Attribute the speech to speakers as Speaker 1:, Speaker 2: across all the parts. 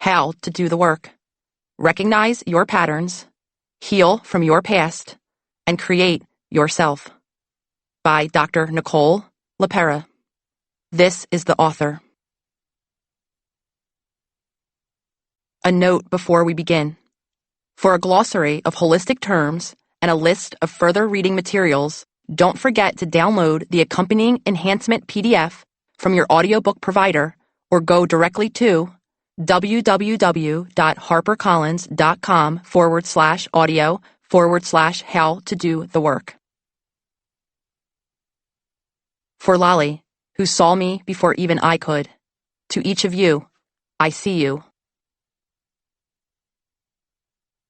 Speaker 1: how to do the work. Recognize your patterns, heal from your past, and create yourself. By Dr. Nicole LePera. This is the author. A note before we begin. For a glossary of holistic terms and a list of further reading materials, don't forget to download the accompanying enhancement PDF from your audiobook provider or go directly to www.harpercollins.com/audio/how to do the work. For Lolly, who saw me before even I could, to each of you, I see you.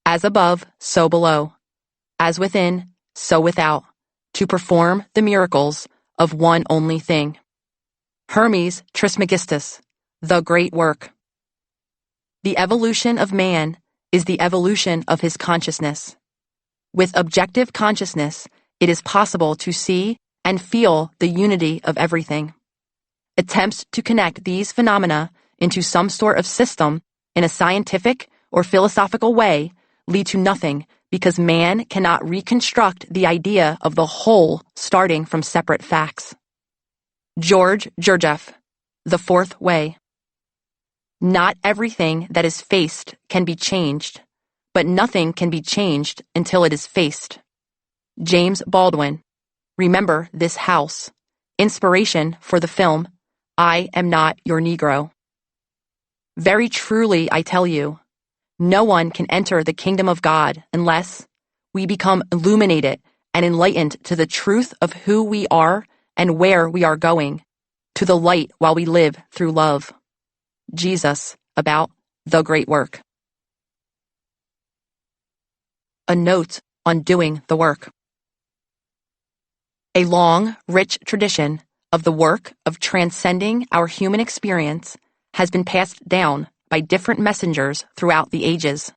Speaker 1: As above, so below. As within, so without, to perform the miracles of one only thing. Hermes Trismegistus, the great work. The evolution of man is the evolution of his consciousness. With objective consciousness, it is possible to see and feel the unity of everything. Attempts to connect these phenomena into some sort of system in a scientific or philosophical way lead to nothing because man cannot reconstruct the idea of the whole starting from separate facts. George Gurdjieff, The Fourth Way. Not everything that is faced can be changed, but nothing can be changed until it is faced. James Baldwin, Remember This House. Inspiration for the film, I Am Not Your Negro. Very truly I tell you, no one can enter the kingdom of God unless we become illuminated and enlightened to the truth of who we are and where we are going, to the light while we live through love. Jesus, about the great work. A note on doing the work. A long, rich tradition of the work of transcending our human experience has been passed down by different messengers throughout the ages.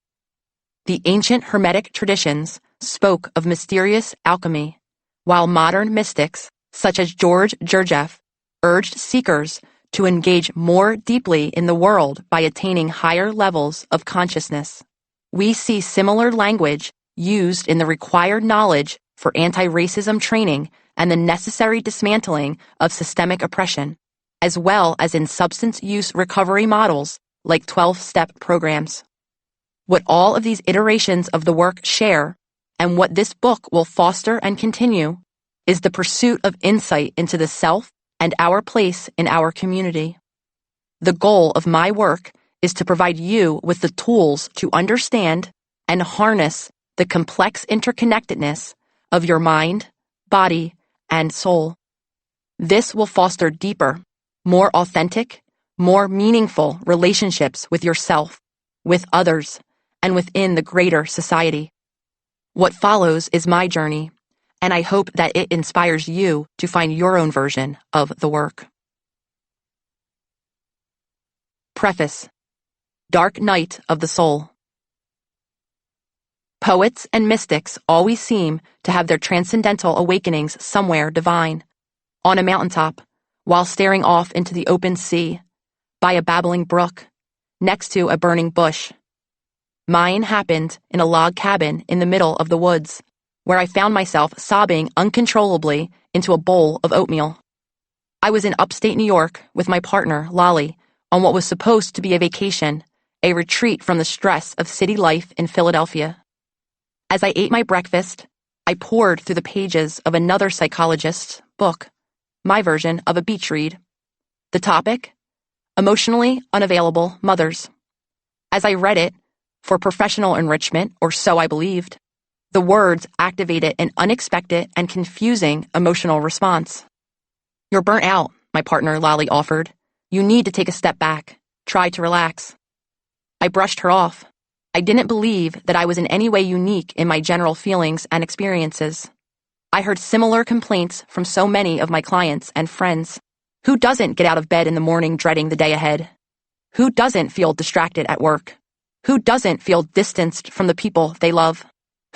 Speaker 1: The ancient Hermetic traditions spoke of mysterious alchemy, while modern mystics, such as George Gurdjieff, urged seekers to engage more deeply in the world by attaining higher levels of consciousness. We see similar language used in the required knowledge for anti-racism training and the necessary dismantling of systemic oppression, as well as in substance use recovery models like 12-step programs. What all of these iterations of the work share, and what this book will foster and continue, is the pursuit of insight into the self and our place in our community. The goal of my work is to provide you with the tools to understand and harness the complex interconnectedness of your mind, body, and soul. This will foster deeper, more authentic, more meaningful relationships with yourself, with others, and within the greater society. What follows is my journey, and I hope that it inspires you to find your own version of the work. Preface. Dark Night of the Soul. Poets and mystics always seem to have their transcendental awakenings somewhere divine, on a mountaintop, while staring off into the open sea, by a babbling brook, next to a burning bush. Mine happened in a log cabin in the middle of the woods, where I found myself sobbing uncontrollably into a bowl of oatmeal. I was in upstate New York with my partner, Lolly, on what was supposed to be a vacation, a retreat from the stress of city life in Philadelphia. As I ate my breakfast, I pored through the pages of another psychologist's book, my version of a beach read. The topic? Emotionally unavailable mothers. As I read it, for professional enrichment, or so I believed, the words activated an unexpected and confusing emotional response. You're burnt out, my partner Lolly offered. You need to take a step back. Try to relax. I brushed her off. I didn't believe that I was in any way unique in my general feelings and experiences. I heard similar complaints from so many of my clients and friends. Who doesn't get out of bed in the morning dreading the day ahead? Who doesn't feel distracted at work? Who doesn't feel distanced from the people they love?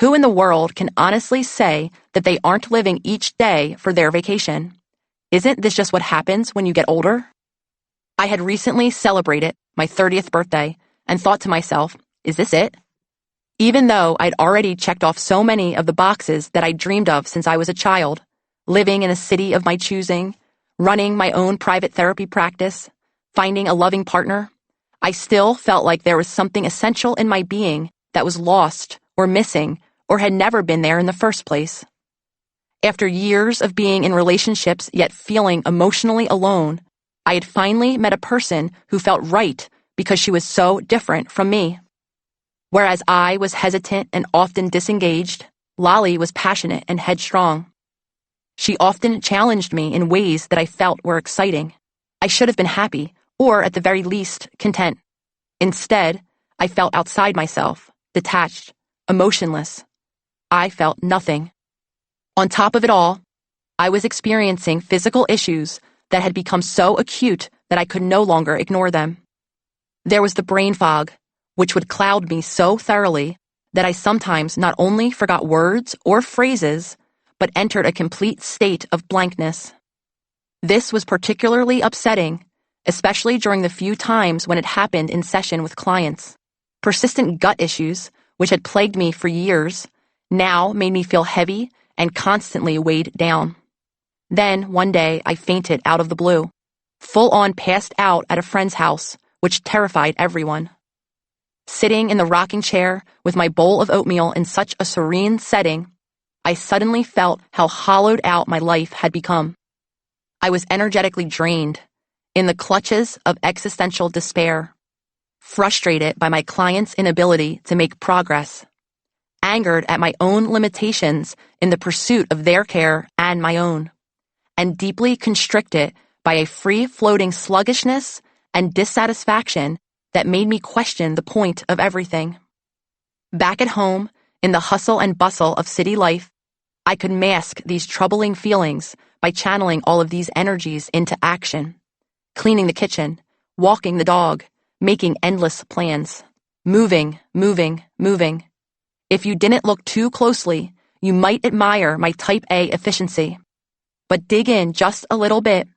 Speaker 1: Who in the world can honestly say that they aren't living each day for their vacation? Isn't this just what happens when you get older? I had recently celebrated my 30th birthday, and thought to myself, is this it? Even though I'd already checked off so many of the boxes that I dreamed of since I was a child, living in a city of my choosing, running my own private therapy practice, finding a loving partner, I still felt like there was something essential in my being that was lost or missing or had never been there in the first place. After years of being in relationships yet feeling emotionally alone, I had finally met a person who felt right because she was so different from me. Whereas I was hesitant and often disengaged, Lolly was passionate and headstrong. She often challenged me in ways that I felt were exciting. I should have been happy, or at the very least, content. Instead, I felt outside myself, detached, emotionless. I felt nothing. On top of it all, I was experiencing physical issues that had become so acute that I could no longer ignore them. There was the brain fog, which would cloud me so thoroughly that I sometimes not only forgot words or phrases, but entered a complete state of blankness. This was particularly upsetting, especially during the few times when it happened in session with clients. Persistent gut issues, which had plagued me for years, now made me feel heavy and constantly weighed down. Then, one day, I fainted out of the blue, full-on passed out at a friend's house, which terrified everyone. Sitting in the rocking chair with my bowl of oatmeal in such a serene setting, I suddenly felt how hollowed out my life had become. I was energetically drained, in the clutches of existential despair, frustrated by my clients' inability to make progress, angered at my own limitations in the pursuit of their care and my own, and deeply constricted by a free-floating sluggishness and dissatisfaction that made me question the point of everything. Back at home, in the hustle and bustle of city life, I could mask these troubling feelings by channeling all of these energies into action, cleaning the kitchen, walking the dog, making endless plans, moving. If you didn't look too closely, you might admire my type A efficiency. But dig in just a little bit,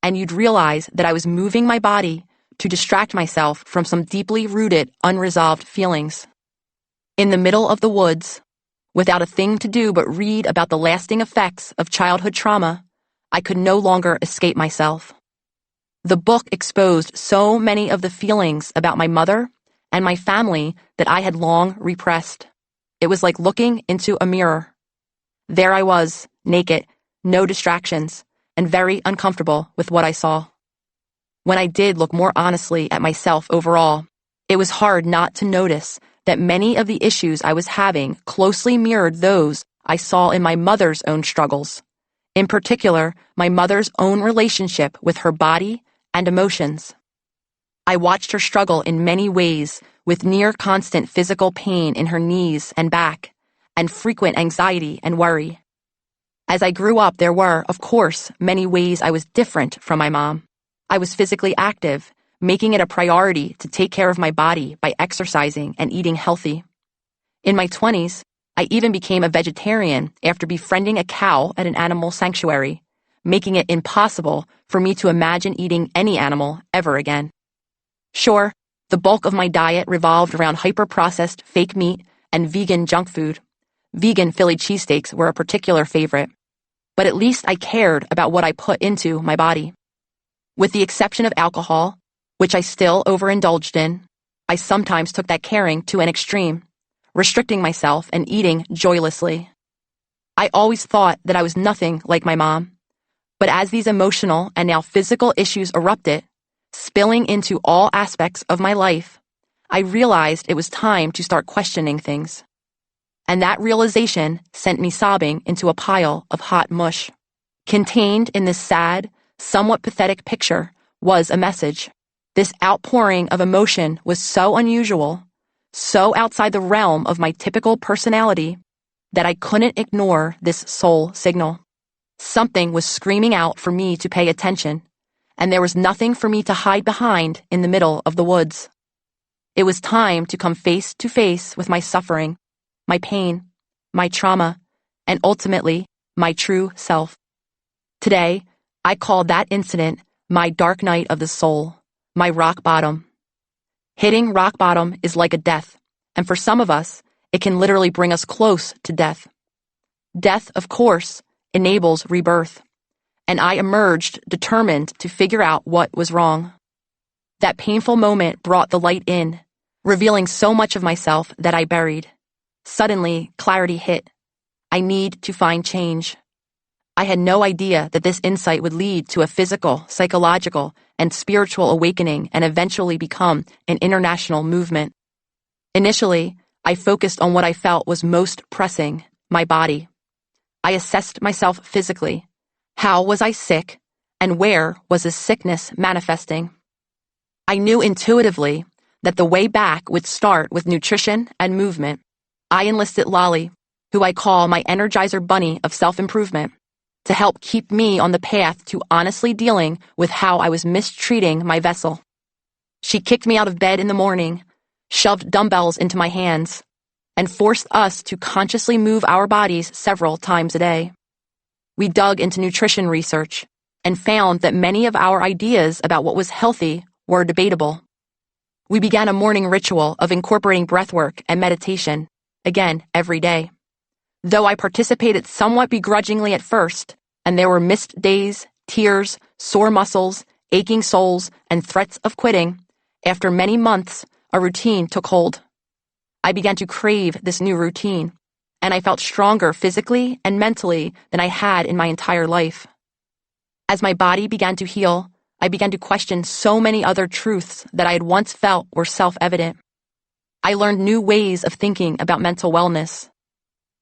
Speaker 1: and you'd realize that I was moving my body to distract myself from some deeply rooted, unresolved feelings. In the middle of the woods, without a thing to do but read about the lasting effects of childhood trauma, I could no longer escape myself. The book exposed so many of the feelings about my mother and my family that I had long repressed. It was like looking into a mirror. There I was, naked, no distractions, and very uncomfortable with what I saw. When I did look more honestly at myself overall, it was hard not to notice that many of the issues I was having closely mirrored those I saw in my mother's own struggles. In particular, my mother's own relationship with her body and emotions. I watched her struggle in many ways with near constant physical pain in her knees and back, and frequent anxiety and worry. As I grew up, there were, of course, many ways I was different from my mom. I was physically active, making it a priority to take care of my body by exercising and eating healthy. In my 20s, I even became a vegetarian after befriending a cow at an animal sanctuary, making it impossible for me to imagine eating any animal ever again. Sure, the bulk of my diet revolved around hyper-processed fake meat and vegan junk food. Vegan Philly cheesesteaks were a particular favorite. But at least I cared about what I put into my body. With the exception of alcohol, which I still overindulged in, I sometimes took that caring to an extreme, restricting myself and eating joylessly. I always thought that I was nothing like my mom. But as these emotional and now physical issues erupted, spilling into all aspects of my life, I realized it was time to start questioning things. And that realization sent me sobbing into a pile of hot mush. Contained in this sad, somewhat pathetic picture was a message. This outpouring of emotion was so unusual, so outside the realm of my typical personality, that I couldn't ignore this soul signal. Something was screaming out for me to pay attention, and there was nothing for me to hide behind in the middle of the woods. It was time to come face to face with my suffering, my pain, my trauma, and ultimately, my true self. Today, I call that incident my dark night of the soul, my rock bottom. Hitting rock bottom is like a death, and for some of us, it can literally bring us close to death. Death, of course, enables rebirth, and I emerged determined to figure out what was wrong. That painful moment brought the light in, revealing so much of myself that I buried. Suddenly, clarity hit. I need to find change. I had no idea that this insight would lead to a physical, psychological, and spiritual awakening and eventually become an international movement. Initially, I focused on what I felt was most pressing, my body. I assessed myself physically. How was I sick, and where was this sickness manifesting? I knew intuitively that the way back would start with nutrition and movement. I enlisted Lolly, who I call my Energizer Bunny of self-improvement, to help keep me on the path to honestly dealing with how I was mistreating my vessel. She kicked me out of bed in the morning, shoved dumbbells into my hands, and forced us to consciously move our bodies several times a day. We dug into nutrition research and found that many of our ideas about what was healthy were debatable. We began a morning ritual of incorporating breathwork and meditation, again, every day. Though I participated somewhat begrudgingly at first, and there were missed days, tears, sore muscles, aching souls, and threats of quitting, after many months, a routine took hold. I began to crave this new routine, and I felt stronger physically and mentally than I had in my entire life. As my body began to heal, I began to question so many other truths that I had once felt were self-evident. I learned new ways of thinking about mental wellness.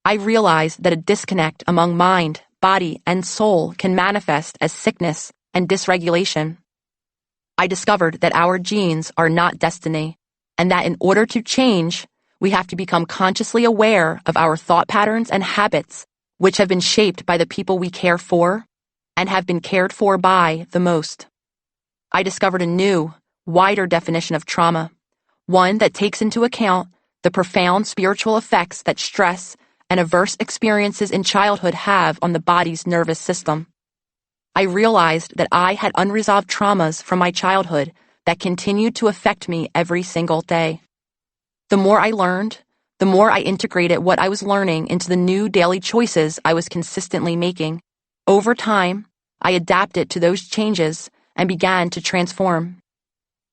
Speaker 1: I realized that a disconnect among mind, body, and soul can manifest as sickness and dysregulation. I discovered that our genes are not destiny, and that in order to change, we have to become consciously aware of our thought patterns and habits, which have been shaped by the people we care for and have been cared for by the most. I discovered a new, wider definition of trauma, one that takes into account the profound spiritual effects that stress and adverse experiences in childhood have on the body's nervous system. I realized that I had unresolved traumas from my childhood that continued to affect me every single day. The more I learned, the more I integrated what I was learning into the new daily choices I was consistently making. Over time, I adapted to those changes and began to transform.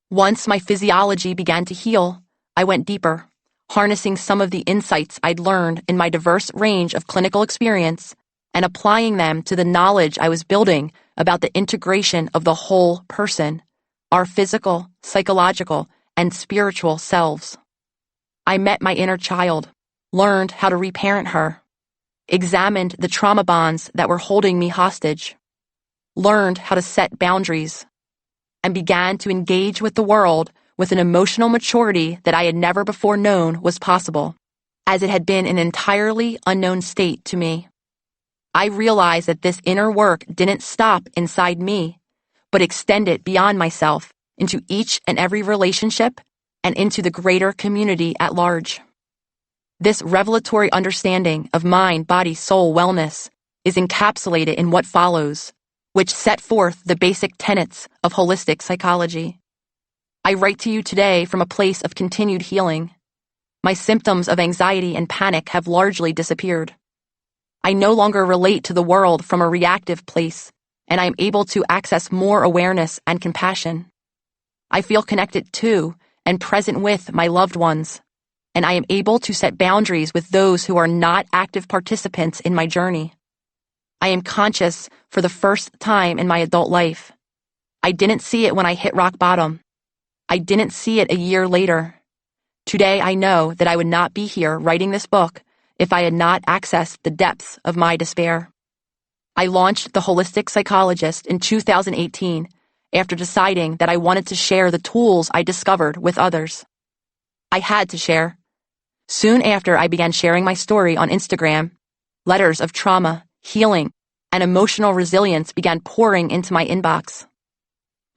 Speaker 1: Once my physiology began to heal, I went deeper, harnessing some of the insights I'd learned in my diverse range of clinical experience and applying them to the knowledge I was building about the integration of the whole person, our physical, psychological, and spiritual selves. I met my inner child, learned how to reparent her, examined the trauma bonds that were holding me hostage, learned how to set boundaries, and began to engage with the world with an emotional maturity that I had never before known was possible, as it had been an entirely unknown state to me. I realized that this inner work didn't stop inside me, but extended beyond myself into each and every relationship and into the greater community at large. This revelatory understanding of mind, body, soul wellness is encapsulated in what follows, which set forth the basic tenets of holistic psychology. I write to you today from a place of continued healing. My symptoms of anxiety and panic have largely disappeared. I no longer relate to the world from a reactive place, and I am able to access more awareness and compassion. I feel connected to and present with my loved ones, and I am able to set boundaries with those who are not active participants in my journey. I am conscious for the first time in my adult life. I didn't see it when I hit rock bottom. I didn't see it a year later. Today I know that I would not be here writing this book if I had not accessed the depths of my despair. I launched The Holistic Psychologist in 2018 after deciding that I wanted to share the tools I discovered with others. I had to share. Soon after I began sharing my story on Instagram, letters of trauma, healing, and emotional resilience began pouring into my inbox.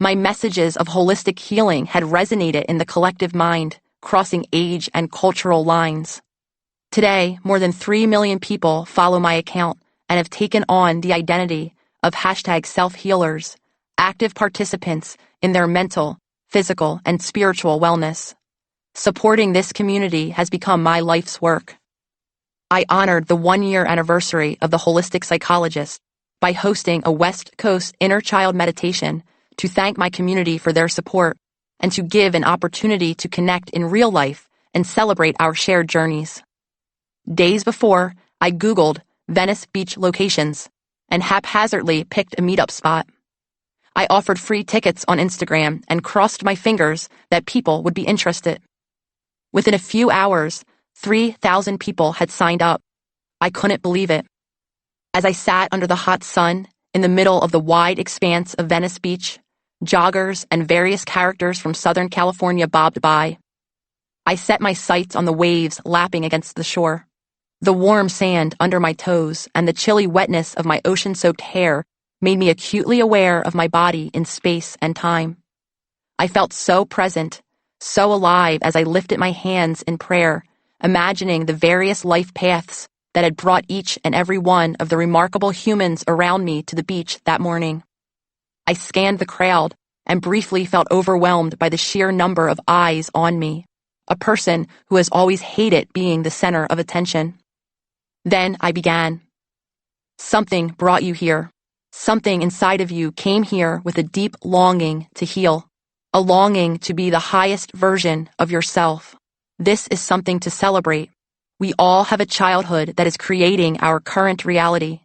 Speaker 1: My messages of holistic healing had resonated in the collective mind, crossing age and cultural lines. Today, more than 3 million people follow my account and have taken on the identity of #self-healers, active participants in their mental, physical, and spiritual wellness. Supporting this community has become my life's work. I honored the 1-year anniversary of the Holistic Psychologist by hosting a West Coast inner child meditation to thank my community for their support and to give an opportunity to connect in real life and celebrate our shared journeys. Days before, I Googled Venice Beach locations and haphazardly picked a meetup spot. I offered free tickets on Instagram and crossed my fingers that people would be interested. Within a few hours, 3,000 people had signed up. I couldn't believe it. As I sat under the hot sun in the middle of the wide expanse of Venice Beach, joggers and various characters from Southern California bobbed by. I set my sights on the waves lapping against the shore. The warm sand under my toes and the chilly wetness of my ocean-soaked hair made me acutely aware of my body in space and time. I felt so present, so alive as I lifted my hands in prayer, imagining the various life paths that had brought each and every one of the remarkable humans around me to the beach that morning. I scanned the crowd and briefly felt overwhelmed by the sheer number of eyes on me, a person who has always hated being the center of attention. Then I began. Something brought you here. Something inside of you came here with a deep longing to heal, a longing to be the highest version of yourself. This is something to celebrate. We all have a childhood that is creating our current reality,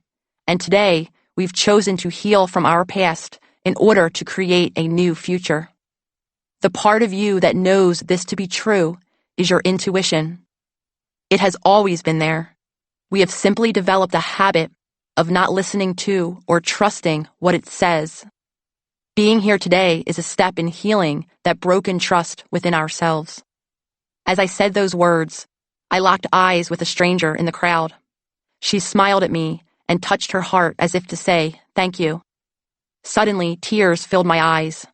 Speaker 1: and today we've chosen to heal from our past in order to create a new future. The part of you that knows this to be true is your intuition. It has always been there. We have simply developed a habit of not listening to or trusting what it says. Being here today is a step in healing that broken trust within ourselves. As I said those words, I locked eyes with a stranger in the crowd. She smiled at me and touched her heart as if to say, "Thank you." Suddenly, tears filled my eyes.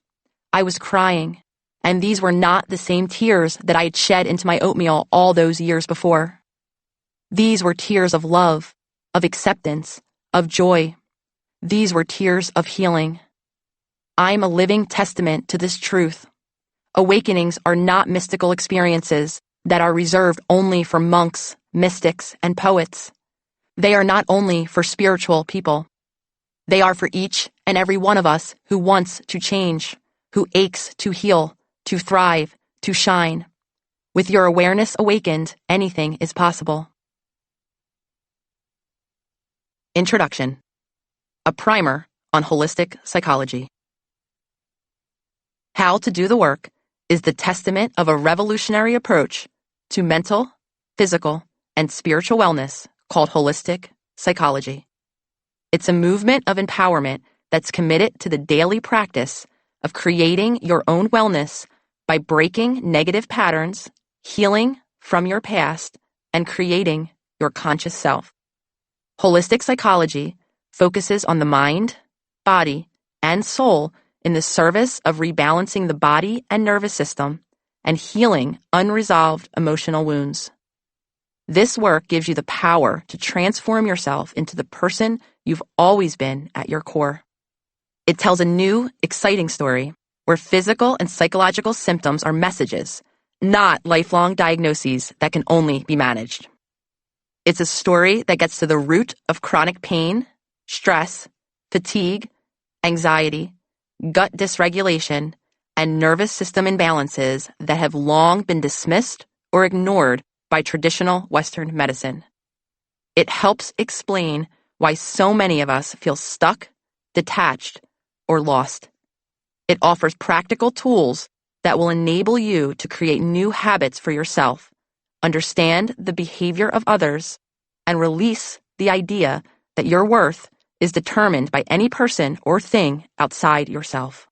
Speaker 1: I was crying, and these were not the same tears that I had shed into my oatmeal all those years before. These were tears of love, of acceptance, of joy. These were tears of healing. I am a living testament to this truth. Awakenings are not mystical experiences that are reserved only for monks, mystics, and poets. They are not only for spiritual people. They are for each and every one of us who wants to change, who aches to heal, to thrive, to shine. With your awareness awakened, anything is possible. Introduction. A primer on holistic psychology. How to Do the Work is the testament of a revolutionary approach to mental, physical, and spiritual wellness called holistic psychology. It's a movement of empowerment that's committed to the daily practice of creating your own wellness by breaking negative patterns, healing from your past, and creating your conscious self. Holistic psychology focuses on the mind, body, and soul in the service of rebalancing the body and nervous system and healing unresolved emotional wounds. This work gives you the power to transform yourself into the person you've always been at your core. It tells a new, exciting story where physical and psychological symptoms are messages, not lifelong diagnoses that can only be managed. It's a story that gets to the root of chronic pain, stress, fatigue, anxiety, gut dysregulation, and nervous system imbalances that have long been dismissed or ignored by traditional Western medicine. It helps explain why so many of us feel stuck, detached, or lost. It offers practical tools that will enable you to create new habits for yourself, understand the behavior of others, and release the idea that your worth is determined by any person or thing outside yourself.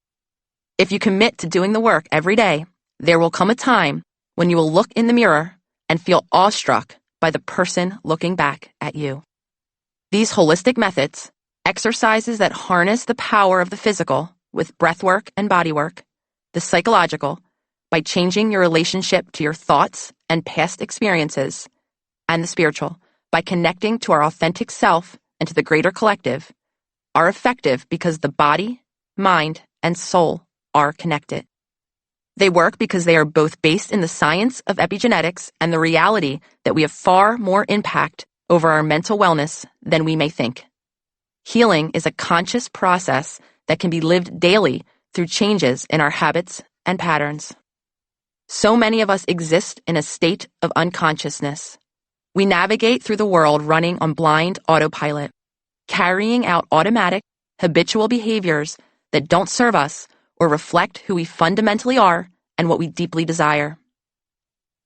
Speaker 1: If you commit to doing the work every day, there will come a time when you will look in the mirror and feel awestruck by the person looking back at you. These holistic methods, exercises that harness the power of the physical with breathwork and bodywork, the psychological, by changing your relationship to your thoughts and past experiences, and the spiritual, by connecting to our authentic self and to the greater collective, are effective because the body, mind, and soul are connected. They work because they are both based in the science of epigenetics and the reality that we have far more impact over our mental wellness than we may think. Healing is a conscious process that can be lived daily through changes in our habits and patterns. So many of us exist in a state of unconsciousness. We navigate through the world running on blind autopilot, carrying out automatic, habitual behaviors that don't serve us or reflect who we fundamentally are and what we deeply desire.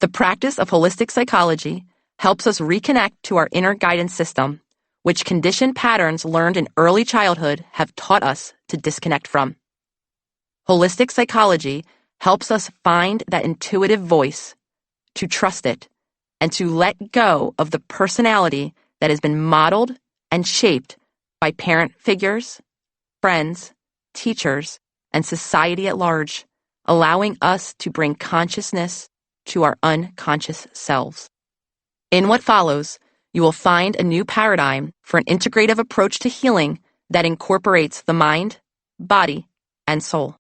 Speaker 1: The practice of holistic psychology helps us reconnect to our inner guidance system, which conditioned patterns learned in early childhood have taught us to disconnect from. Holistic psychology helps us find that intuitive voice, to trust it, and to let go of the personality that has been modeled and shaped by parent figures, friends, teachers, and society at large, allowing us to bring consciousness to our unconscious selves. In what follows, you will find a new paradigm for an integrative approach to healing that incorporates the mind, body, and soul.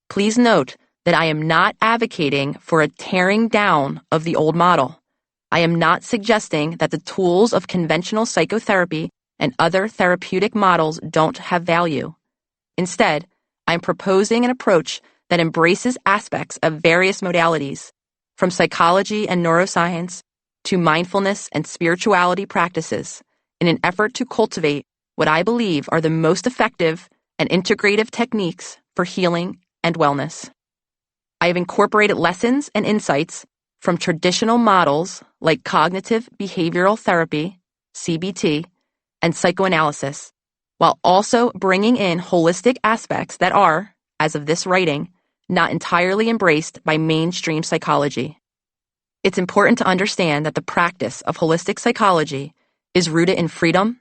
Speaker 1: Please note that I am not advocating for a tearing down of the old model. I am not suggesting that the tools of conventional psychotherapy and other therapeutic models don't have value. Instead, I'm proposing an approach that embraces aspects of various modalities, from psychology and neuroscience to mindfulness and spirituality practices, in an effort to cultivate what I believe are the most effective and integrative techniques for healing and wellness. I have incorporated lessons and insights from traditional models like cognitive behavioral therapy, CBT, and psychoanalysis, while also bringing in holistic aspects that are, as of this writing, not entirely embraced by mainstream psychology. It's important to understand that the practice of holistic psychology is rooted in freedom,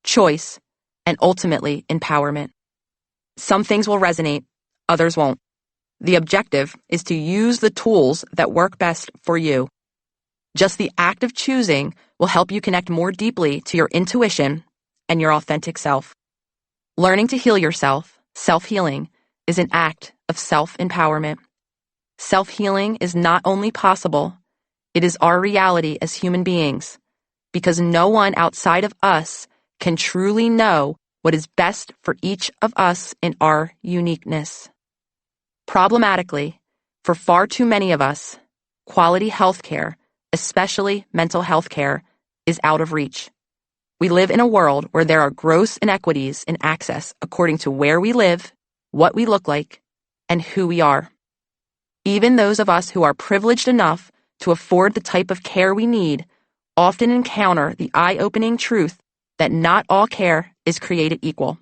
Speaker 1: choice, and ultimately empowerment. Some things will resonate, others won't. The objective is to use the tools that work best for you. Just the act of choosing will help you connect more deeply to your intuition and your authentic self. Learning to heal yourself, self-healing, is an act of self-empowerment. Self-healing is not only possible, it is our reality as human beings, because no one outside of us can truly know what is best for each of us in our uniqueness. Problematically, for far too many of us, quality health care, especially mental health care, is out of reach. We live in a world where there are gross inequities in access according to where we live, what we look like, and who we are. Even those of us who are privileged enough to afford the type of care we need often encounter the eye-opening truth that not all care is created equal.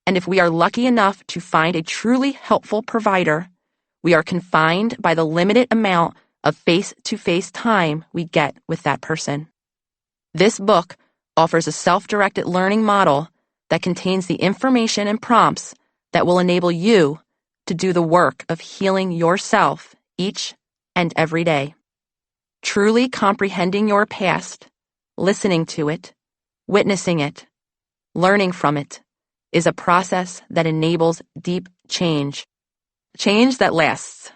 Speaker 1: And if we are lucky enough to find a truly helpful provider, we are confined by the limited amount of face-to-face time we get with that person. This book offers a self-directed learning model that contains the information and prompts that will enable you to do the work of healing yourself each and every day. Truly comprehending your past, listening to it, witnessing it, learning from it, is a process that enables deep change that lasts.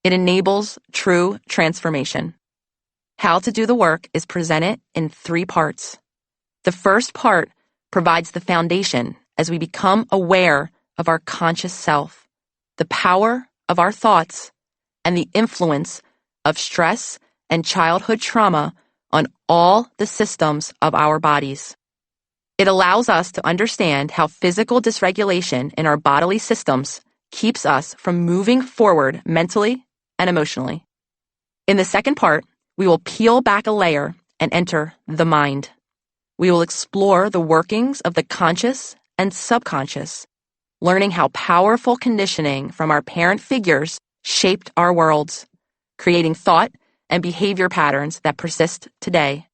Speaker 1: It enables true transformation. How to do the work is presented in 3 parts. The first part provides the foundation as we become aware of our conscious self, the power of our thoughts, and the influence of stress and childhood trauma on all the systems of our bodies. It allows us to understand how physical dysregulation in our bodily systems keeps us from moving forward mentally and emotionally. In the second part, we will peel back a layer and enter the mind. We will explore the workings of the conscious and subconscious, learning how powerful conditioning from our parent figures shaped our worlds, creating thought and behavior patterns that persist today.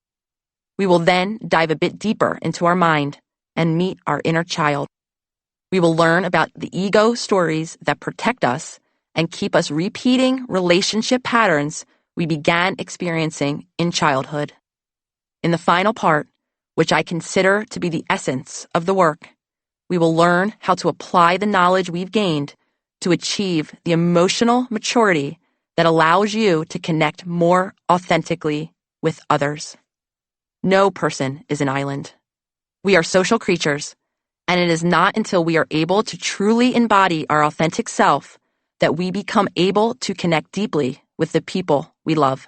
Speaker 1: We will then dive a bit deeper into our mind and meet our inner child. We will learn about the ego stories that protect us and keep us repeating relationship patterns we began experiencing in childhood. In the final part, which I consider to be the essence of the work, we will learn how to apply the knowledge we've gained to achieve the emotional maturity that allows you to connect more authentically with others. No person is an island. We are social creatures, and it is not until we are able to truly embody our authentic self that we become able to connect deeply with the people we love.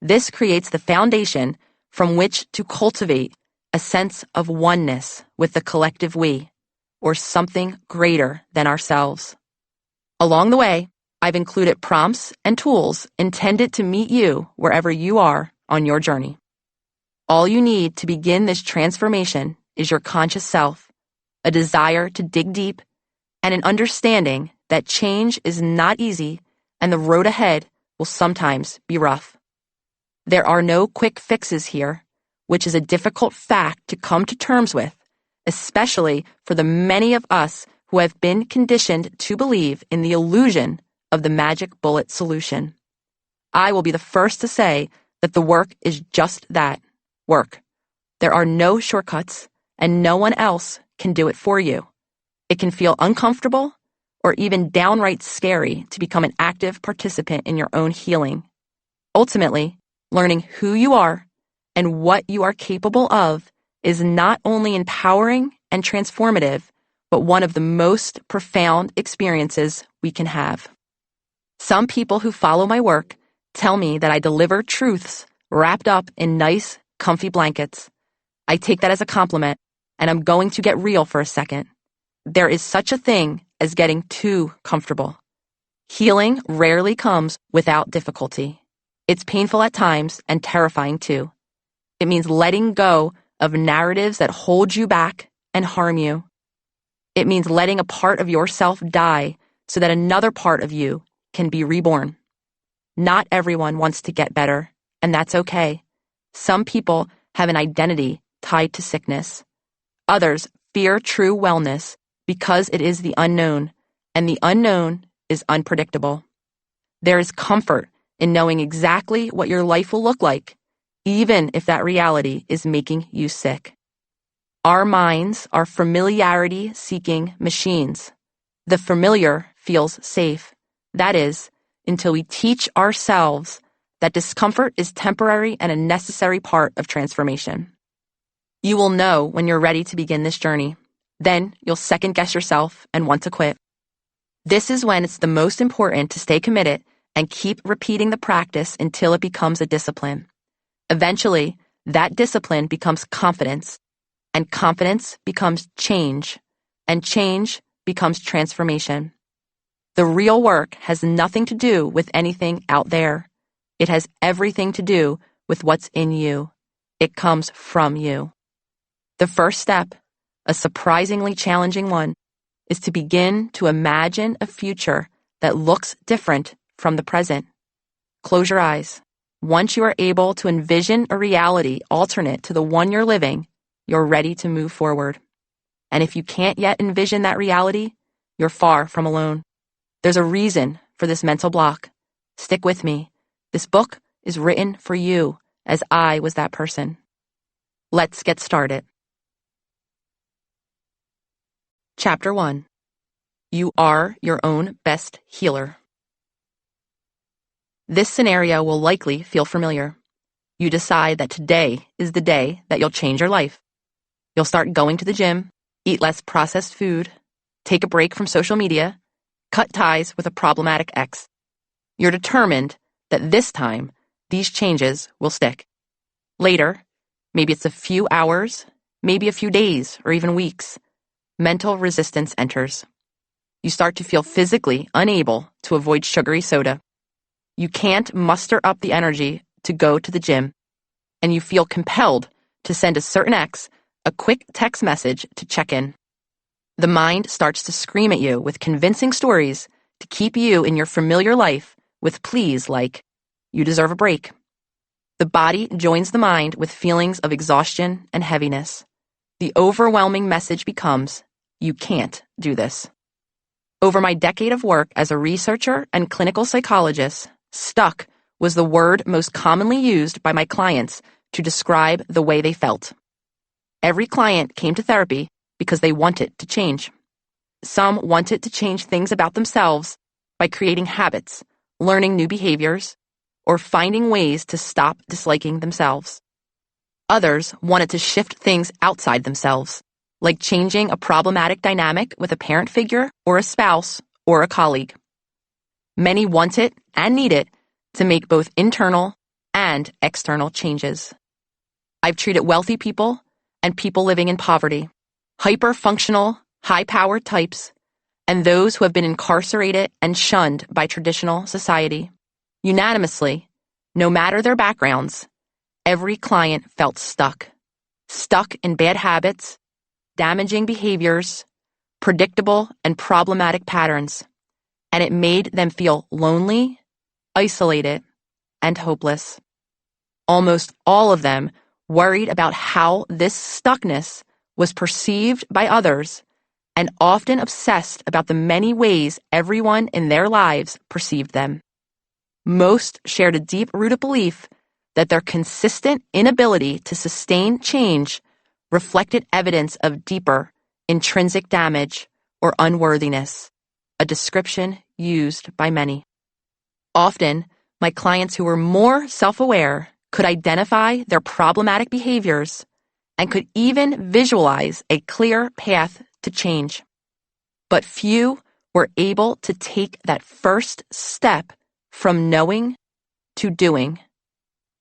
Speaker 1: This creates the foundation from which to cultivate a sense of oneness with the collective we, or something greater than ourselves. Along the way, I've included prompts and tools intended to meet you wherever you are on your journey. All you need to begin this transformation is your conscious self, a desire to dig deep, and an understanding that change is not easy and the road ahead will sometimes be rough. There are no quick fixes here, which is a difficult fact to come to terms with, especially for the many of us who have been conditioned to believe in the illusion of the magic bullet solution. I will be the first to say that the work is just that, work. There are no shortcuts, and no one else can do it for you. It can feel uncomfortable or even downright scary to become an active participant in your own healing. Ultimately, learning who you are and what you are capable of is not only empowering and transformative, but one of the most profound experiences we can have. Some people who follow my work tell me that I deliver truths wrapped up in nice, comfy blankets. I take that as a compliment, and I'm going to get real for a second. There is such a thing as getting too comfortable. Healing rarely comes without difficulty. It's painful at times and terrifying too. It means letting go of narratives that hold you back and harm you. It means letting a part of yourself die so that another part of you can be reborn. Not everyone wants to get better, and that's okay. Some people have an identity tied to sickness. Others fear true wellness because it is the unknown, and the unknown is unpredictable. There is comfort in knowing exactly what your life will look like, even if that reality is making you sick. Our minds are familiarity-seeking machines. The familiar feels safe. That is, until we teach ourselves that discomfort is temporary and a necessary part of transformation. You will know when you're ready to begin this journey. Then you'll second-guess yourself and want to quit. This is when it's the most important to stay committed and keep repeating the practice until it becomes a discipline. Eventually, that discipline becomes confidence, and confidence becomes change, and change becomes transformation. The real work has nothing to do with anything out there. It has everything to do with what's in you. It comes from you. The first step, a surprisingly challenging one, is to begin to imagine a future that looks different from the present. Close your eyes. Once you are able to envision a reality alternate to the one you're living, you're ready to move forward. And if you can't yet envision that reality, you're far from alone. There's a reason for this mental block. Stick with me. This book is written for you, as I was that person. Let's get started. Chapter 1. You are your own best healer. This scenario will likely feel familiar. You decide that today is the day that you'll change your life. You'll start going to the gym, eat less processed food, take a break from social media, cut ties with a problematic ex. You're determined that this time, these changes will stick. Later, maybe it's a few hours, maybe a few days, or even weeks, mental resistance enters. You start to feel physically unable to avoid sugary soda. You can't muster up the energy to go to the gym, and you feel compelled to send a certain ex a quick text message to check in. The mind starts to scream at you with convincing stories to keep you in your familiar life with pleas like, you deserve a break. The body joins the mind with feelings of exhaustion and heaviness. The overwhelming message becomes, you can't do this. Over my decade of work as a researcher and clinical psychologist, stuck was the word most commonly used by my clients to describe the way they felt. Every client came to therapy because they wanted to change. Some wanted to change things about themselves by creating habits, learning new behaviors, or finding ways to stop disliking themselves. Others wanted to shift things outside themselves, like changing a problematic dynamic with a parent figure or a spouse or a colleague. Many wanted and needed to make both internal and external changes. I've treated wealthy people and people living in poverty, hyper-functional, high-powered types, and those who have been incarcerated and shunned by traditional society. Unanimously, no matter their backgrounds, every client felt stuck in bad habits, damaging behaviors, predictable and problematic patterns, and it made them feel lonely, isolated, and hopeless. Almost all of them worried about how this stuckness was perceived by others and often obsessed about the many ways everyone in their lives perceived them. Most shared a deep-rooted belief that their consistent inability to sustain change reflected evidence of deeper, intrinsic damage or unworthiness, a description used by many. Often, my clients who were more self-aware could identify their problematic behaviors and could even visualize a clear path to change. But few were able to take that first step from knowing to doing.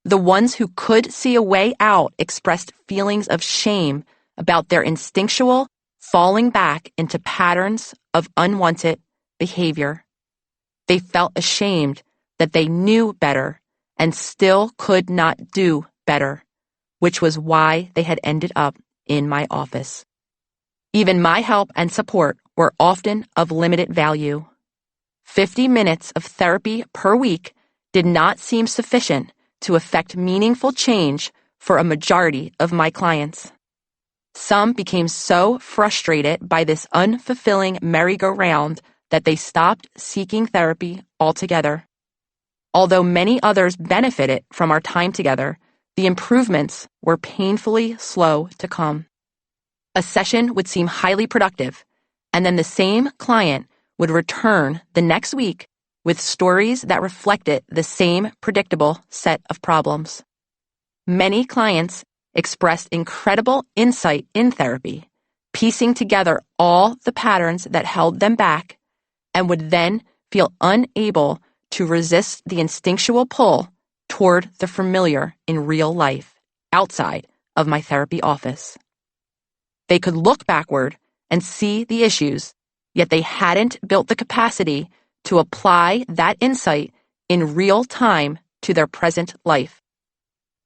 Speaker 1: The ones who could see a way out expressed feelings of shame about their instinctual falling back into patterns of unwanted behavior. They felt ashamed that they knew better and still could not do better, which was why they had ended up in my office. Even my help and support were often of limited value. 50 minutes of therapy per week did not seem sufficient to effect meaningful change for a majority of my clients. Some became so frustrated by this unfulfilling merry-go-round that they stopped seeking therapy altogether. Although many others benefited from our time together, the improvements were painfully slow to come. A session would seem highly productive, and then the same client would return the next week with stories that reflected the same predictable set of problems. Many clients expressed incredible insight in therapy, piecing together all the patterns that held them back, and would then feel unable to resist the instinctual pull toward the familiar in real life, outside of my therapy office. They could look backward and see the issues, yet they hadn't built the capacity to apply that insight in real time to their present life.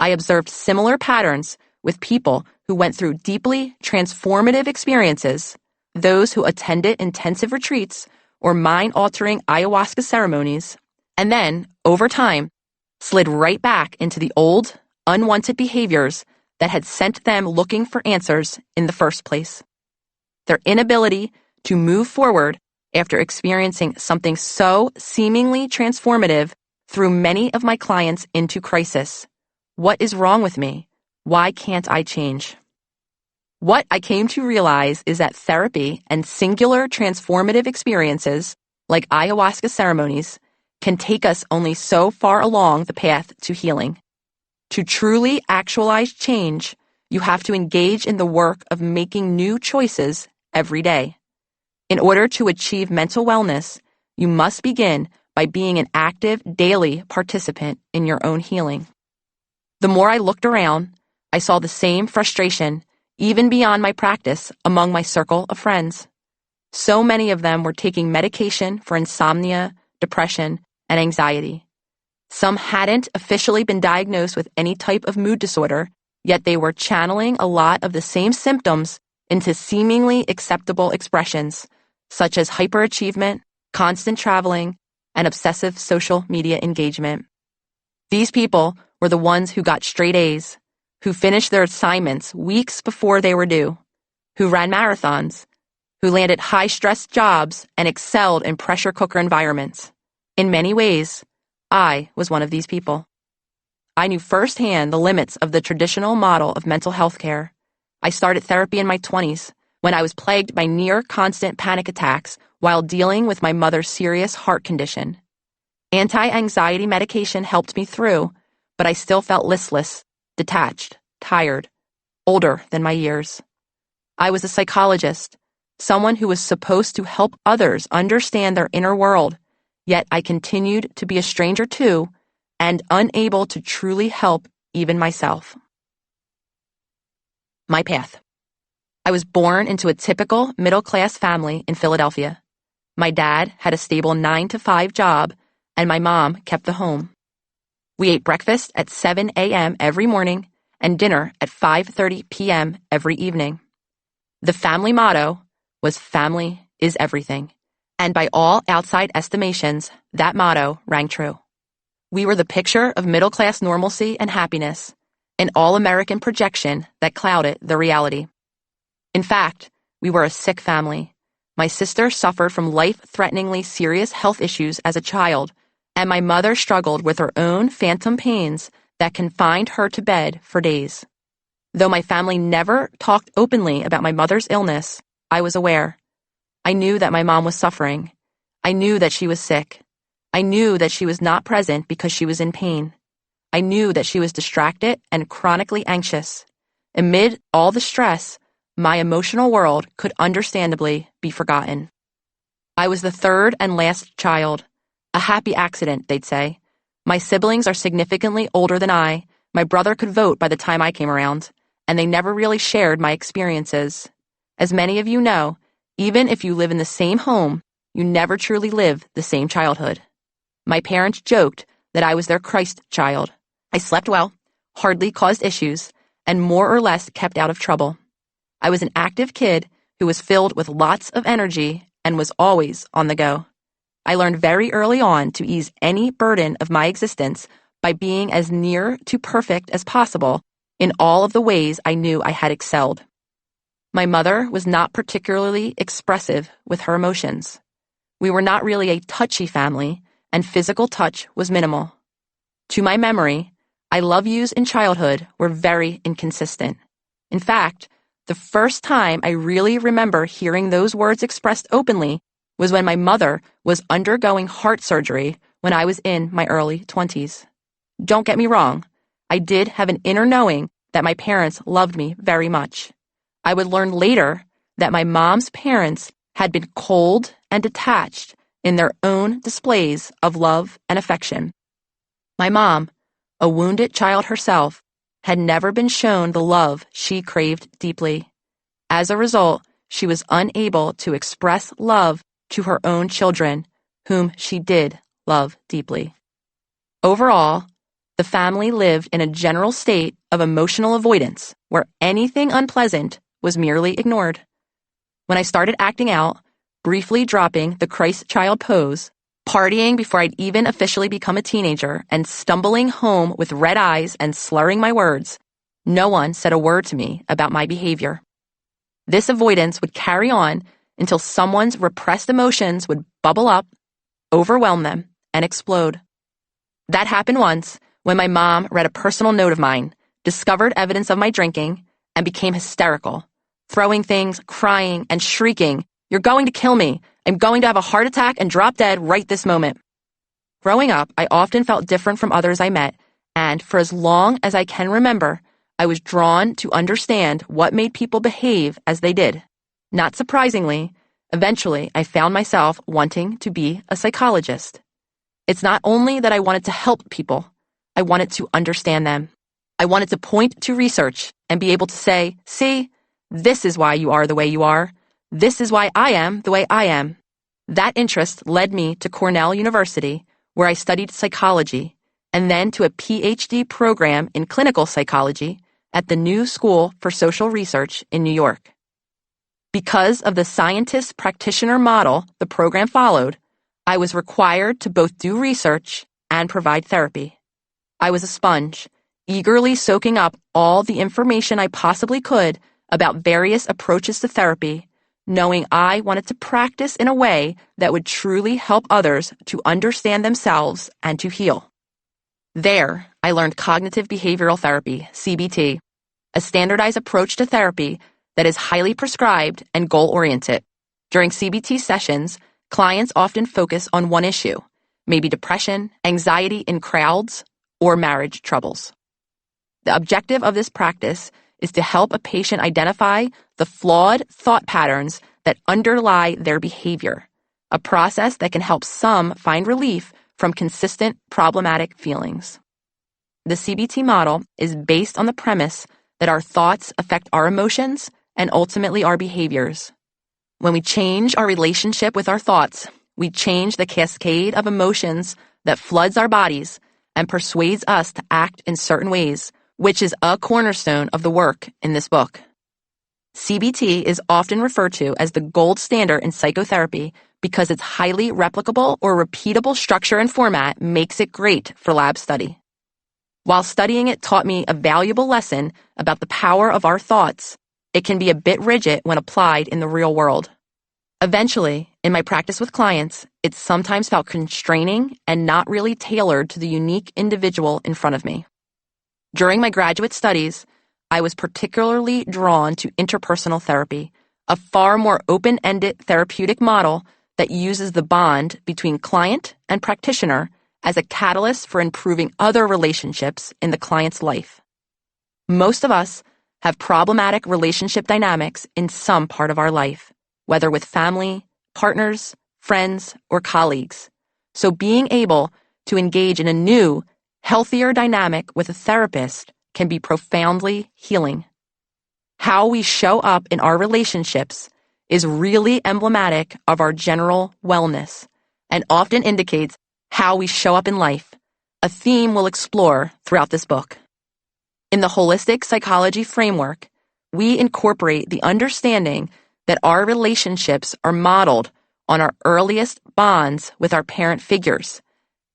Speaker 1: I observed similar patterns with people who went through deeply transformative experiences, those who attended intensive retreats or mind-altering ayahuasca ceremonies, and then, over time, slid right back into the old, unwanted behaviors that had sent them looking for answers in the first place. Their inability to move forward after experiencing something so seemingly transformative threw many of my clients into crisis. What is wrong with me? Why can't I change? What I came to realize is that therapy and singular transformative experiences, like ayahuasca ceremonies, can take us only so far along the path to healing. To truly actualize change, you have to engage in the work of making new choices every day. In order to achieve mental wellness, you must begin by being an active daily participant in your own healing. The more I looked around, I saw the same frustration, even beyond my practice, among my circle of friends. So many of them were taking medication for insomnia, depression, and anxiety. Some hadn't officially been diagnosed with any type of mood disorder, yet they were channeling a lot of the same symptoms into seemingly acceptable expressions, such as hyperachievement, constant traveling, and obsessive social media engagement. These people were the ones who got straight A's, who finished their assignments weeks before they were due, who ran marathons, who landed high-stress jobs and excelled in pressure cooker environments. In many ways, I was one of these people. I knew firsthand the limits of the traditional model of mental health care. I started therapy in my 20s, when I was plagued by near-constant panic attacks while dealing with my mother's serious heart condition. Anti-anxiety medication helped me through, but I still felt listless, detached, tired, older than my years. I was a psychologist, someone who was supposed to help others understand their inner world, yet I continued to be a stranger too, and unable to truly help even myself. My path. I was born into a typical middle-class family in Philadelphia. My dad had a stable 9-to-5 job, and my mom kept the home. We ate breakfast at 7 a.m. every morning and dinner at 5:30 p.m. every evening. The family motto was "Family is everything," and by all outside estimations, that motto rang true. We were the picture of middle-class normalcy and happiness, an all-American projection that clouded the reality. In fact, we were a sick family. My sister suffered from life-threateningly serious health issues as a child, and my mother struggled with her own phantom pains that confined her to bed for days. Though my family never talked openly about my mother's illness, I was aware. I knew that my mom was suffering. I knew that she was sick. I knew that she was not present because she was in pain. I knew that she was distracted and chronically anxious. Amid all the stress, my emotional world could understandably be forgotten. I was the third and last child. A happy accident, they'd say. My siblings are significantly older than I. My brother could vote by the time I came around, and they never really shared my experiences. As many of you know, even if you live in the same home, you never truly live the same childhood. My parents joked that I was their Christ child. I slept well, hardly caused issues, and more or less kept out of trouble. I was an active kid who was filled with lots of energy and was always on the go. I learned very early on to ease any burden of my existence by being as near to perfect as possible in all of the ways I knew I had excelled. My mother was not particularly expressive with her emotions. We were not really a touchy family, and physical touch was minimal. To my memory, I love yous in childhood were very inconsistent. In fact, the first time I really remember hearing those words expressed openly was when my mother was undergoing heart surgery when I was in my early 20s. Don't get me wrong, I did have an inner knowing that my parents loved me very much. I would learn later that my mom's parents had been cold and detached in their own displays of love and affection. My mom, a wounded child herself, had never been shown the love she craved deeply. As a result, she was unable to express love to her own children, whom she did love deeply. Overall, the family lived in a general state of emotional avoidance, where anything unpleasant was merely ignored. When I started acting out, briefly dropping the Christ child pose, partying before I'd even officially become a teenager, and stumbling home with red eyes and slurring my words, no one said a word to me about my behavior. This avoidance would carry on until someone's repressed emotions would bubble up, overwhelm them, and explode. That happened once when my mom read a personal note of mine, discovered evidence of my drinking, and became hysterical, throwing things, crying, and shrieking, "You're going to kill me. I'm going to have a heart attack and drop dead right this moment." Growing up, I often felt different from others I met, and for as long as I can remember, I was drawn to understand what made people behave as they did. Not surprisingly, eventually I found myself wanting to be a psychologist. It's not only that I wanted to help people, I wanted to understand them. I wanted to point to research and be able to say, "See, this is why you are the way you are. This is why I am the way I am." That interest led me to Cornell University, where I studied psychology, and then to a PhD program in clinical psychology at the New School for Social Research in New York. Because of the scientist-practitioner model the program followed, I was required to both do research and provide therapy. I was a sponge, eagerly soaking up all the information I possibly could about various approaches to therapy, knowing I wanted to practice in a way that would truly help others to understand themselves and to heal. There, I learned cognitive behavioral therapy, CBT, a standardized approach to therapy that is highly prescribed and goal-oriented. During CBT sessions, clients often focus on one issue, maybe depression, anxiety in crowds, or marriage troubles. The objective of this practice is to help a patient identify the flawed thought patterns that underlie their behavior, a process that can help some find relief from consistent problematic feelings. The CBT model is based on the premise that our thoughts affect our emotions and ultimately our behaviors. When we change our relationship with our thoughts, we change the cascade of emotions that floods our bodies and persuades us to act in certain ways, which is a cornerstone of the work in this book. CBT is often referred to as the gold standard in psychotherapy because its highly replicable or repeatable structure and format makes it great for lab study. While studying it taught me a valuable lesson about the power of our thoughts, it can be a bit rigid when applied in the real world. Eventually, in my practice with clients, it sometimes felt constraining and not really tailored to the unique individual in front of me. During my graduate studies, I was particularly drawn to interpersonal therapy, a far more open-ended therapeutic model that uses the bond between client and practitioner as a catalyst for improving other relationships in the client's life. Most of us have problematic relationship dynamics in some part of our life, whether with family, partners, friends, or colleagues. So being able to engage in a new, healthier dynamic with a therapist can be profoundly healing. How we show up in our relationships is really emblematic of our general wellness and often indicates how we show up in life, a theme we'll explore throughout this book. In the holistic psychology framework, we incorporate the understanding that our relationships are modeled on our earliest bonds with our parent figures,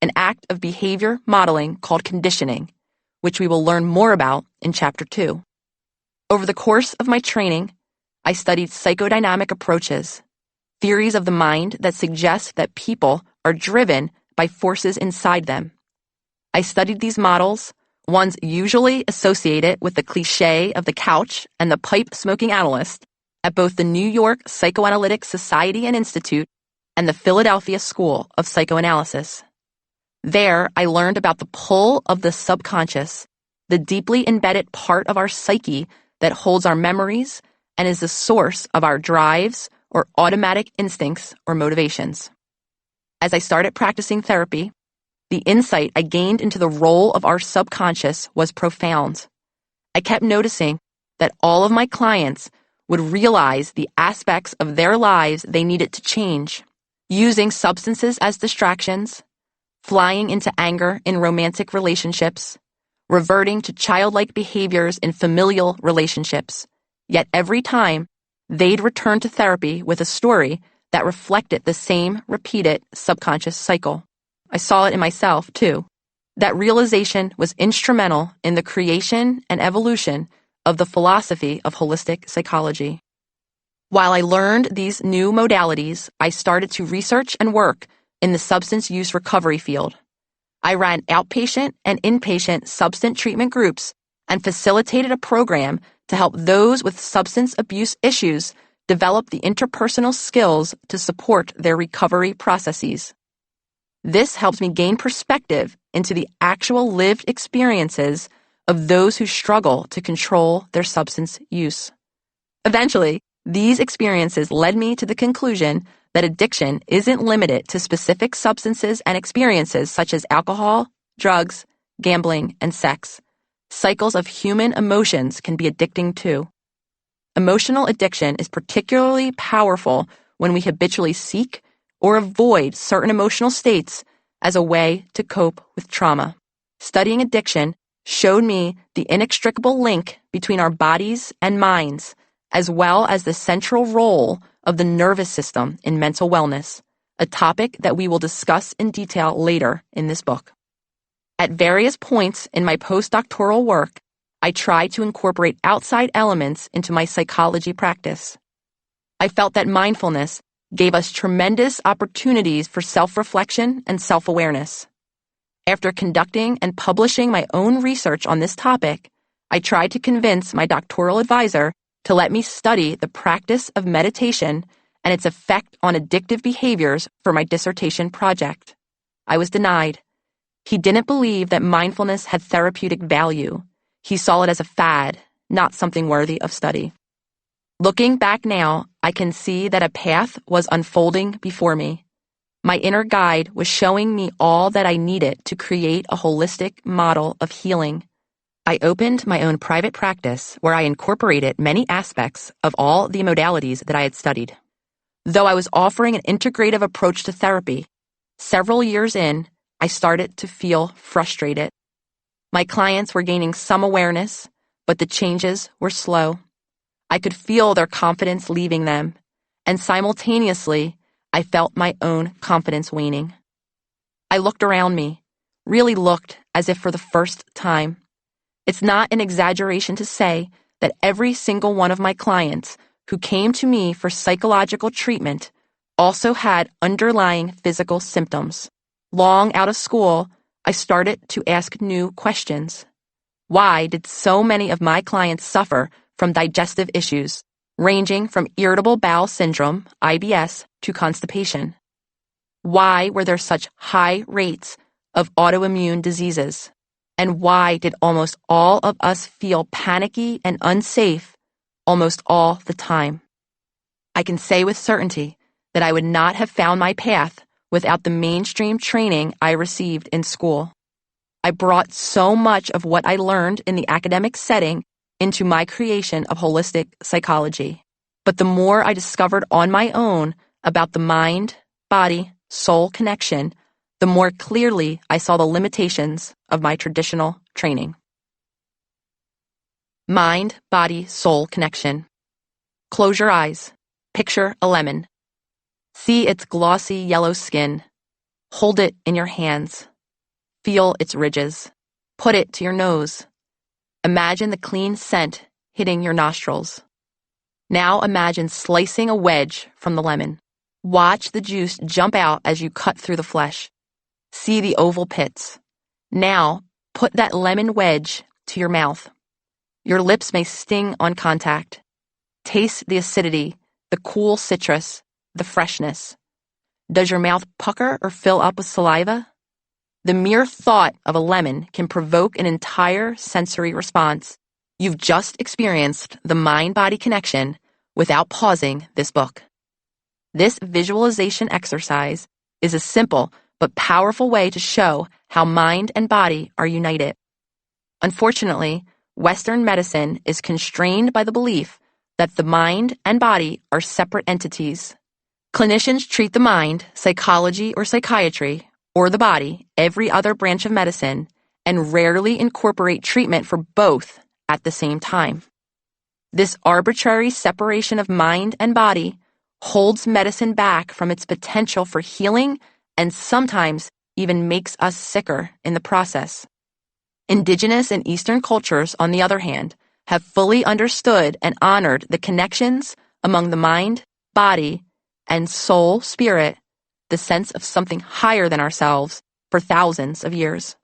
Speaker 1: an act of behavior modeling called conditioning, which we will learn more about in Chapter 2. Over the course of my training, I studied psychodynamic approaches, theories of the mind that suggest that people are driven by forces inside them. I studied these models, ones usually associated with the cliché of the couch and the pipe-smoking analyst, at both the New York Psychoanalytic Society and Institute and the Philadelphia School of Psychoanalysis. There, I learned about the pull of the subconscious, the deeply embedded part of our psyche that holds our memories and is the source of our drives or automatic instincts or motivations. As I started practicing therapy, the insight I gained into the role of our subconscious was profound. I kept noticing that all of my clients would realize the aspects of their lives they needed to change, using substances as distractions, flying into anger in romantic relationships, reverting to childlike behaviors in familial relationships. Yet every time, they'd return to therapy with a story that reflected the same repeated subconscious cycle. I saw it in myself, too. That realization was instrumental in the creation and evolution of the philosophy of holistic psychology. While I learned these new modalities, I started to research and work in the substance use recovery field. I ran outpatient and inpatient substance treatment groups and facilitated a program to help those with substance abuse issues develop the interpersonal skills to support their recovery processes. This helps me gain perspective into the actual lived experiences of those who struggle to control their substance use. Eventually, these experiences led me to the conclusion that addiction isn't limited to specific substances and experiences such as alcohol, drugs, gambling, and sex. Cycles of human emotions can be addicting too. Emotional addiction is particularly powerful when we habitually seek or avoid certain emotional states as a way to cope with trauma. Studying addiction showed me the inextricable link between our bodies and minds, as well as the central role of the nervous system in mental wellness, a topic that we will discuss in detail later in this book. At various points in my postdoctoral work, I tried to incorporate outside elements into my psychology practice. I felt that mindfulness gave us tremendous opportunities for self-reflection and self-awareness. After conducting and publishing my own research on this topic, I tried to convince my doctoral advisor to let me study the practice of meditation and its effect on addictive behaviors for my dissertation project. I was denied. He didn't believe that mindfulness had therapeutic value. He saw it as a fad, not something worthy of study. Looking back now, I can see that a path was unfolding before me. My inner guide was showing me all that I needed to create a holistic model of healing. I opened my own private practice where I incorporated many aspects of all the modalities that I had studied. Though I was offering an integrative approach to therapy, several years in, I started to feel frustrated. My clients were gaining some awareness, but the changes were slow. I could feel their confidence leaving them, and simultaneously, I felt my own confidence waning. I looked around me, really looked as if for the first time. It's not an exaggeration to say that every single one of my clients who came to me for psychological treatment also had underlying physical symptoms. Long out of school, I started to ask new questions. Why did so many of my clients suffer from digestive issues, ranging from irritable bowel syndrome, IBS, to constipation? Why were there such high rates of autoimmune diseases? And why did almost all of us feel panicky and unsafe almost all the time? I can say with certainty that I would not have found my path without the mainstream training I received in school. I brought so much of what I learned in the academic setting into my creation of holistic psychology. But the more I discovered on my own about the mind, body, soul connection, the more clearly I saw the limitations of my traditional training. Mind, body, soul connection. Close your eyes. Picture a lemon. See its glossy yellow skin. Hold it in your hands. Feel its ridges. Put it to your nose. Imagine the clean scent hitting your nostrils. Now imagine slicing a wedge from the lemon. Watch the juice jump out as you cut through the flesh. See the oval pits. Now put that lemon wedge to your mouth. Your lips may sting on contact. Taste the acidity, the cool citrus, the freshness. Does your mouth pucker or fill up with saliva? The mere thought of a lemon can provoke an entire sensory response. You've just experienced the mind-body connection without pausing this book. This visualization exercise is a simple but powerful way to show how mind and body are united. Unfortunately, Western medicine is constrained by the belief that the mind and body are separate entities. Clinicians treat the mind, psychology or psychiatry, or the body, every other branch of medicine, and rarely incorporate treatment for both at the same time. This arbitrary separation of mind and body holds medicine back from its potential for healing and sometimes even makes us sicker in the process. Indigenous and Eastern cultures, on the other hand, have fully understood and honored the connections among the mind, body, and soul, spirit, the sense of something higher than ourselves, for thousands of years.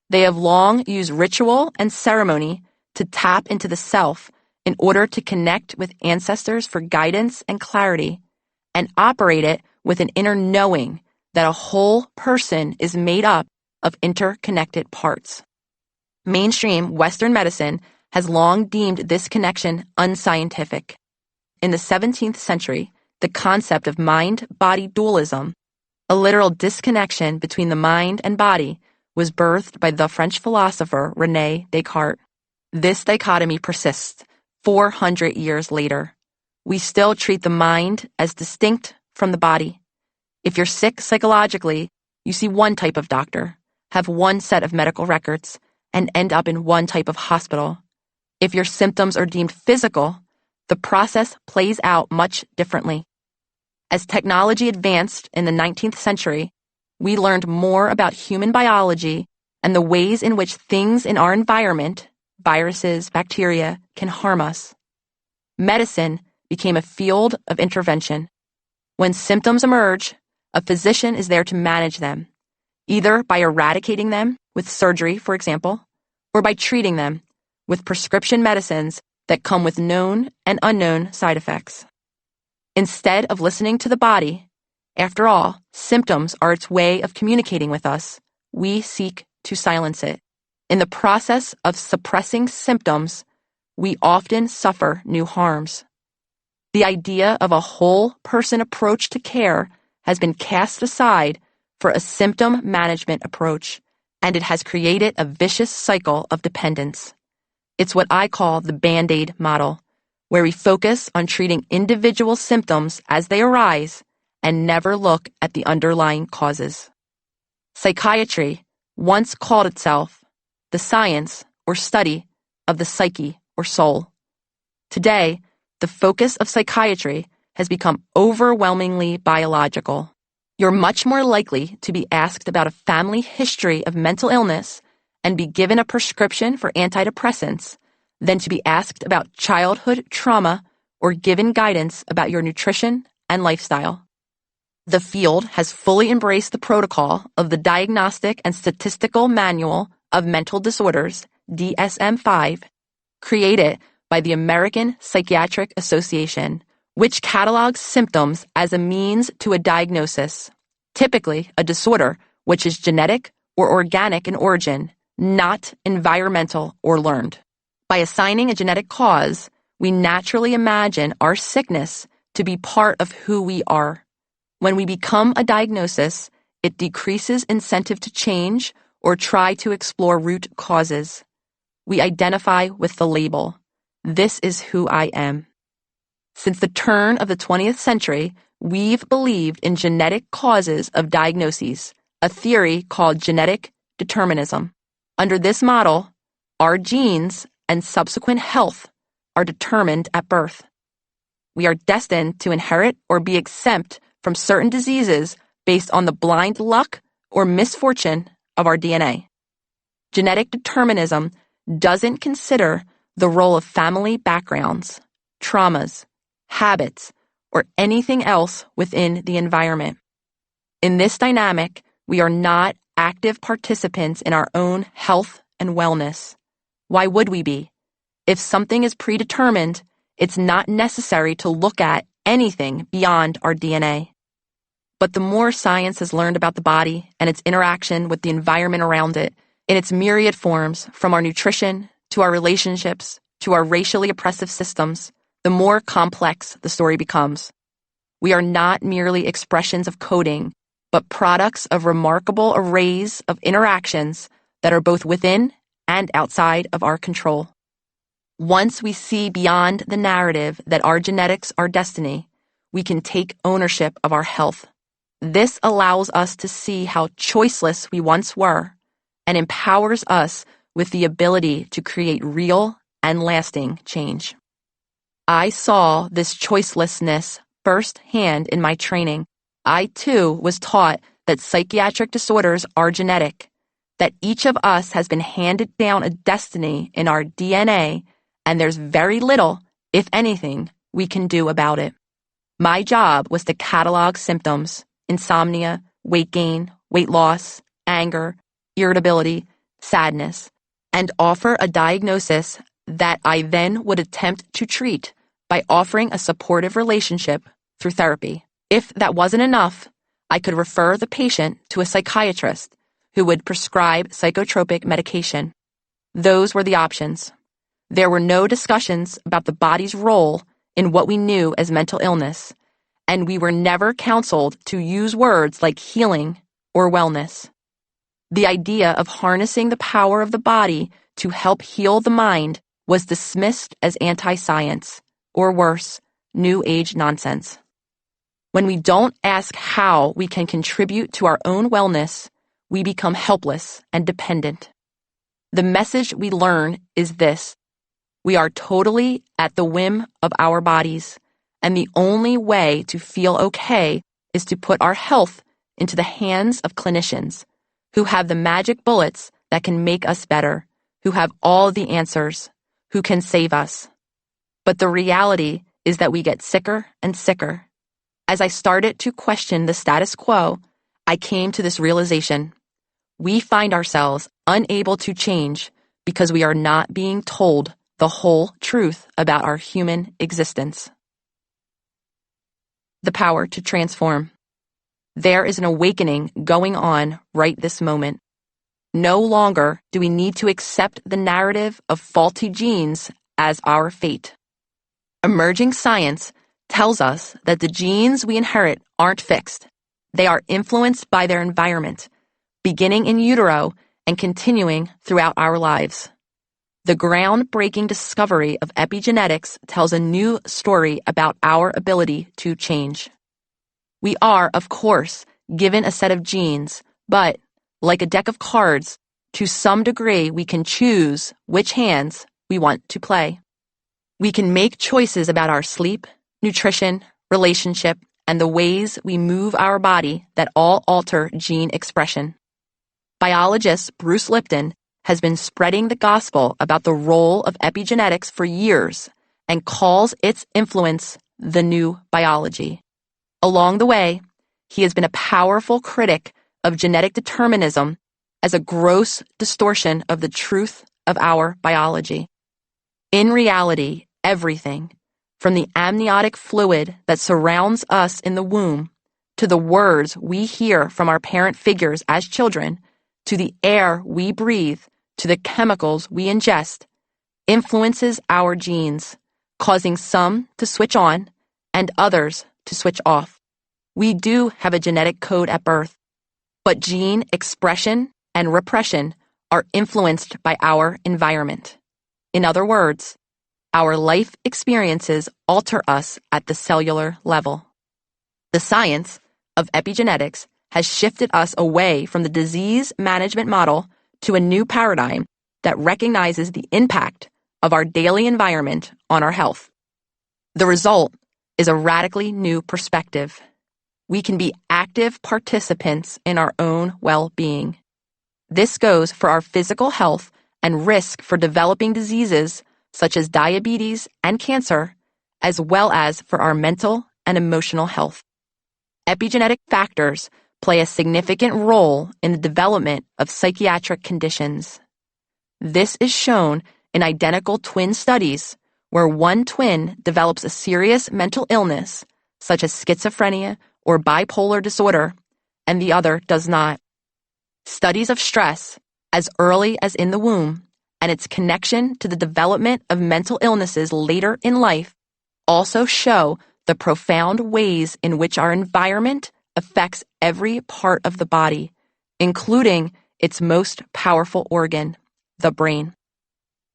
Speaker 1: They have long used ritual and ceremony to tap into the self in order to connect with ancestors for guidance and clarity, and operate it with an inner knowing that a whole person is made up of interconnected parts. Mainstream Western medicine has long deemed this connection unscientific. In the 17th century, the concept of mind-body dualism, a literal disconnection between the mind and body, was birthed by the French philosopher René Descartes. This dichotomy persists 400 years later. We still treat the mind as distinct from the body. If you're sick psychologically, you see one type of doctor, have one set of medical records, and end up in one type of hospital. If your symptoms are deemed physical, the process plays out much differently. As technology advanced in the 19th century, we learned more about human biology and the ways in which things in our environment, viruses, bacteria, can harm us. Medicine became a field of intervention. When symptoms emerge, a physician is there to manage them, either by eradicating them with surgery, for example, or by treating them with prescription medicines that come with known and unknown side effects. Instead of listening to the body, after all, symptoms are its way of communicating with us, we seek to silence it. In the process of suppressing symptoms, we often suffer new harms. The idea of a whole person approach to care has been cast aside for a symptom management approach, and it has created a vicious cycle of dependence. It's what I call the Band-Aid model, where we focus on treating individual symptoms as they arise and never look at the underlying causes. Psychiatry once called itself the science or study of the psyche or soul. Today, the focus of psychiatry has become overwhelmingly biological. You're much more likely to be asked about a family history of mental illness and be given a prescription for antidepressants than to be asked about childhood trauma or given guidance about your nutrition and lifestyle. The field has fully embraced the protocol of the Diagnostic and Statistical Manual of Mental Disorders, DSM-5, created by the American Psychiatric Association, which catalogs symptoms as a means to a diagnosis, typically a disorder which is genetic or organic in origin, not environmental or learned. By assigning a genetic cause, we naturally imagine our sickness to be part of who we are. When we become a diagnosis, it decreases incentive to change or try to explore root causes. We identify with the label. This is who I am. Since the turn of the 20th century, we've believed in genetic causes of diagnoses, a theory called genetic determinism. Under this model, our genes and subsequent health are determined at birth. We are destined to inherit or be exempt from certain diseases based on the blind luck or misfortune of our DNA. Genetic determinism doesn't consider the role of family backgrounds, traumas, habits, or anything else within the environment. In this dynamic, we are not active participants in our own health and wellness. Why would we be? If something is predetermined, it's not necessary to look at anything beyond our DNA. But the more science has learned about the body and its interaction with the environment around it, in its myriad forms, from our nutrition to our relationships to our racially oppressive systems, the more complex the story becomes. We are not merely expressions of coding, but products of remarkable arrays of interactions that are both within and outside of our control. Once we see beyond the narrative that our genetics are destiny, we can take ownership of our health. This allows us to see how choiceless we once were and empowers us with the ability to create real and lasting change. I saw this choicelessness firsthand in my training. I, too, was taught that psychiatric disorders are genetic, that each of us has been handed down a destiny in our DNA, and there's very little, if anything, we can do about it. My job was to catalog symptoms: insomnia, weight gain, weight loss, anger, irritability, sadness, and offer a diagnosis that I then would attempt to treat by offering a supportive relationship through therapy. If that wasn't enough, I could refer the patient to a psychiatrist who would prescribe psychotropic medication. Those were the options. There were no discussions about the body's role in what we knew as mental illness, and we were never counseled to use words like healing or wellness. The idea of harnessing the power of the body to help heal the mind was dismissed as anti-science, or worse, New Age nonsense. When we don't ask how we can contribute to our own wellness, we become helpless and dependent. The message we learn is this: we are totally at the whim of our bodies, and the only way to feel okay is to put our health into the hands of clinicians who have the magic bullets that can make us better, who have all the answers, who can save us. But the reality is that we get sicker and sicker. As I started to question the status quo, I came to this realization: we find ourselves unable to change because we are not being told the whole truth about our human existence. The power to transform. There is an awakening going on right this moment. No longer do we need to accept the narrative of faulty genes as our fate. Emerging science tells us that the genes we inherit aren't fixed. They are influenced by their environment, beginning in utero and continuing throughout our lives. The groundbreaking discovery of epigenetics tells a new story about our ability to change. We are, of course, given a set of genes, but, like a deck of cards, to some degree we can choose which hands we want to play. We can make choices about our sleep, nutrition, relationship, and the ways we move our body that all alter gene expression. Biologist Bruce Lipton has been spreading the gospel about the role of epigenetics for years and calls its influence the new biology. Along the way, he has been a powerful critic of genetic determinism as a gross distortion of the truth of our biology. In reality, everything, from the amniotic fluid that surrounds us in the womb, to the words we hear from our parent figures as children, to the air we breathe, to the chemicals we ingest, influences our genes, causing some to switch on and others to switch off. We do have a genetic code at birth, but gene expression and repression are influenced by our environment. In other words, our life experiences alter us at the cellular level. The science of epigenetics has shifted us away from the disease management model to a new paradigm that recognizes the impact of our daily environment on our health. The result is a radically new perspective. We can be active participants in our own well-being. This goes for our physical health and risk for developing diseases such as diabetes and cancer, as well as for our mental and emotional health. Epigenetic factors play a significant role in the development of psychiatric conditions. This is shown in identical twin studies where one twin develops a serious mental illness, such as schizophrenia or bipolar disorder, and the other does not. Studies of stress, as early as in the womb, and its connection to the development of mental illnesses later in life also show the profound ways in which our environment affects every part of the body, including its most powerful organ, the brain.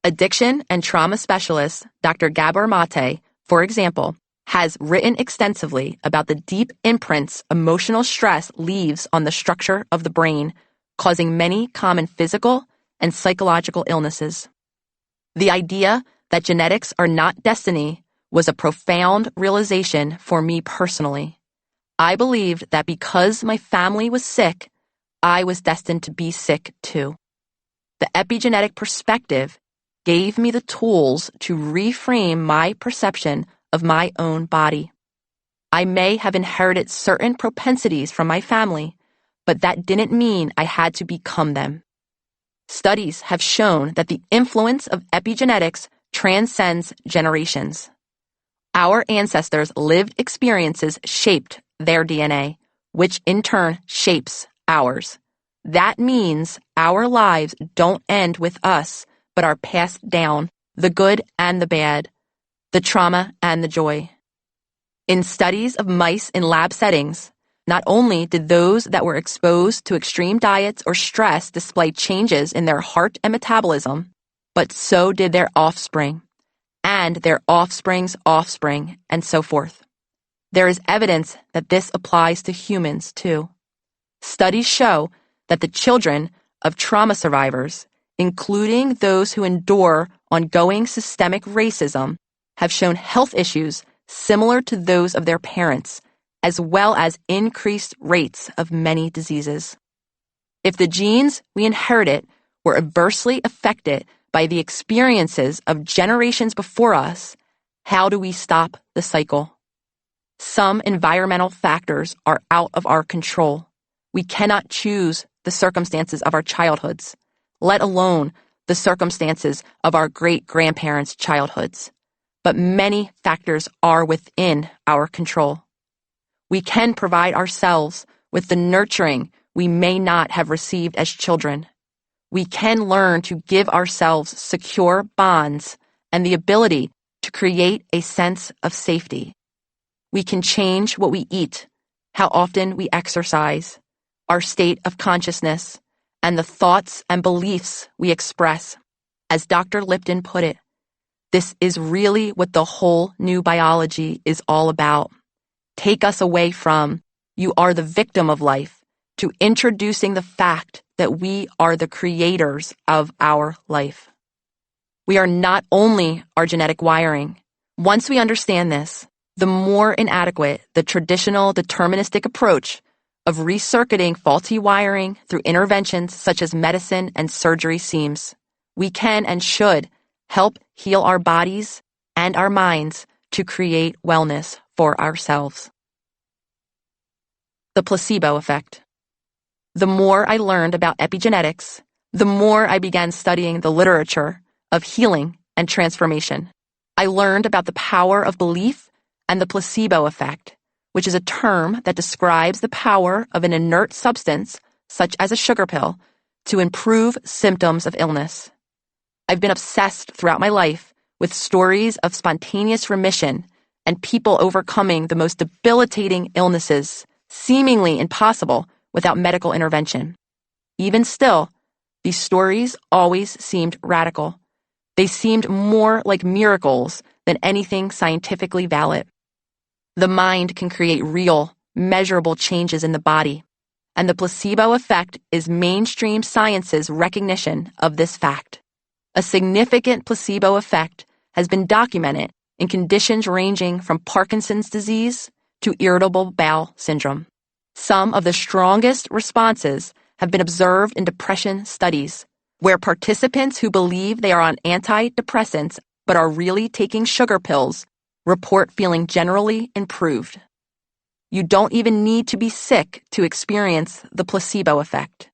Speaker 1: Addiction and trauma specialist Dr. Gabor Mate, for example, has written extensively about the deep imprints emotional stress leaves on the structure of the brain, causing many common physical and psychological illnesses. The idea that genetics are not destiny was a profound realization for me personally. I believed that because my family was sick, I was destined to be sick too. The epigenetic perspective gave me the tools to reframe my perception of my own body. I may have inherited certain propensities from my family, but that didn't mean I had to become them. Studies have shown that the influence of epigenetics transcends generations. Our ancestors' lived experiences shaped their DNA, which in turn shapes ours. That means our lives don't end with us, but are passed down, the good and the bad, the trauma and the joy. In studies of mice in lab settings, not only did those that were exposed to extreme diets or stress display changes in their heart and metabolism, but so did their offspring, and their offspring's offspring, and so forth. There is evidence that this applies to humans too. Studies show that the children of trauma survivors, including those who endure ongoing systemic racism, have shown health issues similar to those of their parents, as well as increased rates of many diseases. If the genes we inherited were adversely affected by the experiences of generations before us, how do we stop the cycle? Some environmental factors are out of our control. We cannot choose the circumstances of our childhoods, let alone the circumstances of our great-grandparents' childhoods, but many factors are within our control. We can provide ourselves with the nurturing we may not have received as children. We can learn to give ourselves secure bonds and the ability to create a sense of safety. We can change what we eat, how often we exercise, our state of consciousness, and the thoughts and beliefs we express. As Dr. Lipton put it, this is really what the whole new biology is all about. Take us away from, you are the victim of life, to introducing the fact that we are the creators of our life. We are not only our genetic wiring. Once we understand this, the more inadequate the traditional deterministic approach of recircuiting faulty wiring through interventions such as medicine and surgery seems, we can and should help heal our bodies and our minds to create wellness for ourselves. The placebo effect. The more I learned about epigenetics, the more I began studying the literature of healing and transformation. I learned about the power of belief and the placebo effect, which is a term that describes the power of an inert substance, such as a sugar pill, to improve symptoms of illness. I've been obsessed throughout my life with stories of spontaneous remission and people overcoming the most debilitating illnesses, seemingly impossible without medical intervention. Even still, these stories always seemed radical. They seemed more like miracles than anything scientifically valid. The mind can create real, measurable changes in the body, and the placebo effect is mainstream science's recognition of this fact. A significant placebo effect has been documented in conditions ranging from Parkinson's disease to irritable bowel syndrome. Some of the strongest responses have been observed in depression studies, where participants who believe they are on antidepressants but are really taking sugar pills report feeling generally improved. You don't even need to be sick to experience the placebo effect.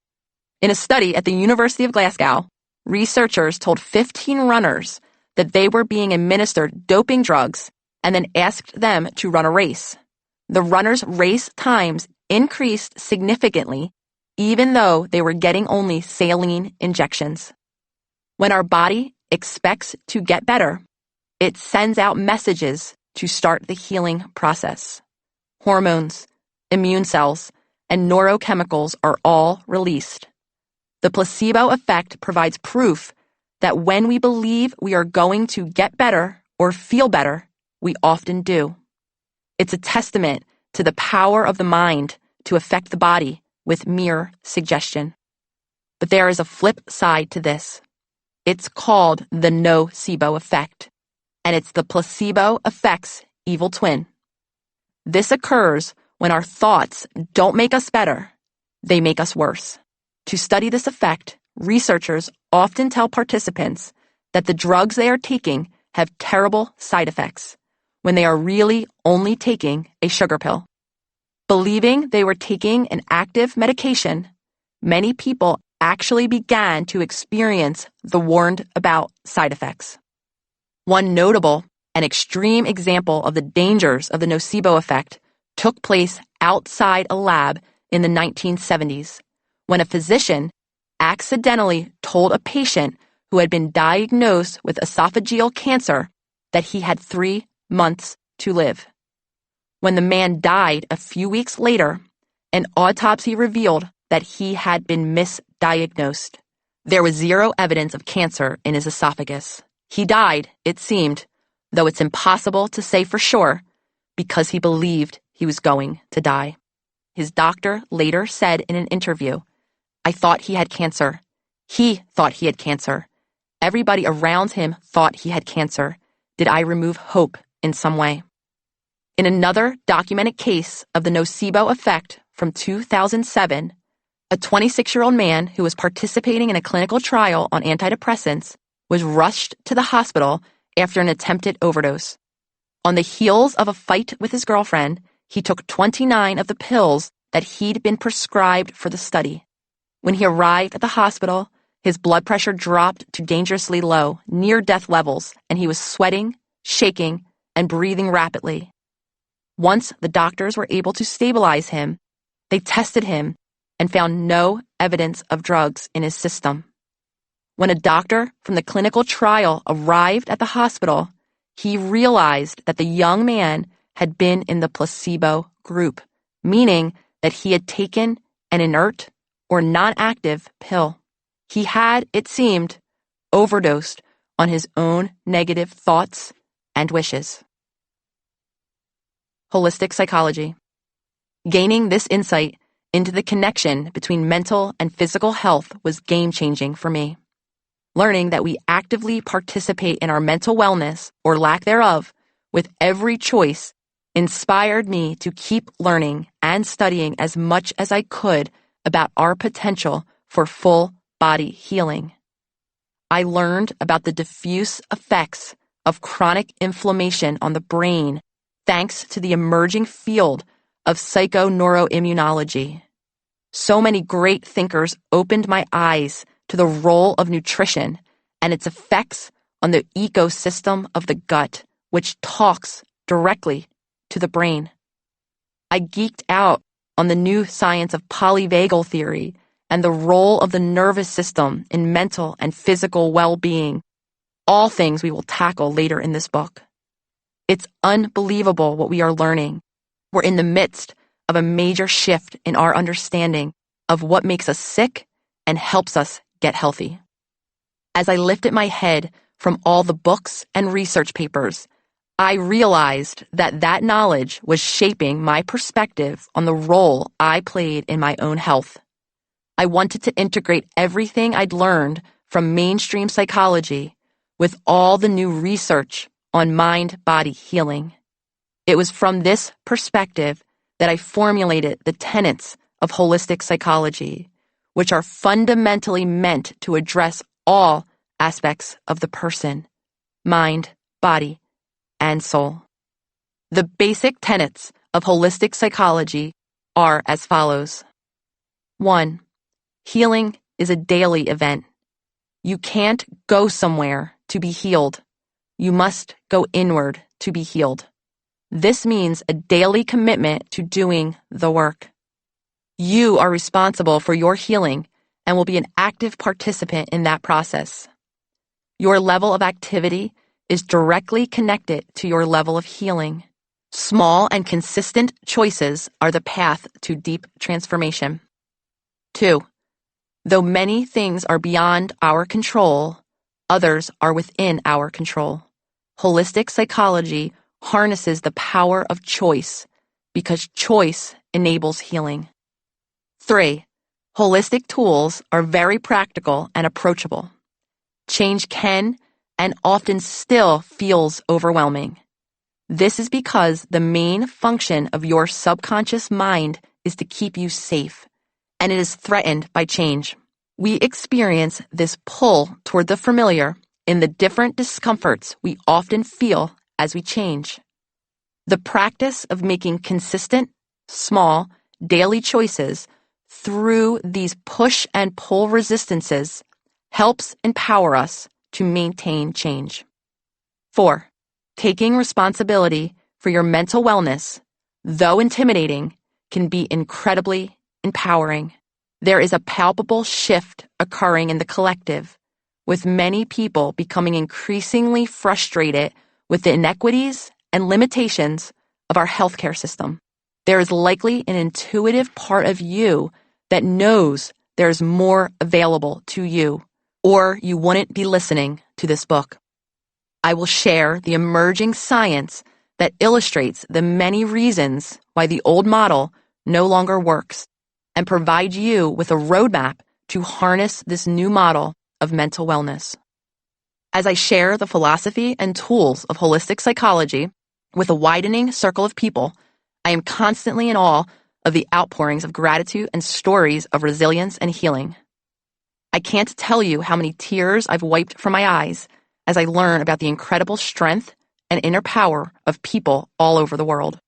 Speaker 1: In a study at the University of Glasgow, researchers told 15 runners that they were being administered doping drugs and then asked them to run a race. The runners' race times increased significantly, even though they were getting only saline injections. When our body expects to get better, it sends out messages to start the healing process. Hormones, immune cells, and neurochemicals are all released. The placebo effect provides proof that when we believe we are going to get better or feel better, we often do. It's a testament to the power of the mind to affect the body with mere suggestion. But there is a flip side to this. It's called the nocebo effect, and it's the placebo effect's evil twin. This occurs when our thoughts don't make us better, they make us worse. To study this effect, researchers often tell participants that the drugs they are taking have terrible side effects when they are really only taking a sugar pill. Believing they were taking an active medication, many people actually began to experience the warned about side effects. One notable and extreme example of the dangers of the nocebo effect took place outside a lab in the 1970s, when a physician accidentally told a patient who had been diagnosed with esophageal cancer that he had 3 months to live. When the man died a few weeks later, an autopsy revealed that he had been misdiagnosed. There was zero evidence of cancer in his esophagus. He died, it seemed, though it's impossible to say for sure, because he believed he was going to die. His doctor later said in an interview, "I thought he had cancer. He thought he had cancer. Everybody around him thought he had cancer. Did I remove hope in some way?" In another documented case of the nocebo effect from 2007, a 26-year-old man who was participating in a clinical trial on antidepressants was rushed to the hospital after an attempted overdose. On the heels of a fight with his girlfriend, he took 29 of the pills that he'd been prescribed for the study. When he arrived at the hospital, His blood pressure dropped to dangerously low, near-death levels, and he was sweating, shaking, and breathing rapidly. Once the doctors were able to stabilize him, they tested him and found no evidence of drugs in his system. When a doctor from the clinical trial arrived at the hospital, he realized that the young man had been in the placebo group, meaning that he had taken an inert or non-active pill. He had, it seemed, overdosed on his own negative thoughts and wishes. Holistic psychology. Gaining this insight into the connection between mental and physical health was game-changing for me. Learning that we actively participate in our mental wellness, or lack thereof, with every choice inspired me to keep learning and studying as much as I could about our potential for full body healing. I learned about the diffuse effects of chronic inflammation on the brain thanks to the emerging field of psychoneuroimmunology. So many great thinkers opened my eyes to the role of nutrition and its effects on the ecosystem of the gut, which talks directly to the brain. I geeked out on the new science of polyvagal theory and the role of the nervous system in mental and physical well-being, all things we will tackle later in this book. It's unbelievable what we are learning. We're in the midst of a major shift in our understanding of what makes us sick and helps us get healthy. As I lifted my head from all the books and research papers, I realized that that knowledge was shaping my perspective on the role I played in my own health. I wanted to integrate everything I'd learned from mainstream psychology with all the new research on mind-body healing. It was from this perspective that I formulated the tenets of holistic psychology, which are fundamentally meant to address all aspects of the person, mind, body, and soul. The basic tenets of holistic psychology are as follows. 1. Healing is a daily event. You can't go somewhere to be healed. You must go inward to be healed. This means a daily commitment to doing the work. You are responsible for your healing and will be an active participant in that process. Your level of activity is directly connected to your level of healing. Small and consistent choices are the path to deep transformation. 2. Though many things are beyond our control, others are within our control. Holistic psychology harnesses the power of choice because choice enables healing. 3. Holistic tools are very practical and approachable. Change can and often still feels overwhelming. This is because the main function of your subconscious mind is to keep you safe, and it is threatened by change. We experience this pull toward the familiar in the different discomforts we often feel as we change. The practice of making consistent, small, daily choices through these push and pull resistances helps empower us to maintain change. 4. Taking responsibility for your mental wellness, though intimidating, can be incredibly empowering. There is a palpable shift occurring in the collective, with many people becoming increasingly frustrated with the inequities and limitations of our healthcare system. There is likely an intuitive part of you that knows there's more available to you, or you wouldn't be listening to this book. I will share the emerging science that illustrates the many reasons why the old model no longer works and provide you with a roadmap to harness this new model of mental wellness. As I share the philosophy and tools of holistic psychology with a widening circle of people, I am constantly in awe of the outpourings of gratitude and stories of resilience and healing. I can't tell you how many tears I've wiped from my eyes as I learn about the incredible strength and inner power of people all over the world.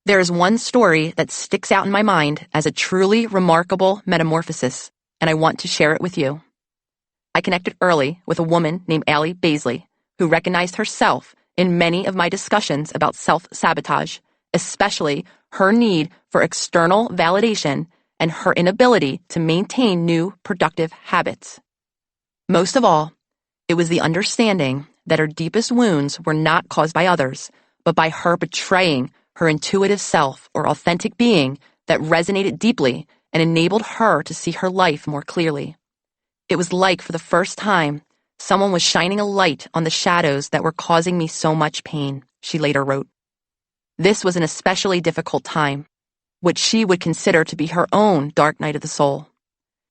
Speaker 1: There is one story that sticks out in my mind as a truly remarkable metamorphosis, and I want to share it with you. I connected early with a woman named Allie Baisley, who recognized herself in many of my discussions about self-sabotage, especially her need for external validation and her inability to maintain new productive habits. Most of all, it was the understanding that her deepest wounds were not caused by others, but by her betraying her intuitive self or authentic being that resonated deeply and enabled her to see her life more clearly. It was like, for the first time, someone was shining a light on the shadows that were causing me so much pain, she later wrote. This was an especially difficult time, which she would consider to be her own dark night of the soul.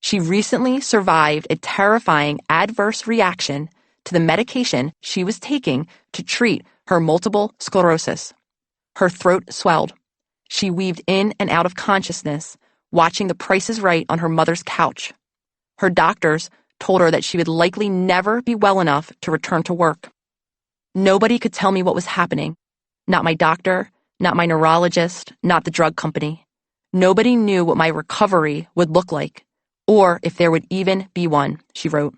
Speaker 1: She recently survived a terrifying adverse reaction to the medication she was taking to treat her multiple sclerosis. Her throat swelled. She weaved in and out of consciousness, watching The Price is Right on her mother's couch. Her doctors told her that she would likely never be well enough to return to work. Nobody could tell me what was happening. Not my doctor, not my neurologist, not the drug company. Nobody knew what my recovery would look like, or if there would even be one, she wrote.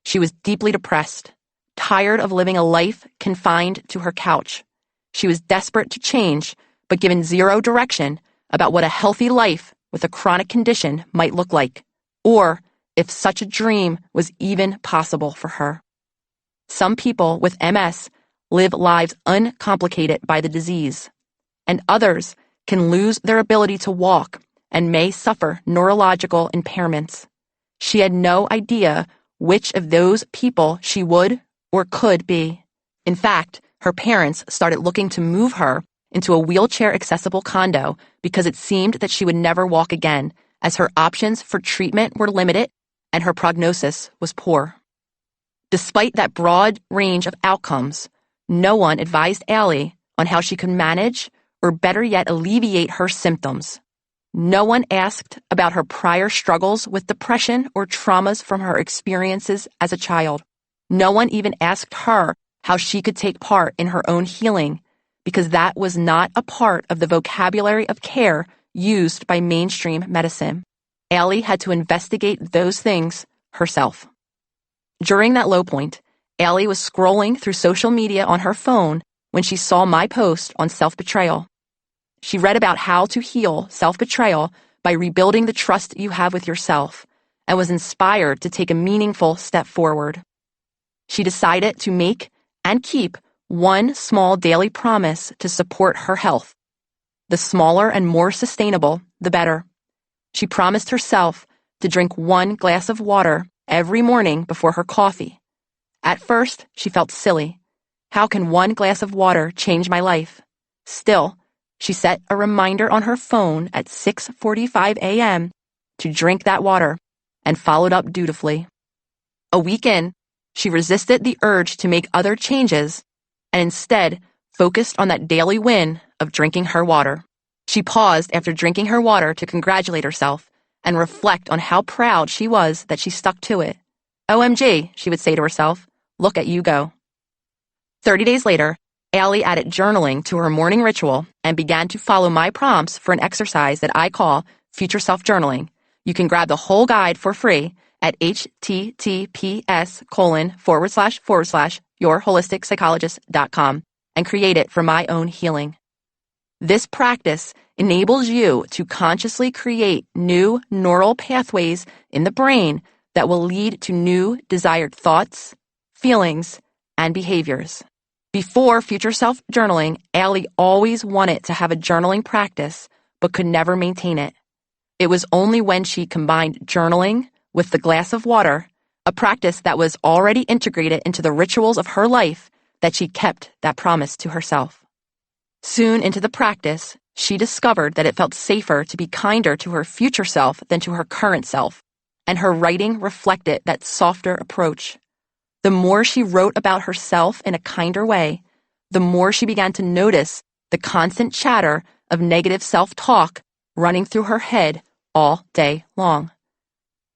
Speaker 1: She was deeply depressed, tired of living a life confined to her couch. She was desperate to change, but given zero direction about what a healthy life with a chronic condition might look like, or if such a dream was even possible for her. Some people with MS live lives uncomplicated by the disease, and others can lose their ability to walk and may suffer neurological impairments. She had no idea which of those people she would or could be. In fact, her parents started looking to move her into a wheelchair-accessible condo because it seemed that she would never walk again, as her options for treatment were limited and her prognosis was poor. Despite that broad range of outcomes, no one advised Allie on how she could manage or better yet alleviate her symptoms. No one asked about her prior struggles with depression or traumas from her experiences as a child. No one even asked her how she could take part in her own healing, because that was not a part of the vocabulary of care used by mainstream medicine. Allie had to investigate those things herself. During that low point, Allie was scrolling through social media on her phone when she saw my post on self-betrayal. She read about how to heal self-betrayal by rebuilding the trust you have with yourself, and was inspired to take a meaningful step forward. She decided to make and keep one small daily promise to support her health. The smaller and more sustainable, the better. She promised herself to drink 1 glass of water every morning before her coffee. At first, she felt silly. How can 1 glass of water change my life? Still, she set a reminder on her phone at 6:45 a.m. to drink that water and followed up dutifully. A week in, she resisted the urge to make other changes and instead focused on that daily win of drinking her water. She paused after drinking her water to congratulate herself and reflect on how proud she was that she stuck to it. OMG, she would say to herself, look at you go. 30 days later, Allie added journaling to her morning ritual and began to follow my prompts for an exercise that I call Future Self Journaling. You can grab the whole guide for free at https://yourholisticspsychologist.com and create it for my own healing. This practice enables you to consciously create new neural pathways in the brain that will lead to new desired thoughts, feelings, and behaviors. Before Future Self Journaling, Allie always wanted to have a journaling practice, but could never maintain it. It was only when she combined journaling with the glass of water, a practice that was already integrated into the rituals of her life, that she kept that promise to herself. Soon into the practice, she discovered that it felt safer to be kinder to her future self than to her current self, and her writing reflected that softer approach. The more she wrote about herself in a kinder way, the more she began to notice the constant chatter of negative self-talk running through her head all day long.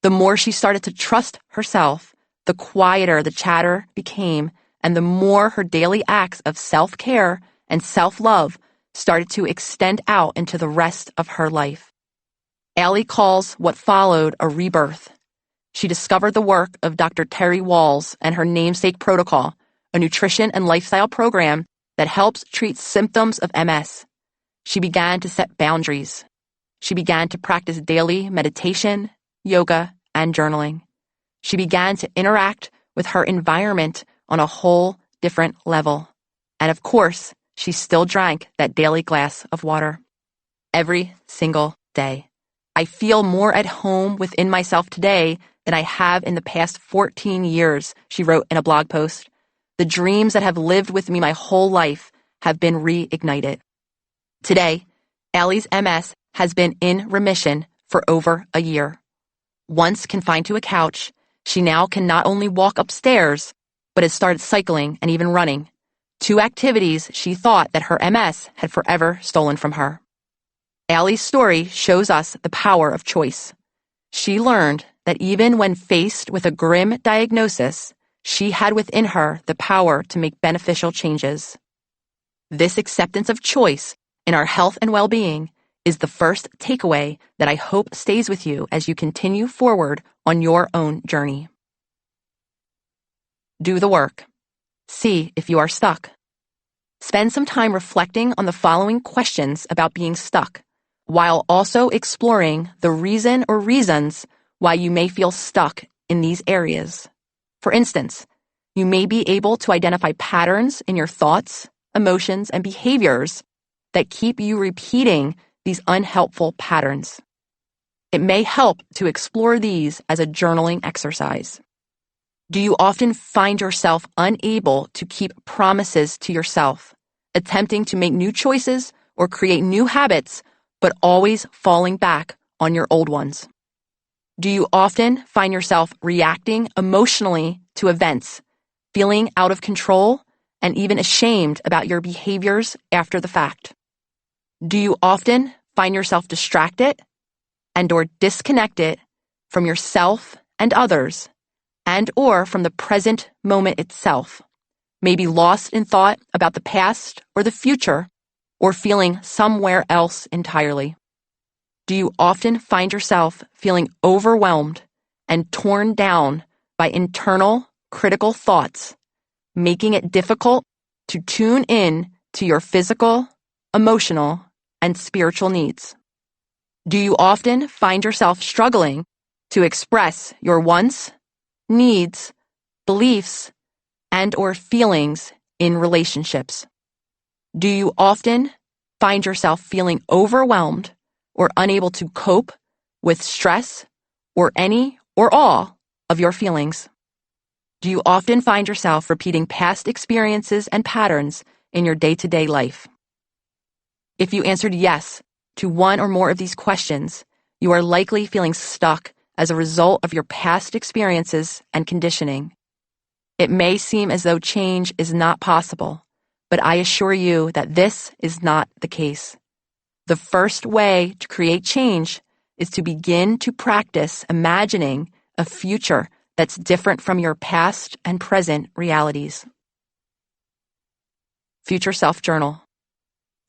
Speaker 1: The more she started to trust herself, the quieter the chatter became, and the more her daily acts of self-care and self-love started to extend out into the rest of her life. Allie calls what followed a rebirth. She discovered the work of Dr. Terry Walls and her Namesake Protocol, a nutrition and lifestyle program that helps treat symptoms of MS. She began to set boundaries. She began to practice daily meditation, yoga, and journaling. She began to interact with her environment on a whole different level. And of course, she still drank that daily glass of water. Every single day. I feel more at home within myself today than I have in the past 14 years, she wrote in a blog post. The dreams that have lived with me my whole life have been reignited. Today, Allie's MS has been in remission for over a year. Once confined to a couch, she now can not only walk upstairs, but has started cycling and even running, two activities she thought that her MS had forever stolen from her. Allie's story shows us the power of choice. She learned that even when faced with a grim diagnosis, she had within her the power to make beneficial changes. This acceptance of choice in our health and well-being is the first takeaway that I hope stays with you as you continue forward on your own journey. Do the work. See if you are stuck. Spend some time reflecting on the following questions about being stuck, while also exploring the reason or reasons why you may feel stuck in these areas. For instance, you may be able to identify patterns in your thoughts, emotions, and behaviors that keep you repeating these unhelpful patterns. It may help to explore these as a journaling exercise. Do you often find yourself unable to keep promises to yourself, attempting to make new choices or create new habits, but always falling back on your old ones? Do you often find yourself reacting emotionally to events, feeling out of control, and even ashamed about your behaviors after the fact? Do you often find yourself distracted and/or disconnected from yourself and others, and/or from the present moment itself, maybe lost in thought about the past or the future, or feeling somewhere else entirely? Do you often find yourself feeling overwhelmed and torn down by internal critical thoughts, making it difficult to tune in to your physical, emotional, and spiritual needs? Do you often find yourself struggling to express your wants, needs, beliefs, and/or feelings in relationships? Do you often find yourself feeling overwhelmed or unable to cope with stress or any or all of your feelings? Do you often find yourself repeating past experiences and patterns in your day-to-day life? If you answered yes to one or more of these questions, you are likely feeling stuck as a result of your past experiences and conditioning. It may seem as though change is not possible, but I assure you that this is not the case. The first way to create change is to begin to practice imagining a future that's different from your past and present realities. Future Self Journal.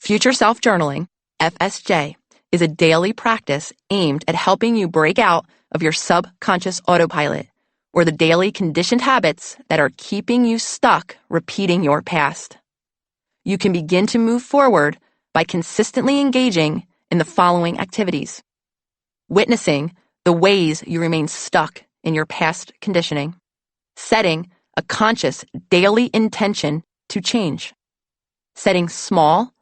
Speaker 1: Future Self Journaling, FSJ, is a daily practice aimed at helping you break out of your subconscious autopilot, or the daily conditioned habits that are keeping you stuck repeating your past. You can begin to move forward by consistently engaging in the following activities: witnessing the ways you remain stuck in your past conditioning, setting a conscious daily intention to change, setting small,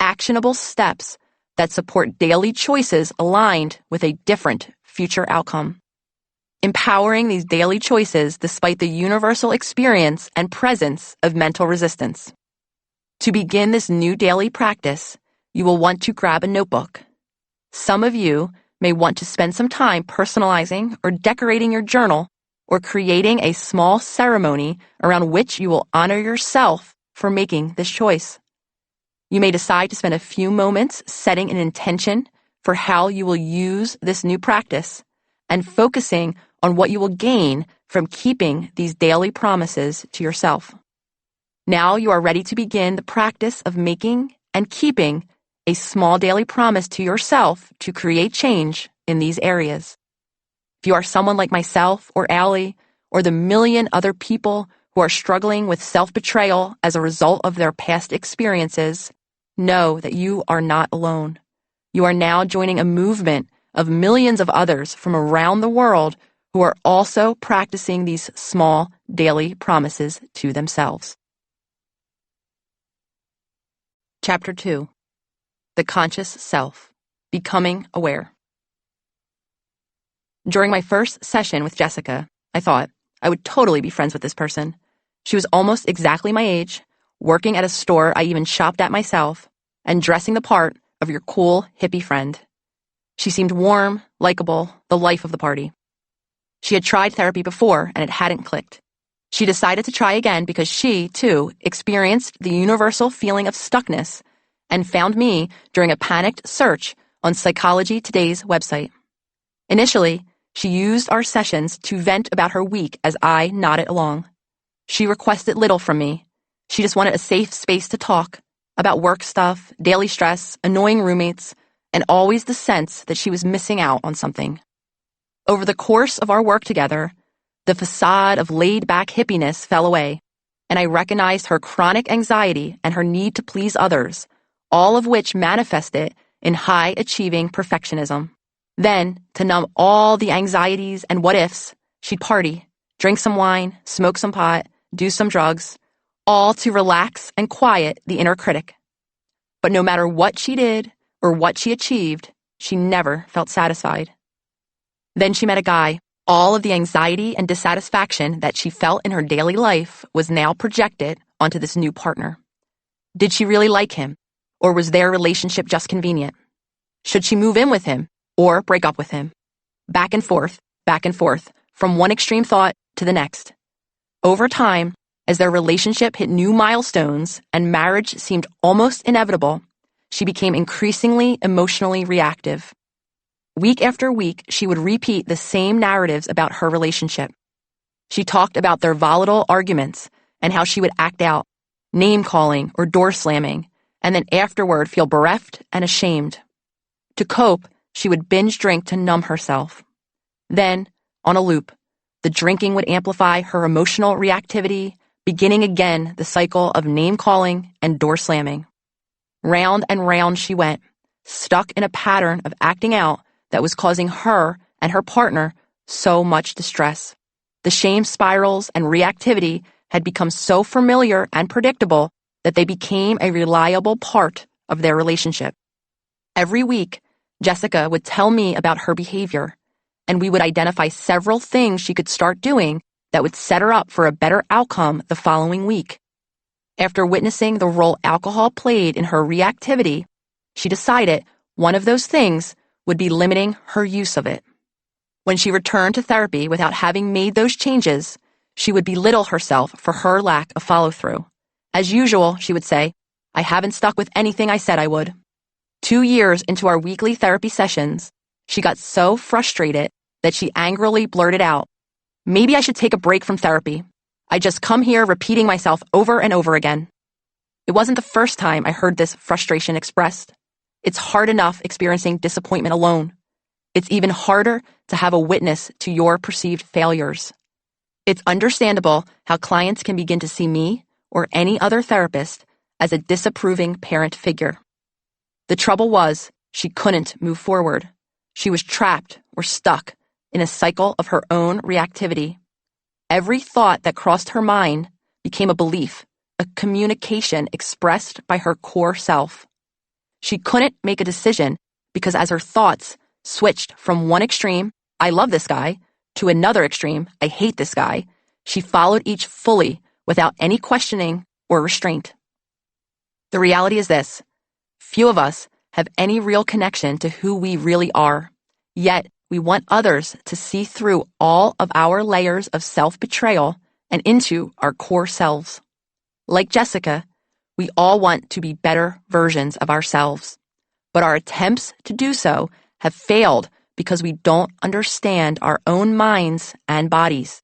Speaker 1: actionable steps that support daily choices aligned with a different future outcome, empowering these daily choices despite the universal experience and presence of mental resistance. To begin this new daily practice, you will want to grab a notebook. Some of you may want to spend some time personalizing or decorating your journal, or creating a small ceremony around which you will honor yourself for making this choice. You may decide to spend a few moments setting an intention for how you will use this new practice and focusing on what you will gain from keeping these daily promises to yourself. Now you are ready to begin the practice of making and keeping a small daily promise to yourself to create change in these areas. If you are someone like myself or Allie or the million other people who are struggling with self-betrayal as a result of their past experiences, know that you are not alone. You are now joining a movement of millions of others from around the world who are also practicing these small daily promises to themselves. Chapter 2. The Conscious Self. Becoming Aware. During my first session with Jessica, I thought I would totally be friends with this person. She was almost exactly my age, working at a store I even shopped at myself, and dressing the part of your cool hippie friend. She seemed warm, likable, the life of the party. She had tried therapy before, and it hadn't clicked. She decided to try again because she, too, experienced the universal feeling of stuckness and found me during a panicked search on Psychology Today's website. Initially, she used our sessions to vent about her week as I nodded along. She requested little from me. She just wanted a safe space to talk about work stuff, daily stress, annoying roommates, and always the sense that she was missing out on something. Over the course of our work together, the facade of laid-back hippiness fell away, and I recognized her chronic anxiety and her need to please others, all of which manifested in high-achieving perfectionism. Then, to numb all the anxieties and what-ifs, she'd party, drink some wine, smoke some pot, do some drugs, all to relax and quiet the inner critic. But no matter what she did or what she achieved, she never felt satisfied. Then she met a guy. All of the anxiety and dissatisfaction that she felt in her daily life was now projected onto this new partner. Did she really like him, or was their relationship just convenient? Should she move in with him, or break up with him? Back and forth, from one extreme thought to the next. Over time, as their relationship hit new milestones and marriage seemed almost inevitable, she became increasingly emotionally reactive. Week after week, she would repeat the same narratives about her relationship. She talked about their volatile arguments and how she would act out, name-calling or door-slamming, and then afterward feel bereft and ashamed. To cope, she would binge drink to numb herself. Then, on a loop, the drinking would amplify her emotional reactivity, beginning again the cycle of name-calling and door-slamming. Round and round she went, stuck in a pattern of acting out that was causing her and her partner so much distress. The shame spirals and reactivity had become so familiar and predictable that they became a reliable part of their relationship. Every week, Jessica would tell me about her behavior, and we would identify several things she could start doing that would set her up for a better outcome the following week. After witnessing the role alcohol played in her reactivity, she decided one of those things would be limiting her use of it. When she returned to therapy without having made those changes, she would belittle herself for her lack of follow-through. As usual, she would say, "I haven't stuck with anything I said I would." 2 years into our weekly therapy sessions, she got so frustrated that she angrily blurted out, "Maybe I should take a break from therapy. I just come here repeating myself over and over again." It wasn't the first time I heard this frustration expressed. It's hard enough experiencing disappointment alone. It's even harder to have a witness to your perceived failures. It's understandable how clients can begin to see me or any other therapist as a disapproving parent figure. The trouble was, she couldn't move forward. She was trapped or stuck in a cycle of her own reactivity. Every thought that crossed her mind became a belief, a communication expressed by her core self. She couldn't make a decision because as her thoughts switched from one extreme, "I love this guy," to another extreme, "I hate this guy," she followed each fully without any questioning or restraint. The reality is this: few of us have any real connection to who we really are, yet we want others to see through all of our layers of self-betrayal and into our core selves. Like Jessica, we all want to be better versions of ourselves, but our attempts to do so have failed because we don't understand our own minds and bodies.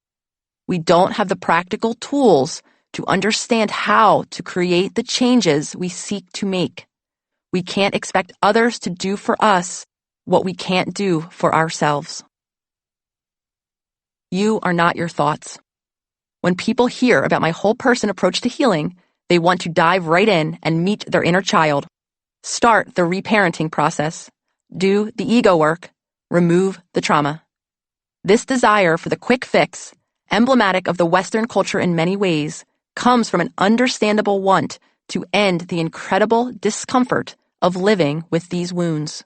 Speaker 1: We don't have the practical tools to understand how to create the changes we seek to make. We can't expect others to do for us what we can't do for ourselves. You are not your thoughts. When people hear about my whole person approach to healing, they want to dive right in and meet their inner child. Start the reparenting process. Do the ego work. Remove the trauma. This desire for the quick fix, emblematic of the Western culture in many ways, comes from an understandable want to end the incredible discomfort of living with these wounds.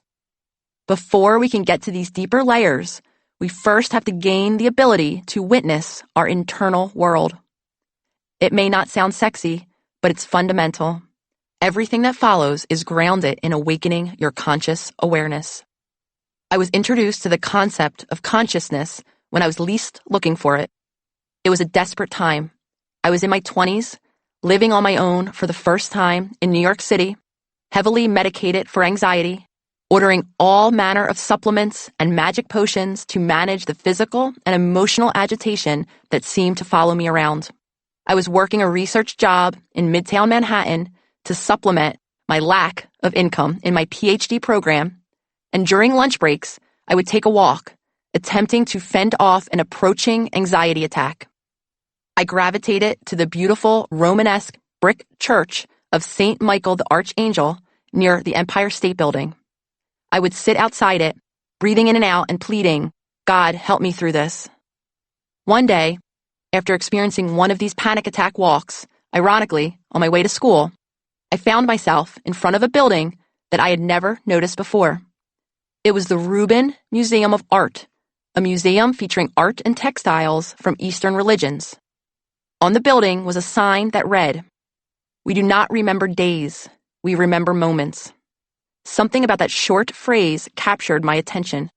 Speaker 1: Before we can get to these deeper layers, we first have to gain the ability to witness our internal world. It may not sound sexy, but it's fundamental. Everything that follows is grounded in awakening your conscious awareness. I was introduced to the concept of consciousness when I was least looking for it. It was a desperate time. I was in my 20s, living on my own for the first time in New York City, heavily medicated for anxiety, ordering all manner of supplements and magic potions to manage the physical and emotional agitation that seemed to follow me around. I was working a research job in Midtown Manhattan to supplement my lack of income in my PhD program, and during lunch breaks, I would take a walk, attempting to fend off an approaching anxiety attack. I gravitated to the beautiful Romanesque brick church of St. Michael the Archangel near the Empire State Building. I would sit outside it, breathing in and out and pleading, "God, help me through this." One day, after experiencing one of these panic attack walks, ironically, on my way to school, I found myself in front of a building that I had never noticed before. It was the Rubin Museum of Art, a museum featuring art and textiles from Eastern religions. On the building was a sign that read, "We do not remember days, we remember moments." Something about that short phrase captured my attention.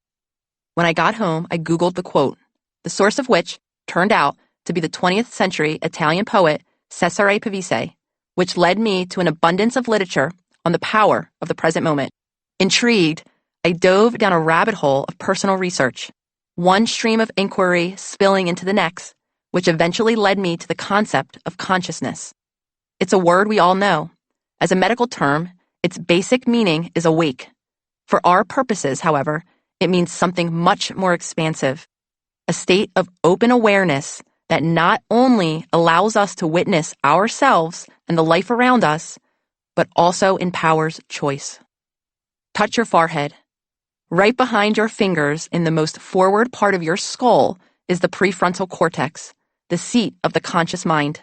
Speaker 1: When I got home, I Googled the quote, the source of which turned out to be the 20th century Italian poet Cesare Pavese, which led me to an abundance of literature on the power of the present moment. Intrigued, I dove down a rabbit hole of personal research, one stream of inquiry spilling into the next, which eventually led me to the concept of consciousness. It's a word we all know. As a medical term, its basic meaning is awake. For our purposes, however, it means something much more expansive, a state of open awareness that not only allows us to witness ourselves and the life around us, but also empowers choice. Touch your forehead. Right behind your fingers in the most forward part of your skull is the prefrontal cortex, the seat of the conscious mind.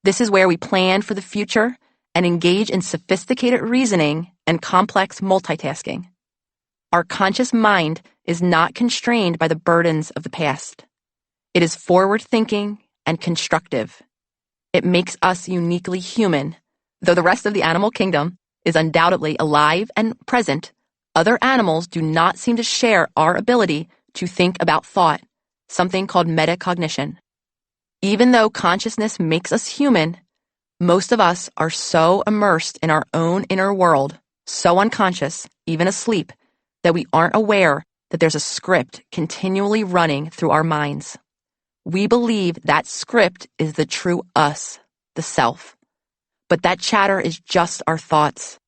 Speaker 1: This is where we plan for the future and engage in sophisticated reasoning and complex multitasking. Our conscious mind is not constrained by the burdens of the past. It is forward-thinking and constructive. It makes us uniquely human. Though the rest of the animal kingdom is undoubtedly alive and present, other animals do not seem to share our ability to think about thought, something called metacognition. Even though consciousness makes us human, most of us are so immersed in our own inner world, so unconscious, even asleep, that we aren't aware that there's a script continually running through our minds. We believe that script is the true us, the self. But that chatter is just our thoughts.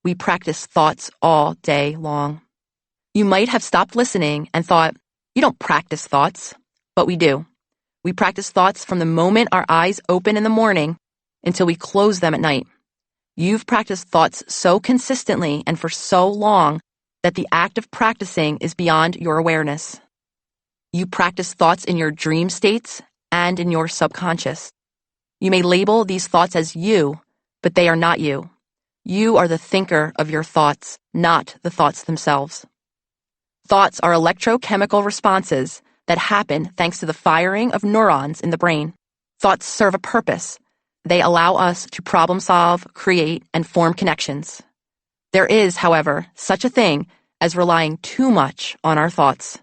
Speaker 1: We practice thoughts all day long. You might have stopped listening and thought, you don't practice thoughts, but we do. We practice thoughts from the moment our eyes open in the morning until we close them at night. You've practiced thoughts so consistently and for so long that the act of practicing is beyond your awareness. You practice thoughts in your dream states and in your subconscious. You may label these thoughts as you, but they are not you. You are the thinker of your thoughts, not the thoughts themselves. Thoughts are electrochemical responses that happen thanks to the firing of neurons in the brain. Thoughts serve a purpose. They allow us to problem solve, create, and form connections. There is, however, such a thing as relying too much on our thoughts.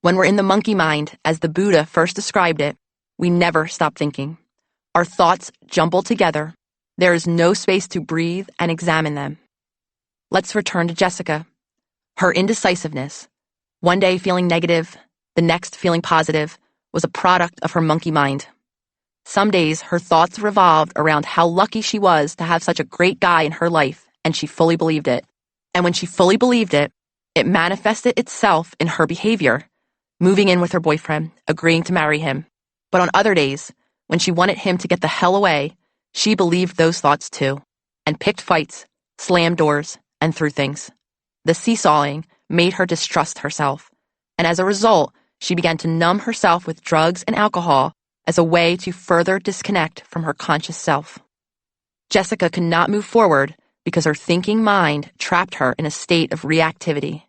Speaker 1: When we're in the monkey mind, as the Buddha first described it, we never stop thinking. Our thoughts jumble together. There is no space to breathe and examine them. Let's return to Jessica. Her indecisiveness, one day feeling negative, the next feeling positive, was a product of her monkey mind. Some days her thoughts revolved around how lucky she was to have such a great guy in her life, and she fully believed it. And when she fully believed it, it manifested itself in her behavior. moving in with her boyfriend, agreeing to marry him. But on other days, when she wanted him to get the hell away, she believed those thoughts too, and picked fights, slammed doors, and threw things. The seesawing made her distrust herself, and as a result, she began to numb herself with drugs and alcohol as a way to further disconnect from her conscious self. Jessica could not move forward because her thinking mind trapped her in a state of reactivity.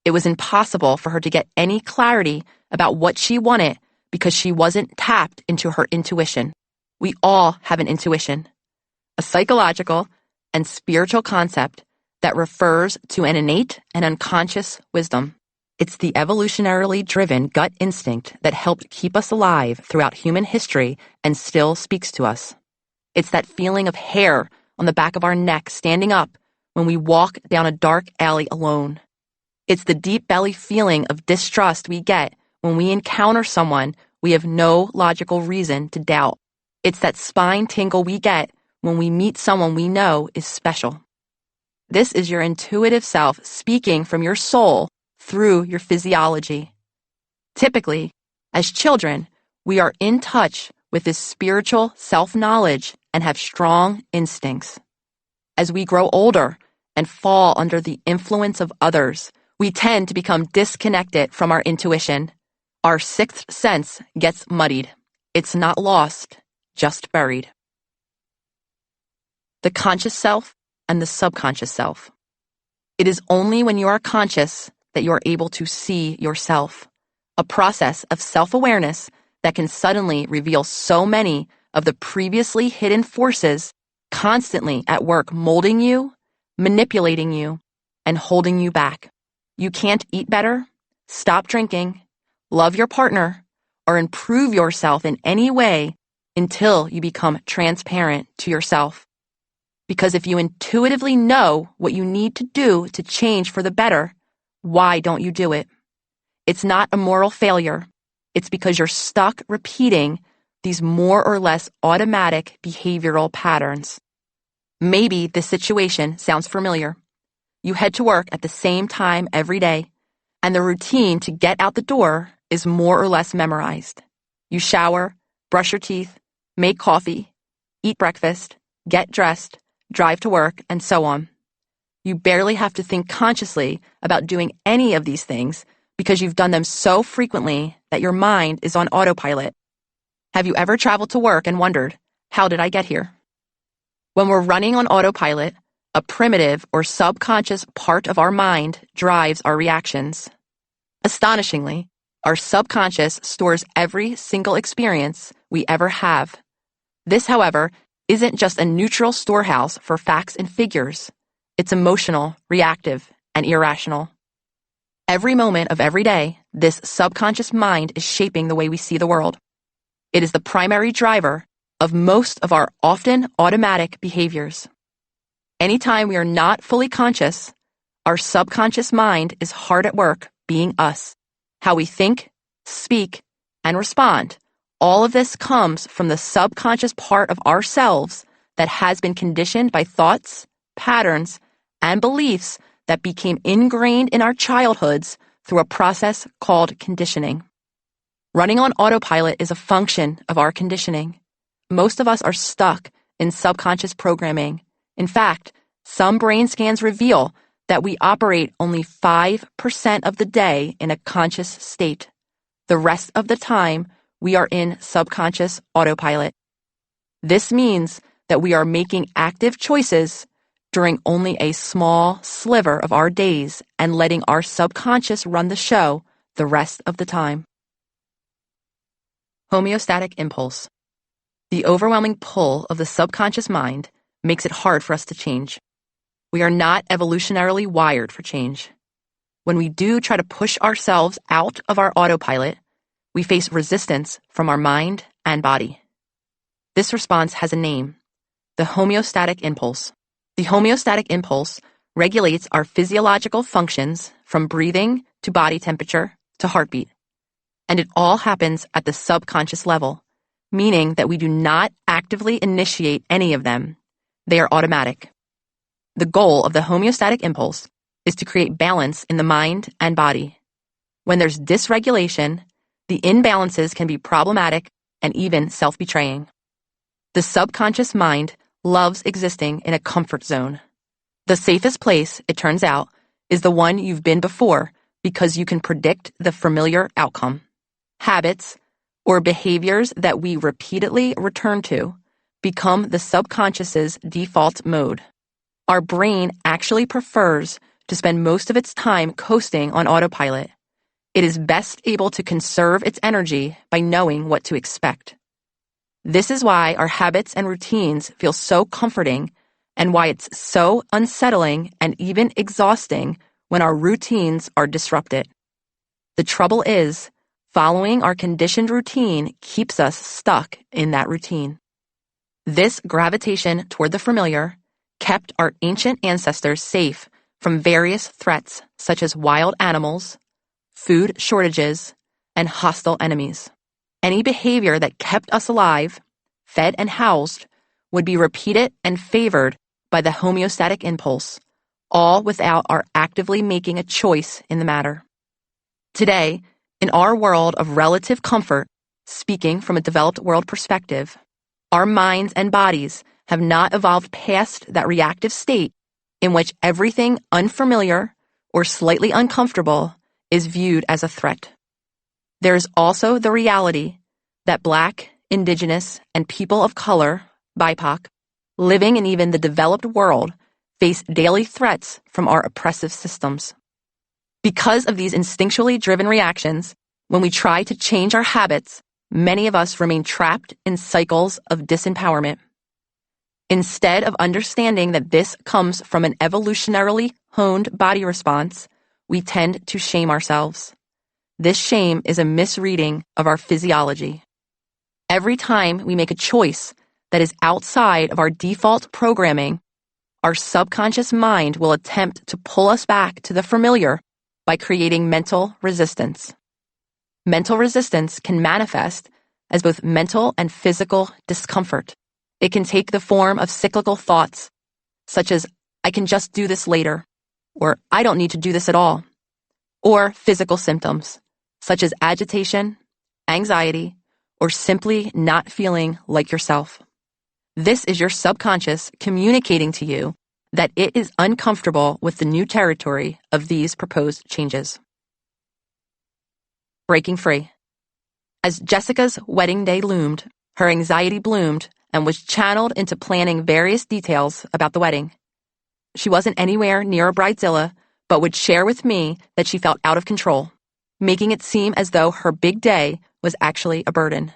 Speaker 1: It was impossible for her to get any clarity about what she wanted because she wasn't tapped into her intuition. We all have an intuition, a psychological and spiritual concept that refers to an innate and unconscious wisdom. It's the evolutionarily driven gut instinct that helped keep us alive throughout human history and still speaks to us. It's that feeling of hair on the back of our neck standing up when we walk down a dark alley alone. It's the deep belly feeling of distrust we get when we encounter someone we have no logical reason to doubt. It's that spine tingle we get when we meet someone we know is special. This is your intuitive self speaking from your soul through your physiology. Typically, as children, we are in touch with this spiritual self-knowledge and have strong instincts. As we grow older and fall under the influence of others, we tend to become disconnected from our intuition. Our sixth sense gets muddied. It's not lost, just buried. The conscious self and the subconscious self. It is only when you are conscious that you are able to see yourself, a process of self-awareness that can suddenly reveal so many of the previously hidden forces constantly at work molding you, manipulating you, and holding you back. You can't eat better, stop drinking, love your partner, or improve yourself in any way until you become transparent to yourself. Because if you intuitively know what you need to do to change for the better, why don't you do it? It's not a moral failure. It's because you're stuck repeating these more or less automatic behavioral patterns. Maybe this situation sounds familiar. You head to work at the same time every day, and the routine to get out the door is more or less memorized. You shower, brush your teeth, make coffee, eat breakfast, get dressed, drive to work, and so on. You barely have to think consciously about doing any of these things because you've done them so frequently that your mind is on autopilot. Have you ever traveled to work and wondered, how did I get here? When we're running on autopilot, a primitive or subconscious part of our mind drives our reactions. Astonishingly, our subconscious stores every single experience we ever have. This, however, isn't just a neutral storehouse for facts and figures. It's emotional, reactive, and irrational. Every moment of every day, this subconscious mind is shaping the way we see the world. It is the primary driver of most of our often automatic behaviors. Anytime we are not fully conscious, our subconscious mind is hard at work being us. How we think, speak, and respond. All of this comes from the subconscious part of ourselves that has been conditioned by thoughts, patterns, and beliefs that became ingrained in our childhoods through a process called conditioning. Running on autopilot is a function of our conditioning. Most of us are stuck in subconscious programming. In fact, some brain scans reveal that we operate only 5% of the day in a conscious state. The rest of the time, we are in subconscious autopilot. This means that we are making active choices during only a small sliver of our days and letting our subconscious run the show the rest of the time. Homeostatic impulse. The overwhelming pull of the subconscious mind makes it hard for us to change. We are not evolutionarily wired for change. When we do try to push ourselves out of our autopilot, we face resistance from our mind and body. This response has a name, the homeostatic impulse. The homeostatic impulse regulates our physiological functions from breathing to body temperature to heartbeat. And it all happens at the subconscious level, meaning that we do not actively initiate any of them. They are automatic. The goal of the homeostatic impulse is to create balance in the mind and body. When there's dysregulation, the imbalances can be problematic and even self-betraying. The subconscious mind loves existing in a comfort zone. The safest place, it turns out, is the one you've been before because you can predict the familiar outcome. Habits, or behaviors that we repeatedly return to, become the subconscious's default mode. Our brain actually prefers to spend most of its time coasting on autopilot. It is best able to conserve its energy by knowing what to expect. This is why our habits and routines feel so comforting and why it's so unsettling and even exhausting when our routines are disrupted. The trouble is, following our conditioned routine keeps us stuck in that routine. This gravitation toward the familiar kept our ancient ancestors safe from various threats such as wild animals, food shortages, and hostile enemies. Any behavior that kept us alive, fed and housed, would be repeated and favored by the homeostatic impulse, all without our actively making a choice in the matter. Today, in our world of relative comfort, speaking from a developed world perspective, our minds and bodies have not evolved past that reactive state in which everything unfamiliar or slightly uncomfortable is viewed as a threat. There is also the reality that Black, Indigenous, and people of color, BIPOC, living in even the developed world face daily threats from our oppressive systems. Because of these instinctually driven reactions, when we try to change our habits, many of us remain trapped in cycles of disempowerment. Instead of understanding that this comes from an evolutionarily honed body response, we tend to shame ourselves. This shame is a misreading of our physiology. Every time we make a choice that is outside of our default programming, our subconscious mind will attempt to pull us back to the familiar by creating mental resistance. Mental resistance can manifest as both mental and physical discomfort. It can take the form of cyclical thoughts, such as, I can just do this later, or I don't need to do this at all, or physical symptoms, such as agitation, anxiety, or simply not feeling like yourself. This is your subconscious communicating to you that it is uncomfortable with the new territory of these proposed changes. Breaking free. As Jessica's wedding day loomed, her anxiety bloomed and was channeled into planning various details about the wedding. She wasn't anywhere near a bridezilla, but would share with me that she felt out of control, making it seem as though her big day was actually a burden.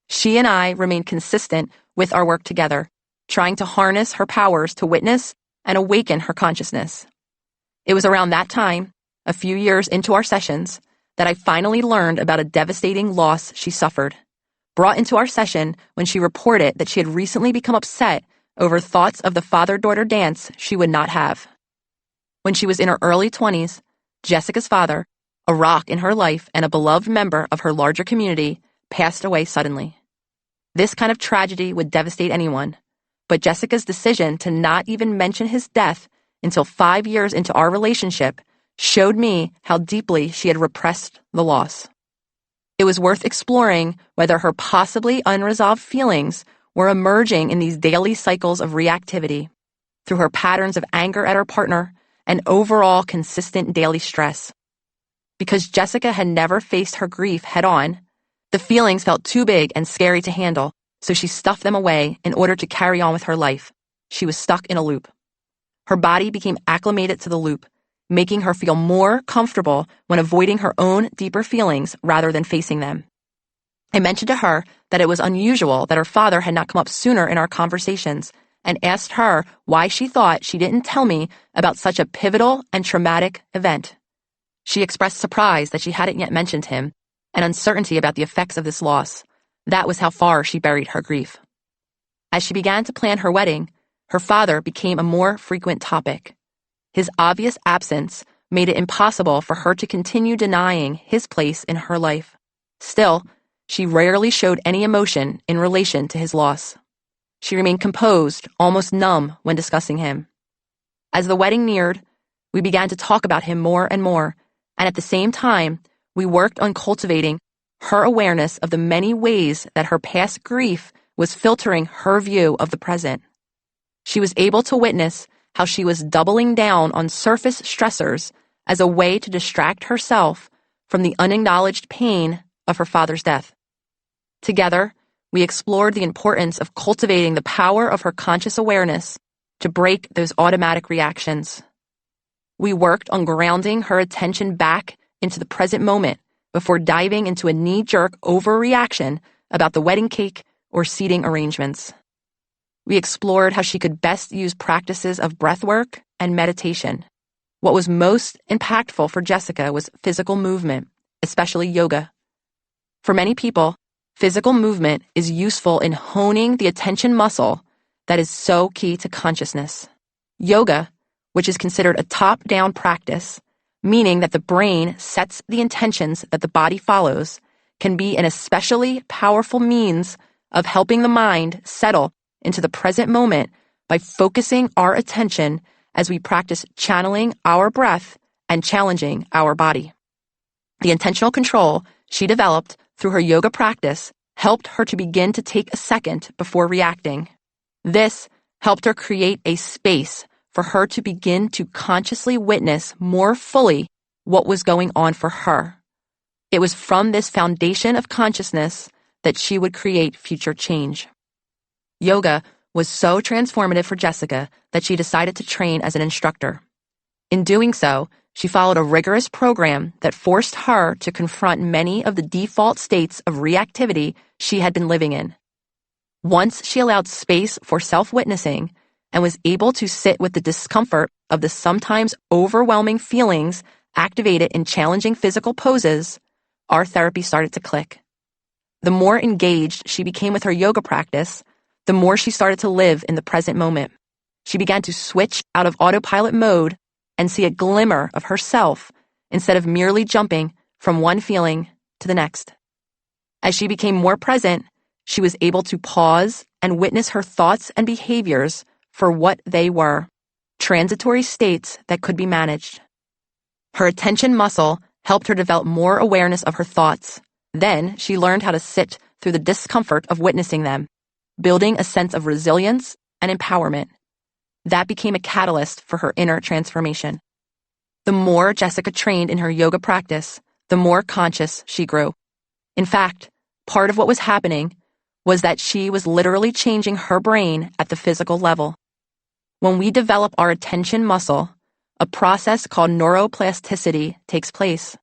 Speaker 1: She and I remained consistent with our work together, trying to harness her powers to witness and awaken her consciousness. It was around that time, a few years into our sessions, that I finally learned about a devastating loss she suffered, brought into our session when she reported that she had recently become upset over thoughts of the father-daughter dance she would not have. When she was in her early 20s, Jessica's father, a rock in her life and a beloved member of her larger community, passed away suddenly. This kind of tragedy would devastate anyone, but Jessica's decision to not even mention his death until 5 years into our relationship showed me how deeply she had repressed the loss. It was worth exploring whether her possibly unresolved feelings were emerging in these daily cycles of reactivity, through her patterns of anger at her partner and overall consistent daily stress. Because Jessica had never faced her grief head-on, the feelings felt too big and scary to handle, so she stuffed them away in order to carry on with her life. She was stuck in a loop. Her body became acclimated to the loop, making her feel more comfortable when avoiding her own deeper feelings rather than facing them. I mentioned to her that it was unusual that her father had not come up sooner in our conversations, and asked her why she thought she didn't tell me about such a pivotal and traumatic event. She expressed surprise that she hadn't yet mentioned him, and uncertainty about the effects of this loss. That was how far she buried her grief. As she began to plan her wedding, her father became a more frequent topic. His obvious absence made it impossible for her to continue denying his place in her life. Still, she rarely showed any emotion in relation to his loss. She remained composed, almost numb, when discussing him. As the wedding neared, we began to talk about him more and more, And at the same time, we worked on cultivating her awareness of the many ways that her past grief was filtering her view of the present. She was able to witness how she was doubling down on surface stressors as a way to distract herself from the unacknowledged pain of her father's death. Together, we explored the importance of cultivating the power of her conscious awareness to break those automatic reactions. We worked on grounding her attention back into the present moment before diving into a knee-jerk overreaction about the wedding cake or seating arrangements. We explored how she could best use practices of breathwork and meditation. What was most impactful for Jessica was physical movement, especially yoga. For many people, physical movement is useful in honing the attention muscle that is so key to consciousness. Yoga, which is considered a top-down practice, meaning that the brain sets the intentions that the body follows, can be an especially powerful means of helping the mind settle into the present moment by focusing our attention as we practice channeling our breath and challenging our body. The intentional control she developed through her yoga practice helped her to begin to take a second before reacting. This helped her create a space for her to begin to consciously witness more fully what was going on for her. It was from this foundation of consciousness that she would create future change. Yoga was so transformative for Jessica that she decided to train as an instructor. In doing so, she followed a rigorous program that forced her to confront many of the default states of reactivity she had been living in. Once she allowed space for self-witnessing and was able to sit with the discomfort of the sometimes overwhelming feelings activated in challenging physical poses, our therapy started to click. The more engaged she became with her yoga practice, the more she started to live in the present moment. She began to switch out of autopilot mode and see a glimmer of herself instead of merely jumping from one feeling to the next. As she became more present, she was able to pause and witness her thoughts and behaviors for what they were, transitory states that could be managed. Her attention muscle helped her develop more awareness of her thoughts. Then she learned how to sit through the discomfort of witnessing them, building a sense of resilience and empowerment. That became a catalyst for her inner transformation. The more Jessica trained in her yoga practice, the more conscious she grew. In fact, part of what was happening was that she was literally changing her brain at the physical level. When we develop our attention muscle, a process called neuroplasticity takes place.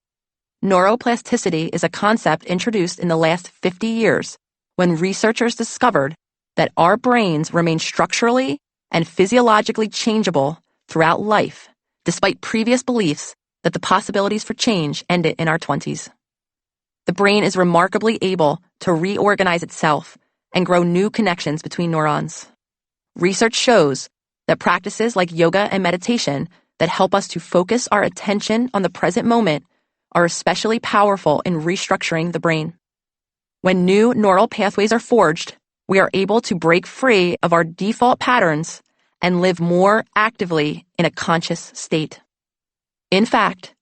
Speaker 1: Neuroplasticity is a concept introduced in the last 50 years when researchers discovered that our brains remain structurally and physiologically changeable throughout life, despite previous beliefs that the possibilities for change ended in our 20s. The brain is remarkably able to reorganize itself and grow new connections between neurons. Research shows that practices like yoga and meditation that help us to focus our attention on the present moment are especially powerful in restructuring the brain. When new neural pathways are forged, we are able to break free of our default patterns and live more actively in a conscious state. In fact,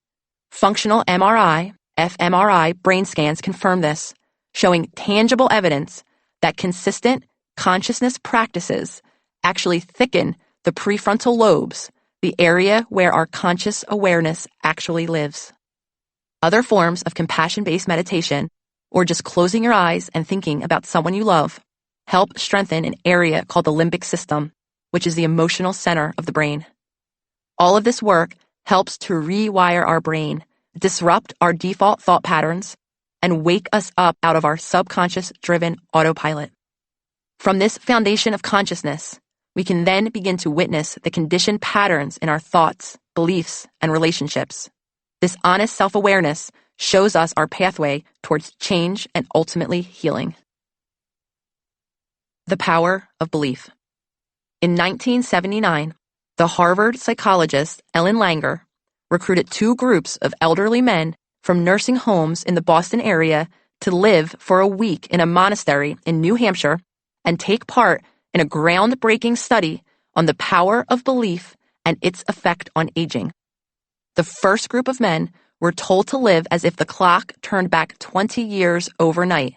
Speaker 1: functional MRI, fMRI brain scans confirm this, showing tangible evidence that consistent consciousness practices actually thicken the prefrontal lobes, the area where our conscious awareness actually lives. Other forms of compassion-based meditation, or just closing your eyes and thinking about someone you love, help strengthen an area called the limbic system, which is the emotional center of the brain. All of this work helps to rewire our brain, disrupt our default thought patterns, and wake us up out of our subconscious-driven autopilot. From this foundation of consciousness, we can then begin to witness the conditioned patterns in our thoughts, beliefs, and relationships. This honest self-awareness shows us our pathway towards change and ultimately healing. The power of belief. In 1979, the Harvard psychologist Ellen Langer recruited 2 groups of elderly men from nursing homes in the Boston area to live for a week in a monastery in New Hampshire and take part in a groundbreaking study on the power of belief and its effect on aging. The first group of men were told to live as if the clock turned back 20 years overnight.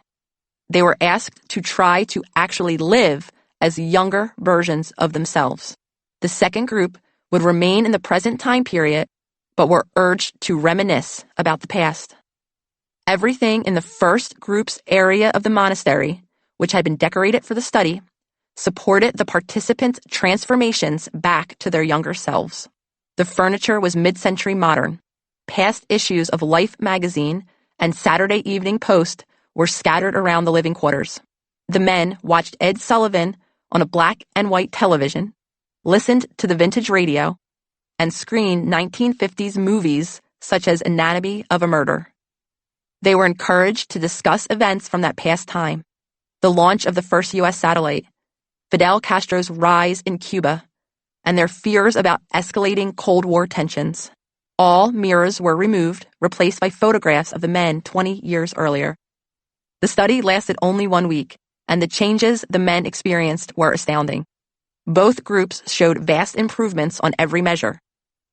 Speaker 1: They were asked to try to actually live as younger versions of themselves. The second group would remain in the present time period, but were urged to reminisce about the past. Everything in the first group's area of the monastery, which had been decorated for the study, supported the participants' transformations back to their younger selves. The furniture was mid-century modern. Past issues of Life magazine and Saturday Evening Post were scattered around the living quarters. The men watched Ed Sullivan on a black and white television, listened to the vintage radio, and screened 1950s movies such as Anatomy of a Murder. They were encouraged to discuss events from that past time, the launch of the first U.S. satellite, Fidel Castro's rise in Cuba, and their fears about escalating Cold War tensions. All mirrors were removed, replaced by photographs of the men 20 years earlier. The study lasted only 1 week, and the changes the men experienced were astounding. Both groups showed vast improvements on every measure,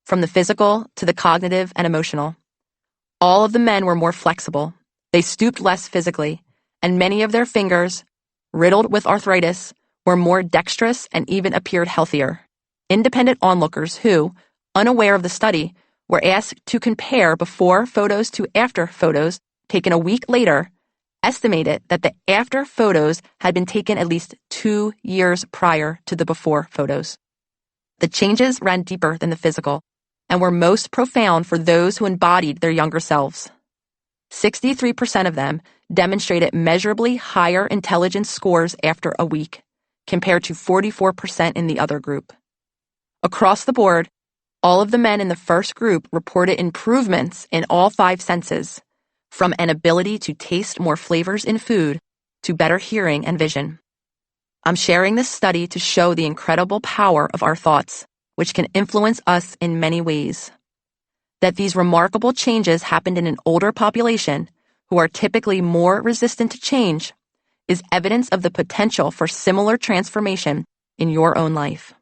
Speaker 1: from the physical to the cognitive and emotional. All of the men were more flexible. They stooped less physically, and many of their fingers, riddled with arthritis, were more dexterous and even appeared healthier. Independent onlookers who, unaware of the study, were asked to compare before photos to after photos taken a week later, estimated that the after photos had been taken at least 2 years prior to the before photos. The changes ran deeper than the physical and were most profound for those who embodied their younger selves. 63% of them demonstrated measurably higher intelligence scores after a week, compared to 44% in the other group. Across the board, all of the men in the first group reported improvements in all 5 senses, from an ability to taste more flavors in food to better hearing and vision. I'm sharing this study to show the incredible power of our thoughts, which can influence us in many ways. That these remarkable changes happened in an older population, who are typically more resistant to change, is evidence of the potential for similar transformation in your own life.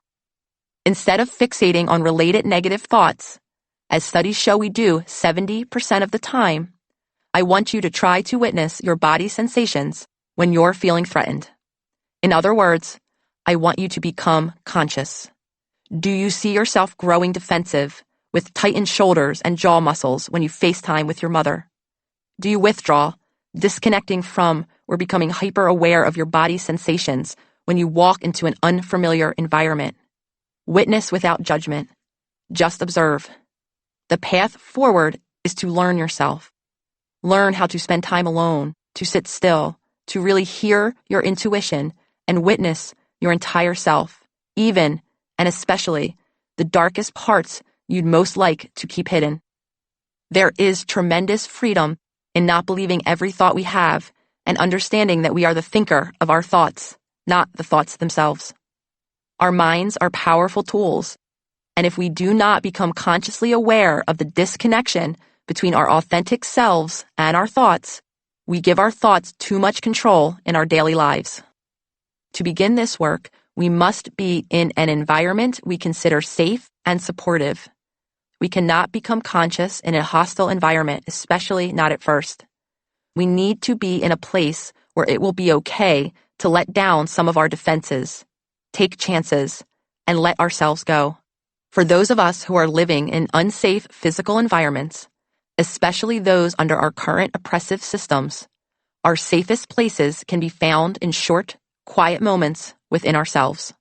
Speaker 1: Instead of fixating on related negative thoughts, as studies show we do 70% of the time, I want you to try to witness your body's sensations when you're feeling threatened. In other words, I want you to become conscious. Do you see yourself growing defensive with tightened shoulders and jaw muscles when you FaceTime with your mother? Do you withdraw, disconnecting from or becoming hyper-aware of your body's sensations when you walk into an unfamiliar environment? Witness without judgment. Just observe. The path forward is to learn yourself. Learn how to spend time alone, to sit still, to really hear your intuition and witness your entire self, even and especially the darkest parts you'd most like to keep hidden. There is tremendous freedom in not believing every thought we have and understanding that we are the thinker of our thoughts, not the thoughts themselves. Our minds are powerful tools, and if we do not become consciously aware of the disconnection between our authentic selves and our thoughts, we give our thoughts too much control in our daily lives. To begin this work, we must be in an environment we consider safe and supportive. We cannot become conscious in a hostile environment, especially not at first. We need to be in a place where it will be okay to let down some of our defenses, take chances, and let ourselves go. For those of us who are living in unsafe physical environments, especially those under our current oppressive systems, our safest places can be found in short, quiet moments within ourselves.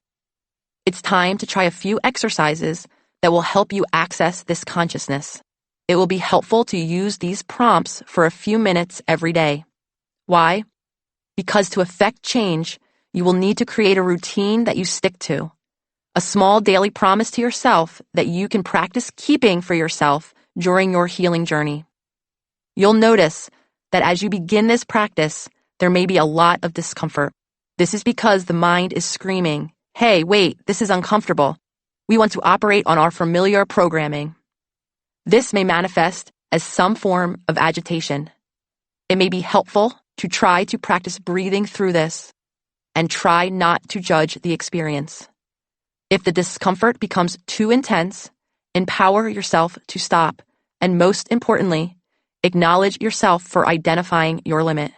Speaker 1: It's time to try a few exercises that will help you access this consciousness. It will be helpful to use these prompts for a few minutes every day. Why? Because to effect change, you will need to create a routine that you stick to, a small daily promise to yourself that you can practice keeping for yourself during your healing journey. You'll notice that as you begin this practice, there may be a lot of discomfort. This is because the mind is screaming, "Hey, wait, this is uncomfortable." We want to operate on our familiar programming. This may manifest as some form of agitation. It may be helpful to try to practice breathing through this and try not to judge the experience. If the discomfort becomes too intense, empower yourself to stop And most importantly, acknowledge yourself for identifying your limit.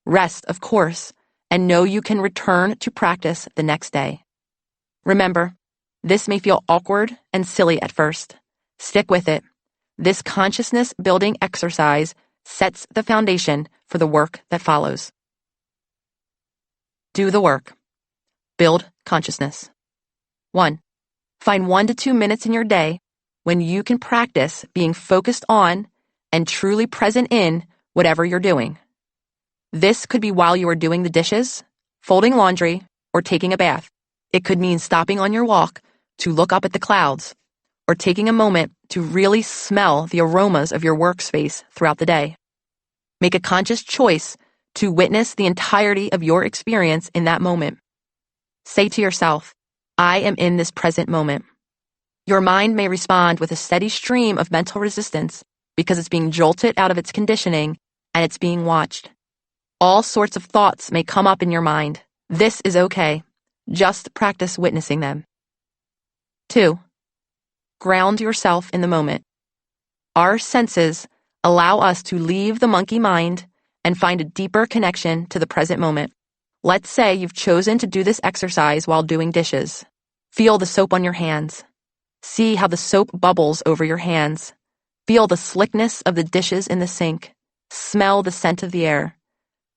Speaker 1: Rest, of course, and know you can return to practice the next day. Remember, this may feel awkward and silly at first. Stick with it. This consciousness building exercise sets the foundation for the work that follows. Do the work. Build consciousness. 1. Find 1 to 2 minutes in your day when you can practice being focused on and truly present in whatever you're doing. This could be while you are doing the dishes, folding laundry, or taking a bath. It could mean stopping on your walk to look up at the clouds, or taking a moment to really smell the aromas of your workspace throughout the day. Make a conscious choice to witness the entirety of your experience in that moment. Say to yourself, I am in this present moment. Your mind may respond with a steady stream of mental resistance because it's being jolted out of its conditioning and it's being watched. All sorts of thoughts may come up in your mind. This is okay. Just practice witnessing them. 2. Ground yourself in the moment. Our senses allow us to leave the monkey mind and find a deeper connection to the present moment. Let's say you've chosen to do this exercise while doing dishes. Feel the soap on your hands. See how the soap bubbles over your hands. Feel the slickness of the dishes in the sink. Smell the scent of the air.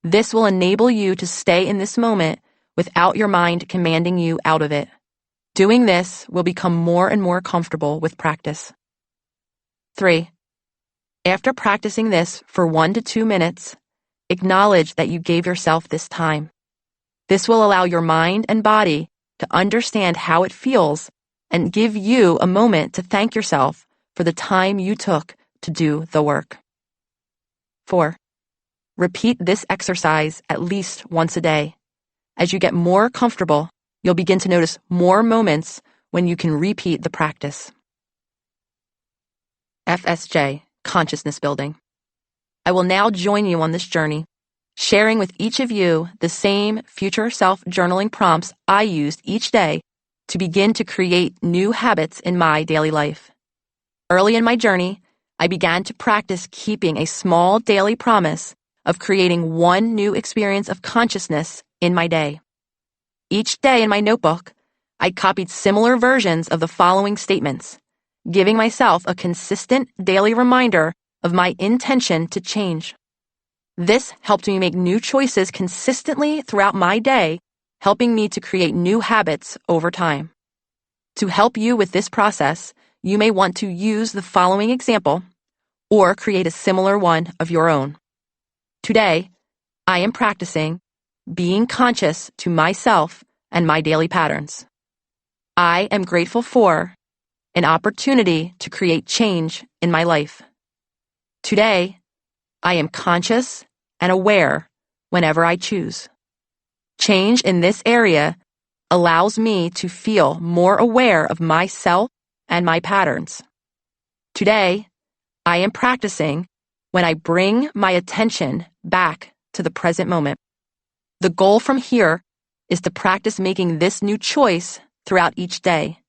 Speaker 1: This will enable you to stay in this moment without your mind commanding you out of it. Doing this will become more and more comfortable with practice. 3. After practicing this for 1 to 2 minutes, acknowledge that you gave yourself this time. This will allow your mind and body to understand how it feels and give you a moment to thank yourself for the time you took to do the work. 4. Repeat this exercise at least once a day. As you get more comfortable, you'll begin to notice more moments when you can repeat the practice. FSJ, Consciousness Building. I will now join you on this journey, sharing with each of you the same future self journaling prompts I used each day to begin to create new habits in my daily life. Early in my journey, I began to practice keeping a small daily promise of creating 1 new experience of consciousness in my day. Each day in my notebook, I copied similar versions of the following statements, giving myself a consistent daily reminder of my intention to change. This helped me make new choices consistently throughout my day, helping me to create new habits over time. To help you with this process, you may want to use the following example or create a similar one of your own. Today, I am practicing being conscious to myself and my daily patterns. I am grateful for an opportunity to create change in my life. Today, I am conscious and aware whenever I choose. Change in this area allows me to feel more aware of myself and my patterns. Today, I am practicing when I bring my attention back to the present moment. The goal from here is to practice making this new choice throughout each day.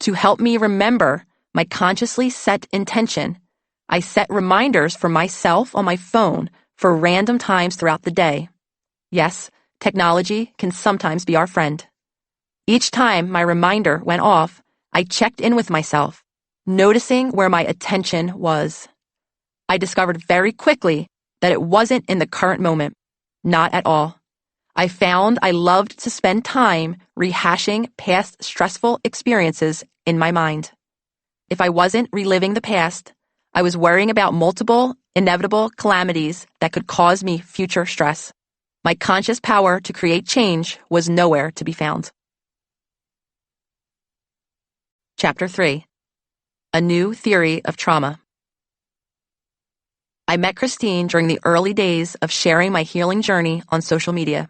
Speaker 1: To help me remember my consciously set intention, I set reminders for myself on my phone for random times throughout the day. Yes, technology can sometimes be our friend. Each time my reminder went off, I checked in with myself, noticing where my attention was. I discovered very quickly that it wasn't in the current moment. Not at all. I found I loved to spend time rehashing past stressful experiences in my mind. If I wasn't reliving the past, I was worrying about multiple, inevitable calamities that could cause me future stress. My conscious power to create change was nowhere to be found. Chapter 3. A New Theory of Trauma. I met Christine during the early days of sharing my healing journey on social media.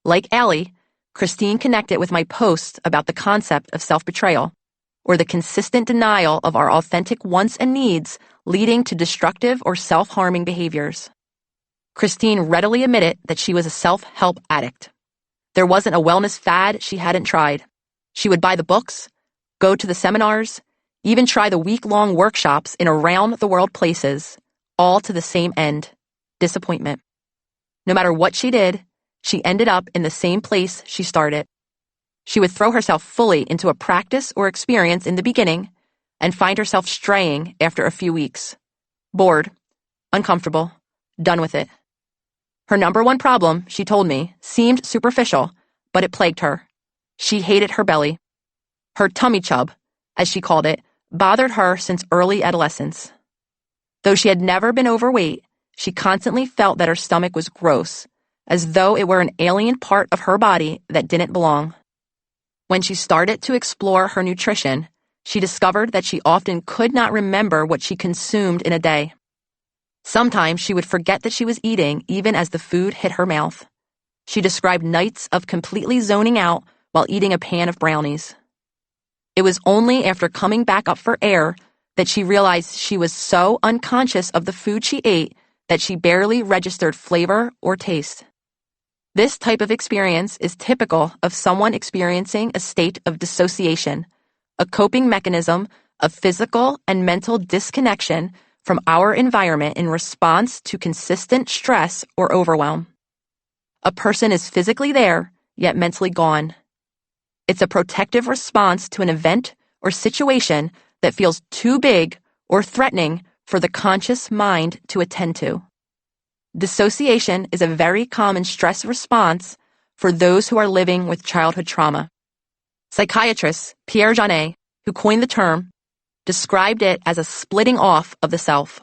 Speaker 1: Like Allie, Christine connected with my posts about the concept of self-betrayal, or the consistent denial of our authentic wants and needs leading to destructive or self-harming behaviors. Christine readily admitted that she was a self-help addict. There wasn't a wellness fad she hadn't tried. She would buy the books, go to the seminars, even try the week-long workshops in around-the-world places, all to the same end: disappointment. No matter what she did, she ended up in the same place she started. She would throw herself fully into a practice or experience in the beginning and find herself straying after a few weeks. Bored, uncomfortable, done with it. Her number one problem, she told me, seemed superficial, but it plagued her. She hated her belly. Her tummy chub, as she called it, bothered her since early adolescence. Though she had never been overweight, she constantly felt that her stomach was gross, as though it were an alien part of her body that didn't belong. When she started to explore her nutrition, she discovered that she often could not remember what she consumed in a day. Sometimes she would forget that she was eating even as the food hit her mouth. She described nights of completely zoning out while eating a pan of brownies. It was only after coming back up for air that she realized she was so unconscious of the food she ate that she barely registered flavor or taste. This type of experience is typical of someone experiencing a state of dissociation, a coping mechanism of physical and mental disconnection from our environment in response to consistent stress or overwhelm. A person is physically there, yet mentally gone. It's a protective response to an event or situation that feels too big or threatening for the conscious mind to attend to. Dissociation is a very common stress response for those who are living with childhood trauma. Psychiatrist Pierre Janet, who coined the term, described it as a splitting off of the self.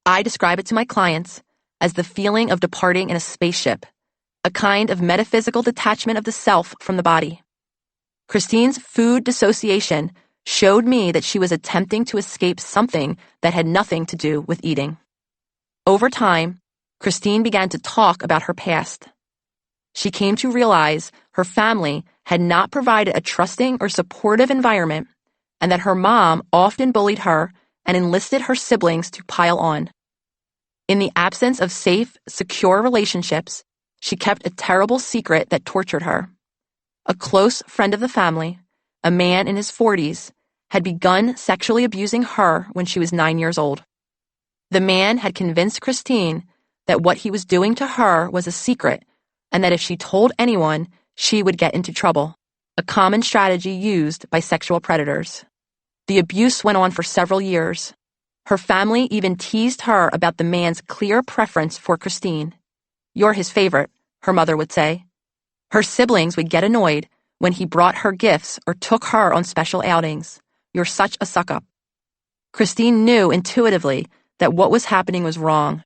Speaker 1: I describe it to my clients as the feeling of departing in a spaceship, a kind of metaphysical detachment of the self from the body. Christine's food dissociation showed me that she was attempting to escape something that had nothing to do with eating. Over time, Christine began to talk about her past. She came to realize her family had not provided a trusting or supportive environment, and that her mom often bullied her and enlisted her siblings to pile on. In the absence of safe, secure relationships, she kept a terrible secret that tortured her. A close friend of the family, a man in his 40s, had begun sexually abusing her when she was 9 years old. The man had convinced Christine that what he was doing to her was a secret, and that if she told anyone, she would get into trouble, a common strategy used by sexual predators. The abuse went on for several years. Her family even teased her about the man's clear preference for Christine. "You're his favorite," her mother would say. Her siblings would get annoyed when he brought her gifts or took her on special outings. "You're such a suck-up." Christine knew intuitively that what was happening was wrong,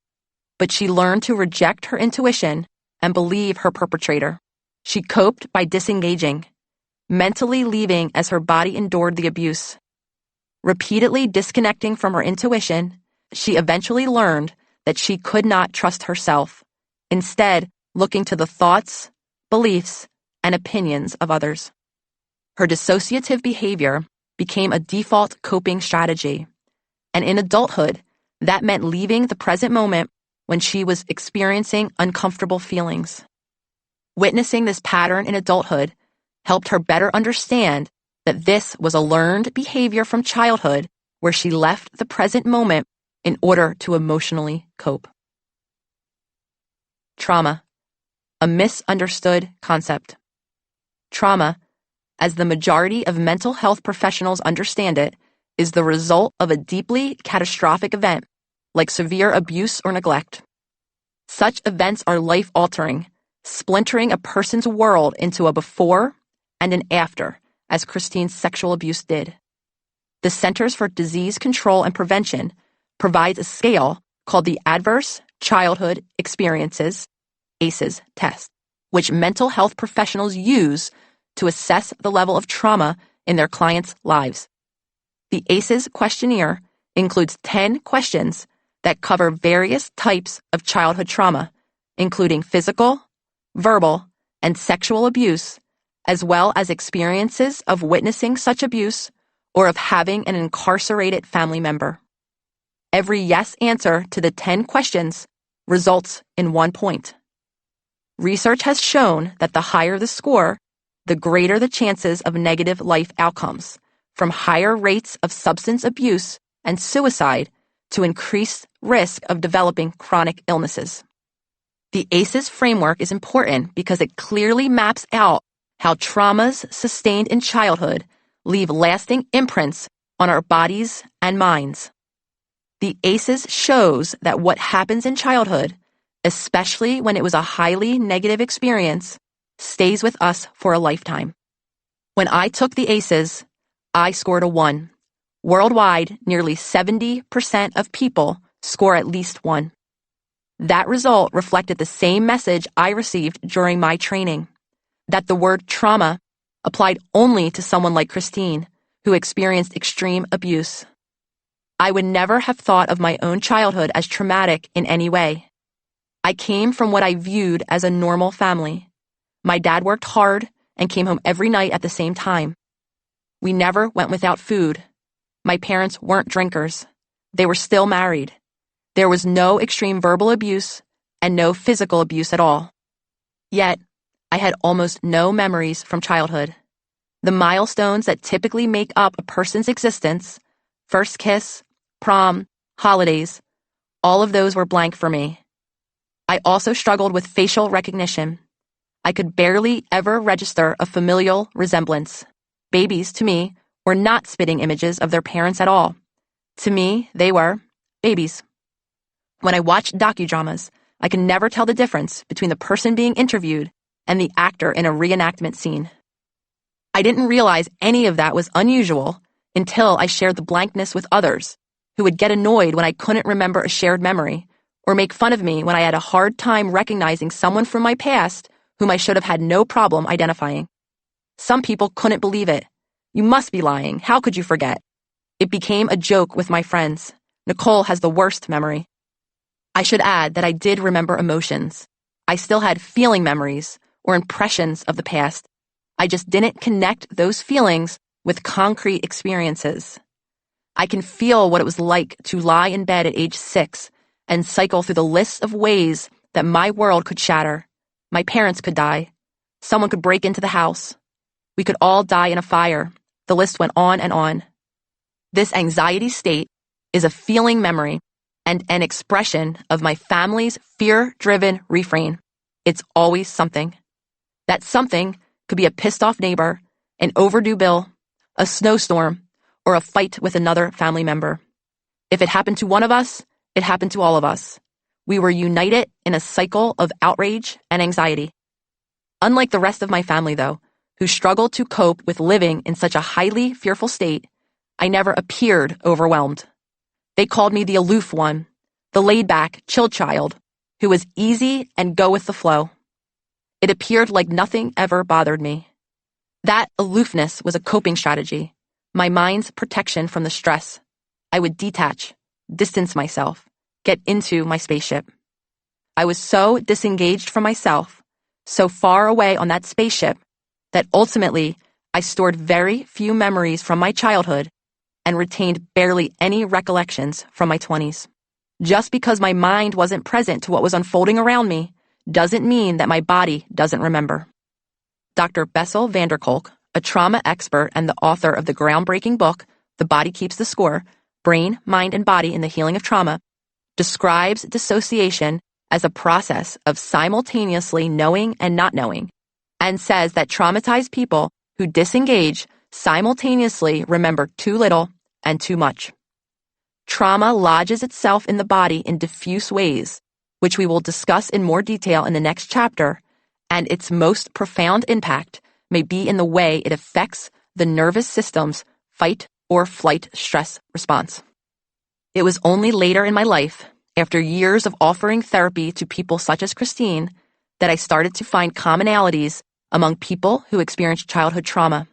Speaker 1: but she learned to reject her intuition and believe her perpetrator. She coped by disengaging, mentally leaving as her body endured the abuse. Repeatedly disconnecting from her intuition, she eventually learned that she could not trust herself, instead looking to the thoughts, beliefs, and opinions of others. Her dissociative behavior became a default coping strategy, and in adulthood, that meant leaving the present moment when she was experiencing uncomfortable feelings. Witnessing this pattern in adulthood helped her better understand that this was a learned behavior from childhood where she left the present moment in order to emotionally cope. Trauma, a misunderstood concept. Trauma, as the majority of mental health professionals understand it, is the result of a deeply catastrophic event, like severe abuse or neglect. Such events are life-altering, splintering a person's world into a before and an after, as Christine's sexual abuse did. The Centers for Disease Control and Prevention provides a scale called the Adverse Childhood Experiences, ACEs test, which mental health professionals use to assess the level of trauma in their clients' lives. The ACEs questionnaire includes 10 questions that cover various types of childhood trauma, including physical, verbal, and sexual abuse, as well as experiences of witnessing such abuse or of having an incarcerated family member. Every yes answer to the 10 questions results in 1 point. Research has shown that the higher the score, the greater the chances of negative life outcomes, from higher rates of substance abuse and suicide to increased risk of developing chronic illnesses. The ACEs framework is important because it clearly maps out how traumas sustained in childhood leave lasting imprints on our bodies and minds. The ACEs shows that what happens in childhood, especially when it was a highly negative experience, stays with us for a lifetime. When I took the ACEs, I scored a 1. Worldwide, nearly 70% of people score at least 1. That result reflected the same message I received during my training, that the word trauma applied only to someone like Christine, who experienced extreme abuse. I would never have thought of my own childhood as traumatic in any way. I came from what I viewed as a normal family. My dad worked hard and came home every night at the same time. We never went without food. My parents weren't drinkers. They were still married. There was no extreme verbal abuse and no physical abuse at all. Yet, I had almost no memories from childhood. The milestones that typically make up a person's existence, first kiss, prom, holidays, all of those were blank for me. I also struggled with facial recognition. I could barely ever register a familial resemblance. Babies, to me, were not spitting images of their parents at all. To me, they were babies. When I watched docudramas, I could never tell the difference between the person being interviewed and the actor in a reenactment scene. I didn't realize any of that was unusual until I shared the blankness with others, who would get annoyed when I couldn't remember a shared memory, or make fun of me when I had a hard time recognizing someone from my past whom I should have had no problem identifying. Some people couldn't believe it. You must be lying. How could you forget? It became a joke with my friends. Nicole has the worst memory. I should add that I did remember emotions. I still had feeling memories or impressions of the past. I just didn't connect those feelings with concrete experiences. I can feel what it was like to lie in bed at age 6 and cycle through the list of ways that my world could shatter. My parents could die. Someone could break into the house. We could all die in a fire. The list went on and on. This anxiety state is a feeling memory and an expression of my family's fear-driven refrain. It's always something. That something could be a pissed-off neighbor, an overdue bill, a snowstorm, or a fight with another family member. If it happened to one of us, it happened to all of us. We were united in a cycle of outrage and anxiety. Unlike the rest of my family, though, who struggled to cope with living in such a highly fearful state, I never appeared overwhelmed. They called me the aloof one, the laid-back, chill child, who was easy and go with the flow. It appeared like nothing ever bothered me. That aloofness was a coping strategy, my mind's protection from the stress. I would detach, distance myself, get into my spaceship. I was so disengaged from myself, so far away on that spaceship, that ultimately I stored very few memories from my childhood and retained barely any recollections from my 20s. Just because my mind wasn't present to what was unfolding around me doesn't mean that my body doesn't remember. Dr. Bessel van der Kolk, a trauma expert and the author of the groundbreaking book, The Body Keeps the Score, Brain, Mind, and Body in the Healing of Trauma, describes dissociation as a process of simultaneously knowing and not knowing, and says that traumatized people who disengage simultaneously remember too little and too much. Trauma lodges itself in the body in diffuse ways, which we will discuss in more detail in the next chapter, and its most profound impact may be in the way it affects the nervous system's fight or flight stress response. It was only later in my life, after years of offering therapy to people such as Christine, that I started to find commonalities among people who experienced childhood trauma.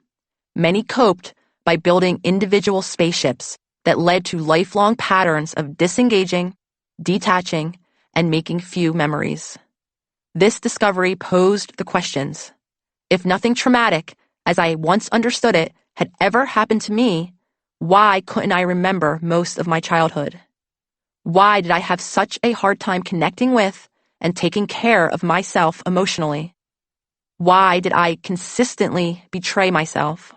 Speaker 1: Many coped by building individual spaceships that led to lifelong patterns of disengaging, detaching, and making few memories. This discovery posed the questions. If nothing traumatic, as I once understood it, had ever happened to me, why couldn't I remember most of my childhood? Why did I have such a hard time connecting with and taking care of myself emotionally? Why did I consistently betray myself?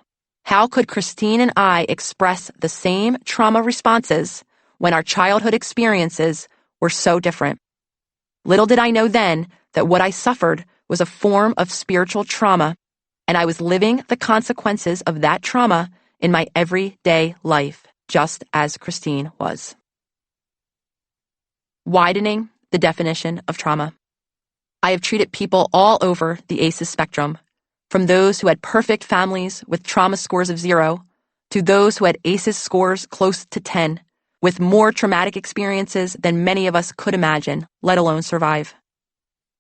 Speaker 1: How could Christine and I express the same trauma responses when our childhood experiences were so different? Little did I know then that what I suffered was a form of spiritual trauma, and I was living the consequences of that trauma in my everyday life, just as Christine was. Widening the definition of trauma. I have treated people all over the ACEs spectrum, from those who had perfect families with trauma scores of 0 to those who had ACEs scores close to 10, with more traumatic experiences than many of us could imagine, let alone survive.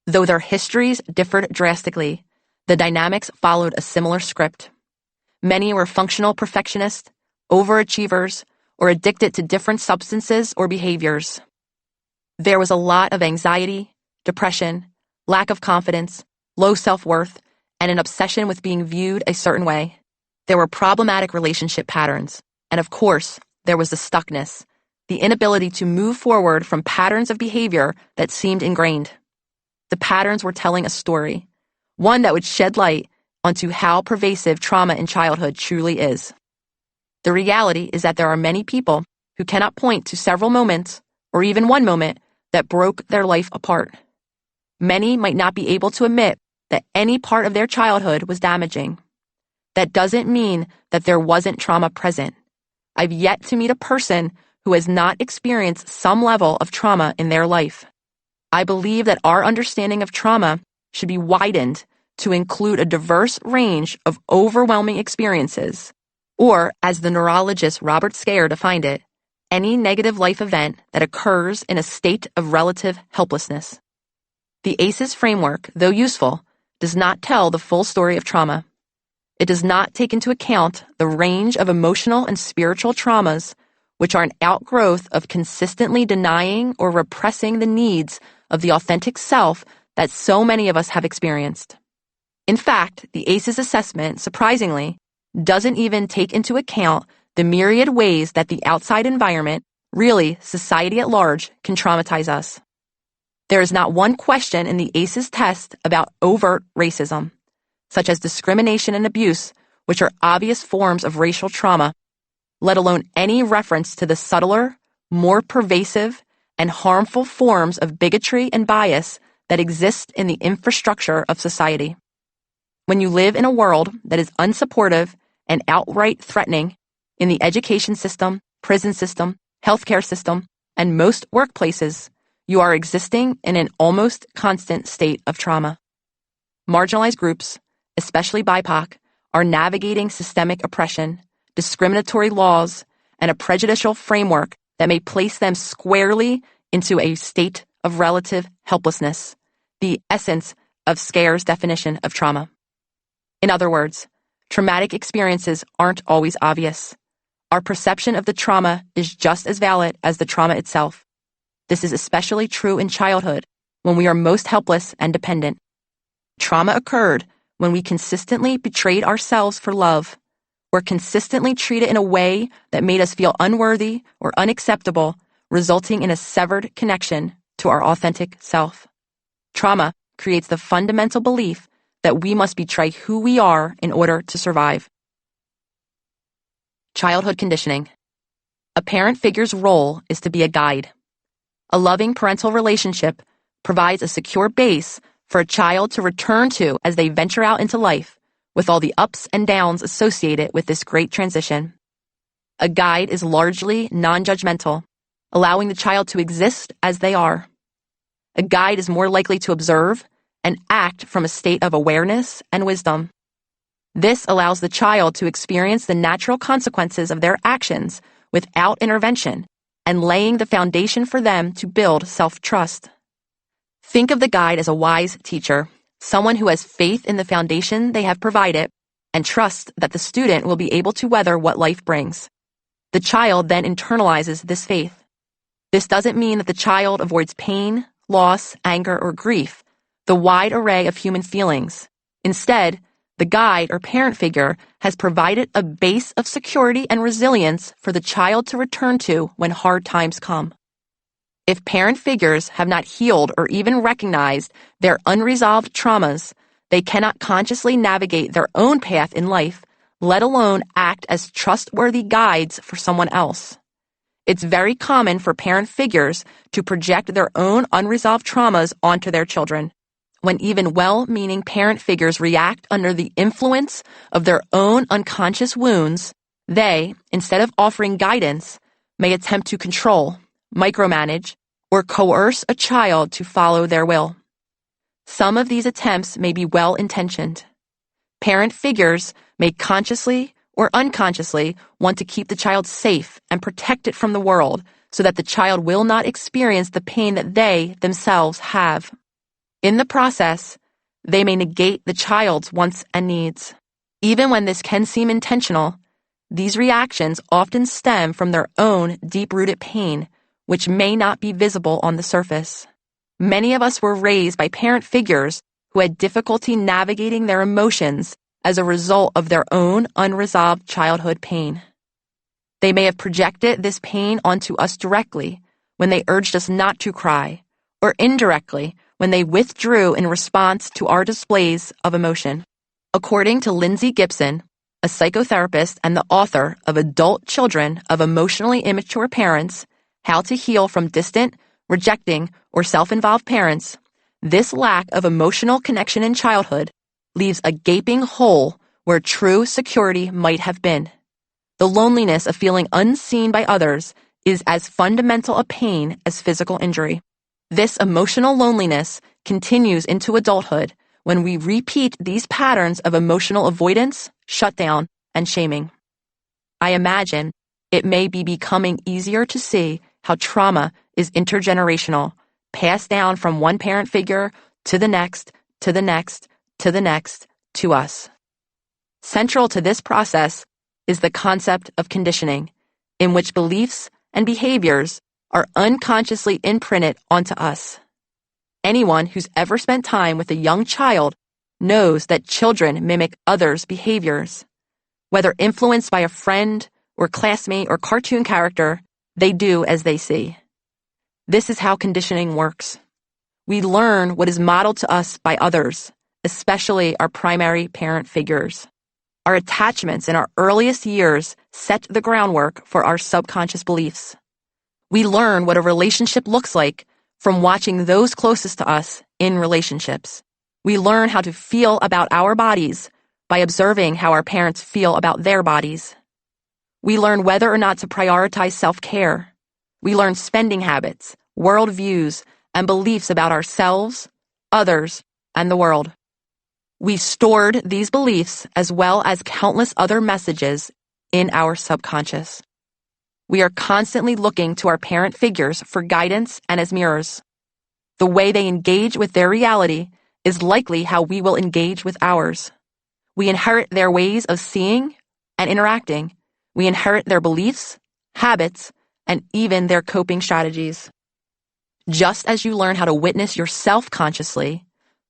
Speaker 1: Though their histories differed drastically, the dynamics followed a similar script. Many were functional perfectionists, overachievers, or addicted to different substances or behaviors. There was a lot of anxiety, depression, lack of confidence, low self-worth, and an obsession with being viewed a certain way. There were problematic relationship patterns, and of course, there was the stuckness, the inability to move forward from patterns of behavior that seemed ingrained. The patterns were telling a story, one that would shed light onto how pervasive trauma in childhood truly is. The reality is that there are many people who cannot point to several moments, or even one moment, that broke their life apart. Many might not be able to admit that any part of their childhood was damaging. That doesn't mean that there wasn't trauma present. I've yet to meet a person who has not experienced some level of trauma in their life. I believe that our understanding of trauma should be widened to include a diverse range of overwhelming experiences, or, as the neurologist Robert Scaer defined it, any negative life event that occurs in a state of relative helplessness. The ACEs framework, though useful, does not tell the full story of trauma. It does not take into account the range of emotional and spiritual traumas which are an outgrowth of consistently denying or repressing the needs of the authentic self that so many of us have experienced. In fact, the ACEs assessment, surprisingly, doesn't even take into account the myriad ways that the outside environment, really society at large, can traumatize us. There is not one question in the ACEs test about overt racism, such as discrimination and abuse, which are obvious forms of racial trauma, let alone any reference to the subtler, more pervasive, and harmful forms of bigotry and bias that exist in the infrastructure of society. When you live in a world that is unsupportive and outright threatening in the education system, prison system, healthcare system, and most workplaces, you are existing in an almost constant state of trauma. Marginalized groups, especially BIPOC, are navigating systemic oppression, discriminatory laws, and a prejudicial framework that may place them squarely into a state of relative helplessness, the essence of Scaer's definition of trauma. In other words, traumatic experiences aren't always obvious. Our perception of the trauma is just as valid as the trauma itself. This is especially true in childhood, when we are most helpless and dependent. Trauma occurred when we consistently betrayed ourselves for love, were consistently treated in a way that made us feel unworthy or unacceptable, resulting in a severed connection to our authentic self. Trauma creates the fundamental belief that we must betray who we are in order to survive. Childhood conditioning. A parent figure's role is to be a guide. A loving parental relationship provides a secure base for a child to return to as they venture out into life, with all the ups and downs associated with this great transition. A guide is largely non-judgmental, allowing the child to exist as they are. A guide is more likely to observe and act from a state of awareness and wisdom. This allows the child to experience the natural consequences of their actions without intervention, and laying the foundation for them to build self-trust. Think of the guide as a wise teacher, someone who has faith in the foundation they have provided and trusts that the student will be able to weather what life brings. The child then internalizes this faith. This doesn't mean that the child avoids pain, loss, anger, or grief, the wide array of human feelings. Instead, the guide or parent figure has provided a base of security and resilience for the child to return to when hard times come. If parent figures have not healed or even recognized their unresolved traumas, they cannot consciously navigate their own path in life, let alone act as trustworthy guides for someone else. It's very common for parent figures to project their own unresolved traumas onto their children. When even well-meaning parent figures react under the influence of their own unconscious wounds, they, instead of offering guidance, may attempt to control, micromanage, or coerce a child to follow their will. Some of these attempts may be well-intentioned. Parent figures may consciously or unconsciously want to keep the child safe and protect it from the world so that the child will not experience the pain that they themselves have. In the process, they may negate the child's wants and needs. Even when this can seem intentional, these reactions often stem from their own deep-rooted pain, which may not be visible on the surface. Many of us were raised by parent figures who had difficulty navigating their emotions as a result of their own unresolved childhood pain. They may have projected this pain onto us directly when they urged us not to cry, or indirectly when they withdrew in response to our displays of emotion. According to Lindsay Gibson, a psychotherapist and the author of Adult Children of Emotionally Immature Parents, How to Heal from Distant, Rejecting, or Self-Involved Parents, this lack of emotional connection in childhood leaves a gaping hole where true security might have been. The loneliness of feeling unseen by others is as fundamental a pain as physical injury. This emotional loneliness continues into adulthood when we repeat these patterns of emotional avoidance, shutdown, and shaming. I imagine it may be becoming easier to see how trauma is intergenerational, passed down from one parent figure to the next, to the next, to the next, to us. Central to this process is the concept of conditioning, in which beliefs and behaviors are unconsciously imprinted onto us. Anyone who's ever spent time with a young child knows that children mimic others' behaviors. Whether influenced by a friend or classmate or cartoon character, they do as they see. This is how conditioning works. We learn what is modeled to us by others, especially our primary parent figures. Our attachments in our earliest years set the groundwork for our subconscious beliefs. We learn what a relationship looks like from watching those closest to us in relationships. We learn how to feel about our bodies by observing how our parents feel about their bodies. We learn whether or not to prioritize self-care. We learn spending habits, worldviews, and beliefs about ourselves, others, and the world. We've stored these beliefs as well as countless other messages in our subconscious. We are constantly looking to our parent figures for guidance and as mirrors. The way they engage with their reality is likely how we will engage with ours. We inherit their ways of seeing and interacting. We inherit their beliefs, habits, and even their coping strategies. Just as you learn how to witness yourself consciously,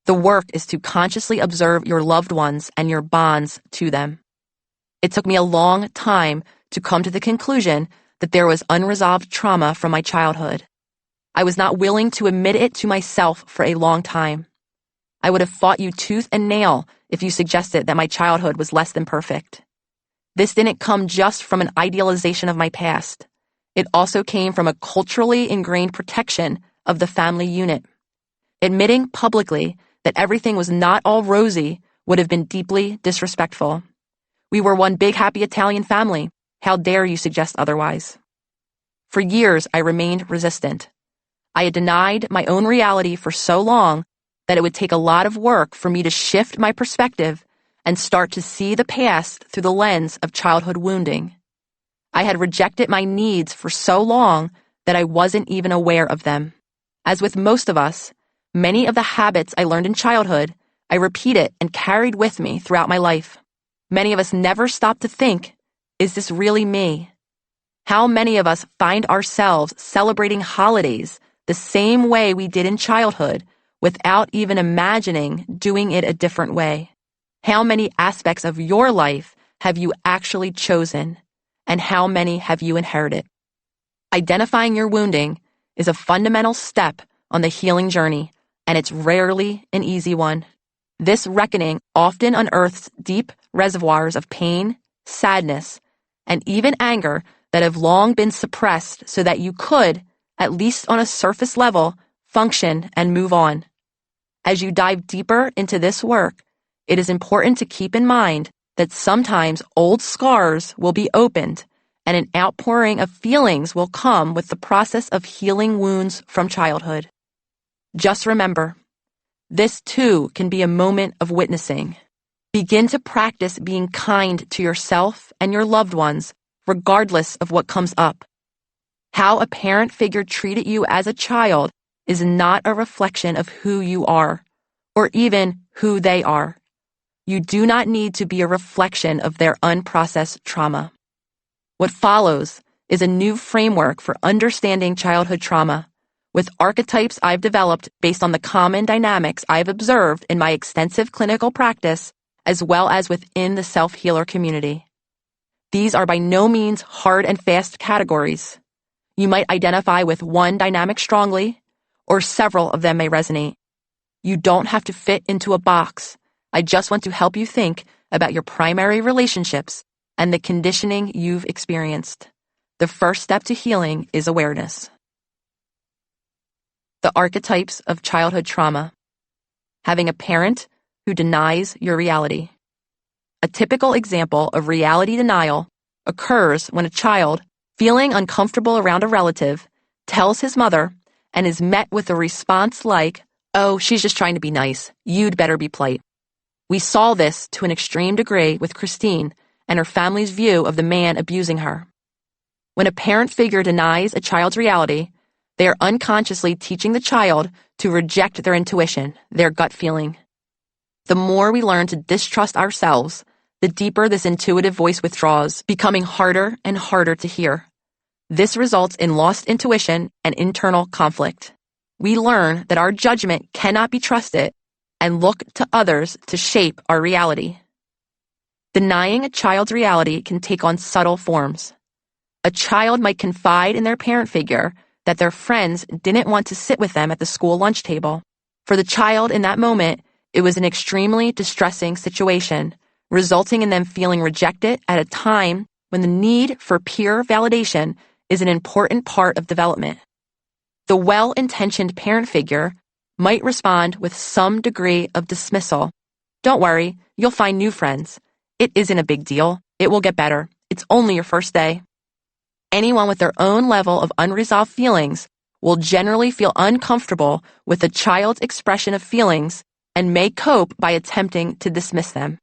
Speaker 1: the work is to consciously observe your loved ones and your bonds to them. It took me a long time to come to the conclusion that there was unresolved trauma from my childhood. I was not willing to admit it to myself for a long time. I would have fought you tooth and nail if you suggested that my childhood was less than perfect. This didn't come just from an idealization of my past. It also came from a culturally ingrained protection of the family unit. Admitting publicly that everything was not all rosy would have been deeply disrespectful. We were one big happy Italian family. How dare you suggest otherwise? For years, I remained resistant. I had denied my own reality for so long that it would take a lot of work for me to shift my perspective and start to see the past through the lens of childhood wounding. I had rejected my needs for so long that I wasn't even aware of them. As with most of us, many of the habits I learned in childhood, I repeated and carried with me throughout my life. Many of us never stop to think, is this really me? How many of us find ourselves celebrating holidays the same way we did in childhood without even imagining doing it a different way? How many aspects of your life have you actually chosen, and how many have you inherited? Identifying your wounding is a fundamental step on the healing journey, and it's rarely an easy one. This reckoning often unearths deep reservoirs of pain, sadness, and even anger that have long been suppressed so that you could, at least on a surface level, function and move on. As you dive deeper into this work, it is important to keep in mind that sometimes old scars will be opened and an outpouring of feelings will come with the process of healing wounds from childhood. Just remember, this too can be a moment of witnessing. Begin to practice being kind to yourself and your loved ones, regardless of what comes up. How a parent figure treated you as a child is not a reflection of who you are, or even who they are. You do not need to be a reflection of their unprocessed trauma. What follows is a new framework for understanding childhood trauma, with archetypes I've developed based on the common dynamics I've observed in my extensive clinical practice, as well as within the self-healer community. These are by no means hard and fast categories. You might identify with one dynamic strongly, or several of them may resonate. You don't have to fit into a box. I just want to help you think about your primary relationships and the conditioning you've experienced. The first step to healing is awareness. The archetypes of childhood trauma. Having a parent who denies your reality. A typical example of reality denial occurs when a child, feeling uncomfortable around a relative, tells his mother and is met with a response like, "Oh, she's just trying to be nice. You'd better be polite." We saw this to an extreme degree with Christine and her family's view of the man abusing her. When a parent figure denies a child's reality, they are unconsciously teaching the child to reject their intuition, their gut feeling. The more we learn to distrust ourselves, the deeper this intuitive voice withdraws, becoming harder and harder to hear. This results in lost intuition and internal conflict. We learn that our judgment cannot be trusted and look to others to shape our reality. Denying a child's reality can take on subtle forms. A child might confide in their parent figure that their friends didn't want to sit with them at the school lunch table. For the child in that moment, it was an extremely distressing situation, resulting in them feeling rejected at a time when the need for peer validation is an important part of development. The well-intentioned parent figure might respond with some degree of dismissal. "Don't worry, you'll find new friends. It isn't a big deal. It will get better. It's only your first day." Anyone with their own level of unresolved feelings will generally feel uncomfortable with a child's expression of feelings and may cope by attempting to dismiss them.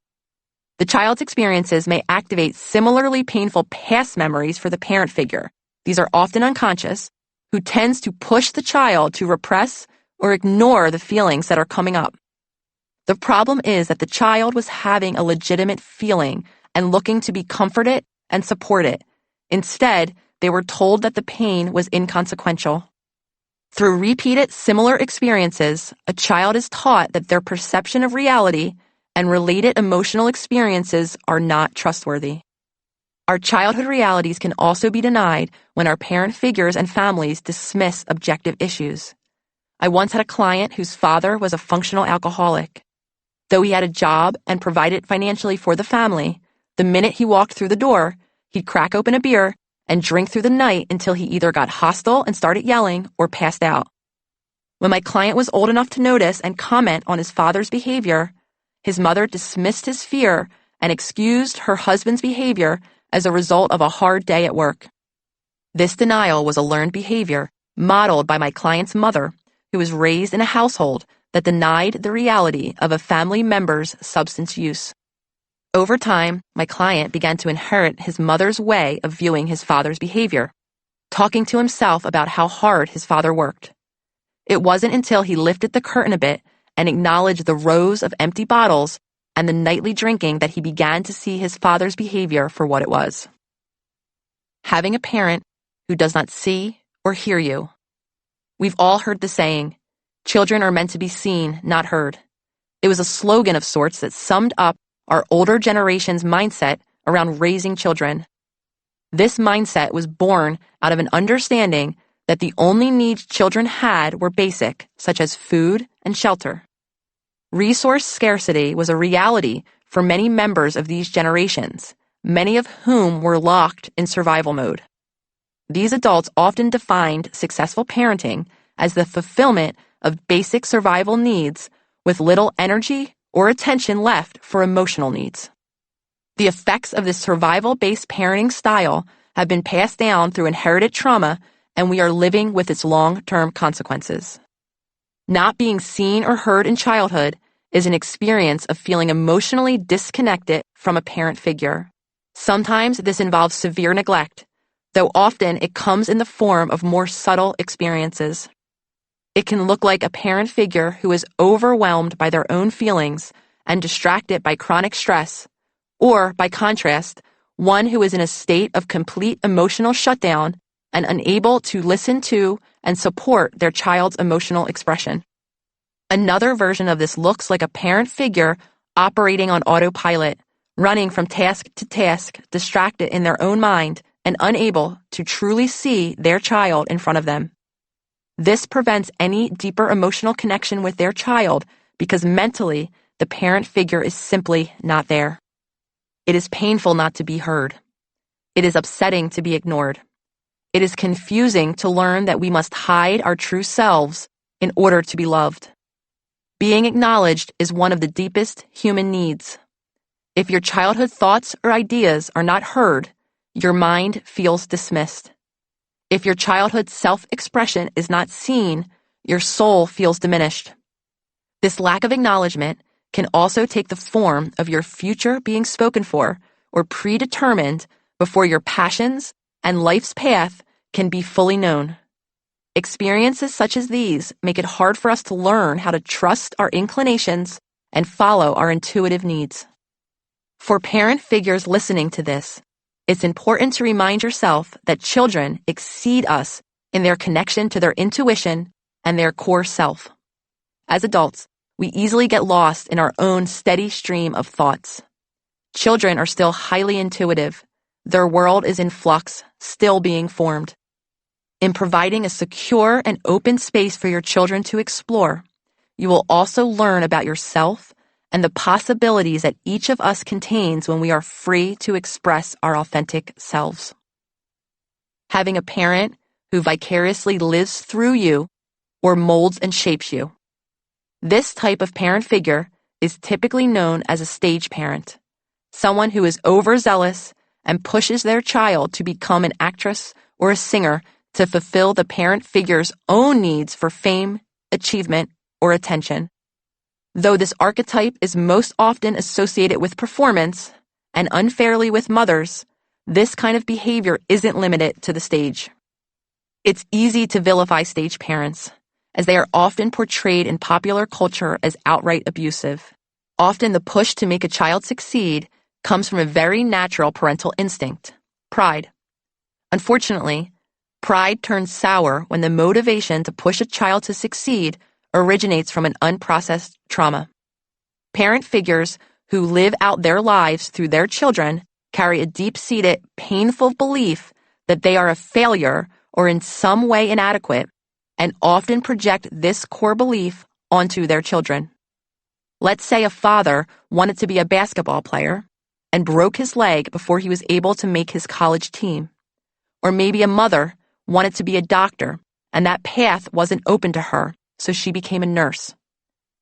Speaker 1: The child's experiences may activate similarly painful past memories for the parent figure. These are often unconscious, who tends to push the child to repress or ignore the feelings that are coming up. The problem is that the child was having a legitimate feeling and looking to be comforted and supported. Instead, they were told that the pain was inconsequential. Through repeated similar experiences, a child is taught that their perception of reality and related emotional experiences are not trustworthy. Our childhood realities can also be denied when our parent figures and families dismiss objective issues. I once had a client whose father was a functional alcoholic. Though he had a job and provided financially for the family, the minute he walked through the door, he'd crack open a beer and drink through the night until he either got hostile and started yelling or passed out. When my client was old enough to notice and comment on his father's behavior, his mother dismissed his fear and excused her husband's behavior as a result of a hard day at work. This denial was a learned behavior modeled by my client's mother, who was raised in a household that denied the reality of a family member's substance use. Over time, my client began to inherit his mother's way of viewing his father's behavior, talking to himself about how hard his father worked. It wasn't until he lifted the curtain a bit and acknowledged the rows of empty bottles and the nightly drinking that he began to see his father's behavior for what it was. Having a parent who does not see or hear you. We've all heard the saying, "Children are meant to be seen, not heard." It was a slogan of sorts that summed up our older generation's mindset around raising children. This mindset was born out of an understanding that the only needs children had were basic, such as food and shelter. Resource scarcity was a reality for many members of these generations, many of whom were locked in survival mode. These adults often defined successful parenting as the fulfillment of basic survival needs with little energy or attention left for emotional needs. The effects of this survival-based parenting style have been passed down through inherited trauma, and we are living with its long-term consequences. Not being seen or heard in childhood is an experience of feeling emotionally disconnected from a parent figure. Sometimes this involves severe neglect, though often it comes in the form of more subtle experiences. It can look like a parent figure who is overwhelmed by their own feelings and distracted by chronic stress, or, by contrast, one who is in a state of complete emotional shutdown and unable to listen to and support their child's emotional expression. Another version of this looks like a parent figure operating on autopilot, running from task to task, distracted in their own mind and unable to truly see their child in front of them. This prevents any deeper emotional connection with their child because mentally the parent figure is simply not there. It is painful not to be heard. It is upsetting to be ignored. It is confusing to learn that we must hide our true selves in order to be loved. Being acknowledged is one of the deepest human needs. If your childhood thoughts or ideas are not heard, your mind feels dismissed. If your childhood self-expression is not seen, your soul feels diminished. This lack of acknowledgement can also take the form of your future being spoken for or predetermined before your passions and life's path can be fully known. Experiences such as these make it hard for us to learn how to trust our inclinations and follow our intuitive needs. For parent figures listening to this, it's important to remind yourself that children exceed us in their connection to their intuition and their core self. As adults, we easily get lost in our own steady stream of thoughts. Children are still highly intuitive. Their world is in flux, still being formed. In providing a secure and open space for your children to explore, you will also learn about yourself and the possibilities that each of us contains when we are free to express our authentic selves. Having a parent who vicariously lives through you or molds and shapes you. This type of parent figure is typically known as a stage parent, someone who is overzealous and pushes their child to become an actress or a singer to fulfill the parent figure's own needs for fame, achievement, or attention. Though this archetype is most often associated with performance, and unfairly with mothers, this kind of behavior isn't limited to the stage. It's easy to vilify stage parents, as they are often portrayed in popular culture as outright abusive. Often the push to make a child succeed comes from a very natural parental instinct, pride. Unfortunately, pride turns sour when the motivation to push a child to succeed originates from an unprocessed trauma. Parent figures who live out their lives through their children carry a deep-seated, painful belief that they are a failure or in some way inadequate, and often project this core belief onto their children. Let's say a father wanted to be a basketball player and broke his leg before he was able to make his college team. Or maybe a mother wanted to be a doctor and that path wasn't open to her, so she became a nurse.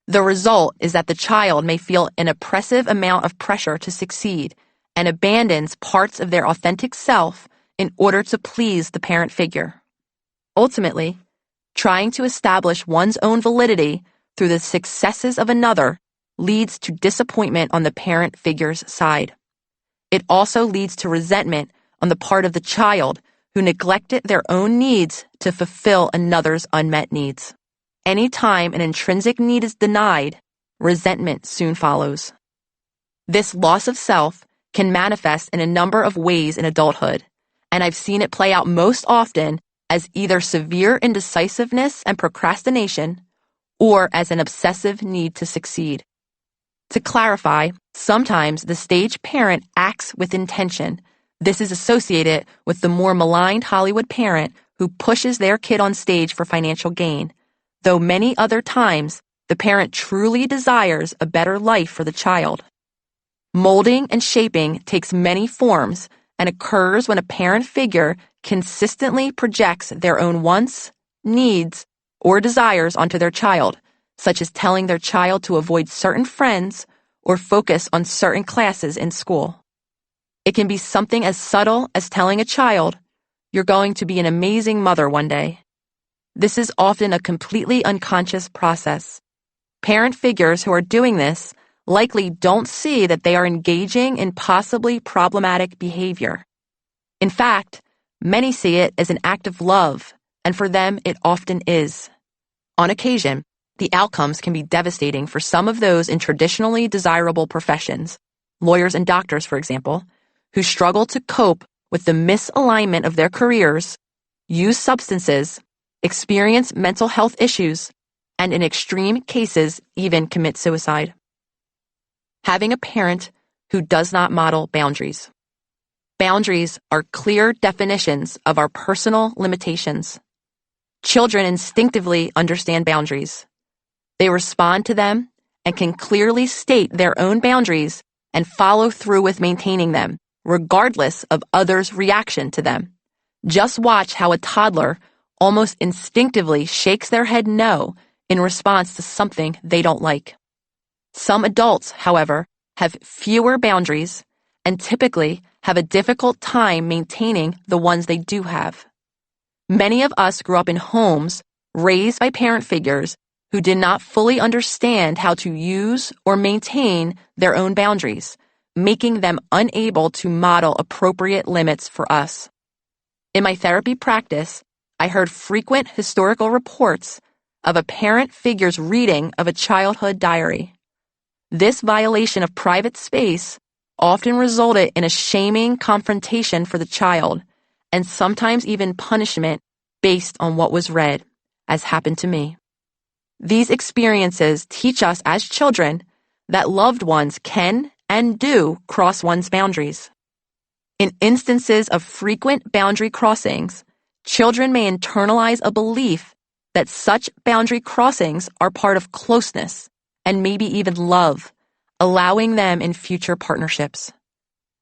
Speaker 1: The result is that the child may feel an oppressive amount of pressure to succeed and abandons parts of their authentic self in order to please the parent figure. Ultimately, trying to establish one's own validity through the successes of another leads to disappointment on the parent figure's side. It also leads to resentment on the part of the child who neglected their own needs to fulfill another's unmet needs. Anytime an intrinsic need is denied, resentment soon follows. This loss of self can manifest in a number of ways in adulthood, and I've seen it play out most often as either severe indecisiveness and procrastination or as an obsessive need to succeed. To clarify, sometimes the stage parent acts with intention. This is associated with the more maligned Hollywood parent who pushes their kid on stage for financial gain, though many other times the parent truly desires a better life for the child. Molding and shaping takes many forms and occurs when a parent figure consistently projects their own wants, needs, or desires onto their child, such as telling their child to avoid certain friends or focus on certain classes in school. It can be something as subtle as telling a child, "You're going to be an amazing mother one day." This is often a completely unconscious process. Parent figures who are doing this likely don't see that they are engaging in possibly problematic behavior. In fact, many see it as an act of love, and for them it often is. On occasion, the outcomes can be devastating for some of those in traditionally desirable professions, lawyers and doctors, for example, who struggle to cope with the misalignment of their careers, use substances, experience mental health issues, and in extreme cases, even commit suicide. Having a parent who does not model boundaries. Boundaries are clear definitions of our personal limitations. Children instinctively understand boundaries. They respond to them and can clearly state their own boundaries and follow through with maintaining them, regardless of others' reaction to them. Just watch how a toddler almost instinctively shakes their head no in response to something they don't like. Some adults, however, have fewer boundaries and typically have a difficult time maintaining the ones they do have. Many of us grew up in homes raised by parent figures who did not fully understand how to use or maintain their own boundaries, making them unable to model appropriate limits for us. In my therapy practice, I heard frequent historical reports of a parent figure's reading of a childhood diary. This violation of private space often resulted in a shaming confrontation for the child, and sometimes even punishment based on what was read, as happened to me. These experiences teach us as children that loved ones can and do cross one's boundaries. In instances of frequent boundary crossings, children may internalize a belief that such boundary crossings are part of closeness and maybe even love, allowing them in future partnerships.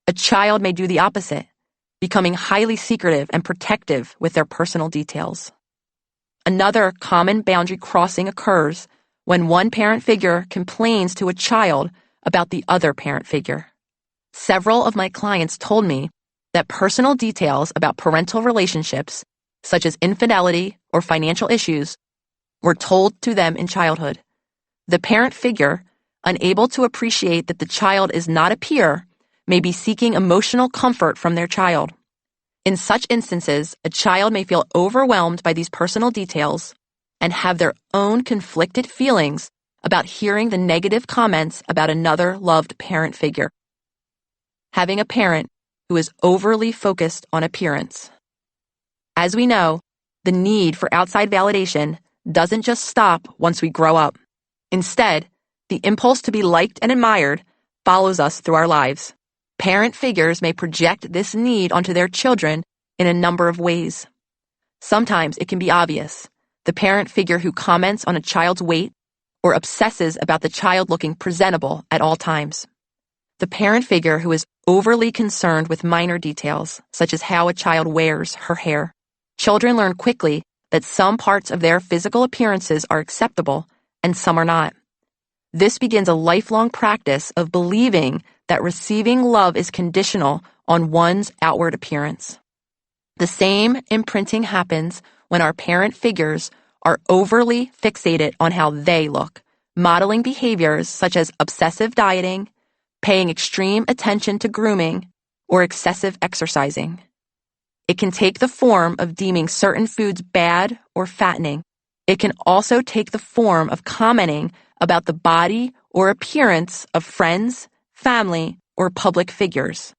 Speaker 1: A child may do the opposite, becoming highly secretive and protective with their personal details. Another common boundary crossing occurs when one parent figure complains to a child about the other parent figure. Several of my clients told me that personal details about parental relationships, such as infidelity or financial issues, were told to them in childhood. The parent figure, unable to appreciate that the child is not a peer, may be seeking emotional comfort from their child. In such instances, a child may feel overwhelmed by these personal details and have their own conflicted feelings about hearing the negative comments about another loved parent figure. Having a parent who is overly focused on appearance. As we know, the need for outside validation doesn't just stop once we grow up. Instead, the impulse to be liked and admired follows us through our lives. Parent figures may project this need onto their children in a number of ways. Sometimes it can be obvious. The parent figure who comments on a child's weight or obsesses about the child looking presentable at all times. The parent figure who is overly concerned with minor details, such as how a child wears her hair. Children learn quickly that some parts of their physical appearances are acceptable and some are not. This begins a lifelong practice of believing that receiving love is conditional on one's outward appearance. The same imprinting happens when our parent figures are overly fixated on how they look, modeling behaviors such as obsessive dieting, paying extreme attention to grooming, or excessive exercising. It can take the form of deeming certain foods bad or fattening. It can also take the form of commenting about the body or appearance of friends, family, or public figures.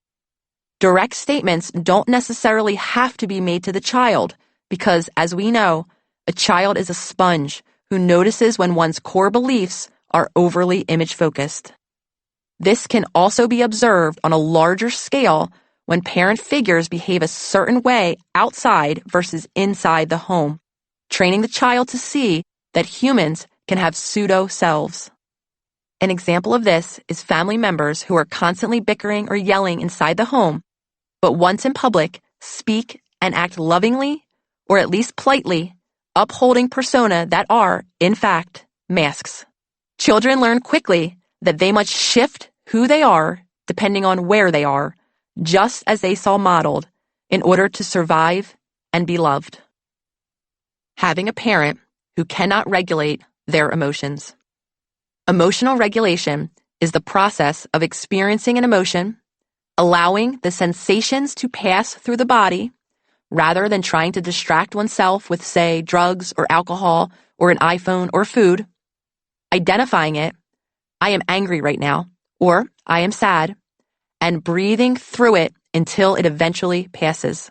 Speaker 1: Direct statements don't necessarily have to be made to the child because, as we know, a child is a sponge who notices when one's core beliefs are overly image-focused. This can also be observed on a larger scale when parent figures behave a certain way outside versus inside the home, training the child to see that humans can have pseudo-selves. An example of this is family members who are constantly bickering or yelling inside the home, but once in public, speak and act lovingly, or at least politely, upholding persona that are, in fact, masks. Children learn quickly that they must shift who they are depending on where they are, just as they saw modeled, in order to survive and be loved. Having a parent who cannot regulate their emotions. Emotional regulation is the process of experiencing an emotion, allowing the sensations to pass through the body, rather than trying to distract oneself with, say, drugs or alcohol or an iPhone or food, identifying it, I am angry right now, or I am sad, and breathing through it until it eventually passes.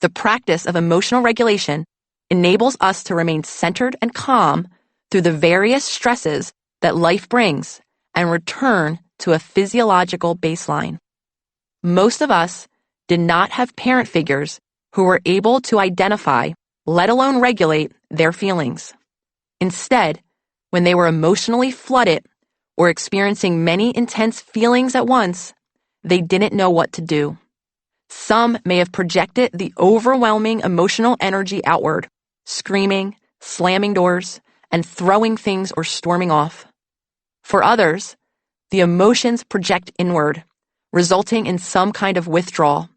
Speaker 1: The practice of emotional regulation enables us to remain centered and calm through the various stresses that life brings and return to a physiological baseline. Most of us did not have parent figures who were able to identify, let alone regulate, their feelings. Instead, when they were emotionally flooded or experiencing many intense feelings at once, they didn't know what to do. Some may have projected the overwhelming emotional energy outward, screaming, slamming doors, and throwing things or storming off. For others, the emotions project inward, resulting in some kind of withdrawal.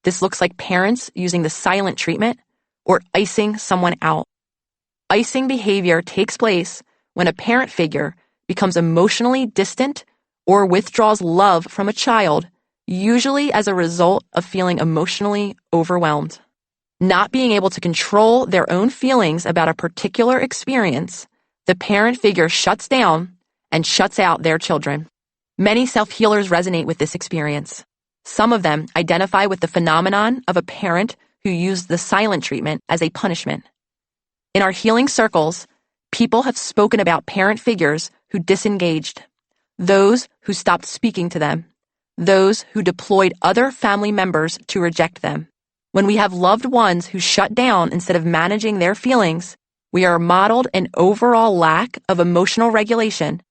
Speaker 1: This looks like parents using the silent treatment or icing someone out. Icing behavior takes place when a parent figure becomes emotionally distant or withdraws love from a child, usually as a result of feeling emotionally overwhelmed. Not being able to control their own feelings about a particular experience, the parent figure shuts down and shuts out their children. Many self-healers resonate with this experience. Some of them identify with the phenomenon of a parent who used the silent treatment as a punishment. In our healing circles, people have spoken about parent figures who disengaged, those who stopped speaking to them, those who deployed other family members to reject them. When we have loved ones who shut down instead of managing their feelings, we are modeled an overall lack of emotional regulation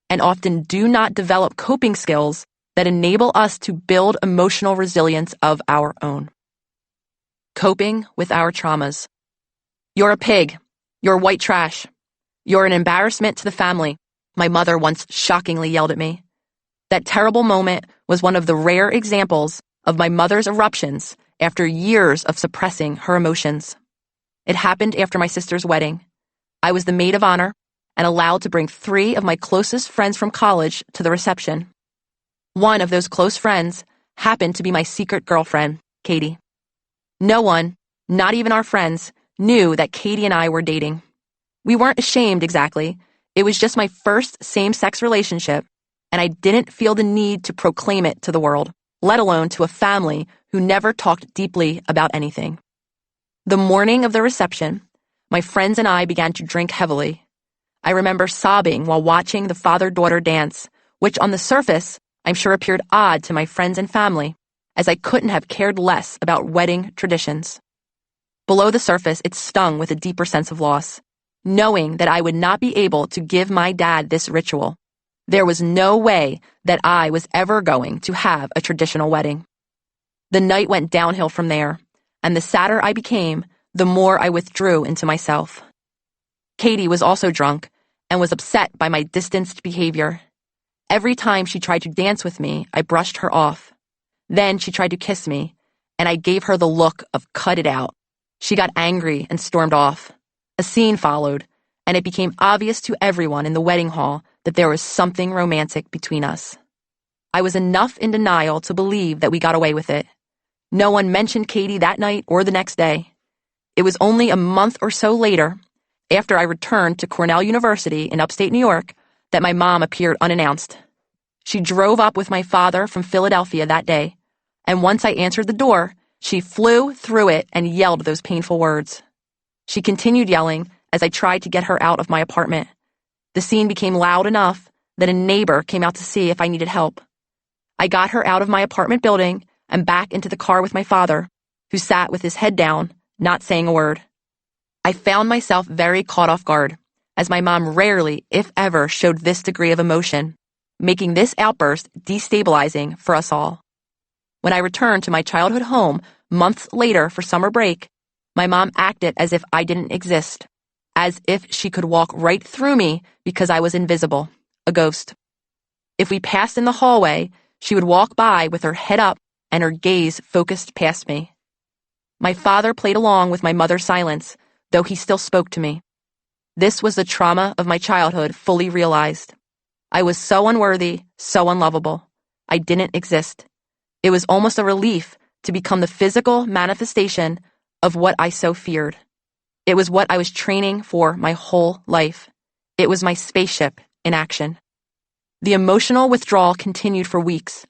Speaker 1: and often do not develop coping skills that enable us to build emotional resilience of our own. Coping with our traumas. You're a pig. You're white trash. You're an embarrassment to the family, my mother once shockingly yelled at me. That terrible moment was one of the rare examples of my mother's eruptions after years of suppressing her emotions. It happened after my sister's wedding. I was the maid of honor and allowed to bring 3 of my closest friends from college to the reception. One of those close friends happened to be my secret girlfriend, Katie. No one, not even our friends, knew that Katie and I were dating. We weren't ashamed exactly. It was just my first same-sex relationship, and I didn't feel the need to proclaim it to the world, let alone to a family who never talked deeply about anything. The morning of the reception, my friends and I began to drink heavily. I remember sobbing while watching the father-daughter dance, which on the surface I'm sure appeared odd to my friends and family, as I couldn't have cared less about wedding traditions. Below the surface, it stung with a deeper sense of loss, knowing that I would not be able to give my dad this ritual. There was no way that I was ever going to have a traditional wedding. The night went downhill from there, and the sadder I became, the more I withdrew into myself. Katie was also drunk and was upset by my distanced behavior. Every time she tried to dance with me, I brushed her off. Then she tried to kiss me, and I gave her the look of cut it out. She got angry and stormed off. A scene followed, and it became obvious to everyone in the wedding hall that there was something romantic between us. I was enough in denial to believe that we got away with it. No one mentioned Katie that night or the next day. It was only a month or so later, after I returned to Cornell University in upstate New York, that my mom appeared unannounced. She drove up with my father from Philadelphia that day, and once I answered the door, she flew through it and yelled those painful words. She continued yelling as I tried to get her out of my apartment. The scene became loud enough that a neighbor came out to see if I needed help. I got her out of my apartment building and back into the car with my father, who sat with his head down, not saying a word. I found myself very caught off guard, as my mom rarely, if ever, showed this degree of emotion, making this outburst destabilizing for us all. When I returned to my childhood home months later for summer break, my mom acted as if I didn't exist, as if she could walk right through me because I was invisible, a ghost. If we passed in the hallway, she would walk by with her head up and her gaze focused past me. My father played along with my mother's silence, though he still spoke to me. This was the trauma of my childhood fully realized. I was so unworthy, so unlovable. I didn't exist. It was almost a relief to become the physical manifestation of what I so feared. It was what I was training for my whole life. It was my spaceship in action. The emotional withdrawal continued for weeks,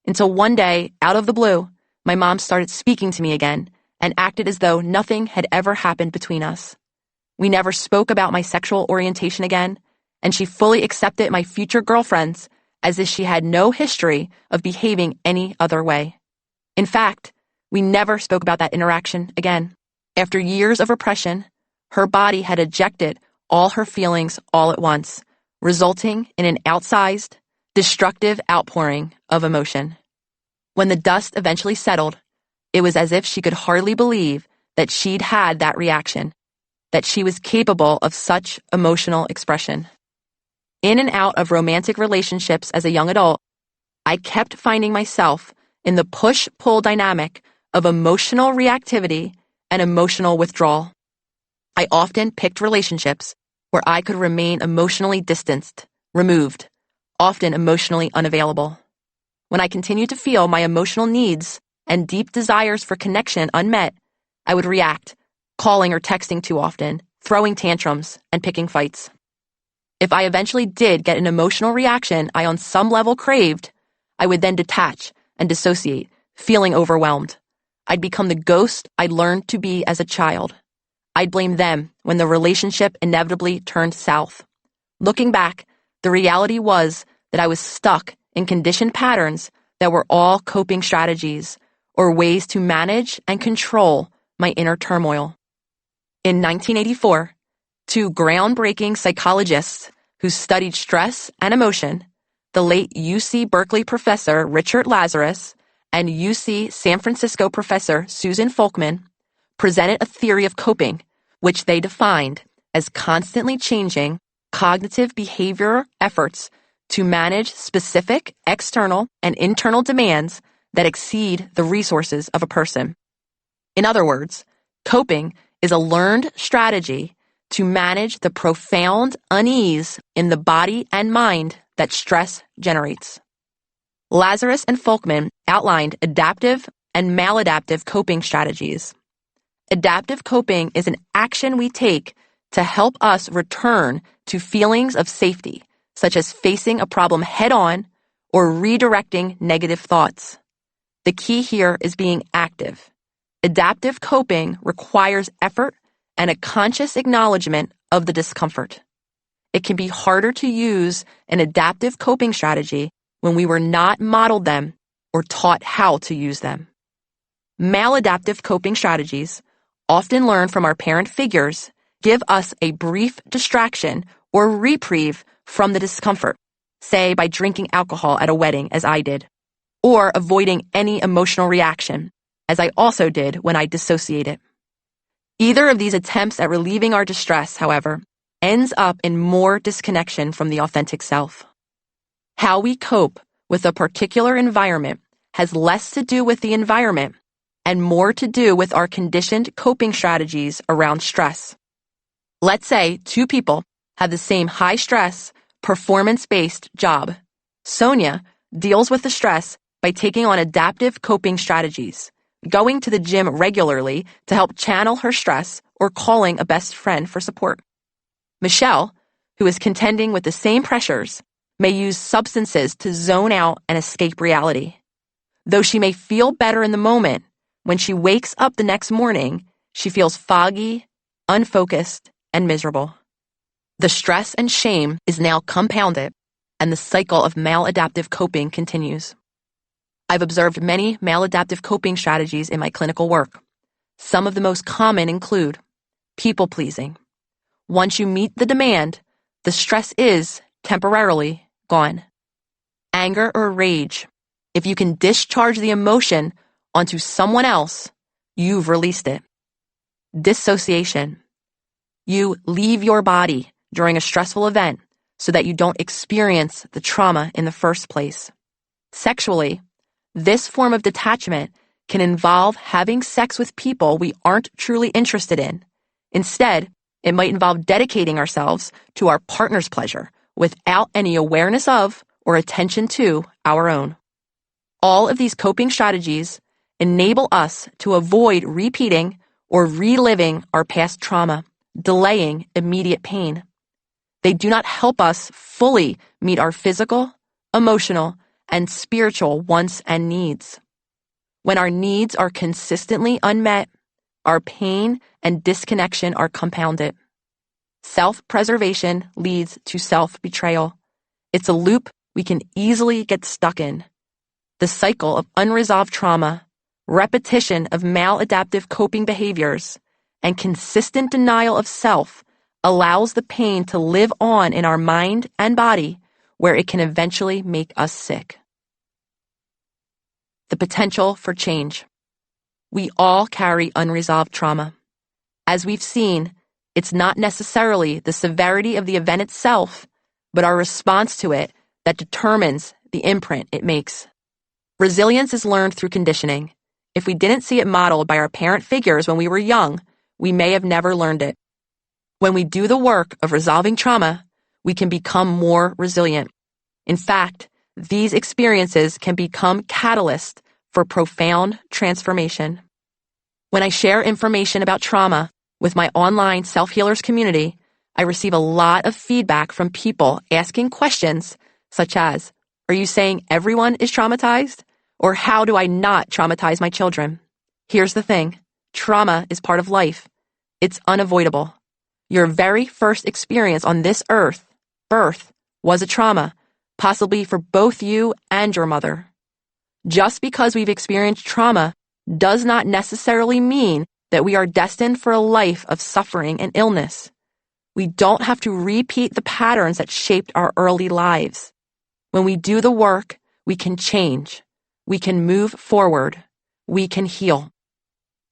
Speaker 1: until one day, out of the blue, my mom started speaking to me again and acted as though nothing had ever happened between us. We never spoke about my sexual orientation again, and she fully accepted my future girlfriends as if she had no history of behaving any other way. In fact, we never spoke about that interaction again. After years of repression, her body had ejected all her feelings all at once, resulting in an outsized, destructive outpouring of emotion. When the dust eventually settled, it was as if she could hardly believe that she'd had that reaction, that she was capable of such emotional expression. In and out of romantic relationships as a young adult, I kept finding myself in the push-pull dynamic of emotional reactivity and emotional withdrawal. I often picked relationships where I could remain emotionally distanced, removed, often emotionally unavailable. When I continued to feel my emotional needs and deep desires for connection unmet, I would react, calling or texting too often, throwing tantrums, and picking fights. If I eventually did get an emotional reaction I on some level craved, I would then detach and dissociate, feeling overwhelmed. I'd become the ghost I'd learned to be as a child. I'd blame them when the relationship inevitably turned south. Looking back, the reality was that I was stuck in conditioned patterns that were all coping strategies or ways to manage and control my inner turmoil. In 1984, two groundbreaking psychologists who studied stress and emotion, the late UC Berkeley professor Richard Lazarus and UC San Francisco professor Susan Folkman, presented a theory of coping, which they defined as constantly changing cognitive behavior efforts to manage specific external and internal demands that exceed the resources of a person. In other words, coping is a learned strategy to manage the profound unease in the body and mind that stress generates. Lazarus and Folkman outlined adaptive and maladaptive coping strategies. Adaptive coping is an action we take to help us return to feelings of safety, such as facing a problem head-on or redirecting negative thoughts. The key here is being active. Adaptive coping requires effort and a conscious acknowledgement of the discomfort. It can be harder to use an adaptive coping strategy when we were not modeled them or taught how to use them. Maladaptive coping strategies, often learned from our parent figures, give us a brief distraction or reprieve from the discomfort, say by drinking alcohol at a wedding, as I did, or avoiding any emotional reaction, as I also did when I dissociated. Either of these attempts at relieving our distress, however, ends up in more disconnection from the authentic self. How we cope with a particular environment has less to do with the environment and more to do with our conditioned coping strategies around stress. Let's say two people have the same high-stress, performance-based job. Sonia deals with the stress by taking on adaptive coping strategies, going to the gym regularly to help channel her stress or calling a best friend for support. Michelle, who is contending with the same pressures, may use substances to zone out and escape reality. Though she may feel better in the moment, when she wakes up the next morning, she feels foggy, unfocused, and miserable. The stress and shame is now compounded, and the cycle of maladaptive coping continues. I've observed many maladaptive coping strategies in my clinical work. Some of the most common include people-pleasing. Once you meet the demand, the stress is temporarily gone. Anger or rage. If you can discharge the emotion onto someone else, you've released it. Dissociation. You leave your body during a stressful event so that you don't experience the trauma in the first place. Sexually, this form of detachment can involve having sex with people we aren't truly interested in. Instead, it might involve dedicating ourselves to our partner's pleasure without any awareness of or attention to our own. All of these coping strategies enable us to avoid repeating or reliving our past trauma, delaying immediate pain. They do not help us fully meet our physical, emotional, and spiritual wants and needs. When our needs are consistently unmet, our pain and disconnection are compounded. Self-preservation leads to self-betrayal. It's a loop we can easily get stuck in. The cycle of unresolved trauma, repetition of maladaptive coping behaviors, and consistent denial of self allows the pain to live on in our mind and body, where it can eventually make us sick. The potential for change. We all carry unresolved trauma. As we've seen, it's not necessarily the severity of the event itself, but our response to it that determines the imprint it makes. Resilience is learned through conditioning. If we didn't see it modeled by our parent figures when we were young, we may have never learned it. When we do the work of resolving trauma, we can become more resilient. In fact, these experiences can become catalysts for profound transformation. When I share information about trauma with my online self-healers community, I receive a lot of feedback from people asking questions such as, are you saying everyone is traumatized? Or how do I not traumatize my children? Here's the thing. Trauma is part of life. It's unavoidable. Your very first experience on this earth, birth, was a trauma, possibly for both you and your mother. Just because we've experienced trauma does not necessarily mean that we are destined for a life of suffering and illness. We don't have to repeat the patterns that shaped our early lives. When we do the work, we can change. We can move forward. We can heal.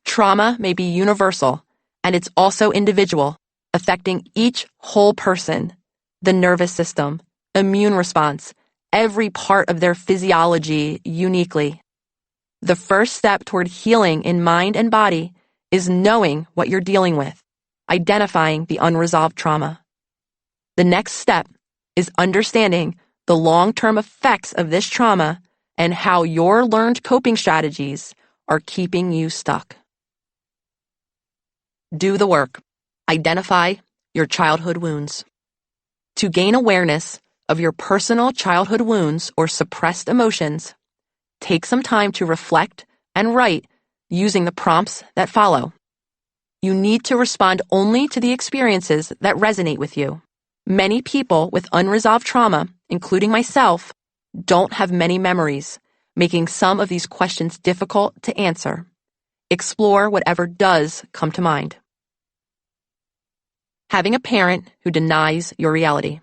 Speaker 1: Trauma may be universal, and it's also individual, affecting each whole person, the nervous system, immune response, every part of their physiology uniquely. The first step toward healing in mind and body is knowing what you're dealing with, identifying the unresolved trauma. The next step is understanding the long-term effects of this trauma and how your learned coping strategies are keeping you stuck. Do the work. Identify your childhood wounds. To gain awareness of your personal childhood wounds or suppressed emotions, take some time to reflect and write using the prompts that follow. You need to respond only to the experiences that resonate with you. Many people with unresolved trauma, including myself, don't have many memories, making some of these questions difficult to answer. Explore whatever does come to mind. Having a parent who denies your reality.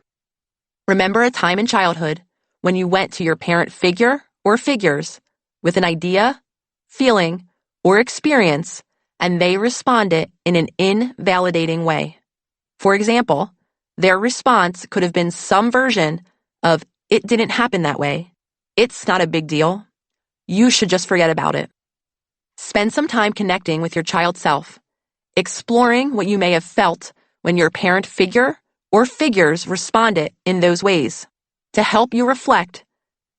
Speaker 1: Remember a time in childhood when you went to your parent figure or figures with an idea, feeling, or experience, and they responded in an invalidating way. For example, their response could have been some version of, "It didn't happen that way. It's not a big deal. You should just forget about it." Spend some time connecting with your child self, exploring what you may have felt when your parent figure or figures responded in those ways. To help you reflect,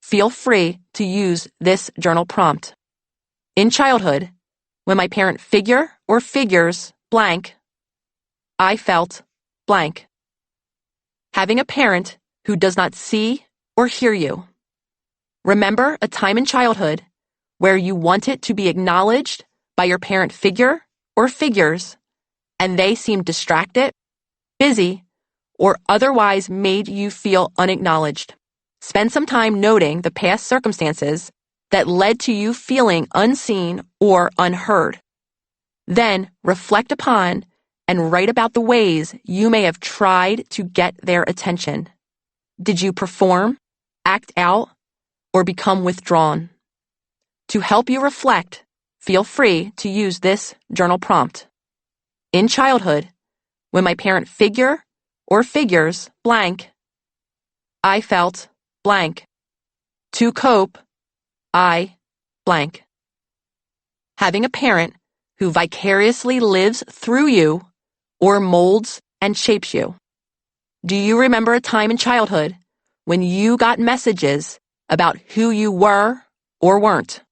Speaker 1: feel free to use this journal prompt. In childhood, when my parent figure or figures blank, I felt blank. Having a parent who does not see or hear you. Remember a time in childhood where you wanted to be acknowledged by your parent figure or figures, and they seemed distracted, busy, or otherwise made you feel unacknowledged. Spend some time noting the past circumstances that led to you feeling unseen or unheard. Then reflect upon and write about the ways you may have tried to get their attention. Did you perform, act out, or become withdrawn? To help you reflect, feel free to use this journal prompt. In childhood, when my parent figure or figures blank, I felt blank. To cope, I blank. Having a parent who vicariously lives through you or molds and shapes you. Do you remember a time in childhood when you got messages about who you were or weren't?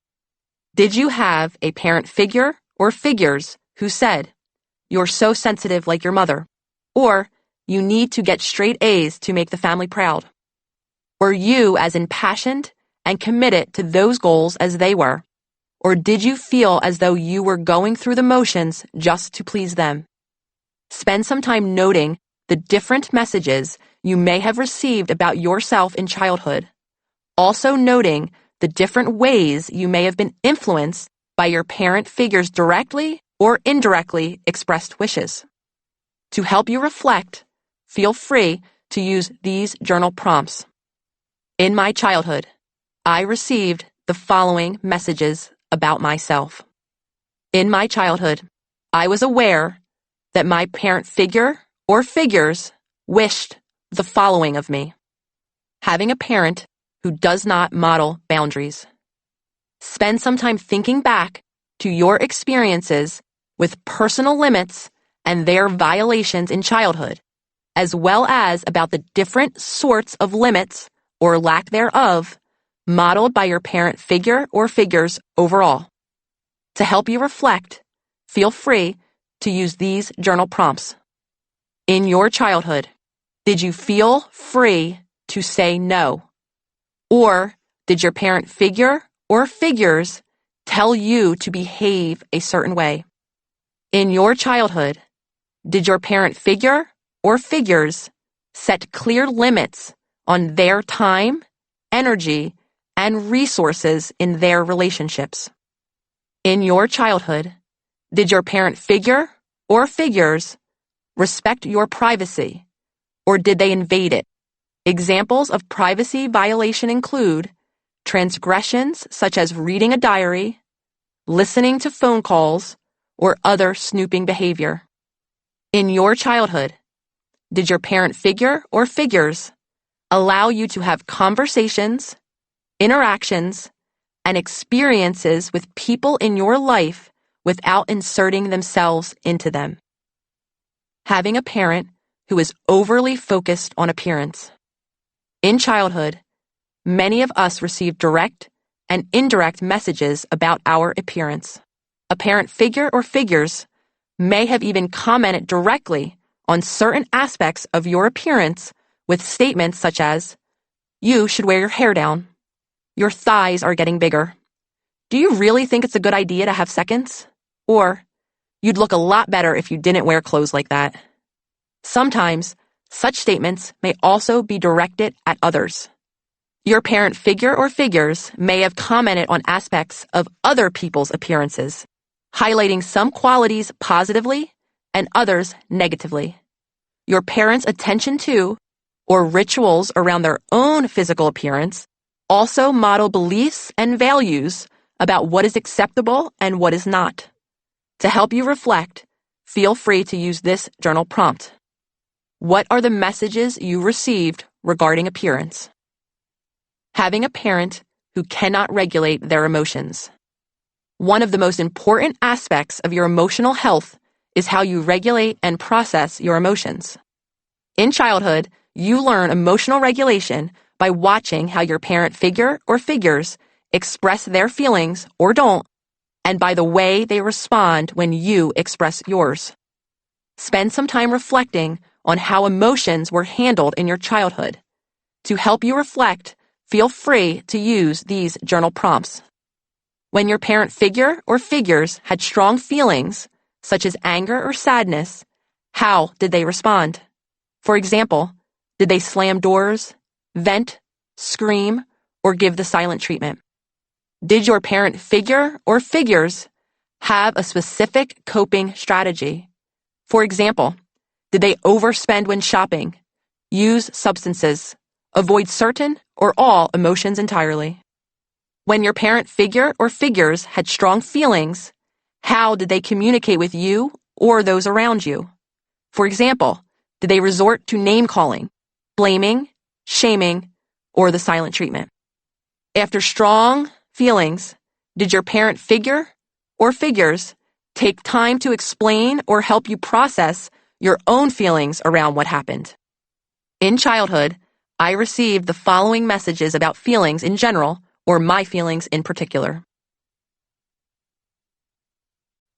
Speaker 1: Did you have a parent figure or figures who said, "You're so sensitive like your mother," or "You need to get straight A's to make the family proud"? Were you as impassioned and committed to those goals as they were? Or did you feel as though you were going through the motions just to please them? Spend some time noting the different messages you may have received about yourself in childhood. Also noting the different ways you may have been influenced by your parent figures' directly or indirectly expressed wishes. To help you reflect, feel free to use these journal prompts. In my childhood, I received the following messages about myself. In my childhood, I was aware that my parent figure or figures wished the following of me. Having a parent who does not model boundaries. Spend some time thinking back to your experiences with personal limits and their violations in childhood, as well as about the different sorts of limits or lack thereof modeled by your parent figure or figures overall. To help you reflect, feel free to use these journal prompts. In your childhood, did you feel free to say no? Or did your parent figure or figures tell you to behave a certain way? In your childhood, did your parent figure or figures set clear limits on their time, energy, and resources in their relationships? In your childhood, did your parent figure or figures respect your privacy, or did they invade it? Examples of privacy violation include transgressions such as reading a diary, listening to phone calls, or other snooping behavior. In your childhood, did your parent figure or figures allow you to have conversations, interactions, and experiences with people in your life without inserting themselves into them? Having a parent who is overly focused on appearance. In childhood, many of us receive direct and indirect messages about our appearance. A parent figure or figures may have even commented directly on certain aspects of your appearance with statements such as, "You should wear your hair down. Your thighs are getting bigger. Do you really think it's a good idea to have seconds?" Or, "You'd look a lot better if you didn't wear clothes like that." Sometimes, such statements may also be directed at others. Your parent figure or figures may have commented on aspects of other people's appearances, highlighting some qualities positively and others negatively. Your parents' attention to or rituals around their own physical appearance also model beliefs and values about what is acceptable and what is not. To help you reflect, feel free to use this journal prompt. What are the messages you received regarding appearance? Having a parent who cannot regulate their emotions. One of the most important aspects of your emotional health is how you regulate and process your emotions. In childhood, you learn emotional regulation by watching how your parent figure or figures express their feelings or don't, and by the way they respond when you express yours. Spend some time reflecting on how emotions were handled in your childhood. To help you reflect, feel free to use these journal prompts. When your parent figure or figures had strong feelings, such as anger or sadness, how did they respond? For example, did they slam doors, vent, scream, or give the silent treatment? Did your parent figure or figures have a specific coping strategy? For example, did they overspend when shopping, use substances, avoid certain or all emotions entirely? When your parent figure or figures had strong feelings, how did they communicate with you or those around you? For example, did they resort to name-calling, blaming, shaming, or the silent treatment? After strong feelings, did your parent figure or figures take time to explain or help you process your own feelings around what happened? In childhood, I received the following messages about feelings in general, or my feelings in particular.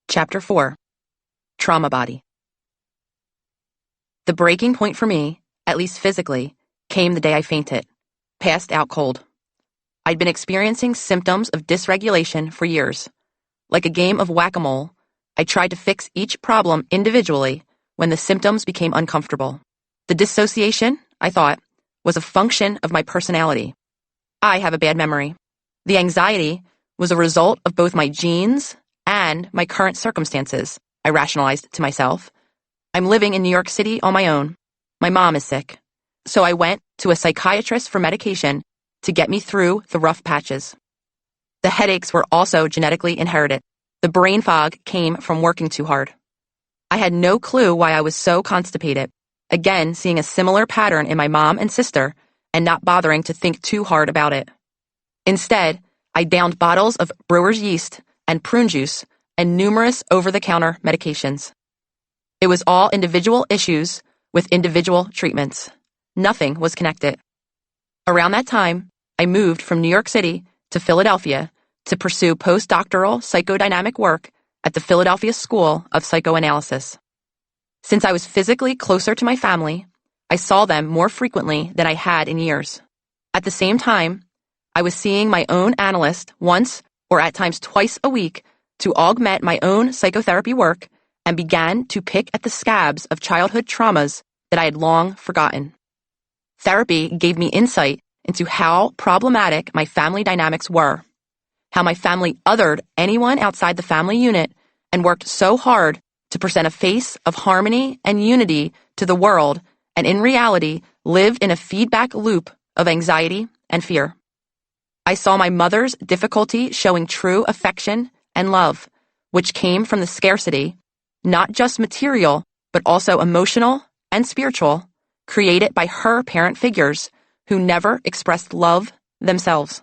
Speaker 1: Chapter 4. Trauma Body. The breaking point for me, at least physically, came the day I fainted, passed out cold. I'd been experiencing symptoms of dysregulation for years. Like a game of whack-a-mole, I tried to fix each problem individually when the symptoms became uncomfortable. The dissociation, I thought, was a function of my personality. I have a bad memory. The anxiety was a result of both my genes and my current circumstances, I rationalized to myself. I'm living in New York City on my own. My mom is sick. So I went to a psychiatrist for medication to get me through the rough patches. The headaches were also genetically inherited. The brain fog came from working too hard. I had no clue why I was so constipated, again seeing a similar pattern in my mom and sister and not bothering to think too hard about it. Instead, I downed bottles of brewer's yeast and prune juice and numerous over-the-counter medications. It was all individual issues with individual treatments. Nothing was connected. Around that time, I moved from New York City to Philadelphia to pursue postdoctoral psychodynamic work at the Philadelphia School of Psychoanalysis. Since I was physically closer to my family, I saw them more frequently than I had in years. At the same time, I was seeing my own analyst once or at times twice a week to augment my own psychotherapy work and began to pick at the scabs of childhood traumas that I had long forgotten. Therapy gave me insight into how problematic my family dynamics were, how my family othered anyone outside the family unit and worked so hard to present a face of harmony and unity to the world, and in reality lived in a feedback loop of anxiety and fear. I saw my mother's difficulty showing true affection and love, which came from the scarcity, not just material, but also emotional and spiritual, created by her parent figures who never expressed love themselves.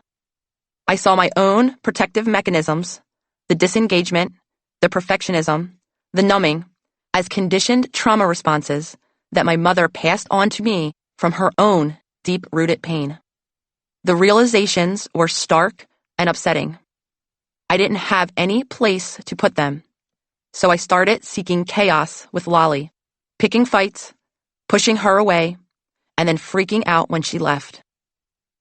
Speaker 1: I saw my own protective mechanisms, the disengagement, the perfectionism, the numbing, as conditioned trauma responses that my mother passed on to me from her own deep-rooted pain. The realizations were stark and upsetting. I didn't have any place to put them, so I started seeking chaos with Lolly, picking fights, pushing her away, and then freaking out when she left.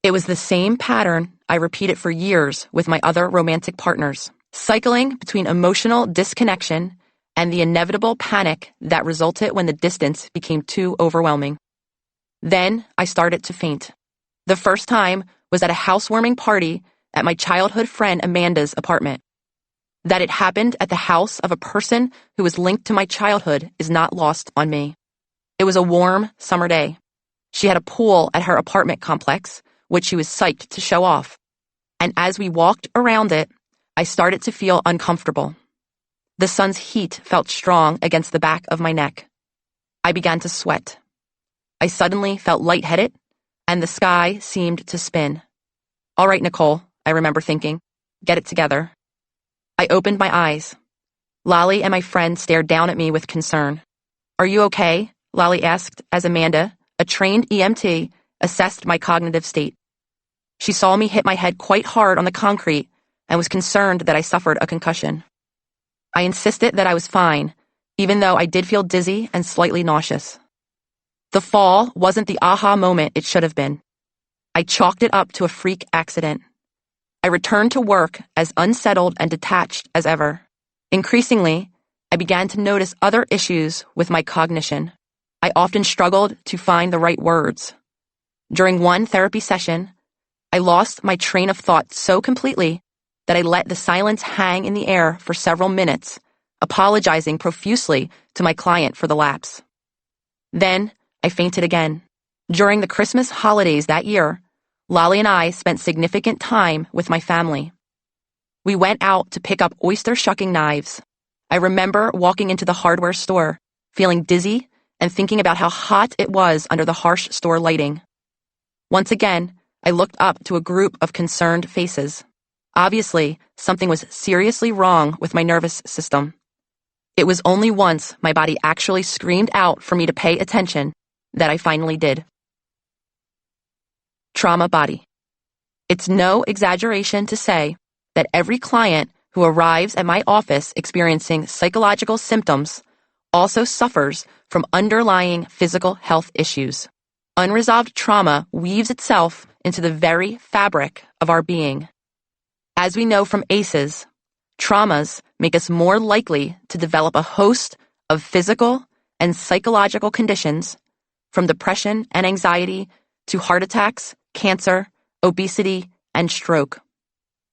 Speaker 1: It was the same pattern I repeated for years with my other romantic partners, cycling between emotional disconnection and the inevitable panic that resulted when the distance became too overwhelming. Then I started to faint. The first time was at a housewarming party at my childhood friend Amanda's apartment. That it happened at the house of a person who was linked to my childhood is not lost on me. It was a warm summer day. She had a pool at her apartment complex, which she was psyched to show off. And as we walked around it, I started to feel uncomfortable. The sun's heat felt strong against the back of my neck. I began to sweat. I suddenly felt lightheaded, and the sky seemed to spin. All right, Nicole, I remember thinking, get it together. I opened my eyes. Lolly and my friend stared down at me with concern. Are you okay? Lolly asked as Amanda, a trained EMT, assessed my cognitive state. She saw me hit my head quite hard on the concrete and was concerned that I suffered a concussion. I insisted that I was fine, even though I did feel dizzy and slightly nauseous. The fall wasn't the aha moment it should have been. I chalked it up to a freak accident. I returned to work as unsettled and detached as ever. Increasingly, I began to notice other issues with my cognition. I often struggled to find the right words. During one therapy session, I lost my train of thought so completely that I let the silence hang in the air for several minutes apologizing profusely to my client for the lapse. Then I fainted again. During the Christmas holidays that year, Lolly and I spent significant time with my family. We went out to pick up oyster shucking knives. I remember walking into the hardware store, feeling dizzy and thinking about how hot it was under the harsh store lighting. Once again, I looked up to a group of concerned faces. Obviously, something was seriously wrong with my nervous system. It was only once my body actually screamed out for me to pay attention that I finally did. Trauma body. It's no exaggeration to say that every client who arrives at my office experiencing psychological symptoms also suffers from underlying physical health issues. Unresolved trauma weaves itself into the very fabric of our being. As we know from ACEs, traumas make us more likely to develop a host of physical and psychological conditions, from depression and anxiety to heart attacks, cancer, obesity, and stroke.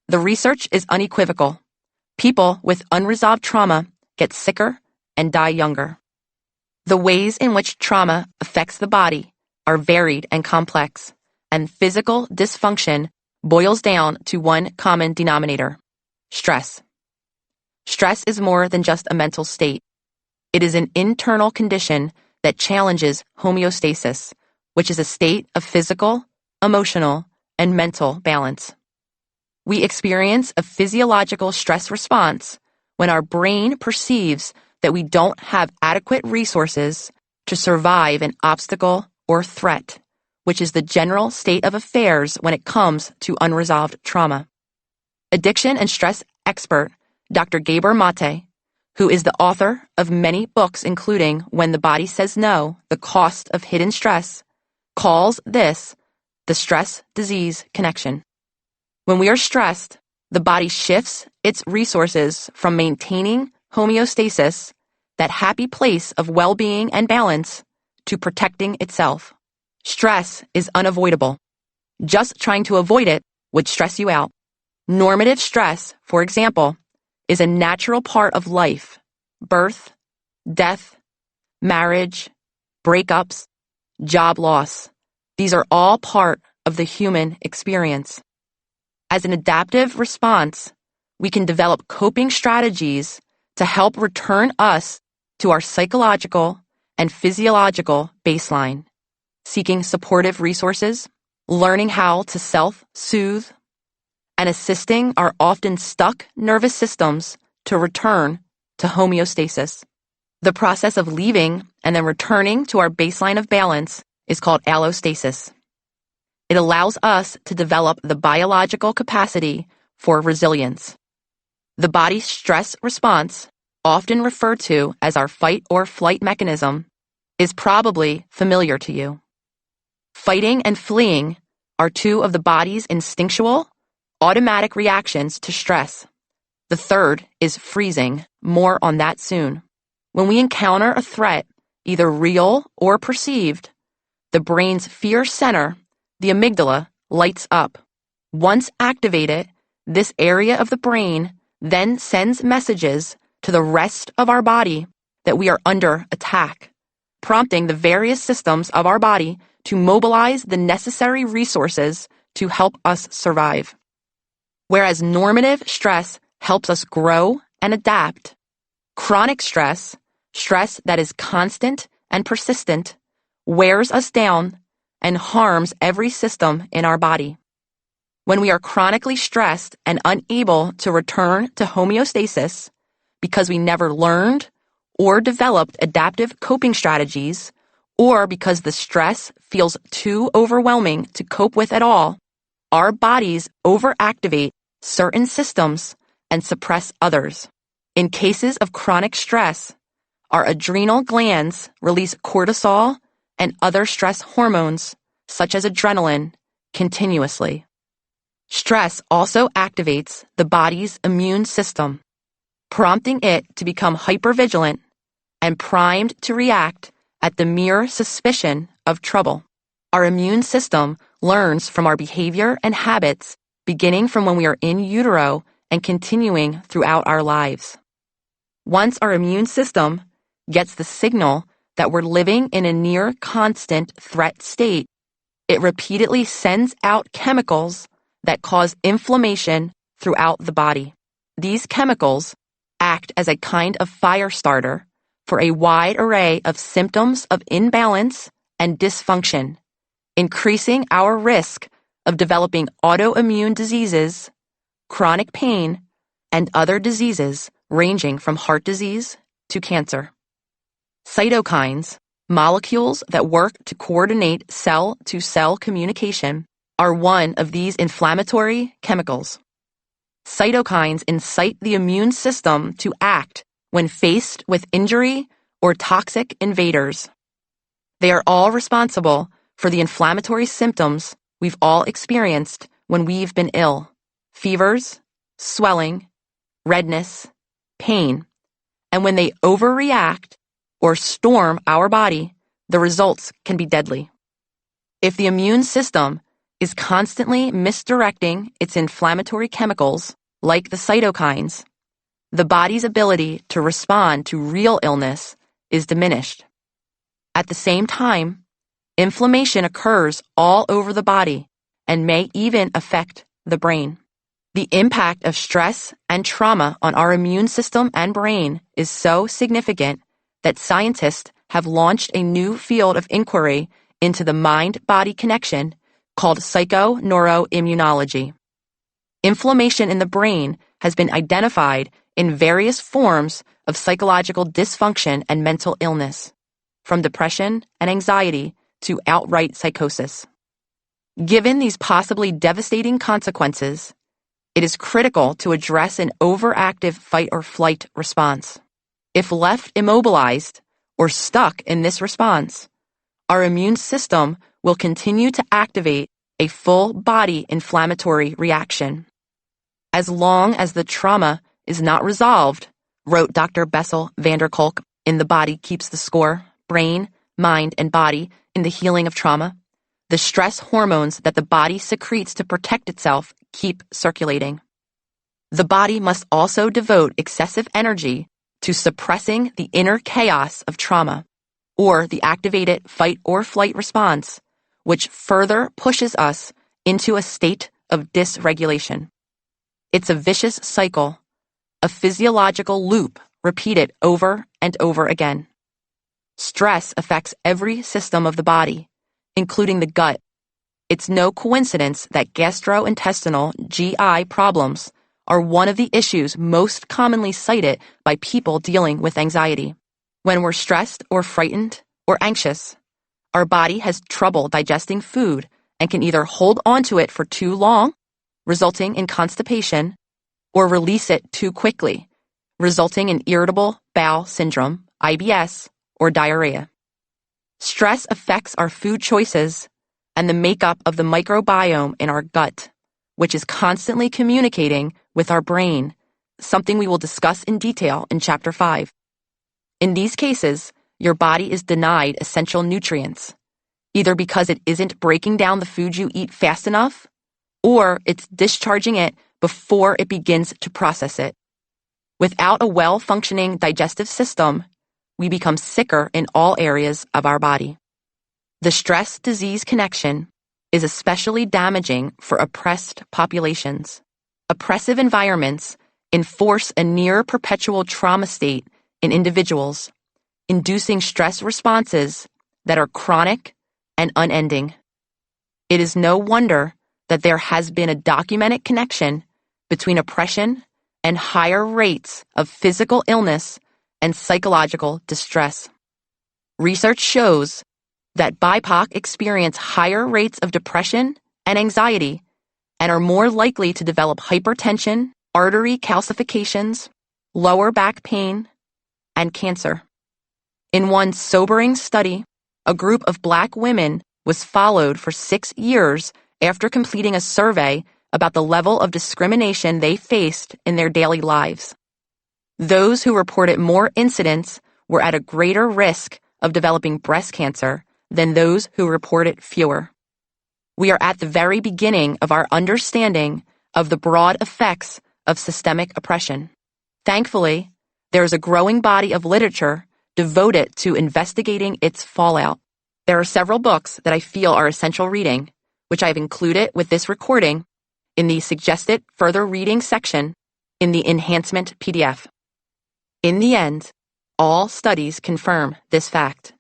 Speaker 1: The research is unequivocal. People with unresolved trauma get sicker and die younger. The ways in which trauma affects the body are varied and complex, and physical dysfunction boils down to one common denominator: stress. Stress is more than just a mental state. It is an internal condition that challenges homeostasis, which is a state of physical, emotional, and mental balance. We experience a physiological stress response when our brain perceives that we don't have adequate resources to survive an obstacle or threat, which is the general state of affairs when it comes to unresolved trauma. Addiction and stress expert Dr. Gabor Mate, who is the author of many books including When the Body Says No, The Cost of Hidden Stress, calls this the stress-disease connection. When we are stressed, the body shifts its resources from maintaining homeostasis, that happy place of well-being and balance, to protecting itself. Stress is unavoidable. Just trying to avoid it would stress you out. Normative stress, for example, is a natural part of life: birth, death, marriage, breakups, job loss. These are all part of the human experience. As an adaptive response, we can develop coping strategies to help return us to our psychological and physiological baseline, seeking supportive resources, learning how to self-soothe, and assisting our often stuck nervous systems to return to homeostasis. The process of leaving and then returning to our baseline of balance is called allostasis. It allows us to develop the biological capacity for resilience. The body's stress response, often referred to as our fight or flight mechanism, is probably familiar to you. Fighting and fleeing are two of the body's instinctual, automatic reactions to stress. The third is freezing. More on that soon. When we encounter a threat, either real or perceived, the brain's fear center, the amygdala, lights up. Once activated, this area of the brain then sends messages to the rest of our body that we are under attack, prompting the various systems of our body to mobilize the necessary resources to help us survive. Whereas normative stress helps us grow and adapt, chronic stress, stress that is constant and persistent, wears us down and harms every system in our body. When we are chronically stressed and unable to return to homeostasis because we never learned or developed adaptive coping strategies, or because the stress feels too overwhelming to cope with at all, our bodies overactivate certain systems and suppress others. In cases of chronic stress, our adrenal glands release cortisol and other stress hormones, such as adrenaline, continuously. Stress also activates the body's immune system, prompting it to become hypervigilant and primed to react at the mere suspicion of trouble. Our immune system learns from our behavior and habits beginning from when we are in utero and continuing throughout our lives. Once our immune system gets the signal that we're living in a near constant threat state, it repeatedly sends out chemicals that cause inflammation throughout the body. These chemicals act as a kind of fire starter for a wide array of symptoms of imbalance and dysfunction, increasing our risk of developing autoimmune diseases, chronic pain, and other diseases ranging from heart disease to cancer. Cytokines, molecules that work to coordinate cell-to-cell communication, are one of these inflammatory chemicals. Cytokines incite the immune system to act when faced with injury or toxic invaders. They are all responsible for the inflammatory symptoms we've all experienced when we've been ill: fevers, swelling, redness, pain. And when they overreact or storm our body, the results can be deadly. If the immune system is constantly misdirecting its inflammatory chemicals, like the cytokines, the body's ability to respond to real illness is diminished. At the same time, inflammation occurs all over the body and may even affect the brain. The impact of stress and trauma on our immune system and brain is so significant that scientists have launched a new field of inquiry into the mind-body connection called psychoneuroimmunology. Inflammation in the brain has been identified in various forms of psychological dysfunction and mental illness, from depression and anxiety to outright psychosis. Given these possibly devastating consequences, it is critical to address an overactive fight or flight response. If left immobilized or stuck in this response, our immune system will continue to activate a full-body inflammatory reaction. As long as the trauma is not resolved, wrote Dr. Bessel van der Kolk in The Body Keeps the Score, Brain, Mind, and Body in the Healing of Trauma, the stress hormones that the body secretes to protect itself keep circulating. The body must also devote excessive energy to suppressing the inner chaos of trauma, or the activated fight or flight response, which further pushes us into a state of dysregulation. It's a vicious cycle, a physiological loop repeated over and over again. Stress affects every system of the body, including the gut. It's no coincidence that gastrointestinal GI problems are one of the issues most commonly cited by people dealing with anxiety. When we're stressed or frightened or anxious, our body has trouble digesting food and can either hold onto it for too long, resulting in constipation, or release it too quickly, resulting in irritable bowel syndrome, IBS, or diarrhea. Stress affects our food choices and the makeup of the microbiome in our gut, which is constantly communicating with our brain, something we will discuss in detail in Chapter 5. In these cases, your body is denied essential nutrients, either because it isn't breaking down the food you eat fast enough, or it's discharging it before it begins to process it. Without a well-functioning digestive system, we become sicker in all areas of our body. The stress-disease connection is especially damaging for oppressed populations. Oppressive environments enforce a near-perpetual trauma state in individuals, inducing stress responses that are chronic and unending. It is no wonder that there has been a documented connection between oppression and higher rates of physical illness and psychological distress. Research shows that BIPOC experience higher rates of depression and anxiety and are more likely to develop hypertension, artery calcifications, lower back pain, and cancer. In one sobering study, a group of Black women was followed for 6 years after completing a survey about the level of discrimination they faced in their daily lives. Those who reported more incidents were at a greater risk of developing breast cancer than those who reported fewer. We are at the very beginning of our understanding of the broad effects of systemic oppression. Thankfully, There is a growing body of literature devoted to investigating its fallout. There are several books that I feel are essential reading, which I've included with this recording in the suggested further reading section in the enhancement PDF. In the end, all studies confirm this fact.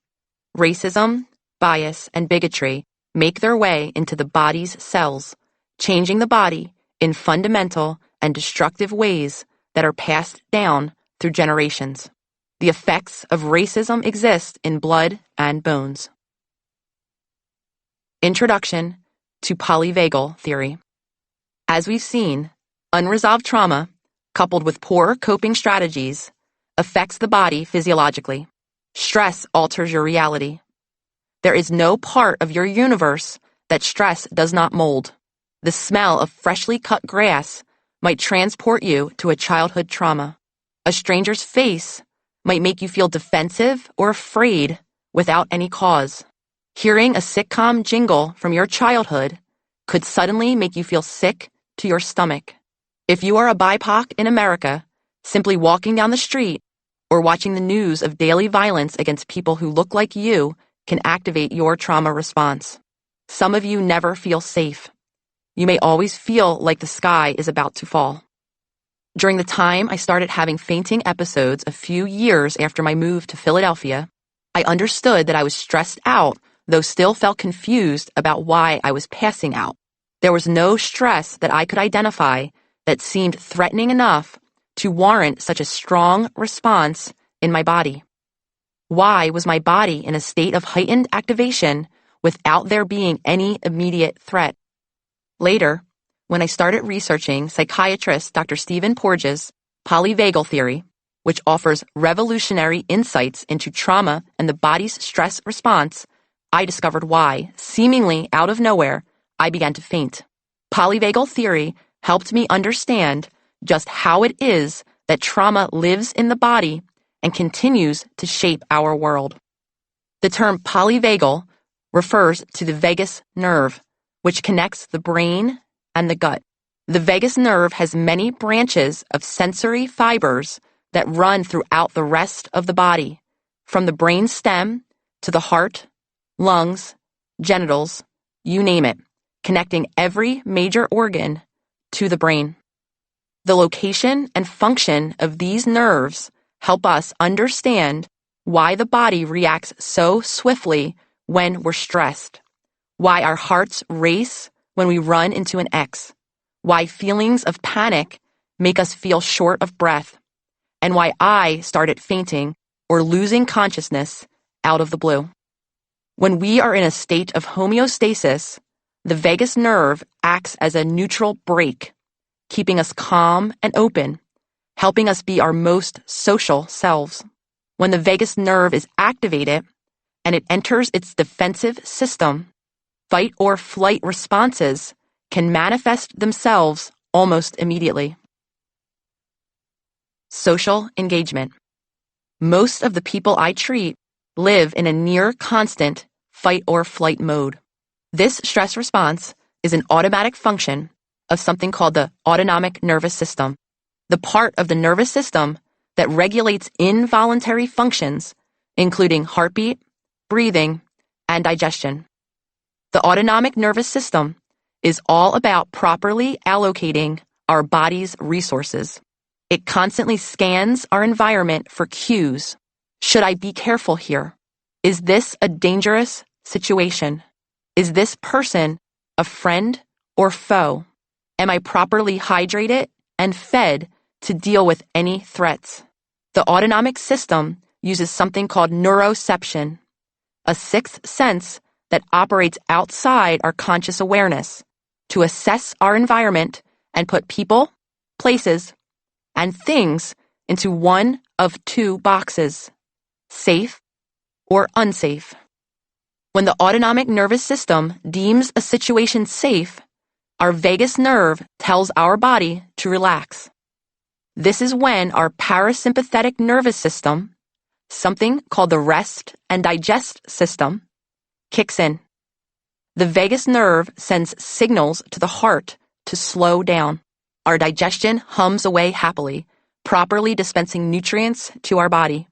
Speaker 1: Racism, bias, and bigotry make their way into the body's cells, changing the body in fundamental and destructive ways that are passed down through generations. The effects of racism exist in blood and bones. Introduction to polyvagal theory. As we've seen, unresolved trauma, coupled with poor coping strategies, affects the body physiologically. Stress alters your reality. There is no part of your universe that stress does not mold. The smell of freshly cut grass might transport you to a childhood trauma. A stranger's face might make you feel defensive or afraid without any cause. Hearing a sitcom jingle from your childhood could suddenly make you feel sick to your stomach. If you are a BIPOC in America, simply walking down the street or watching the news of daily violence against people who look like you can activate your trauma response. Some of you never feel safe. You may always feel like the sky is about to fall. During the time I started having fainting episodes a few years after my move to Philadelphia, I understood that I was stressed out, though still felt confused about why I was passing out. There was no stress that I could identify that seemed threatening enough to warrant such a strong response in my body. Why was my body in a state of heightened activation without there being any immediate threat? Later, when I started researching psychiatrist Dr. Stephen Porges' polyvagal theory, which offers revolutionary insights into trauma and the body's stress response, I discovered why, seemingly out of nowhere, I began to faint. Polyvagal theory helped me understand just how it is that trauma lives in the body and continues to shape our world. The term polyvagal refers to the vagus nerve, which connects the brain and the gut. The vagus nerve has many branches of sensory fibers that run throughout the rest of the body, from the brain stem to the heart, lungs, genitals, you name it, connecting every major organ to the brain. The location and function of these nerves help us understand why the body reacts so swiftly when we're stressed, why our hearts race when we run into an X, why feelings of panic make us feel short of breath, and why I started fainting or losing consciousness out of the blue. When we are in a state of homeostasis, the vagus nerve acts as a neutral brake, keeping us calm and open, helping us be our most social selves. When the vagus nerve is activated and it enters its defensive system, fight or flight responses can manifest themselves almost immediately. Social engagement. Most of the people I treat live in a near constant fight or flight mode. This stress response is an automatic function of something called the autonomic nervous system, the part of the nervous system that regulates involuntary functions, including heartbeat, breathing, and digestion. The autonomic nervous system is all about properly allocating our body's resources. It constantly scans our environment for cues. Should I be careful here? Is this a dangerous situation? Is this person a friend or foe? Am I properly hydrated and fed to deal with any threats? The autonomic system uses something called neuroception, a sixth sense that operates outside our conscious awareness to assess our environment and put people, places, and things into one of two boxes, safe or unsafe. When the autonomic nervous system deems a situation safe, our vagus nerve tells our body to relax. This is when our parasympathetic nervous system, something called the rest and digest system, kicks in. The vagus nerve sends signals to the heart to slow down. Our digestion hums away happily, properly dispensing nutrients to our body.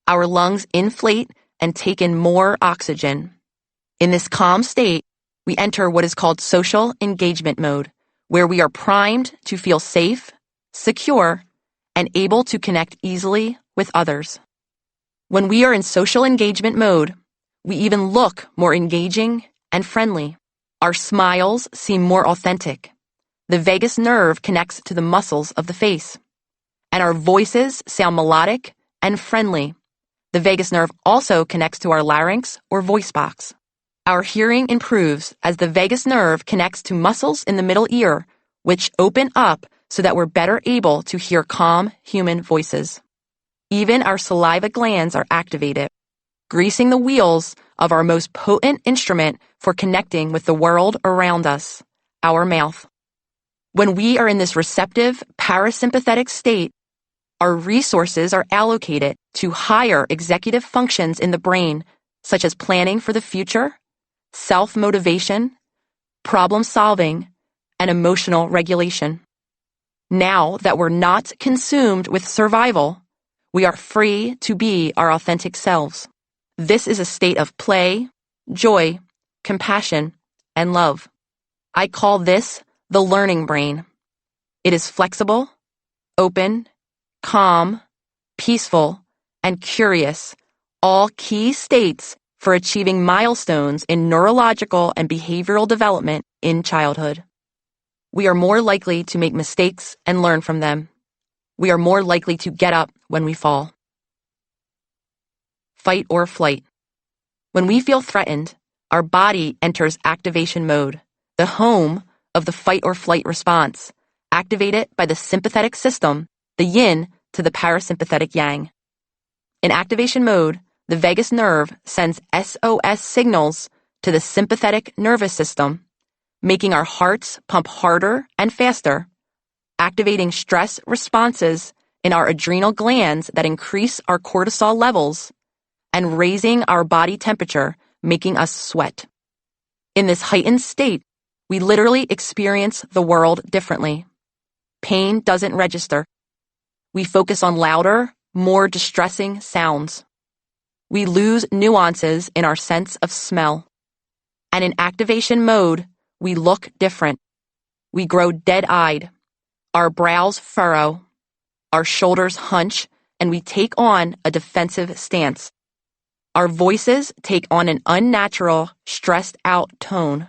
Speaker 1: Our lungs inflate and take in more oxygen. In this calm state, we enter what is called social engagement mode, where we are primed to feel safe, secure, and able to connect easily with others. When we are in social engagement mode, we even look more engaging and friendly. Our smiles seem more authentic. The vagus nerve connects to the muscles of the face, and our voices sound melodic and friendly. The vagus nerve also connects to our larynx or voice box. Our hearing improves as the vagus nerve connects to muscles in the middle ear, which open up so that we're better able to hear calm human voices. Even our saliva glands are activated, greasing the wheels of our most potent instrument for connecting with the world around us, our mouth. When we are in this receptive, parasympathetic state, our resources are allocated to higher executive functions in the brain, such as planning for the future, self-motivation, problem-solving, and emotional regulation. Now that we're not consumed with survival, we are free to be our authentic selves. This is a state of play, joy, compassion, and love. I call this the learning brain. It is flexible, open, calm, peaceful, and curious, all key states for achieving milestones in neurological and behavioral development in childhood. We are more likely to make mistakes and learn from them. We are more likely to get up when we fall. Fight or flight. When we feel threatened, our body enters activation mode, the home of the fight or flight response, activated by the sympathetic system, the yin to the parasympathetic yang. In activation mode, the vagus nerve sends SOS signals to the sympathetic nervous system, making our hearts pump harder and faster, activating stress responses in our adrenal glands that increase our cortisol levels, and raising our body temperature, making us sweat. In this heightened state, we literally experience the world differently. Pain doesn't register. We focus on louder, more distressing sounds. We lose nuances in our sense of smell. And in activation mode, we look different. We grow dead-eyed. Our brows furrow. Our shoulders hunch, and we take on a defensive stance. Our voices take on an unnatural, stressed-out tone.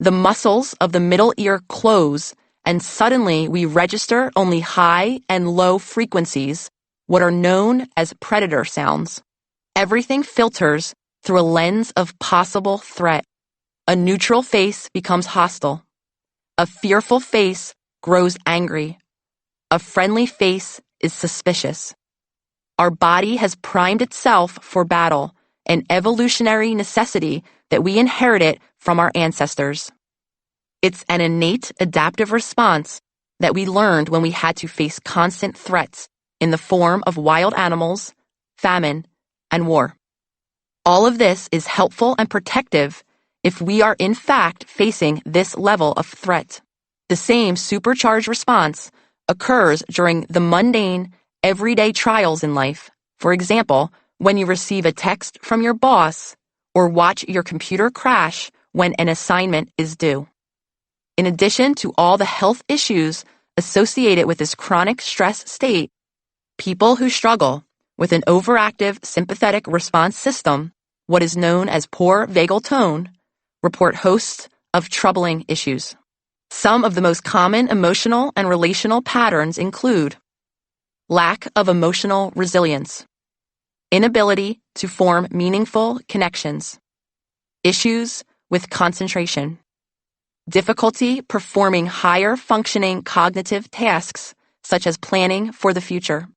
Speaker 1: The muscles of the middle ear close, and suddenly we register only high and low frequencies, what are known as predator sounds. Everything filters through a lens of possible threat. A neutral face becomes hostile. A fearful face grows angry. A friendly face is suspicious. Our body has primed itself for battle, an evolutionary necessity that we inherited from our ancestors. It's an innate adaptive response that we learned when we had to face constant threats in the form of wild animals, famine, and war. All of this is helpful and protective if we are in fact facing this level of threat. The same supercharged response occurs during the mundane, everyday trials in life. For example, when you receive a text from your boss or watch your computer crash when an assignment is due. In addition to all the health issues associated with this chronic stress state, people who struggle with an overactive sympathetic response system, what is known as poor vagal tone, report hosts of troubling issues. Some of the most common emotional and relational patterns include lack of emotional resilience, inability to form meaningful connections, issues with concentration, difficulty performing higher functioning cognitive tasks such as planning for the future,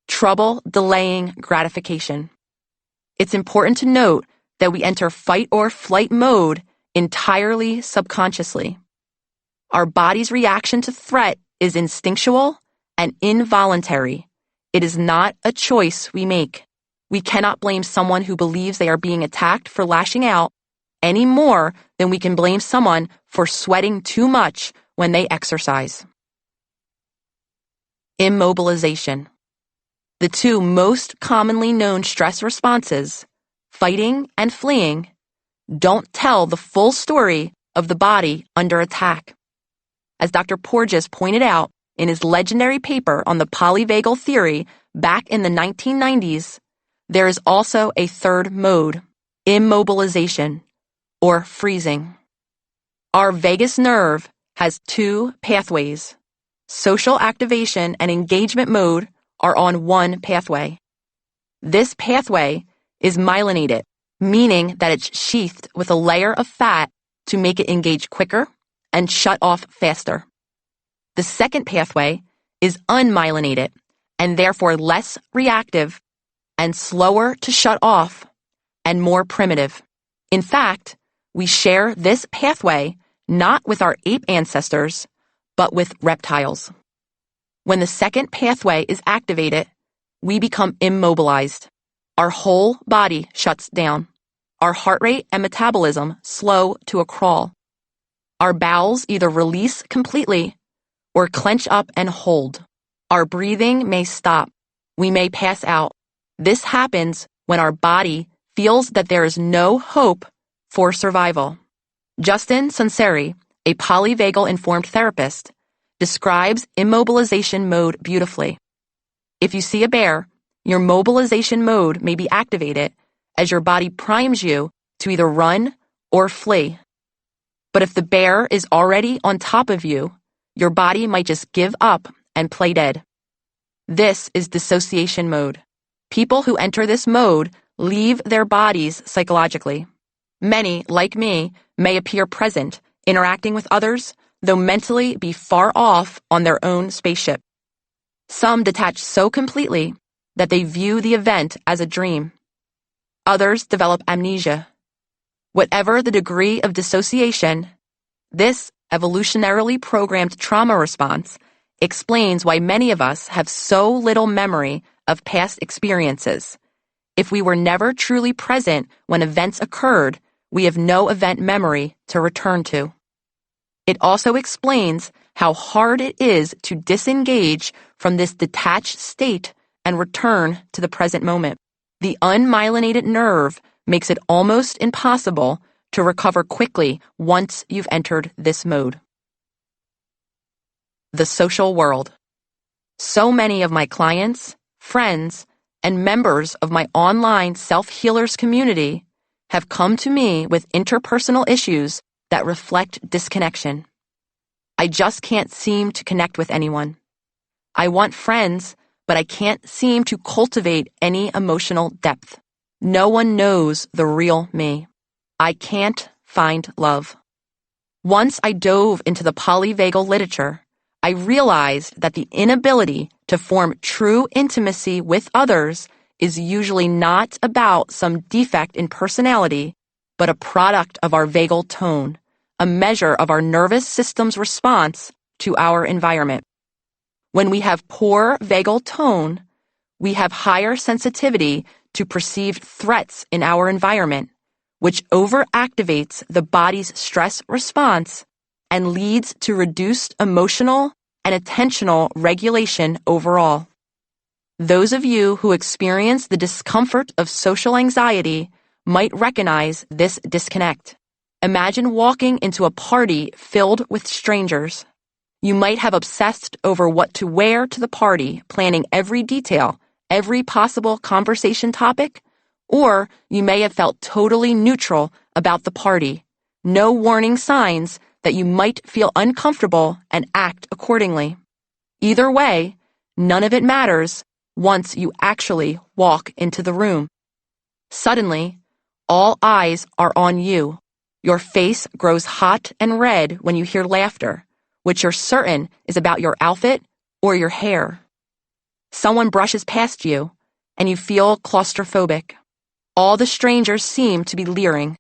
Speaker 1: trouble delaying gratification. It's important to note that we enter fight or flight mode entirely subconsciously. Our body's reaction to threat is instinctual and involuntary. It is not a choice we make. We cannot blame someone who believes they are being attacked for lashing out any more than we can blame someone for sweating too much when they exercise. Immobilization. The two most commonly known stress responses, fighting and fleeing, don't tell the full story of the body under attack. As Dr. Porges pointed out in his legendary paper on the polyvagal theory back in the 1990s, there is also a third mode, immobilization, or freezing. Our vagus nerve has two pathways. Social activation and engagement mode are on one pathway. This pathway is myelinated, meaning that it's sheathed with a layer of fat to make it engage quicker and shut off faster. The second pathway is unmyelinated and therefore less reactive and slower to shut off and more primitive. In fact, we share this pathway not with our ape ancestors, but with reptiles. When the second pathway is activated, we become immobilized. Our whole body shuts down. Our heart rate and metabolism slow to a crawl. Our bowels either release completely or clench up and hold. Our breathing may stop. We may pass out. This happens when our body feels that there is no hope for survival. Justin Sunseri, a polyvagal informed therapist, describes immobilization mode beautifully. If you see a bear, your mobilization mode may be activated as your body primes you to either run or flee. But if the bear is already on top of you, your body might just give up and play dead. This is dissociation mode. People who enter this mode leave their bodies psychologically. Many, like me, may appear present, interacting with others, though mentally be far off on their own spaceship. Some detach so completely that they view the event as a dream. Others develop amnesia. Whatever the degree of dissociation, this evolutionarily programmed trauma response explains why many of us have so little memory of past experiences. If we were never truly present when events occurred, we have no event memory to return to. It also explains how hard it is to disengage from this detached state and return to the present moment. The unmyelinated nerve makes it almost impossible to recover quickly once you've entered this mode. The social world. So many of my clients, friends, and members of my online self-healers community have come to me with interpersonal issues that reflect disconnection. I just can't seem to connect with anyone. I want friends, but I can't seem to cultivate any emotional depth. No one knows the real me. I can't find love. Once I dove into the polyvagal literature, I realized that the inability to form true intimacy with others is usually not about some defect in personality, but a product of our vagal tone, a measure of our nervous system's response to our environment. When we have poor vagal tone, we have higher sensitivity to perceived threats in our environment, which overactivates the body's stress response and leads to reduced emotional and attentional regulation overall. Those of you who experience the discomfort of social anxiety might recognize this disconnect. Imagine walking into a party filled with strangers. You might have obsessed over what to wear to the party, planning every detail, every possible conversation topic, or you may have felt totally neutral about the party. No warning signs that you might feel uncomfortable and act accordingly. Either way, none of it matters once you actually walk into the room. Suddenly, all eyes are on you. Your face grows hot and red when you hear laughter, which you're certain is about your outfit or your hair. Someone brushes past you, and you feel claustrophobic. All the strangers seem to be leering,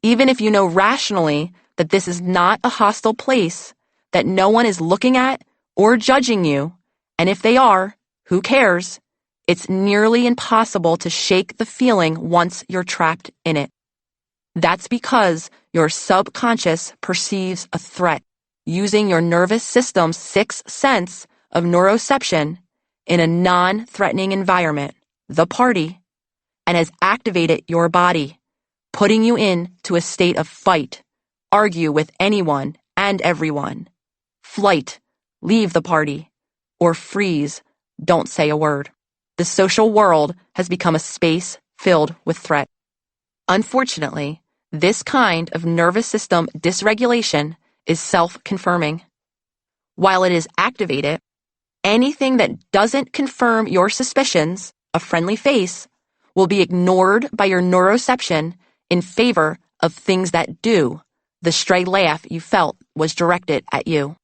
Speaker 1: even if you know rationally that this is not a hostile place, that no one is looking at or judging you, and if they are, who cares? It's nearly impossible to shake the feeling once you're trapped in it. That's because your subconscious perceives a threat. Using your nervous system's sixth sense of neuroception, in a non-threatening environment, the party, and has activated your body, putting you into a state of fight, argue with anyone and everyone, flight, leave the party, or freeze, don't say a word. The social world has become a space filled with threat. Unfortunately, this kind of nervous system dysregulation is self-confirming. While it is activated, anything that doesn't confirm your suspicions, a friendly face, will be ignored by your neuroception in favor of things that do. The stray laugh you felt was directed at you.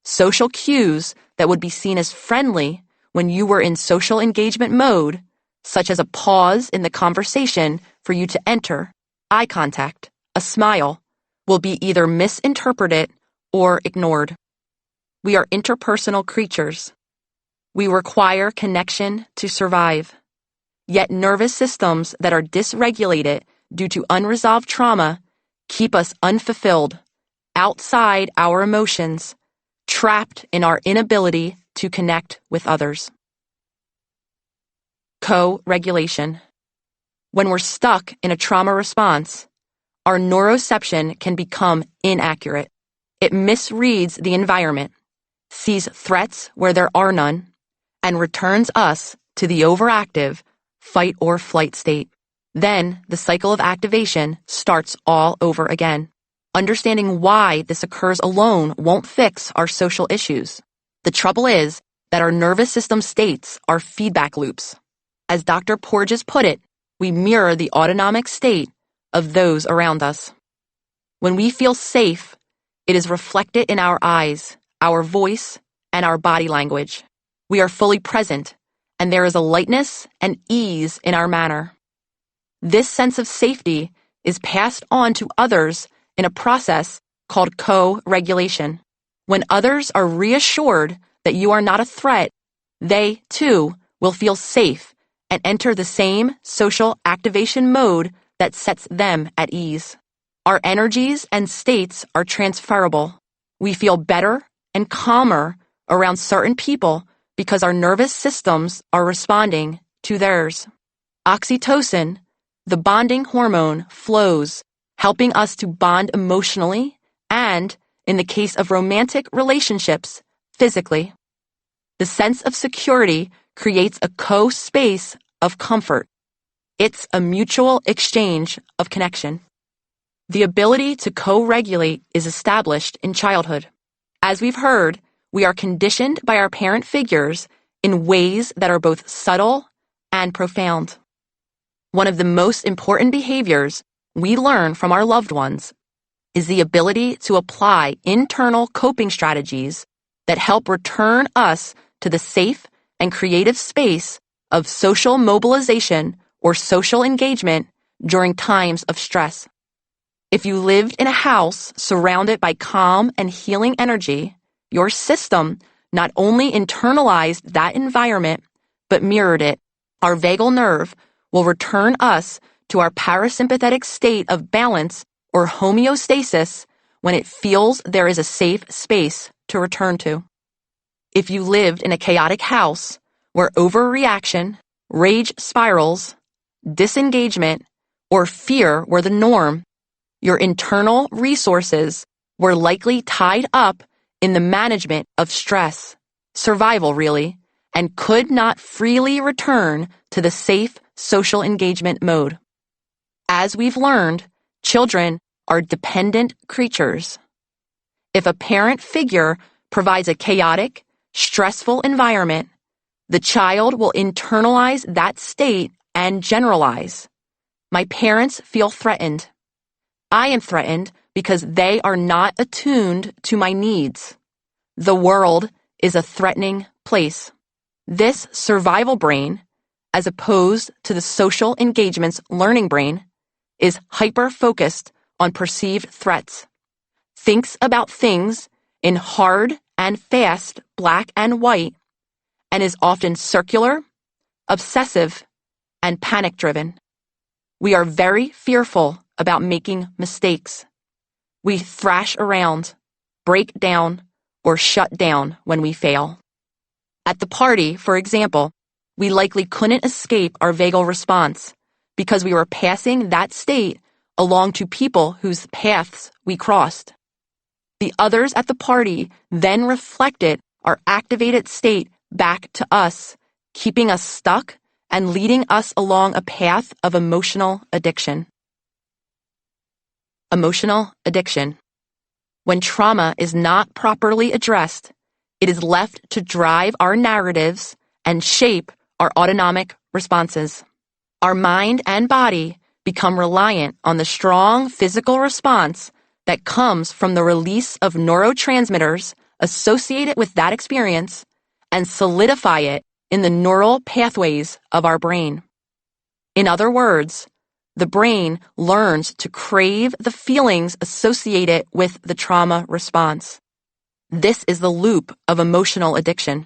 Speaker 1: Social cues that would be seen as friendly when you were in social engagement mode, such as a pause in the conversation for you to enter, eye contact, a smile, will be either misinterpreted or ignored. We are interpersonal creatures. We require connection to survive. Yet nervous systems that are dysregulated due to unresolved trauma keep us unfulfilled, outside our emotions, trapped in our inability to connect with others. Co-regulation. When we're stuck in a trauma response, our neuroception can become inaccurate. It misreads the environment, sees threats where there are none, and returns us to the overactive fight or flight state. Then the cycle of activation starts all over again. Understanding why this occurs alone won't fix our social issues. The trouble is that our nervous system states are feedback loops. As Dr. Porges put it, we mirror the autonomic state of those around us. When we feel safe, it is reflected in our eyes, our voice, and our body language. We are fully present, and there is a lightness and ease in our manner. This sense of safety is passed on to others in a process called co-regulation. When others are reassured that you are not a threat, they, too, will feel safe and enter the same social activation mode that sets them at ease. Our energies and states are transferable. We feel better and calmer around certain people because our nervous systems are responding to theirs. Oxytocin, the bonding hormone, flows, helping us to bond emotionally and, in the case of romantic relationships, physically. The sense of security creates a co-space of comfort. It's a mutual exchange of connection. The ability to co-regulate is established in childhood. As we've heard, we are conditioned by our parent figures in ways that are both subtle and profound. One of the most important behaviors we learn from our loved ones is the ability to apply internal coping strategies that help return us to the safe and creative space of social mobilization or social engagement during times of stress. If you lived in a house surrounded by calm and healing energy, your system not only internalized that environment, but mirrored it. Our vagal nerve will return us to our parasympathetic state of balance or homeostasis when it feels there is a safe space to return to. If you lived in a chaotic house where overreaction, rage spirals, disengagement, or fear were the norm, your internal resources were likely tied up in the management of stress, survival really, and could not freely return to the safe social engagement mode. As we've learned, children are dependent creatures. If a parent figure provides a chaotic, stressful environment, the child will internalize that state and generalize. My parents feel threatened. I am threatened because they are not attuned to my needs. The world is a threatening place. This survival brain, as opposed to the social engagement's learning brain, is hyper-focused on perceived threats, thinks about things in hard and fast black and white, and is often circular, obsessive, and panic-driven. We are very fearful about making mistakes. We thrash around, break down, or shut down when we fail. At the party, for example, we likely couldn't escape our vagal response because we were passing that state along to people whose paths we crossed. The others at the party then reflected our activated state back to us, keeping us stuck and leading us along a path of emotional addiction. Emotional addiction. When trauma is not properly addressed, it is left to drive our narratives and shape our autonomic responses. Our mind and body become reliant on the strong physical response that comes from the release of neurotransmitters associated with that experience and solidify it in the neural pathways of our brain. In other words, the brain learns to crave the feelings associated with the trauma response. This is the loop of emotional addiction.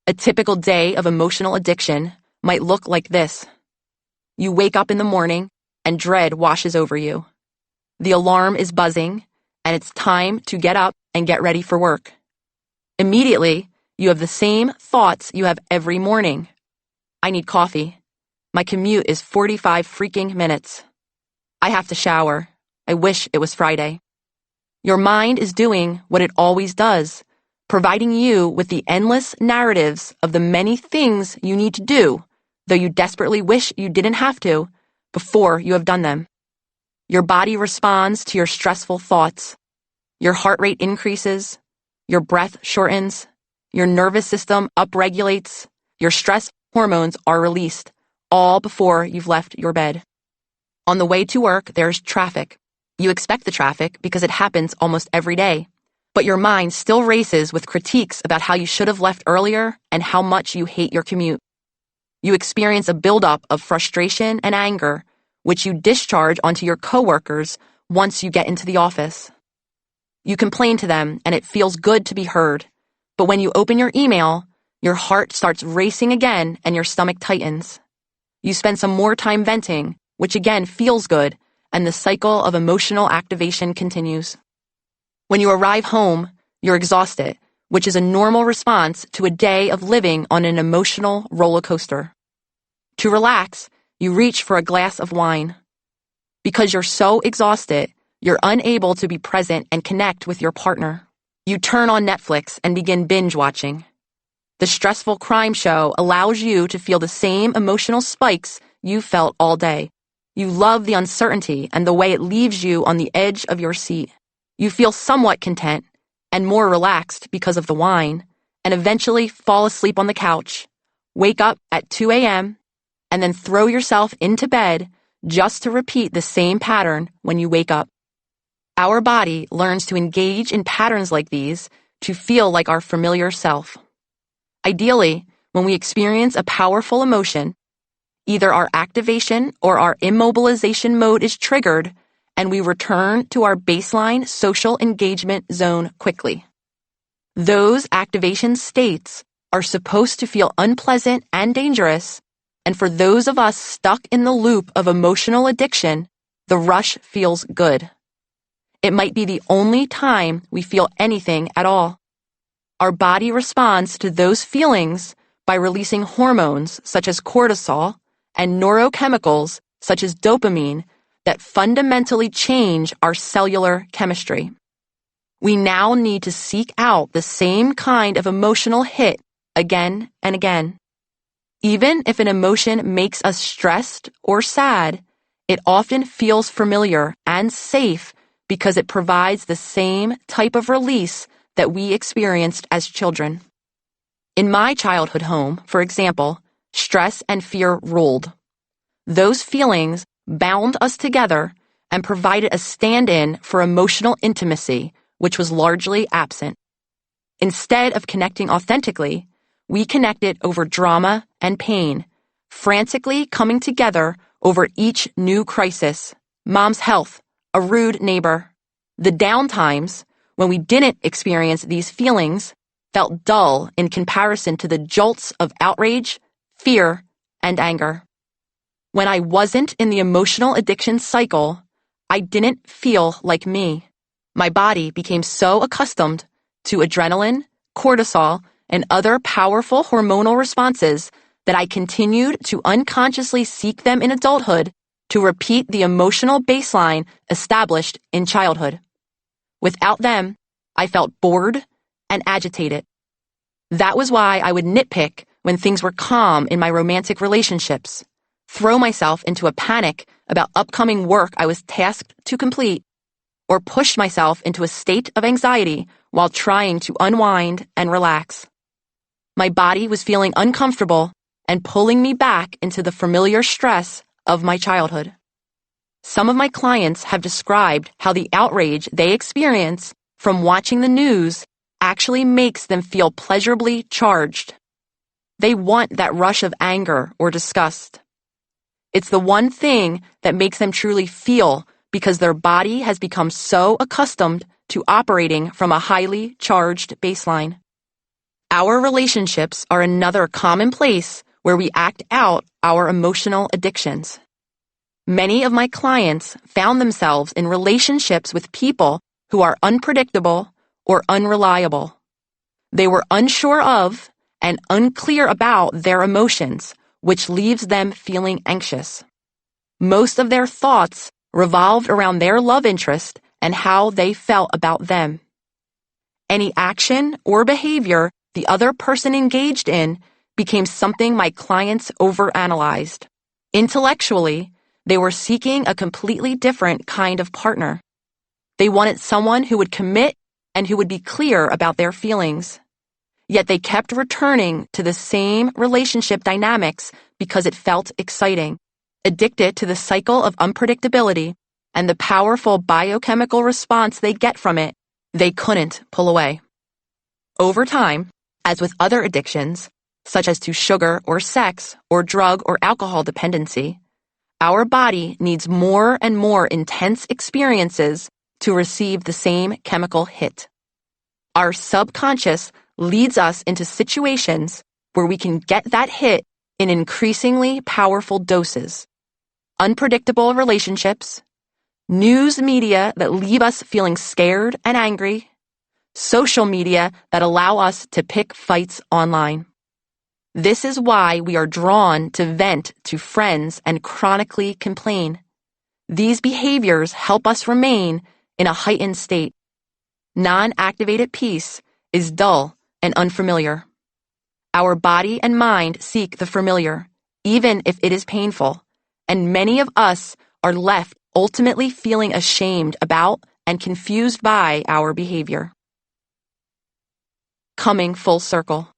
Speaker 1: A typical day of emotional addiction might look like this. You wake up in the morning and dread washes over you. The alarm is buzzing and it's time to get up and get ready for work. Immediately, you have the same thoughts you have every morning. I need coffee. My commute is 45 freaking minutes. I have to shower. I wish it was Friday. Your mind is doing what it always does, providing you with the endless narratives of the many things you need to do, though you desperately wish you didn't have to, before you have done them. Your body responds to your stressful thoughts. Your heart rate increases. Your breath shortens. Your nervous system upregulates. Your stress hormones are released, all before you've left your bed. On the way to work, there's traffic. You expect the traffic because it happens almost every day. But your mind still races with critiques about how you should have left earlier and how much you hate your commute. You experience a buildup of frustration and anger, which you discharge onto your coworkers once you get into the office. You complain to them, and it feels good to be heard. But when you open your email, your heart starts racing again and your stomach tightens. You spend some more time venting, which again feels good, and the cycle of emotional activation continues. When you arrive home, you're exhausted, which is a normal response to a day of living on an emotional roller coaster. To relax, you reach for a glass of wine. Because you're so exhausted, you're unable to be present and connect with your partner. You turn on Netflix and begin binge watching. The stressful crime show allows you to feel the same emotional spikes you felt all day. You love the uncertainty and the way it leaves you on the edge of your seat. You feel somewhat content and more relaxed because of the wine, and eventually fall asleep on the couch, wake up at 2 a.m., and then throw yourself into bed just to repeat the same pattern when you wake up. Our body learns to engage in patterns like these to feel like our familiar self. Ideally, when we experience a powerful emotion, either our activation or our immobilization mode is triggered, and we return to our baseline social engagement zone quickly. Those activation states are supposed to feel unpleasant and dangerous, and for those of us stuck in the loop of emotional addiction, the rush feels good. It might be the only time we feel anything at all. Our body responds to those feelings by releasing hormones such as cortisol and neurochemicals such as dopamine that fundamentally change our cellular chemistry. We now need to seek out the same kind of emotional hit again and again. Even if an emotion makes us stressed or sad, it often feels familiar and safe because it provides the same type of release that we experienced as children. In my childhood home, for example, stress and fear ruled. Those feelings bound us together and provided a stand-in for emotional intimacy, which was largely absent. Instead of connecting authentically, we connected over drama and pain, frantically coming together over each new crisis, mom's health, a rude neighbor. The downtimes, when we didn't experience these feelings, felt dull in comparison to the jolts of outrage, fear, and anger. When I wasn't in the emotional addiction cycle, I didn't feel like me. My body became so accustomed to adrenaline, cortisol, and other powerful hormonal responses that I continued to unconsciously seek them in adulthood to repeat the emotional baseline established in childhood. Without them, I felt bored and agitated. That was why I would nitpick when things were calm in my romantic relationships, throw myself into a panic about upcoming work I was tasked to complete, or push myself into a state of anxiety while trying to unwind and relax. My body was feeling uncomfortable and pulling me back into the familiar stress of my childhood. Some of my clients have described how the outrage they experience from watching the news actually makes them feel pleasurably charged. They want that rush of anger or disgust. It's the one thing that makes them truly feel because their body has become so accustomed to operating from a highly charged baseline. Our relationships are another common place where we act out our emotional addictions. Many of my clients found themselves in relationships with people who are unpredictable or unreliable. They were unsure of and unclear about their emotions, which leaves them feeling anxious. Most of their thoughts revolved around their love interest and how they felt about them. Any action or behavior the other person engaged in became something my clients overanalyzed. Intellectually, they were seeking a completely different kind of partner. They wanted someone who would commit and who would be clear about their feelings. Yet they kept returning to the same relationship dynamics because it felt exciting, addicted to the cycle of unpredictability and the powerful biochemical response they get from it. They couldn't pull away. Over time, as with other addictions, such as to sugar or sex or drug or alcohol dependency, our body needs more and more intense experiences to receive the same chemical hit. Our subconscious leads us into situations where we can get that hit in increasingly powerful doses. Unpredictable relationships, news media that leave us feeling scared and angry, social media that allow us to pick fights online. This is why we are drawn to vent to friends and chronically complain. These behaviors help us remain in a heightened state. Non-activated peace is dull and unfamiliar. Our body and mind seek the familiar, even if it is painful, and many of us are left ultimately feeling ashamed about and confused by our behavior. Coming full circle.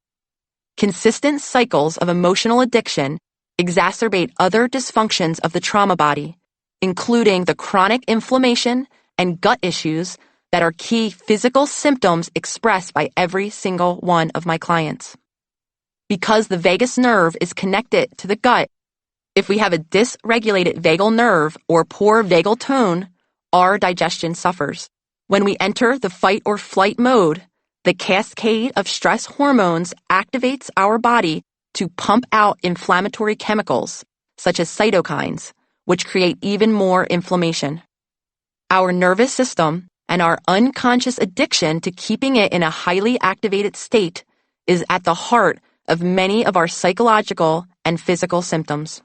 Speaker 1: Consistent cycles of emotional addiction exacerbate other dysfunctions of the trauma body, including the chronic inflammation and gut issues that are key physical symptoms expressed by every single one of my clients. Because the vagus nerve is connected to the gut, if we have a dysregulated vagal nerve or poor vagal tone, our digestion suffers. When we enter the fight or flight mode, the cascade of stress hormones activates our body to pump out inflammatory chemicals, such as cytokines, which create even more inflammation. Our nervous system and our unconscious addiction to keeping it in a highly activated state is at the heart of many of our psychological and physical symptoms.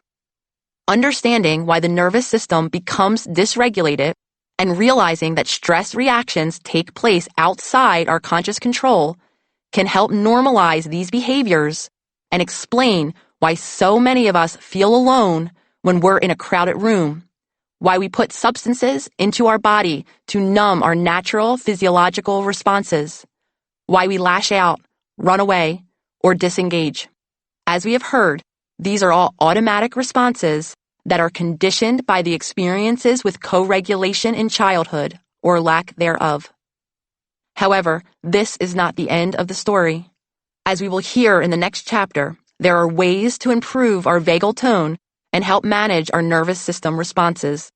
Speaker 1: Understanding why the nervous system becomes dysregulated and realizing that stress reactions take place outside our conscious control can help normalize these behaviors and explain why so many of us feel alone when we're in a crowded room, why we put substances into our body to numb our natural physiological responses, why we lash out, run away, or disengage. As we have heard, these are all automatic responses that are conditioned by the experiences with co-regulation in childhood or lack thereof. However, this is not the end of the story. As we will hear in the next chapter, there are ways to improve our vagal tone and help manage our nervous system responses.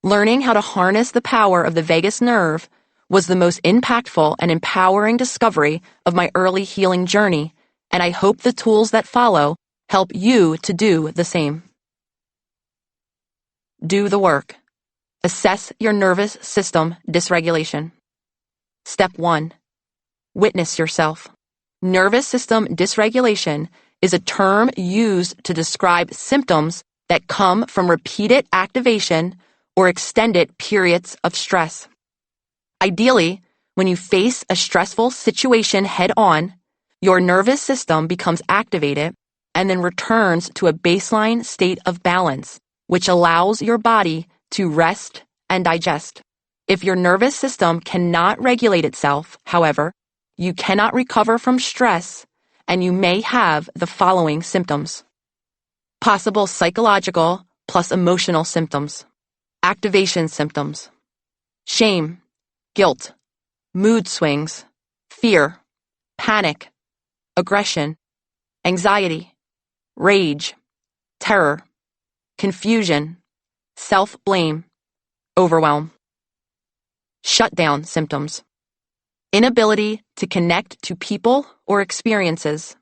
Speaker 1: Learning how to harness the power of the vagus nerve was the most impactful and empowering discovery of my early healing journey, and I hope the tools that follow help you to do the same. Do the work. Assess your nervous system dysregulation. Step 1. Witness yourself. Nervous system dysregulation is a term used to describe symptoms that come from repeated activation or extended periods of stress. Ideally, when you face a stressful situation head-on, your nervous system becomes activated and then returns to a baseline state of balance, which allows your body to rest and digest. If your nervous system cannot regulate itself, however, you cannot recover from stress, and you may have the following symptoms. Possible psychological plus emotional symptoms. Activation symptoms. Shame, guilt, mood swings, fear, panic, aggression, anxiety, rage, terror, confusion, self-blame, overwhelm. Shutdown symptoms. Inability to connect to people or experiences.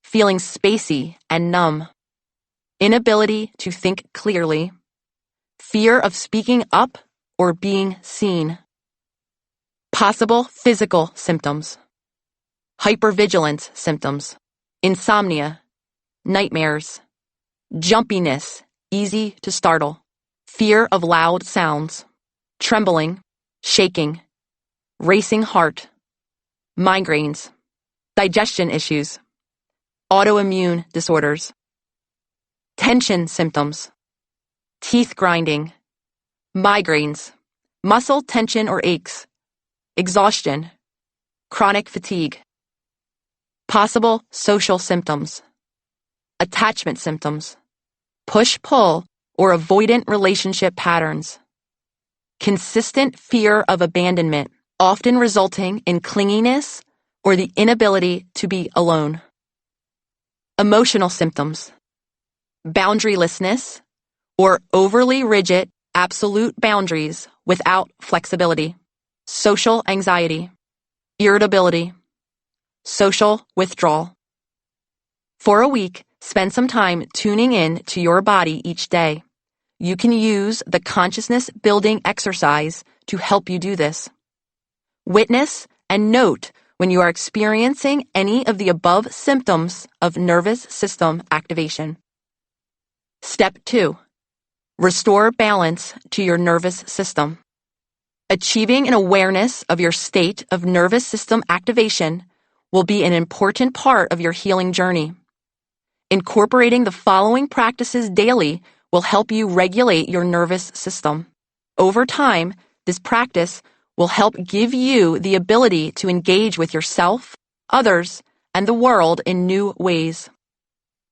Speaker 1: Feeling spacey and numb. Inability to think clearly. Fear of speaking up or being seen. Possible physical symptoms. Hypervigilance symptoms. Insomnia. Nightmares. Jumpiness, easy to startle. Fear of loud sounds. Trembling. Shaking. Racing heart. Migraines. Digestion issues. Autoimmune disorders. Tension symptoms. Teeth grinding. Migraines. Muscle tension or aches. Exhaustion. Chronic fatigue. Possible social symptoms. Attachment symptoms. Push-pull or avoidant relationship patterns. Consistent fear of abandonment, often resulting in clinginess or the inability to be alone. Emotional symptoms. Boundarylessness or overly rigid, absolute boundaries without flexibility. Social anxiety. Irritability. Social withdrawal. For a week, spend some time tuning in to your body each day. You can use the consciousness building exercise to help you do this. Witness and note when you are experiencing any of the above symptoms of nervous system activation. Step 2. Restore balance to your nervous system. Achieving an awareness of your state of nervous system activation will be an important part of your healing journey. Incorporating the following practices daily will help you regulate your nervous system. Over time, this practice will help give you the ability to engage with yourself, others, and the world in new ways.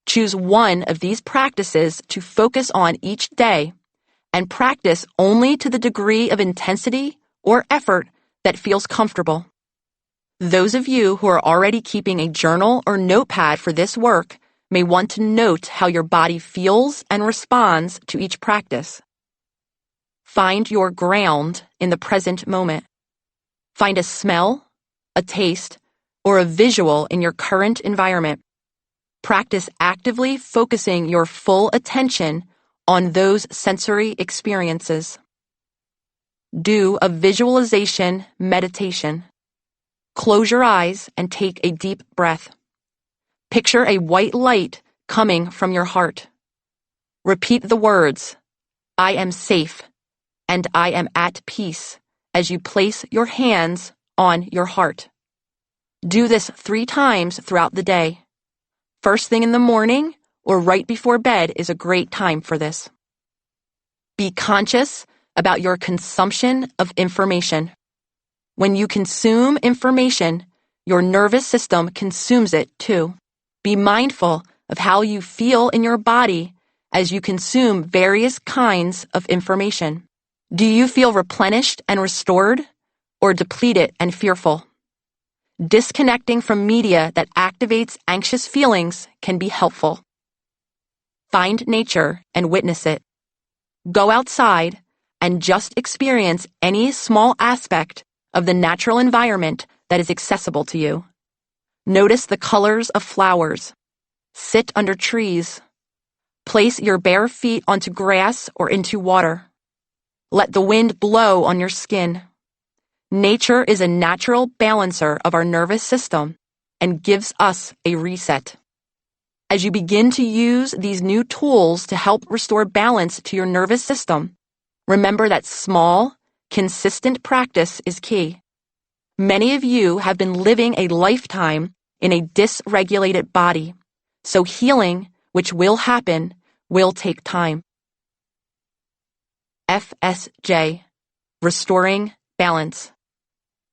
Speaker 1: Choose one of these practices to focus on each day and practice only to the degree of intensity or effort that feels comfortable. Those of you who are already keeping a journal or notepad for this work may want to note how your body feels and responds to each practice. Find your ground in the present moment. Find a smell, a taste, or a visual in your current environment. Practice actively focusing your full attention on those sensory experiences. Do a visualization meditation. Close your eyes and take a deep breath. Picture a white light coming from your heart. Repeat the words, "I am safe," and "I am at peace," as you place your hands on your heart. Do this 3 times throughout the day. First thing in the morning or right before bed is a great time for this. Be conscious about your consumption of information. When you consume information, your nervous system consumes it too. Be mindful of how you feel in your body as you consume various kinds of information. Do you feel replenished and restored, or depleted and fearful? Disconnecting from media that activates anxious feelings can be helpful. Find nature and witness it. Go outside and just experience any small aspect of the natural environment that is accessible to you. Notice the colors of flowers. Sit under trees. Place your bare feet onto grass or into water. Let the wind blow on your skin. Nature is a natural balancer of our nervous system, and gives us a reset. As you begin to use these new tools to help restore balance to your nervous system, remember that small, consistent practice is key. Many of you have been living a lifetime in a dysregulated body, so healing, which will happen, will take time. FSJ, Restoring Balance.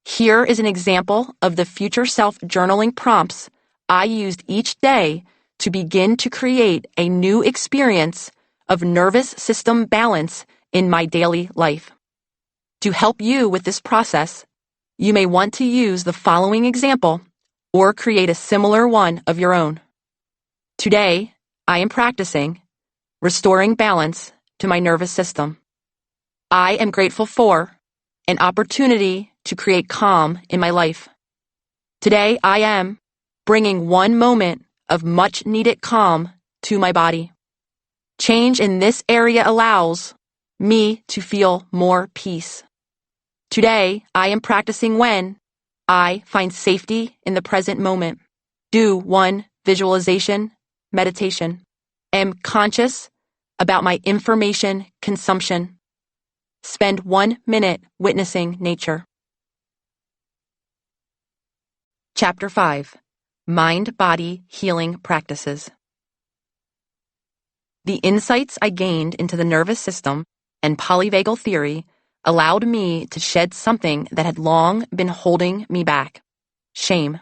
Speaker 1: Here is an example of the future self journaling prompts I used each day to begin to create a new experience of nervous system balance in my daily life. To help you with this process, you may want to use the following example or create a similar one of your own. Today, I am practicing restoring balance to my nervous system. I am grateful for an opportunity to create calm in my life. Today, I am bringing one moment of much-needed calm to my body. Change in this area allows me to feel more peace. Today, I am practicing when I find safety in the present moment. Do one visualization, meditation. Am conscious about my information consumption. Spend 1 minute witnessing nature. Chapter 5. Mind-Body Healing Practices. The insights I gained into the nervous system and polyvagal theory allowed me to shed something that had long been holding me back: shame.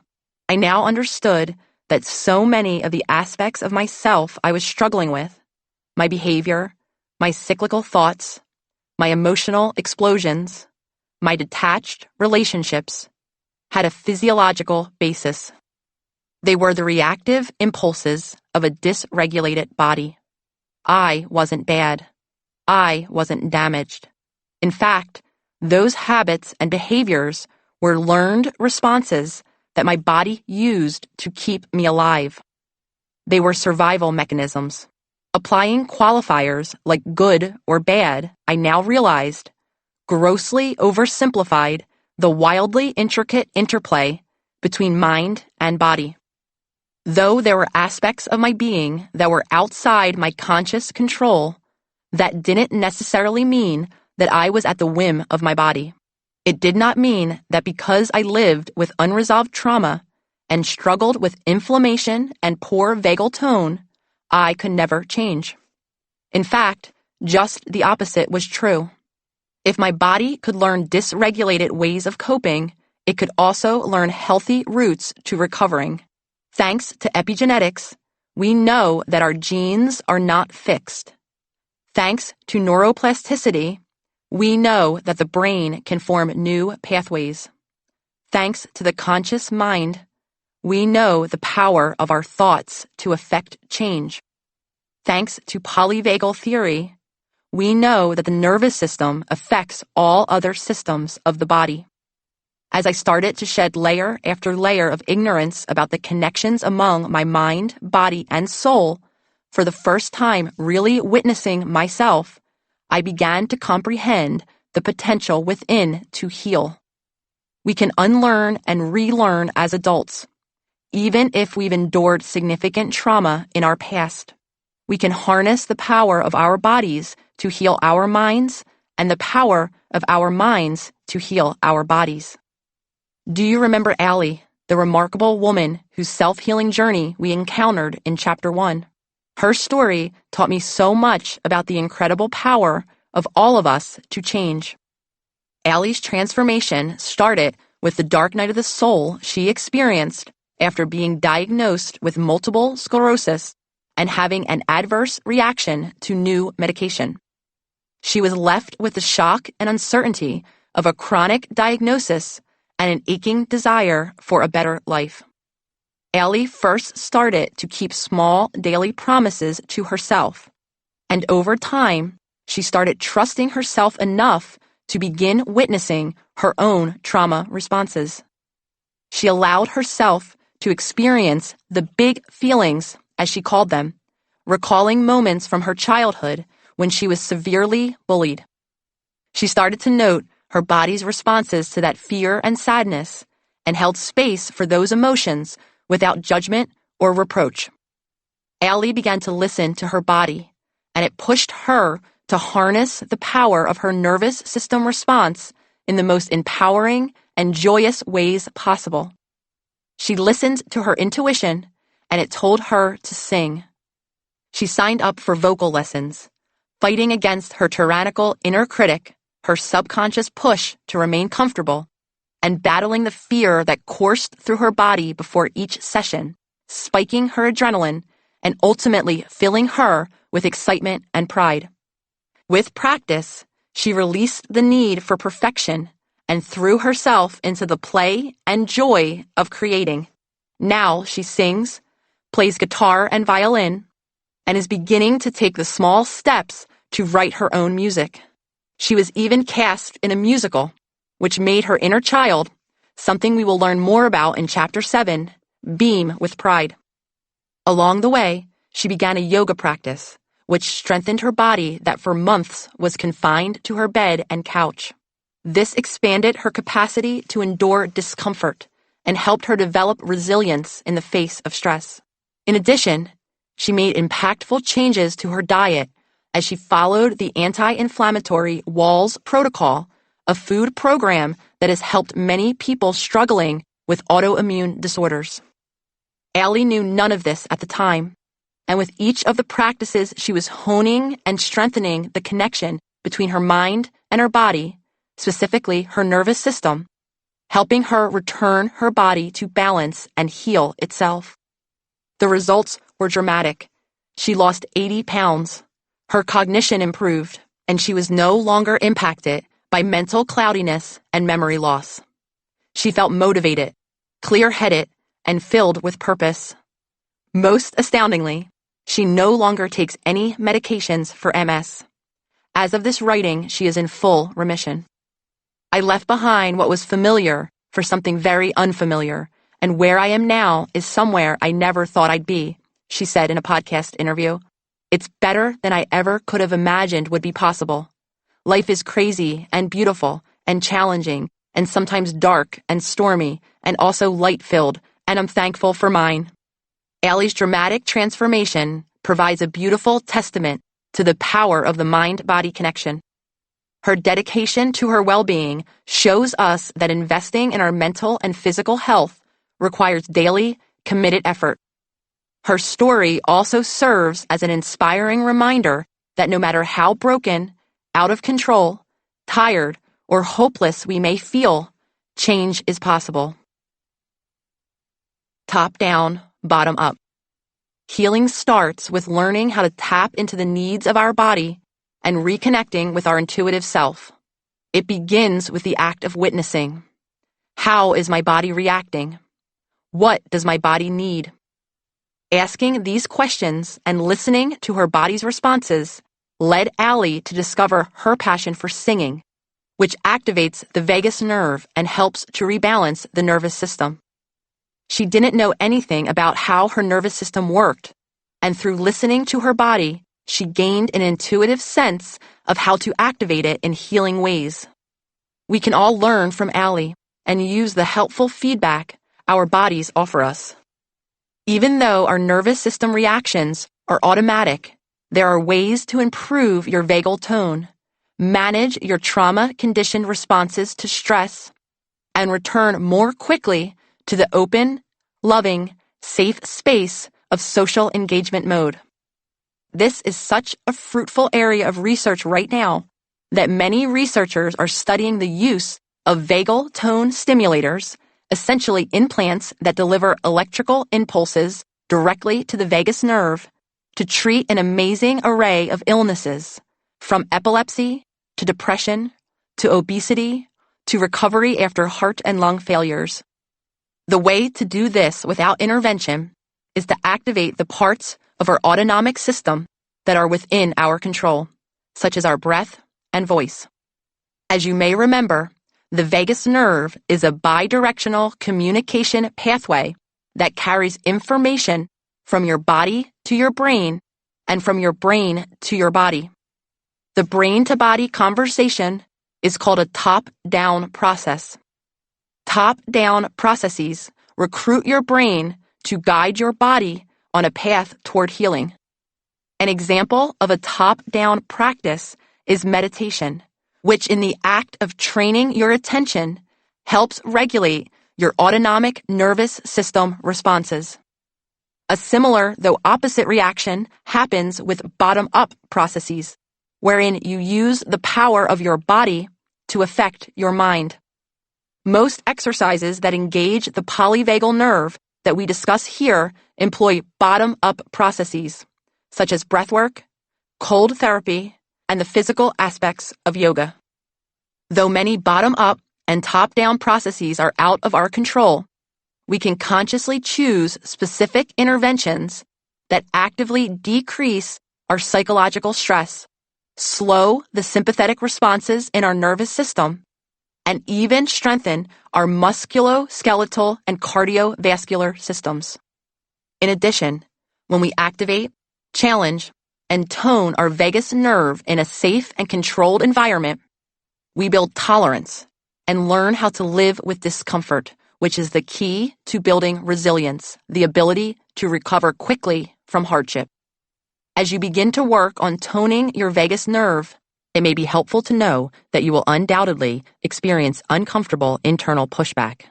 Speaker 1: I now understood that so many of the aspects of myself I was struggling with, my behavior, my cyclical thoughts, my emotional explosions, my detached relationships, had a physiological basis. They were the reactive impulses of a dysregulated body. I wasn't bad. I wasn't damaged. In fact, those habits and behaviors were learned responses that my body used to keep me alive. They were survival mechanisms. Applying qualifiers like good or bad, I now realized, grossly oversimplified the wildly intricate interplay between mind and body. Though there were aspects of my being that were outside my conscious control, that didn't necessarily mean that I was at the whim of my body. It did not mean that because I lived with unresolved trauma and struggled with inflammation and poor vagal tone, I could never change. In fact, just the opposite was true. If my body could learn dysregulated ways of coping, it could also learn healthy routes to recovering. Thanks to epigenetics, we know that our genes are not fixed. Thanks to neuroplasticity, we know that the brain can form new pathways. Thanks to the conscious mind, we know the power of our thoughts to affect change. Thanks to polyvagal theory, we know that the nervous system affects all other systems of the body. As I started to shed layer after layer of ignorance about the connections among my mind, body, and soul, for the first time really witnessing myself, I began to comprehend the potential within to heal. We can unlearn and relearn as adults, even if we've endured significant trauma in our past. We can harness the power of our bodies to heal our minds and the power of our minds to heal our bodies. Do you remember Allie, the remarkable woman whose self-healing journey we encountered in Chapter 1? Her story taught me so much about the incredible power of all of us to change. Allie's transformation started with the dark night of the soul she experienced after being diagnosed with multiple sclerosis and having an adverse reaction to new medication. She was left with the shock and uncertainty of a chronic diagnosis and an aching desire for a better life. Allie first started to keep small daily promises to herself, and over time, she started trusting herself enough to begin witnessing her own trauma responses. She allowed herself to experience the big feelings, as she called them, recalling moments from her childhood when she was severely bullied. She started to note her body's responses to that fear and sadness, and held space for those emotions without judgment or reproach. Allie began to listen to her body, and it pushed her to harness the power of her nervous system response in the most empowering and joyous ways possible. She listened to her intuition, and it told her to sing. She signed up for vocal lessons, fighting against her tyrannical inner critic, her subconscious push to remain comfortable, and battling the fear that coursed through her body before each session, spiking her adrenaline and ultimately filling her with excitement and pride. With practice, she released the need for perfection and threw herself into the play and joy of creating. Now she sings, plays guitar and violin, and is beginning to take the small steps to write her own music. She was even cast in a musical, which made her inner child, something we will learn more about in Chapter 7, beam with pride. Along the way, she began a yoga practice, which strengthened her body that for months was confined to her bed and couch. This expanded her capacity to endure discomfort and helped her develop resilience in the face of stress. In addition, she made impactful changes to her diet as she followed the anti-inflammatory WALS protocol, a food program that has helped many people struggling with autoimmune disorders. Allie knew none of this at the time, and with each of the practices she was honing and strengthening the connection between her mind and her body, specifically her nervous system, helping her return her body to balance and heal itself. The results were dramatic. She lost 80 pounds. Her cognition improved, and she was no longer impacted by mental cloudiness and memory loss. She felt motivated, clear-headed, and filled with purpose. Most astoundingly, she no longer takes any medications for MS. As of this writing, she is in full remission. I left behind what was familiar for something very unfamiliar, and where I am now is somewhere I never thought I'd be, she said in a podcast interview. It's better than I ever could have imagined would be possible. Life is crazy and beautiful and challenging and sometimes dark and stormy and also light-filled, and I'm thankful for mine. Allie's dramatic transformation provides a beautiful testament to the power of the mind-body connection. Her dedication to her well-being shows us that investing in our mental and physical health requires daily, committed effort. Her story also serves as an inspiring reminder that no matter how broken, out of control, tired, or hopeless we may feel, change is possible. Top down, bottom up. Healing starts with learning how to tap into the needs of our body and reconnecting with our intuitive self. It begins with the act of witnessing. How is my body reacting? What does my body need? Asking these questions and listening to her body's responses led Allie to discover her passion for singing, which activates the vagus nerve and helps to rebalance the nervous system. She didn't know anything about how her nervous system worked, and through listening to her body, she gained an intuitive sense of how to activate it in healing ways. We can all learn from Allie and use the helpful feedback our bodies offer us. Even though our nervous system reactions are automatic, there are ways to improve your vagal tone, manage your trauma-conditioned responses to stress, and return more quickly to the open, loving, safe space of social engagement mode. This is such a fruitful area of research right now that many researchers are studying the use of vagal tone stimulators, essentially implants that deliver electrical impulses directly to the vagus nerve, to treat an amazing array of illnesses, from epilepsy to depression to obesity to recovery after heart and lung failures. The way to do this without intervention is to activate the parts of our autonomic system that are within our control, such as our breath and voice. As you may remember, the vagus nerve is a bidirectional communication pathway that carries information from your body to your brain and from your brain to your body. The brain-to-body conversation is called a top-down process. Top-down processes recruit your brain to guide your body on a path toward healing. An example of a top-down practice is meditation, which in the act of training your attention helps regulate your autonomic nervous system responses. A similar, though opposite reaction happens with bottom-up processes, wherein you use the power of your body to affect your mind. Most exercises that engage the polyvagal nerve that we discuss here employ bottom-up processes, such as breathwork, cold therapy, and the physical aspects of yoga. Though many bottom-up and top-down processes are out of our control, we can consciously choose specific interventions that actively decrease our psychological stress, slow the sympathetic responses in our nervous system, and even strengthen our musculoskeletal and cardiovascular systems. In addition, when we activate, challenge, and tone our vagus nerve in a safe and controlled environment, we build tolerance and learn how to live with discomfort, which is the key to building resilience, the ability to recover quickly from hardship. As you begin to work on toning your vagus nerve, it may be helpful to know that you will undoubtedly experience uncomfortable internal pushback.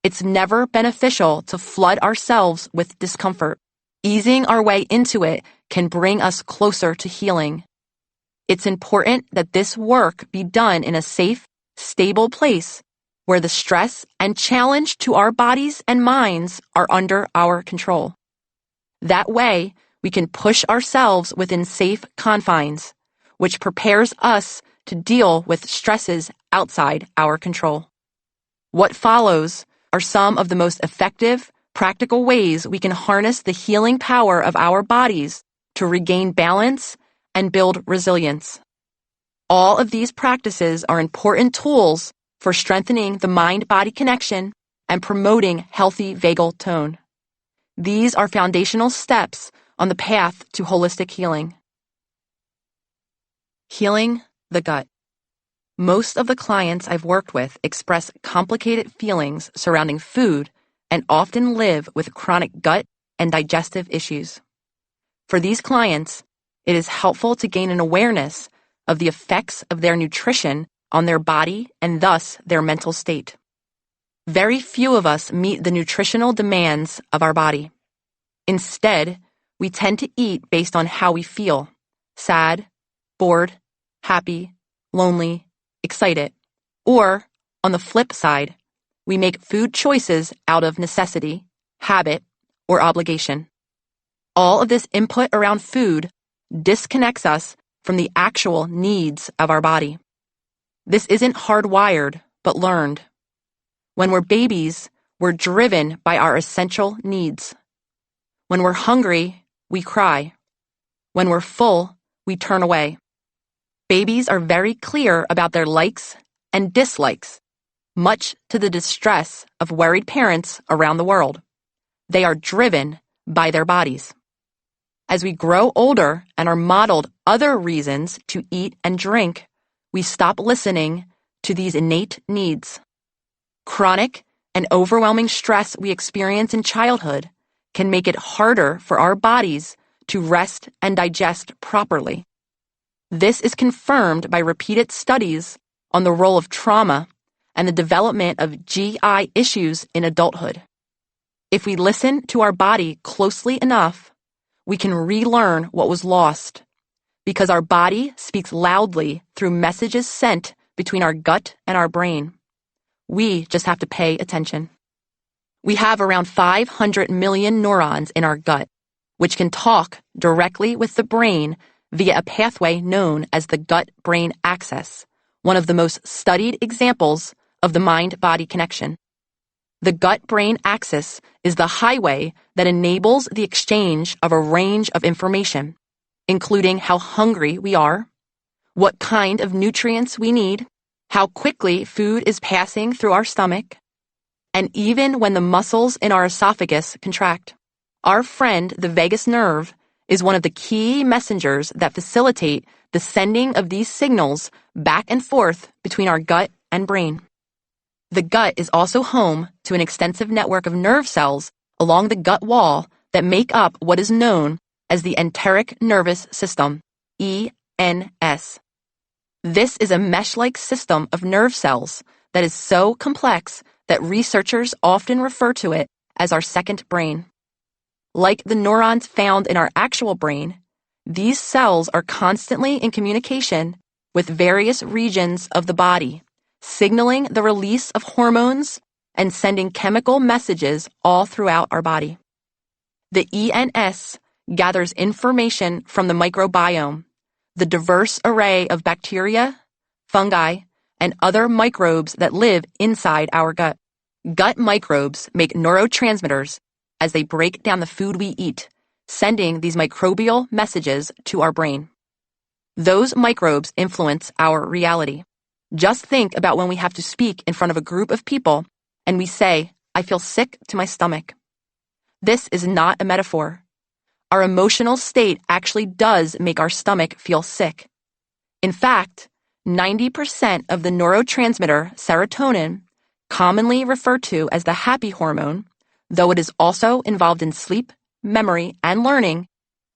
Speaker 1: It's never beneficial to flood ourselves with discomfort. Easing our way into it can bring us closer to healing. It's important that this work be done in a safe, stable place where the stress and challenge to our bodies and minds are under our control. That way, we can push ourselves within safe confines, which prepares us to deal with stresses outside our control. What follows are some of the most effective, practical ways we can harness the healing power of our bodies to regain balance and build resilience. All of these practices are important tools for strengthening the mind-body connection and promoting healthy vagal tone. These are foundational steps on the path to holistic healing. Healing the gut. Most of the clients I've worked with express complicated feelings surrounding food and often live with chronic gut and digestive issues. For these clients, it is helpful to gain an awareness of the effects of their nutrition on their body and thus their mental state. Very few of us meet the nutritional demands of our body. Instead, we tend to eat based on how we feel: sad, bored, happy, lonely, excited. Or, on the flip side, we make food choices out of necessity, habit, or obligation. All of this input around food disconnects us from the actual needs of our body. This isn't hardwired, but learned. When we're babies, we're driven by our essential needs. When we're hungry, we cry. When we're full, we turn away. Babies are very clear about their likes and dislikes, much to the distress of worried parents around the world. They are driven by their bodies. As we grow older and are modeled other reasons to eat and drink, we stop listening to these innate needs. Chronic and overwhelming stress we experience in childhood can make it harder for our bodies to rest and digest properly. This is confirmed by repeated studies on the role of trauma and the development of GI issues in adulthood. If we listen to our body closely enough, we can relearn what was lost, because our body speaks loudly through messages sent between our gut and our brain. We just have to pay attention. We have around 500 million neurons in our gut, which can talk directly with the brain via a pathway known as the gut-brain axis, one of the most studied examples of the mind-body connection. The gut-brain axis is the highway that enables the exchange of a range of information, including how hungry we are, what kind of nutrients we need, how quickly food is passing through our stomach, and even when the muscles in our esophagus contract. Our friend, the vagus nerve, is one of the key messengers that facilitate the sending of these signals back and forth between our gut and brain. The gut is also home to an extensive network of nerve cells along the gut wall that make up what is known as the enteric nervous system, ENS. This is a mesh-like system of nerve cells that is so complex that researchers often refer to it as our second brain. Like the neurons found in our actual brain, these cells are constantly in communication with various regions of the body, signaling the release of hormones and sending chemical messages all throughout our body. The ENS gathers information from the microbiome, the diverse array of bacteria, fungi, and other microbes that live inside our gut. Gut microbes make neurotransmitters as they break down the food we eat, sending these microbial messages to our brain. Those microbes influence our reality. Just think about when we have to speak in front of a group of people and we say, "I feel sick to my stomach." This is not a metaphor. Our emotional state actually does make our stomach feel sick. In fact, 90% of the neurotransmitter serotonin, commonly referred to as the happy hormone, though it is also involved in sleep, memory, and learning,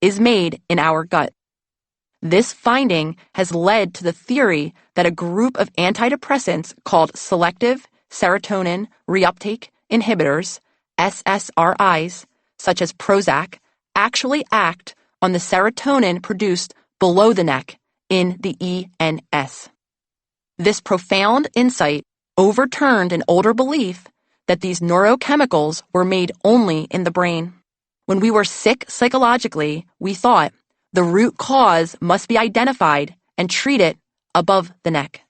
Speaker 1: is made in our gut. This finding has led to the theory that a group of antidepressants called selective serotonin reuptake inhibitors, SSRIs, such as Prozac, actually act on the serotonin produced below the neck in the ENS. This profound insight overturned an older belief that these neurochemicals were made only in the brain. When we were sick psychologically, we thought the root cause must be identified and treated above the neck.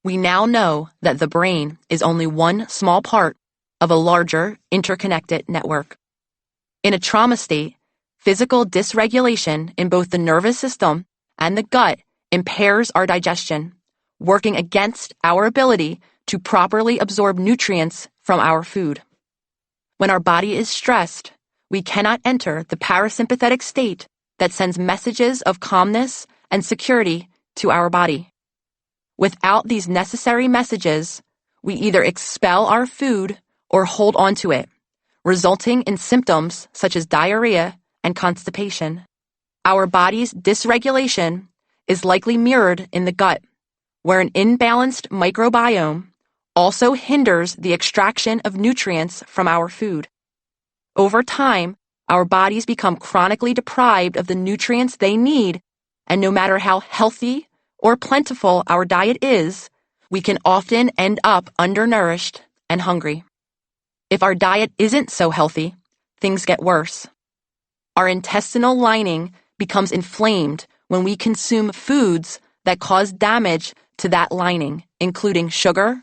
Speaker 1: We now know that the brain is only one small part of a larger interconnected network. In a trauma state, physical dysregulation in both the nervous system and the gut impairs our digestion, working against our ability to properly absorb nutrients from our food. When our body is stressed, we cannot enter the parasympathetic state that sends messages of calmness and security to our body. Without these necessary messages, we either expel our food or hold on to it, resulting in symptoms such as diarrhea and constipation. Our body's dysregulation is likely mirrored in the gut, where an imbalanced microbiome also hinders the extraction of nutrients from our food. Over time, our bodies become chronically deprived of the nutrients they need, and no matter how healthy or plentiful our diet is, we can often end up undernourished and hungry. If our diet isn't so healthy, things get worse. Our intestinal lining becomes inflamed when we consume foods that cause damage to that lining, including sugar,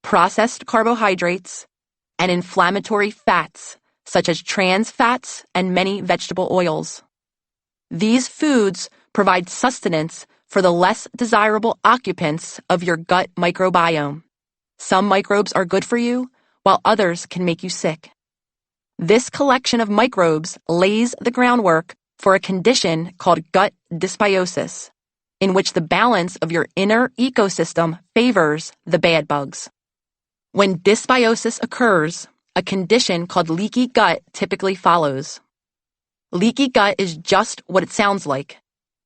Speaker 1: processed carbohydrates, and inflammatory fats, such as trans fats and many vegetable oils. These foods provide sustenance for the less desirable occupants of your gut microbiome. Some microbes are good for you, while others can make you sick. This collection of microbes lays the groundwork for a condition called gut dysbiosis, in which the balance of your inner ecosystem favors the bad bugs. When dysbiosis occurs, a condition called leaky gut typically follows. Leaky gut is just what it sounds like.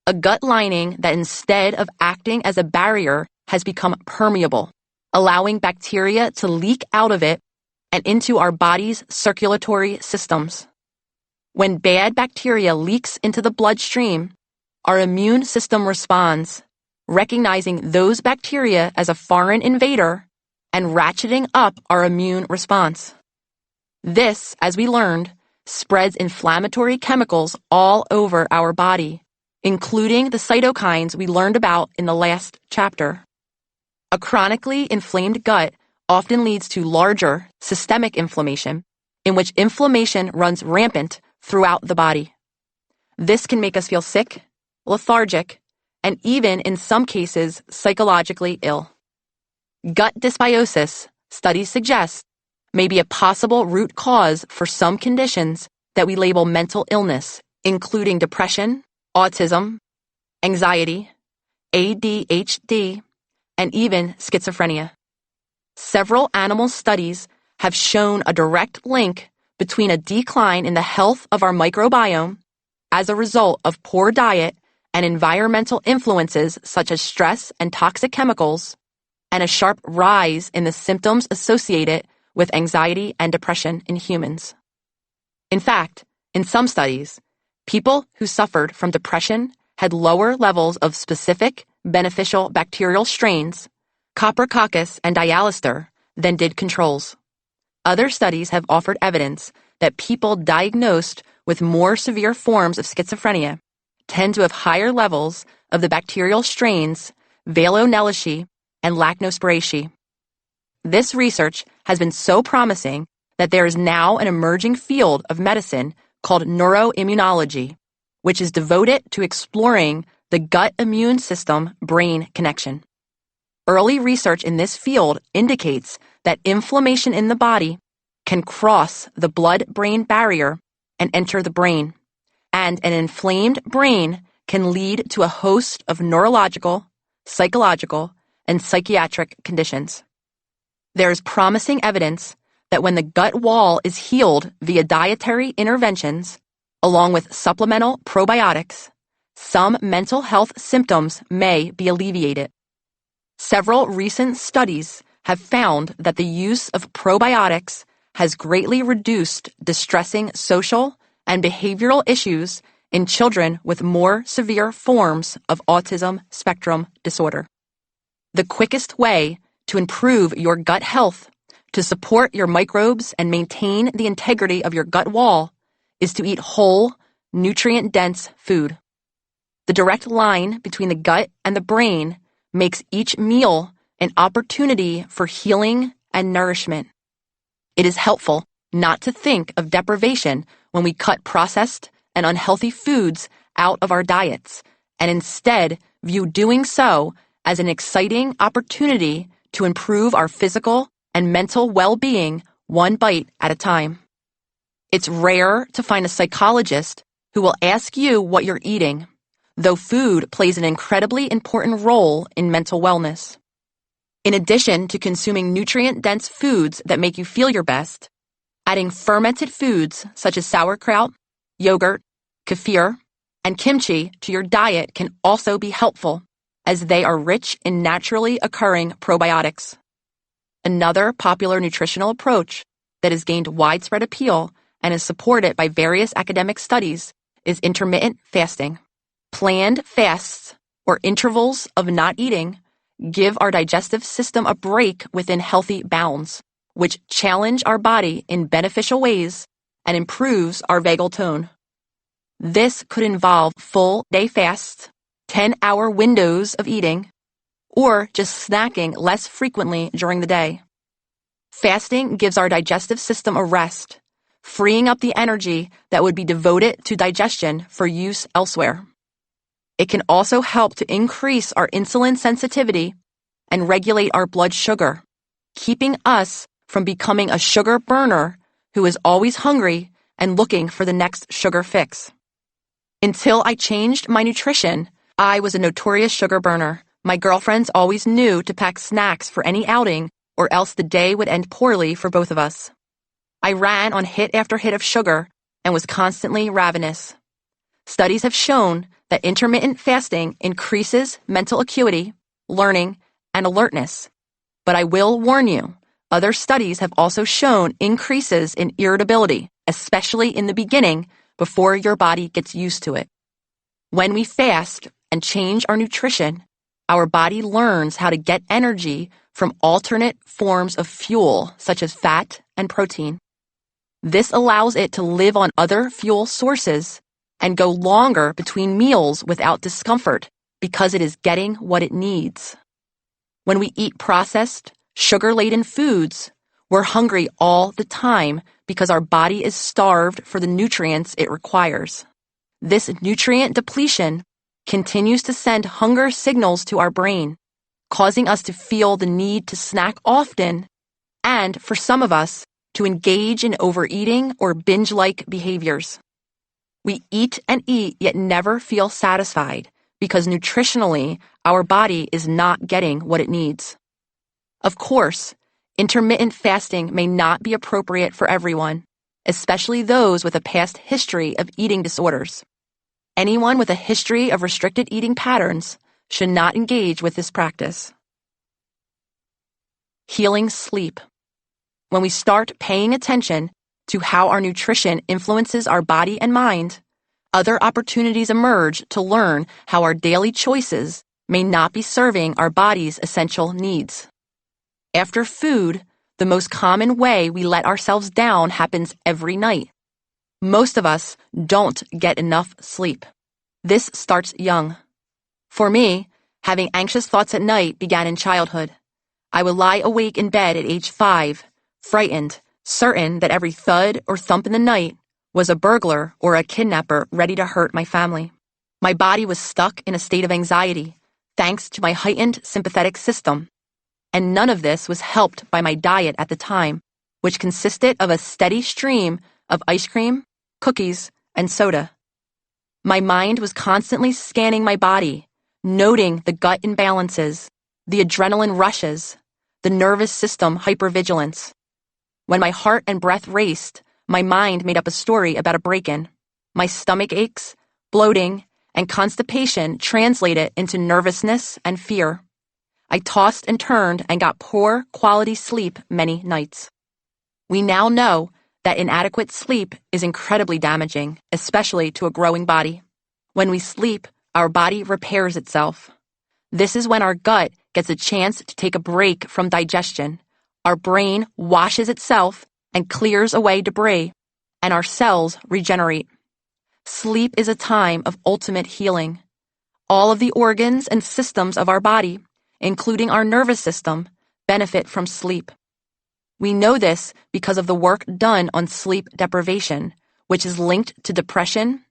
Speaker 1: A gut lining that instead of acting as a barrier has become permeable, allowing bacteria to leak out of it and into our body's circulatory systems. When bad bacteria leaks into the bloodstream, our immune system responds, recognizing those bacteria as a foreign invader and ratcheting up our immune response. This, as we learned, spreads inflammatory chemicals all over our body, including the cytokines we learned about in the last chapter. A chronically inflamed gut often leads to larger systemic inflammation, in which inflammation runs rampant throughout the body. This can make us feel sick, lethargic, and even in some cases psychologically ill. Gut dysbiosis, studies suggest, may be a possible root cause for some conditions that we label mental illness, including depression, autism, anxiety, ADHD, and even schizophrenia. Several animal studies have shown a direct link between a decline in the health of our microbiome as a result of poor diet and environmental influences such as stress and toxic chemicals, and a sharp rise in the symptoms associated with anxiety and depression in humans. In fact, in some studies, people who suffered from depression had lower levels of specific beneficial bacterial strains, Coprococcus and Dialister, than did controls. Other studies have offered evidence that people diagnosed with more severe forms of schizophrenia tend to have higher levels of the bacterial strains Veillonellii and Lachnospiraceae. This research has been so promising that there is now an emerging field of medicine called neuroimmunology, which is devoted to exploring the gut immune system-brain connection. Early research in this field indicates that inflammation in the body can cross the blood-brain barrier and enter the brain, and an inflamed brain can lead to a host of neurological, psychological, and psychiatric conditions. There is promising evidence that when the gut wall is healed via dietary interventions, along with supplemental probiotics, some mental health symptoms may be alleviated. Several recent studies have found that the use of probiotics has greatly reduced distressing social and behavioral issues in children with more severe forms of autism spectrum disorder. The quickest way to improve your gut health, to support your microbes and maintain the integrity of your gut wall, is to eat whole, nutrient-dense food. The direct line between the gut and the brain makes each meal an opportunity for healing and nourishment. It is helpful not to think of deprivation when we cut processed and unhealthy foods out of our diets, and instead view doing so as an exciting opportunity to improve our physical and mental well-being one bite at a time. It's rare to find a psychologist who will ask you what you're eating, though food plays an incredibly important role in mental wellness. In addition to consuming nutrient-dense foods that make you feel your best, adding fermented foods such as sauerkraut, yogurt, kefir, and kimchi to your diet can also be helpful, as they are rich in naturally occurring probiotics. Another popular nutritional approach that has gained widespread appeal and is supported by various academic studies is intermittent fasting. Planned fasts, or intervals of not eating, give our digestive system a break within healthy bounds, which challenge our body in beneficial ways and improves our vagal tone. This could involve full-day fasts, 10-hour windows of eating, or just snacking less frequently during the day. Fasting gives our digestive system a rest, freeing up the energy that would be devoted to digestion for use elsewhere. It can also help to increase our insulin sensitivity and regulate our blood sugar, keeping us from becoming a sugar burner who is always hungry and looking for the next sugar fix. Until I changed my nutrition, I was a notorious sugar burner. My girlfriends always knew to pack snacks for any outing, or else the day would end poorly for both of us. I ran on hit after hit of sugar and was constantly ravenous. Studies have shown that intermittent fasting increases mental acuity, learning, and alertness. But I will warn you, other studies have also shown increases in irritability, especially in the beginning, before your body gets used to it. When we fast and change our nutrition, our body learns how to get energy from alternate forms of fuel, such as fat and protein. This allows it to live on other fuel sources and go longer between meals without discomfort because it is getting what it needs. When we eat processed, sugar-laden foods, we're hungry all the time because our body is starved for the nutrients it requires. This nutrient depletion continues to send hunger signals to our brain, causing us to feel the need to snack often, and for some of us, to engage in overeating or binge-like behaviors. We eat and eat yet never feel satisfied because nutritionally our body is not getting what it needs. Of course, intermittent fasting may not be appropriate for everyone, especially those with a past history of eating disorders. Anyone with a history of restricted eating patterns should not engage with this practice. Healing sleep. When we start paying attention to how our nutrition influences our body and mind, other opportunities emerge to learn how our daily choices may not be serving our body's essential needs. After food, the most common way we let ourselves down happens every night. Most of us don't get enough sleep. This starts young. For me, having anxious thoughts at night began in childhood. I would lie awake in bed at age 5, frightened, certain that every thud or thump in the night was a burglar or a kidnapper ready to hurt my family. My body was stuck in a state of anxiety, thanks to my heightened sympathetic system. And none of this was helped by my diet at the time, which consisted of a steady stream of ice cream, cookies, and soda. My mind was constantly scanning my body, noting the gut imbalances, the adrenaline rushes, the nervous system hypervigilance. When my heart and breath raced, my mind made up a story about a break-in. My stomach aches, bloating, and constipation translated into nervousness and fear. I tossed and turned and got poor quality sleep many nights. We now know that inadequate sleep is incredibly damaging, especially to a growing body. When we sleep, our body repairs itself. This is when our gut gets a chance to take a break from digestion. Our brain washes itself and clears away debris, and our cells regenerate. Sleep is a time of ultimate healing. All of the organs and systems of our body, including our nervous system, benefit from sleep. We know this because of the work done on sleep deprivation, which is linked to depression,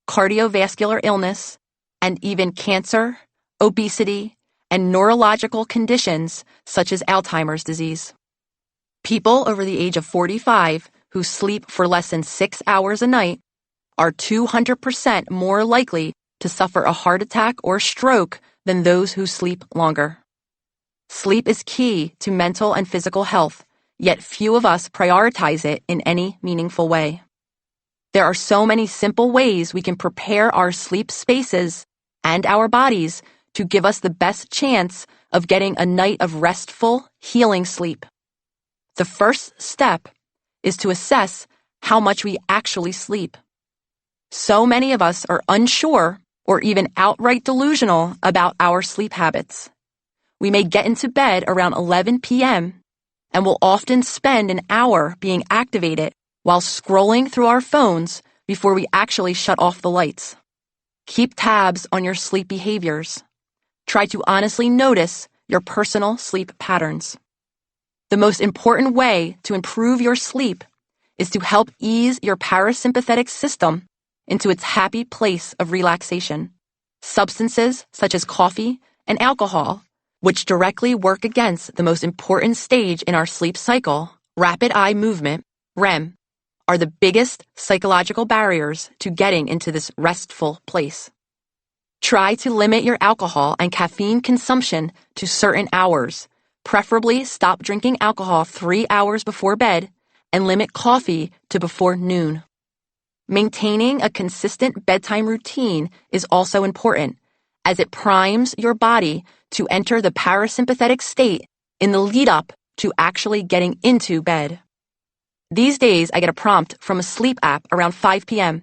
Speaker 1: cardiovascular illness, and even cancer, obesity, and neurological conditions such as Alzheimer's disease. People over the age of 45 who sleep for less than 6 hours a night are 200% more likely to suffer a heart attack or stroke than those who sleep longer. Sleep is key to mental and physical health, yet few of us prioritize it in any meaningful way. There are so many simple ways we can prepare our sleep spaces and our bodies to give us the best chance of getting a night of restful, healing sleep. The first step is to assess how much we actually sleep. So many of us are unsure or even outright delusional about our sleep habits. We may get into bed around 11 p.m. and will often spend an hour being activated while scrolling through our phones before we actually shut off the lights. Keep tabs on your sleep behaviors. Try to honestly notice your personal sleep patterns. The most important way to improve your sleep is to help ease your parasympathetic system into its happy place of relaxation. Substances such as coffee and alcohol, which directly work against the most important stage in our sleep cycle, rapid eye movement, REM, are the biggest psychological barriers to getting into this restful place. Try to limit your alcohol and caffeine consumption to certain hours. Preferably stop drinking alcohol 3 hours before bed and limit coffee to before noon. Maintaining a consistent bedtime routine is also important, as it primes your body to enter the parasympathetic state in the lead-up to actually getting into bed. These days, I get a prompt from a sleep app around 5 p.m.,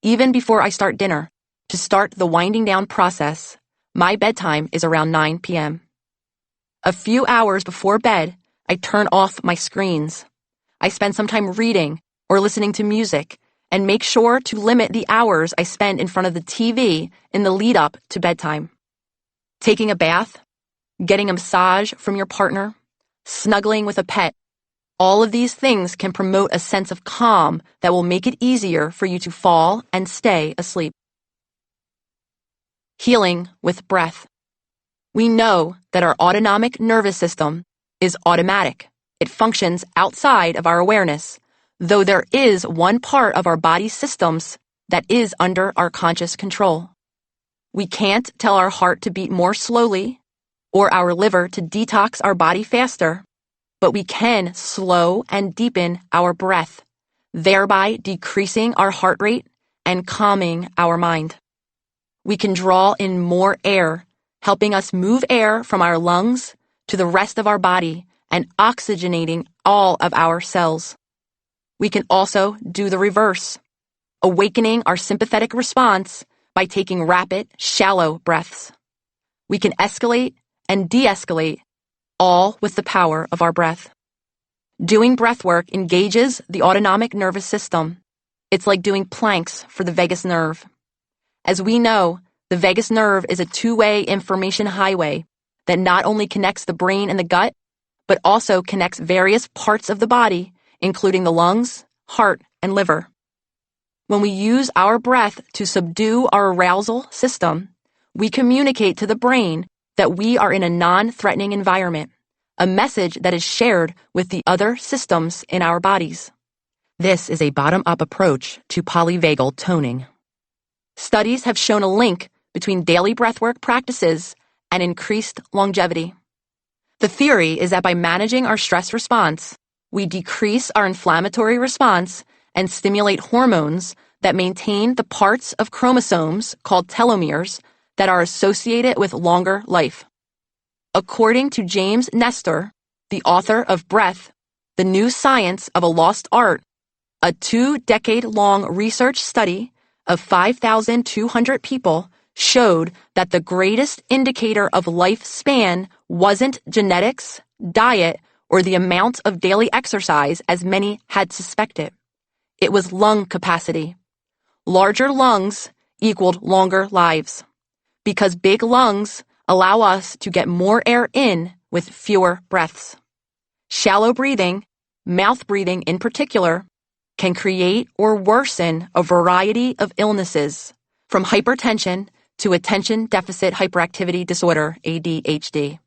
Speaker 1: even before I start dinner, to start the winding down process. My bedtime is around 9 p.m. A few hours before bed, I turn off my screens. I spend some time reading or listening to music and make sure to limit the hours I spend in front of the TV in the lead up to bedtime. Taking a bath, getting a massage from your partner, snuggling with a pet, all of these things can promote a sense of calm that will make it easier for you to fall and stay asleep. Healing with breath. We know that our autonomic nervous system is automatic. It functions outside of our awareness, though there is one part of our body systems that is under our conscious control. We can't tell our heart to beat more slowly or our liver to detox our body faster, but we can slow and deepen our breath, thereby decreasing our heart rate and calming our mind. We can draw in more air, helping us move air from our lungs to the rest of our body and oxygenating all of our cells. We can also do the reverse, awakening our sympathetic response by taking rapid, shallow breaths. We can escalate and de-escalate, all with the power of our breath. Doing breath work engages the autonomic nervous system. It's like doing planks for the vagus nerve. As we know, the vagus nerve is a two-way information highway that not only connects the brain and the gut, but also connects various parts of the body, including the lungs, heart, and liver. When we use our breath to subdue our arousal system, we communicate to the brain that we are in a non-threatening environment, a message that is shared with the other systems in our bodies. This is a bottom-up approach to polyvagal toning. Studies have shown a link between daily breathwork practices and increased longevity. The theory is that by managing our stress response, we decrease our inflammatory response and stimulate hormones that maintain the parts of chromosomes called telomeres that are associated with longer life. According to James Nestor, the author of Breath, The New Science of a Lost Art, a 2-decade-long research study of 5,200 people showed that the greatest indicator of lifespan wasn't genetics, diet, or the amount of daily exercise as many had suspected. It was lung capacity. Larger lungs equaled longer lives, because big lungs allow us to get more air in with fewer breaths. Shallow breathing, mouth breathing in particular, can create or worsen a variety of illnesses, from hypertension to attention deficit hyperactivity disorder, ADHD.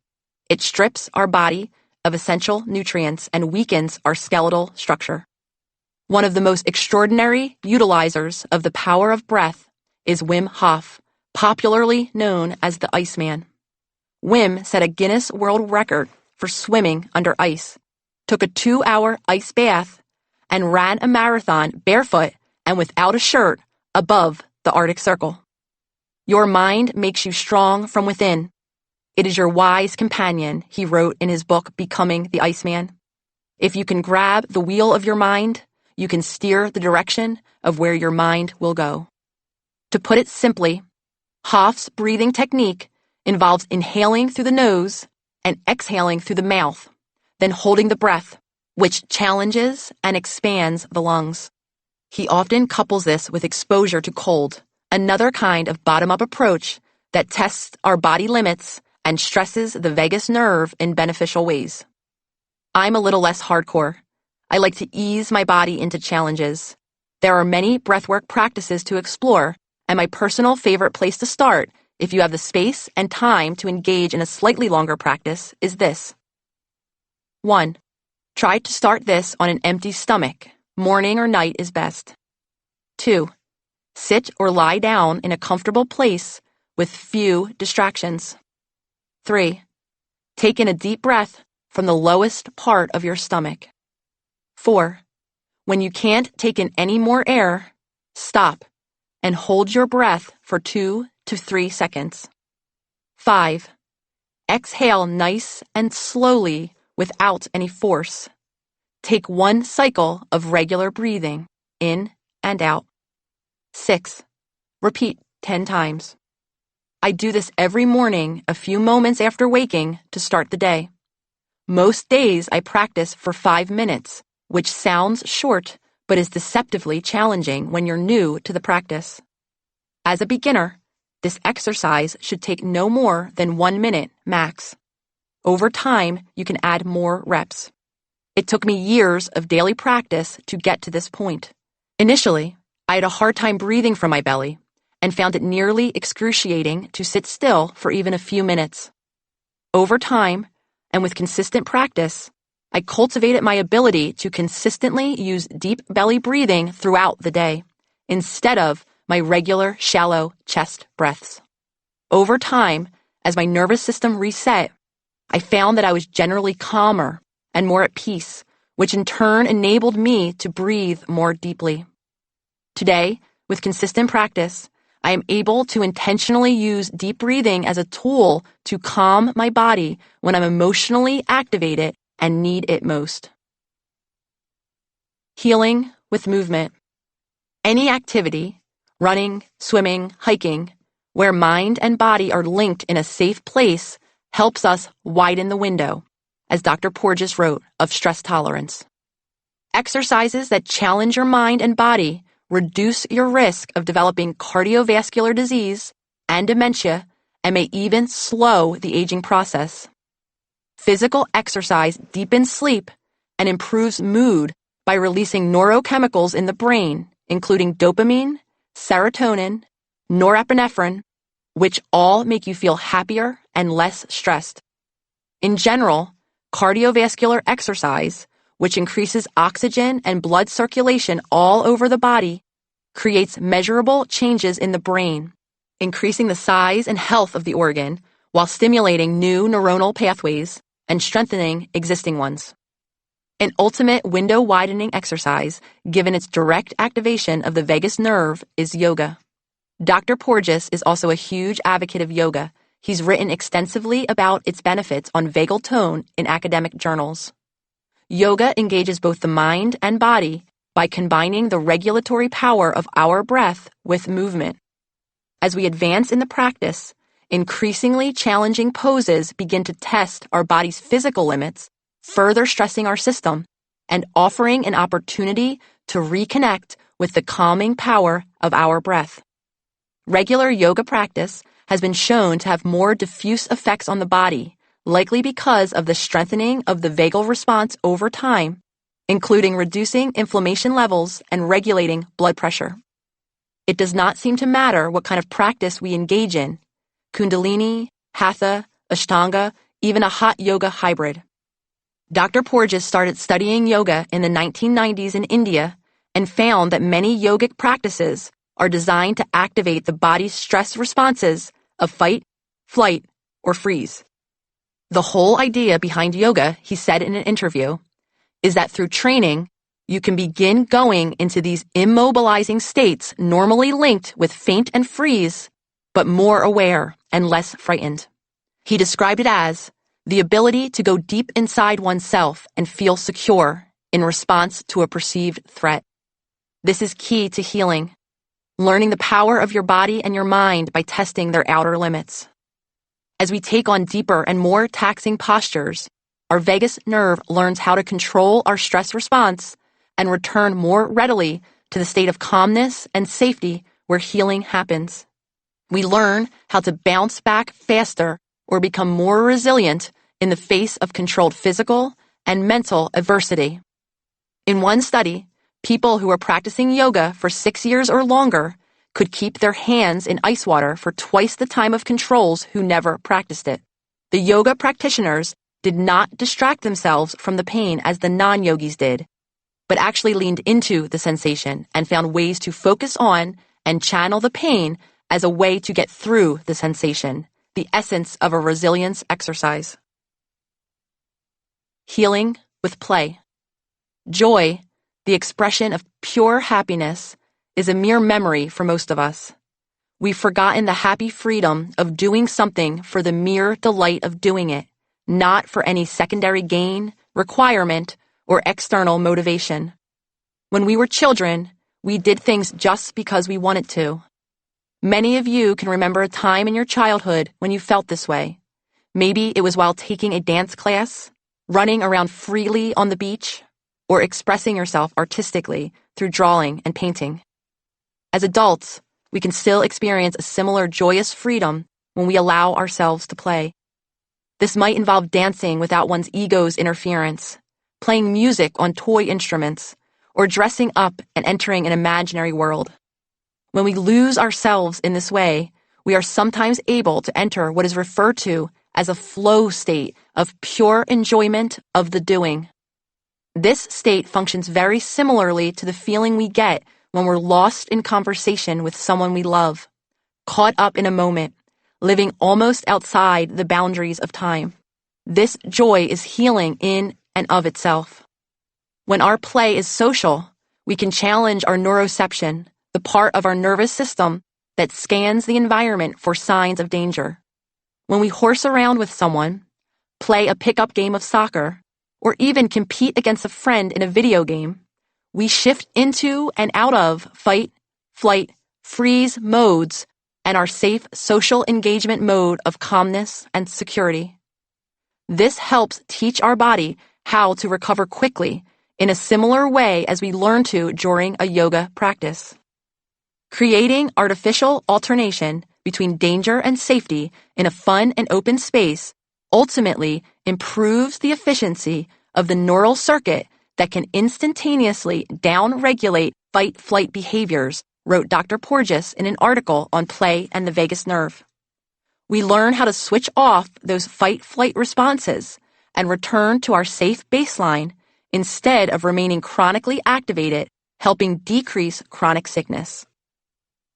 Speaker 1: It strips our body of essential nutrients and weakens our skeletal structure. One of the most extraordinary utilizers of the power of breath is Wim Hof, popularly known as the Iceman. Wim set a Guinness World Record for swimming under ice, took a 2-hour ice bath, and ran a marathon barefoot and without a shirt above the Arctic Circle. Your mind makes you strong from within. It is your wise companion, he wrote in his book, Becoming the Iceman. If you can grab the wheel of your mind, you can steer the direction of where your mind will go. To put it simply, Hof's breathing technique involves inhaling through the nose and exhaling through the mouth, then holding the breath, which challenges and expands the lungs. He often couples this with exposure to cold, another kind of bottom-up approach that tests our body limits and stresses the vagus nerve in beneficial ways. I'm a little less hardcore. I like to ease my body into challenges. There are many breathwork practices to explore, and my personal favorite place to start, if you have the space and time to engage in a slightly longer practice, is this. 1. Try to start this on an empty stomach. Morning or night is best. 2. Sit or lie down in a comfortable place with few distractions. 3. Take in a deep breath from the lowest part of your stomach. 4. When you can't take in any more air, stop and hold your breath for 2 to 3 seconds. 5. Exhale nice and slowly without any force. Take 1 cycle of regular breathing, in and out. 6. Repeat 10 times. I do this every morning a few moments after waking to start the day. Most days I practice for 5 minutes, which sounds short but is deceptively challenging when you're new to the practice. As a beginner, this exercise should take no more than 1 minute max. Over time, you can add more reps. It took me years of daily practice to get to this point. Initially, I had a hard time breathing from my belly and found it nearly excruciating to sit still for even a few minutes. Over time, and with consistent practice, I cultivated my ability to consistently use deep belly breathing throughout the day, instead of my regular shallow chest breaths. Over time, as my nervous system reset, I found that I was generally calmer and more at peace which in turn enabled me to breathe more deeply. Today, with consistent practice, I am able to intentionally use deep breathing as a tool to calm my body when I'm emotionally activated and need it most. Healing with movement. Any activity, running, swimming, hiking, where mind and body are linked in a safe place helps us widen the window, as Dr. Porges wrote, of stress tolerance. Exercises that challenge your mind and body reduce your risk of developing cardiovascular disease and dementia and may even slow the aging process. Physical exercise deepens sleep and improves mood by releasing neurochemicals in the brain, including dopamine, serotonin, norepinephrine, which all make you feel happier and less stressed. In general, cardiovascular exercise, which increases oxygen and blood circulation all over the body, creates measurable changes in the brain, increasing the size and health of the organ while stimulating new neuronal pathways and strengthening existing ones. An ultimate window-widening exercise, given its direct activation of the vagus nerve, is yoga. Dr. Porges is also a huge advocate of yoga. He's written extensively about its benefits on vagal tone in academic journals. Yoga engages both the mind and body by combining the regulatory power of our breath with movement. As we advance in the practice, increasingly challenging poses begin to test our body's physical limits, further stressing our system and offering an opportunity to reconnect with the calming power of our breath. Regular yoga practice has been shown to have more diffuse effects on the body, likely because of the strengthening of the vagal response over time, including reducing inflammation levels and regulating blood pressure. It does not seem to matter what kind of practice we engage in: Kundalini, Hatha, Ashtanga, even a hot yoga hybrid. Dr. Porges started studying yoga in the 1990s in India and found that many yogic practices are designed to activate the body's stress responses of fight, flight, or freeze. The whole idea behind yoga, he said in an interview, is that through training, you can begin going into these immobilizing states normally linked with faint and freeze, but more aware and less frightened. He described it as the ability to go deep inside oneself and feel secure in response to a perceived threat. This is key to healing, learning the power of your body and your mind by testing their outer limits. As we take on deeper and more taxing postures, our vagus nerve learns how to control our stress response and return more readily to the state of calmness and safety where healing happens. We learn how to bounce back faster or become more resilient in the face of controlled physical and mental adversity. In one study, people who were practicing yoga for 6 years or longer could keep their hands in ice water for twice the time of controls who never practiced it. The yoga practitioners did not distract themselves from the pain as the non-yogis did, but actually leaned into the sensation and found ways to focus on and channel the pain as a way to get through the sensation, the essence of a resilience exercise. Healing with play. Joy, the expression of pure happiness, is a mere memory for most of us. We've forgotten the happy freedom of doing something for the mere delight of doing it, not for any secondary gain, requirement, or external motivation. When we were children, we did things just because we wanted to. Many of you can remember a time in your childhood when you felt this way. Maybe it was while taking a dance class, running around freely on the beach, or expressing yourself artistically through drawing and painting. As adults, we can still experience a similar joyous freedom when we allow ourselves to play. This might involve dancing without one's ego's interference, playing music on toy instruments, or dressing up and entering an imaginary world. When we lose ourselves in this way, we are sometimes able to enter what is referred to as a flow state of pure enjoyment of the doing. This state functions very similarly to the feeling we get when we're lost in conversation with someone we love, caught up in a moment, living almost outside the boundaries of time. This joy is healing in and of itself. When our play is social, we can challenge our neuroception, the part of our nervous system that scans the environment for signs of danger. When we horse around with someone, play a pickup game of soccer, or even compete against a friend in a video game, we shift into and out of fight, flight, freeze modes and our safe social engagement mode of calmness and security. This helps teach our body how to recover quickly in a similar way as we learn to during a yoga practice. Creating artificial alternation between danger and safety in a fun and open space ultimately improves the efficiency of the neural circuit that can instantaneously down-regulate fight-flight behaviors, wrote Dr. Porges in an article on play and the vagus nerve. We learn how to switch off those fight-flight responses and return to our safe baseline instead of remaining chronically activated, helping decrease chronic sickness.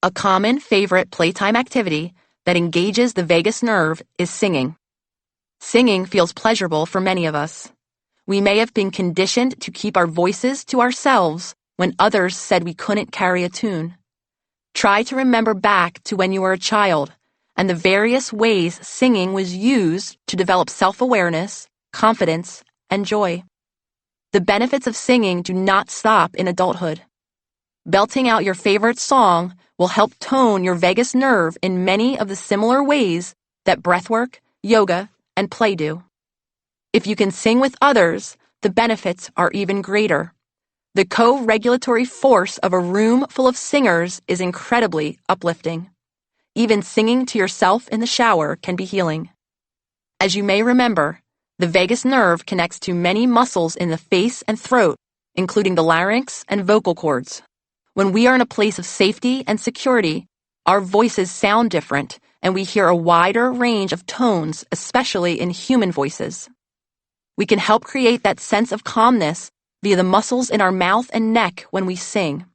Speaker 1: A common favorite playtime activity that engages the vagus nerve is singing. Singing feels pleasurable for many of us. We may have been conditioned to keep our voices to ourselves when others said we couldn't carry a tune. Try to remember back to when you were a child and the various ways singing was used to develop self-awareness, confidence, and joy. The benefits of singing do not stop in adulthood. Belting out your favorite song will help tone your vagus nerve in many of the similar ways that breathwork, yoga, and play do. If you can sing with others, the benefits are even greater. The co-regulatory force of a room full of singers is incredibly uplifting. Even singing to yourself in the shower can be healing. As you may remember, the vagus nerve connects to many muscles in the face and throat, including the larynx and vocal cords. When we are in a place of safety and security, our voices sound different and we hear a wider range of tones, especially in human voices. We can help create that sense of calmness via the muscles in our mouth and neck when we sing.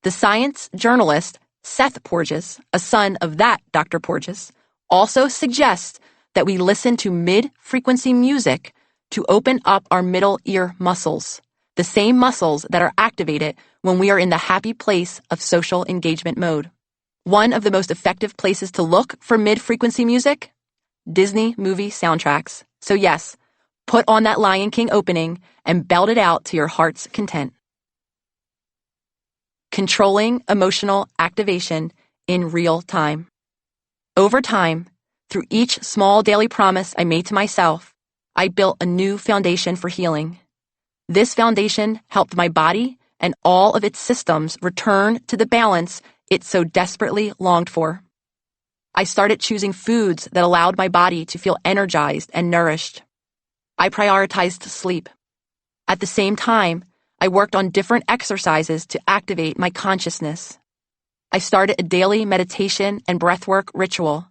Speaker 1: The science journalist Seth Porges, a son of that Dr. Porges, also suggests that we listen to mid-frequency music to open up our middle ear muscles, the same muscles that are activated when we are in the happy place of social engagement mode. One of the most effective places to look for mid-frequency music? Disney movie soundtracks. So yes, put on that Lion King opening and belt it out to your heart's content. Controlling emotional activation in real time. Over time, through each small daily promise I made to myself, I built a new foundation for healing. This foundation helped my body and all of its systems return to the balance it so desperately longed for. I started choosing foods that allowed my body to feel energized and nourished. I prioritized sleep. At the same time, I worked on different exercises to activate my consciousness. I started a daily meditation and breathwork ritual,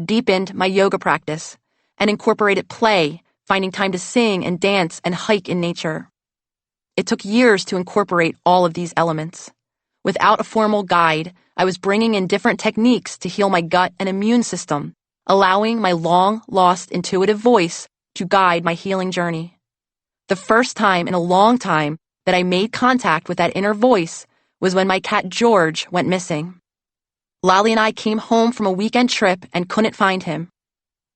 Speaker 1: deepened my yoga practice, and incorporated play, finding time to sing and dance and hike in nature. It took years to incorporate all of these elements. Without a formal guide, I was bringing in different techniques to heal my gut and immune system, allowing my long-lost intuitive voice to guide my healing journey. The first time in a long time that I made contact with that inner voice was when my cat George went missing. Lolly and I came home from a weekend trip and couldn't find him.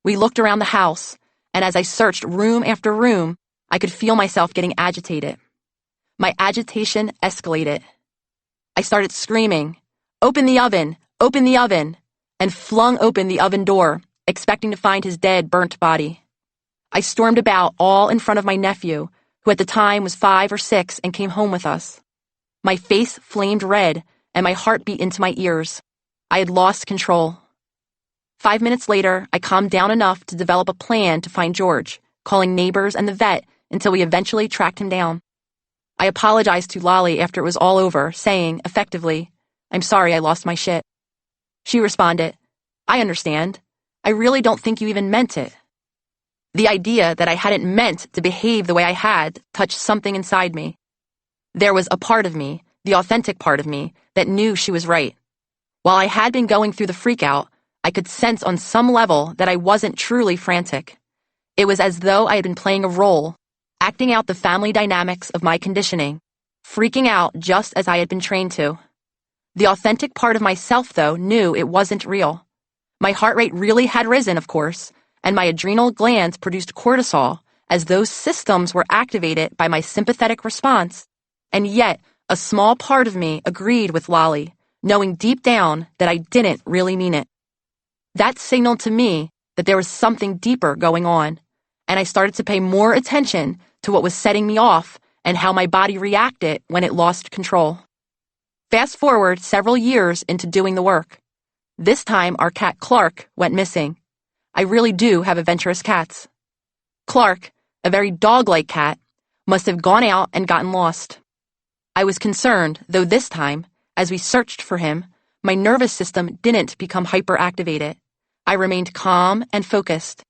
Speaker 1: We looked around the house, and as I searched room after room, I could feel myself getting agitated. My agitation escalated. I started screaming, "Open the oven! Open the oven!" and flung open the oven door, expecting to find his dead, burnt body. I stormed about all in front of my nephew, who at the time was 5 or 6 and came home with us. My face flamed red and my heart beat into my ears. I had lost control. 5 minutes later, I calmed down enough to develop a plan to find George, calling neighbors and the vet until we eventually tracked him down. I apologized to Lolly after it was all over, saying, effectively, "I'm sorry I lost my shit." She responded, "I understand. I really don't think you even meant it." The idea that I hadn't meant to behave the way I had touched something inside me. There was a part of me, the authentic part of me, that knew she was right. While I had been going through the freakout, I could sense on some level that I wasn't truly frantic. It was as though I had been playing a role, acting out the family dynamics of my conditioning, freaking out just as I had been trained to. The authentic part of myself, though, knew it wasn't real. My heart rate really had risen, of course, and my adrenal glands produced cortisol as those systems were activated by my sympathetic response. And yet, a small part of me agreed with Lolly, knowing deep down that I didn't really mean it. That signaled to me that there was something deeper going on, and I started to pay more attention to what was setting me off and how my body reacted when it lost control. Fast forward several years into doing the work. This time our cat Clark went missing. I really do have adventurous cats. Clark, a very dog-like cat, must have gone out and gotten lost. I was concerned, though this time, as we searched for him, my nervous system didn't become hyperactivated. I remained calm and focused.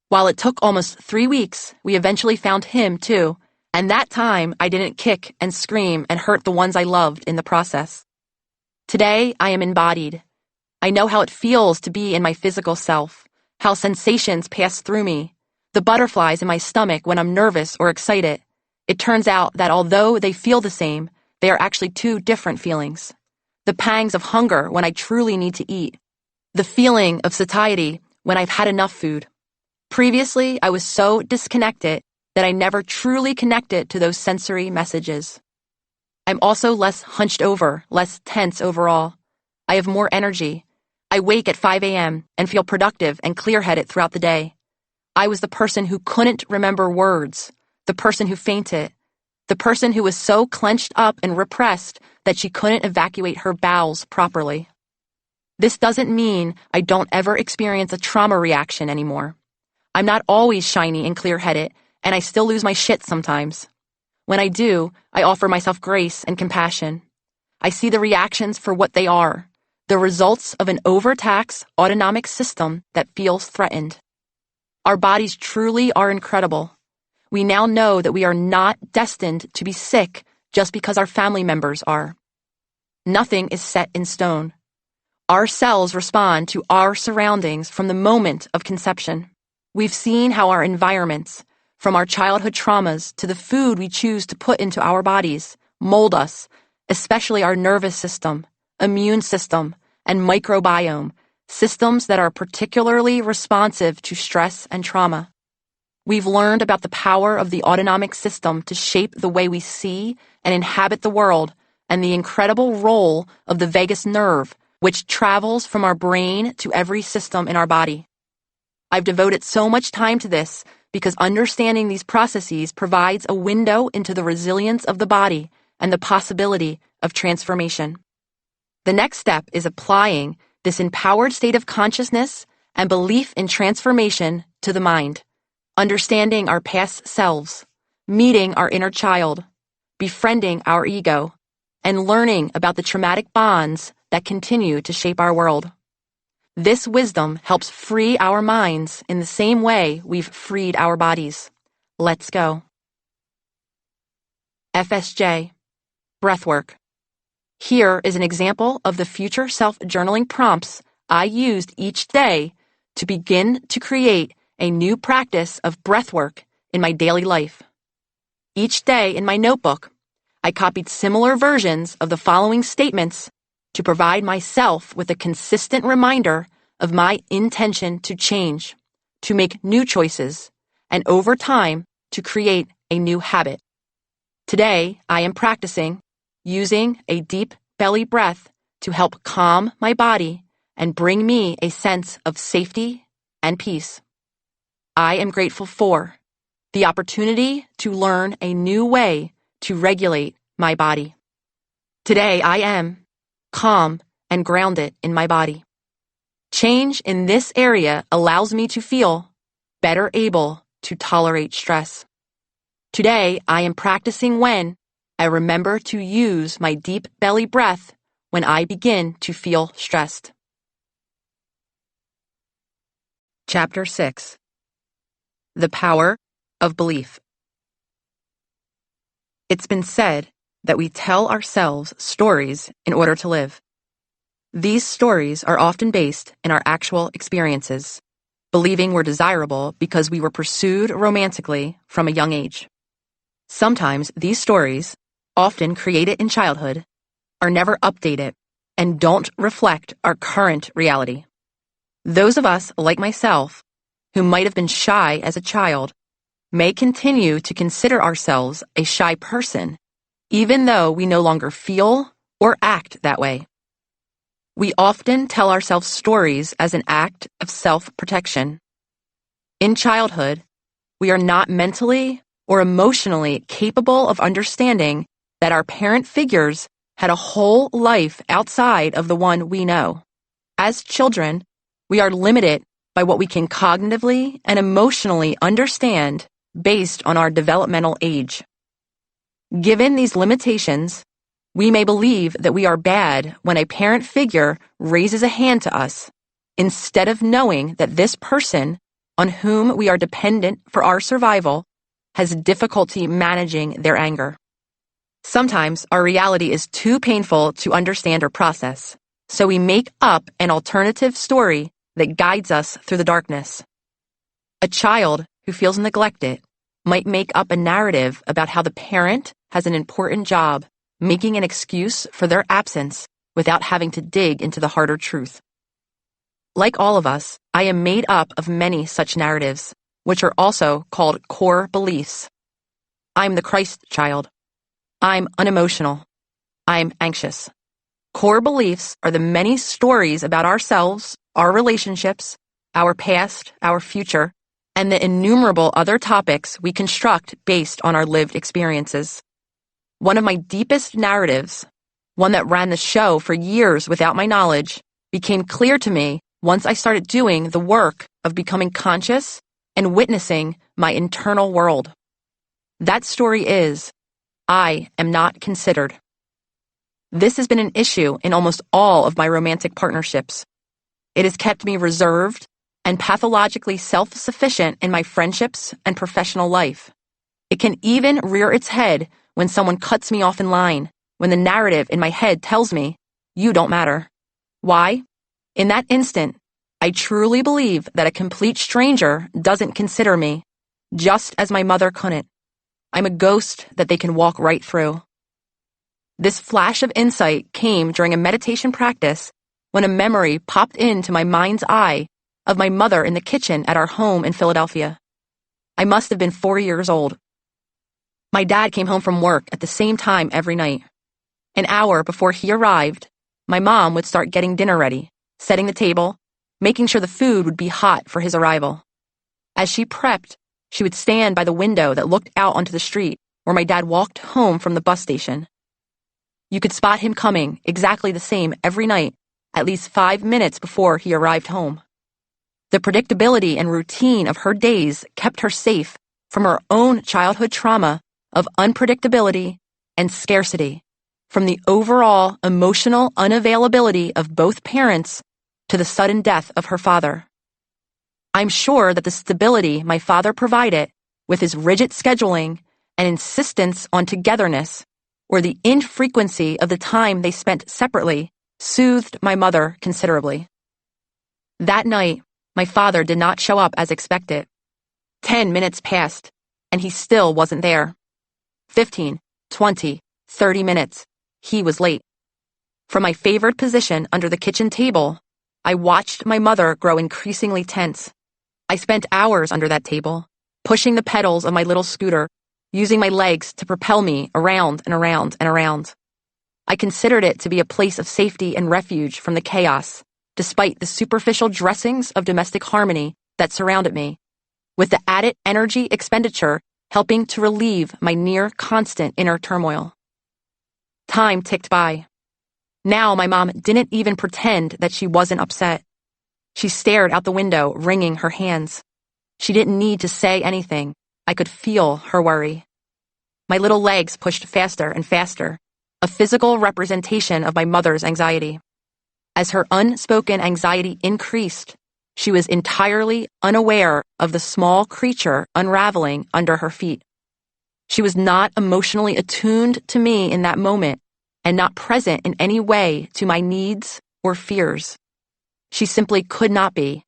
Speaker 1: While it took almost 3 weeks, we eventually found him, too, and that time I didn't kick and scream and hurt the ones I loved in the process. Today, I am embodied. I know how it feels to be in my physical self, how sensations pass through me, the butterflies in my stomach when I'm nervous or excited. It turns out that although they feel the same, they are actually two different feelings. The pangs of hunger when I truly need to eat. The feeling of satiety when I've had enough food. Previously, I was so disconnected that I never truly connected to those sensory messages. I'm also less hunched over, less tense overall. I have more energy. I wake at 5 a.m. and feel productive and clear-headed throughout the day. I was the person who couldn't remember words, the person who fainted, the person who was so clenched up and repressed that she couldn't evacuate her bowels properly. This doesn't mean I don't ever experience a trauma reaction anymore. I'm not always shiny and clear-headed, and I still lose my shit sometimes. When I do, I offer myself grace and compassion. I see the reactions for what they are, the results of an overtaxed autonomic system that feels threatened. Our bodies truly are incredible. We now know that we are not destined to be sick just because our family members are. Nothing is set in stone. Our cells respond to our surroundings from the moment of conception. We've seen how our environments, from our childhood traumas to the food we choose to put into our bodies, mold us, especially our nervous system, immune system, and microbiome, systems that are particularly responsive to stress and trauma. We've learned about the power of the autonomic system to shape the way we see and inhabit the world, and the incredible role of the vagus nerve, which travels from our brain to every system in our body. I've devoted so much time to this because understanding these processes provides a window into the resilience of the body and the possibility of transformation. The next step is applying this empowered state of consciousness and belief in transformation to the mind, understanding our past selves, meeting our inner child, befriending our ego, and learning about the traumatic bonds that continue to shape our world. This wisdom helps free our minds in the same way we've freed our bodies. Let's go. FSJ, breathwork. Here is an example of the future self-journaling prompts I used each day to begin to create a new practice of breathwork in my daily life. Each day in my notebook, I copied similar versions of the following statements to provide myself with a consistent reminder of my intention to change, to make new choices, and over time, to create a new habit. Today, I am practicing using a deep belly breath to help calm my body and bring me a sense of safety and peace. I am grateful for the opportunity to learn a new way to regulate my body. Today, I am calm and grounded in my body. Change in this area allows me to feel better able to tolerate stress. Today, I am practicing when I remember to use my deep belly breath when I begin to feel stressed. Chapter 6. The Power of Belief. It's been said that we tell ourselves stories in order to live. These stories are often based in our actual experiences, believing we're desirable because we were pursued romantically from a young age. Sometimes these stories, often created in childhood, are never updated and don't reflect our current reality. Those of us, like myself, who might have been shy as a child, may continue to consider ourselves a shy person, even though we no longer feel or act that way. We often tell ourselves stories as an act of self-protection. In childhood, we are not mentally or emotionally capable of understanding that our parent figures had a whole life outside of the one we know. As children, we are limited by what we can cognitively and emotionally understand based on our developmental age. Given these limitations, we may believe that we are bad when a parent figure raises a hand to us, instead of knowing that this person, on whom we are dependent for our survival, has difficulty managing their anger. Sometimes our reality is too painful to understand or process, so we make up an alternative story that guides us through the darkness. A child who feels neglected might make up a narrative about how the parent has an important job, making an excuse for their absence without having to dig into the harder truth. Like all of us, I am made up of many such narratives, which are also called core beliefs. I'm the Christ child. I'm unemotional. I'm anxious. Core beliefs are the many stories about ourselves, our relationships, our past, our future, and the innumerable other topics we construct based on our lived experiences. One of my deepest narratives, one that ran the show for years without my knowledge, became clear to me once I started doing the work of becoming conscious and witnessing my internal world. That story is, I am not considered. This has been an issue in almost all of my romantic partnerships. It has kept me reserved and pathologically self-sufficient in my friendships and professional life. It can even rear its head when someone cuts me off in line, when the narrative in my head tells me, you don't matter. Why? In that instant, I truly believe that a complete stranger doesn't consider me, just as my mother couldn't. I'm a ghost that they can walk right through. This flash of insight came during a meditation practice when a memory popped into my mind's eye of my mother in the kitchen at our home in Philadelphia. I must have been 4 years old. My dad came home from work at the same time every night. An hour before he arrived, my mom would start getting dinner ready, setting the table, making sure the food would be hot for his arrival. As she prepped, she would stand by the window that looked out onto the street where my dad walked home from the bus station. You could spot him coming exactly the same every night, at least 5 minutes before he arrived home. The predictability and routine of her days kept her safe from her own childhood trauma of unpredictability and scarcity, from the overall emotional unavailability of both parents to the sudden death of her father. I'm sure that the stability my father provided, with his rigid scheduling and insistence on togetherness, or the infrequency of the time they spent separately, soothed my mother considerably. That night, my father did not show up as expected. 10 minutes passed, and he still wasn't there. 15, 20, 30 minutes. He was late. From my favored position under the kitchen table, I watched my mother grow increasingly tense. I spent hours under that table, pushing the pedals of my little scooter, using my legs to propel me around and around and around. I considered it to be a place of safety and refuge from the chaos, despite the superficial dressings of domestic harmony that surrounded me, with the added energy expenditure helping to relieve my near constant inner turmoil. Time ticked by. Now my mom didn't even pretend that she wasn't upset. She stared out the window, wringing her hands. She didn't need to say anything. I could feel her worry. My little legs pushed faster and faster, a physical representation of my mother's anxiety. As her unspoken anxiety increased, she was entirely unaware of the small creature unraveling under her feet. She was not emotionally attuned to me in that moment and not present in any way to my needs or fears. She simply could not be.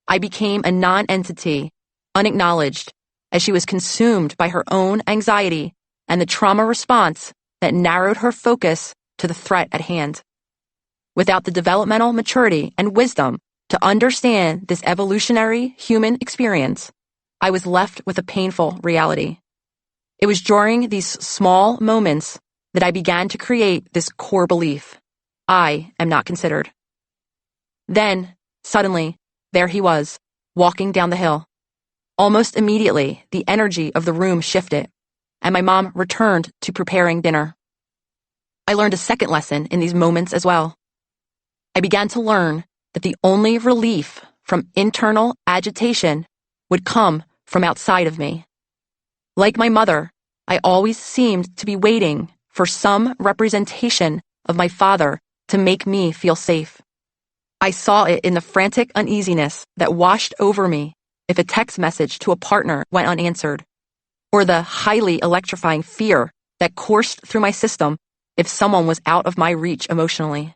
Speaker 1: I became a non-entity, unacknowledged, as she was consumed by her own anxiety and the trauma response that narrowed her focus to the threat at hand. Without the developmental maturity and wisdom to understand this evolutionary human experience, I was left with a painful reality. It was during these small moments that I began to create this core belief: I am not considered. Then, suddenly, there he was, walking down the hill. Almost immediately, the energy of the room shifted, and my mom returned to preparing dinner. I learned a second lesson in these moments as well. I began to learn that the only relief from internal agitation would come from outside of me. Like my mother, I always seemed to be waiting for some representation of my father to make me feel safe. I saw it in the frantic uneasiness that washed over me if a text message to a partner went unanswered, or the highly electrifying fear that coursed through my system if someone was out of my reach emotionally.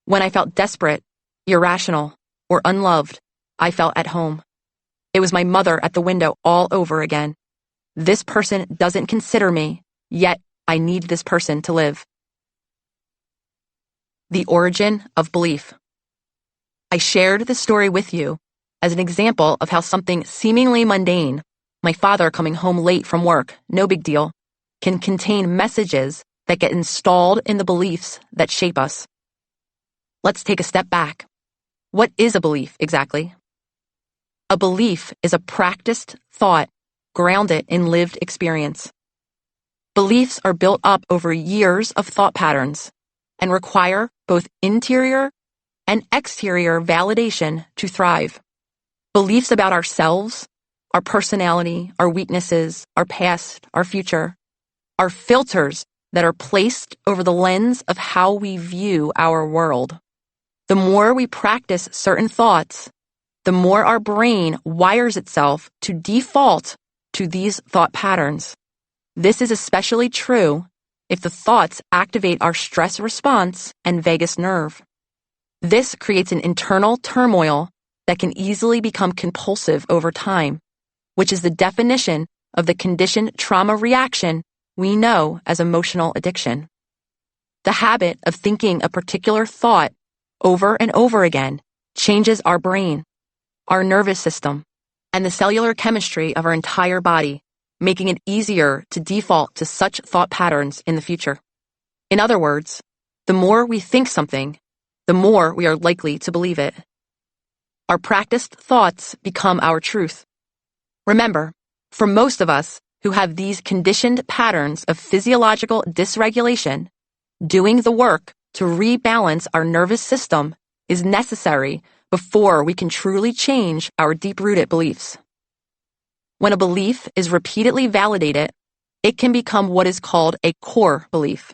Speaker 1: When I felt desperate, irrational, or unloved, I felt at home. It was my mother at the window all over again. This person doesn't consider me, yet I need this person to live. The origin of belief. I shared this story with you as an example of how something seemingly mundane, my father coming home late from work, no big deal, can contain messages that get installed in the beliefs that shape us. Let's take a step back. What is a belief exactly? A belief is a practiced thought grounded in lived experience. Beliefs are built up over years of thought patterns and require both interior and exterior validation to thrive. Beliefs about ourselves, our personality, our weaknesses, our past, our future, are filters that are placed over the lens of how we view our world. The more we practice certain thoughts, the more our brain wires itself to default to these thought patterns. This is especially true if the thoughts activate our stress response and vagus nerve. This creates an internal turmoil that can easily become compulsive over time, which is the definition of the conditioned trauma reaction we know as emotional addiction. The habit of thinking a particular thought over and over again changes our brain, our nervous system, and the cellular chemistry of our entire body, making it easier to default to such thought patterns in the future. In other words, the more we think something, the more we are likely to believe it. Our practiced thoughts become our truth. Remember, for most of us who have these conditioned patterns of physiological dysregulation, doing the work to rebalance our nervous system is necessary before we can truly change our deep-rooted beliefs. When a belief is repeatedly validated, it can become what is called a core belief.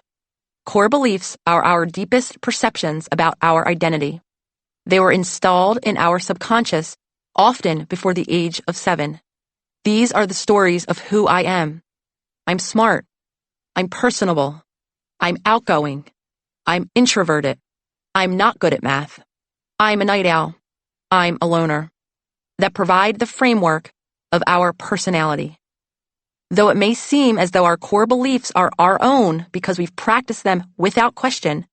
Speaker 1: Core beliefs are our deepest perceptions about our identity. They were installed in our subconscious often before the age of 7. These are the stories of who I am. I'm smart. I'm personable. I'm outgoing. I'm introverted. I'm not good at math. I'm a night owl. I'm a loner. That provide the framework of our personality. Though it may seem as though our core beliefs are our own because we've practiced them without question,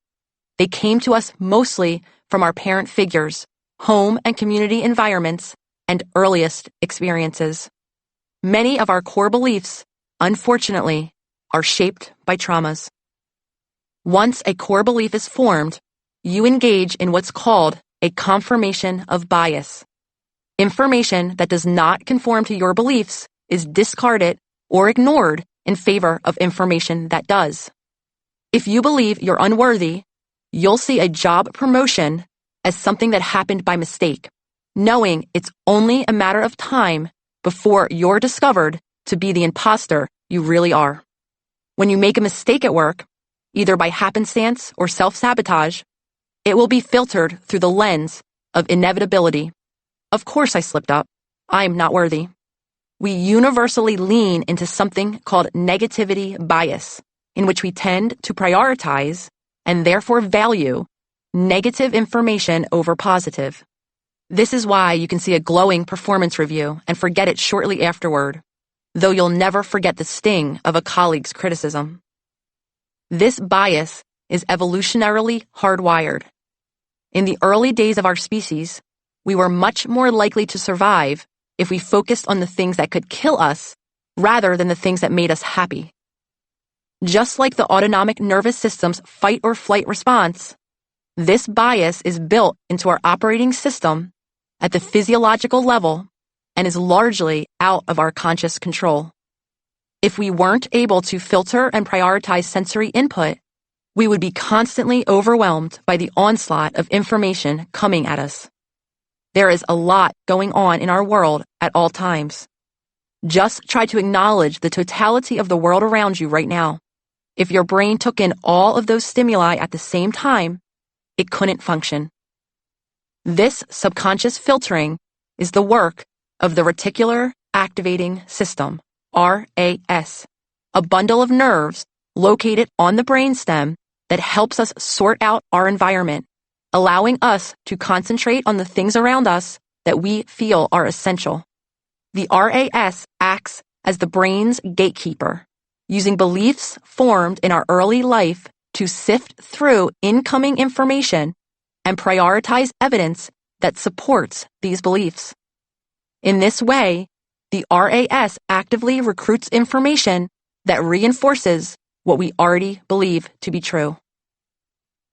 Speaker 1: they came to us mostly from our parent figures, home and community environments, and earliest experiences. Many of our core beliefs, unfortunately, are shaped by traumas. Once a core belief is formed, you engage in what's called a confirmation of bias. Information that does not conform to your beliefs is discarded or ignored in favor of information that does. If you believe you're unworthy, you'll see a job promotion as something that happened by mistake, knowing it's only a matter of time before you're discovered to be the imposter you really are. When you make a mistake at work, either by happenstance or self-sabotage, it will be filtered through the lens of inevitability. Of course I slipped up. I'm not worthy. We universally lean into something called negativity bias, in which we tend to prioritize and therefore value negative information over positive. This is why you can see a glowing performance review and forget it shortly afterward, though you'll never forget the sting of a colleague's criticism. This bias is evolutionarily hardwired. In the early days of our species, we were much more likely to survive if we focused on the things that could kill us rather than the things that made us happy. Just like the autonomic nervous system's fight or flight response, this bias is built into our operating system at the physiological level and is largely out of our conscious control. If we weren't able to filter and prioritize sensory input, we would be constantly overwhelmed by the onslaught of information coming at us. There is a lot going on in our world at all times. Just try to acknowledge the totality of the world around you right now. If your brain took in all of those stimuli at the same time, it couldn't function. This subconscious filtering is the work of the reticular activating system, RAS, a bundle of nerves located on the brainstem that helps us sort out our environment, allowing us to concentrate on the things around us that we feel are essential. The RAS acts as the brain's gatekeeper, using beliefs formed in our early life to sift through incoming information and prioritize evidence that supports these beliefs. In this way, the RAS actively recruits information that reinforces what we already believe to be true.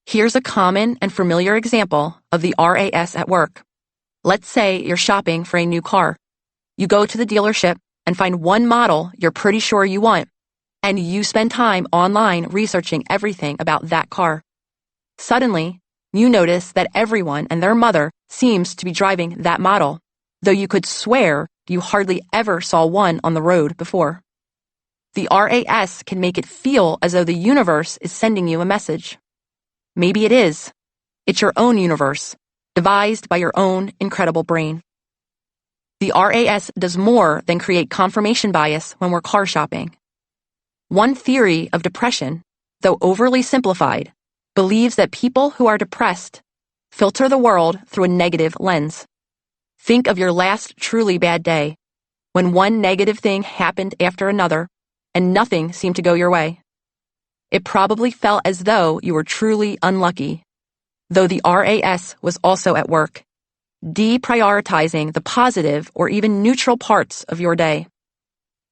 Speaker 1: Here's a common and familiar example of the RAS at work. Let's say you're shopping for a new car. You go to the dealership and find one model you're pretty sure you want, and you spend time online researching everything about that car. Suddenly, you notice that everyone and their mother seems to be driving that model, though you could swear you hardly ever saw one on the road before. The RAS can make it feel as though the universe is sending you a message. Maybe it is. It's your own universe, devised by your own incredible brain. The RAS does more than create confirmation bias when we're car shopping. One theory of depression, though overly simplified, believes that people who are depressed filter the world through a negative lens. Think of your last truly bad day, when one negative thing happened after another, and nothing seemed to go your way. It probably felt as though you were truly unlucky, though the RAS was also at work, deprioritizing the positive or even neutral parts of your day.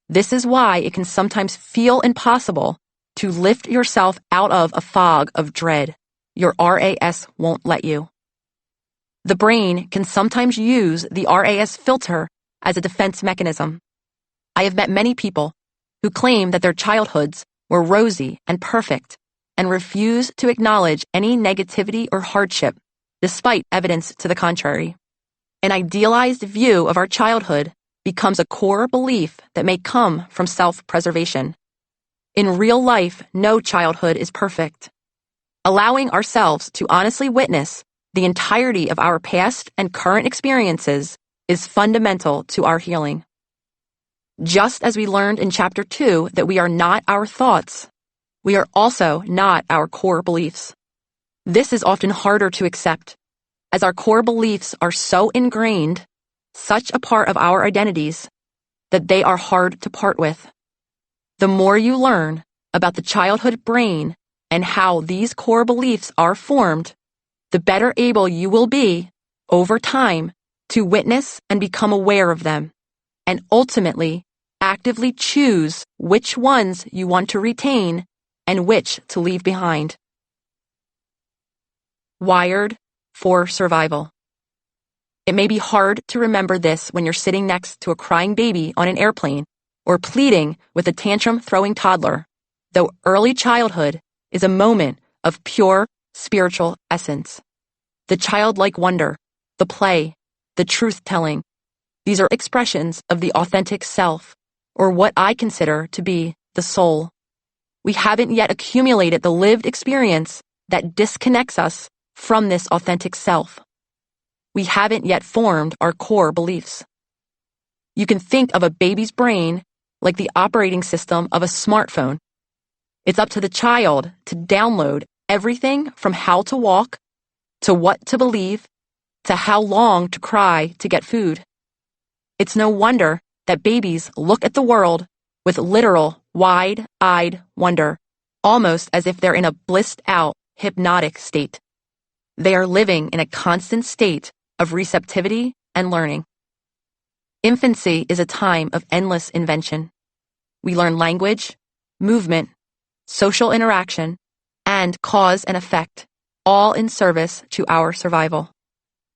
Speaker 1: This is why it can sometimes feel impossible to lift yourself out of a fog of dread. Your RAS won't let you. The brain can sometimes use the RAS filter as a defense mechanism. I have met many people who claim that their childhoods were rosy and perfect and refuse to acknowledge any negativity or hardship, despite evidence to the contrary. An idealized view of our childhood becomes a core belief that may come from self-preservation. In real life, no childhood is perfect. Allowing ourselves to honestly witness the entirety of our past and current experiences is fundamental to our healing. Just as we learned in Chapter 2 that we are not our thoughts, we are also not our core beliefs. This is often harder to accept, as our core beliefs are so ingrained, such a part of our identities, that they are hard to part with. The more you learn about the childhood brain and how these core beliefs are formed, the better able you will be, over time, to witness and become aware of them, and ultimately actively choose which ones you want to retain and which to leave behind. Wired for survival. It may be hard to remember this when you're sitting next to a crying baby on an airplane or pleading with a tantrum-throwing toddler, though early childhood is a moment of pure spiritual essence. The childlike wonder, the play, the truth-telling, these are expressions of the authentic self, or what I consider to be the soul. We haven't yet accumulated the lived experience that disconnects us from this authentic self. We haven't yet formed our core beliefs. You can think of a baby's brain like the operating system of a smartphone. It's up to the child to download everything from how to walk, to what to believe, to how long to cry to get food. It's no wonder that babies look at the world with literal, wide-eyed wonder, almost as if they're in a blissed-out, hypnotic state. They are living in a constant state of receptivity and learning. Infancy is a time of endless invention. We learn language, movement, social interaction, and cause and effect, all in service to our survival.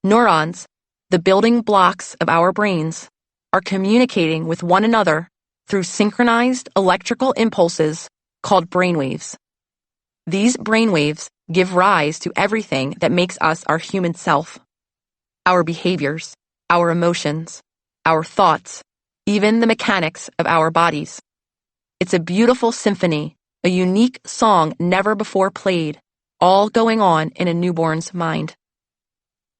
Speaker 1: Neurons, the building blocks of our brains, are communicating with one another through synchronized electrical impulses called brainwaves. These brainwaves give rise to everything that makes us our human self. Our behaviors, our emotions, our thoughts, even the mechanics of our bodies. It's a beautiful symphony, a unique song never before played, all going on in a newborn's mind.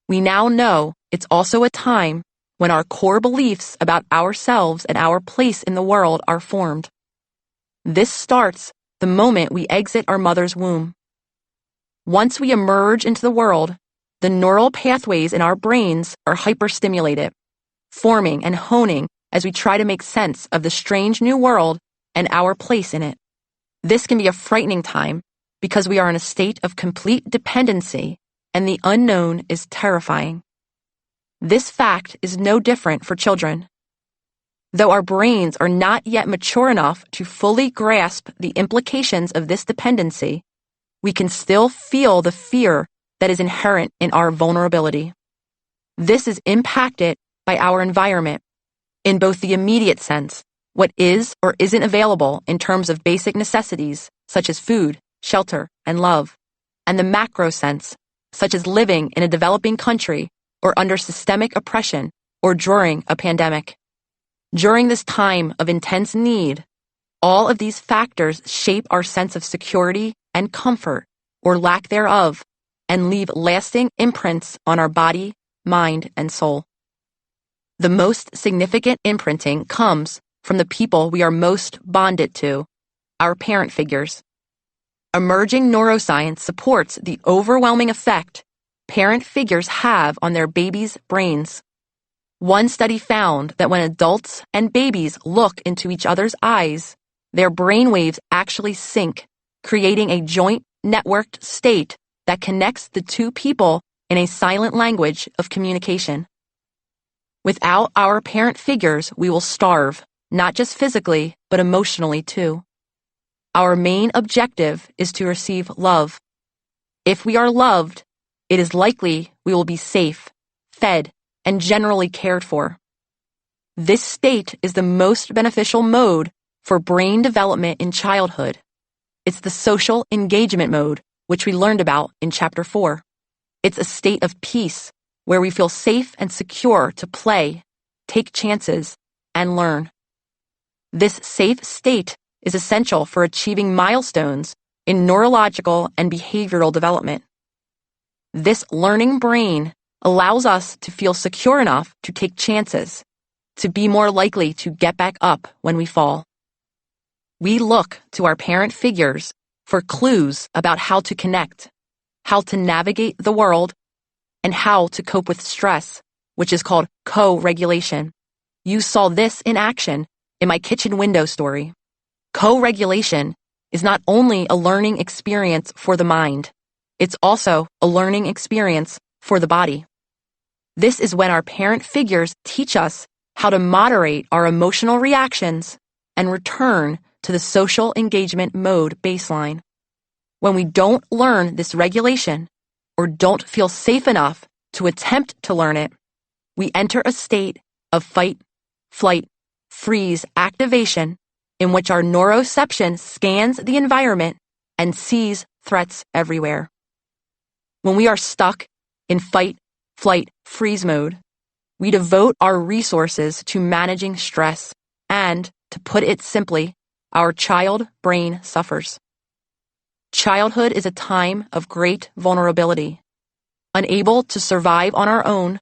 Speaker 1: We now know it's also a time when our core beliefs about ourselves and our place in the world are formed. This starts the moment we exit our mother's womb. Once we emerge into the world, the neural pathways in our brains are hyperstimulated, forming and honing as we try to make sense of the strange new world and our place in it. This can be a frightening time because we are in a state of complete dependency and the unknown is terrifying. This fact is no different for children. Though our brains are not yet mature enough to fully grasp the implications of this dependency, we can still feel the fear that is inherent in our vulnerability. This is impacted by our environment, in both the immediate sense, what is or isn't available in terms of basic necessities such as food, shelter, and love, and the macro sense, such as living in a developing country or under systemic oppression or during a pandemic. During this time of intense need, all of these factors shape our sense of security and comfort, or lack thereof, and leave lasting imprints on our body, mind, and soul. The most significant imprinting comes from the people we are most bonded to, our parent figures. Emerging neuroscience supports the overwhelming effect parent figures have on their babies' brains. One study found that when adults and babies look into each other's eyes, their brainwaves actually sync, creating a joint networked state that connects the two people in a silent language of communication. Without our parent figures, we will starve, not just physically, but emotionally too. Our main objective is to receive love. If we are loved, it is likely we will be safe, fed, and generally cared for. This state is the most beneficial mode for brain development in childhood. It's the social engagement mode, which we learned about in Chapter 4. It's a state of peace where we feel safe and secure to play, take chances, and learn. This safe state is essential for achieving milestones in neurological and behavioral development. This learning brain allows us to feel secure enough to take chances, to be more likely to get back up when we fall. We look to our parent figures for clues about how to connect, how to navigate the world, and how to cope with stress, which is called co-regulation. You saw this in action in my kitchen window story. Co-regulation is not only a learning experience for the mind, it's also a learning experience for the body. This is when our parent figures teach us how to moderate our emotional reactions and return to the social engagement mode baseline. When we don't learn this regulation or don't feel safe enough to attempt to learn it, we enter a state of fight, flight, freeze activation in which our neuroception scans the environment and sees threats everywhere. When we are stuck in fight, flight, freeze mode, we devote our resources to managing stress and, to put it simply, our child brain suffers. Childhood is a time of great vulnerability. Unable to survive on our own,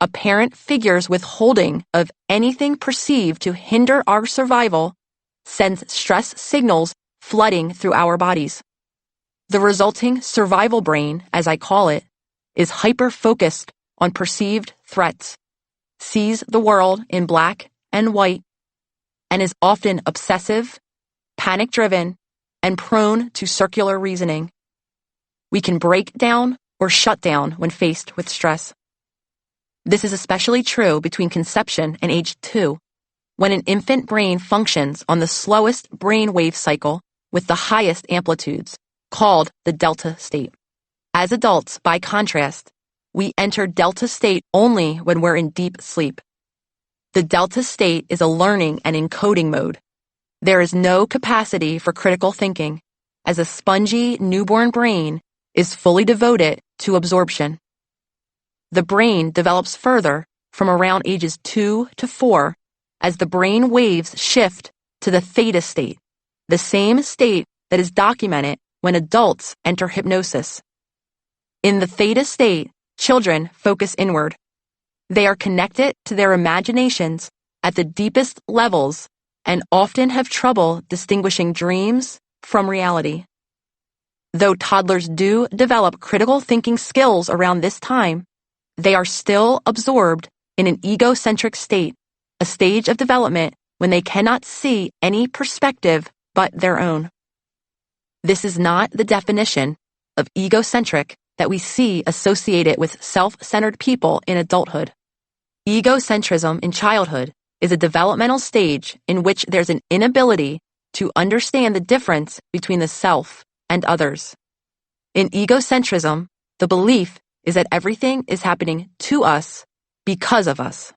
Speaker 1: a parent figure's withholding of anything perceived to hinder our survival sends stress signals flooding through our bodies. The resulting survival brain, as I call it, is hyper-focused on perceived threats, sees the world in black and white, and is often obsessive, panic-driven, and prone to circular reasoning. We can break down or shut down when faced with stress. This is especially true between conception and age 2, when an infant brain functions on the slowest brain wave cycle with the highest amplitudes, called the delta state. As adults, by contrast, we enter delta state only when we're in deep sleep. The delta state is a learning and encoding mode. There is no capacity for critical thinking, as a spongy newborn brain is fully devoted to absorption. The brain develops further from around ages 2 to 4 as the brain waves shift to the theta state, the same state that is documented when adults enter hypnosis. In the theta state, children focus inward. They are connected to their imaginations at the deepest levels and often have trouble distinguishing dreams from reality. Though toddlers do develop critical thinking skills around this time, they are still absorbed in an egocentric state, a stage of development when they cannot see any perspective but their own. This is not the definition of egocentric that we see associated with self-centered people in adulthood. Egocentrism in childhood is a developmental stage in which there's an inability to understand the difference between the self and others. In egocentrism, the belief is that everything is happening to us because of us.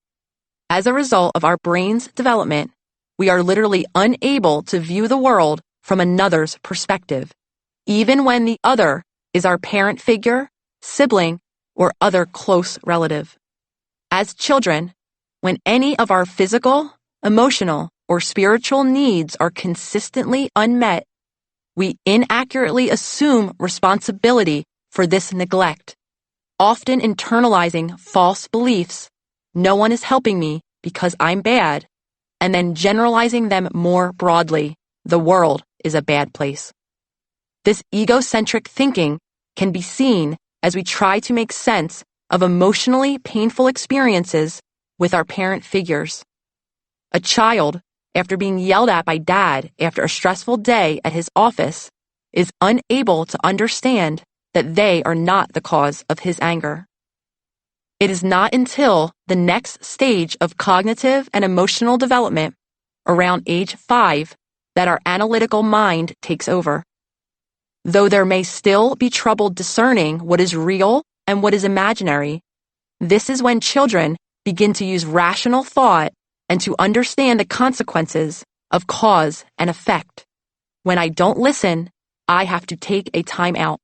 Speaker 1: As a result of our brain's development, we are literally unable to view the world from another's perspective, even when the other is our parent figure, sibling, or other close relative. As children, when any of our physical, emotional, or spiritual needs are consistently unmet, we inaccurately assume responsibility for this neglect, often internalizing false beliefs, no one is helping me because I'm bad, and then generalizing them more broadly, the world is a bad place. This egocentric thinking can be seen as we try to make sense of emotionally painful experiences with our parent figures. A child, after being yelled at by dad after a stressful day at his office, is unable to understand that they are not the cause of his anger. It is not until the next stage of cognitive and emotional development, around age 5, that our analytical mind takes over. Though there may still be trouble discerning what is real and what is imaginary, this is when children begin to use rational thought and to understand the consequences of cause and effect. When I don't listen, I have to take a time out.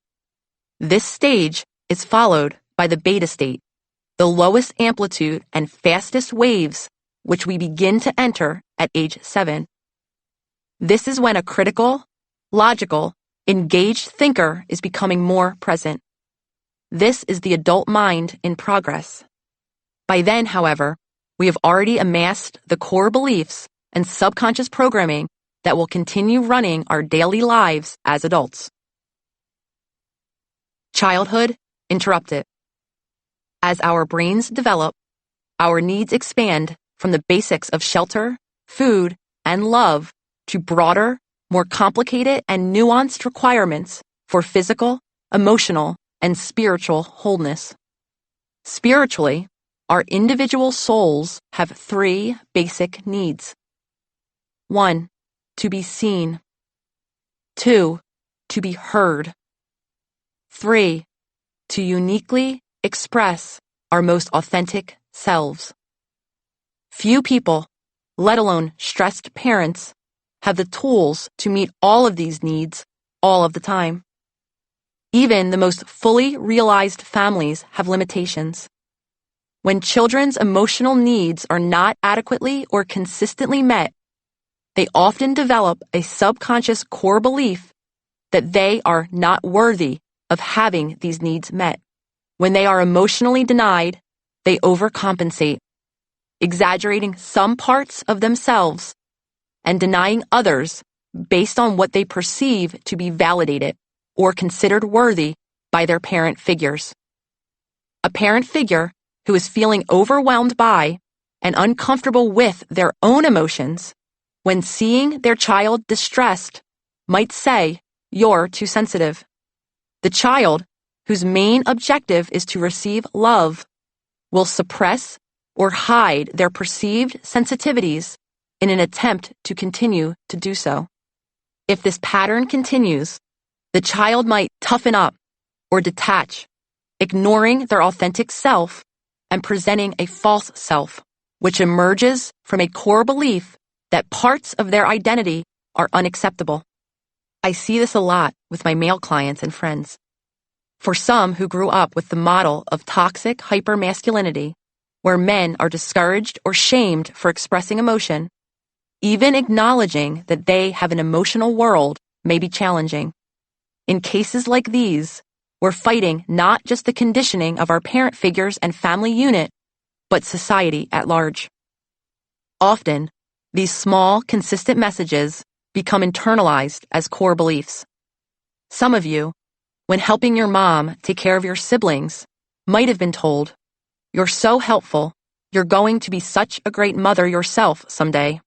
Speaker 1: This stage is followed by the beta state, the lowest amplitude and fastest waves, which we begin to enter at age 7. This is when a critical, logical, engaged thinker is becoming more present. This is the adult mind in progress. By then, however, we have already amassed the core beliefs and subconscious programming that will continue running our daily lives as adults. Childhood interrupted. As our brains develop, our needs expand from the basics of shelter, food, and love to broader, more complicated and nuanced requirements for physical, emotional, and spiritual wholeness. Spiritually, our individual souls have 3 basic needs. 1. To be seen. 2. To be heard. 3. To uniquely express our most authentic selves. Few people, let alone stressed parents, have the tools to meet all of these needs all of the time. Even the most fully realized families have limitations. When children's emotional needs are not adequately or consistently met, they often develop a subconscious core belief that they are not worthy of having these needs met. When they are emotionally denied, they overcompensate, exaggerating some parts of themselves and denying others based on what they perceive to be validated or considered worthy by their parent figures. A parent figure who is feeling overwhelmed by and uncomfortable with their own emotions, when seeing their child distressed, might say, "You're too sensitive." The child, whose main objective is to receive love, will suppress or hide their perceived sensitivities in an attempt to continue to do so. If this pattern continues, the child might toughen up or detach, ignoring their authentic self and presenting a false self, which emerges from a core belief that parts of their identity are unacceptable. I see this a lot with my male clients and friends. For some who grew up with the model of toxic hypermasculinity, where men are discouraged or shamed for expressing emotion, even acknowledging that they have an emotional world may be challenging. In cases like these, we're fighting not just the conditioning of our parent figures and family unit, but society at large. Often, these small, consistent messages become internalized as core beliefs. Some of you, when helping your mom take care of your siblings, might have been told, "You're so helpful, you're going to be such a great mother yourself someday."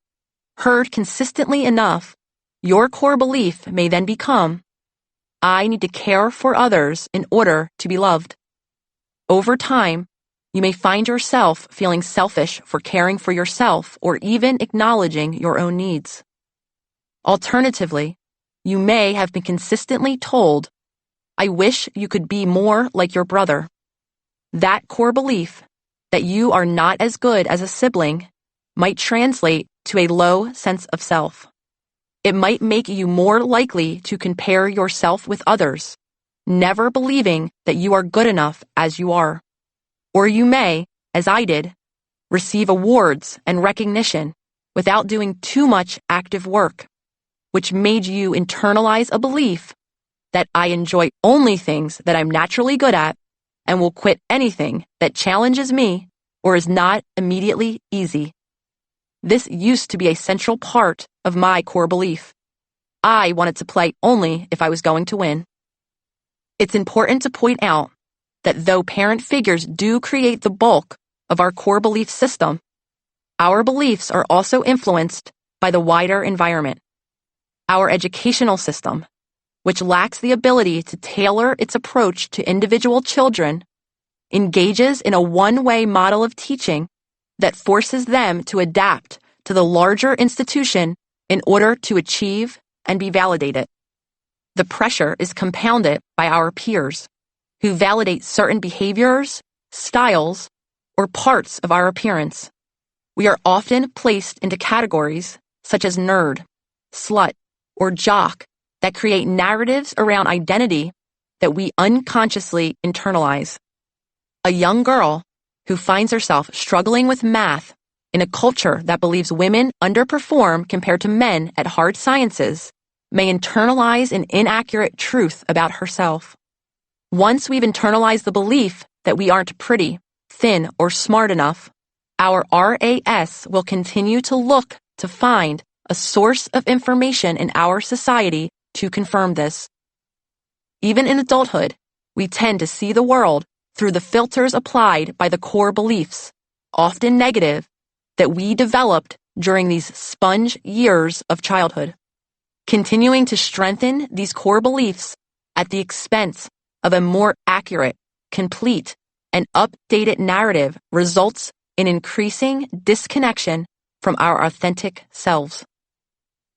Speaker 1: Heard consistently enough, your core belief may then become, "I need to care for others in order to be loved." Over time, you may find yourself feeling selfish for caring for yourself or even acknowledging your own needs. Alternatively, you may have been consistently told, "I wish you could be more like your brother." That core belief, that you are not as good as a sibling, might translate to a low sense of self. It might make you more likely to compare yourself with others, never believing that you are good enough as you are. Or you may, as I did, receive awards and recognition without doing too much active work, which made you internalize a belief that I enjoy only things that I'm naturally good at and will quit anything that challenges me or is not immediately easy. This used to be a central part of my core belief. I wanted to play only if I was going to win. It's important to point out that though parent figures do create the bulk of our core belief system, our beliefs are also influenced by the wider environment. Our educational system, which lacks the ability to tailor its approach to individual children, engages in a one-way model of teaching that forces them to adapt to the larger institution in order to achieve and be validated. The pressure is compounded by our peers, who validate certain behaviors, styles, or parts of our appearance. We are often placed into categories such as nerd, slut, or jock that create narratives around identity that we unconsciously internalize. A young girl who finds herself struggling with math in a culture that believes women underperform compared to men at hard sciences may internalize an inaccurate truth about herself. Once we've internalized the belief that we aren't pretty, thin, or smart enough, our RAS will continue to look to find a source of information in our society to confirm this. Even in adulthood, we tend to see the world through the filters applied by the core beliefs, often negative, that we developed during these sponge years of childhood. Continuing to strengthen these core beliefs at the expense of a more accurate, complete, and updated narrative results in increasing disconnection from our authentic selves.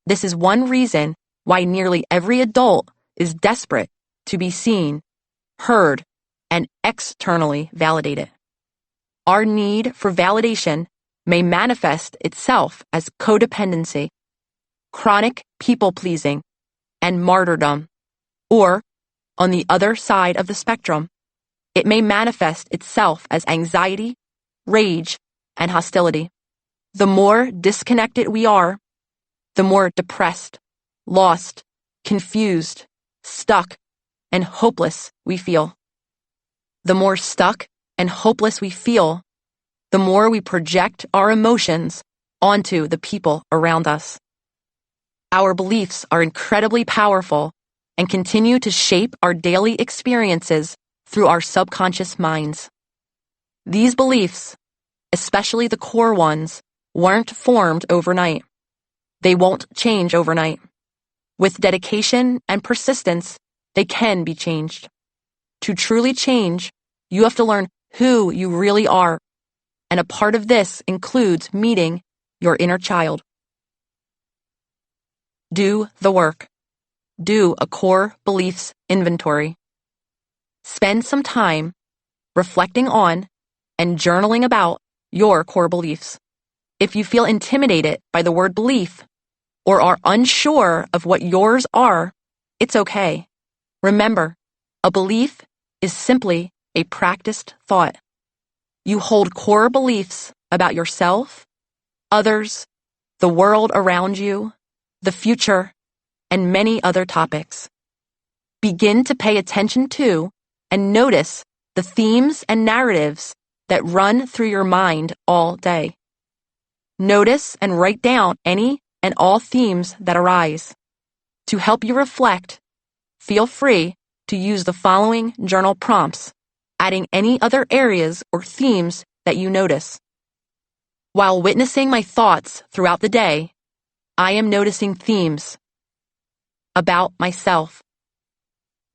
Speaker 1: This is one reason why nearly every adult is desperate to be seen, heard, and externally validated. Our need for validation may manifest itself as codependency, chronic people-pleasing, and martyrdom. Or, on the other side of the spectrum, it may manifest itself as anxiety, rage, and hostility. The more disconnected we are, the more depressed, lost, confused, stuck, and hopeless we feel. The more stuck and hopeless we feel, the more we project our emotions onto the people around us. Our beliefs are incredibly powerful and continue to shape our daily experiences through our subconscious minds. These beliefs, especially the core ones, weren't formed overnight. They won't change overnight. With dedication and persistence, they can be changed. To truly change, you have to learn who you really are, and a part of this includes meeting your inner child. Do the work. Do a core beliefs inventory. Spend some time reflecting on and journaling about your core beliefs. If you feel intimidated by the word belief or are unsure of what yours are, it's okay. Remember, a belief is simply a practiced thought. You hold core beliefs about yourself, others, the world around you, the future, and many other topics. Begin to pay attention to and notice the themes and narratives that run through your mind all day. Notice and write down any and all themes that arise. To help you reflect, feel free to use the following journal prompts, adding any other areas or themes that you notice. While witnessing my thoughts throughout the day, I am noticing themes about myself,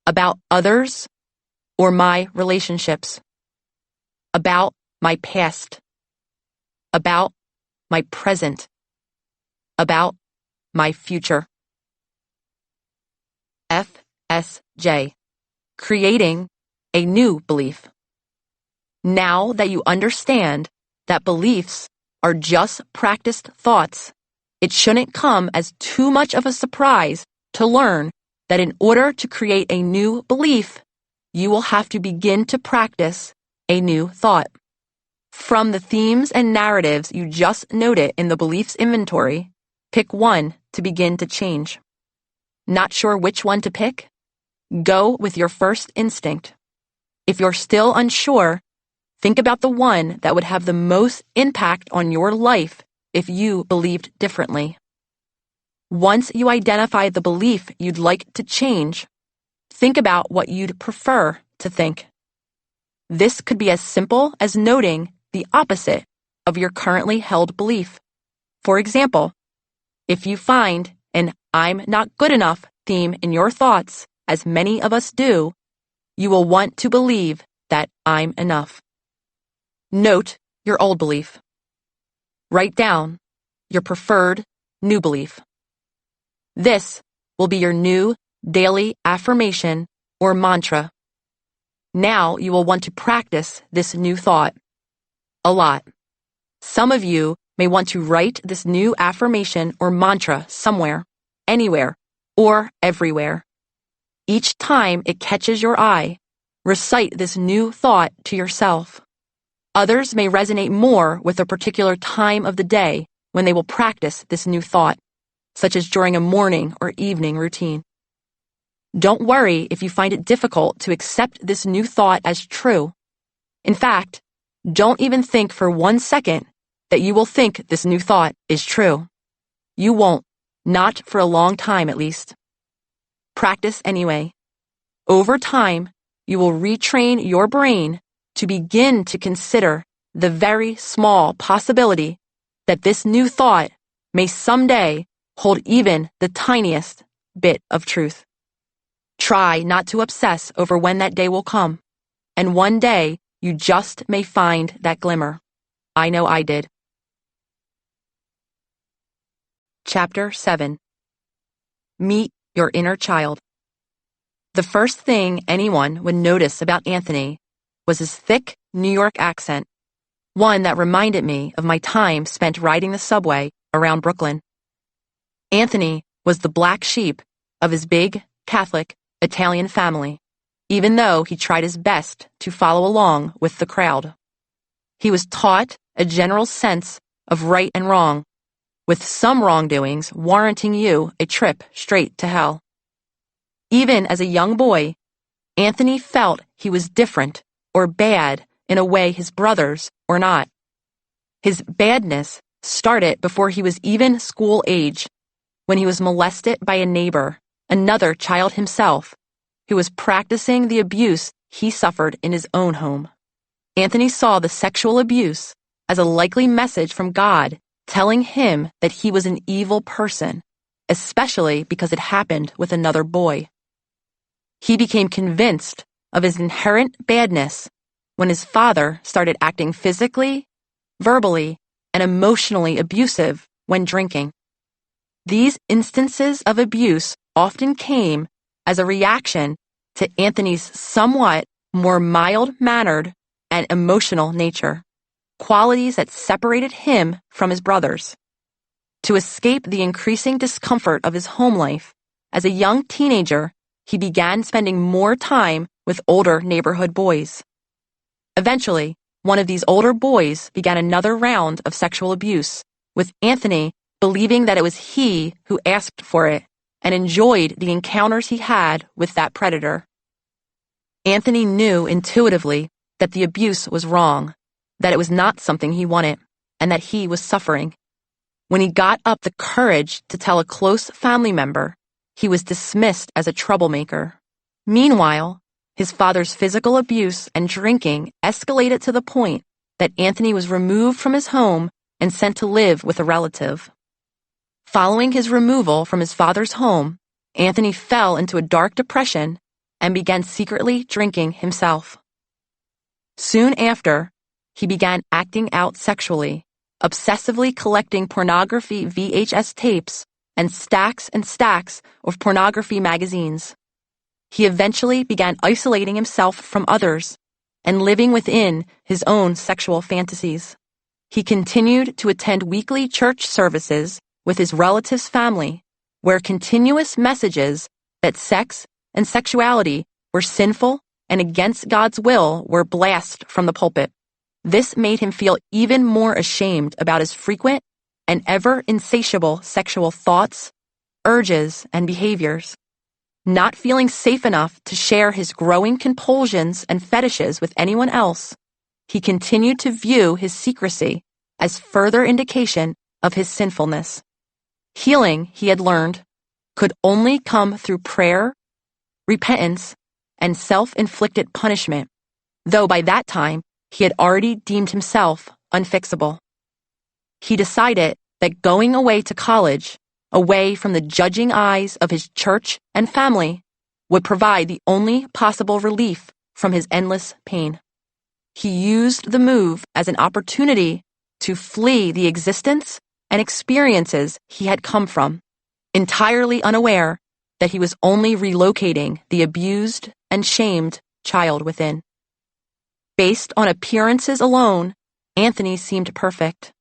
Speaker 1: about others or my relationships, about my past, about my present, about my future. FSJ. Creating a new belief. Now that you understand that beliefs are just practiced thoughts, it shouldn't come as too much of a surprise to learn that in order to create a new belief, you will have to begin to practice a new thought. From the themes and narratives you just noted in the beliefs inventory, pick one to begin to change. Not sure which one to pick? Go with your first instinct. If you're still unsure, think about the one that would have the most impact on your life if you believed differently. Once you identify the belief you'd like to change, think about what you'd prefer to think. This could be as simple as noting the opposite of your currently held belief. For example, if you find an "I'm not good enough" theme in your thoughts, as many of us do, you will want to believe that I'm enough. Note your old belief. Write down your preferred new belief. This will be your new daily affirmation or mantra. Now you will want to practice this new thought a lot. Some of you may want to write this new affirmation or mantra somewhere, anywhere, or everywhere. Each time it catches your eye, recite this new thought to yourself. Others may resonate more with a particular time of the day when they will practice this new thought, such as during a morning or evening routine. Don't worry if you find it difficult to accept this new thought as true. In fact, don't even think for 1 second that you will think this new thought is true. You won't, not for a long time at least. Practice anyway. Over time, you will retrain your brain to begin to consider the very small possibility that this new thought may someday hold even the tiniest bit of truth. Try not to obsess over when that day will come, and one day you just may find that glimmer. I know I did. Chapter 7. Meet your inner child. The first thing anyone would notice about Anthony was his thick New York accent, one that reminded me of my time spent riding the subway around Brooklyn. Anthony was the black sheep of his big, Catholic, Italian family, even though he tried his best to follow along with the crowd. He was taught a general sense of right and wrong, with some wrongdoings warranting you a trip straight to hell. Even as a young boy, Anthony felt he was different or bad in a way his brothers were not. His badness started before he was even school age, when he was molested by a neighbor, another child himself, who was practicing the abuse he suffered in his own home. Anthony saw the sexual abuse as a likely message from God telling him that he was an evil person, especially because it happened with another boy. He became convinced of his inherent badness when his father started acting physically, verbally, and emotionally abusive when drinking. These instances of abuse often came as a reaction to Anthony's somewhat more mild-mannered and emotional nature, qualities that separated him from his brothers. To escape the increasing discomfort of his home life, as a young teenager, he began spending more time with older neighborhood boys. Eventually, one of these older boys began another round of sexual abuse, with Anthony believing that it was he who asked for it and enjoyed the encounters he had with that predator. Anthony knew intuitively that the abuse was wrong, that it was not something he wanted, and that he was suffering. When he got up the courage to tell a close family member, he was dismissed as a troublemaker. Meanwhile, his father's physical abuse and drinking escalated to the point that Anthony was removed from his home and sent to live with a relative. Following his removal from his father's home, Anthony fell into a dark depression and began secretly drinking himself. Soon after, he began acting out sexually, obsessively collecting pornography VHS tapes and stacks of pornography magazines. He eventually began isolating himself from others and living within his own sexual fantasies. He continued to attend weekly church services with his relatives' family, where continuous messages that sex and sexuality were sinful and against God's will were blasted from the pulpit. This made him feel even more ashamed about his frequent and ever insatiable sexual thoughts, urges, and behaviors. Not feeling safe enough to share his growing compulsions and fetishes with anyone else, he continued to view his secrecy as further indication of his sinfulness. Healing, he had learned, could only come through prayer, repentance, and self-inflicted punishment, though by that time he had already deemed himself unfixable. He decided that going away to college, away from the judging eyes of his church and family, would provide the only possible relief from his endless pain. He used the move as an opportunity to flee the existence and experiences he had come from, entirely unaware that he was only relocating the abused and shamed child within. Based on appearances alone, Anthony seemed perfect.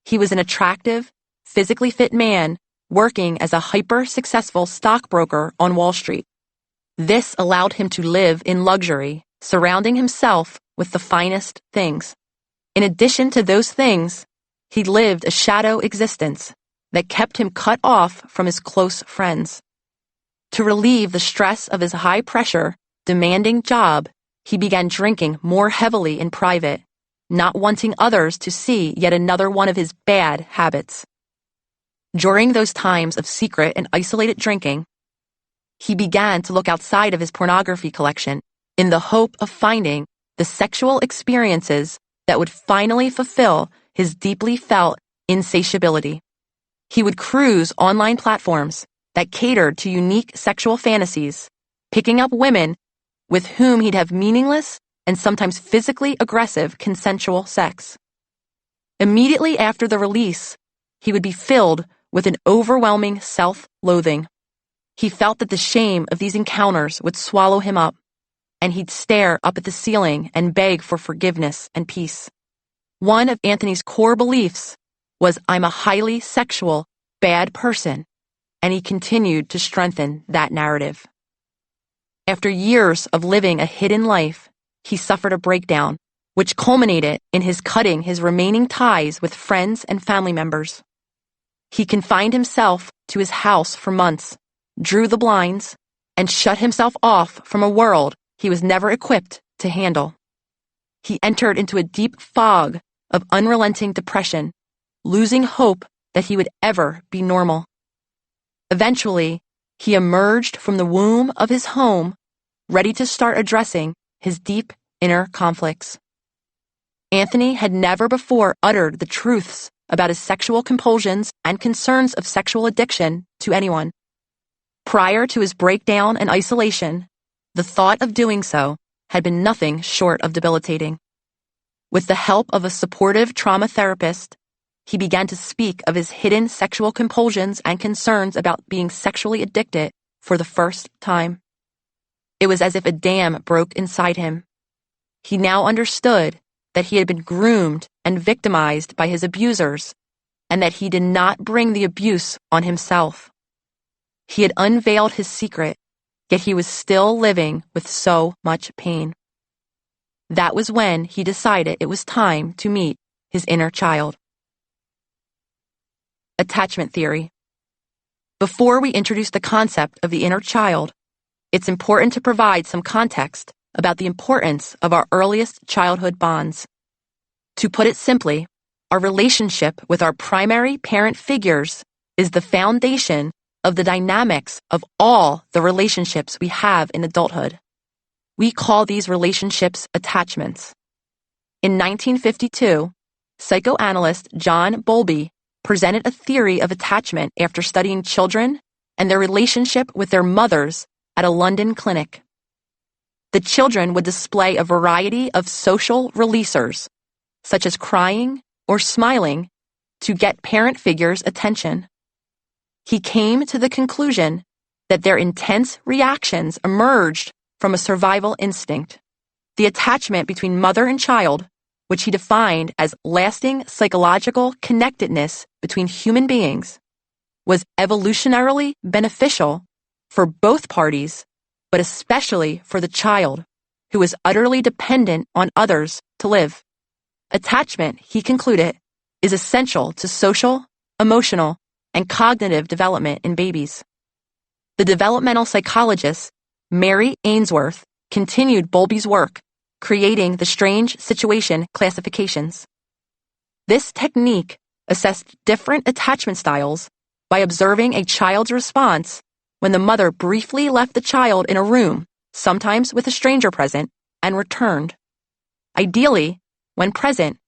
Speaker 1: He was an attractive, physically fit man working as a hyper-successful stockbroker on Wall Street. This allowed him to live in luxury, surrounding himself with the finest things. In addition to those things, he lived a shadow existence that kept him cut off from his close friends. To relieve the stress of his high-pressure, demanding job, he began drinking more heavily in private, not wanting others to see yet another one of his bad habits. During those times of secret and isolated drinking, he began to look outside of his pornography collection in the hope of finding the sexual experiences that would finally fulfill his deeply felt insatiability. He would cruise online platforms that catered to unique sexual fantasies, picking up women with whom he'd have meaningless and sometimes physically aggressive consensual sex. Immediately after the release, he would be filled with an overwhelming self-loathing. He felt that the shame of these encounters would swallow him up, and he'd stare up at the ceiling and beg for forgiveness and peace. One of Anthony's core beliefs was, "I'm a highly sexual, bad person," and he continued to strengthen that narrative. After years of living a hidden life, he suffered a breakdown, which culminated in his cutting his remaining ties with friends and family members. He confined himself to his house for months, drew the blinds, and shut himself off from a world he was never equipped to handle. He entered into a deep fog of unrelenting depression, losing hope that he would ever be normal. Eventually, he emerged from the womb of his home, ready to start addressing his deep inner conflicts. Anthony had never before uttered the truths about his sexual compulsions and concerns of sexual addiction to anyone. Prior to his breakdown and isolation, the thought of doing so had been nothing short of debilitating. With the help of a supportive trauma therapist, he began to speak of his hidden sexual compulsions and concerns about being sexually addicted for the first time. It was as if a dam broke inside him. He now understood that he had been groomed and victimized by his abusers, and that he did not bring the abuse on himself. He had unveiled his secret, yet he was still living with so much pain. That was when he decided it was time to meet his inner child. Attachment theory. Before we introduce the concept of the inner child, it's important to provide some context about the importance of our earliest childhood bonds. To put it simply, our relationship with our primary parent figures is the foundation of the dynamics of all the relationships we have in adulthood. We call these relationships attachments. In 1952, psychoanalyst John Bowlby presented a theory of attachment after studying children and their relationship with their mothers at a London clinic. The children would display a variety of social releasers, such as crying or smiling, to get parent figures' attention. He came to the conclusion that their intense reactions emerged from a survival instinct. The attachment between mother and child, which he defined as lasting psychological connectedness between human beings, was evolutionarily beneficial for both parties, but especially for the child, who is utterly dependent on others to live. Attachment, he concluded, is essential to social, emotional, and cognitive development in babies. The developmental psychologist Mary Ainsworth continued Bowlby's work, creating the strange situation classifications. This technique assessed different attachment styles by observing a child's response when the mother briefly left the child in a room, sometimes with a stranger present, and returned. Ideally, when present,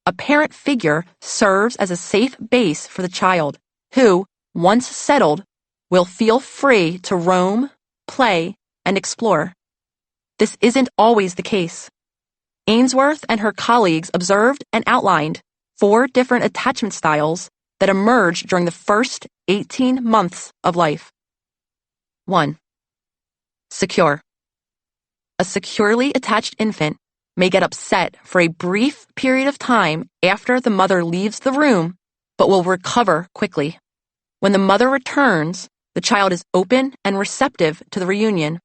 Speaker 1: a parent figure serves as a safe base for the child, who, once settled, will feel free to roam, play, and explore. This isn't always the case. Ainsworth and her colleagues observed and outlined 4 different attachment styles that emerge during the first 18 months of life. 1. Secure. A securely attached infant may get upset for a brief period of time after the mother leaves the room, but will recover quickly. When the mother returns, the child is open and receptive to the reunion.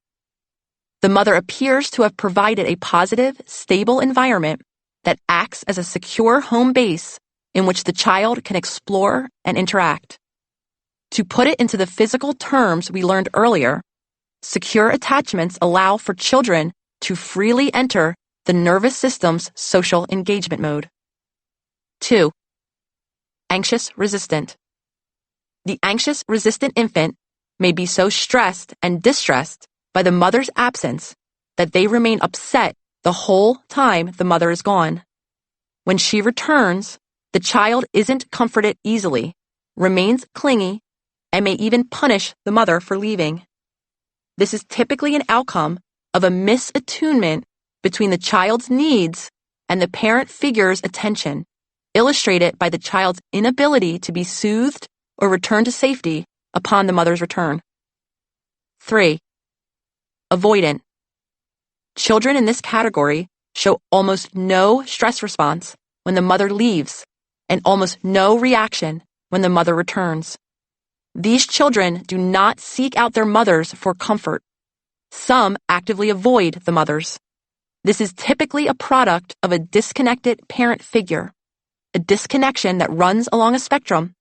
Speaker 1: The mother appears to have provided a positive, stable environment that acts as a secure home base in which the child can explore and interact. To put it into the physical terms we learned earlier, secure attachments allow for children to freely enter the nervous system's social engagement mode. 2. Anxious resistant. The anxious resistant infant may be so stressed and distressed by the mother's absence that they remain upset the whole time the mother is gone. When she returns, the child isn't comforted easily, remains clingy, and may even punish the mother for leaving. This is typically an outcome of a misattunement between the child's needs and the parent figure's attention, illustrated by the child's inability to be soothed or returned to safety upon the mother's return. 3. Avoidant. Children in this category show almost no stress response when the mother leaves and almost no reaction when the mother returns. These children do not seek out their mothers for comfort. Some actively avoid the mothers. This is typically a product of a disconnected parent figure, a disconnection that runs along a spectrum,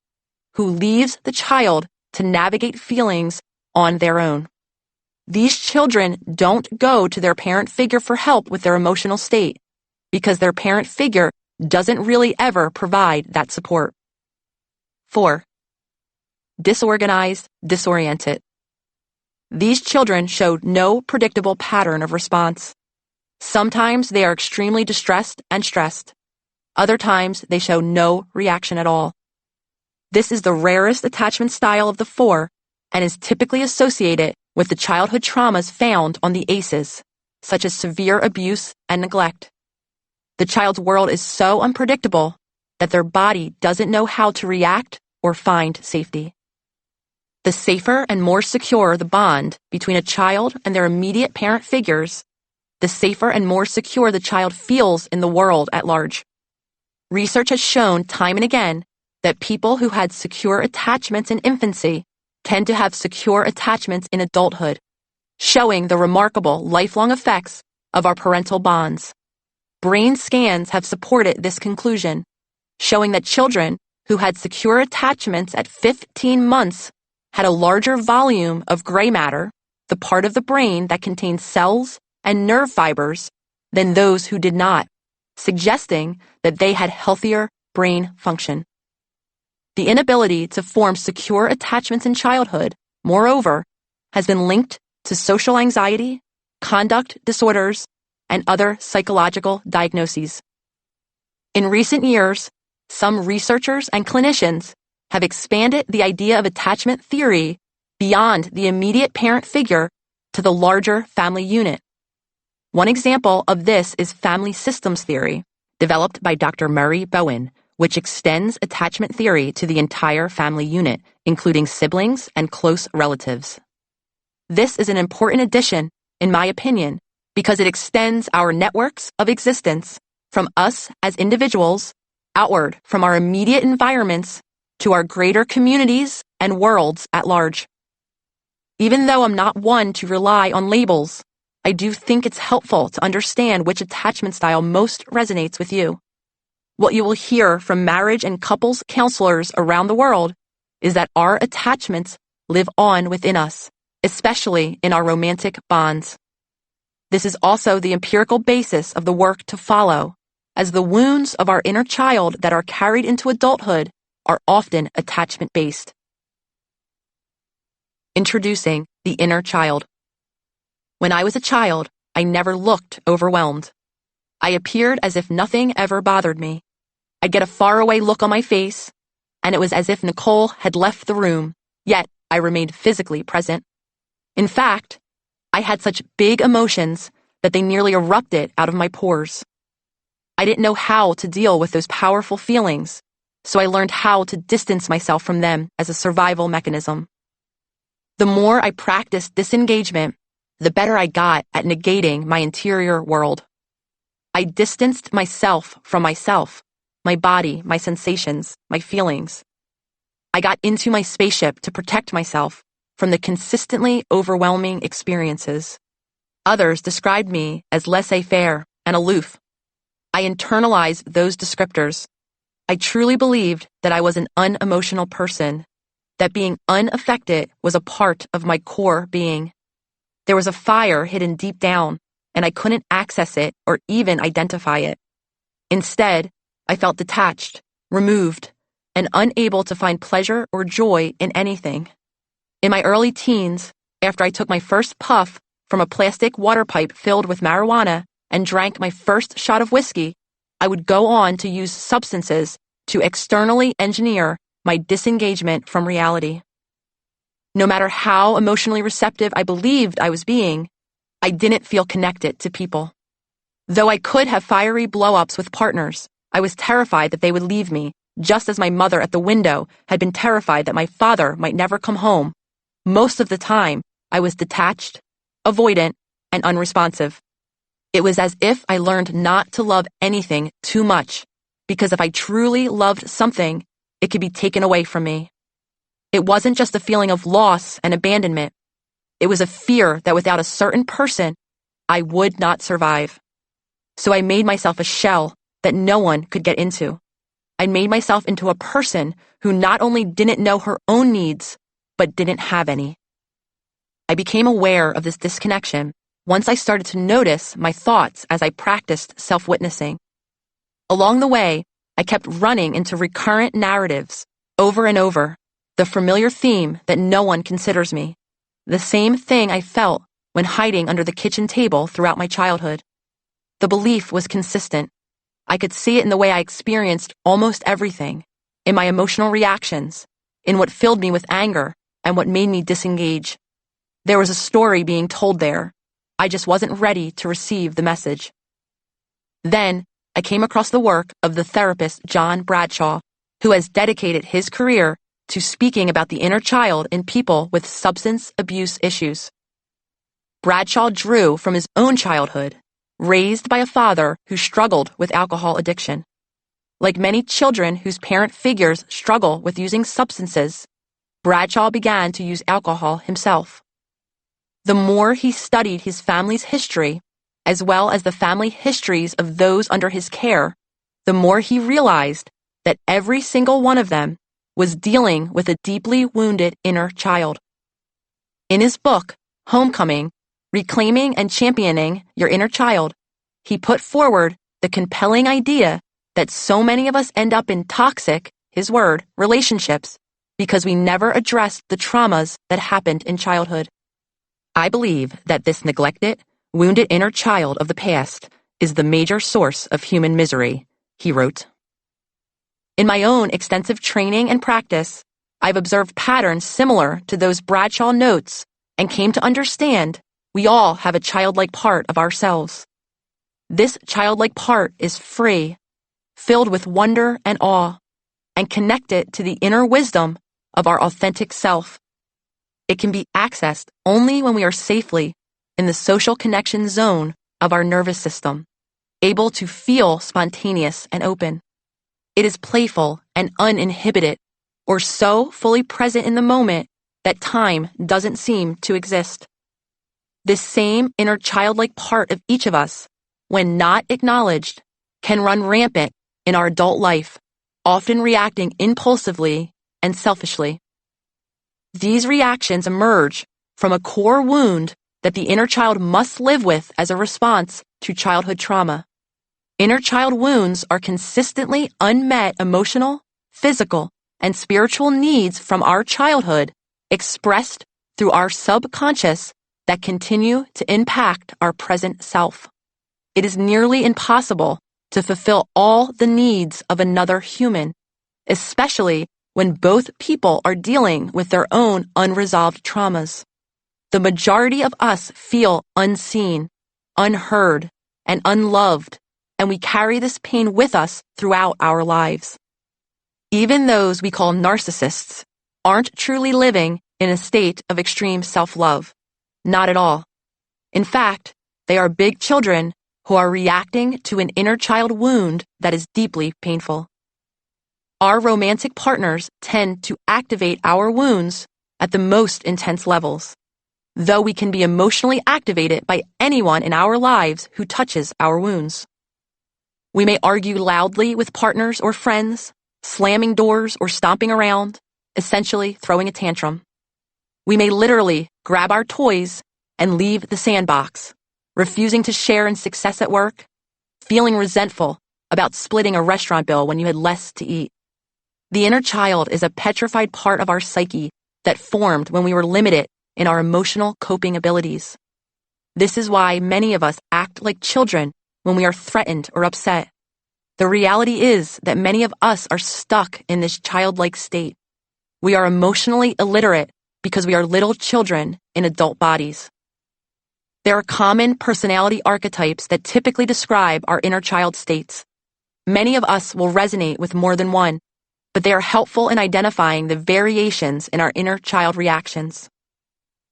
Speaker 1: who leaves the child to navigate feelings on their own. These children don't go to their parent figure for help with their emotional state because their parent figure doesn't really ever provide that support. 4. Disorganized, disoriented. These children showed no predictable pattern of response. Sometimes they are extremely distressed and stressed. Other times, they show no reaction at all. This is the rarest attachment style of the four and is typically associated with the childhood traumas found on the ACEs, such as severe abuse and neglect. The child's world is so unpredictable that their body doesn't know how to react or find safety. The safer and more secure the bond between a child and their immediate parent figures, the safer and more secure the child feels in the world at large. Research has shown time and again that people who had secure attachments in infancy tend to have secure attachments in adulthood, showing the remarkable lifelong effects of our parental bonds. Brain scans have supported this conclusion, showing that children who had secure attachments at 15 months had a larger volume of gray matter, the part of the brain that contains cells and nerve fibers, than those who did not, suggesting that they had healthier brain function. The inability to form secure attachments in childhood, moreover, has been linked to social anxiety, conduct disorders, and other psychological diagnoses. In recent years, some researchers and clinicians have expanded the idea of attachment theory beyond the immediate parent figure to the larger family unit. One example of this is family systems theory, developed by Dr. Murray Bowen, which extends attachment theory to the entire family unit, including siblings and close relatives. This is an important addition, in my opinion, because it extends our networks of existence from us as individuals outward from our immediate environments to our greater communities and worlds at large. Even though I'm not one to rely on labels, I do think it's helpful to understand which attachment style most resonates with you. What you will hear from marriage and couples counselors around the world is that our attachments live on within us, especially in our romantic bonds. This is also the empirical basis of the work to follow, as the wounds of our inner child that are carried into adulthood are often attachment-based. Introducing the inner child. When I was a child, I never looked overwhelmed. I appeared as if nothing ever bothered me. I'd get a faraway look on my face, and it was as if Nicole had left the room, yet I remained physically present. In fact, I had such big emotions that they nearly erupted out of my pores. I didn't know how to deal with those powerful feelings, so I learned how to distance myself from them as a survival mechanism. The more I practiced disengagement, the better I got at negating my interior world. I distanced myself from myself, my body, my sensations, my feelings. I got into my spaceship to protect myself from the consistently overwhelming experiences. Others described me as laissez-faire and aloof. I internalized those descriptors. I truly believed that I was an unemotional person, that being unaffected was a part of my core being. There was a fire hidden deep down, and I couldn't access it or even identify it. Instead, I felt detached, removed, and unable to find pleasure or joy in anything. In my early teens, after I took my first puff from a plastic water pipe filled with marijuana and drank my first shot of whiskey, I would go on to use substances to externally engineer my disengagement from reality. No matter how emotionally receptive I believed I was being, I didn't feel connected to people. Though I could have fiery blow-ups with partners, I was terrified that they would leave me, just as my mother at the window had been terrified that my father might never come home. Most of the time, I was detached, avoidant, and unresponsive. It was as if I learned not to love anything too much, because if I truly loved something, it could be taken away from me. It wasn't just a feeling of loss and abandonment. It was a fear that without a certain person, I would not survive. So I made myself a shell that no one could get into. I made myself into a person who not only didn't know her own needs, but didn't have any. I became aware of this disconnection once I started to notice my thoughts as I practiced self-witnessing. Along the way, I kept running into recurrent narratives over and over, the familiar theme that no one considers me, the same thing I felt when hiding under the kitchen table throughout my childhood. The belief was consistent. I could see it in the way I experienced almost everything, in my emotional reactions, in what filled me with anger and what made me disengage. There was a story being told there. I just wasn't ready to receive the message. Then, I came across the work of the therapist John Bradshaw, who has dedicated his career to speaking about the inner child in people with substance abuse issues. Bradshaw drew from his own childhood, raised by a father who struggled with alcohol addiction. Like many children whose parent figures struggle with using substances, Bradshaw began to use alcohol himself. The more he studied his family's history, as well as the family histories of those under his care, the more he realized that every single one of them was dealing with a deeply wounded inner child. In his book, Homecoming: Reclaiming and Championing Your Inner Child, he put forward the compelling idea that so many of us end up in toxic, his word, relationships because we never addressed the traumas that happened in childhood. I believe that this neglected, wounded inner child of the past is the major source of human misery, he wrote. In my own extensive training and practice, I've observed patterns similar to those Bradshaw notes and came to understand we all have a childlike part of ourselves. This childlike part is free, filled with wonder and awe, and connected to the inner wisdom of our authentic self. It can be accessed only when we are safely in the social connection zone of our nervous system, able to feel spontaneous and open. It is playful and uninhibited, or so fully present in the moment that time doesn't seem to exist. This same inner childlike part of each of us, when not acknowledged, can run rampant in our adult life, often reacting impulsively and selfishly. These reactions emerge from a core wound that the inner child must live with as a response to childhood trauma. Inner child wounds are consistently unmet emotional, physical, and spiritual needs from our childhood expressed through our subconscious that continue to impact our present self. It is nearly impossible to fulfill all the needs of another human, especially when both people are dealing with their own unresolved traumas. The majority of us feel unseen, unheard, and unloved, and we carry this pain with us throughout our lives. Even those we call narcissists aren't truly living in a state of extreme self-love. Not at all. In fact, they are big children who are reacting to an inner child wound that is deeply painful. Our romantic partners tend to activate our wounds at the most intense levels, though we can be emotionally activated by anyone in our lives who touches our wounds. We may argue loudly with partners or friends, slamming doors or stomping around, essentially throwing a tantrum. We may literally grab our toys and leave the sandbox, refusing to share in success at work, feeling resentful about splitting a restaurant bill when you had less to eat. The inner child is a petrified part of our psyche that formed when we were limited in our emotional coping abilities. This is why many of us act like children when we are threatened or upset. The reality is that many of us are stuck in this childlike state. We are emotionally illiterate because we are little children in adult bodies. There are common personality archetypes that typically describe our inner child states. Many of us will resonate with more than one, but they are helpful in identifying the variations in our inner child reactions.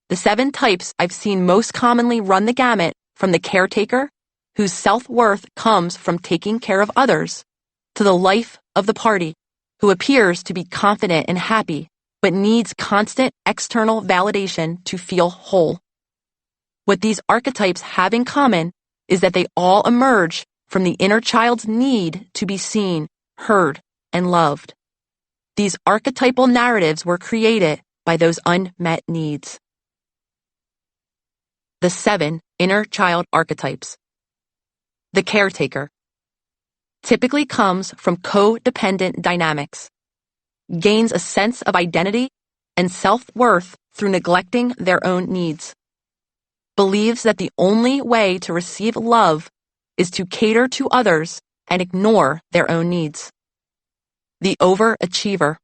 Speaker 1: The 7 types I've seen most commonly run the gamut from the caretaker, whose self-worth comes from taking care of others, to the life of the party, who appears to be confident and happy, but needs constant external validation to feel whole. What these archetypes have in common is that they all emerge from the inner child's need to be seen, heard, and loved. These archetypal narratives were created by those unmet needs. The 7 inner child archetypes. The caretaker typically comes from codependent dynamics, gains a sense of identity and self-worth through neglecting their own needs, believes that the only way to receive love is to cater to others and ignore their own needs. The overachiever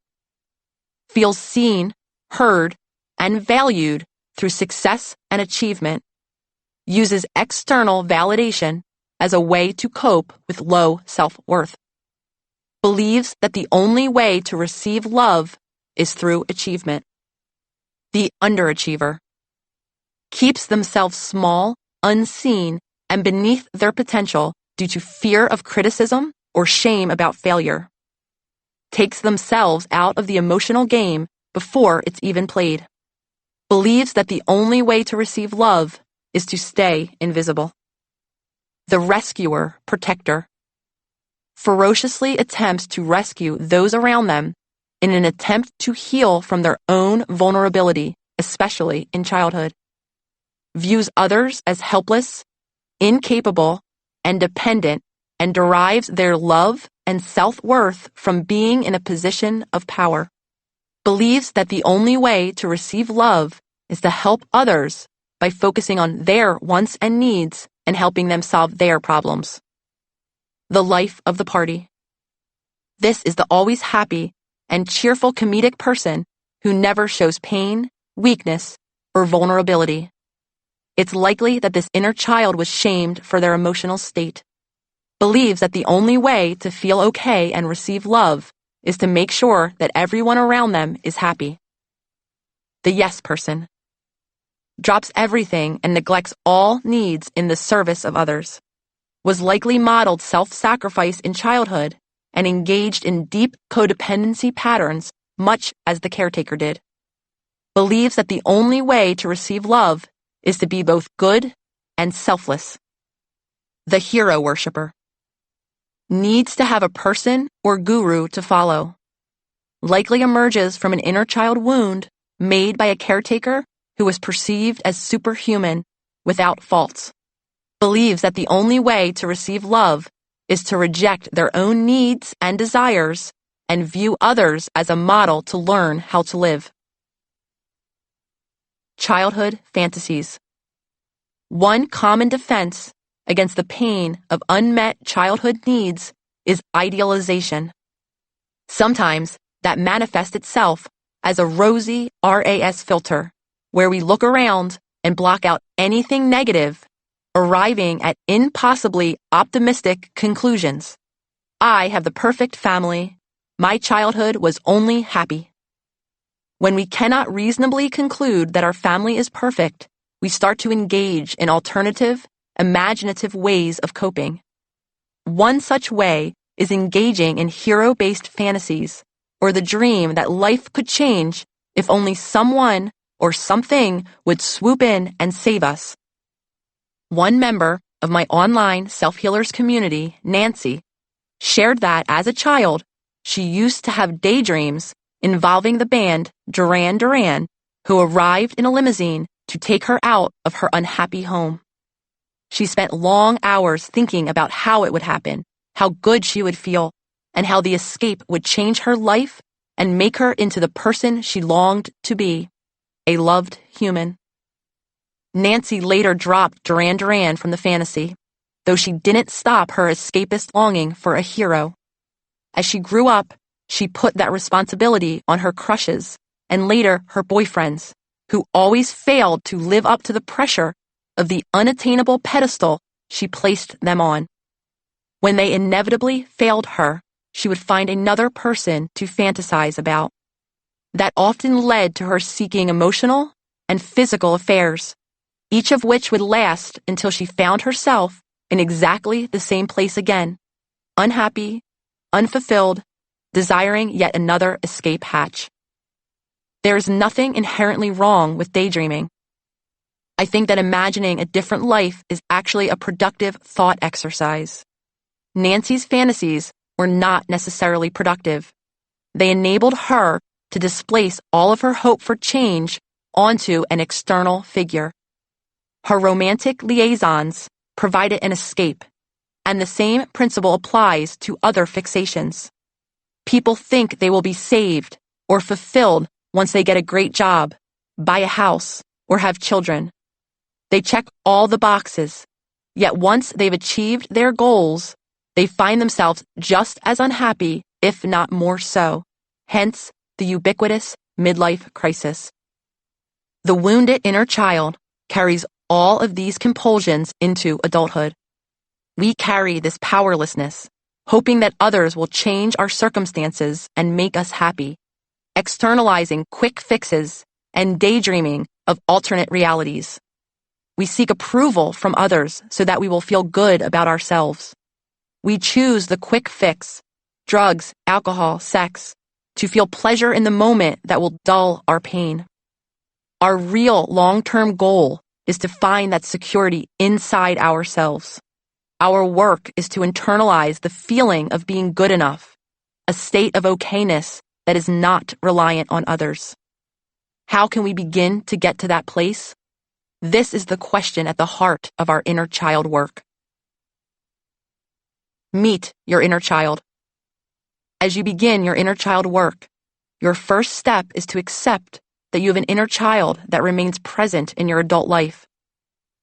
Speaker 1: feels seen, heard, and valued through success and achievement, uses external validation as a way to cope with low self-worth, believes that the only way to receive love is through achievement. The underachiever keeps themselves small, unseen, and beneath their potential due to fear of criticism or shame about failure, takes themselves out of the emotional game before it's even played, believes that the only way to receive love is to stay invisible. The rescuer protector ferociously attempts to rescue those around them in an attempt to heal from their own vulnerability, especially in childhood, views others as helpless, incapable, and dependent, and derives their love and self-worth from being in a position of power, believes that the only way to receive love is to help others by focusing on their wants and needs and helping them solve their problems. The life of the party. This is the always happy and cheerful comedic person who never shows pain, weakness, or vulnerability. It's likely that this inner child was shamed for their emotional state, believes that the only way to feel okay and receive love is to make sure that everyone around them is happy. The yes person drops everything and neglects all needs in the service of others, was likely modeled self-sacrifice in childhood and engaged in deep codependency patterns much as the caretaker did, believes that the only way to receive love is to be both good and selfless. The hero worshiper needs to have a person or guru to follow, likely emerges from an inner child wound made by a caretaker who was perceived as superhuman without faults, believes that the only way to receive love is to reject their own needs and desires and view others as a model to learn how to live. Childhood fantasies. One common defense against the pain of unmet childhood needs is idealization. Sometimes that manifests itself as a rosy RAS filter, where we look around and block out anything negative, arriving at impossibly optimistic conclusions. I have the perfect family. My childhood was only happy. When we cannot reasonably conclude that our family is perfect, we start to engage in alternative, imaginative ways of coping. One such way is engaging in hero-based fantasies, or the dream that life could change if only someone or something would swoop in and save us. One member of my online self-healers community, Nancy, shared that as a child, she used to have daydreams involving the band Duran Duran, who arrived in a limousine to take her out of her unhappy home. She spent long hours thinking about how it would happen, how good she would feel, and how the escape would change her life and make her into the person she longed to be, a loved human. Nancy later dropped Duran Duran from the fantasy, though she didn't stop her escapist longing for a hero. As she grew up, she put that responsibility on her crushes and later her boyfriends, who always failed to live up to the pressure of the unattainable pedestal she placed them on. When they inevitably failed her, she would find another person to fantasize about. That often led to her seeking emotional and physical affairs, each of which would last until she found herself in exactly the same place again, unhappy, unfulfilled, desiring yet another escape hatch. There is nothing inherently wrong with daydreaming. I think that imagining a different life is actually a productive thought exercise. Nancy's fantasies were not necessarily productive. They enabled her to displace all of her hope for change onto an external figure. Her romantic liaisons provided an escape, and the same principle applies to other fixations. People think they will be saved or fulfilled once they get a great job, buy a house, or have children. They check all the boxes, yet once they've achieved their goals, they find themselves just as unhappy, if not more so. Hence, the ubiquitous midlife crisis. The wounded inner child carries all of these compulsions into adulthood. We carry this powerlessness, hoping that others will change our circumstances and make us happy, externalizing quick fixes and daydreaming of alternate realities. We seek approval from others so that we will feel good about ourselves. We choose the quick fix, drugs, alcohol, sex, to feel pleasure in the moment that will dull our pain. Our real long-term goal is to find that security inside ourselves. Our work is to internalize the feeling of being good enough, a state of okayness that is not reliant on others. How can we begin to get to that place? This is the question at the heart of our inner child work. Meet your inner child. As you begin your inner child work, your first step is to accept that you have an inner child that remains present in your adult life.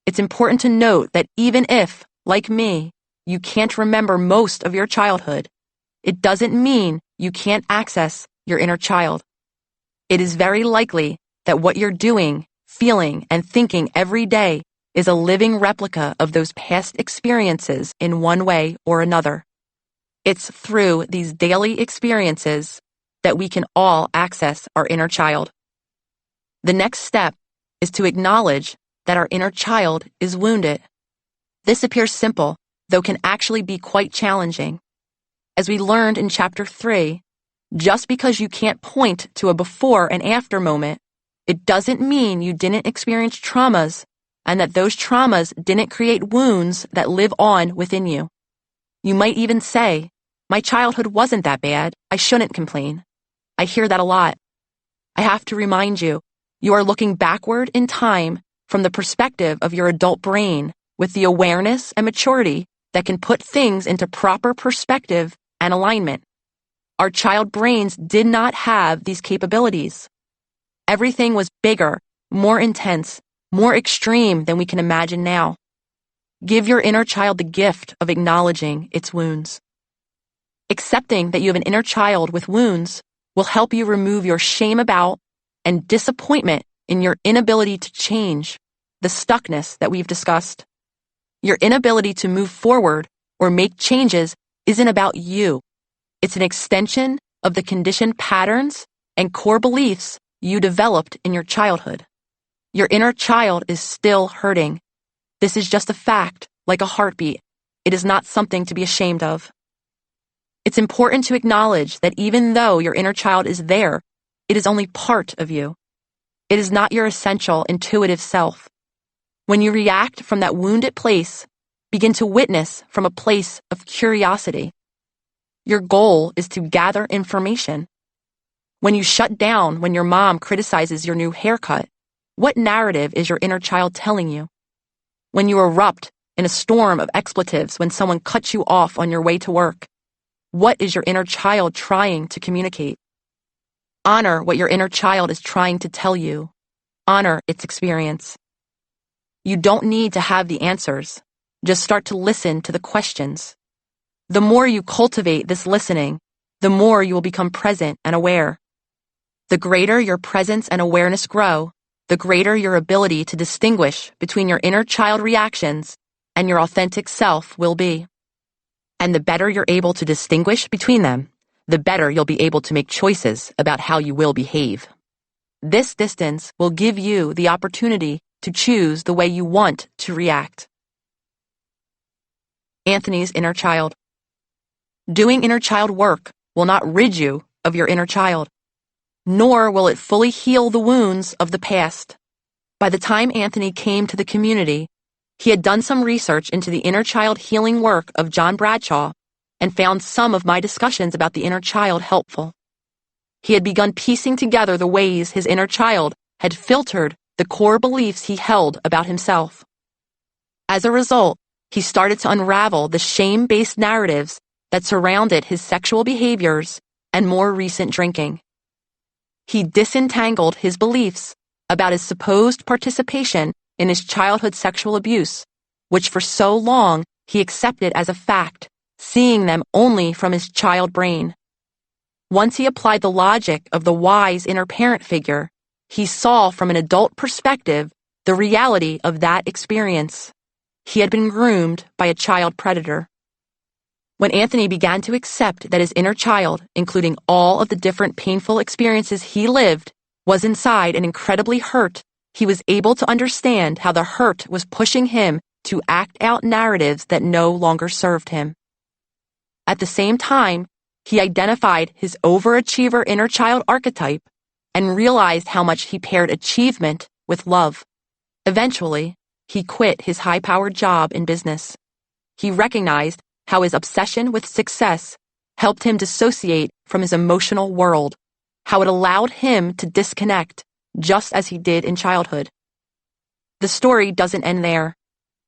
Speaker 1: It's important to note that even if, like me, you can't remember most of your childhood, it doesn't mean you can't access your inner child. It is very likely that what you're doing, feeling, and thinking every day is a living replica of those past experiences in one way or another. It's through these daily experiences that we can all access our inner child. The next step is to acknowledge that our inner child is wounded. This appears simple, though can actually be quite challenging. As we learned in Chapter 3, just because you can't point to a before and after moment, it doesn't mean you didn't experience traumas and that those traumas didn't create wounds that live on within you. You might even say, "My childhood wasn't that bad. I shouldn't complain." I hear that a lot. I have to remind you, you are looking backward in time from the perspective of your adult brain with the awareness and maturity that can put things into proper perspective and alignment. Our child brains did not have these capabilities. Everything was bigger, more intense, more extreme than we can imagine now. Give your inner child the gift of acknowledging its wounds. Accepting that you have an inner child with wounds will help you remove your shame about and disappointment in your inability to change, the stuckness that we've discussed. Your inability to move forward or make changes isn't about you. It's an extension of the conditioned patterns and core beliefs you developed in your childhood. Your inner child is still hurting. This is just a fact, like a heartbeat. It is not something to be ashamed of. It's important to acknowledge that even though your inner child is there, it is only part of you. It is not your essential, intuitive self. When you react from that wounded place, begin to witness from a place of curiosity. Your goal is to gather information. When you shut down when your mom criticizes your new haircut, what narrative is your inner child telling you? When you erupt in a storm of expletives when someone cuts you off on your way to work, what is your inner child trying to communicate? Honor what your inner child is trying to tell you. Honor its experience. You don't need to have the answers. Just start to listen to the questions. The more you cultivate this listening, the more you will become present and aware. The greater your presence and awareness grow, the greater your ability to distinguish between your inner child reactions and your authentic self will be. And the better you're able to distinguish between them, the better you'll be able to make choices about how you will behave. This distance will give you the opportunity to choose the way you want to react. Anthony's inner child. Doing inner child work will not rid you of your inner child, nor will it fully heal the wounds of the past. By the time Anthony came to the community, he had done some research into the inner child healing work of John Bradshaw and found some of my discussions about the inner child helpful. He had begun piecing together the ways his inner child had filtered the core beliefs he held about himself. As a result, he started to unravel the shame-based narratives that surrounded his sexual behaviors and more recent drinking. He disentangled his beliefs about his supposed participation in his childhood sexual abuse, which for so long he accepted as a fact seeing them only from his child brain. Once he applied the logic of the wise inner parent figure, he saw from an adult perspective the reality of that experience. He had been groomed by a child predator. When Anthony began to accept that his inner child, including all of the different painful experiences he lived, was inside and incredibly hurt, he was able to understand how the hurt was pushing him to act out narratives that no longer served him. At the same time, he identified his overachiever inner child archetype and realized how much he paired achievement with love. Eventually, he quit his high-powered job in business. He recognized how his obsession with success helped him dissociate from his emotional world, how it allowed him to disconnect, just as he did in childhood. The story doesn't end there.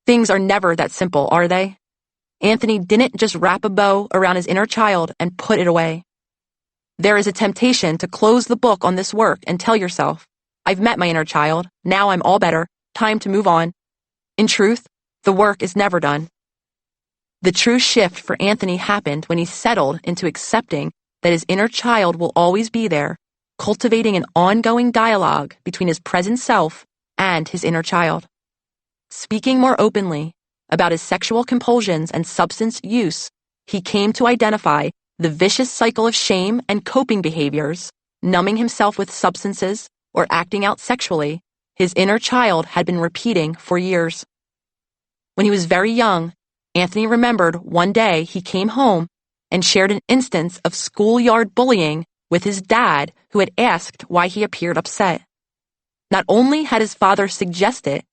Speaker 1: Things are never that simple, are they? Anthony didn't just wrap a bow around his inner child and put it away. There is a temptation to close the book on this work and tell yourself, I've met my inner child, now I'm all better, time to move on. In truth, the work is never done. The true shift for Anthony happened when he settled into accepting that his inner child will always be there, cultivating an ongoing dialogue between his present self and his inner child. Speaking more openly about his sexual compulsions and substance use, he came to identify the vicious cycle of shame and coping behaviors, numbing himself with substances or acting out sexually, his inner child had been repeating for years. When he was very young, Anthony remembered one day he came home and shared an instance of schoolyard bullying with his dad, who had asked why he appeared upset. Not only had his father suggested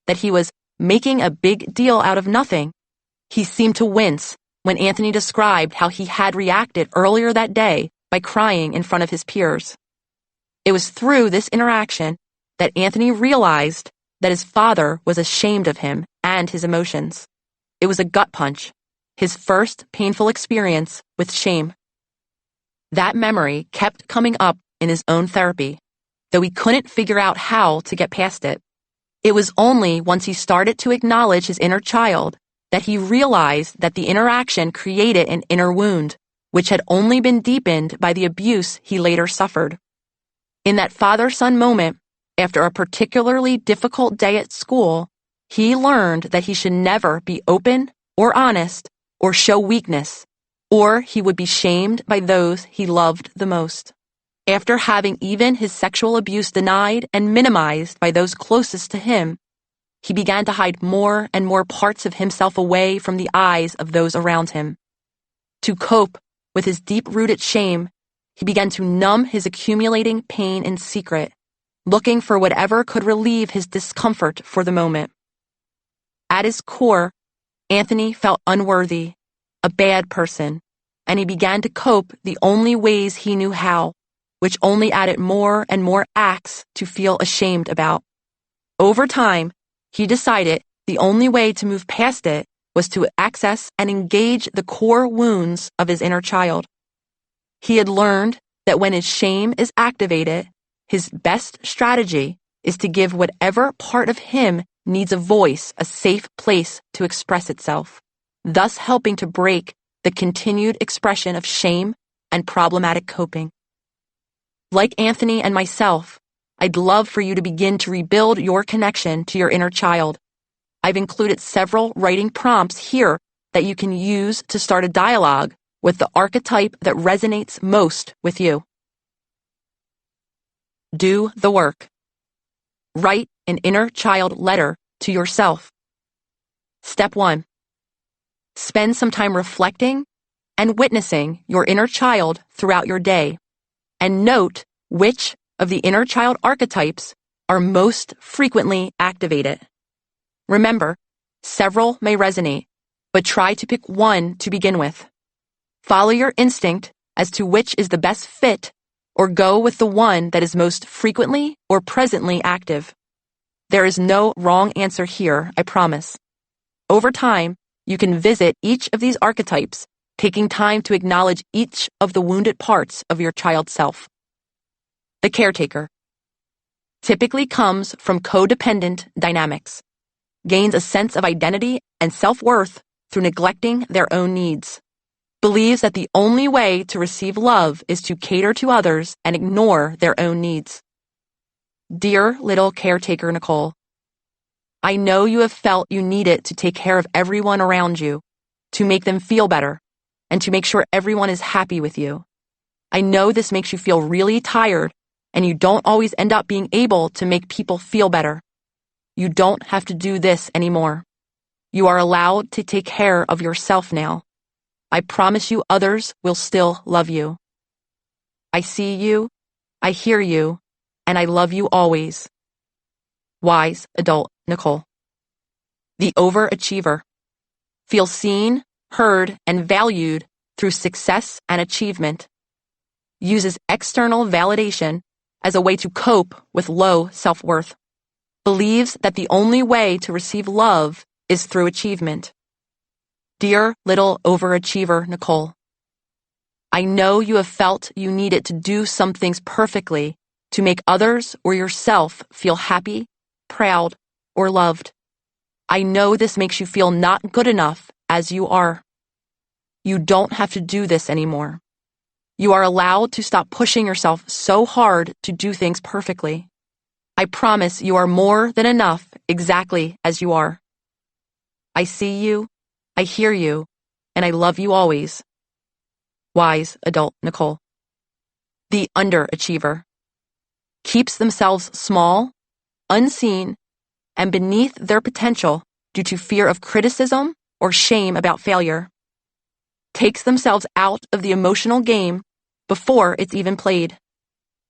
Speaker 1: that he was making a big deal out of nothing, he seemed to wince when Anthony described how he had reacted earlier that day by crying in front of his peers. It was through this interaction that Anthony realized that his father was ashamed of him and his emotions. It was a gut punch, his first painful experience with shame. That memory kept coming up in his own therapy, though he couldn't figure out how to get past it. It was only once he started to acknowledge his inner child that he realized that the interaction created an inner wound, which had only been deepened by the abuse he later suffered. In that father-son moment, after a particularly difficult day at school, he learned that he should never be open or honest or show weakness, or he would be shamed by those he loved the most. After having even his sexual abuse denied and minimized by those closest to him, he began to hide more and more parts of himself away from the eyes of those around him. To cope with his deep-rooted shame, he began to numb his accumulating pain in secret, looking for whatever could relieve his discomfort for the moment. At his core, Anthony felt unworthy, a bad person, and he began to cope the only ways he knew how, which only added more and more acts to feel ashamed about. Over time, he decided the only way to move past it was to access and engage the core wounds of his inner child. He had learned that when his shame is activated, his best strategy is to give whatever part of him needs a voice, a safe place to express itself, thus helping to break the continued expression of shame and problematic coping. Like Anthony and myself, I'd love for you to begin to rebuild your connection to your inner child. I've included several writing prompts here that you can use to start a dialogue with the archetype that resonates most with you. Do the work. Write an inner child letter to yourself. Step 1. Spend some time reflecting and witnessing your inner child throughout your day, and note which of the inner child archetypes are most frequently activated. Remember, several may resonate, but try to pick one to begin with. Follow your instinct as to which is the best fit, or go with the one that is most frequently or presently active. There is no wrong answer here, I promise. Over time, you can visit each of these archetypes, taking time to acknowledge each of the wounded parts of your child self. The caretaker typically comes from codependent dynamics, gains a sense of identity and self-worth through neglecting their own needs. Believes that the only way to receive love is to cater to others and ignore their own needs. Dear little caretaker Nicole, I know you have felt you needed to take care of everyone around you, to make them feel better, and to make sure everyone is happy with you. I know this makes you feel really tired, and you don't always end up being able to make people feel better. You don't have to do this anymore. You are allowed to take care of yourself now. I promise you others will still love you. I see you, I hear you, and I love you always. Wise adult Nicole. The overachiever. Feels seen, heard, and valued through success and achievement. Uses external validation as a way to cope with low self-worth. Believes that the only way to receive love is through achievement. Dear little overachiever Nicole, I know you have felt you needed to do some things perfectly to make others or yourself feel happy, proud, or loved. I know this makes you feel not good enough as you are. You don't have to do this anymore. You are allowed to stop pushing yourself so hard to do things perfectly. I promise you are more than enough exactly as you are. I see you, I hear you, and I love you always. Wise adult Nicole. The underachiever. Keeps themselves small, unseen, and beneath their potential due to fear of criticism or shame about failure. Takes themselves out of the emotional game before it's even played.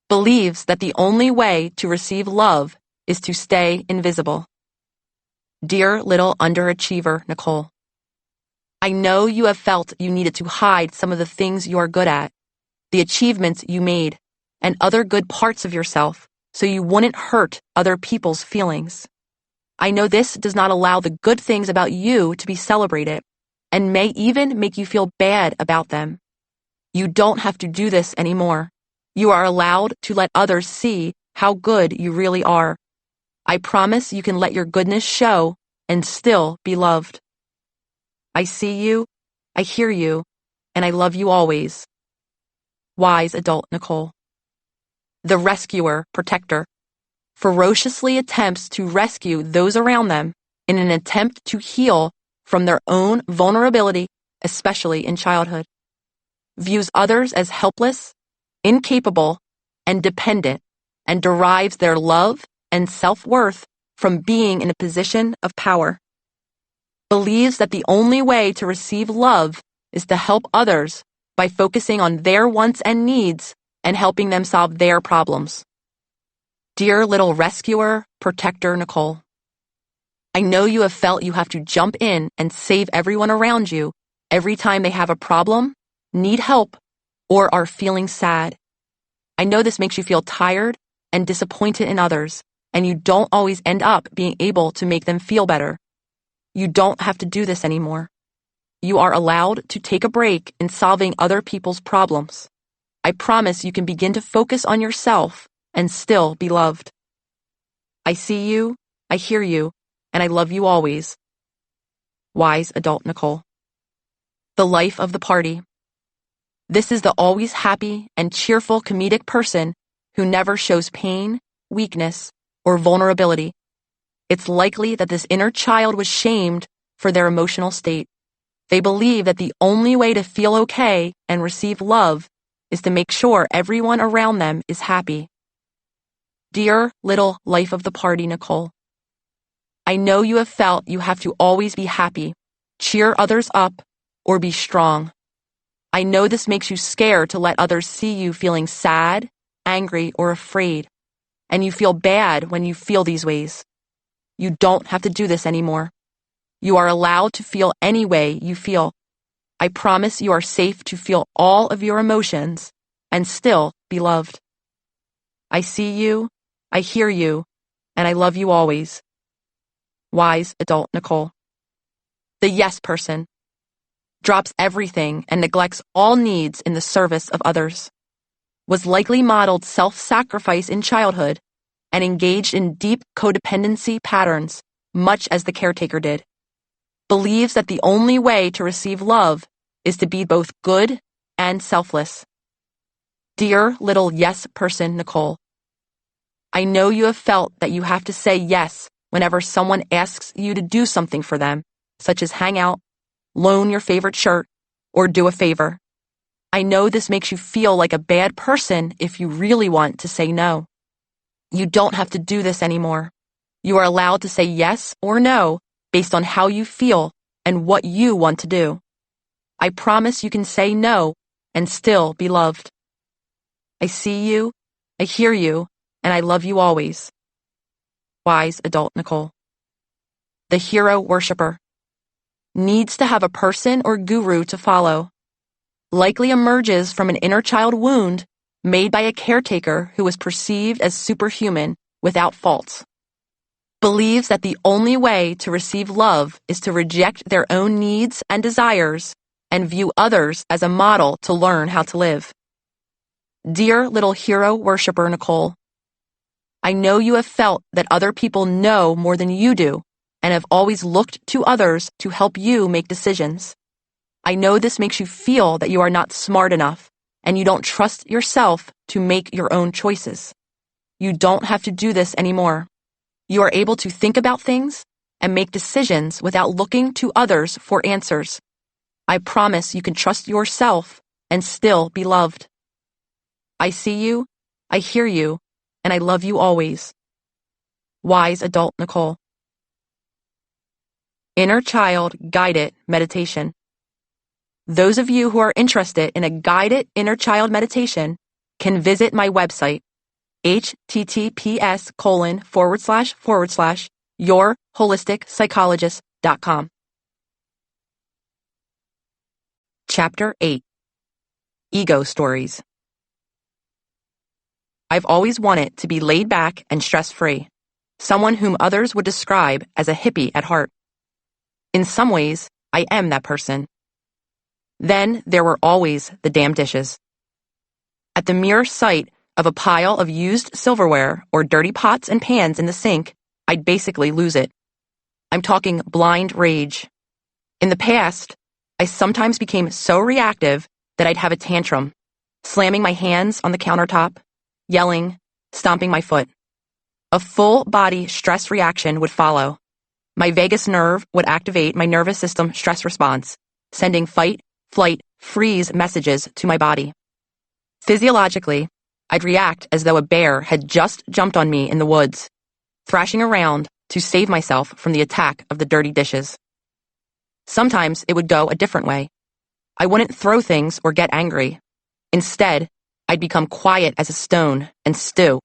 Speaker 1: Believes that the only way to receive love is to stay invisible. Dear little underachiever Nicole, I know you have felt you needed to hide some of the things you are good at, the achievements you made, and other good parts of yourself so you wouldn't hurt other people's feelings. I know this does not allow the good things about you to be celebrated and may even make you feel bad about them. You don't have to do this anymore. You are allowed to let others see how good you really are. I promise you can let your goodness show and still be loved. I see you, I hear you, and I love you always. Wise adult Nicole. The rescuer protector. Ferociously attempts to rescue those around them in an attempt to heal from their own vulnerability, especially in childhood. Views others as helpless, incapable, and dependent, and derives their love and self-worth from being in a position of power. Believes that the only way to receive love is to help others by focusing on their wants and needs and helping them solve their problems. Dear little rescuer, protector Nicole, I know you have felt you have to jump in and save everyone around you every time they have a problem, need help, or are feeling sad. I know this makes you feel tired and disappointed in others, and you don't always end up being able to make them feel better. You don't have to do this anymore. You are allowed to take a break in solving other people's problems. I promise you can begin to focus on yourself and still be loved. I see you, I hear you, and I love you always. Wise adult Nicole. The life of the party. This is the always happy and cheerful comedic person who never shows pain, weakness, or vulnerability. It's likely that this inner child was shamed for their emotional state. They believe that the only way to feel okay and receive love is to make sure everyone around them is happy. Dear little life of the party, Nicole, I know you have felt you have to always be happy, cheer others up, or be strong. I know this makes you scared to let others see you feeling sad, angry, or afraid, and you feel bad when you feel these ways. You don't have to do this anymore. You are allowed to feel any way you feel. I promise you are safe to feel all of your emotions and still be loved. I see you, I hear you, and I love you always. Wise adult Nicole. The yes person. Drops everything and neglects all needs in the service of others. Was likely modeled self-sacrifice in childhood and engaged in deep codependency patterns, much as the caretaker did. Believes that the only way to receive love is to be both good and selfless. Dear little yes person, Nicole, I know you have felt that you have to say yes whenever someone asks you to do something for them, such as hang out, loan your favorite shirt, or do a favor. I know this makes you feel like a bad person if you really want to say no. You don't have to do this anymore. You are allowed to say yes or no based on how you feel and what you want to do. I promise you can say no and still be loved. I see you, I hear you, and I love you always. Wise adult Nicole. The hero worshiper. Needs to have a person or guru to follow. Likely emerges from an inner child wound made by a caretaker who was perceived as superhuman without faults. Believes that the only way to receive love is to reject their own needs and desires and view others as a model to learn how to live. Dear little hero worshiper Nicole, I know you have felt that other people know more than you do and have always looked to others to help you make decisions. I know this makes you feel that you are not smart enough and you don't trust yourself to make your own choices. You don't have to do this anymore. You are able to think about things and make decisions without looking to others for answers. I promise you can trust yourself and still be loved. I see you, I hear you, and I love you always. Wise adult Nicole. Inner Child Guided Meditation. Those of you who are interested in a guided inner child meditation can visit my website, https://yourholisticspsychologist.com. Chapter 8. Ego Stories. I've always wanted to be laid back and stress-free, someone whom others would describe as a hippie at heart. In some ways, I am that person. Then there were always the damn dishes. At the mere sight of a pile of used silverware or dirty pots and pans in the sink, I'd basically lose it. I'm talking blind rage. In the past, I sometimes became so reactive that I'd have a tantrum, slamming my hands on the countertop, yelling, stomping my foot. A full-body stress reaction would follow. My vagus nerve would activate my nervous system stress response, sending fight, flight, freeze messages to my body. Physiologically, I'd react as though a bear had just jumped on me in the woods, thrashing around to save myself from the attack of the dirty dishes. Sometimes it would go a different way. I wouldn't throw things or get angry. Instead, I'd become quiet as a stone and stew,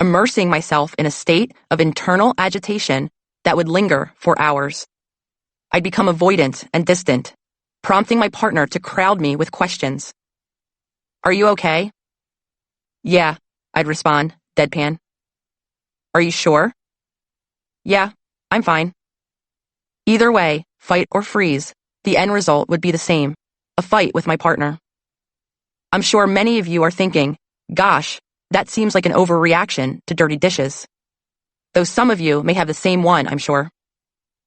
Speaker 1: immersing myself in a state of internal agitation that would linger for hours. I'd become avoidant and distant, prompting my partner to crowd me with questions. Are you okay? Yeah, I'd respond, deadpan. Are you sure? Yeah, I'm fine. Either way, fight or freeze, the end result would be the same, a fight with my partner. I'm sure many of you are thinking, gosh, that seems like an overreaction to dirty dishes. Though some of you may have the same one, I'm sure.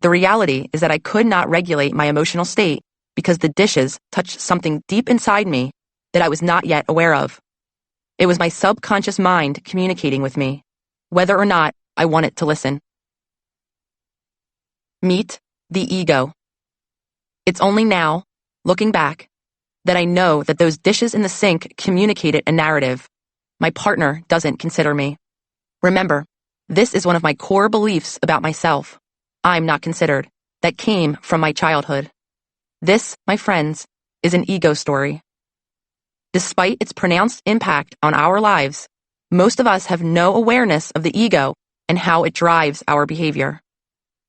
Speaker 1: The reality is that I could not regulate my emotional state because the dishes touched something deep inside me that I was not yet aware of. It was my subconscious mind communicating with me, whether or not I wanted to listen. Meet the ego. It's only now, looking back, that I know that those dishes in the sink communicated a narrative. My partner doesn't consider me. Remember, this is one of my core beliefs about myself. I'm not considered. That came from my childhood. This, my friends, is an ego story. Despite its pronounced impact on our lives, most of us have no awareness of the ego and how it drives our behavior.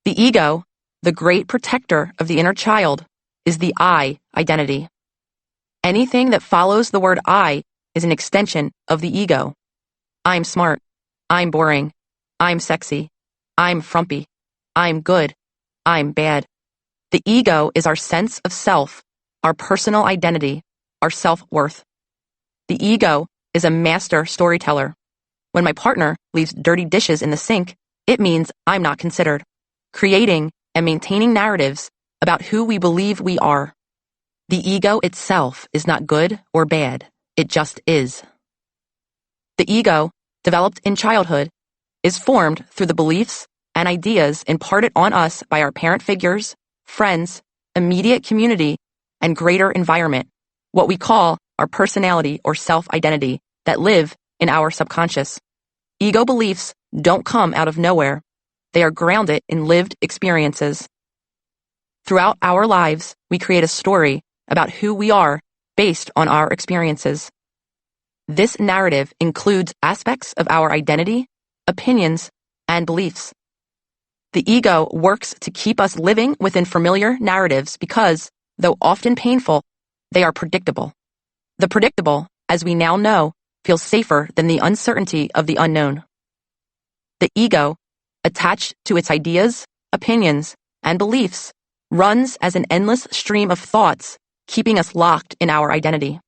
Speaker 1: The ego, the great protector of the inner child, is the I identity. Anything that follows the word I is an extension of the ego. I'm smart. I'm boring. I'm sexy. I'm frumpy. I'm good. I'm bad. The ego is our sense of self, our personal identity, our self-worth. The ego is a master storyteller. When my partner leaves dirty dishes in the sink, it means I'm not considered, creating and maintaining narratives about who we believe we are. The ego itself is not good or bad. It just is. The ego, developed in childhood, is formed through the beliefs and ideas imparted on us by our parent figures, friends, immediate community, and greater environment, what we call our personality or self-identity, that live in our subconscious. Ego beliefs don't come out of nowhere. They are grounded in lived experiences. Throughout our lives, we create a story about who we are based on our experiences. This narrative includes aspects of our identity, opinions, and beliefs. The ego works to keep us living within familiar narratives because, though often painful, they are predictable. The predictable, as we now know, feels safer than the uncertainty of the unknown. The ego, attached to its ideas, opinions, and beliefs, runs as an endless stream of thoughts, keeping us locked in our identity.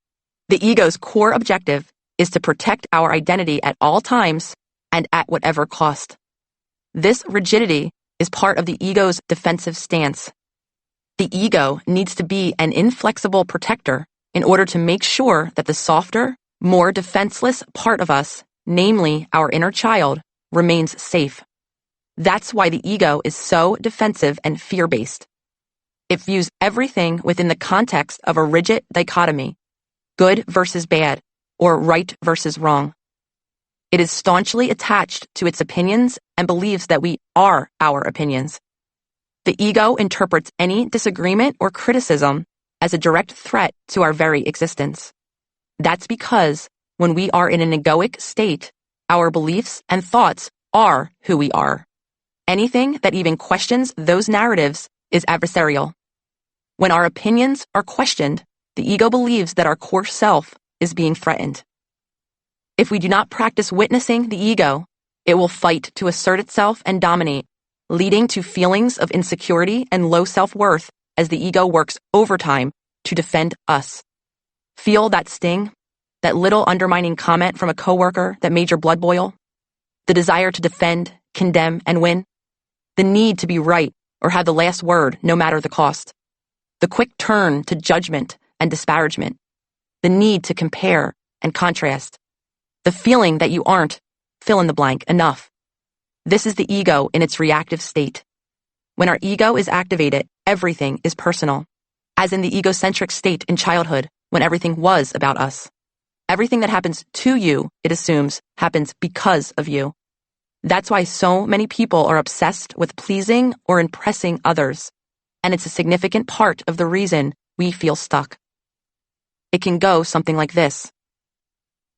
Speaker 1: The ego's core objective is to protect our identity at all times and at whatever cost. This rigidity is part of the ego's defensive stance. The ego needs to be an inflexible protector in order to make sure that the softer, more defenseless part of us, namely our inner child, remains safe. That's why the ego is so defensive and fear-based. It views everything within the context of a rigid dichotomy, good versus bad, or right versus wrong. It is staunchly attached to its opinions and believes that we are our opinions. The ego interprets any disagreement or criticism as a direct threat to our very existence. That's because when we are in an egoic state, our beliefs and thoughts are who we are. Anything that even questions those narratives is adversarial. When our opinions are questioned, the ego believes that our core self is being threatened. If we do not practice witnessing the ego, it will fight to assert itself and dominate, leading to feelings of insecurity and low self-worth as the ego works overtime to defend us. Feel that sting? That little undermining comment from a coworker that made your blood boil? The desire to defend, condemn, and win? The need to be right or have the last word no matter the cost? The quick turn to judgment and disparagement? The need to compare and contrast? The feeling that you aren't, fill in the blank, enough? This is the ego in its reactive state. When our ego is activated, everything is personal, as in the egocentric state in childhood when everything was about us. Everything that happens to you, it assumes, happens because of you. That's why so many people are obsessed with pleasing or impressing others, and it's a significant part of the reason we feel stuck. It can go something like this.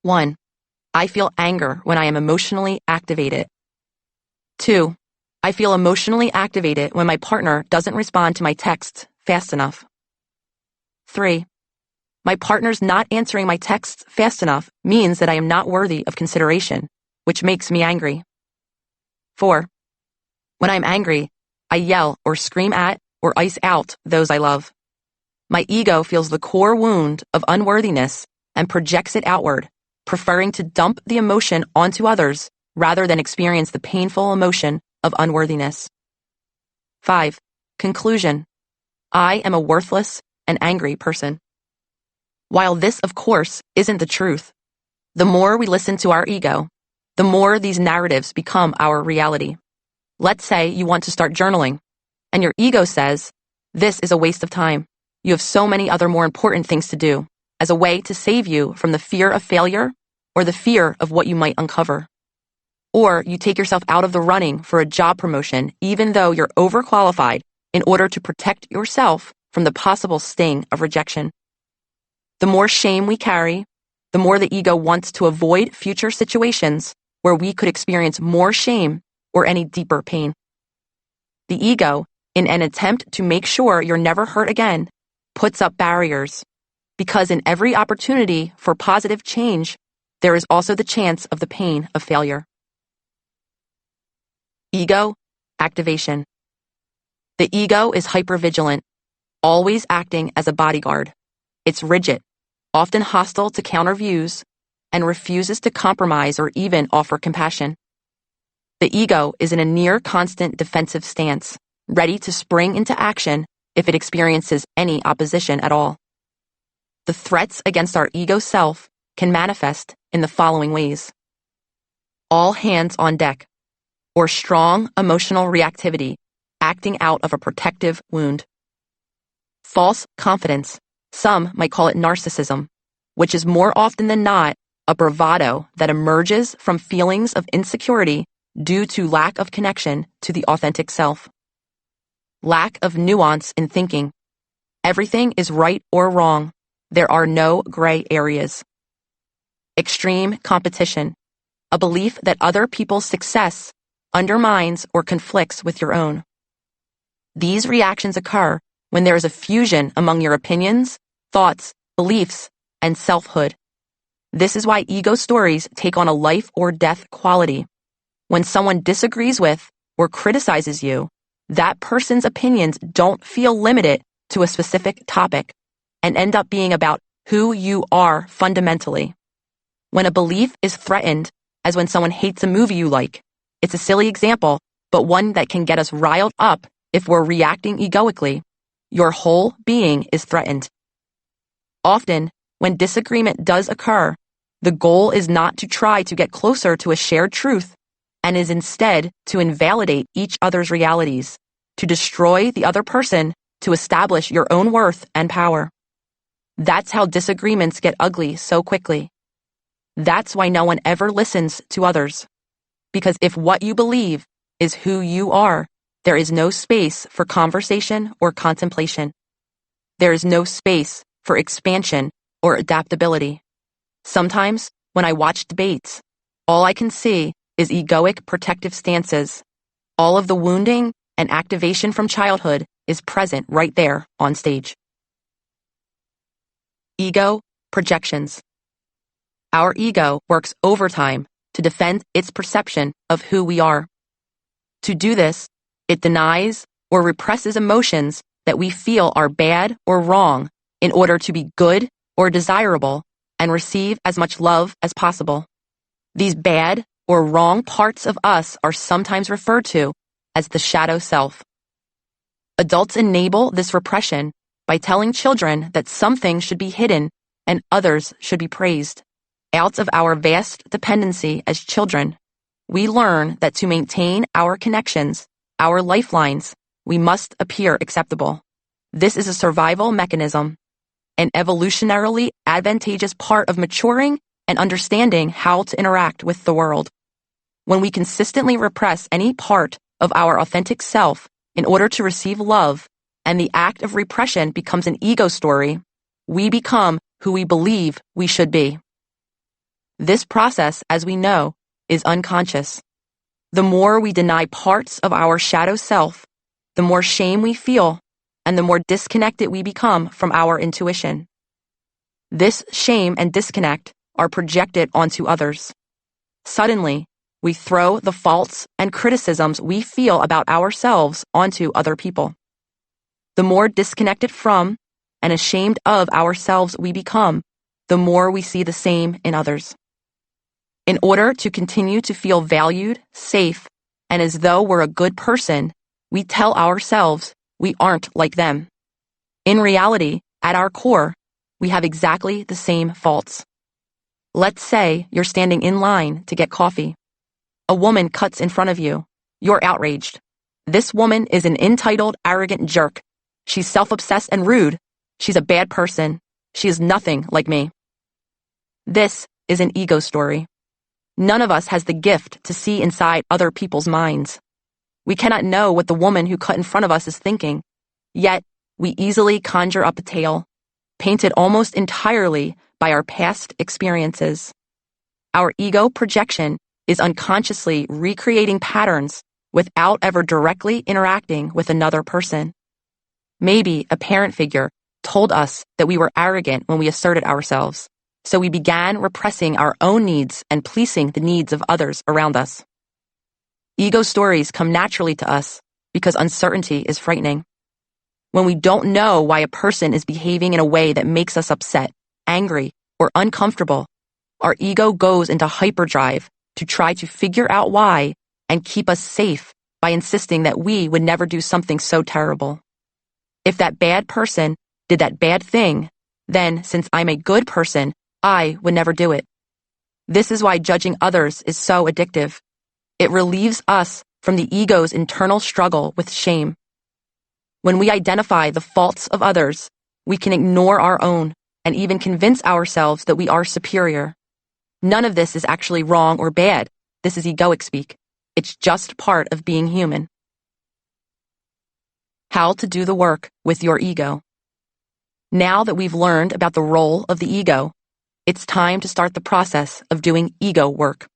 Speaker 1: 1. I feel anger when I am emotionally activated. 2. I feel emotionally activated when my partner doesn't respond to my texts fast enough. 3. My partner's not answering my texts fast enough means that I am not worthy of consideration, which makes me angry. 4. When I'm angry, I yell or scream at or ice out those I love. My ego feels the core wound of unworthiness and projects it outward, preferring to dump the emotion onto others rather than experience the painful emotion of unworthiness. 5. Conclusion. I am a worthless and angry person. While this, of course, isn't the truth, the more we listen to our ego, the more these narratives become our reality. Let's say you want to start journaling, and your ego says, this is a waste of time. You have so many other more important things to do, as a way to save you from the fear of failure or the fear of what you might uncover. Or you take yourself out of the running for a job promotion even though you're overqualified in order to protect yourself from the possible sting of rejection. The more shame we carry, the more the ego wants to avoid future situations where we could experience more shame or any deeper pain. The ego, in an attempt to make sure you're never hurt again, puts up barriers, because in every opportunity for positive change, there is also the chance of the pain of failure. Ego activation. The ego is hypervigilant, always acting as a bodyguard. It's rigid, often hostile to counter views, and refuses to compromise or even offer compassion. The ego is in a near constant defensive stance, ready to spring into action if it experiences any opposition at all. The threats against our ego self can manifest in the following ways. All hands on deck, or strong emotional reactivity, acting out of a protective wound. False confidence, some might call it narcissism, which is more often than not a bravado that emerges from feelings of insecurity due to lack of connection to the authentic self. Lack of nuance in thinking. Everything is right or wrong. There are no gray areas. Extreme competition, a belief that other people's success undermines or conflicts with your own. These reactions occur when there is a fusion among your opinions, thoughts, beliefs, and selfhood. This is why ego stories take on a life or death quality. When someone disagrees with or criticizes you, that person's opinions don't feel limited to a specific topic and end up being about who you are fundamentally. When a belief is threatened, as when someone hates a movie you like, it's a silly example, but one that can get us riled up if we're reacting egoically. Your whole being is threatened. Often, when disagreement does occur, the goal is not to try to get closer to a shared truth, and is instead to invalidate each other's realities, to destroy the other person, to establish your own worth and power. That's how disagreements get ugly so quickly. That's why no one ever listens to others. Because if what you believe is who you are, there is no space for conversation or contemplation. There is no space for expansion or adaptability. Sometimes, when I watch debates, all I can see is egoic protective stances. All of the wounding and activation from childhood is present right there on stage. Ego projections. Our ego works overtime to defend its perception of who we are. To do this, it denies or represses emotions that we feel are bad or wrong in order to be good or desirable and receive as much love as possible. These bad or wrong parts of us are sometimes referred to as the shadow self. Adults enable this repression by telling children that some things should be hidden and others should be praised. Out of our vast dependency as children, we learn that to maintain our connections, our lifelines, we must appear acceptable. This is a survival mechanism, an evolutionarily advantageous part of maturing and understanding how to interact with the world. When we consistently repress any part of our authentic self in order to receive love, and the act of repression becomes an ego story, we become who we believe we should be. This process, as we know, is unconscious. The more we deny parts of our shadow self, the more shame we feel, and the more disconnected we become from our intuition. This shame and disconnect are projected onto others. Suddenly, we throw the faults and criticisms we feel about ourselves onto other people. The more disconnected from and ashamed of ourselves we become, the more we see the same in others. In order to continue to feel valued, safe, and as though we're a good person, we tell ourselves we aren't like them. In reality, at our core, we have exactly the same faults. Let's say you're standing in line to get coffee. A woman cuts in front of you. You're outraged. This woman is an entitled, arrogant jerk. She's self-obsessed and rude. She's a bad person. She is nothing like me. This is an ego story. None of us has the gift to see inside other people's minds. We cannot know what the woman who cut in front of us is thinking. Yet, we easily conjure up a tale, painted almost entirely by our past experiences. Our ego projection is unconsciously recreating patterns without ever directly interacting with another person. Maybe a parent figure told us that we were arrogant when we asserted ourselves, so we began repressing our own needs and policing the needs of others around us. Ego stories come naturally to us because uncertainty is frightening. When we don't know why a person is behaving in a way that makes us upset, angry, or uncomfortable, our ego goes into hyperdrive to try to figure out why and keep us safe by insisting that we would never do something so terrible. If that bad person did that bad thing, Then, since I'm a good person, I would never do it. This is why judging others is so addictive. It relieves us from the ego's internal struggle with shame. When we identify the faults of others, we can ignore our own and even convince ourselves that we are superior. None of this is actually wrong or bad. This is egoic speak. It's just part of being human. How to do the work with your ego. Now that we've learned about the role of the ego, it's time to start the process of doing ego work.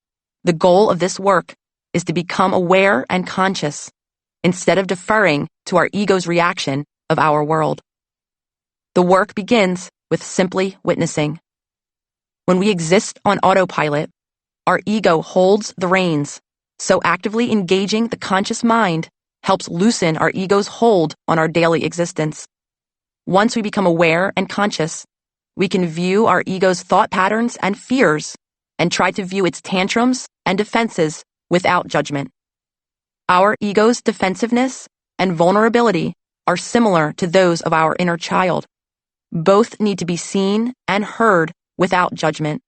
Speaker 1: The goal of this work is to become aware and conscious, instead of deferring to our ego's reaction of our world. The work begins with simply witnessing. When we exist on autopilot, our ego holds the reins, so actively engaging the conscious mind helps loosen our ego's hold on our daily existence. Once we become aware and conscious, we can view our ego's thought patterns and fears and try to view its tantrums and defenses without judgment. Our ego's defensiveness and vulnerability are similar to those of our inner child. Both need to be seen and heard without judgment.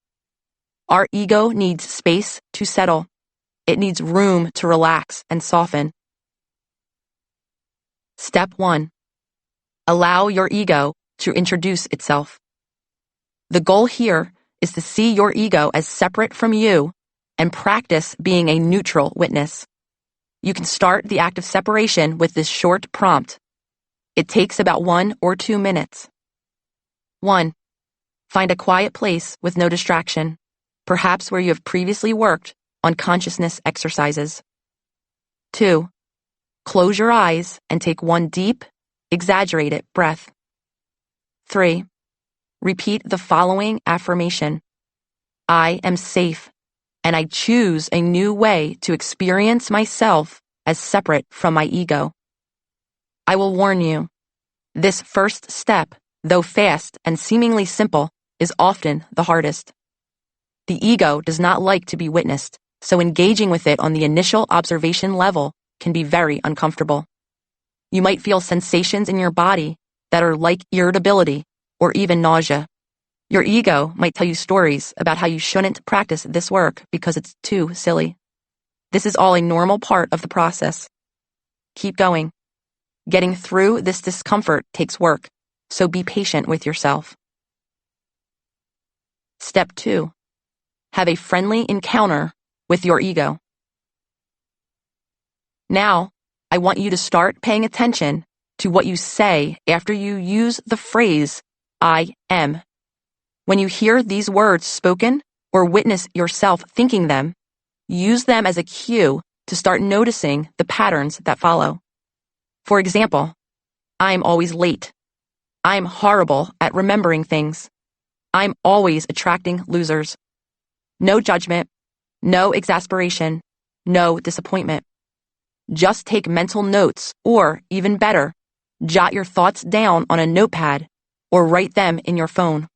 Speaker 1: Our ego needs space to settle. It needs room to relax and soften. Step 1. Allow your ego to introduce itself. The goal here is to see your ego as separate from you and practice being a neutral witness. You can start the act of separation with this short prompt. It takes about 1 or 2 minutes. 1. Find a quiet place with no distraction, perhaps where you have previously worked on consciousness exercises. 2. Close your eyes and take 1 deep, exaggerated breath. 3. Repeat the following affirmation. I am safe, and I choose a new way to experience myself as separate from my ego. I will warn you, this first step, though fast and seemingly simple, is often the hardest. The ego does not like to be witnessed, so engaging with it on the initial observation level can be very uncomfortable. You might feel sensations in your body that are like irritability or even nausea. Your ego might tell you stories about how you shouldn't practice this work because it's too silly. This is all a normal part of the process. Keep going. Getting through this discomfort takes work, so be patient with yourself. Step 2. Have a friendly encounter with your ego. Now, I want you to start paying attention to what you say after you use the phrase, I am. When you hear these words spoken or witness yourself thinking them, use them as a cue to start noticing the patterns that follow. For example, I'm always late. I'm horrible at remembering things. I'm always attracting losers. No judgment, no exasperation, no disappointment. Just take mental notes, or even better, jot your thoughts down on a notepad or write them in your phone.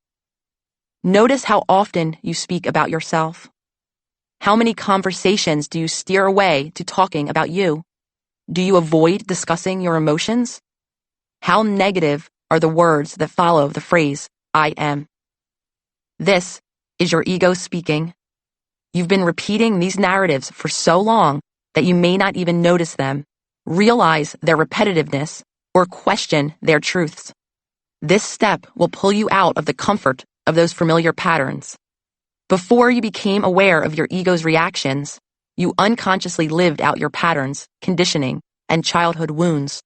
Speaker 1: Notice how often you speak about yourself. How many conversations do you steer away to talking about you? Do you avoid discussing your emotions? How negative are the words that follow the phrase, I am? This is your ego speaking. You've been repeating these narratives for so long that you may not even notice them, realize their repetitiveness, or question their truths. This step will pull you out of the comfort of those familiar patterns. Before you became aware of your ego's reactions, you unconsciously lived out your patterns, conditioning, and childhood wounds.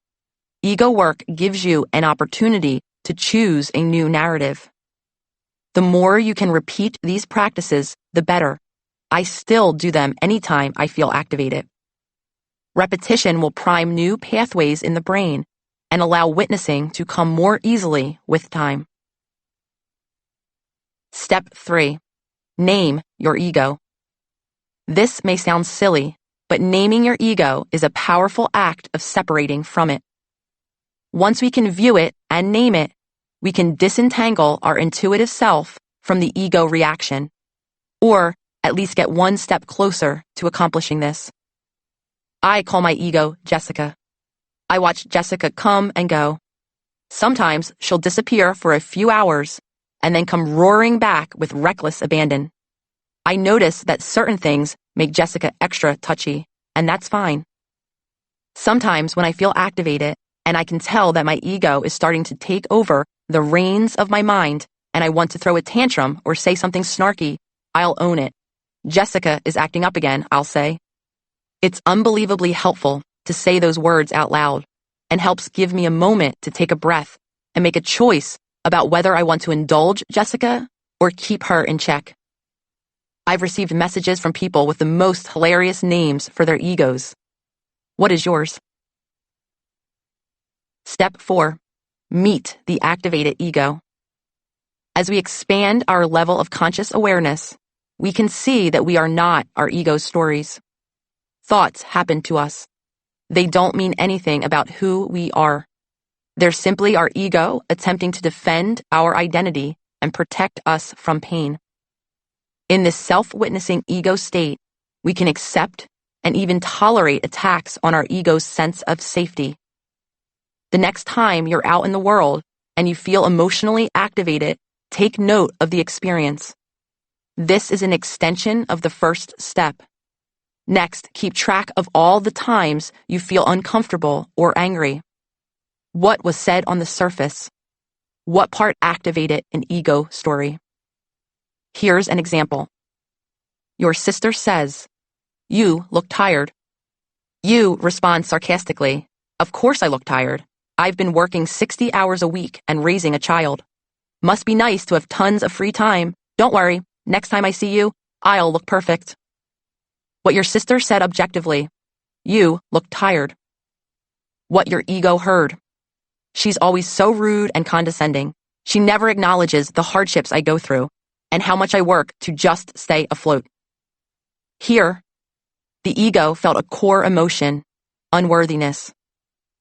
Speaker 1: Ego work gives you an opportunity to choose a new narrative. The more you can repeat these practices, the better. I still do them anytime I feel activated. Repetition will prime new pathways in the brain and allow witnessing to come more easily with time. Step 3. Name your ego. This may sound silly, but naming your ego is a powerful act of separating from it. Once we can view it and name it, we can disentangle our intuitive self from the ego reaction, or at least get 1 step closer to accomplishing this. I call my ego Jessica. I watch Jessica come and go. Sometimes she'll disappear for a few hours and then come roaring back with reckless abandon. I notice that certain things make Jessica extra touchy, and that's fine. Sometimes when I feel activated and I can tell that my ego is starting to take over the reins of my mind and I want to throw a tantrum or say something snarky, I'll own it. Jessica is acting up again, I'll say. It's unbelievably helpful to say those words out loud and helps give me a moment to take a breath and make a choice about whether I want to indulge Jessica or keep her in check. I've received messages from people with the most hilarious names for their egos. What is yours? Step 4. Meet the activated ego. As we expand our level of conscious awareness, we can see that we are not our ego's stories. Thoughts happen to us. They don't mean anything about who we are. They're simply our ego attempting to defend our identity and protect us from pain. In this self-witnessing ego state, we can accept and even tolerate attacks on our ego's sense of safety. The next time you're out in the world and you feel emotionally activated, take note of the experience. This is an extension of the first step. Next, keep track of all the times you feel uncomfortable or angry. What was said on the surface? What part activated an ego story? Here's an example. Your sister says, "You look tired." You respond sarcastically, "Of course I look tired. I've been working 60 hours a week and raising a child. Must be nice to have tons of free time. Don't worry, next time I see you, I'll look perfect." What your sister said objectively, "You look tired." What your ego heard, "She's always so rude and condescending. She never acknowledges the hardships I go through and how much I work to just stay afloat." Here, the ego felt a core emotion, unworthiness.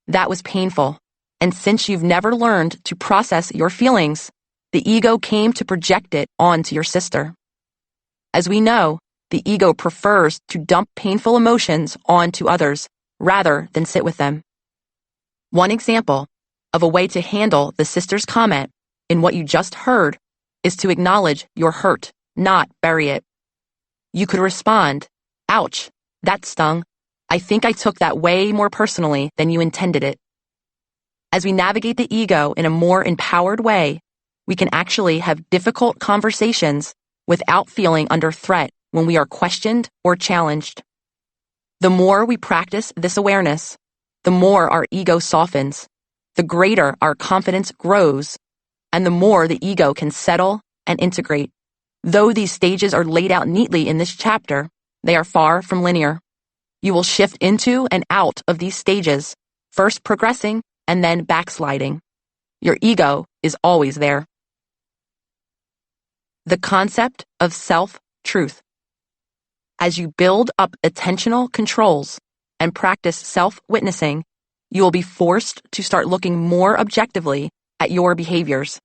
Speaker 1: That was painful, and since you've never learned to process your feelings, the ego came to project it onto your sister. As we know, the ego prefers to dump painful emotions onto others rather than sit with them. One example of a way to handle the sister's comment in what you just heard is to acknowledge your hurt, not bury it. You could respond, "Ouch, that stung. I think I took that way more personally than you intended it." As we navigate the ego in a more empowered way, we can actually have difficult conversations without feeling under threat when we are questioned or challenged. The more we practice this awareness, the more our ego softens, the greater our confidence grows, and the more the ego can settle and integrate. Though these stages are laid out neatly in this chapter, they are far from linear. You will shift into and out of these stages, first progressing and then backsliding. Your ego is always there. The concept of self-truth. As you build up attentional controls and practice self-witnessing, you will be forced to start looking more objectively at your behaviors.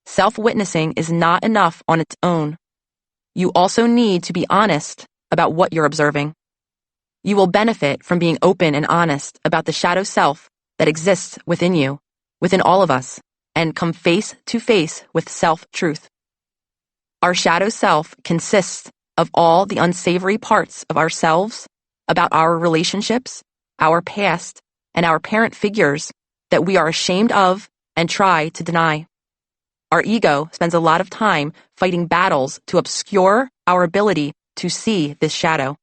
Speaker 1: Self-witnessing is not enough on its own. You also need to be honest about what you're observing. You will benefit from being open and honest about the shadow self that exists within you, within all of us, and come face to face with self-truth. Our shadow self consists of all the unsavory parts of ourselves, about our relationships, our past, and our parent figures that we are ashamed of and try to deny. Our ego spends a lot of time fighting battles to obscure our ability to see this shadow.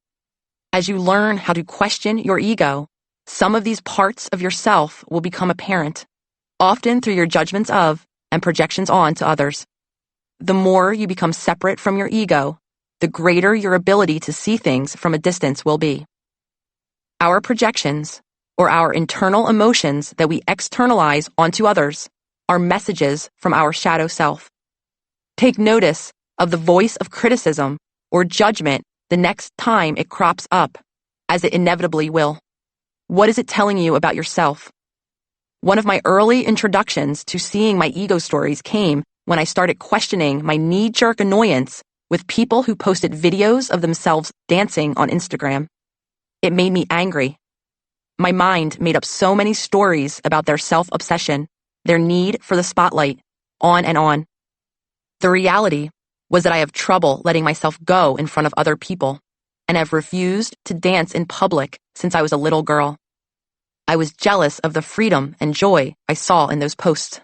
Speaker 1: As you learn how to question your ego, some of these parts of yourself will become apparent, often through your judgments of and projections on to others. The more you become separate from your ego, the greater your ability to see things from a distance will be. Our projections, or our internal emotions that we externalize onto others, are messages from our shadow self. Take notice of the voice of criticism or judgment the next time it crops up, as it inevitably will. What is it telling you about yourself? One of my early introductions to seeing my ego stories came when I started questioning my knee-jerk annoyance with people who posted videos of themselves dancing on Instagram. It made me angry. My mind made up so many stories about their self-obsession, their need for the spotlight, on and on. The reality was that I have trouble letting myself go in front of other people and have refused to dance in public since I was a little girl. I was jealous of the freedom and joy I saw in those posts.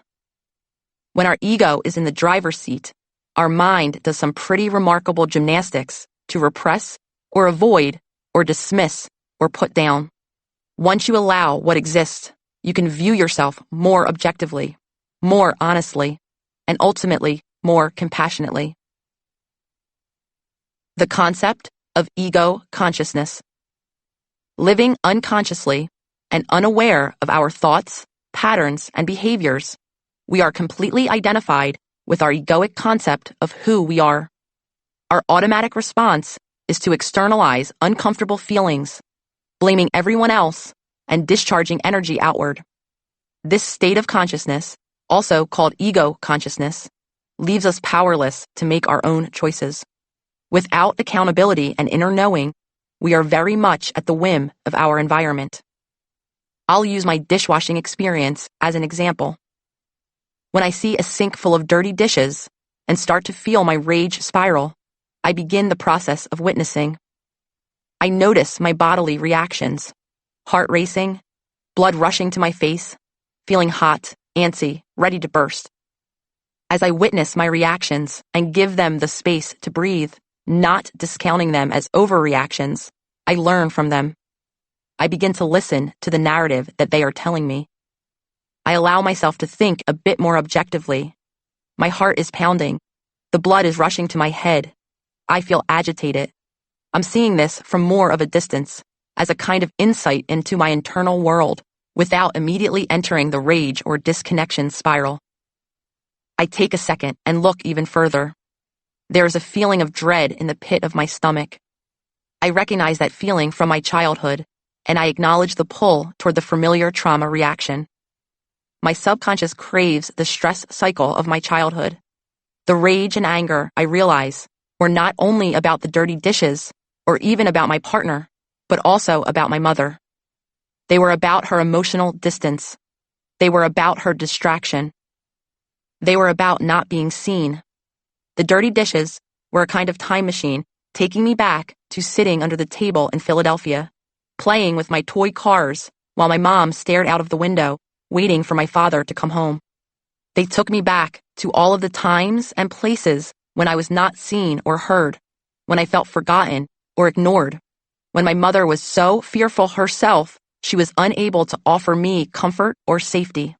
Speaker 1: When our ego is in the driver's seat, our mind does some pretty remarkable gymnastics to repress or avoid or dismiss or put down. Once you allow what exists, you can view yourself more objectively, more honestly, and ultimately more compassionately. The concept of ego consciousness. Living unconsciously and unaware of our thoughts, patterns, and behaviors, we are completely identified with our egoic concept of who we are. Our automatic response is to externalize uncomfortable feelings, blaming everyone else, and discharging energy outward. This state of consciousness, also called ego consciousness, leaves us powerless to make our own choices. Without accountability and inner knowing, we are very much at the whim of our environment. I'll use my dishwashing experience as an example. When I see a sink full of dirty dishes and start to feel my rage spiral, I begin the process of witnessing. I notice my bodily reactions, heart racing, blood rushing to my face, feeling hot, antsy, ready to burst. As I witness my reactions and give them the space to breathe, not discounting them as overreactions, I learn from them. I begin to listen to the narrative that they are telling me. I allow myself to think a bit more objectively. My heart is pounding. The blood is rushing to my head. I feel agitated. I'm seeing this from more of a distance, as a kind of insight into my internal world, without immediately entering the rage or disconnection spiral. I take a second and look even further. There is a feeling of dread in the pit of my stomach. I recognize that feeling from my childhood, and I acknowledge the pull toward the familiar trauma reaction. My subconscious craves the stress cycle of my childhood. The rage and anger, I realize, were not only about the dirty dishes or even about my partner, but also about my mother. They were about her emotional distance. They were about her distraction. They were about not being seen. The dirty dishes were a kind of time machine, taking me back to sitting under the table in Philadelphia, playing with my toy cars while my mom stared out of the window, waiting for my father to come home. They took me back to all of the times and places when I was not seen or heard, when I felt forgotten or ignored, when my mother was so fearful herself she was unable to offer me comfort or safety.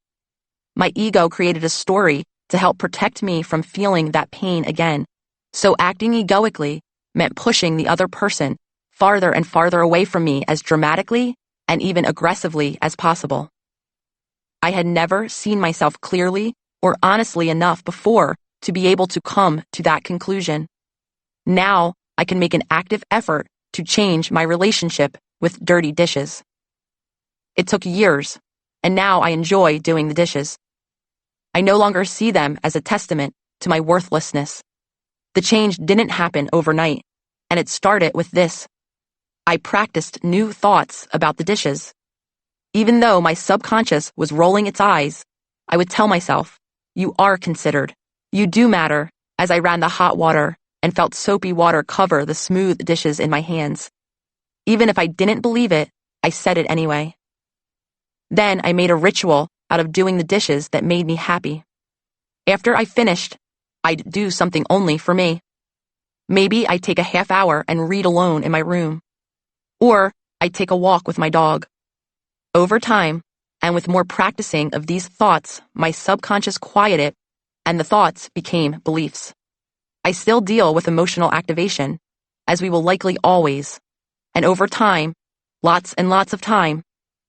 Speaker 1: My ego created a story to help protect me from feeling that pain again, so acting egoically meant pushing the other person farther and farther away from me as dramatically and even aggressively as possible. I had never seen myself clearly or honestly enough before to be able to come to that conclusion. Now I can make an active effort to change my relationship with dirty dishes. It took years, and now I enjoy doing the dishes. I no longer see them as a testament to my worthlessness. The change didn't happen overnight, and it started with this. I practiced new thoughts about the dishes. Even though my subconscious was rolling its eyes, I would tell myself, "You are considered. You do matter," as I ran the hot water and felt soapy water cover the smooth dishes in my hands. Even if I didn't believe it, I said it anyway. Then I made a ritual out of doing the dishes that made me happy. After I finished, I'd do something only for me. Maybe I'd take a half hour and read alone in my room. Or I'd take a walk with my dog. Over time, and with more practicing of these thoughts, my subconscious quieted, and the thoughts became beliefs. I still deal with emotional activation, as we will likely always. And over time, lots and lots of time,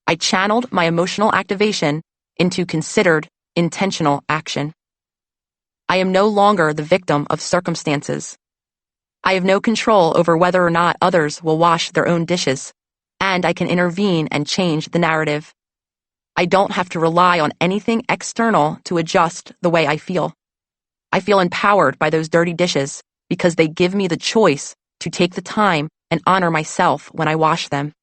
Speaker 1: I channeled my emotional activation into considered, intentional action. I am no longer the victim of circumstances. I have no control over whether or not others will wash their own dishes, and I can intervene and change the narrative. I don't have to rely on anything external to adjust the way I feel. I feel empowered by those dirty dishes because they give me the choice to take the time and honor myself when I wash them.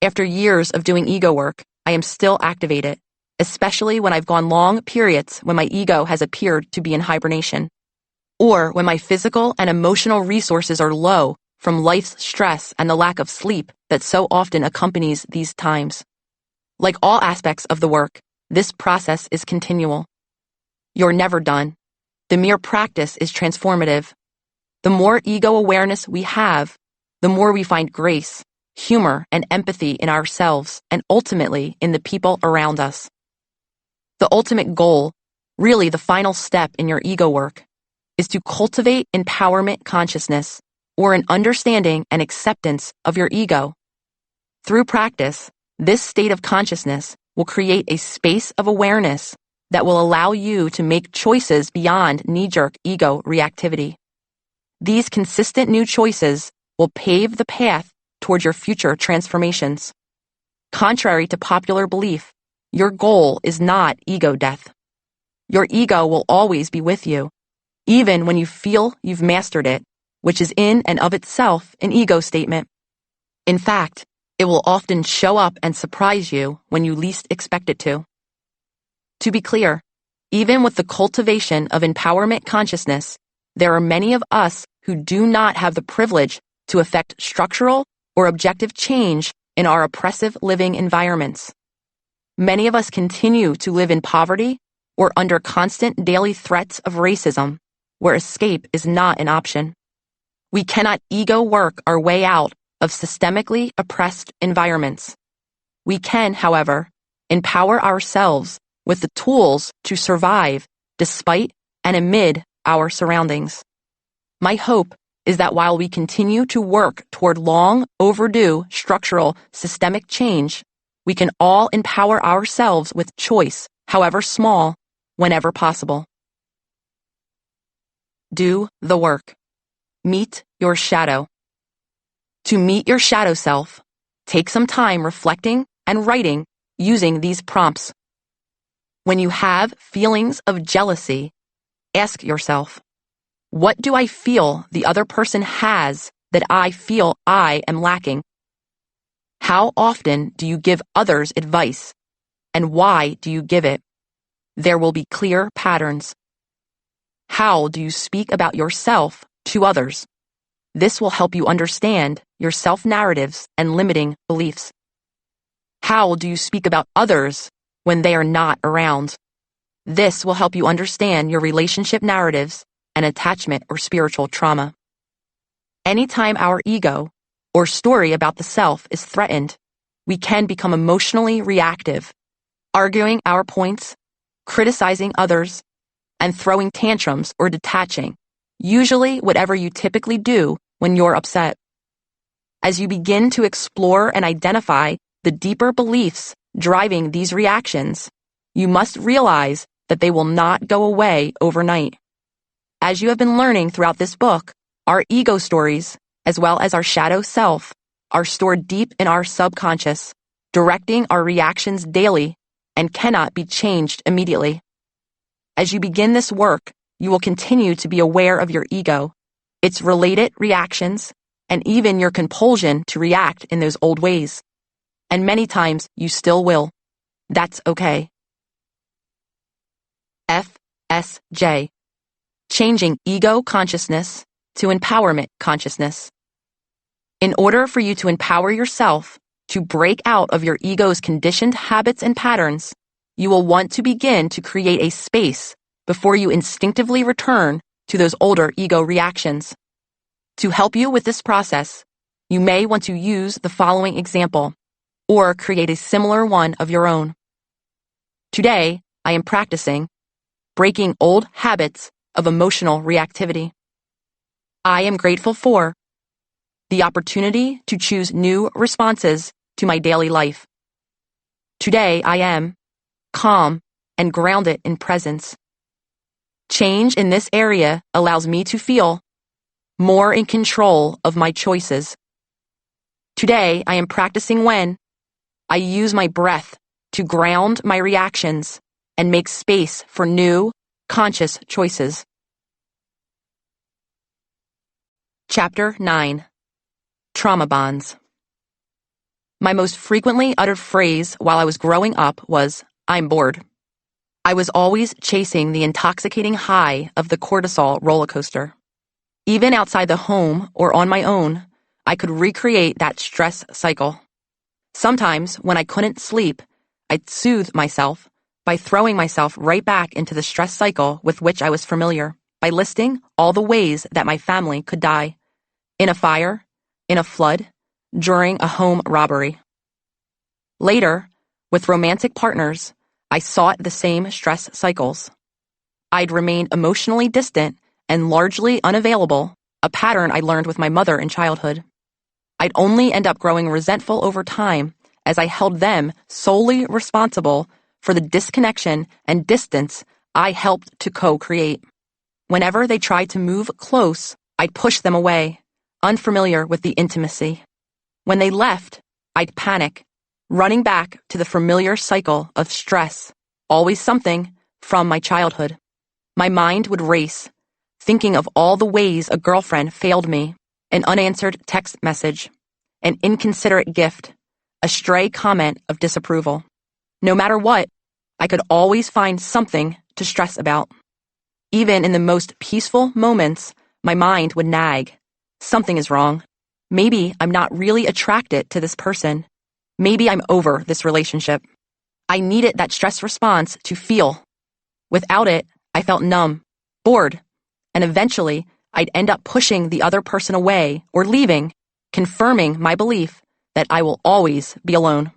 Speaker 1: After years of doing ego work, I am still activated, especially when I've gone long periods when my ego has appeared to be in hibernation. or when my physical and emotional resources are low from life's stress and the lack of sleep that so often accompanies these times. Like all aspects of the work, this process is continual. You're never done. The mere practice is transformative. The more ego awareness we have, the more we find grace, humor, and empathy in ourselves and ultimately in the people around us. The ultimate goal, really the final step in your ego work, is to cultivate empowerment consciousness, or an understanding and acceptance of your ego. Through practice, this state of consciousness will create a space of awareness that will allow you to make choices beyond knee-jerk ego reactivity. These consistent new choices will pave the path toward your future transformations. Contrary to popular belief, your goal is not ego death. Your ego will always be with you, even when you feel you've mastered it, which is in and of itself an ego statement. In fact, it will often show up and surprise you when you least expect it to. To be clear, even with the cultivation of empowerment consciousness, there are many of us who do not have the privilege to effect structural or objective change in our oppressive living environments. Many of us continue to live in poverty or under constant daily threats of racism, where escape is not an option. We cannot ego work our way out of systemically oppressed environments. We can, however, empower ourselves with the tools to survive despite and amid our surroundings. My hope is that while we continue to work toward long overdue structural systemic change, we can all empower ourselves with choice, however small, whenever possible. Do the work. Meet your shadow. To meet your shadow self, take some time reflecting and writing using these prompts. When you have feelings of jealousy, ask yourself, what do I feel the other person has that I feel I am lacking? How often do you give others advice, and why do you give it? There will be clear patterns. How do you speak about yourself to others? This will help you understand your self-narratives and limiting beliefs. How do you speak about others when they are not around? This will help you understand your relationship narratives and attachment or spiritual trauma. Anytime our ego or story about the self is threatened, we can become emotionally reactive, arguing our points, criticizing others, and throwing tantrums or detaching, usually whatever you typically do when you're upset. As you begin to explore and identify the deeper beliefs driving these reactions, you must realize that they will not go away overnight. As you have been learning throughout this book, our ego stories, as well as our shadow self, are stored deep in our subconscious, directing our reactions daily and cannot be changed immediately. As you begin this work, you will continue to be aware of your ego, its related reactions, and even your compulsion to react in those old ways. And many times you still will. That's okay. FSJ. Changing ego consciousness to empowerment consciousness. In order for you to empower yourself to break out of your ego's conditioned habits and patterns, you will want to begin to create a space before you instinctively return to those older ego reactions. To help you with this process, you may want to use the following example, or create a similar one of your own. Today, I am practicing breaking old habits of emotional reactivity. I am grateful for the opportunity to choose new responses to my daily life. Today, I am calm and grounded in presence. Change in this area allows me to feel more in control of my choices. Today, I am practicing when I use my breath to ground my reactions and make space for new, conscious choices. Chapter 9. Trauma Bonds. My most frequently uttered phrase while I was growing up was, "I'm bored." I was always chasing the intoxicating high of the cortisol roller coaster. Even outside the home or on my own, I could recreate that stress cycle. Sometimes, when I couldn't sleep, I'd soothe myself by throwing myself right back into the stress cycle with which I was familiar, by listing all the ways that my family could die. In a fire, in a flood, during a home robbery. Later, with romantic partners, I sought the same stress cycles. I'd remained emotionally distant and largely unavailable, a pattern I learned with my mother in childhood. I'd only end up growing resentful over time as I held them solely responsible for the disconnection and distance I helped to co-create. Whenever they tried to move close, I'd push them away, unfamiliar with the intimacy. When they left, I'd panic, running back to the familiar cycle of stress, always something from my childhood. My mind would race, thinking of all the ways a girlfriend failed me, an unanswered text message, an inconsiderate gift, a stray comment of disapproval. No matter what, I could always find something to stress about. Even in the most peaceful moments, my mind would nag. Something is wrong. Maybe I'm not really attracted to this person. Maybe I'm over this relationship. I needed that stress response to feel. Without it, I felt numb, bored, and eventually I'd end up pushing the other person away or leaving, confirming my belief that I will always be alone.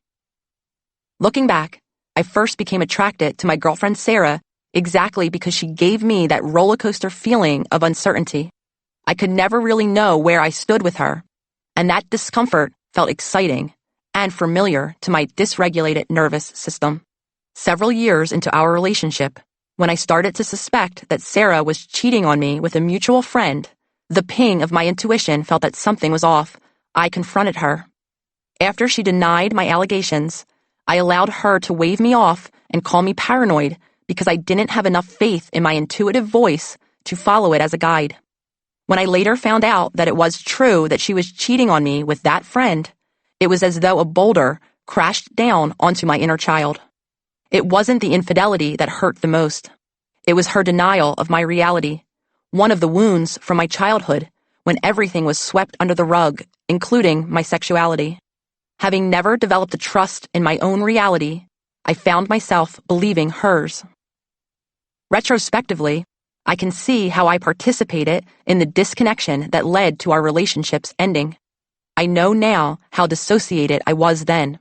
Speaker 1: Looking back, I first became attracted to my girlfriend Sarah exactly because she gave me that roller coaster feeling of uncertainty. I could never really know where I stood with her, and that discomfort felt exciting and familiar to my dysregulated nervous system. Several years into our relationship, when I started to suspect that Sarah was cheating on me with a mutual friend, the ping of my intuition felt that something was off. I confronted her. After she denied my allegations, I allowed her to wave me off and call me paranoid because I didn't have enough faith in my intuitive voice to follow it as a guide. When I later found out that it was true that she was cheating on me with that friend, it was as though a boulder crashed down onto my inner child. It wasn't the infidelity that hurt the most. It was her denial of my reality, one of the wounds from my childhood when everything was swept under the rug, including my sexuality. Having never developed a trust in my own reality, I found myself believing hers. Retrospectively, I can see how I participated in the disconnection that led to our relationship's ending. I know now how dissociated I was then.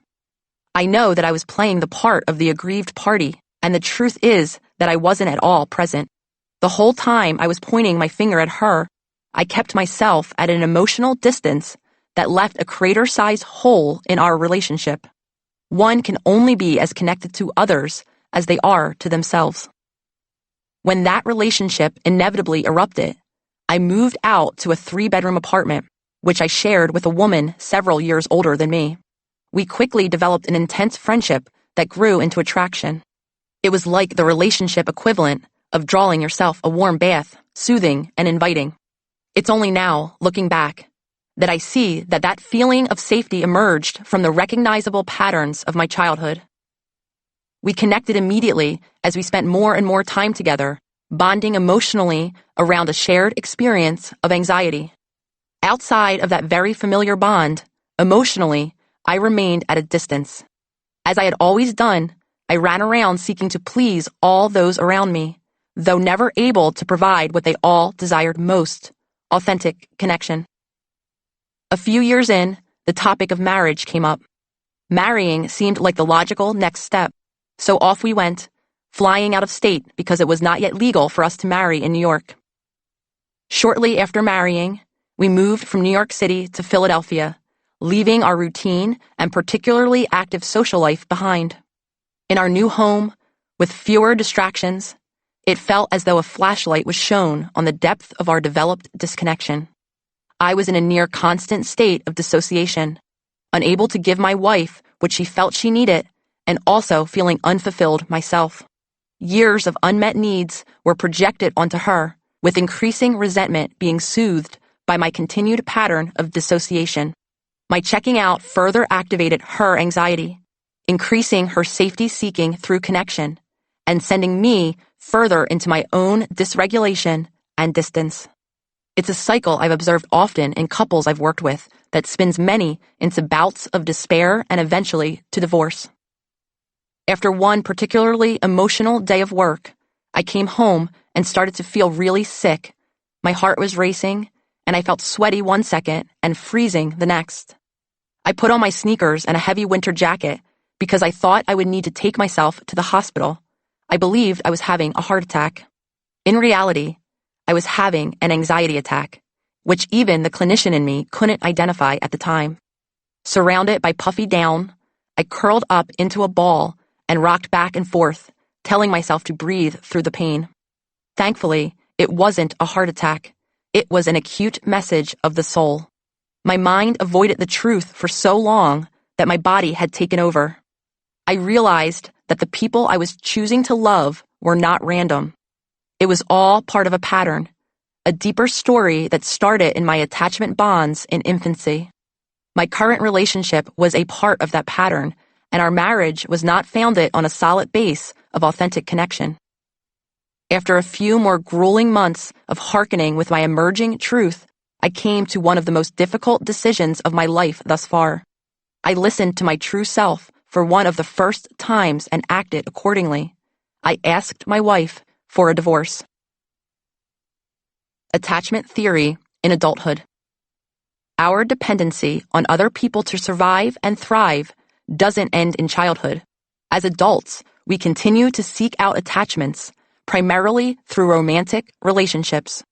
Speaker 1: I know that I was playing the part of the aggrieved party, and the truth is that I wasn't at all present. The whole time I was pointing my finger at her, I kept myself at an emotional distance that left a crater-sized hole in our relationship. One can only be as connected to others as they are to themselves. When that relationship inevitably erupted, I moved out to a 3-bedroom apartment, which I shared with a woman several years older than me. We quickly developed an intense friendship that grew into attraction. It was like the relationship equivalent of drawing yourself a warm bath, soothing and inviting. It's only now, looking back, that I see that that feeling of safety emerged from the recognizable patterns of my childhood. We connected immediately as we spent more and more time together, bonding emotionally around a shared experience of anxiety. Outside of that very familiar bond, emotionally, I remained at a distance. As I had always done, I ran around seeking to please all those around me, though never able to provide what they all desired most, authentic connection. A few years in, the topic of marriage came up. Marrying seemed like the logical next step, so off we went, flying out of state because it was not yet legal for us to marry in New York. Shortly after marrying, we moved from New York City to Philadelphia, leaving our routine and particularly active social life behind. In our new home, with fewer distractions, it felt as though a flashlight was shone on the depth of our developed disconnection. I was in a near constant state of dissociation, unable to give my wife what she felt she needed, and also feeling unfulfilled myself. Years of unmet needs were projected onto her, with increasing resentment being soothed by my continued pattern of dissociation. My checking out further activated her anxiety, increasing her safety-seeking through connection, and sending me further into my own dysregulation and distance. It's a cycle I've observed often in couples I've worked with that spins many into bouts of despair and eventually to divorce. After one particularly emotional day of work, I came home and started to feel really sick. My heart was racing, and I felt sweaty one second and freezing the next. I put on my sneakers and a heavy winter jacket because I thought I would need to take myself to the hospital. I believed I was having a heart attack. In reality, I was having an anxiety attack, which even the clinician in me couldn't identify at the time. Surrounded by puffy down, I curled up into a ball and rocked back and forth, telling myself to breathe through the pain. Thankfully, it wasn't a heart attack. It was an acute message of the soul. My mind avoided the truth for so long that my body had taken over. I realized that the people I was choosing to love were not random. It was all part of a pattern, a deeper story that started in my attachment bonds in infancy. My current relationship was a part of that pattern, and our marriage was not founded on a solid base of authentic connection. After a few more grueling months of hearkening with my emerging truth, I came to one of the most difficult decisions of my life thus far. I listened to my true self for one of the first times and acted accordingly. I asked my wife for a divorce. Attachment theory in adulthood. Our dependency on other people to survive and thrive doesn't end in childhood. As adults, we continue to seek out attachments, primarily through romantic relationships.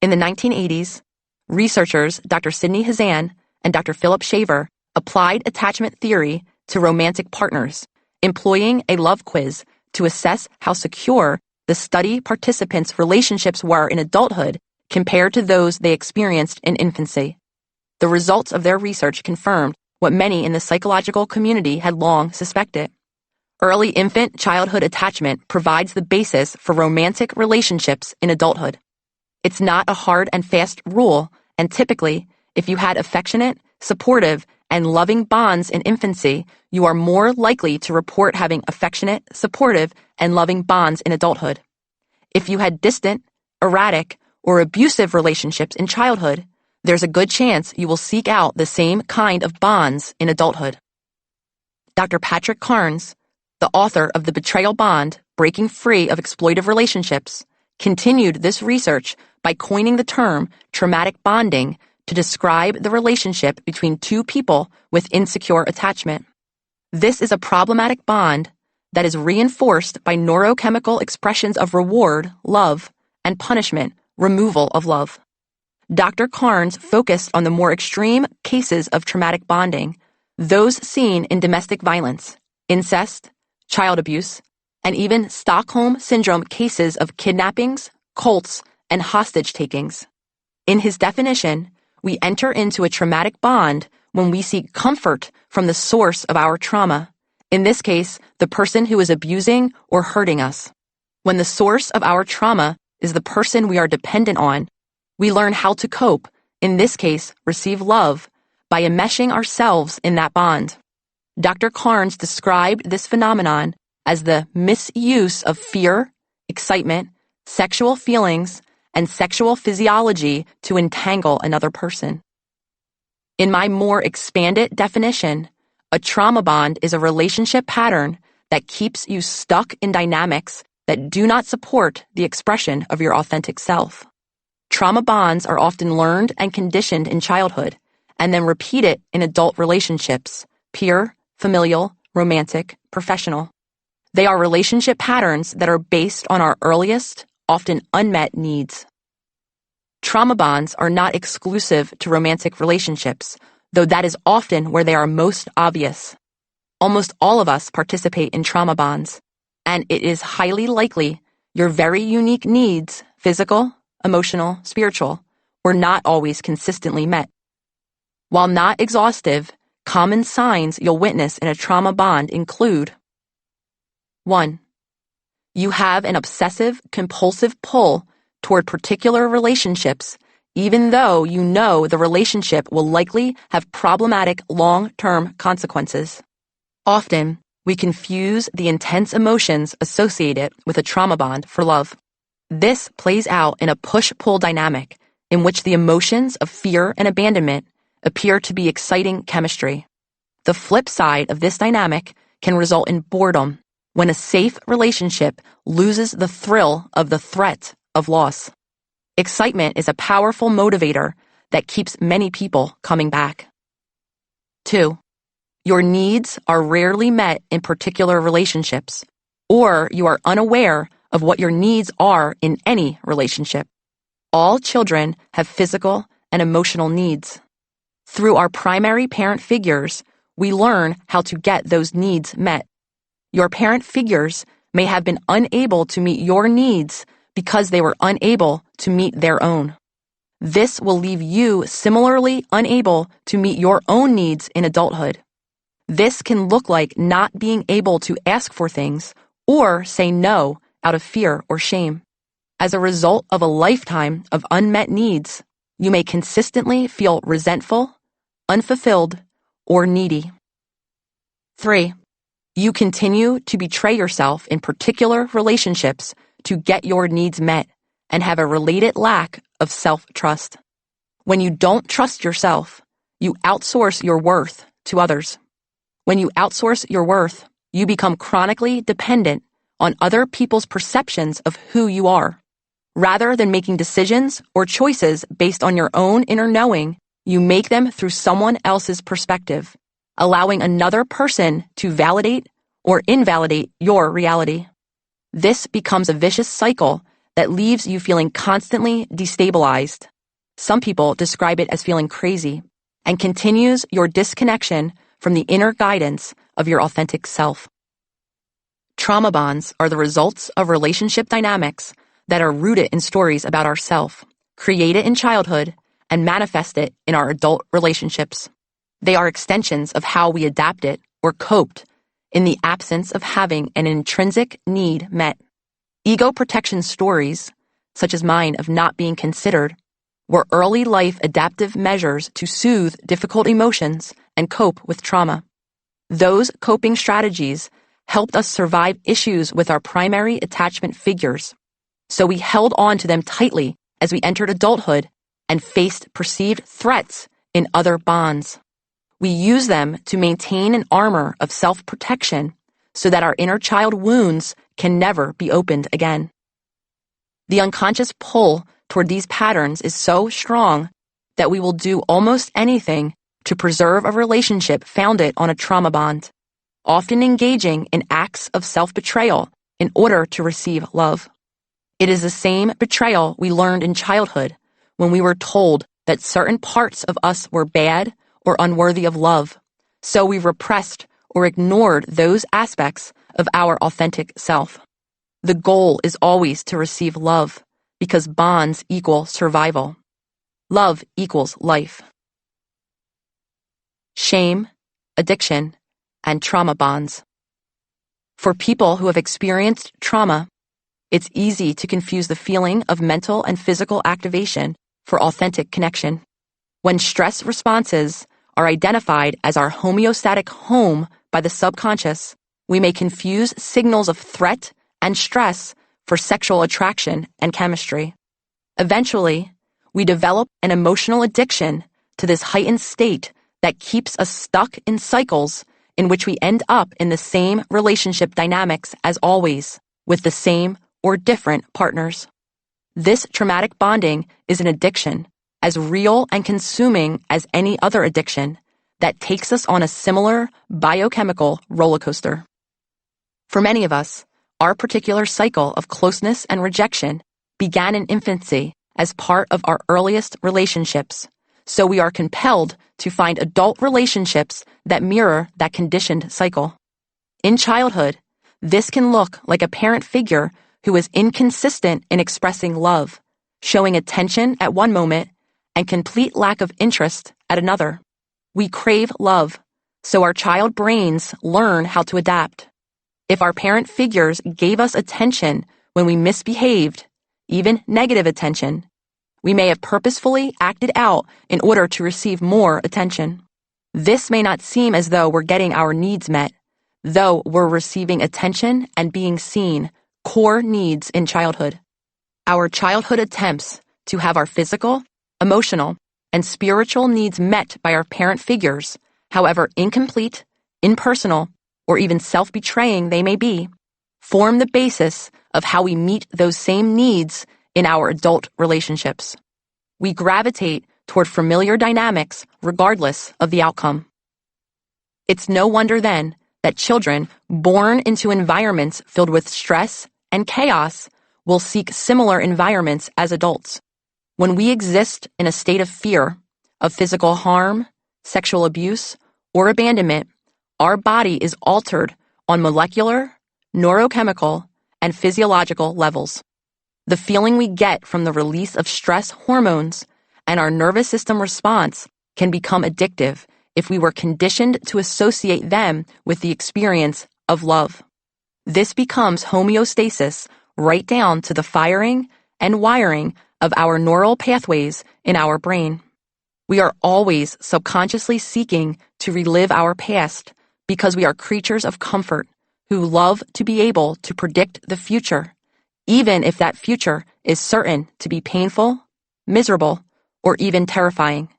Speaker 1: In the 1980s, researchers Dr. Sidney Hazan and Dr. Philip Shaver applied attachment theory to romantic partners, employing a love quiz to assess how secure the study participants' relationships were in adulthood compared to those they experienced in infancy. The results of their research confirmed what many in the psychological community had long suspected. Early infant-childhood attachment provides the basis for romantic relationships in adulthood. It's not a hard and fast rule, and typically, if you had affectionate, supportive, and loving bonds in infancy, you are more likely to report having affectionate, supportive, and loving bonds in adulthood. If you had distant, erratic, or abusive relationships in childhood, there's a good chance you will seek out the same kind of bonds in adulthood. Dr. Patrick Carnes, the author of The Betrayal Bond, Breaking Free of Exploitive Relationships, continued this research by coining the term traumatic bonding to describe the relationship between two people with insecure attachment. This is a problematic bond that is reinforced by neurochemical expressions of reward, love, and punishment, removal of love. Dr. Carnes focused on the more extreme cases of traumatic bonding, those seen in domestic violence, incest, child abuse, and even Stockholm Syndrome cases of kidnappings, cults, and hostage takings. In his definition, we enter into a traumatic bond when we seek comfort from the source of our trauma, in this case, the person who is abusing or hurting us. When the source of our trauma is the person we are dependent on, we learn how to cope, in this case, receive love, by enmeshing ourselves in that bond. Dr. Carnes described this phenomenon as the misuse of fear, excitement, sexual feelings, and sexual physiology to entangle another person. In my more expanded definition, a trauma bond is a relationship pattern that keeps you stuck in dynamics that do not support the expression of your authentic self. Trauma bonds are often learned and conditioned in childhood, and then repeated in adult relationships, peer, familial, romantic, professional. They are relationship patterns that are based on our earliest, often unmet needs. Trauma bonds are not exclusive to romantic relationships, though that is often where they are most obvious. Almost all of us participate in trauma bonds, and it is highly likely your very unique needs, physical, emotional, spiritual, were not always consistently met. While not exhaustive, common signs you'll witness in a trauma bond include: 1. You have an obsessive-compulsive pull toward particular relationships, even though you know the relationship will likely have problematic long-term consequences. Often, We confuse the intense emotions associated with a trauma bond for love. This plays out in a push-pull dynamic in which the emotions of fear and abandonment appear to be exciting chemistry. The flip side of this dynamic can result in boredom when a safe relationship loses the thrill of the threat of loss. Excitement is a powerful motivator that keeps many people coming back. 2. Your needs are rarely met in particular relationships, or you are unaware of what your needs are in any relationship. All children have physical and emotional needs. Through our primary parent figures, we learn how to get those needs met. Your parent figures may have been unable to meet your needs because they were unable to meet their own. This will leave you similarly unable to meet your own needs in adulthood. This can look like not being able to ask for things or say no out of fear or shame. As a result of a lifetime of unmet needs, you may consistently feel resentful, unfulfilled, or needy. 3. You continue to betray yourself in particular relationships to get your needs met and have a related lack of self-trust. When you don't trust yourself, you outsource your worth to others. When you outsource your worth, you become chronically dependent on other people's perceptions of who you are. Rather than making decisions or choices based on your own inner knowing, you make them through someone else's perspective, allowing another person to validate or invalidate your reality. This becomes a vicious cycle that leaves you feeling constantly destabilized. Some people describe it as feeling crazy, and continues your disconnection from the inner guidance of your authentic self. Trauma bonds are the results of relationship dynamics that are rooted in stories about ourselves, created in childhood, and manifested in our adult relationships. They are extensions of how we adapted or coped in the absence of having an intrinsic need met. Ego protection stories, such as mine of not being considered, were early life adaptive measures to soothe difficult emotions and cope with trauma. Those coping strategies helped us survive issues with our primary attachment figures, so we held on to them tightly as we entered adulthood and faced perceived threats in other bonds. We use them to maintain an armor of self-protection so that our inner child wounds can never be opened again. The unconscious pull toward these patterns is so strong that we will do almost anything to preserve a relationship founded on a trauma bond, often engaging in acts of self-betrayal in order to receive love. It is the same betrayal we learned in childhood when we were told that certain parts of us were bad or unworthy of love, so we repressed or ignored those aspects of our authentic self. The goal is always to receive love, because bonds equal survival. Love equals life. Shame, addiction, and trauma bonds. For people who have experienced trauma, it's easy to confuse the feeling of mental and physical activation for authentic connection. When stress responses are identified as our homeostatic home by the subconscious, we may confuse signals of threat and stress for sexual attraction and chemistry. Eventually, we develop an emotional addiction to this heightened state that keeps us stuck in cycles in which we end up in the same relationship dynamics as always, with the same or different partners. This traumatic bonding is an addiction, as real and consuming as any other addiction, that takes us on a similar biochemical roller coaster. For many of us, our particular cycle of closeness and rejection began in infancy as part of our earliest relationships, so we are compelled to find adult relationships that mirror that conditioned cycle. In childhood, this can look like a parent figure who is inconsistent in expressing love, showing attention at one moment and complete lack of interest at another. We crave love, so our child brains learn how to adapt. If our parent figures gave us attention when we misbehaved, even negative attention, we may have purposefully acted out in order to receive more attention. This may not seem as though we're getting our needs met, though we're receiving attention and being seen, core needs in childhood. Our childhood attempts to have our physical, emotional, and spiritual needs met by our parent figures, however incomplete, impersonal, or even self-betraying they may be, form the basis of how we meet those same needs in our adult relationships. We gravitate toward familiar dynamics regardless of the outcome. It's no wonder then that children born into environments filled with stress and chaos will seek similar environments as adults. When we exist in a state of fear, of physical harm, sexual abuse, or abandonment, our body is altered on molecular, neurochemical, and physiological levels. The feeling we get from the release of stress hormones and our nervous system response can become addictive if we were conditioned to associate them with the experience of love. This becomes homeostasis right down to the firing and wiring of our neural pathways in our brain. We are always subconsciously seeking to relive our past because we are creatures of comfort who love to be able to predict the future, even if that future is certain to be painful, miserable, or even terrifying.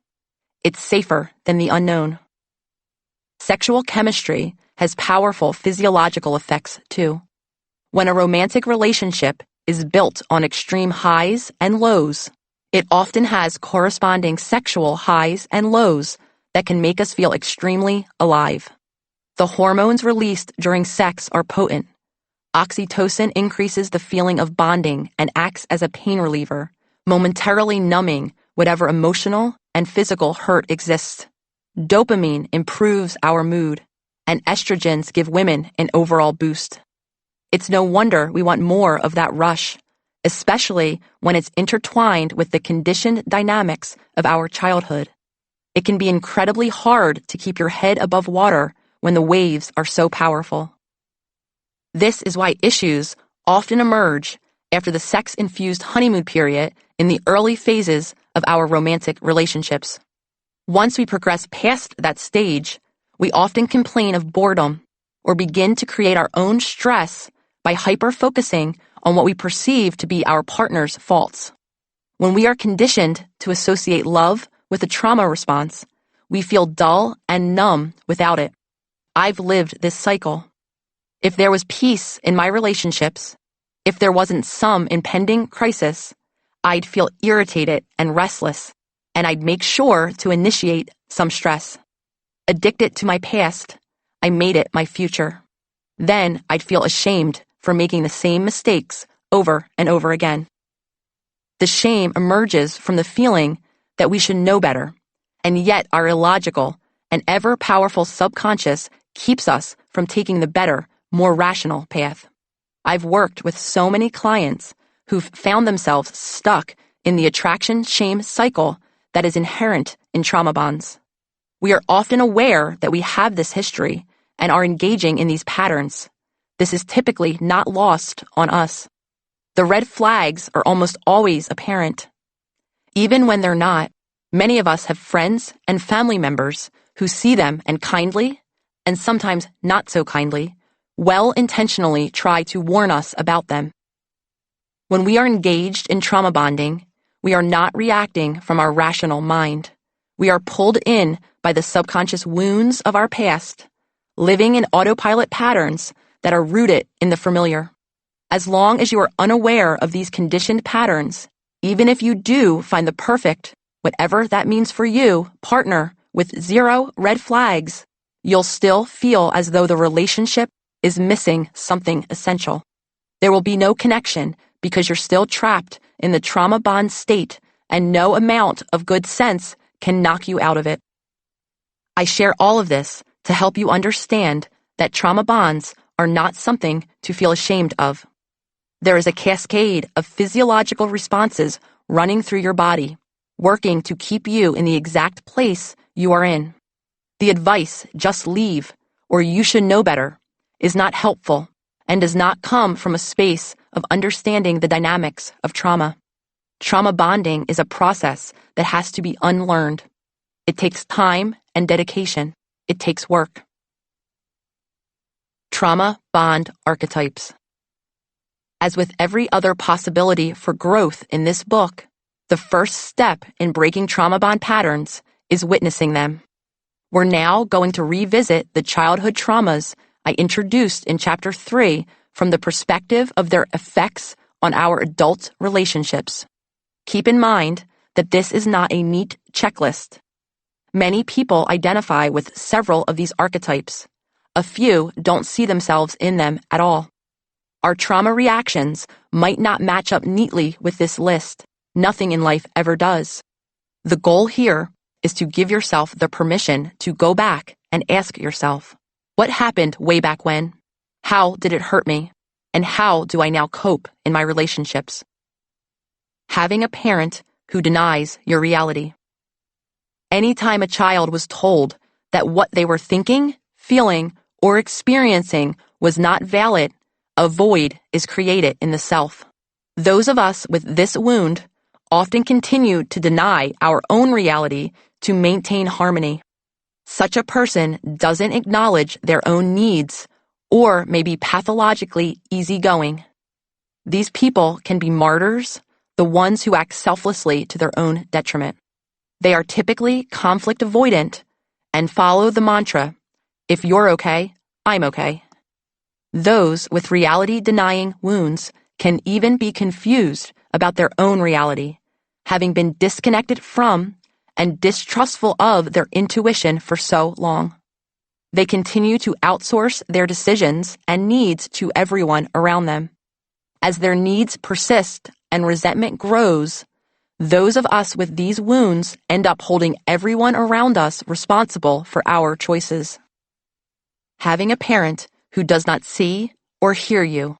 Speaker 1: It's safer than the unknown. Sexual chemistry has powerful physiological effects too. When a romantic relationship is built on extreme highs and lows, it often has corresponding sexual highs and lows that can make us feel extremely alive. The hormones released during sex are potent. Oxytocin increases the feeling of bonding and acts as a pain reliever, momentarily numbing whatever emotional and physical hurt exists. Dopamine improves our mood, and estrogens give women an overall boost. It's no wonder we want more of that rush, especially when it's intertwined with the conditioned dynamics of our childhood. It can be incredibly hard to keep your head above water when the waves are so powerful. This is why issues often emerge after the sex-infused honeymoon period in the early phases of our romantic relationships. Once we progress past that stage, we often complain of boredom or begin to create our own stress by hyper-focusing on what we perceive to be our partner's faults. When we are conditioned to associate love with a trauma response, we feel dull and numb without it. I've lived this cycle. If there was peace in my relationships, if there wasn't some impending crisis, I'd feel irritated and restless, and I'd make sure to initiate some stress. Addicted to my past, I made it my future. Then I'd feel ashamed for making the same mistakes over and over again. The shame emerges from the feeling that we should know better, and yet our illogical and ever-powerful subconscious keeps us from taking the better, more rational path. I've worked with so many clients who've found themselves stuck in the attraction-shame cycle that is inherent in trauma bonds. We are often aware that we have this history and are engaging in these patterns. This is typically not lost on us. The red flags are almost always apparent. Even when they're not, many of us have friends and family members who see them and kindly, and sometimes not so kindly, well-intentionally try to warn us about them. When we are engaged in trauma bonding, we are not reacting from our rational mind. We are pulled in by the subconscious wounds of our past, living in autopilot patterns that are rooted in the familiar. As long as you are unaware of these conditioned patterns, even if you do find the perfect, whatever that means for you, partner with 0 red flags, you'll still feel as though the relationship is missing something essential. There will be no connection because you're still trapped in the trauma bond state, and no amount of good sense can knock you out of it. I share all of this to help you understand that trauma bonds are not something to feel ashamed of. There is a cascade of physiological responses running through your body, working to keep you in the exact place you are in. The advice, just leave, or you should know better, is not helpful and does not come from a space of understanding the dynamics of trauma. Trauma bonding is a process that has to be unlearned. It takes time and dedication. It takes work. Trauma bond archetypes. As with every other possibility for growth in this book, the first step in breaking trauma bond patterns is witnessing them. We're now going to revisit the childhood traumas I introduced in Chapter 3 from the perspective of their effects on our adult relationships. Keep in mind that this is not a neat checklist. Many people identify with several of these archetypes. A few don't see themselves in them at all. Our trauma reactions might not match up neatly with this list. Nothing in life ever does. The goal here is to give yourself the permission to go back and ask yourself, what happened way back when? How did it hurt me? And how do I now cope in my relationships? Having a parent who denies your reality. Anytime a child was told that what they were thinking, feeling, or experiencing was not valid, a void is created in the self. Those of us with this wound often continue to deny our own reality to maintain harmony. Such a person doesn't acknowledge their own needs or may be pathologically easygoing. These people can be martyrs, the ones who act selflessly to their own detriment. They are typically conflict avoidant and follow the mantra, if you're okay, I'm okay. Those with reality-denying wounds can even be confused about their own reality, having been disconnected from and distrustful of their intuition for so long. They continue to outsource their decisions and needs to everyone around them. As their needs persist and resentment grows, those of us with these wounds end up holding everyone around us responsible for our choices. Having a parent who does not see or hear you.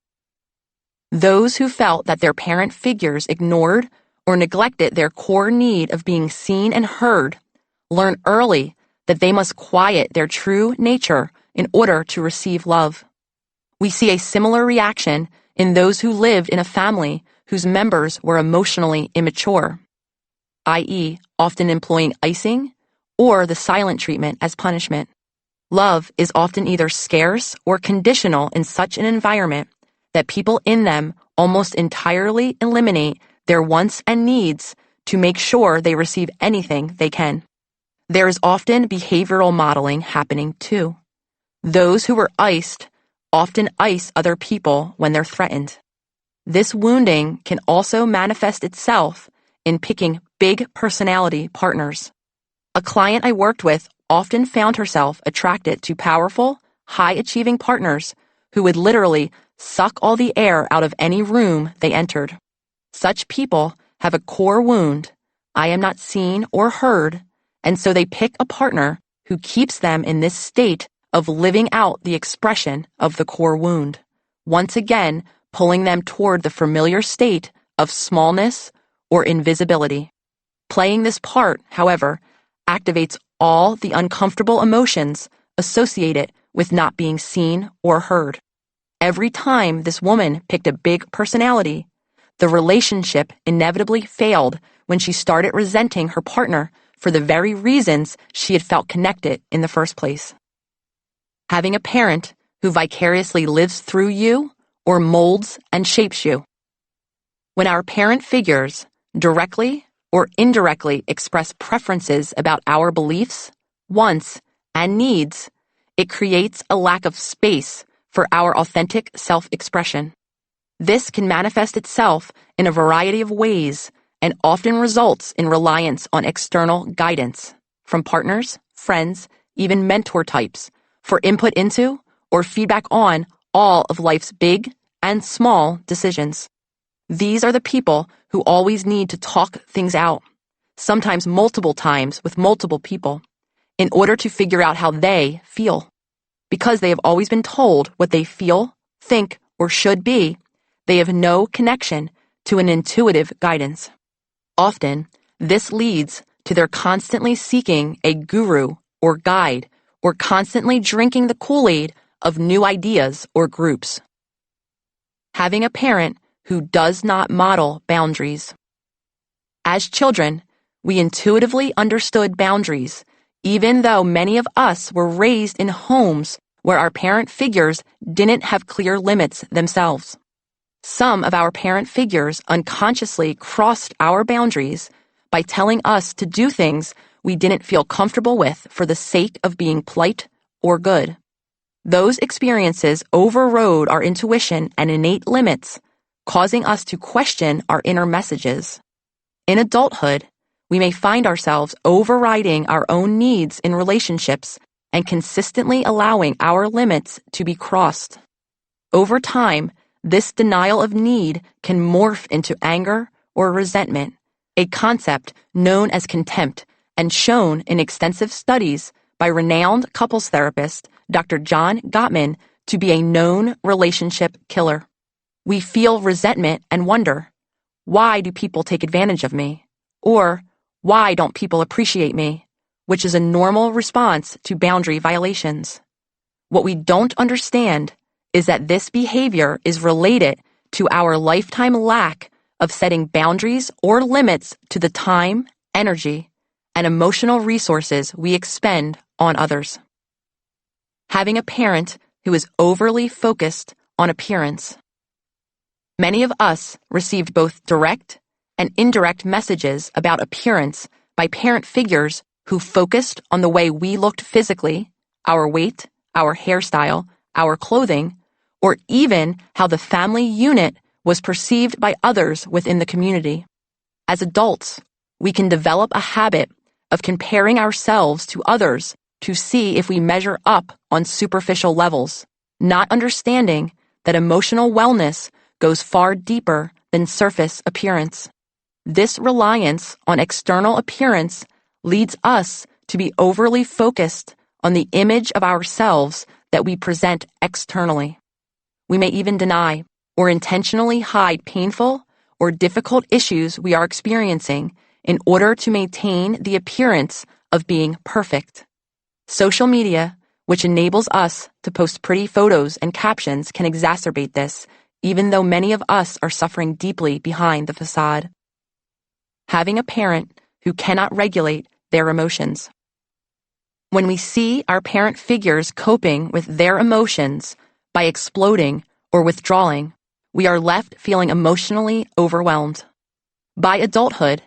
Speaker 1: Those who felt that their parent figures ignored or neglected their core need of being seen and heard learn early that they must quiet their true nature in order to receive love. We see a similar reaction in those who lived in a family whose members were emotionally immature, i.e., often employing icing or the silent treatment as punishment. Love is often either scarce or conditional in such an environment that people in them almost entirely eliminate their wants and needs to make sure they receive anything they can. There is often behavioral modeling happening too. Those who were iced often ice other people when they're threatened. This wounding can also manifest itself in picking big personality partners. A client I worked with often found herself attracted to powerful, high-achieving partners who would literally suck all the air out of any room they entered. Such people have a core wound, I am not seen or heard, and so they pick a partner who keeps them in this state of living out the expression of the core wound, once again pulling them toward the familiar state of smallness or invisibility. Playing this part, however, activates all the uncomfortable emotions associated with not being seen or heard. Every time this woman picked a big personality, the relationship inevitably failed when she started resenting her partner for the very reasons she had felt connected in the first place. Having a parent who vicariously lives through you or molds and shapes you. When our parent figures directly or indirectly express preferences about our beliefs, wants, and needs, it creates a lack of space for our authentic self-expression. This can manifest itself in a variety of ways and often results in reliance on external guidance from partners, friends, even mentor types for input into or feedback on all of life's big and small decisions. These are the people who always need to talk things out, sometimes multiple times with multiple people, in order to figure out how they feel. Because they have always been told what they feel, think, or should be, they have no connection to an intuitive guidance. Often, this leads to their constantly seeking a guru or guide or constantly drinking the Kool-Aid of new ideas or groups. Having a parent who does not model boundaries. As children, we intuitively understood boundaries, even though many of us were raised in homes where our parent figures didn't have clear limits themselves. Some of our parent figures unconsciously crossed our boundaries by telling us to do things we didn't feel comfortable with for the sake of being polite or good. Those experiences overrode our intuition and innate limits, causing us to question our inner messages. In adulthood, we may find ourselves overriding our own needs in relationships and consistently allowing our limits to be crossed. Over time, this denial of need can morph into anger or resentment, a concept known as contempt and shown in extensive studies by renowned couples therapist Dr. John Gottman to be a known relationship killer. We feel resentment and wonder, why do people take advantage of me? Or, why don't people appreciate me? Which is a normal response to boundary violations. What we don't understand is that this behavior is related to our lifetime lack of setting boundaries or limits to the time, energy, and emotional resources we expend on others. Having a parent who is overly focused on appearance. Many of us received both direct and indirect messages about appearance by parent figures who focused on the way we looked physically, our weight, our hairstyle, our clothing, or even how the family unit was perceived by others within the community. As adults, we can develop a habit of comparing ourselves to others to see if we measure up on superficial levels, not understanding that emotional wellness goes far deeper than surface appearance. This reliance on external appearance leads us to be overly focused on the image of ourselves that we present externally. We may even deny or intentionally hide painful or difficult issues we are experiencing in order to maintain the appearance of being perfect. Social media, which enables us to post pretty photos and captions, can exacerbate this, even though many of us are suffering deeply behind the facade. Having a parent who cannot regulate their emotions. When we see our parent figures coping with their emotions by exploding or withdrawing, we are left feeling emotionally overwhelmed. By adulthood,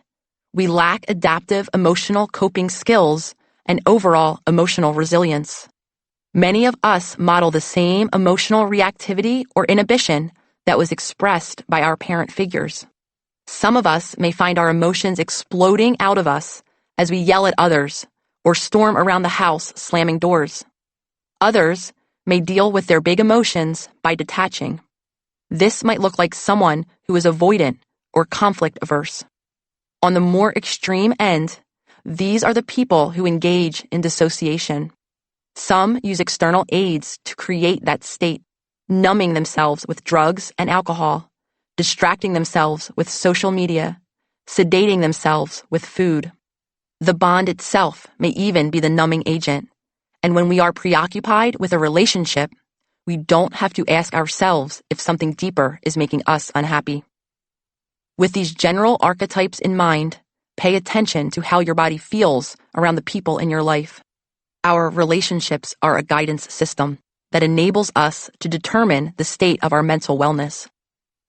Speaker 1: we lack adaptive emotional coping skills and overall emotional resilience. Many of us model the same emotional reactivity or inhibition that was expressed by our parent figures. Some of us may find our emotions exploding out of us as we yell at others or storm around the house slamming doors. Others may deal with their big emotions by detaching. This might look like someone who is avoidant or conflict averse. On the more extreme end, these are the people who engage in dissociation. Some use external aids to create that state, numbing themselves with drugs and alcohol, distracting themselves with social media, sedating themselves with food. The bond itself may even be the numbing agent, and when we are preoccupied with a relationship, we don't have to ask ourselves if something deeper is making us unhappy. With these general archetypes in mind, pay attention to how your body feels around the people in your life. Our relationships are a guidance system that enables us to determine the state of our mental wellness.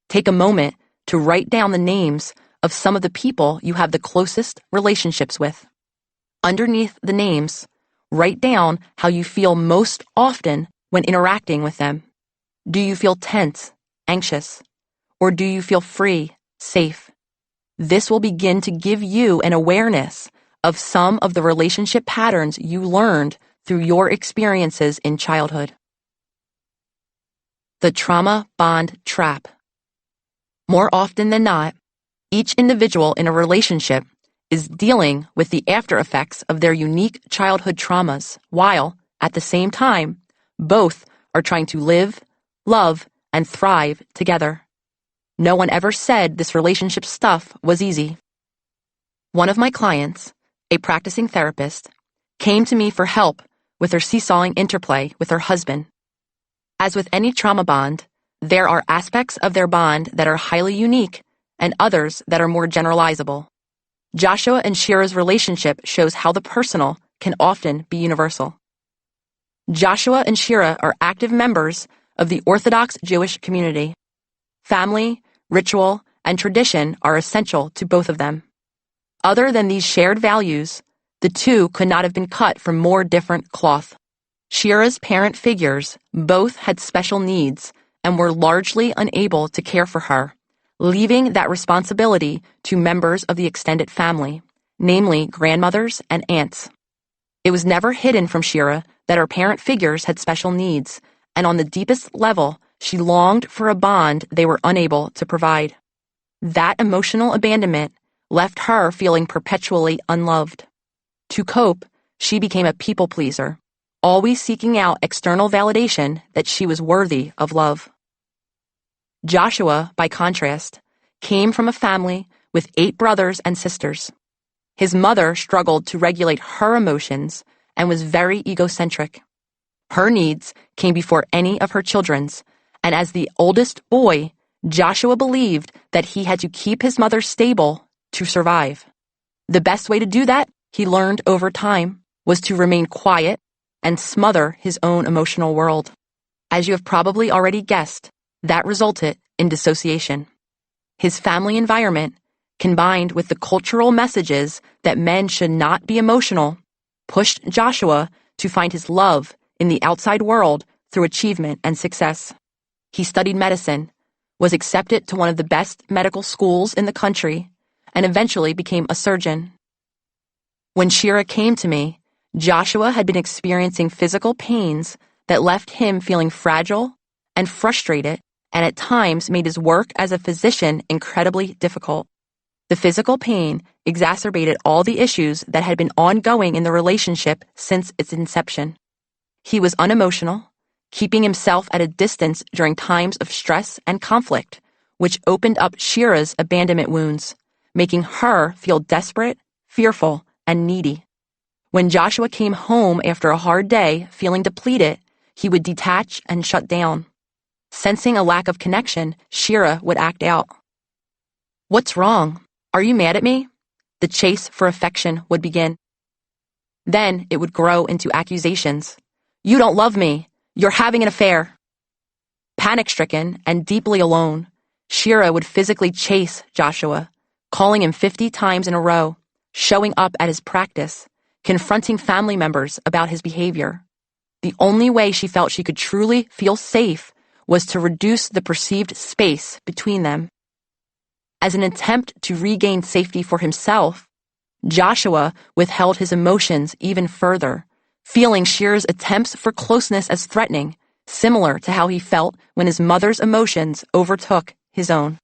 Speaker 1: Take a moment to write down the names of some of the people you have the closest relationships with. Underneath the names, write down how you feel most often when interacting with them. Do you feel tense, anxious, or do you feel free, safe? This will begin to give you an awareness of some of the relationship patterns you learned through your experiences in childhood. The trauma bond trap. More often than not, each individual in a relationship is dealing with the after effects of their unique childhood traumas, while, at the same time, both are trying to live, love, and thrive together. No one ever said this relationship stuff was easy. One of my clients, a practicing therapist, came to me for help with her seesawing interplay with her husband. As with any trauma bond, there are aspects of their bond that are highly unique and others that are more generalizable. Joshua and Shira's relationship shows how the personal can often be universal. Joshua and Shira are active members of the Orthodox Jewish community. Family, ritual, and tradition are essential to both of them. Other than these shared values, the two could not have been cut from more different cloth. Shira's parent figures both had special needs and were largely unable to care for her, leaving that responsibility to members of the extended family, namely grandmothers and aunts. It was never hidden from Shira that her parent figures had special needs, and on the deepest level, she longed for a bond they were unable to provide. That emotional abandonment left her feeling perpetually unloved. To cope, she became a people pleaser, always seeking out external validation that she was worthy of love. Joshua, by contrast, came from a family with 8 brothers and sisters. His mother struggled to regulate her emotions and was very egocentric. Her needs came before any of her children's, and as the oldest boy, Joshua believed that he had to keep his mother stable to survive. The best way to do that, he learned over time, was to remain quiet and smother his own emotional world. As you have probably already guessed, that resulted in dissociation. His family environment, combined with the cultural messages that men should not be emotional, pushed Joshua to find his love in the outside world through achievement and success. He studied medicine, was accepted to one of the best medical schools in the country, and eventually became a surgeon. When Shira came to me, Joshua had been experiencing physical pains that left him feeling fragile and frustrated, and at times made his work as a physician incredibly difficult. The physical pain exacerbated all the issues that had been ongoing in the relationship since its inception. He was unemotional, keeping himself at a distance during times of stress and conflict, which opened up Shira's abandonment wounds, making her feel desperate, fearful, and needy. When Joshua came home after a hard day, feeling depleted, he would detach and shut down. Sensing a lack of connection, Shira would act out. "What's wrong? Are you mad at me?" The chase for affection would begin. Then it would grow into accusations. "You don't love me. You're having an affair." Panic-stricken and deeply alone, Shira would physically chase Joshua, calling him 50 times in a row, showing up at his practice, confronting family members about his behavior. The only way she felt she could truly feel safe was to reduce the perceived space between them. As an attempt to regain safety for himself, Joshua withheld his emotions even further, feeling Shira's attempts for closeness as threatening, similar to how he felt when his mother's emotions overtook his own.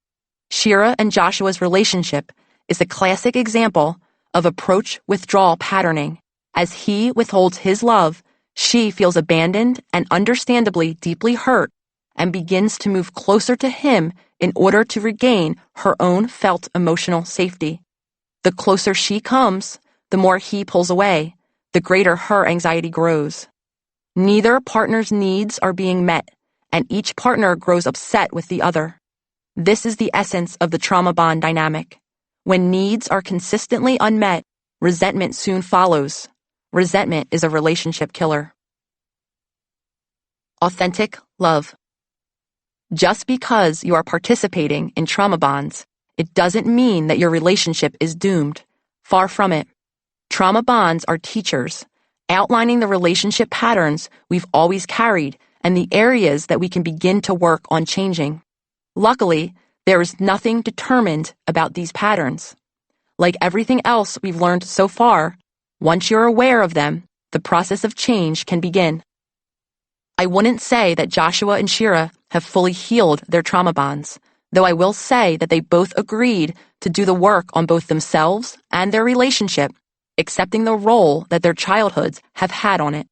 Speaker 1: Shira and Joshua's relationship is a classic example of approach-withdrawal patterning. As he withholds his love, she feels abandoned and understandably deeply hurt and begins to move closer to him in order to regain her own felt emotional safety. The closer she comes, the more he pulls away, the greater her anxiety grows. Neither partner's needs are being met, and each partner grows upset with the other. This is the essence of the trauma bond dynamic. When needs are consistently unmet, resentment soon follows. Resentment is a relationship killer. Authentic love. Just because you are participating in trauma bonds, it doesn't mean that your relationship is doomed. Far from it. Trauma bonds are teachers, outlining the relationship patterns we've always carried and the areas that we can begin to work on changing. Luckily, there is nothing determined about these patterns. Like everything else we've learned so far, once you're aware of them, the process of change can begin. I wouldn't say that Joshua and Shira have fully healed their trauma bonds, though I will say that they both agreed to do the work on both themselves and their relationship, accepting the role that their childhoods have had on it.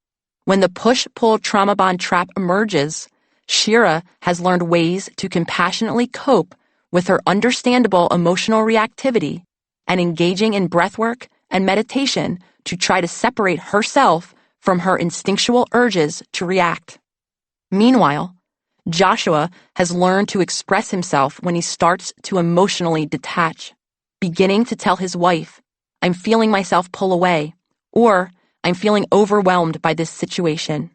Speaker 1: When the push-pull trauma bond trap emerges, Shira has learned ways to compassionately cope with her understandable emotional reactivity and engaging in breathwork and meditation to try to separate herself from her instinctual urges to react. Meanwhile, Joshua has learned to express himself when he starts to emotionally detach, beginning to tell his wife, "I'm feeling myself pull away," or "I'm feeling overwhelmed by this situation."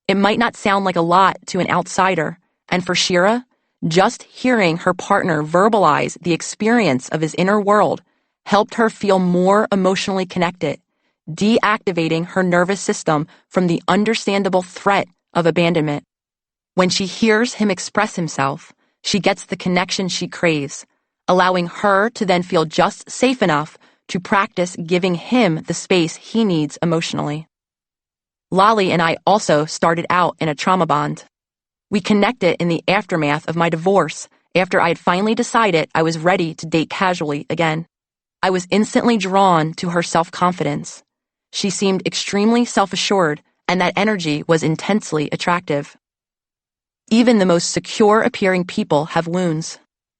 Speaker 1: It might not sound like a lot to an outsider, and for Shira, just hearing her partner verbalize the experience of his inner world helped her feel more emotionally connected, deactivating her nervous system from the understandable threat of abandonment. When she hears him express himself, she gets the connection she craves, allowing her to then feel just safe enough to practice giving him the space he needs emotionally. Lolly and I also started out in a trauma bond. We connected in the aftermath of my divorce after I had finally decided I was ready to date casually again. I was instantly drawn to her self-confidence. She seemed extremely self-assured, and that energy was intensely attractive. Even the most secure-appearing people have wounds.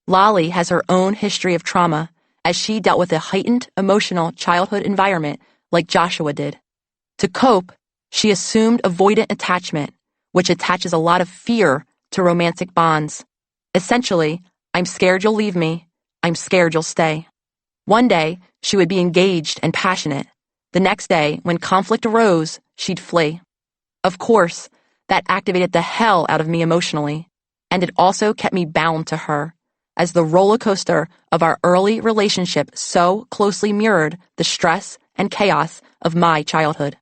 Speaker 1: Lolly has her own history of trauma, as she dealt with a heightened emotional childhood environment like Joshua did. To cope, she assumed avoidant attachment, which attaches a lot of fear to romantic bonds. Essentially, I'm scared you'll leave me. I'm scared you'll stay. One day, she would be engaged and passionate. The next day, when conflict arose, she'd flee. Of course, that activated the hell out of me emotionally, and it also kept me bound to her, as the roller coaster of our early relationship so closely mirrored the stress and chaos of my childhood.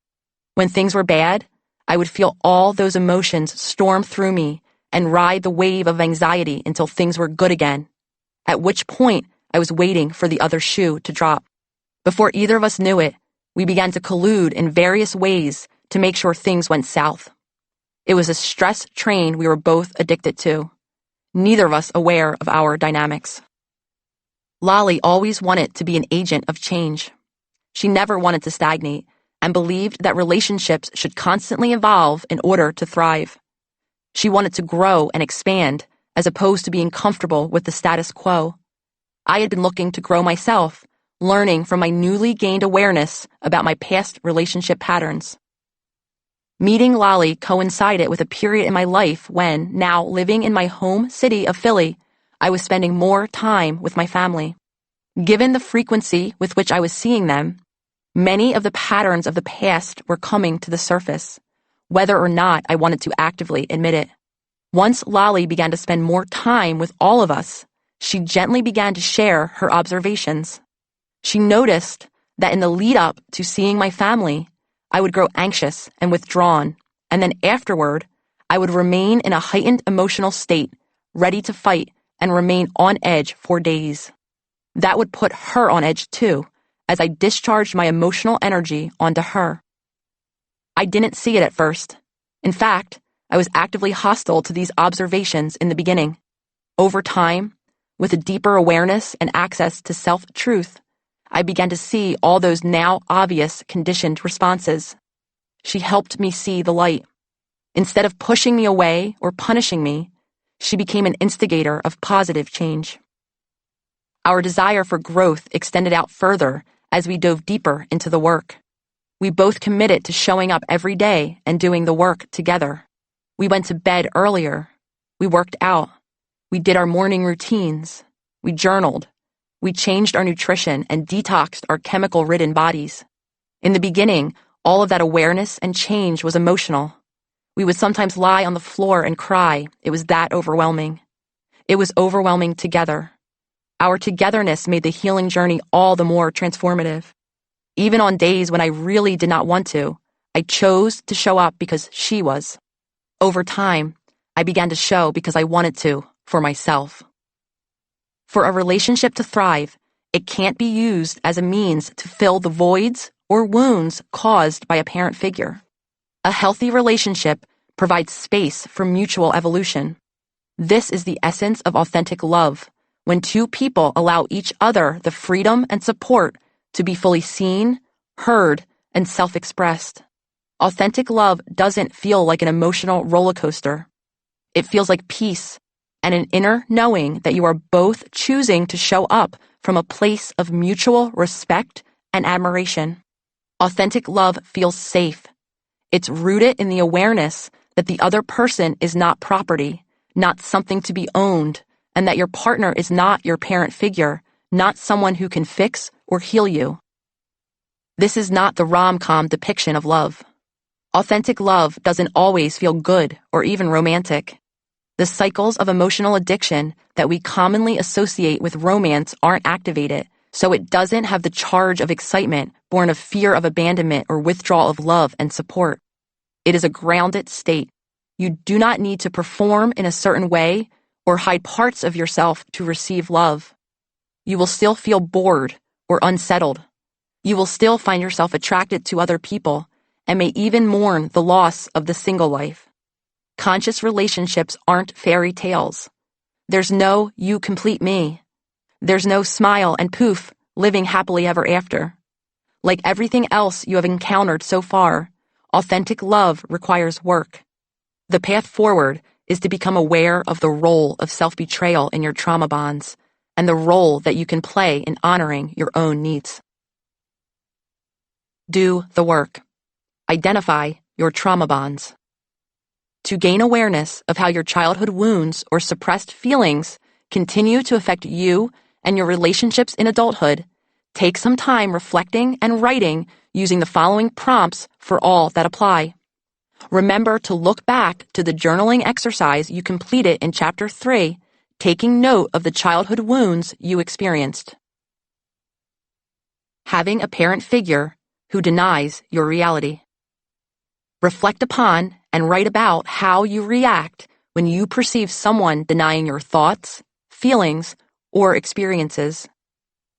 Speaker 1: When things were bad, I would feel all those emotions storm through me and ride the wave of anxiety until things were good again, at which point I was waiting for the other shoe to drop. Before either of us knew it, we began to collude in various ways to make sure things went south. It was a stress train we were both addicted to, neither of us aware of our dynamics. Lolly always wanted to be an agent of change. She never wanted to stagnate and believed that relationships should constantly evolve in order to thrive. She wanted to grow and expand as opposed to being comfortable with the status quo. I had been looking to grow myself, learning from my newly gained awareness about my past relationship patterns. Meeting Lolly coincided with a period in my life when, now living in my home city of Philly, I was spending more time with my family. Given the frequency with which I was seeing them, many of the patterns of the past were coming to the surface, whether or not I wanted to actively admit it. Once Lolly began to spend more time with all of us, she gently began to share her observations. She noticed that in the lead up to seeing my family, I would grow anxious and withdrawn, and then afterward, I would remain in a heightened emotional state, ready to fight and remain on edge for days. That would put her on edge too, as I discharged my emotional energy onto her. I didn't see it at first. In fact, I was actively hostile to these observations in the beginning. Over time, with a deeper awareness and access to self-truth, I began to see all those now obvious conditioned responses. She helped me see the light. Instead of pushing me away or punishing me, she became an instigator of positive change. Our desire for growth extended out further as we dove deeper into the work. We both committed to showing up every day and doing the work together. We went to bed earlier. We worked out. We did our morning routines. We journaled. We changed our nutrition and detoxed our chemical-ridden bodies. In the beginning, all of that awareness and change was emotional. We would sometimes lie on the floor and cry. It was that overwhelming. It was overwhelming together. Our togetherness made the healing journey all the more transformative. Even on days when I really did not want to, I chose to show up because she was. Over time, I began to show because I wanted to, for myself. For a relationship to thrive, it can't be used as a means to fill the voids or wounds caused by a parent figure. A healthy relationship provides space for mutual evolution. This is the essence of authentic love, when two people allow each other the freedom and support to be fully seen, heard, and self-expressed. Authentic love doesn't feel like an emotional roller coaster. It feels like peace and an inner knowing that you are both choosing to show up from a place of mutual respect and admiration. Authentic love feels safe. It's rooted in the awareness that the other person is not property, not something to be owned, and that your partner is not your parent figure, not someone who can fix or heal you. This is not the rom-com depiction of love. Authentic love doesn't always feel good or even romantic. The cycles of emotional addiction that we commonly associate with romance aren't activated, so it doesn't have the charge of excitement born of fear of abandonment or withdrawal of love and support. It is a grounded state. You do not need to perform in a certain way or hide parts of yourself to receive love. You will still feel bored or unsettled. You will still find yourself attracted to other people and may even mourn the loss of the single life. Conscious relationships aren't fairy tales. There's no "you complete me." There's no smile and poof, living happily ever after. Like everything else you have encountered so far, authentic love requires work. The path forward is to become aware of the role of self-betrayal in your trauma bonds and the role that you can play in honoring your own needs. Do the work. Identify your trauma bonds. To gain awareness of how your childhood wounds or suppressed feelings continue to affect you and your relationships in adulthood, take some time reflecting and writing using the following prompts for all that apply. Remember to look back to the journaling exercise you completed in Chapter 3, taking note of the childhood wounds you experienced. Having a parent figure who denies your reality. Reflect upon and write about how you react when you perceive someone denying your thoughts, feelings, or experiences.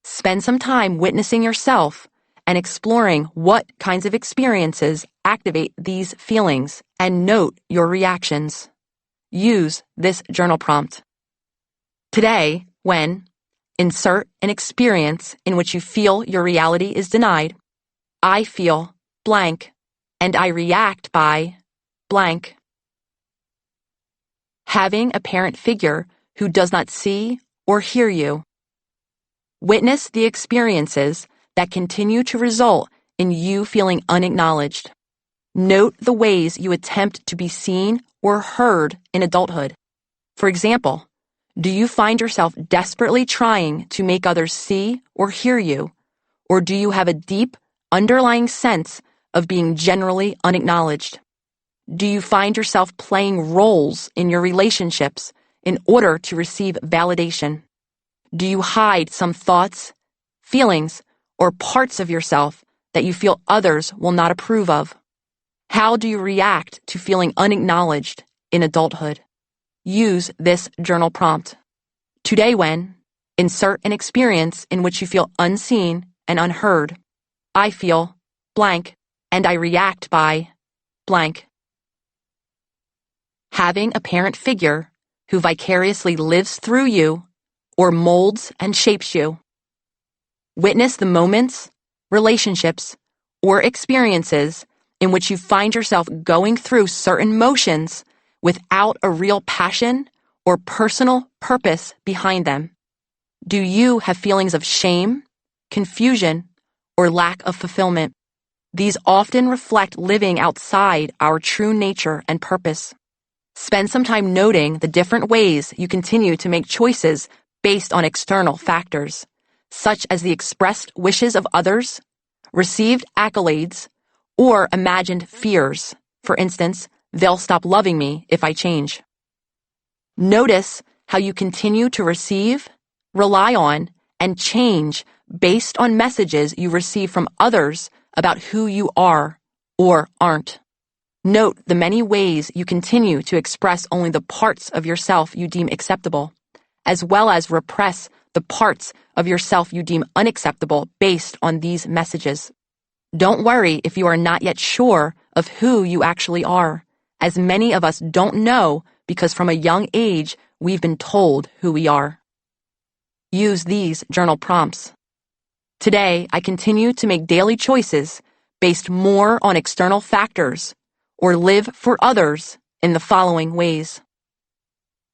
Speaker 1: Spend some time witnessing yourself and exploring what kinds of experiences activate these feelings and note your reactions. Use this journal prompt. Today, when insert an experience in which you feel your reality is denied, I feel blank and I react by blank. Having a parent figure who does not see or hear you. Witness the experiences that continue to result in you feeling unacknowledged. Note the ways you attempt to be seen or heard in adulthood. For example, do you find yourself desperately trying to make others see or hear you, or do you have a deep, underlying sense of being generally unacknowledged? Do you find yourself playing roles in your relationships in order to receive validation? Do you hide some thoughts, feelings, or parts of yourself that you feel others will not approve of? How do you react to feeling unacknowledged in adulthood? Use this journal prompt. Today, when insert an experience in which you feel unseen and unheard. I feel blank and I react by blank. Having a parent figure who vicariously lives through you or molds and shapes you. Witness the moments, relationships, or experiences in which you find yourself going through certain motions without a real passion or personal purpose behind them. Do you have feelings of shame, confusion, or lack of fulfillment? These often reflect living outside our true nature and purpose. Spend some time noting the different ways you continue to make choices based on external factors, such as the expressed wishes of others, received accolades, or imagined fears. For instance, they'll stop loving me if I change. Notice how you continue to receive, rely on, and change based on messages you receive from others about who you are or aren't. Note the many ways you continue to express only the parts of yourself you deem acceptable, as well as repress the parts of yourself you deem unacceptable based on these messages. Don't worry if you are not yet sure of who you actually are, as many of us don't know because from a young age we've been told who we are. Use these journal prompts. Today, I continue to make daily choices based more on external factors or live for others in the following ways.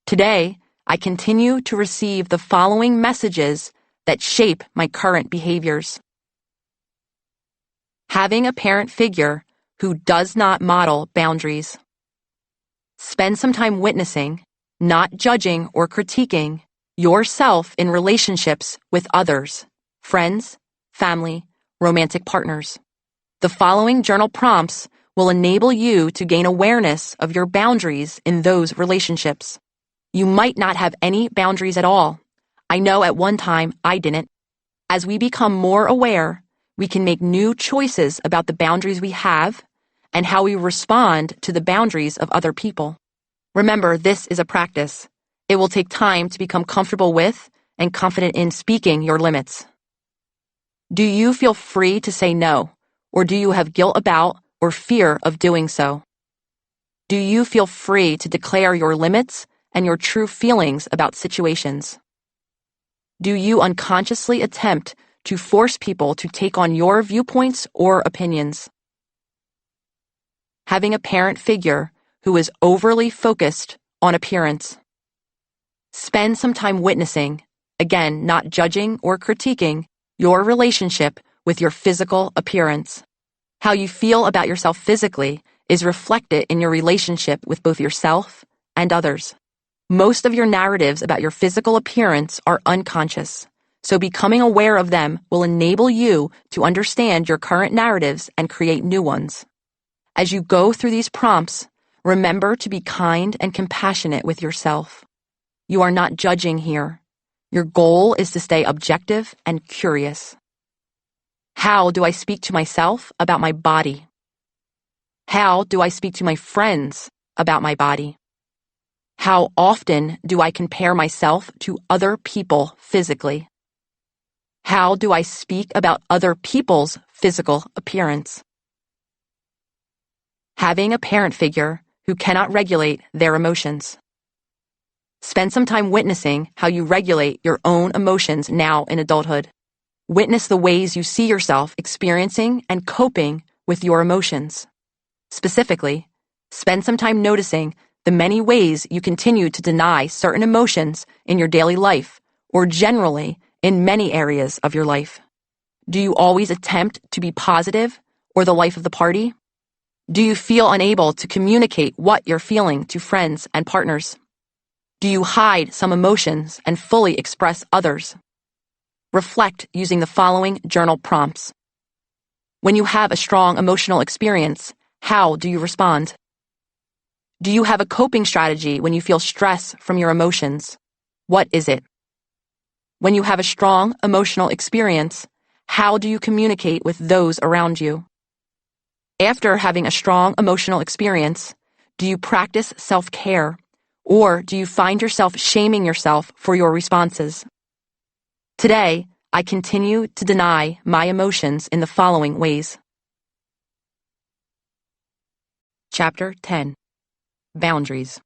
Speaker 1: Today, I continue to receive the following messages that shape my current behaviors. Having a parent figure who does not model boundaries. Spend some time witnessing, not judging or critiquing, yourself in relationships with others, friends, family, romantic partners. The following journal prompts will will enable you to gain awareness of your boundaries in those relationships. You might not have any boundaries at all. I know at one time I didn't. As we become more aware, we can make new choices about the boundaries we have and how we respond to the boundaries of other people. Remember, this is a practice. It will take time to become comfortable with and confident in speaking your limits. Do you feel free to say no, or do you have guilt about or fear of doing so? Do you feel free to declare your limits and your true feelings about situations? Do you unconsciously attempt to force people to take on your viewpoints or opinions? Having a parent figure who is overly focused on appearance. Spend some time witnessing, again, not judging or critiquing, your relationship with your physical appearance. How you feel about yourself physically is reflected in your relationship with both yourself and others. Most of your narratives about your physical appearance are unconscious, so becoming aware of them will enable you to understand your current narratives and create new ones. As you go through these prompts, remember to be kind and compassionate with yourself. You are not judging here. Your goal is to stay objective and curious. How do I speak to myself about my body? How do I speak to my friends about my body? How often do I compare myself to other people physically? How do I speak about other people's physical appearance? Having a parent figure who cannot regulate their emotions. Spend some time witnessing how you regulate your own emotions now in adulthood. Witness the ways you see yourself experiencing and coping with your emotions. Specifically, spend some time noticing the many ways you continue to deny certain emotions in your daily life, or generally in many areas of your life. Do you always attempt to be positive or the life of the party? Do you feel unable to communicate what you're feeling to friends and partners? Do you hide some emotions and fully express others? Reflect using the following journal prompts. When you have a strong emotional experience, how do you respond? Do you have a coping strategy when you feel stress from your emotions? What is it? When you have a strong emotional experience, how do you communicate with those around you? After having a strong emotional experience, do you practice self-care, or do you find yourself shaming yourself for your responses? Today, I continue to deny my emotions in the following ways. Chapter 10. Boundaries.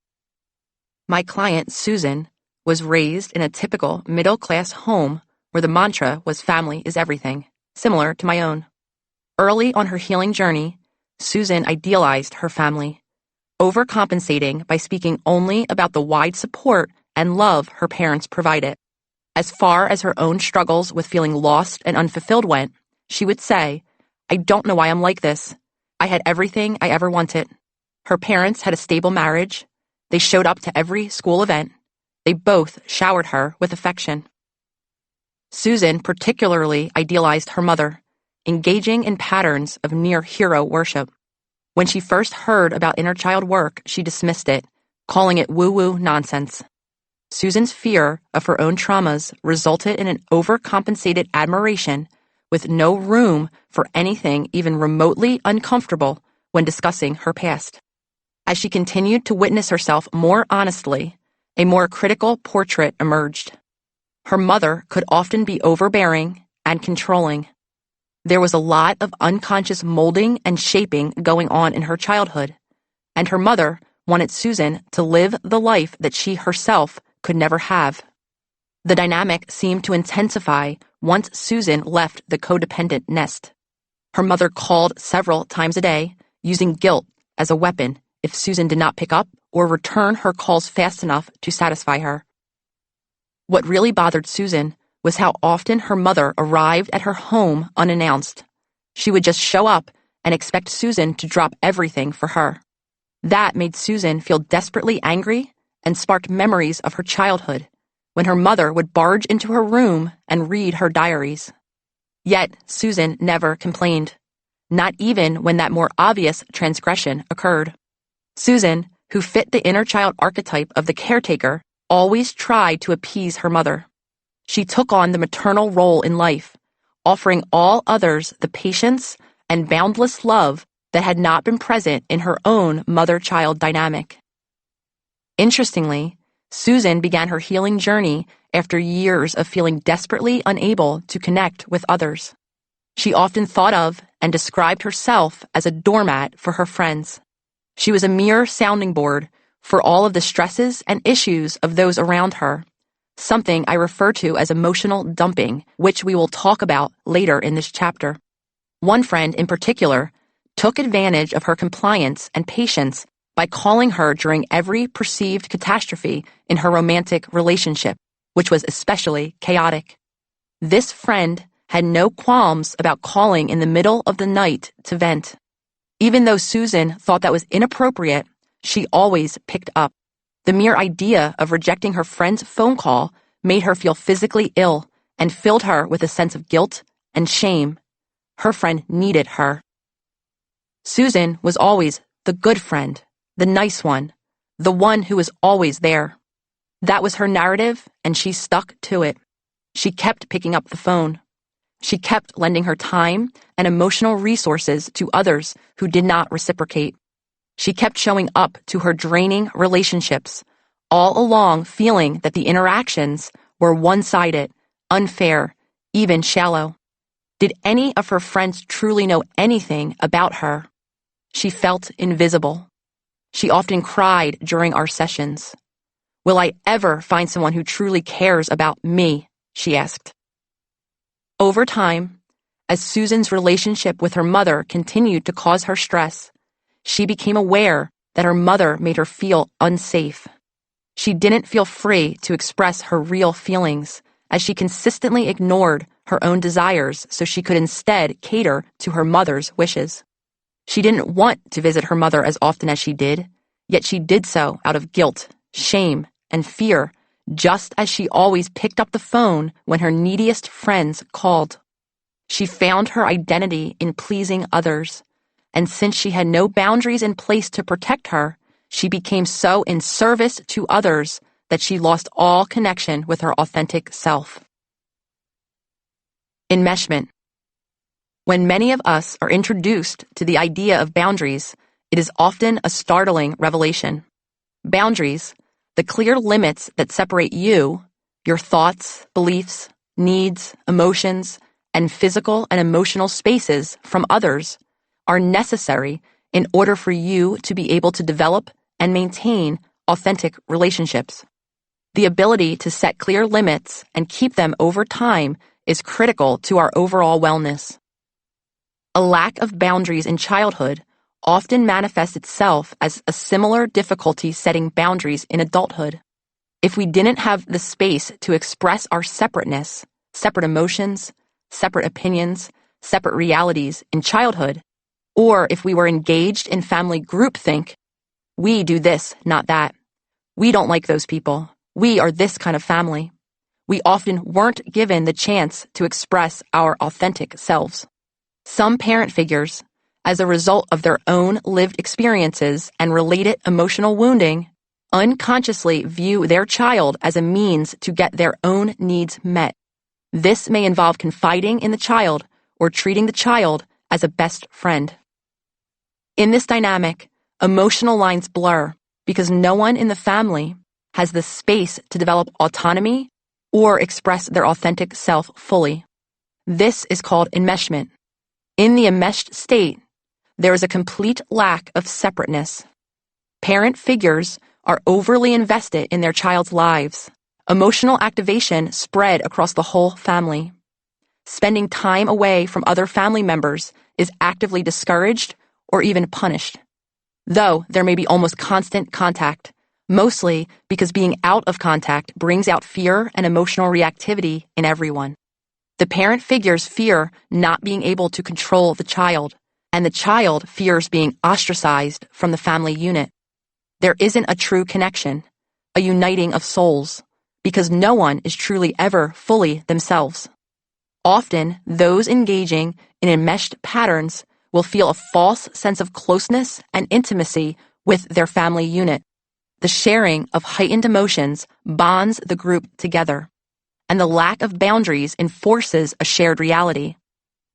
Speaker 1: My client, Susan, was raised in a typical middle-class home where the mantra was family is everything, similar to my own. Early on her healing journey, Susan idealized her family, overcompensating by speaking only about the wide support and love her parents provided. As far as her own struggles with feeling lost and unfulfilled went, she would say, "I don't know why I'm like this. I had everything I ever wanted." Her parents had a stable marriage. They showed up to every school event. They both showered her with affection. Susan particularly idealized her mother, engaging in patterns of near hero worship. When she first heard about inner child work, she dismissed it, calling it woo-woo nonsense. Susan's fear of her own traumas resulted in an overcompensated admiration with no room for anything even remotely uncomfortable when discussing her past. As she continued to witness herself more honestly, a more critical portrait emerged. Her mother could often be overbearing and controlling. There was a lot of unconscious molding and shaping going on in her childhood, and her mother wanted Susan to live the life that she herself could never have. The dynamic seemed to intensify once Susan left the codependent nest. Her mother called several times a day, using guilt as a weapon if Susan did not pick up or return her calls fast enough to satisfy her. What really bothered Susan was how often her mother arrived at her home unannounced. She would just show up and expect Susan to drop everything for her. That made Susan feel desperately angry and sparked memories of her childhood, when her mother would barge into her room and read her diaries. Yet Susan never complained. not even when that more obvious transgression occurred. Susan, who fit the inner child archetype of the caretaker, always tried to appease her mother. She took on the maternal role in life, offering all others the patience and boundless love that had not been present in her own mother-child dynamic. Interestingly, Susan began her healing journey after years of feeling desperately unable to connect with others. She often thought of and described herself as a doormat for her friends. She was a mere sounding board for all of the stresses and issues of those around her, something I refer to as emotional dumping, which we will talk about later in this chapter. One friend in particular took advantage of her compliance and patience by calling her during every perceived catastrophe in her romantic relationship, which was especially chaotic. This friend had no qualms about calling in the middle of the night to vent. Even though Susan thought that was inappropriate, she always picked up. The mere idea of rejecting her friend's phone call made her feel physically ill and filled her with a sense of guilt and shame. Her friend needed her. Susan was always the good friend, the nice one, the one who was always there. That was her narrative, and she stuck to it. She kept picking up the phone. She kept lending her time and emotional resources to others who did not reciprocate. She kept showing up to her draining relationships, all along feeling that the interactions were one-sided, unfair, even shallow. Did any of her friends truly know anything about her? She felt invisible. She often cried during our sessions. "Will I ever find someone who truly cares about me?" she asked. Over time, as Susan's relationship with her mother continued to cause her stress, she became aware that her mother made her feel unsafe. She didn't feel free to express her real feelings, as she consistently ignored her own desires so she could instead cater to her mother's wishes. She didn't want to visit her mother as often as she did, yet she did so out of guilt, shame, and fear, just as she always picked up the phone when her neediest friends called. She found her identity in pleasing others, and since she had no boundaries in place to protect her, she became so in service to others that she lost all connection with her authentic self. Enmeshment. When many of us are introduced to the idea of boundaries, it is often a startling revelation. Boundaries, the clear limits that separate you, your thoughts, beliefs, needs, emotions, and physical and emotional spaces from others, are necessary in order for you to be able to develop and maintain authentic relationships. The ability to set clear limits and keep them over time is critical to our overall wellness. A lack of boundaries in childhood often manifests itself as a similar difficulty setting boundaries in adulthood. If we didn't have the space to express our separateness, separate emotions, separate opinions, separate realities in childhood, or if we were engaged in family groupthink, we do this, not that. We don't like those people. We are this kind of family. We often weren't given the chance to express our authentic selves. Some parent figures, as a result of their own lived experiences and related emotional wounding, unconsciously view their child as a means to get their own needs met. This may involve confiding in the child or treating the child as a best friend. In this dynamic, emotional lines blur because no one in the family has the space to develop autonomy or express their authentic self fully. This is called enmeshment. In the enmeshed state, there is a complete lack of separateness. Parent figures are overly invested in their child's lives. Emotional activation spread across the whole family. Spending time away from other family members is actively discouraged or even punished. Though there may be almost constant contact, mostly because being out of contact brings out fear and emotional reactivity in everyone. The parent figures fear not being able to control the child, and the child fears being ostracized from the family unit. There isn't a true connection, a uniting of souls, because no one is truly ever fully themselves. Often, those engaging in enmeshed patterns will feel a false sense of closeness and intimacy with their family unit. The sharing of heightened emotions bonds the group together, and the lack of boundaries enforces a shared reality.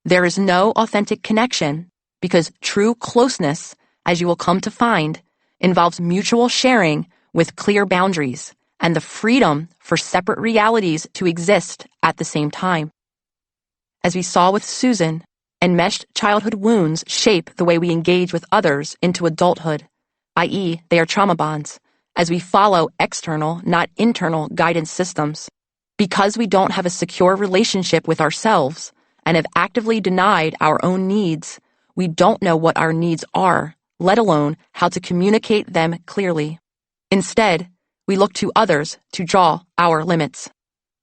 Speaker 1: There is no authentic connection because true closeness, as you will come to find, involves mutual sharing with clear boundaries and the freedom for separate realities to exist at the same time. As we saw with Susan, enmeshed childhood wounds shape the way we engage with others into adulthood, i.e., they are trauma bonds, as we follow external, not internal guidance systems. Because we don't have a secure relationship with ourselves and have actively denied our own needs, we don't know what our needs are, let alone how to communicate them clearly. Instead, we look to others to draw our limits.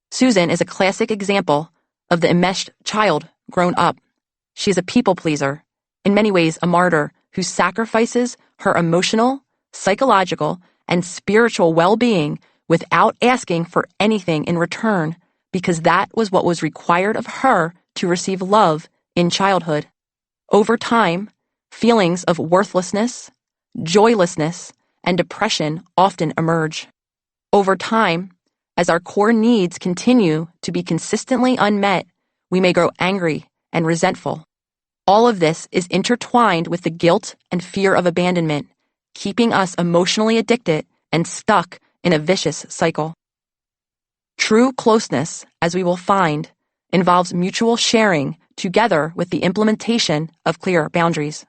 Speaker 1: Susan is a classic example of the enmeshed child grown up. She is a people pleaser, in many ways a martyr who sacrifices her emotional, psychological, and spiritual well-being without asking for anything in return, because that was what was required of her to receive love in childhood. Over time, feelings of worthlessness, joylessness, and depression often emerge. Over time, as our core needs continue to be consistently unmet, we may grow angry and resentful. All of this is intertwined with the guilt and fear of abandonment, keeping us emotionally addicted and stuck in a vicious cycle. True closeness, as we will find, involves mutual sharing together with the implementation of clear boundaries.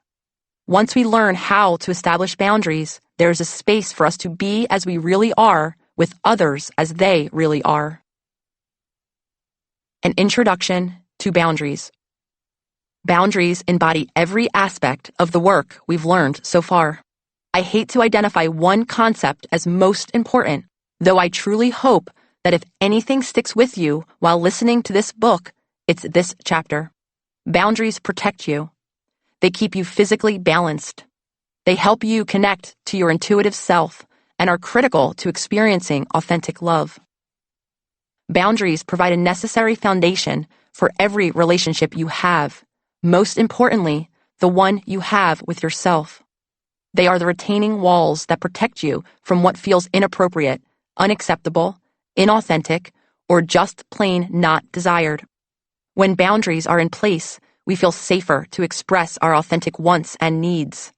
Speaker 1: Once we learn how to establish boundaries, there is a space for us to be as we really are with others as they really are. An introduction to boundaries. Boundaries embody every aspect of the work we've learned so far. I hate to identify one concept as most important, though I truly hope that if anything sticks with you while listening to this book, it's this chapter. Boundaries protect you. They keep you physically balanced. They help you connect to your intuitive self and are critical to experiencing authentic love. Boundaries provide a necessary foundation for every relationship you have, most importantly, the one you have with yourself. They are the retaining walls that protect you from what feels inappropriate, unacceptable, inauthentic, or just plain not desired. When boundaries are in place, we feel safer to express our authentic wants and needs.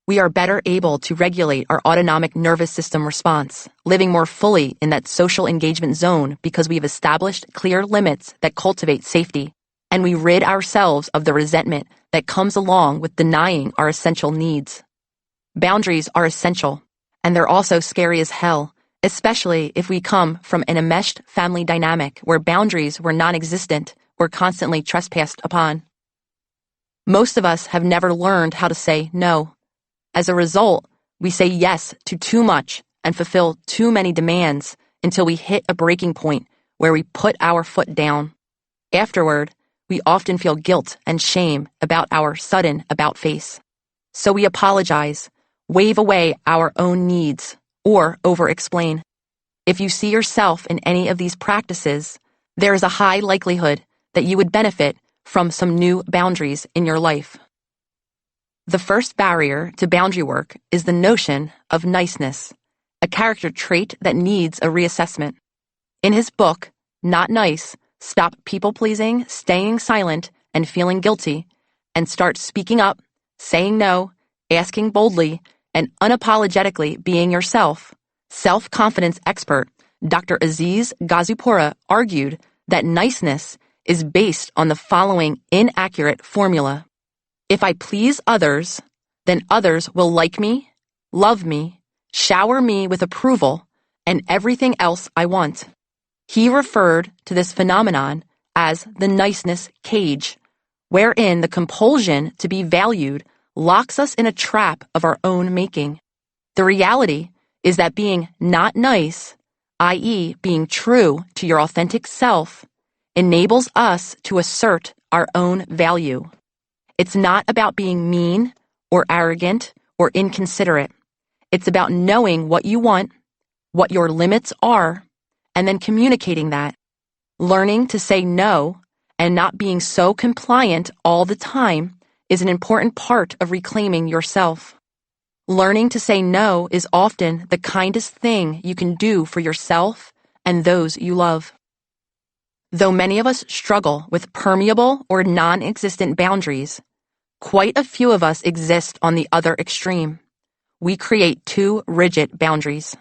Speaker 1: We are better able to regulate our autonomic nervous system response, living more fully in that social engagement zone because we've established clear limits that cultivate safety, and we rid ourselves of the resentment that comes along with denying our essential needs. Boundaries are essential, and they're also scary as hell, especially if we come from an enmeshed family dynamic where boundaries were non-existent or constantly trespassed upon. Most of us have never learned how to say no. As a result, we say yes to too much and fulfill too many demands until we hit a breaking point where we put our foot down. Afterward, we often feel guilt and shame about our sudden about-face. So we apologize, wave away our own needs, or over-explain. If you see yourself in any of these practices, there is a high likelihood that you would benefit from some new boundaries in your life. The first barrier to boundary work is the notion of niceness, a character trait that needs a reassessment. In his book, Not Nice, Stop People-Pleasing, Staying Silent, and Feeling Guilty, and Start Speaking Up, Saying No, Asking Boldly, and Unapologetically Being Yourself, self-confidence expert Dr. Aziz Gazipura argued that niceness is based on the following inaccurate formula. If I please others, then others will like me, love me, shower me with approval, and everything else I want. He referred to this phenomenon as the niceness cage, wherein the compulsion to be valued locks us in a trap of our own making. The reality is that being not nice, i.e., being true to your authentic self, enables us to assert our own value. It's not about being mean or arrogant or inconsiderate. It's about knowing what you want, what your limits are, and then communicating that. Learning to say no and not being so compliant all the time is an important part of reclaiming yourself. Learning to say no is often the kindest thing you can do for yourself and those you love. Though many of us struggle with permeable or non-existent boundaries, quite a few of us exist on the other extreme. We create too rigid boundaries.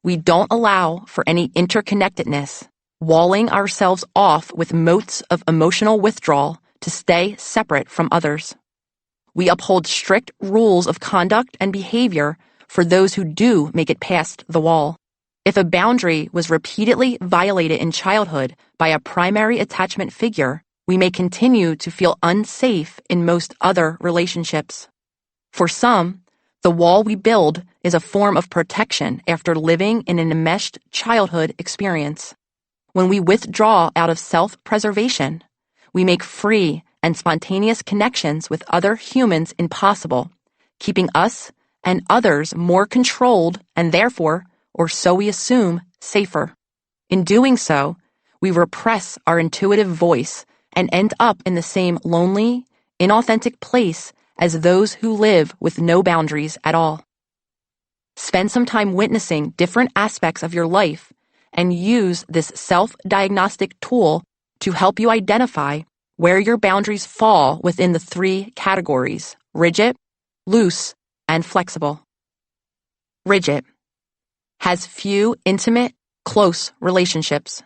Speaker 1: We don't allow for any interconnectedness, walling ourselves off with moats of emotional withdrawal to stay separate from others. We uphold strict rules of conduct and behavior for those who do make it past the wall. If a boundary was repeatedly violated in childhood by a primary attachment figure, we may continue to feel unsafe in most other relationships. For some, the wall we build is a form of protection after living in an enmeshed childhood experience. When we withdraw out of self-preservation, we make free and spontaneous connections with other humans impossible, keeping us and others more controlled and therefore, or so we assume, safer. In doing so, we repress our intuitive voice and end up in the same lonely, inauthentic place as those who live with no boundaries at all. Spend some time witnessing different aspects of your life and use this self-diagnostic tool to help you identify where your boundaries fall within the 3 categories: rigid, loose, and flexible. Rigid. Has few intimate, close relationships.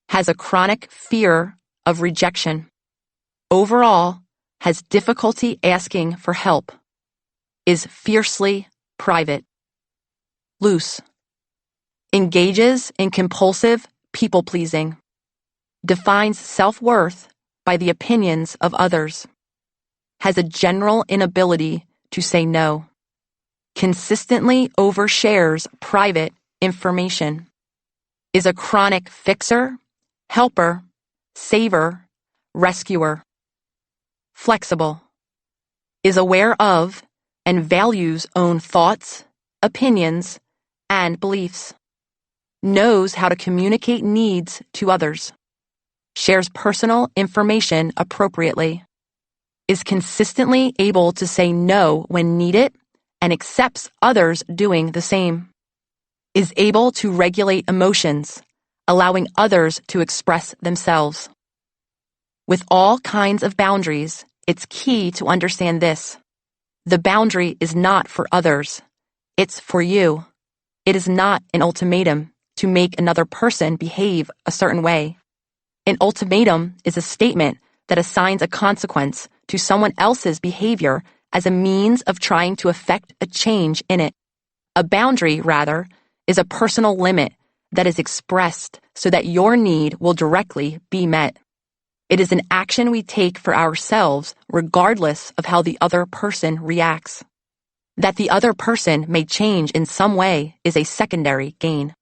Speaker 1: Has a chronic fear of rejection. Overall, has difficulty asking for help. Is fiercely private. Loose. Engages in compulsive people-pleasing. Defines self-worth by the opinions of others. Has a general inability to say no. Consistently overshares private information. Is a chronic fixer, helper, saver, rescuer. Flexible. Is aware of and values own thoughts, opinions, and beliefs. Knows how to communicate needs to others. Shares personal information appropriately. Is consistently able to say no when needed and accepts others doing the same. Is able to regulate emotions, allowing others to express themselves. With all kinds of boundaries, it's key to understand this. The boundary is not for others. It's for you. It is not an ultimatum to make another person behave a certain way. An ultimatum is a statement that assigns a consequence to someone else's behavior as a means of trying to effect a change in it. A boundary, rather, is a personal limit that is expressed so that your need will directly be met. It is an action we take for ourselves regardless of how the other person reacts. That the other person may change in some way is a secondary gain.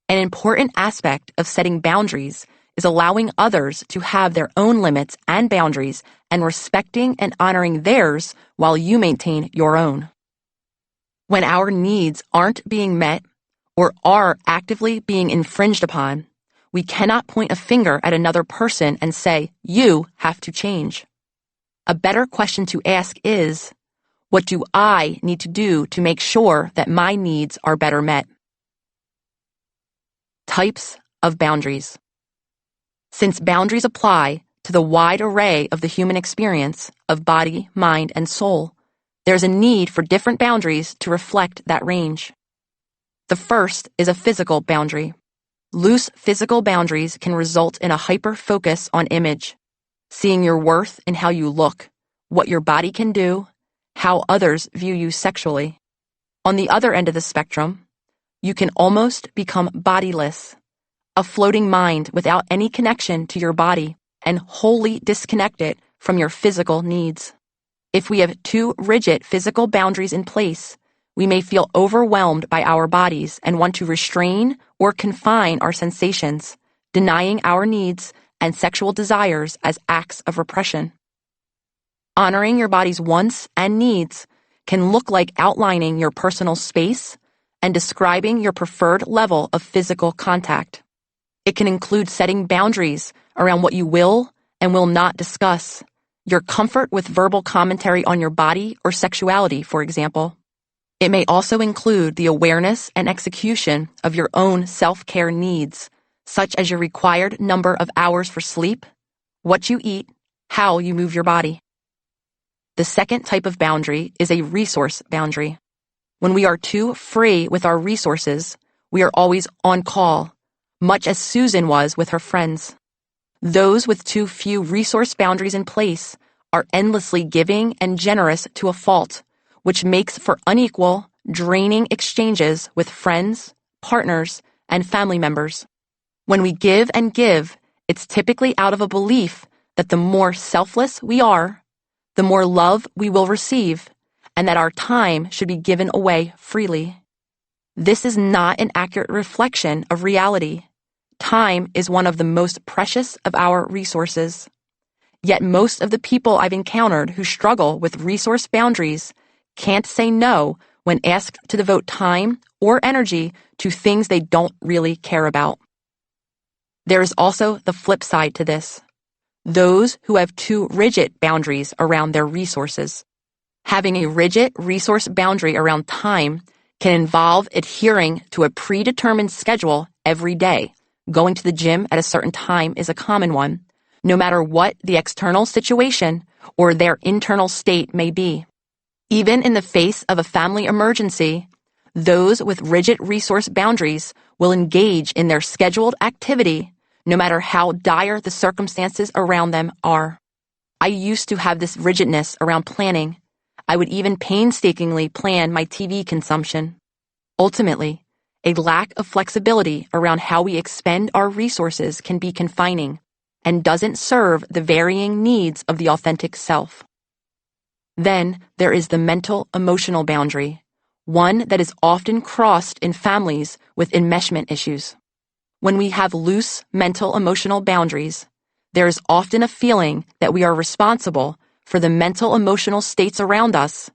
Speaker 1: An important aspect of setting boundaries is allowing others to have their own limits and boundaries and respecting and honoring theirs while you maintain your own. When our needs aren't being met or are actively being infringed upon, we cannot point a finger at another person and say, "You have to change." A better question to ask is, what do I need to do to make sure that my needs are better met? Types of boundaries. Since boundaries apply to the wide array of the human experience of body, mind, and soul, there's a need for different boundaries to reflect that range. The first is a physical boundary. Loose physical boundaries can result in a hyper-focus on image, seeing your worth in how you look, what your body can do, how others view you sexually. On the other end of the spectrum, you can almost become bodiless, a floating mind without any connection to your body and wholly disconnected from your physical needs. If we have too rigid physical boundaries in place, we may feel overwhelmed by our bodies and want to restrain or confine our sensations, denying our needs and sexual desires as acts of repression. Honoring your body's wants and needs can look like outlining your personal space and describing your preferred level of physical contact. It can include setting boundaries around what you will and will not discuss, Your comfort with verbal commentary on your body or sexuality, for example. It may also include the awareness and execution of your own self-care needs, such as your required number of hours for sleep, what you eat, how you move your body. The second type of boundary is a resource boundary. When we are too free with our resources, we are always on call, much as Susan was with her friends. Those with too few resource boundaries in place are endlessly giving and generous to a fault, which makes for unequal, draining exchanges with friends, partners, and family members. When we give and give, it's typically out of a belief that the more selfless we are, the more love we will receive, and that our time should be given away freely. This is not an accurate reflection of reality. Time is one of the most precious of our resources. Yet most of the people I've encountered who struggle with resource boundaries can't say no when asked to devote time or energy to things they don't really care about. There is also the flip side to this. Those who have too rigid boundaries around their resources. Having a rigid resource boundary around time can involve adhering to a predetermined schedule every day. Going to the gym at a certain time is a common one, no matter what the external situation or their internal state may be. Even in the face of a family emergency, those with rigid resource boundaries will engage in their scheduled activity no matter how dire the circumstances around them are. I used to have this rigidness around planning. I would even painstakingly plan my TV consumption. Ultimately, a lack of flexibility around how we expend our resources can be confining and doesn't serve the varying needs of the authentic self. Then there is the mental-emotional boundary, one that is often crossed in families with enmeshment issues. When we have loose mental-emotional boundaries, there is often a feeling that we are responsible for the mental-emotional states around us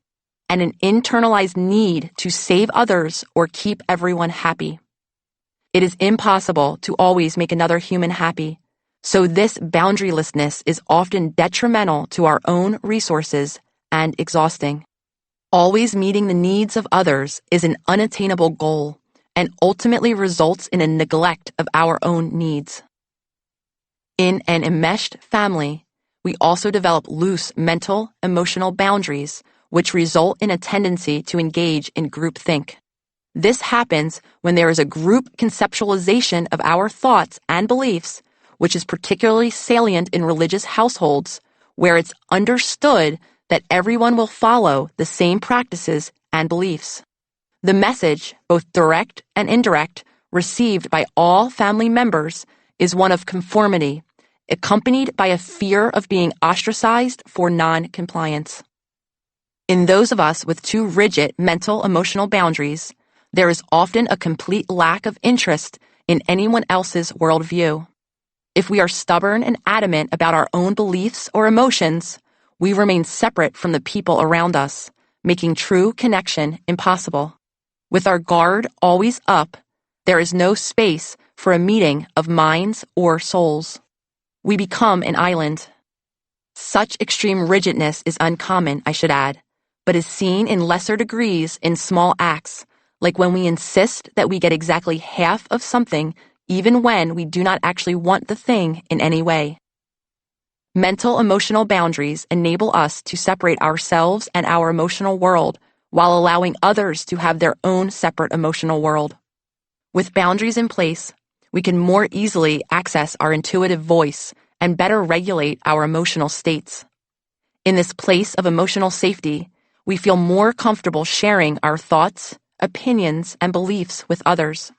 Speaker 1: and an internalized need to save others or keep everyone happy. It is impossible to always make another human happy, so this boundarylessness is often detrimental to our own resources and exhausting. Always meeting the needs of others is an unattainable goal and ultimately results in a neglect of our own needs. In an enmeshed family, we also develop loose mental, emotional boundaries, which result in a tendency to engage in groupthink. This happens when there is a group conceptualization of our thoughts and beliefs, which is particularly salient in religious households, where it's understood that everyone will follow the same practices and beliefs. The message, both direct and indirect, received by all family members is one of conformity, accompanied by a fear of being ostracized for non-compliance. In those of us with too rigid mental-emotional boundaries, there is often a complete lack of interest in anyone else's worldview. If we are stubborn and adamant about our own beliefs or emotions, we remain separate from the people around us, making true connection impossible. With our guard always up, there is no space for a meeting of minds or souls. We become an island. Such extreme rigidness is uncommon, I should add, but is seen in lesser degrees in small acts, like when we insist that we get exactly half of something even when we do not actually want the thing in any way. Mental-emotional boundaries enable us to separate ourselves and our emotional world while allowing others to have their own separate emotional world. With boundaries in place, we can more easily access our intuitive voice and better regulate our emotional states. In this place of emotional safety, we feel more comfortable sharing our thoughts, opinions, and beliefs with others.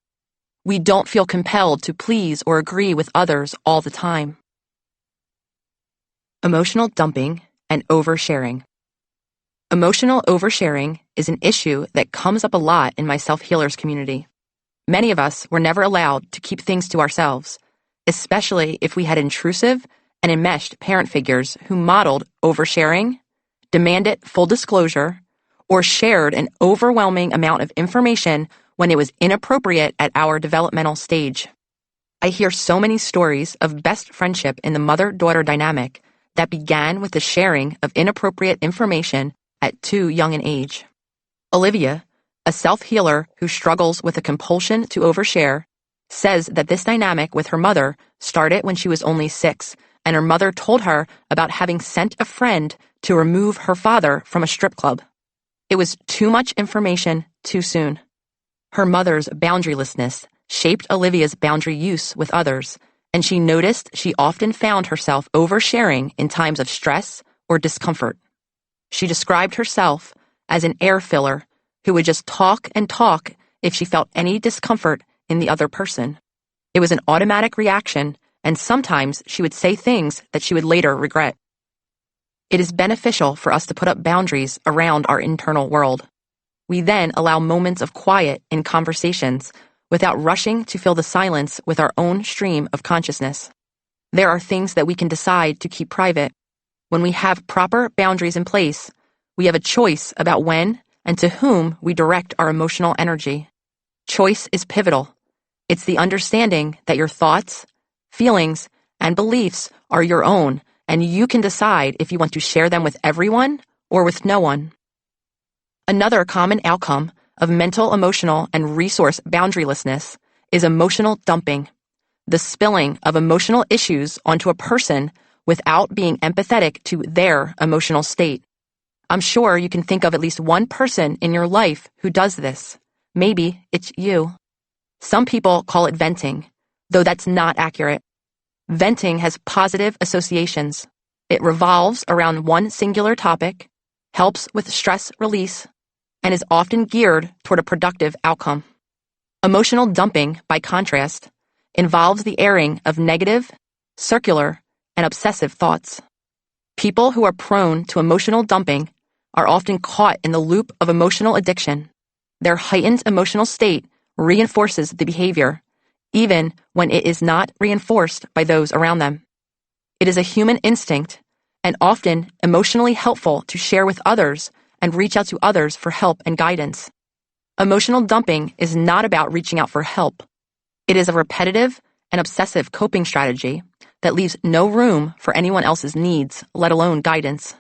Speaker 1: We don't feel compelled to please or agree with others all the time. Emotional dumping and oversharing. Emotional oversharing is an issue that comes up a lot in my self-healers community. Many of us were never allowed to keep things to ourselves, especially if we had intrusive and enmeshed parent figures who modeled oversharing, demanded full disclosure, or shared an overwhelming amount of information when it was inappropriate at our developmental stage. I hear so many stories of best friendship in the mother-daughter dynamic that began with the sharing of inappropriate information at too young an age. Olivia, a self-healer who struggles with a compulsion to overshare, says that this dynamic with her mother started when she was only 6, and her mother told her about having sent a friend to remove her father from a strip club. It was too much information too soon. Her mother's boundarylessness shaped Olivia's boundary use with others, and she noticed she often found herself oversharing in times of stress or discomfort. She described herself as an air filler who would just talk and talk if she felt any discomfort in the other person. It was an automatic reaction, and sometimes she would say things that she would later regret. It is beneficial for us to put up boundaries around our internal world. We then allow moments of quiet in conversations without rushing to fill the silence with our own stream of consciousness. There are things that we can decide to keep private. When we have proper boundaries in place, we have a choice about when and to whom we direct our emotional energy. Choice is pivotal. It's the understanding that your thoughts, feelings, and beliefs are your own, and you can decide if you want to share them with everyone or with no one. Another common outcome of mental, emotional, and resource boundarylessness is emotional dumping, the spilling of emotional issues onto a person without being empathetic to their emotional state. I'm sure you can think of at least one person in your life who does this. Maybe it's you. Some people call it venting, though that's not accurate. Venting has positive associations. It revolves around one singular topic, helps with stress release, and is often geared toward a productive outcome. Emotional dumping, by contrast, involves the airing of negative, circular, and obsessive thoughts. People who are prone to emotional dumping are often caught in the loop of emotional addiction. Their heightened emotional state reinforces the behavior, even when it is not reinforced by those around them. It is a human instinct, and often emotionally helpful to share with others and reach out to others for help and guidance. Emotional dumping is not about reaching out for help. It is a repetitive and obsessive coping strategy that leaves no room for anyone else's needs, let alone guidance.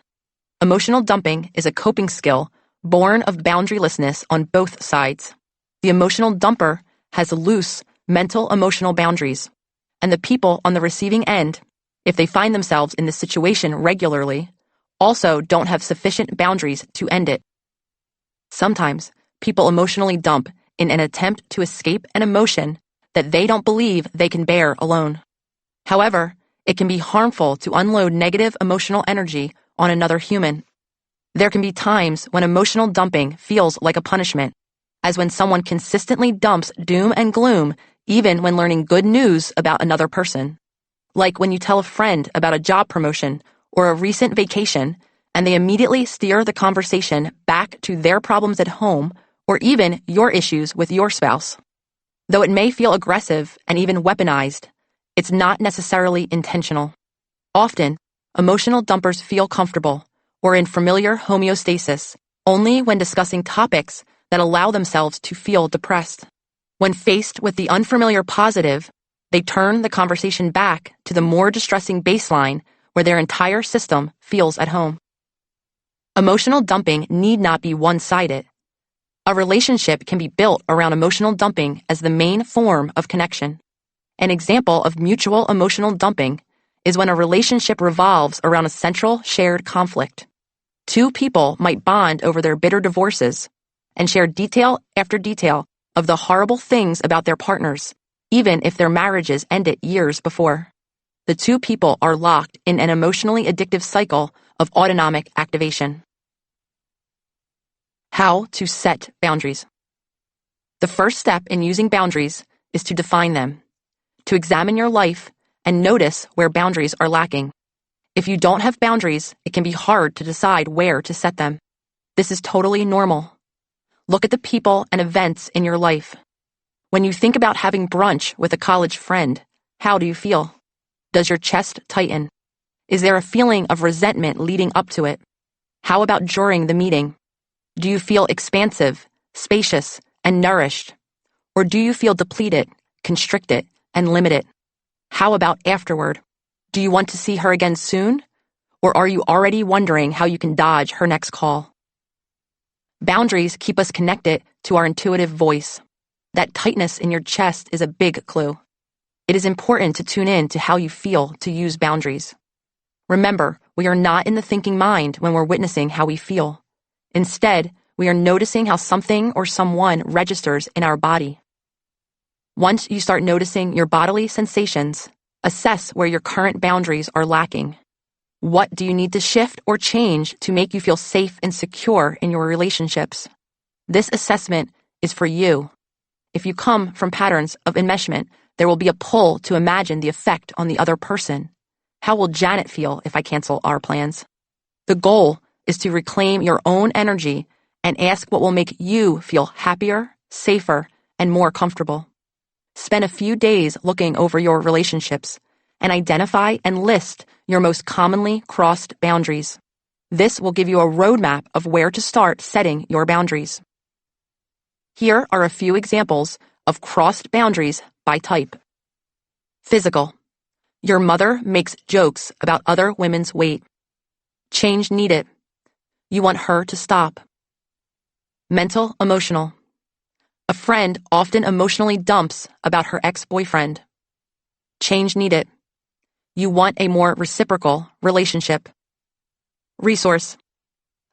Speaker 1: Emotional dumping is a coping skill born of boundarylessness on both sides. The emotional dumper has loose mental emotional boundaries, and the people on the receiving end, if they find themselves in this situation regularly, also don't have sufficient boundaries to end it. Sometimes, people emotionally dump in an attempt to escape an emotion that they don't believe they can bear alone. However, it can be harmful to unload negative emotional energy on another human. There can be times when emotional dumping feels like a punishment, as when someone consistently dumps doom and gloom even when learning good news about another person. Like when you tell a friend about a job promotion or a recent vacation, and they immediately steer the conversation back to their problems at home or even your issues with your spouse. Though it may feel aggressive and even weaponized, it's not necessarily intentional. Often, emotional dumpers feel comfortable or in familiar homeostasis only when discussing topics that allow themselves to feel depressed. When faced with the unfamiliar positive, they turn the conversation back to the more distressing baseline where their entire system feels at home. Emotional dumping need not be one-sided. A relationship can be built around emotional dumping as the main form of connection. An example of mutual emotional dumping is when a relationship revolves around a central shared conflict. Two people might bond over their bitter divorces and share detail after detail of the horrible things about their partners, even if their marriages ended years before. The two people are locked in an emotionally addictive cycle of autonomic activation. How to set boundaries. The first step in using boundaries is to define them, to examine your life and notice where boundaries are lacking. If you don't have boundaries, it can be hard to decide where to set them. This is totally normal. Look at the people and events in your life. When you think about having brunch with a college friend, how do you feel? Does your chest tighten? Is there a feeling of resentment leading up to it? How about during the meeting? Do you feel expansive, spacious, and nourished? Or do you feel depleted, constricted, and limited? How about afterward? Do you want to see her again soon? Or are you already wondering how you can dodge her next call? Boundaries keep us connected to our intuitive voice. That tightness in your chest is a big clue. It is important to tune in to how you feel to use boundaries. Remember, we are not in the thinking mind when we're witnessing how we feel. Instead, we are noticing how something or someone registers in our body. Once you start noticing your bodily sensations, assess where your current boundaries are lacking. What do you need to shift or change to make you feel safe and secure in your relationships? This assessment is for you. If you come from patterns of enmeshment, there will be a pull to imagine the effect on the other person. How will Janet feel if I cancel our plans? The goal is to reclaim your own energy and ask what will make you feel happier, safer, and more comfortable. Spend a few days looking over your relationships and identify and list your most commonly crossed boundaries. This will give you a roadmap of where to start setting your boundaries. Here are a few examples of crossed boundaries by type. Physical. Your mother makes jokes about other women's weight. Change needed. You want her to stop. Mental, emotional. A friend often emotionally dumps about her ex-boyfriend. Change needed. You want a more reciprocal relationship. Resource.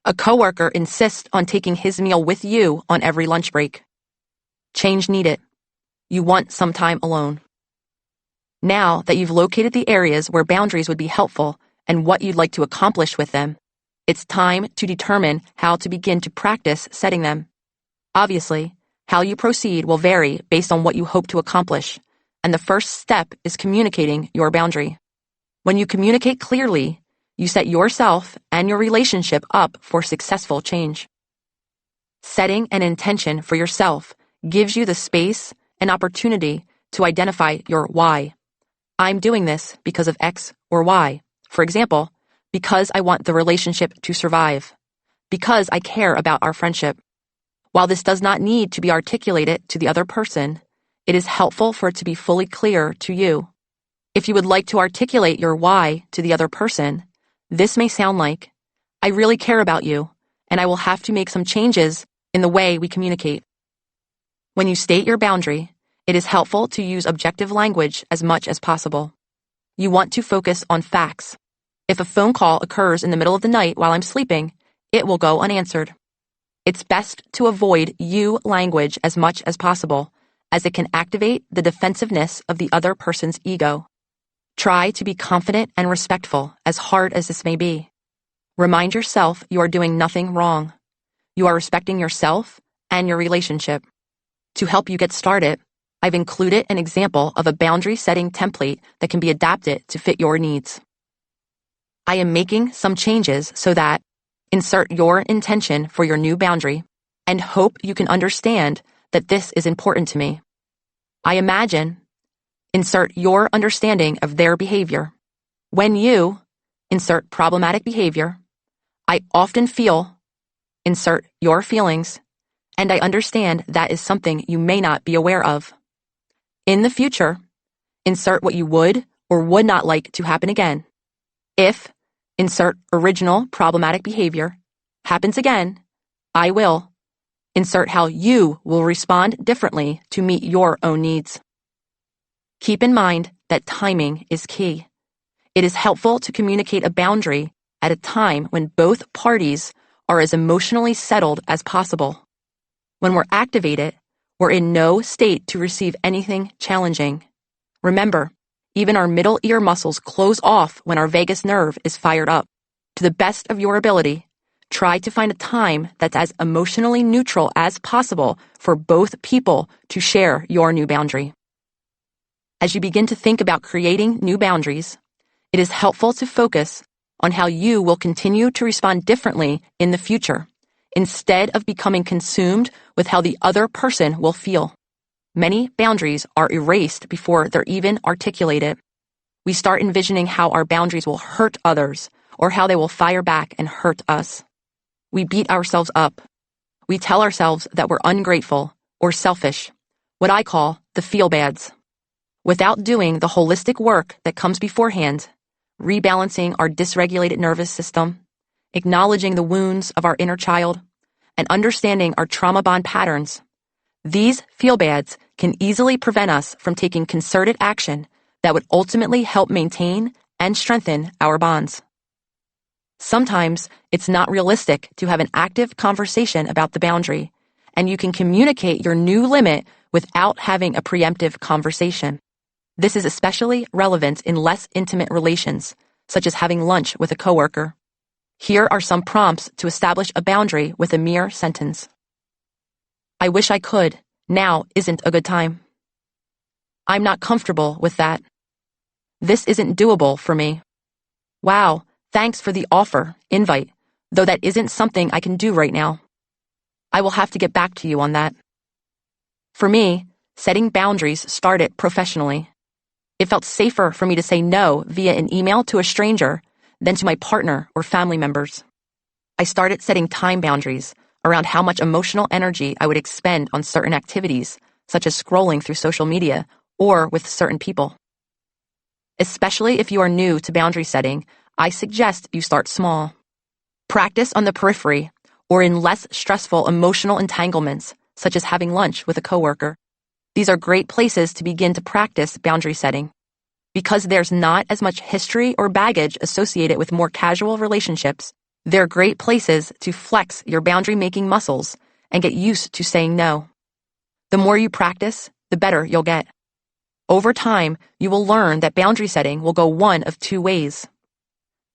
Speaker 1: A coworker insists on taking his meal with you on every lunch break. Change needed. You want some time alone. Now that you've located the areas where boundaries would be helpful and what you'd like to accomplish with them, it's time to determine how to begin to practice setting them. Obviously, how you proceed will vary based on what you hope to accomplish, and the first step is communicating your boundary. When you communicate clearly, you set yourself and your relationship up for successful change. Setting an intention for yourself gives you the space and opportunity to identify your why. I'm doing this because of X or Y. For example, because I want the relationship to survive. Because I care about our friendship. While this does not need to be articulated to the other person, it is helpful for it to be fully clear to you. If you would like to articulate your why to the other person, this may sound like, I really care about you, and I will have to make some changes in the way we communicate. When you state your boundary, it is helpful to use objective language as much as possible. You want to focus on facts. If a phone call occurs in the middle of the night while I'm sleeping, it will go unanswered. It's best to avoid you language as much as possible, as it can activate the defensiveness of the other person's ego. Try to be confident and respectful, as hard as this may be. Remind yourself you are doing nothing wrong. You are respecting yourself and your relationship. To help you get started, I've included an example of a boundary setting template that can be adapted to fit your needs. I am making some changes so that insert your intention for your new boundary and hope you can understand that this is important to me. I imagine insert your understanding of their behavior. When you insert problematic behavior, I often feel insert your feelings, and I understand that is something you may not be aware of. In the future, insert what you would or would not like to happen again. If insert original problematic behavior happens again, I will insert how you will respond differently to meet your own needs. Keep in mind that timing is key. It is helpful to communicate a boundary at a time when both parties are as emotionally settled as possible. When we're activated, we're in no state to receive anything challenging. Remember, even our middle ear muscles close off when our vagus nerve is fired up. To the best of your ability, try to find a time that's as emotionally neutral as possible for both people to share your new boundary. As you begin to think about creating new boundaries, it is helpful to focus on how you will continue to respond differently in the future, instead of becoming consumed with how the other person will feel. Many boundaries are erased before they're even articulated. We start envisioning how our boundaries will hurt others or how they will fire back and hurt us. We beat ourselves up. We tell ourselves that we're ungrateful or selfish, what I call the feel-bads. Without doing the holistic work that comes beforehand, rebalancing our dysregulated nervous system, acknowledging the wounds of our inner child, and understanding our trauma bond patterns. These feel-bads can easily prevent us from taking concerted action that would ultimately help maintain and strengthen our bonds. Sometimes it's not realistic to have an active conversation about the boundary, and you can communicate your new limit without having a preemptive conversation. This is especially relevant in less intimate relations, such as having lunch with a coworker. Here are some prompts to establish a boundary with a mere sentence. I wish I could. Now isn't a good time. I'm not comfortable with that. This isn't doable for me. Wow, thanks for the invite, though that isn't something I can do right now. I will have to get back to you on that. For me, setting boundaries started professionally. It felt safer for me to say no via an email to a stranger than to my partner or family members. I started setting time boundaries around how much emotional energy I would expend on certain activities, such as scrolling through social media or with certain people. Especially if you are new to boundary setting, I suggest you start small. Practice on the periphery or in less stressful emotional entanglements, such as having lunch with a coworker. These are great places to begin to practice boundary setting. Because there's not as much history or baggage associated with more casual relationships, they're great places to flex your boundary-making muscles and get used to saying no. The more you practice, the better you'll get. Over time, you will learn that boundary setting will go one of two ways.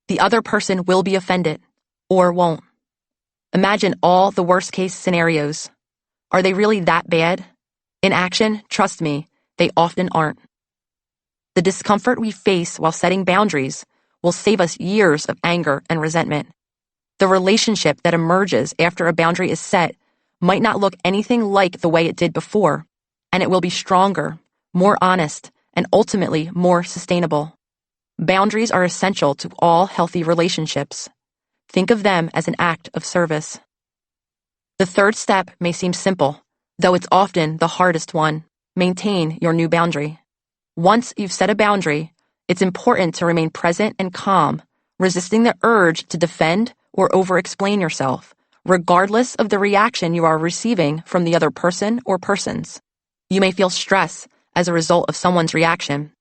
Speaker 1: The other person will be offended, or won't. Imagine all the worst-case scenarios. Are they really that bad? In action, trust me, they often aren't. The discomfort we face while setting boundaries will save us years of anger and resentment. The relationship that emerges after a boundary is set might not look anything like the way it did before, and it will be stronger, more honest, and ultimately more sustainable. Boundaries are essential to all healthy relationships. Think of them as an act of service. The third step may seem simple, though it's often the hardest one. Maintain your new boundary. Once you've set a boundary, it's important to remain present and calm, resisting the urge to defend or over-explain yourself, regardless of the reaction you are receiving from the other person or persons. You may feel stress as a result of someone's reaction,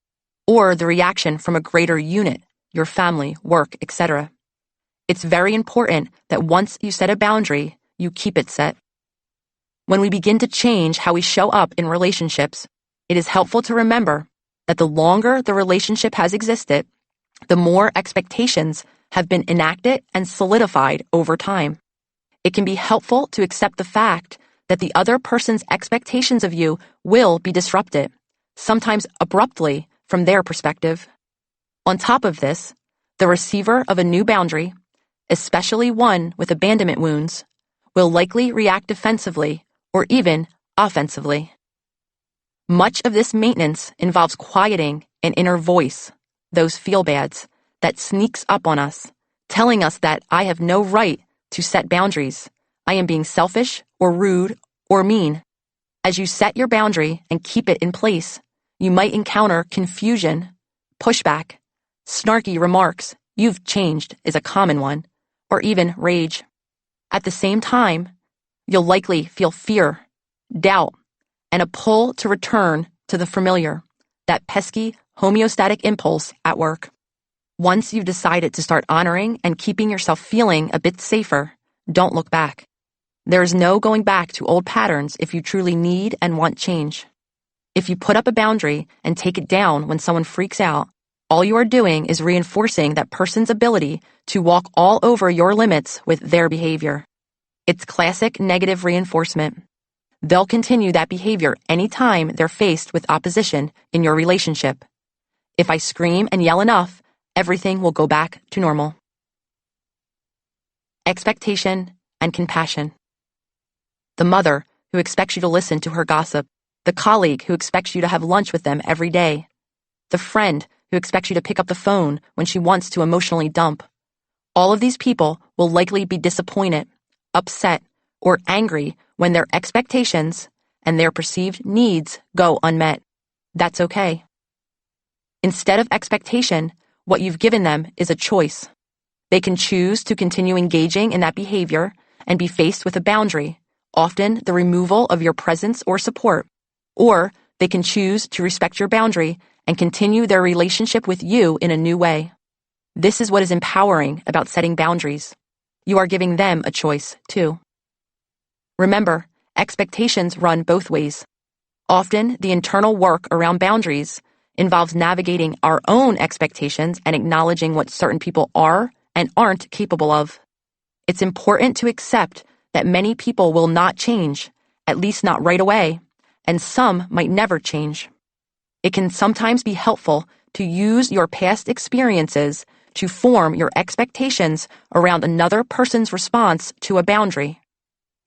Speaker 1: or the reaction from a greater unit, your family, work, etc. It's very important that once you set a boundary, you keep it set. When we begin to change how we show up in relationships, it is helpful to remember that the longer the relationship has existed, the more expectations have been enacted and solidified over time. It can be helpful to accept the fact that the other person's expectations of you will be disrupted, sometimes abruptly from their perspective. On top of this, the receiver of a new boundary, especially one with abandonment wounds, will likely react defensively or even offensively. Much of this maintenance involves quieting an inner voice, those feel-bads, that sneaks up on us, telling us that I have no right to set boundaries. I am being selfish or rude or mean. As you set your boundary and keep it in place, you might encounter confusion, pushback, snarky remarks, "You've changed" is a common one, or even rage. At the same time, you'll likely feel fear, doubt, and a pull to return to the familiar, that pesky homeostatic impulse at work. Once you've decided to start honoring and keeping yourself feeling a bit safer, don't look back. There is no going back to old patterns if you truly need and want change. If you put up a boundary and take it down when someone freaks out, all you are doing is reinforcing that person's ability to walk all over your limits with their behavior. It's classic negative reinforcement. They'll continue that behavior anytime they're faced with opposition in your relationship. If I scream and yell enough, everything will go back to normal. Expectation and compassion. The mother who expects you to listen to her gossip, the colleague who expects you to have lunch with them every day, the friend who expects you to pick up the phone when she wants to emotionally dump. All of these people will likely be disappointed, upset, or angry when their expectations and their perceived needs go unmet. That's okay. Instead of expectation, What you've given them is a choice. They can choose to continue engaging in that behavior and be faced with a boundary, often the removal of your presence or support, or they can choose to respect your boundary and continue their relationship with you in a new way. This is what is empowering about setting boundaries. You are giving them a choice, too. Remember, expectations run both ways. Often, the internal work around boundaries involves navigating our own expectations and acknowledging what certain people are and aren't capable of. It's important to accept that many people will not change, at least not right away, and some might never change. It can sometimes be helpful to use your past experiences to form your expectations around another person's response to a boundary.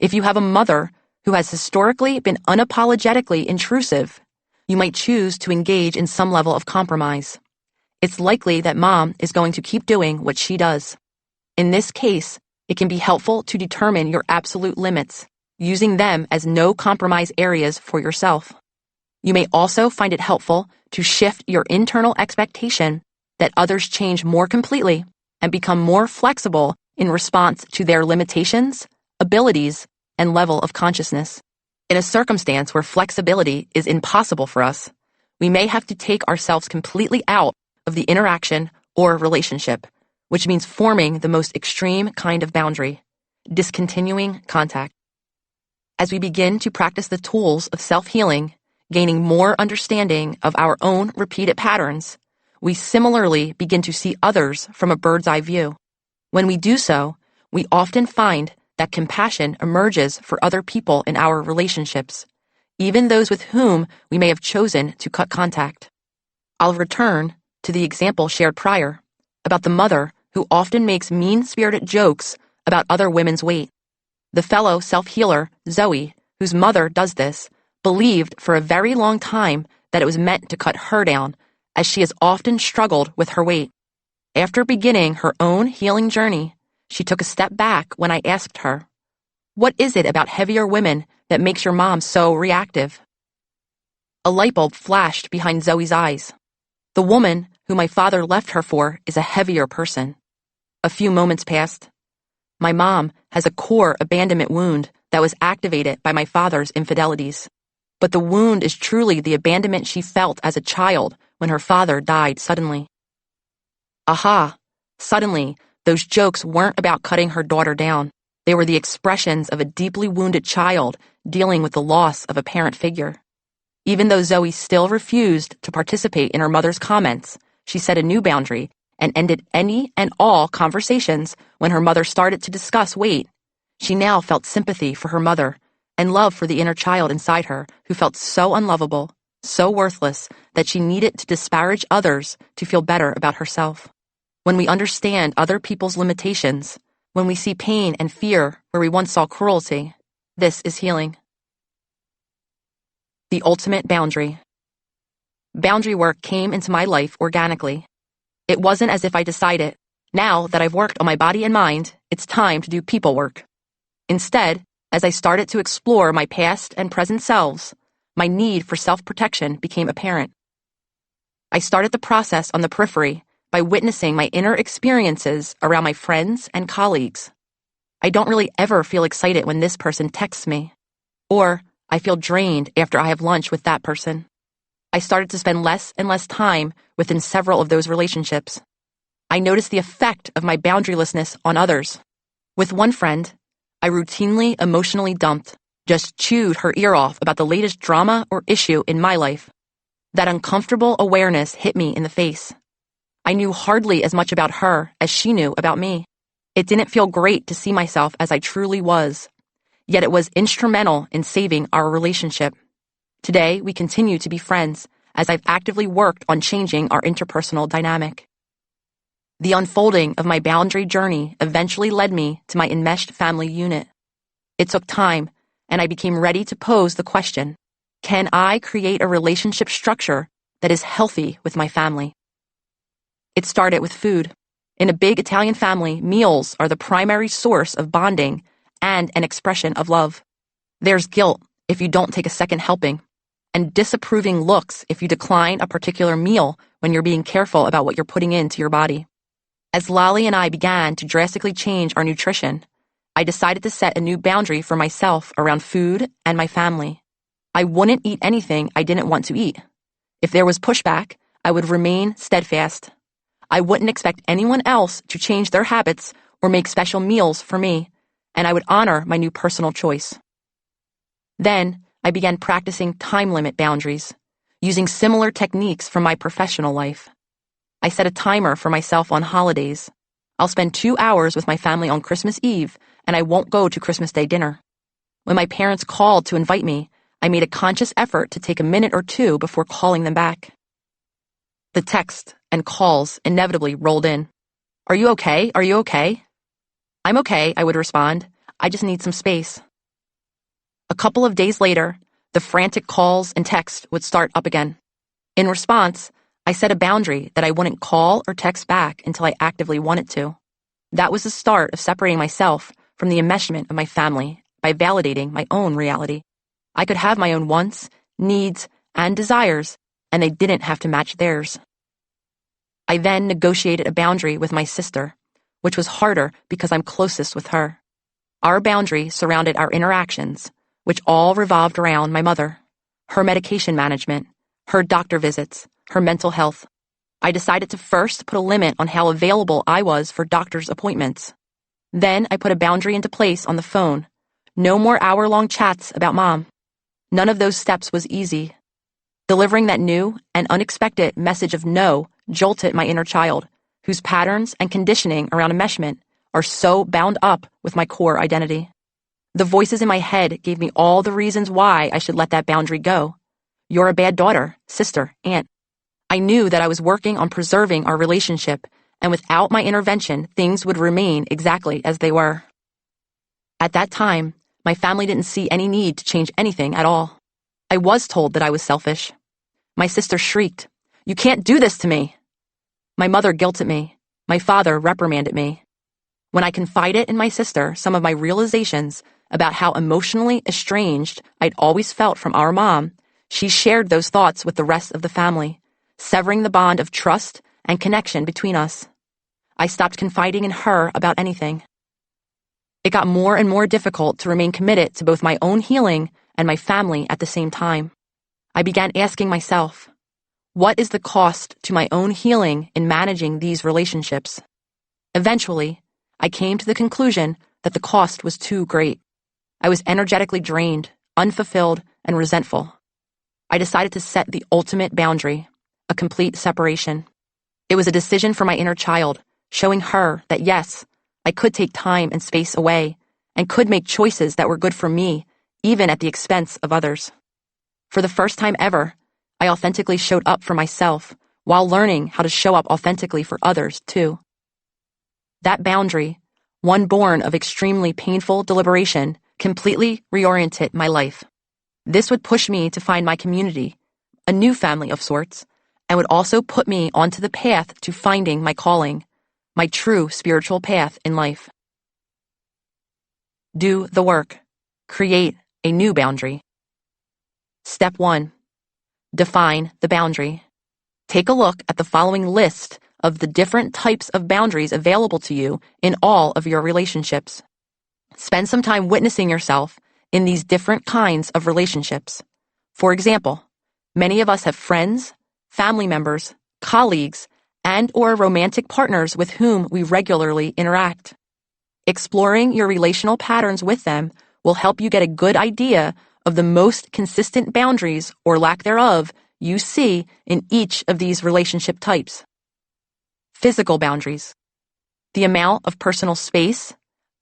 Speaker 1: If you have a mother who has historically been unapologetically intrusive, you might choose to engage in some level of compromise. It's likely that mom is going to keep doing what she does. In this case, it can be helpful to determine your absolute limits, using them as no compromise areas for yourself. You may also find it helpful to shift your internal expectation that others change more completely and become more flexible in response to their limitations, abilities, and level of consciousness. In a circumstance where flexibility is impossible for us, we may have to take ourselves completely out of the interaction or relationship, which means forming the most extreme kind of boundary, discontinuing contact. As we begin to practice the tools of self-healing, gaining more understanding of our own repeated patterns, we similarly begin to see others from a bird's eye view. When we do so, we often find that compassion emerges for other people in our relationships, even those with whom we may have chosen to cut contact. I'll return to the example shared prior about the mother who often makes mean-spirited jokes about other women's weight. The fellow self-healer, Zoe, whose mother does this, believed for a very long time that it was meant to cut her down, as she has often struggled with her weight. After beginning her own healing journey, she took a step back when I asked her, "What is it about heavier women that makes your mom so reactive?" A light bulb flashed behind Zoe's eyes. The woman who my father left her for is a heavier person. A few moments passed. My mom has a core abandonment wound that was activated by my father's infidelities. But the wound is truly the abandonment she felt as a child when her father died suddenly. Aha! Suddenly, those jokes weren't about cutting her daughter down. They were the expressions of a deeply wounded child dealing with the loss of a parent figure. Even though Zoe still refused to participate in her mother's comments, she set a new boundary and ended any and all conversations when her mother started to discuss weight. She now felt sympathy for her mother and love for the inner child inside her who felt so unlovable, so worthless, that she needed to disparage others to feel better about herself. When we understand other people's limitations, when we see pain and fear where we once saw cruelty, this is healing. The ultimate boundary. Boundary work came into my life organically. It wasn't as if I decided, now that I've worked on my body and mind, it's time to do people work. Instead, as I started to explore my past and present selves, my need for self-protection became apparent. I started the process on the periphery by witnessing my inner experiences around my friends and colleagues. I don't really ever feel excited when this person texts me, or I feel drained after I have lunch with that person. I started to spend less and less time within several of those relationships. I noticed the effect of my boundarylessness on others. With one friend, I routinely emotionally dumped, just chewed her ear off about the latest drama or issue in my life. That uncomfortable awareness hit me in the face. I knew hardly as much about her as she knew about me. It didn't feel great to see myself as I truly was, yet it was instrumental in saving our relationship. Today, we continue to be friends as I've actively worked on changing our interpersonal dynamic. The unfolding of my boundary journey eventually led me to my enmeshed family unit. It took time, and I became ready to pose the question, can I create a relationship structure that is healthy with my family? It started with food. In a big Italian family, meals are the primary source of bonding and an expression of love. There's guilt if you don't take a second helping, and disapproving looks if you decline a particular meal when you're being careful about what you're putting into your body. As Lolly and I began to drastically change our nutrition, I decided to set a new boundary for myself around food and my family. I wouldn't eat anything I didn't want to eat. If there was pushback, I would remain steadfast. I wouldn't expect anyone else to change their habits or make special meals for me, and I would honor my new personal choice. Then, I began practicing time limit boundaries, using similar techniques from my professional life. I set a timer for myself on holidays. I'll spend 2 hours with my family on Christmas Eve, and I won't go to Christmas Day dinner. When my parents called to invite me, I made a conscious effort to take a minute or two before calling them back. The texts and calls inevitably rolled in. "Are you okay? Are you okay?" "I'm okay," I would respond. "I just need some space." A couple of days later, the frantic calls and texts would start up again. In response, I set a boundary that I wouldn't call or text back until I actively wanted to. That was the start of separating myself from the enmeshment of my family by validating my own reality. I could have my own wants, needs, and desires, and they didn't have to match theirs. I then negotiated a boundary with my sister, which was harder because I'm closest with her. Our boundary surrounded our interactions, which all revolved around my mother, her medication management, her doctor visits, her mental health. I decided to first put a limit on how available I was for doctor's appointments. Then I put a boundary into place on the phone. No more hour-long chats about Mom. None of those steps was easy. Delivering that new and unexpected message of no jolted my inner child, whose patterns and conditioning around enmeshment are so bound up with my core identity. The voices in my head gave me all the reasons why I should let that boundary go. "You're a bad daughter, sister, aunt." I knew that I was working on preserving our relationship, and without my intervention, things would remain exactly as they were. At that time, my family didn't see any need to change anything at all. I was told that I was selfish. My sister shrieked, "You can't do this to me!" My mother guilted me. My father reprimanded me. When I confided in my sister some of my realizations about how emotionally estranged I'd always felt from our mom, she shared those thoughts with the rest of the family, severing the bond of trust and connection between us. I stopped confiding in her about anything. It got more and more difficult to remain committed to both my own healing and my family at the same time. I began asking myself, what is the cost to my own healing in managing these relationships? Eventually, I came to the conclusion that the cost was too great. I was energetically drained, unfulfilled, and resentful. I decided to set the ultimate boundary, a complete separation. It was a decision for my inner child, showing her that yes, I could take time and space away, and could make choices that were good for me, even at the expense of others. For the first time ever, I authentically showed up for myself, while learning how to show up authentically for others, too. That boundary, one born of extremely painful deliberation, completely reoriented my life. This would push me to find my community, a new family of sorts, and would also put me onto the path to finding my calling, my true spiritual path in life. Do the work. Create a new boundary. Step 1. Define the boundary. Take a look at the following list of the different types of boundaries available to you in all of your relationships. Spend some time witnessing yourself in these different kinds of relationships. For example, many of us have friends, family members, colleagues, and/or romantic partners with whom we regularly interact. Exploring your relational patterns with them will help you get a good idea of the most consistent boundaries or lack thereof you see in each of these relationship types. Physical boundaries. The amount of personal space,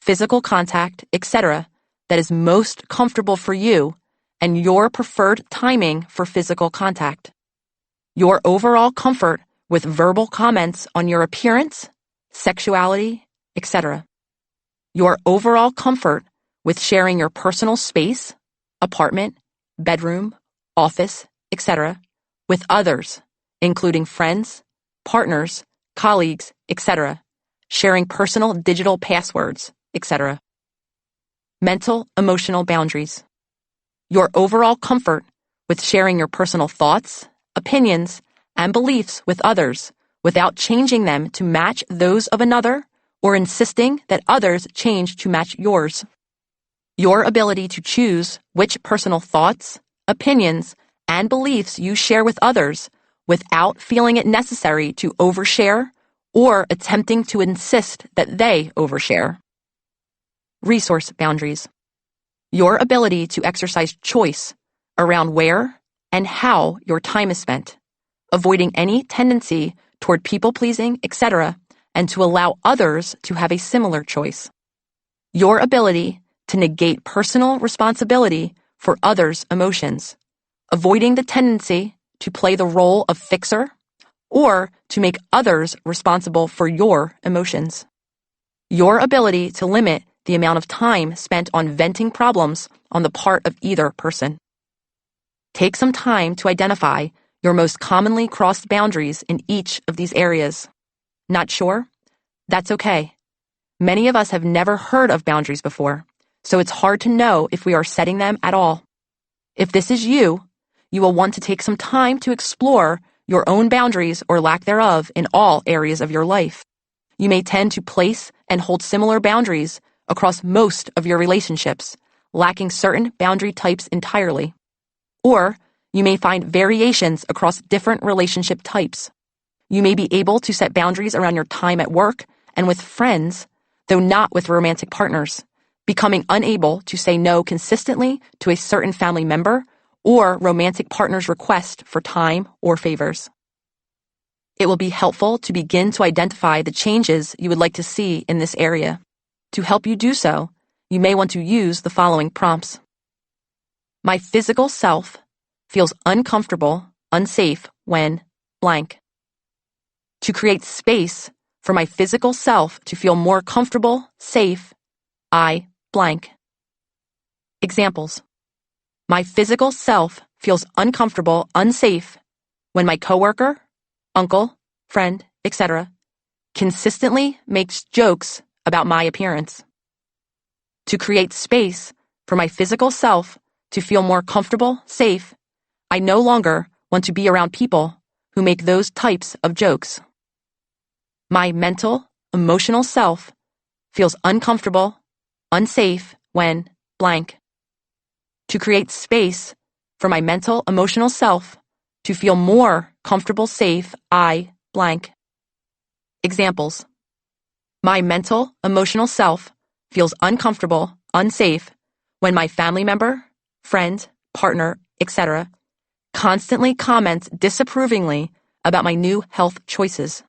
Speaker 1: physical contact, etc. that is most comfortable for you and your preferred timing for physical contact. Your overall comfort with verbal comments on your appearance, sexuality, etc. Your overall comfort with sharing your personal space, apartment, bedroom, office, etc. with others, including friends, partners, colleagues, etc., sharing personal digital passwords, etc. Mental, emotional boundaries. Your overall comfort with sharing your personal thoughts, opinions, and beliefs with others without changing them to match those of another or insisting that others change to match yours. Your ability to choose which personal thoughts, opinions, and beliefs you share with others without feeling it necessary to overshare or attempting to insist that they overshare. Resource boundaries. Your ability to exercise choice around where and how your time is spent, avoiding any tendency toward people-pleasing, etc., and to allow others to have a similar choice. Your ability to negate personal responsibility for others' emotions, avoiding the tendency to play the role of fixer or to make others responsible for your emotions. Your ability to limit the amount of time spent on venting problems on the part of either person. Take some time to identify your most commonly crossed boundaries in each of these areas. Not sure? That's okay. Many of us have never heard of boundaries before, so it's hard to know if we are setting them at all. If this is you, you will want to take some time to explore your own boundaries or lack thereof in all areas of your life. You may tend to place and hold similar boundaries across most of your relationships, lacking certain boundary types entirely. Or you may find variations across different relationship types. You may be able to set boundaries around your time at work and with friends, though not with romantic partners, becoming unable to say no consistently to a certain family member or romantic partner's request for time or favors. It will be helpful to begin to identify the changes you would like to see in this area. To help you do so, you may want to use the following prompts. My physical self feels uncomfortable, unsafe when blank. To create space for my physical self to feel more comfortable, safe, I blank. Examples. My physical self feels uncomfortable, unsafe when my coworker, uncle, friend, etc. consistently makes jokes about my appearance. To create space for my physical self to feel more comfortable, safe, I no longer want to be around people who make those types of jokes. My mental, emotional self feels uncomfortable, unsafe when blank. To create space for my mental, emotional self to feel more comfortable, safe, I blank. Examples. My mental, emotional self feels uncomfortable, unsafe when my family member, friend, partner, etc. constantly comments disapprovingly about my new health choices.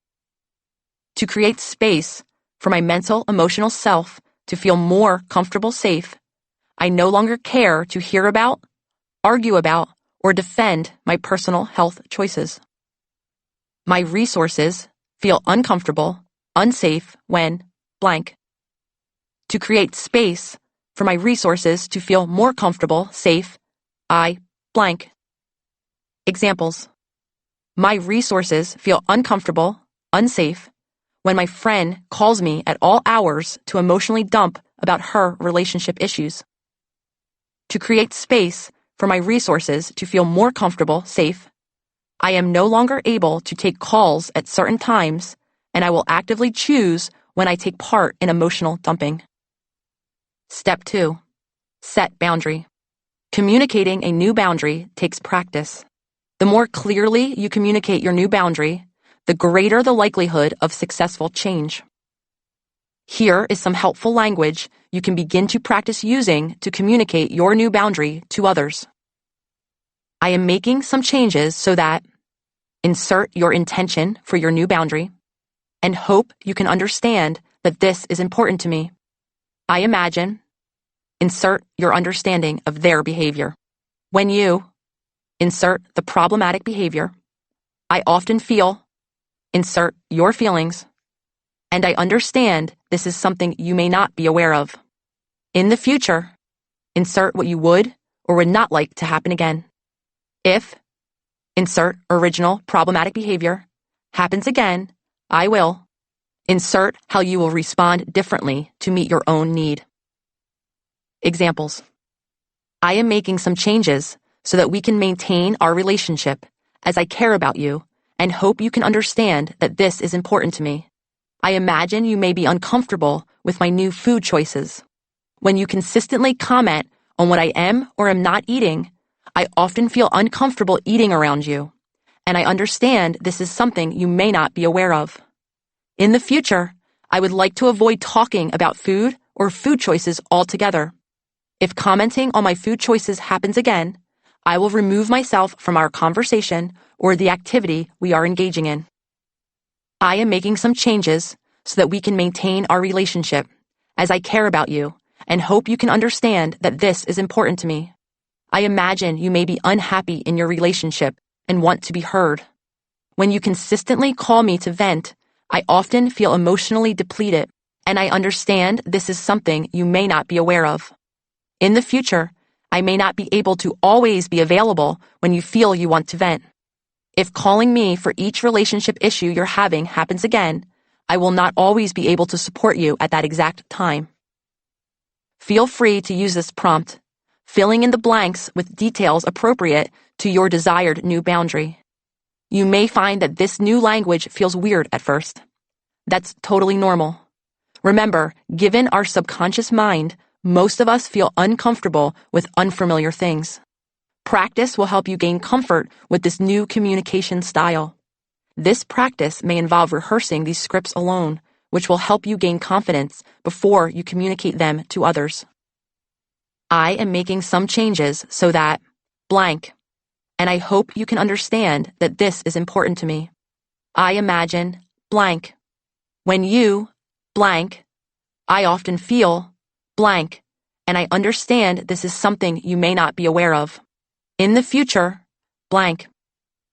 Speaker 1: To create space for my mental, emotional self to feel more comfortable, safe, I no longer care to hear about, argue about, or defend my personal health choices. My resources feel uncomfortable, unsafe when blank. To create space for my resources to feel more comfortable, safe, I blank. Examples. My resources feel uncomfortable, unsafe when my friend calls me at all hours to emotionally dump about her relationship issues. To create space for my resources to feel more comfortable, safe, I am no longer able to take calls at certain times, and I will actively choose when I take part in emotional dumping. Step 2. Set boundary. Communicating a new boundary takes practice. The more clearly you communicate your new boundary, the greater the likelihood of successful change. Here is some helpful language you can begin to practice using to communicate your new boundary to others. I am making some changes so that, insert your intention for your new boundary, and hope you can understand that this is important to me. I imagine, insert your understanding of their behavior. When you, insert the problematic behavior, I often feel, insert your feelings, and I understand this is something you may not be aware of. In the future, insert what you would or would not like to happen again. If, insert original problematic behavior, happens again, I will, insert how you will respond differently to meet your own need. Examples. I am making some changes so that we can maintain our relationship, as I care about you and hope you can understand that this is important to me. I imagine you may be uncomfortable with my new food choices. When you consistently comment on what I am or am not eating, I often feel uncomfortable eating around you, and I understand this is something you may not be aware of. In the future, I would like to avoid talking about food or food choices altogether. If commenting on my food choices happens again, I will remove myself from our conversation or the activity we are engaging in. I am making some changes so that we can maintain our relationship, as I care about you and hope you can understand that this is important to me. I imagine you may be unhappy in your relationship and want to be heard. When you consistently call me to vent, I often feel emotionally depleted, and I understand this is something you may not be aware of. In the future, I may not be able to always be available when you feel you want to vent. If calling me for each relationship issue you're having happens again, I will not always be able to support you at that exact time. Feel free to use this prompt, filling in the blanks with details appropriate to your desired new boundary. You may find that this new language feels weird at first. That's totally normal. Remember, given our subconscious mind, most of us feel uncomfortable with unfamiliar things. Practice will help you gain comfort with this new communication style. This practice may involve rehearsing these scripts alone, which will help you gain confidence before you communicate them to others. I am making some changes so that blank, and I hope you can understand that this is important to me. I imagine blank. When you blank, I often feel blank, and I understand this is something you may not be aware of. In the future, blank.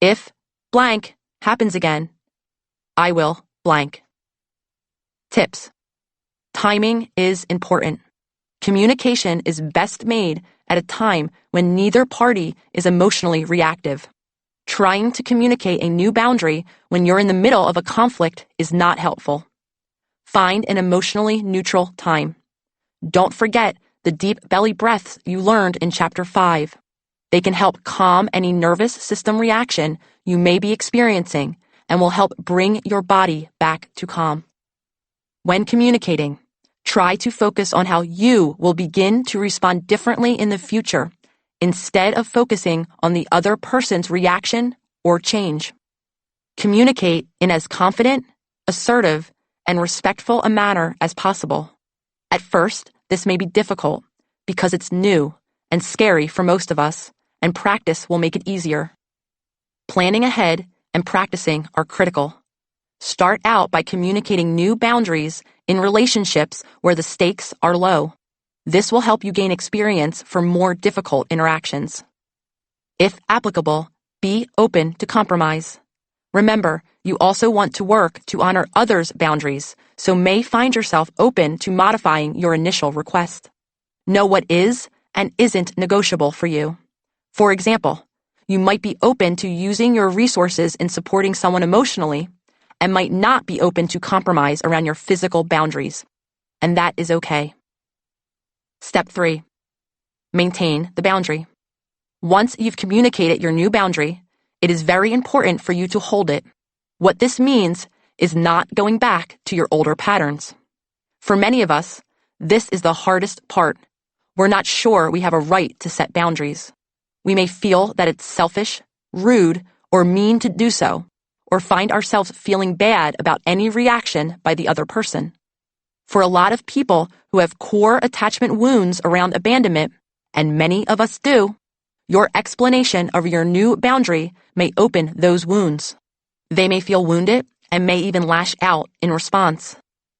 Speaker 1: If blank happens again, I will blank. Tips. Timing is important. Communication is best made at a time when neither party is emotionally reactive. Trying to communicate a new boundary when you're in the middle of a conflict is not helpful. Find an emotionally neutral time. Don't forget the deep belly breaths you learned in Chapter 5. They can help calm any nervous system reaction you may be experiencing and will help bring your body back to calm. When communicating, try to focus on how you will begin to respond differently in the future instead of focusing on the other person's reaction or change. Communicate in as confident, assertive, and respectful a manner as possible. At first, this may be difficult because it's new and scary for most of us, and practice will make it easier. Planning ahead and practicing are critical. Start out by communicating new boundaries in relationships where the stakes are low. This will help you gain experience for more difficult interactions. If applicable, be open to compromise. Remember, you also want to work to honor others' boundaries, so may find yourself open to modifying your initial request. Know what is and isn't negotiable for you. For example, you might be open to using your resources in supporting someone emotionally and might not be open to compromise around your physical boundaries. And that is okay. Step 3. Maintain the boundary. Once you've communicated your new boundary, it is very important for you to hold it. What this means is not going back to your older patterns. For many of us, this is the hardest part. We're not sure we have a right to set boundaries. We may feel that it's selfish, rude, or mean to do so, or find ourselves feeling bad about any reaction by the other person. For a lot of people who have core attachment wounds around abandonment, and many of us do, your explanation of your new boundary may open those wounds. They may feel wounded and may even lash out in response.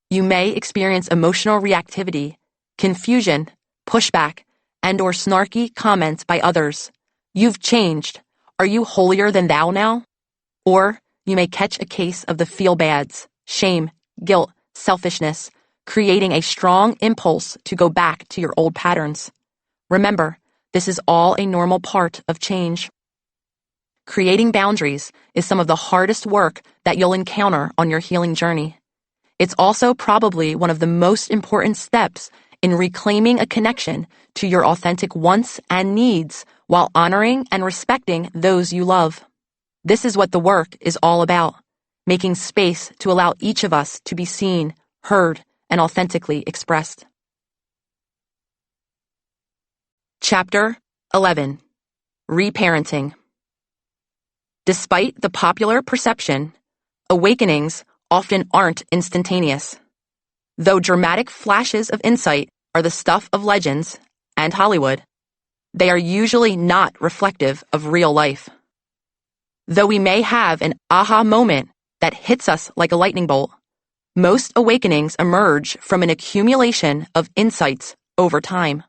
Speaker 1: You may experience emotional reactivity, confusion, pushback, and/or snarky comments by others. You've changed. Are you holier than thou now? Or you may catch a case of the feel-bads, shame, guilt, selfishness, creating a strong impulse to go back to your old patterns. Remember, this is all a normal part of change. Creating boundaries is some of the hardest work that you'll encounter on your healing journey. It's also probably one of the most important steps in reclaiming a connection to your authentic wants and needs while honoring and respecting those you love. This is what the work is all about, making space to allow each of us to be seen, heard, and authentically expressed. Chapter 11. Reparenting. Despite the popular perception, awakenings often aren't instantaneous. Though dramatic flashes of insight are the stuff of legends and Hollywood, they are usually not reflective of real life. Though we may have an aha moment that hits us like a lightning bolt, most awakenings emerge from an accumulation of insights over time.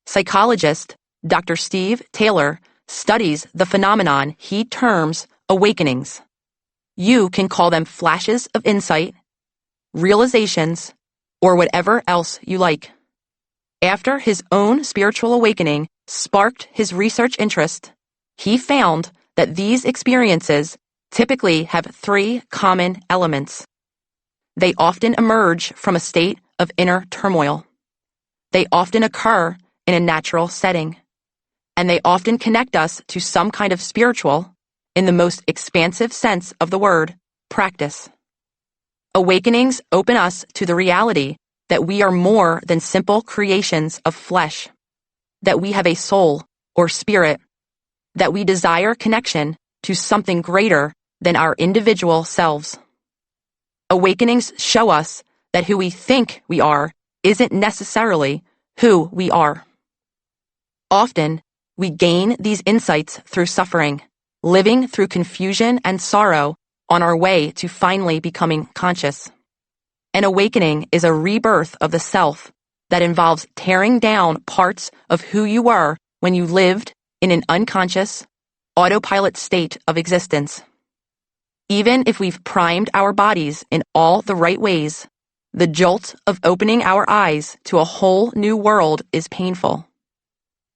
Speaker 1: Psychologist Dr. Steve Taylor studies the phenomenon he terms awakenings. You can call them flashes of insight, realizations, or whatever else you like. After his own spiritual awakening sparked his research interest, he found that these experiences typically have three common elements. They often emerge from a state of inner turmoil. They often occur in a natural setting. And they often connect us to some kind of spiritual, in the most expansive sense of the word, practice. Awakenings open us to the reality that we are more than simple creations of flesh, that we have a soul or spirit, that we desire connection to something greater than our individual selves. Awakenings show us that who we think we are isn't necessarily who we are. Often, we gain these insights through suffering, living through confusion and sorrow on our way to finally becoming conscious. An awakening is a rebirth of the self that involves tearing down parts of who you were when you lived in an unconscious, autopilot state of existence. Even if we've primed our bodies in all the right ways, the jolt of opening our eyes to a whole new world is painful.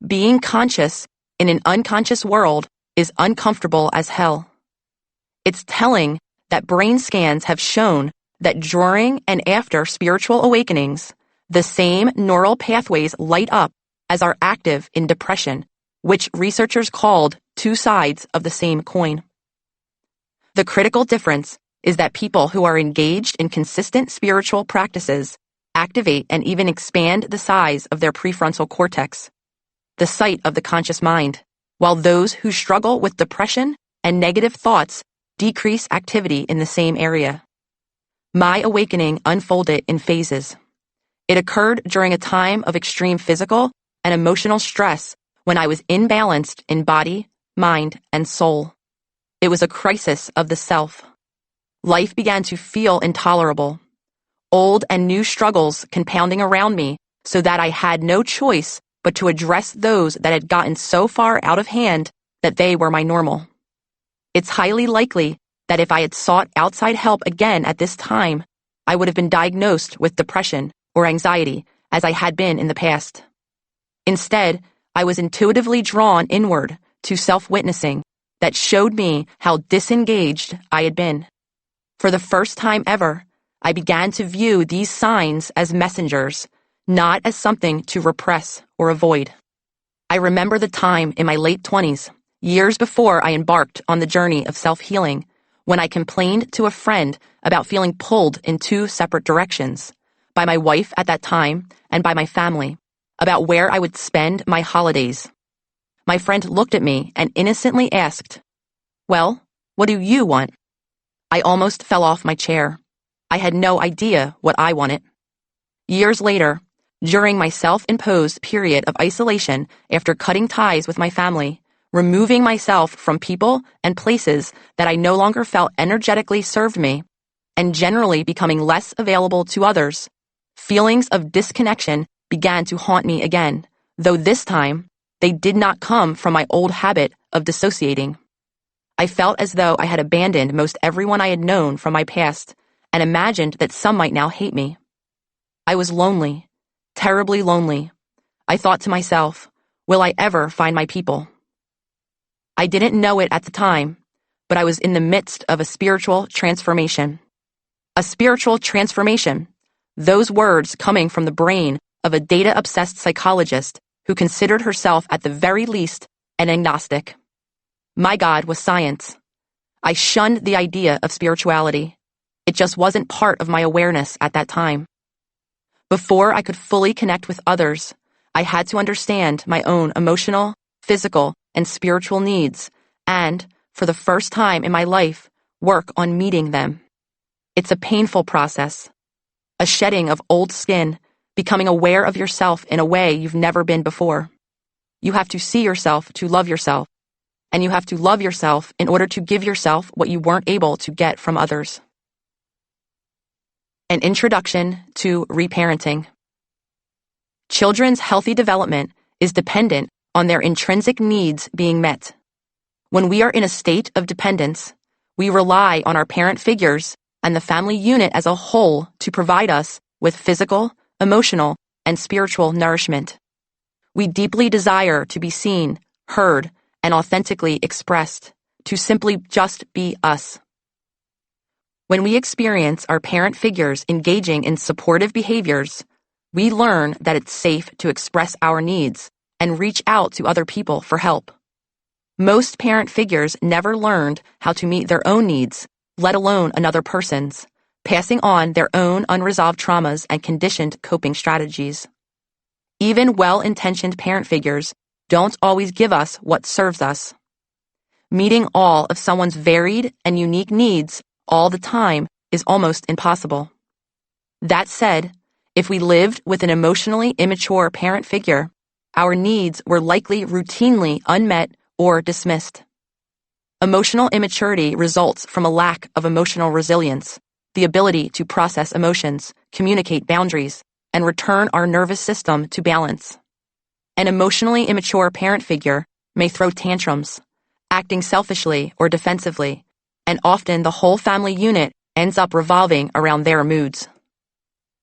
Speaker 1: Being conscious in an unconscious world is uncomfortable as hell. It's telling that brain scans have shown that during and after spiritual awakenings, the same neural pathways light up as are active in depression, which researchers called two sides of the same coin. The critical difference is that people who are engaged in consistent spiritual practices activate and even expand the size of their prefrontal cortex, the site of the conscious mind, while those who struggle with depression and negative thoughts decrease activity in the same area. My awakening unfolded in phases. It occurred during a time of extreme physical and emotional stress when I was imbalanced in body, mind, and soul. It was a crisis of the self. Life began to feel intolerable. Old and new struggles compounding around me so that I had no choice but to address those that had gotten so far out of hand that they were my normal. It's highly likely that if I had sought outside help again at this time, I would have been diagnosed with depression or anxiety as I had been in the past. Instead, I was intuitively drawn inward to self-witnessing that showed me how disengaged I had been. For the first time ever, I began to view these signs as messengers, not as something to repress or avoid. I remember the time in my late 20s, years before I embarked on the journey of self-healing, when I complained to a friend about feeling pulled in two separate directions, by my wife at that time and by my family, about where I would spend my holidays. My friend looked at me and innocently asked, "Well, what do you want?" I almost fell off my chair. I had no idea what I wanted. Years later, during my self-imposed period of isolation after cutting ties with my family, removing myself from people and places that I no longer felt energetically served me, and generally becoming less available to others, feelings of disconnection began to haunt me again, though this time, they did not come from my old habit of dissociating. I felt as though I had abandoned most everyone I had known from my past and imagined that some might now hate me. I was lonely, terribly lonely. I thought to myself, will I ever find my people? I didn't know it at the time, but I was in the midst of a spiritual transformation. A spiritual transformation, those words coming from the brain of a data-obsessed psychologist who considered herself at the very least an agnostic. My God was science, I shunned the idea of spirituality. It just wasn't part of my awareness at that time. Before I could fully connect with others, I had to understand my own emotional, physical, and spiritual needs, and, for the first time in my life, work on meeting them. It's a painful process, a shedding of old skin, becoming aware of yourself in a way you've never been before. You have to see yourself to love yourself, and you have to love yourself in order to give yourself what you weren't able to get from others. An introduction to reparenting. Children's healthy development is dependent on their intrinsic needs being met. When we are in a state of dependence, we rely on our parent figures and the family unit as a whole to provide us with physical, emotional, and spiritual nourishment. We deeply desire to be seen, heard, and authentically expressed, to simply just be us. When we experience our parent figures engaging in supportive behaviors, we learn that it's safe to express our needs and reach out to other people for help. Most parent figures never learned how to meet their own needs, let alone another person's, passing on their own unresolved traumas and conditioned coping strategies. Even well-intentioned parent figures don't always give us what serves us. Meeting all of someone's varied and unique needs all the time is almost impossible. That said, if we lived with an emotionally immature parent figure, our needs were likely routinely unmet or dismissed. Emotional immaturity results from a lack of emotional resilience, the ability to process emotions, communicate boundaries, and return our nervous system to balance. An emotionally immature parent figure may throw tantrums, acting selfishly or defensively, and often the whole family unit ends up revolving around their moods.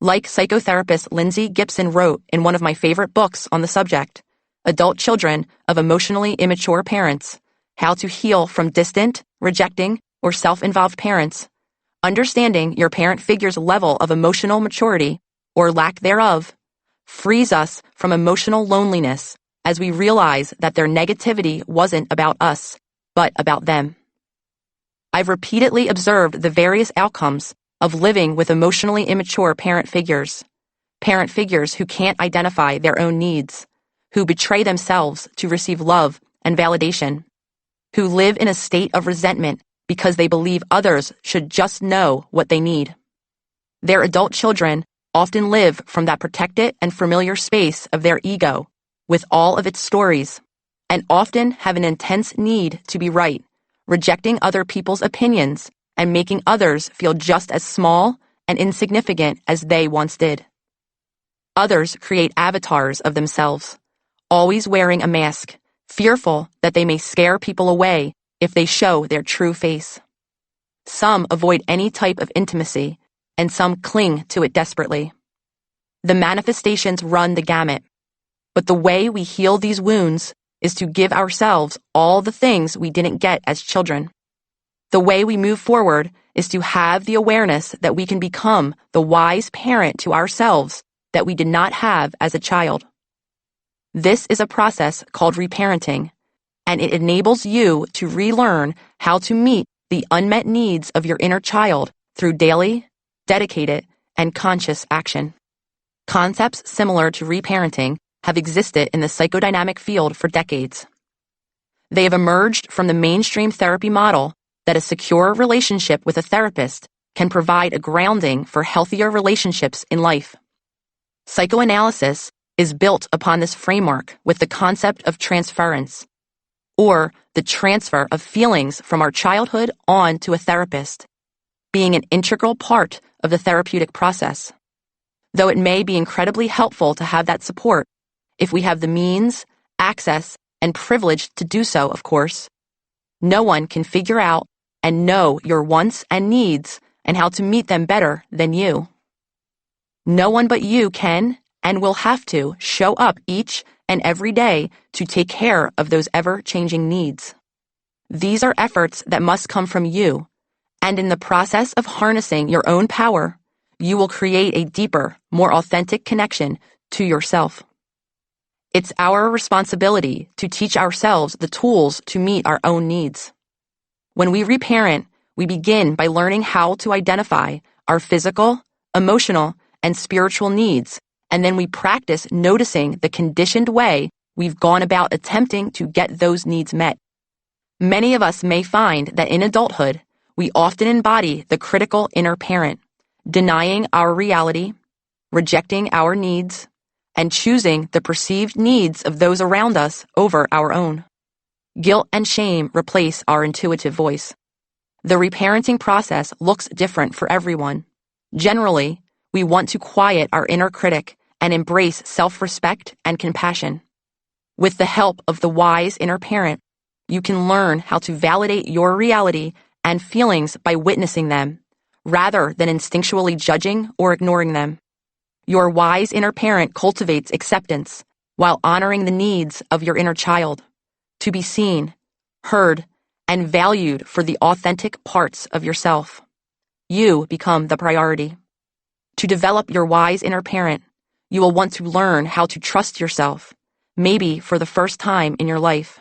Speaker 1: Like psychotherapist Lindsay Gibson wrote in one of my favorite books on the subject, Adult Children of Emotionally Immature Parents, How to Heal from Distant, Rejecting, or Self-Involved Parents, understanding your parent figure's level of emotional maturity, or lack thereof, frees us from emotional loneliness as we realize that their negativity wasn't about us, but about them. I've repeatedly observed the various outcomes of living with emotionally immature parent figures who can't identify their own needs, who betray themselves to receive love and validation, who live in a state of resentment because they believe others should just know what they need. Their adult children often live from that protected and familiar space of their ego, with all of its stories, and often have an intense need to be right, rejecting other people's opinions and making others feel just as small and insignificant as they once did. Others create avatars of themselves, always wearing a mask, fearful that they may scare people away if they show their true face. Some avoid any type of intimacy, and some cling to it desperately. The manifestations run the gamut, but the way we heal these wounds is to give ourselves all the things we didn't get as children. The way we move forward is to have the awareness that we can become the wise parent to ourselves that we did not have as a child. This is a process called reparenting, and it enables you to relearn how to meet the unmet needs of your inner child through daily, dedicated, and conscious action. Concepts similar to reparenting have existed in the psychodynamic field for decades. They have emerged from the mainstream therapy model that a secure relationship with a therapist can provide a grounding for healthier relationships in life. Psychoanalysis is built upon this framework with the concept of transference, or the transfer of feelings from our childhood on to a therapist, being an integral part of the therapeutic process. Though it may be incredibly helpful to have that support, if we have the means, access, and privilege to do so, of course, no one can figure out and know your wants and needs and how to meet them better than you. No one but you can and will have to show up each and every day to take care of those ever-changing needs. These are efforts that must come from you, and in the process of harnessing your own power, you will create a deeper, more authentic connection to yourself. It's our responsibility to teach ourselves the tools to meet our own needs. When we reparent, we begin by learning how to identify our physical, emotional, and spiritual needs, and then we practice noticing the conditioned way we've gone about attempting to get those needs met. Many of us may find that in adulthood, we often embody the critical inner parent, denying our reality, rejecting our needs, and choosing the perceived needs of those around us over our own. Guilt and shame replace our intuitive voice. The reparenting process looks different for everyone. Generally, we want to quiet our inner critic and embrace self-respect and compassion. With the help of the wise inner parent, you can learn how to validate your reality and feelings by witnessing them, rather than instinctually judging or ignoring them. Your wise inner parent cultivates acceptance while honoring the needs of your inner child, to be seen, heard, and valued for the authentic parts of yourself. You become the priority. To develop your wise inner parent, you will want to learn how to trust yourself, maybe for the first time in your life.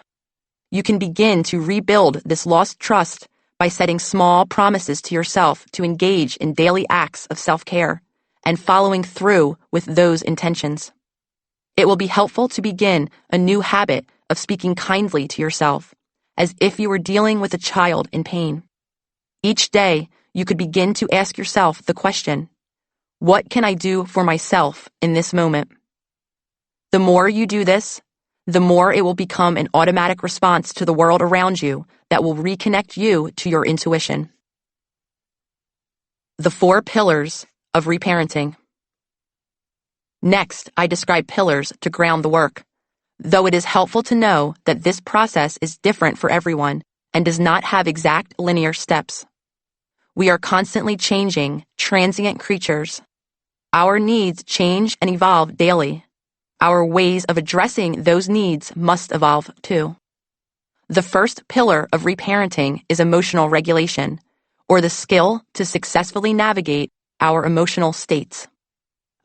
Speaker 1: You can begin to rebuild this lost trust by setting small promises to yourself to engage in daily acts of self-care and following through with those intentions. It will be helpful to begin a new habit of speaking kindly to yourself, as if you were dealing with a child in pain. Each day, you could begin to ask yourself the question, what can I do for myself in this moment? The more you do this, the more it will become an automatic response to the world around you that will reconnect you to your intuition. The 4 pillars of reparenting. Next, I describe pillars to ground the work, though it is helpful to know that this process is different for everyone and does not have exact linear steps. We are constantly changing, transient creatures. Our needs change and evolve daily. Our ways of addressing those needs must evolve too. The first pillar of reparenting is emotional regulation, or the skill to successfully navigate our emotional states.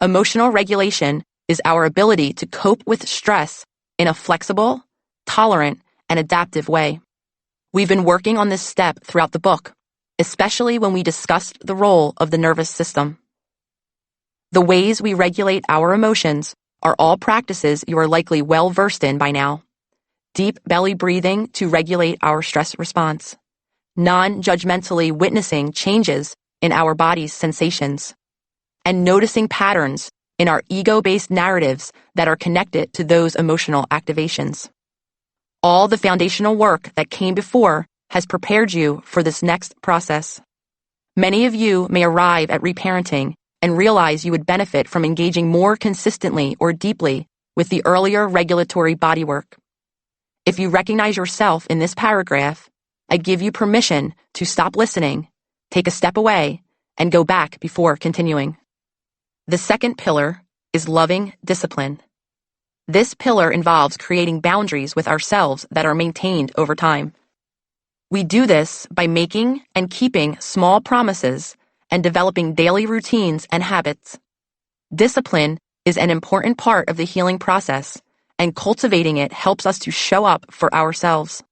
Speaker 1: Emotional regulation is our ability to cope with stress in a flexible, tolerant, and adaptive way. We've been working on this step throughout the book, especially when we discussed the role of the nervous system. The ways we regulate our emotions are all practices you are likely well versed in by now. Deep belly breathing to regulate our stress response. Non-judgmentally witnessing changes in our body's sensations. And noticing patterns in our ego-based narratives that are connected to those emotional activations. All the foundational work that came before has prepared you for this next process. Many of you may arrive at reparenting and realize you would benefit from engaging more consistently or deeply with the earlier regulatory bodywork. If you recognize yourself in this paragraph, I give you permission to stop listening, take a step away, and go back before continuing. The second pillar is loving discipline. This pillar involves creating boundaries with ourselves that are maintained over time. We do this by making and keeping small promises and developing daily routines and habits. Discipline is an important part of the healing process, and cultivating it helps us to show up for ourselves.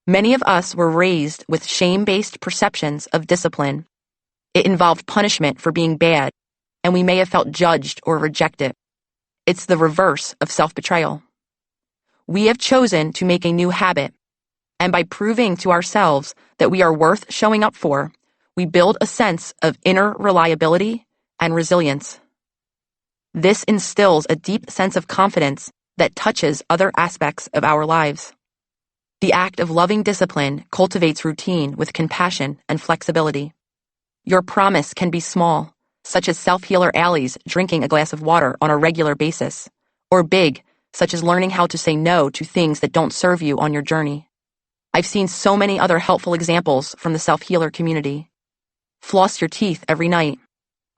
Speaker 1: Many of us were raised with shame-based perceptions of discipline. It involved punishment for being bad, and we may have felt judged or rejected. It's the reverse of self-betrayal. We have chosen to make a new habit, and by proving to ourselves that we are worth showing up for, we build a sense of inner reliability and resilience. This instills a deep sense of confidence that touches other aspects of our lives. The act of loving discipline cultivates routine with compassion and flexibility. Your promise can be small, such as self-healer Allie's drinking a glass of water on a regular basis, or big, such as learning how to say no to things that don't serve you on your journey. I've seen so many other helpful examples from the self-healer community. Floss your teeth every night.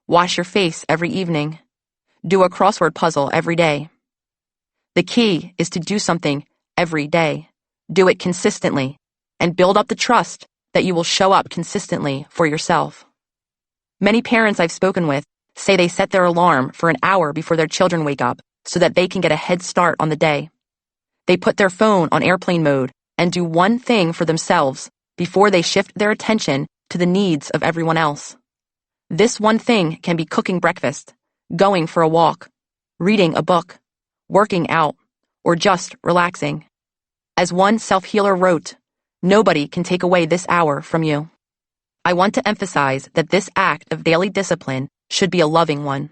Speaker 1: Wash your face every evening. Do a crossword puzzle every day. The key is to do something every day. Do it consistently, and build up the trust that you will show up consistently for yourself. Many parents I've spoken with say they set their alarm for an hour before their children wake up so that they can get a head start on the day. They put their phone on airplane mode and do one thing for themselves before they shift their attention to the needs of everyone else. This one thing can be cooking breakfast, going for a walk, reading a book, working out, or just relaxing. As one self-healer wrote, "Nobody can take away this hour from you." I want to emphasize that this act of daily discipline should be a loving one.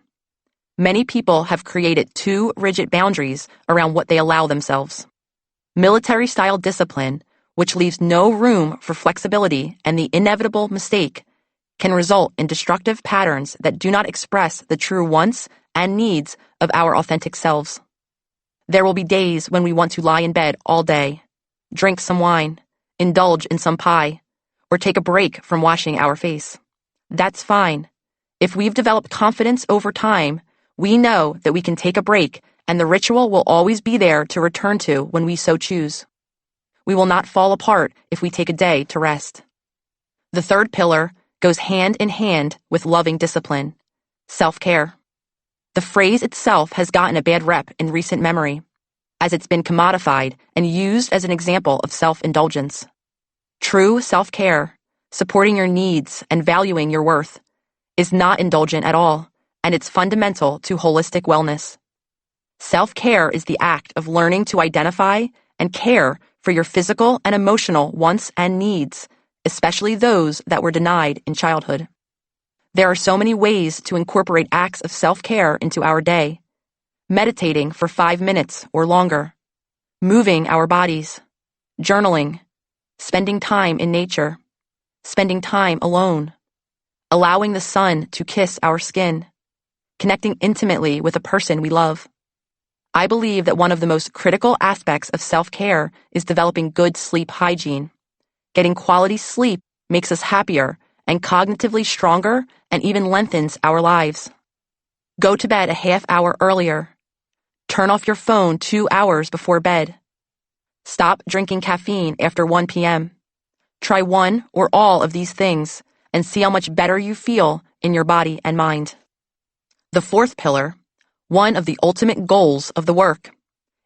Speaker 1: Many people have created too rigid boundaries around what they allow themselves. Military-style discipline, which leaves no room for flexibility and the inevitable mistake, can result in destructive patterns that do not express the true wants and needs of our authentic selves. There will be days when we want to lie in bed all day, drink some wine, indulge in some pie, or take a break from washing our face. That's fine. If we've developed confidence over time, we know that we can take a break and the ritual will always be there to return to when we so choose. We will not fall apart if we take a day to rest. The third pillar goes hand in hand with loving discipline, self-care. The phrase itself has gotten a bad rep in recent memory, as it's been commodified and used as an example of self-indulgence. True self-care, supporting your needs and valuing your worth, is not indulgent at all, and it's fundamental to holistic wellness. Self-care is the act of learning to identify and care for your physical and emotional wants and needs, especially those that were denied in childhood. There are so many ways to incorporate acts of self-care into our day. Meditating for 5 minutes or longer, moving our bodies, journaling, spending time in nature, spending time alone, allowing the sun to kiss our skin, connecting intimately with a person we love. I believe that one of the most critical aspects of self-care is developing good sleep hygiene. Getting quality sleep makes us happier and cognitively stronger and even lengthens our lives. Go to bed a half hour earlier. Turn off your phone 2 hours before bed. Stop drinking caffeine after 1 p.m. Try one or all of these things and see how much better you feel in your body and mind. The fourth pillar, one of the ultimate goals of the work,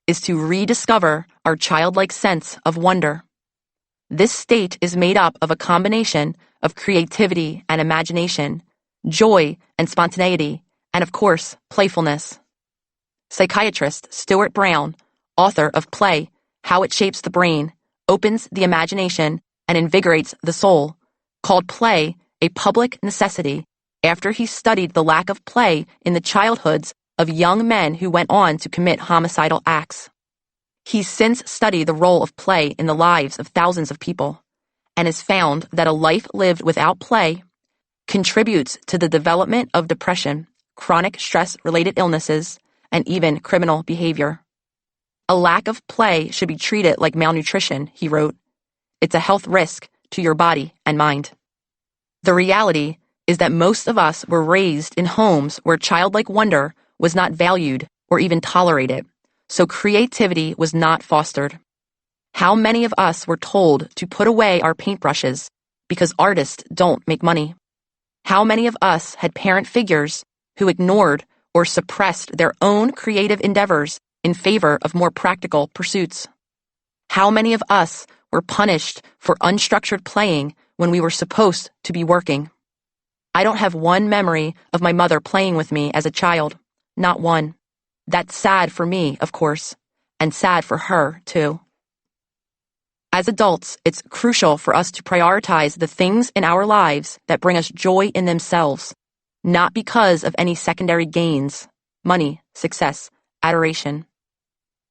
Speaker 1: is to rediscover our childlike sense of wonder. This state is made up of a combination of creativity and imagination, joy and spontaneity, and of course, playfulness. Psychiatrist Stuart Brown, author of Play, How It Shapes the Brain, opens the imagination and invigorates the soul, called play a public necessity after he studied the lack of play in the childhoods of young men who went on to commit homicidal acts. He's since studied the role of play in the lives of thousands of people, and has found that a life lived without play contributes to the development of depression, chronic stress-related illnesses, and even criminal behavior. A lack of play should be treated like malnutrition, he wrote. It's a health risk to your body and mind. The reality is that most of us were raised in homes where childlike wonder was not valued or even tolerated, so creativity was not fostered. How many of us were told to put away our paintbrushes because artists don't make money? How many of us had parent figures who ignored or suppressed their own creative endeavors in favor of more practical pursuits? How many of us were punished for unstructured playing when we were supposed to be working? I don't have one memory of my mother playing with me as a child, not one. That's sad for me, of course, and sad for her, too. As adults, it's crucial for us to prioritize the things in our lives that bring us joy in themselves, not because of any secondary gains, money, success, adoration.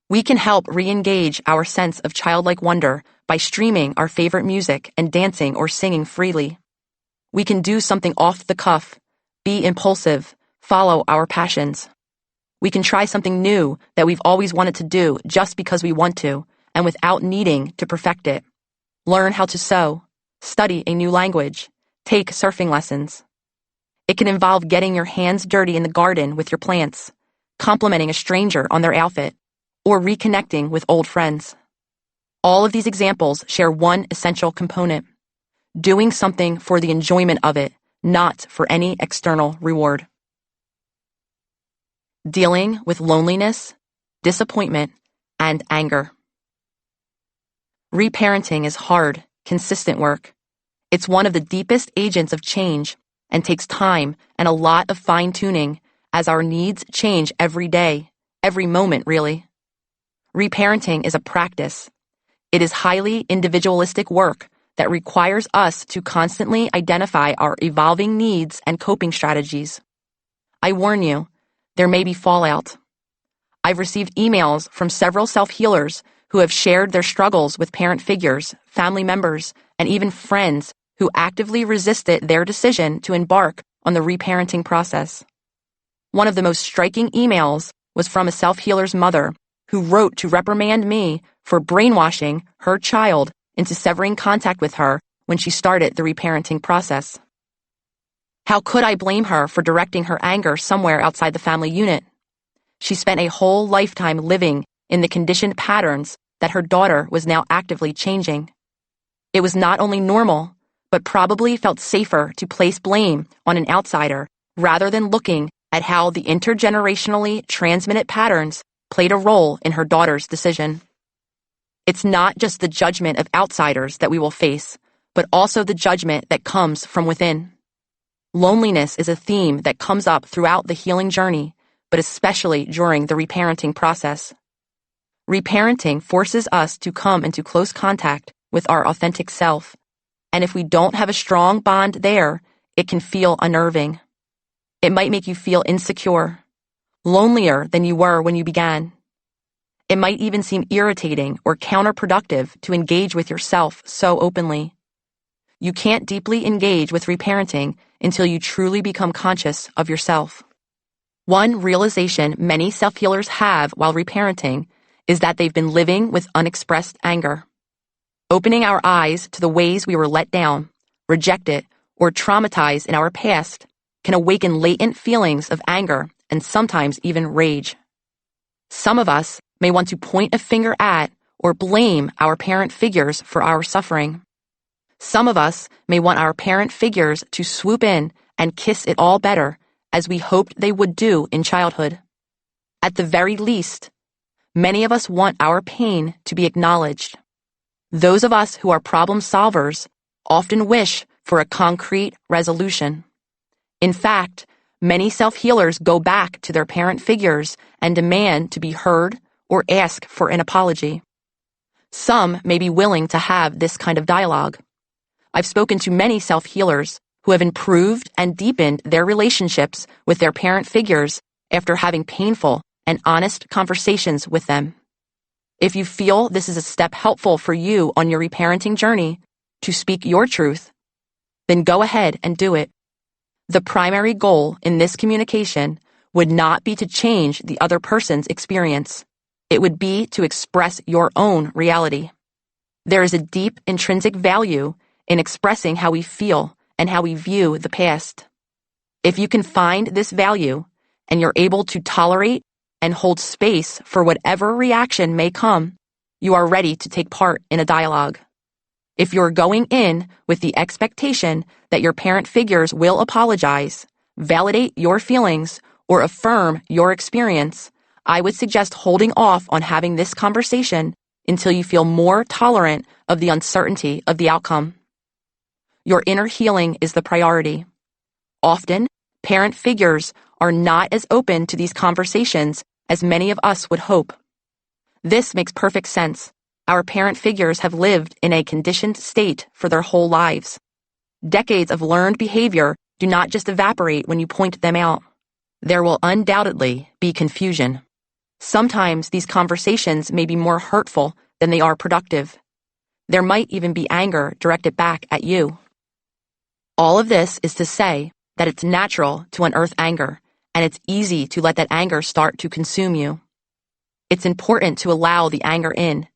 Speaker 1: We can help re-engage our sense of childlike wonder by streaming our favorite music and dancing or singing freely. We can do something off the cuff, be impulsive, follow our passions. We can try something new that we've always wanted to do just because we want to, and without needing to perfect it. Learn how to sew, study a new language, take surfing lessons. It can involve getting your hands dirty in the garden with your plants, complimenting a stranger on their outfit, or reconnecting with old friends. All of these examples share one essential component: doing something for the enjoyment of it, not for any external reward. Dealing with loneliness, disappointment, and anger. Reparenting is hard, consistent work. It's one of the deepest agents of change and takes time and a lot of fine-tuning as our needs change every day, every moment, really. Reparenting is a practice. It is highly individualistic work that requires us to constantly identify our evolving needs and coping strategies. I warn you, there may be fallout. I've received emails from several self-healers who have shared their struggles with parent figures, family members, and even friends who actively resisted their decision to embark on the reparenting process. One of the most striking emails was from a self-healer's mother who wrote to reprimand me for brainwashing her child into severing contact with her when she started the reparenting process. How could I blame her for directing her anger somewhere outside the family unit? She spent a whole lifetime living in the conditioned patterns that her daughter was now actively changing. It was not only normal, but probably felt safer to place blame on an outsider rather than looking at how the intergenerationally transmitted patterns played a role in her daughter's decision. It's not just the judgment of outsiders that we will face, but also the judgment that comes from within. Loneliness is a theme that comes up throughout the healing journey, but especially during the reparenting process. Reparenting forces us to come into close contact with our authentic self, and if we don't have a strong bond there, it can feel unnerving. It might make you feel insecure, lonelier than you were when you began. It might even seem irritating or counterproductive to engage with yourself so openly. You can't deeply engage with reparenting until you truly become conscious of yourself. One realization many self-healers have while reparenting is that they've been living with unexpressed anger. Opening our eyes to the ways we were let down, rejected, or traumatized in our past can awaken latent feelings of anger and sometimes even rage. Some of us may want to point a finger at or blame our parent figures for our suffering. Some of us may want our parent figures to swoop in and kiss it all better, as we hoped they would do in childhood. At the very least, many of us want our pain to be acknowledged. Those of us who are problem solvers often wish for a concrete resolution. In fact, many self-healers go back to their parent figures and demand to be heard or ask for an apology. Some may be willing to have this kind of dialogue. I've spoken to many self-healers who have improved and deepened their relationships with their parent figures after having painful and honest conversations with them. If you feel this is a step helpful for you on your reparenting journey to speak your truth, then go ahead and do it. The primary goal in this communication would not be to change the other person's experience. It would be to express your own reality. There is a deep intrinsic value in expressing how we feel and how we view the past. If you can find this value and you're able to tolerate and hold space for whatever reaction may come, you are ready to take part in a dialogue. If you're going in with the expectation that your parent figures will apologize, validate your feelings, or affirm your experience, I would suggest holding off on having this conversation until you feel more tolerant of the uncertainty of the outcome. Your inner healing is the priority. Often, parent figures are not as open to these conversations as many of us would hope. This makes perfect sense. Our parent figures have lived in a conditioned state for their whole lives. Decades of learned behavior do not just evaporate when you point them out. There will undoubtedly be confusion. Sometimes these conversations may be more hurtful than they are productive. There might even be anger directed back at you. All of this is to say that it's natural to unearth anger, and it's easy to let that anger start to consume you. It's important to allow the anger in,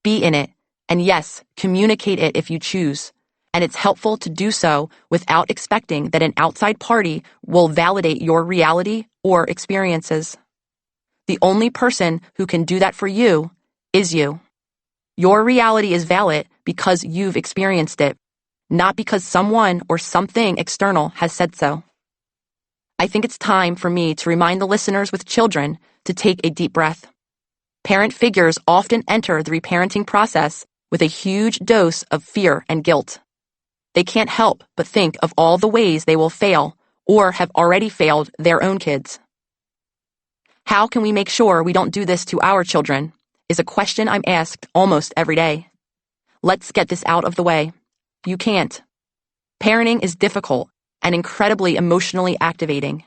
Speaker 1: be in it, and yes, communicate it if you choose. And it's helpful to do so without expecting that an outside party will validate your reality or experiences. The only person who can do that for you is you. Your reality is valid because you've experienced it, not because someone or something external has said so. I think it's time for me to remind the listeners with children to take a deep breath. Parent figures often enter the reparenting process with a huge dose of fear and guilt. They can't help but think of all the ways they will fail or have already failed their own kids. How can we make sure we don't do this to our children is a question I'm asked almost every day. Let's get this out of the way. You can't. Parenting is difficult and incredibly emotionally activating.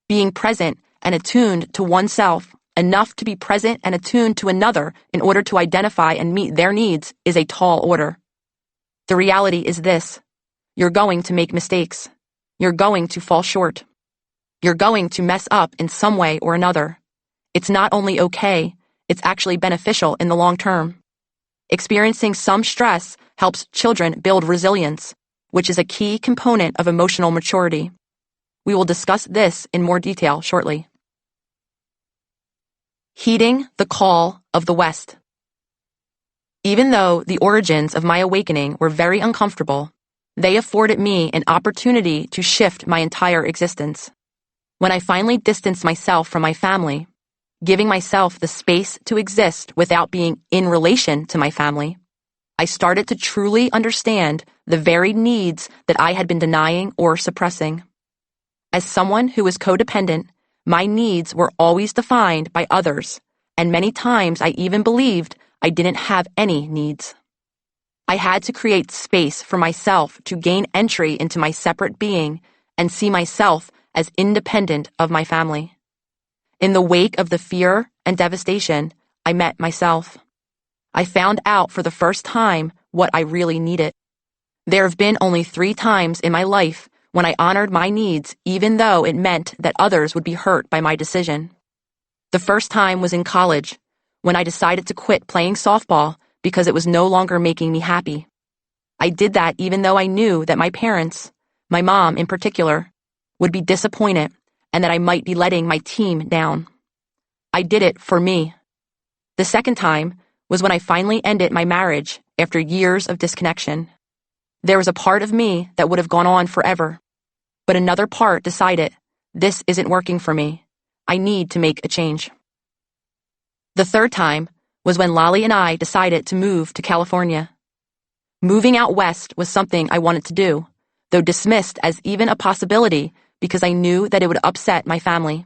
Speaker 1: Being present and attuned to oneself, enough to be present and attuned to another in order to identify and meet their needs, is a tall order. The reality is this: you're going to make mistakes. You're going to fall short. You're going to mess up in some way or another. It's not only okay, it's actually beneficial in the long term. Experiencing some stress helps children build resilience, which is a key component of emotional maturity. We will discuss this in more detail shortly. Heeding the call of the West. Even though the origins of my awakening were very uncomfortable, they afforded me an opportunity to shift my entire existence. When I finally distanced myself from my family, giving myself the space to exist without being in relation to my family, I started to truly understand the varied needs that I had been denying or suppressing. As someone who was codependent, my needs were always defined by others, and many times I even believed I didn't have any needs. I had to create space for myself to gain entry into my separate being and see myself as independent of my family. In the wake of the fear and devastation, I met myself. I found out for the first time what I really needed. There have been only 3 times in my life when I honored my needs, even though it meant that others would be hurt by my decision. The first time was in college, when I decided to quit playing softball because it was no longer making me happy. I did that even though I knew that my parents, my mom in particular, would be disappointed and that I might be letting my team down. I did it for me. The second time was when I finally ended my marriage after years of disconnection. There was a part of me that would have gone on forever, but another part decided, this isn't working for me. I need to make a change. The third time was when Lolly and I decided to move to California. Moving out west was something I wanted to do, though dismissed as even a possibility because I knew that it would upset my family.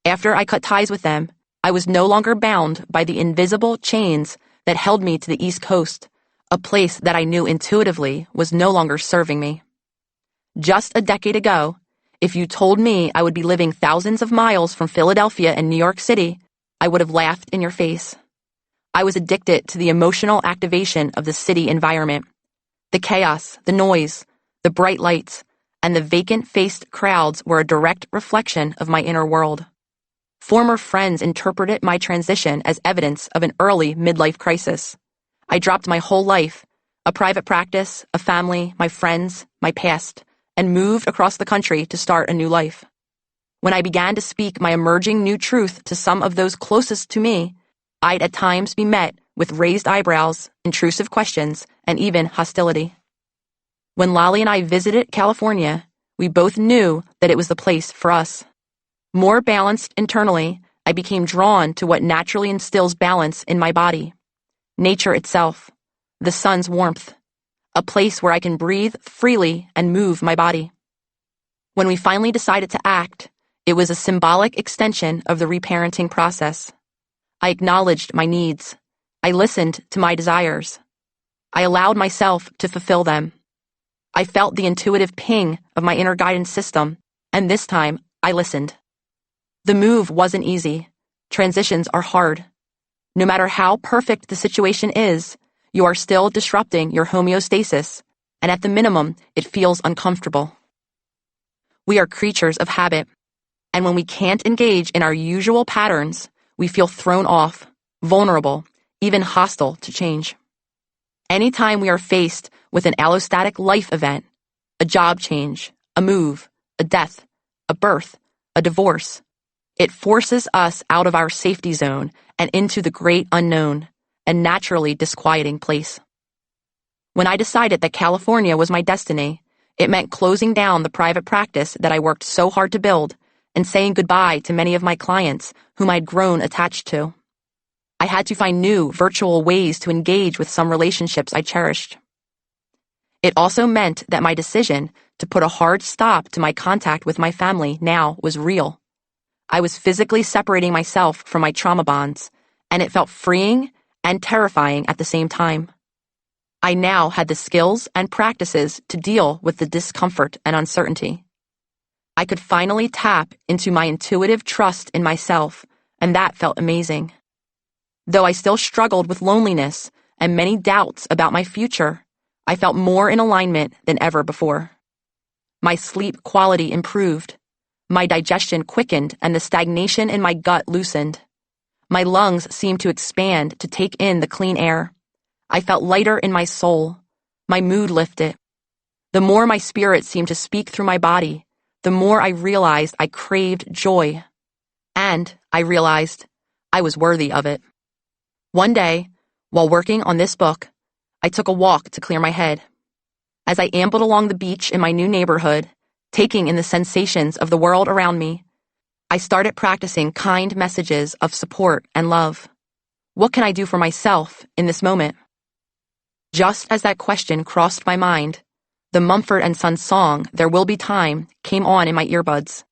Speaker 1: After I cut ties with them, I was no longer bound by the invisible chains that held me to the East Coast, a place that I knew intuitively was no longer serving me. Just a decade ago, if you told me I would be living thousands of miles from Philadelphia and New York City, I would have laughed in your face. I was addicted to the emotional activation of the city environment. The chaos, the noise, the bright lights, and the vacant-faced crowds were a direct reflection of my inner world. Former friends interpreted my transition as evidence of an early midlife crisis. I dropped my whole life, a private practice, a family, my friends, my past, and moved across the country to start a new life. When I began to speak my emerging new truth to some of those closest to me, I'd at times be met with raised eyebrows, intrusive questions, and even hostility. When Lolly and I visited California, we both knew that it was the place for us. More balanced internally, I became drawn to what naturally instills balance in my body. Nature itself, the sun's warmth, a place where I can breathe freely and move my body. When we finally decided to act, it was a symbolic extension of the reparenting process. I acknowledged my needs. I listened to my desires. I allowed myself to fulfill them. I felt the intuitive ping of my inner guidance system, and this time I listened. The move wasn't easy. Transitions are hard. No matter how perfect the situation is, you are still disrupting your homeostasis, and at the minimum, it feels uncomfortable. We are creatures of habit, and when we can't engage in our usual patterns, we feel thrown off, vulnerable, even hostile to change. Anytime we are faced with an allostatic life event, a job change, a move, a death, a birth, a divorce, it forces us out of our safety zone and into the great unknown, a naturally disquieting place. When I decided that California was my destiny, it meant closing down the private practice that I worked so hard to build and saying goodbye to many of my clients whom I'd grown attached to. I had to find new virtual ways to engage with some relationships I cherished. It also meant that my decision to put a hard stop to my contact with my family now was real. I was physically separating myself from my trauma bonds, and it felt freeing and terrifying at the same time. I now had the skills and practices to deal with the discomfort and uncertainty. I could finally tap into my intuitive trust in myself, and that felt amazing. Though I still struggled with loneliness and many doubts about my future, I felt more in alignment than ever before. My sleep quality improved. My digestion quickened and the stagnation in my gut loosened. My lungs seemed to expand to take in the clean air. I felt lighter in my soul. My mood lifted. The more my spirit seemed to speak through my body, the more I realized I craved joy. And I realized I was worthy of it. One day, while working on this book, I took a walk to clear my head. As I ambled along the beach in my new neighborhood, taking in the sensations of the world around me, I started practicing kind messages of support and love. What can I do for myself in this moment? Just as that question crossed my mind, the Mumford & Sons song, There Will Be Time, came on in my earbuds.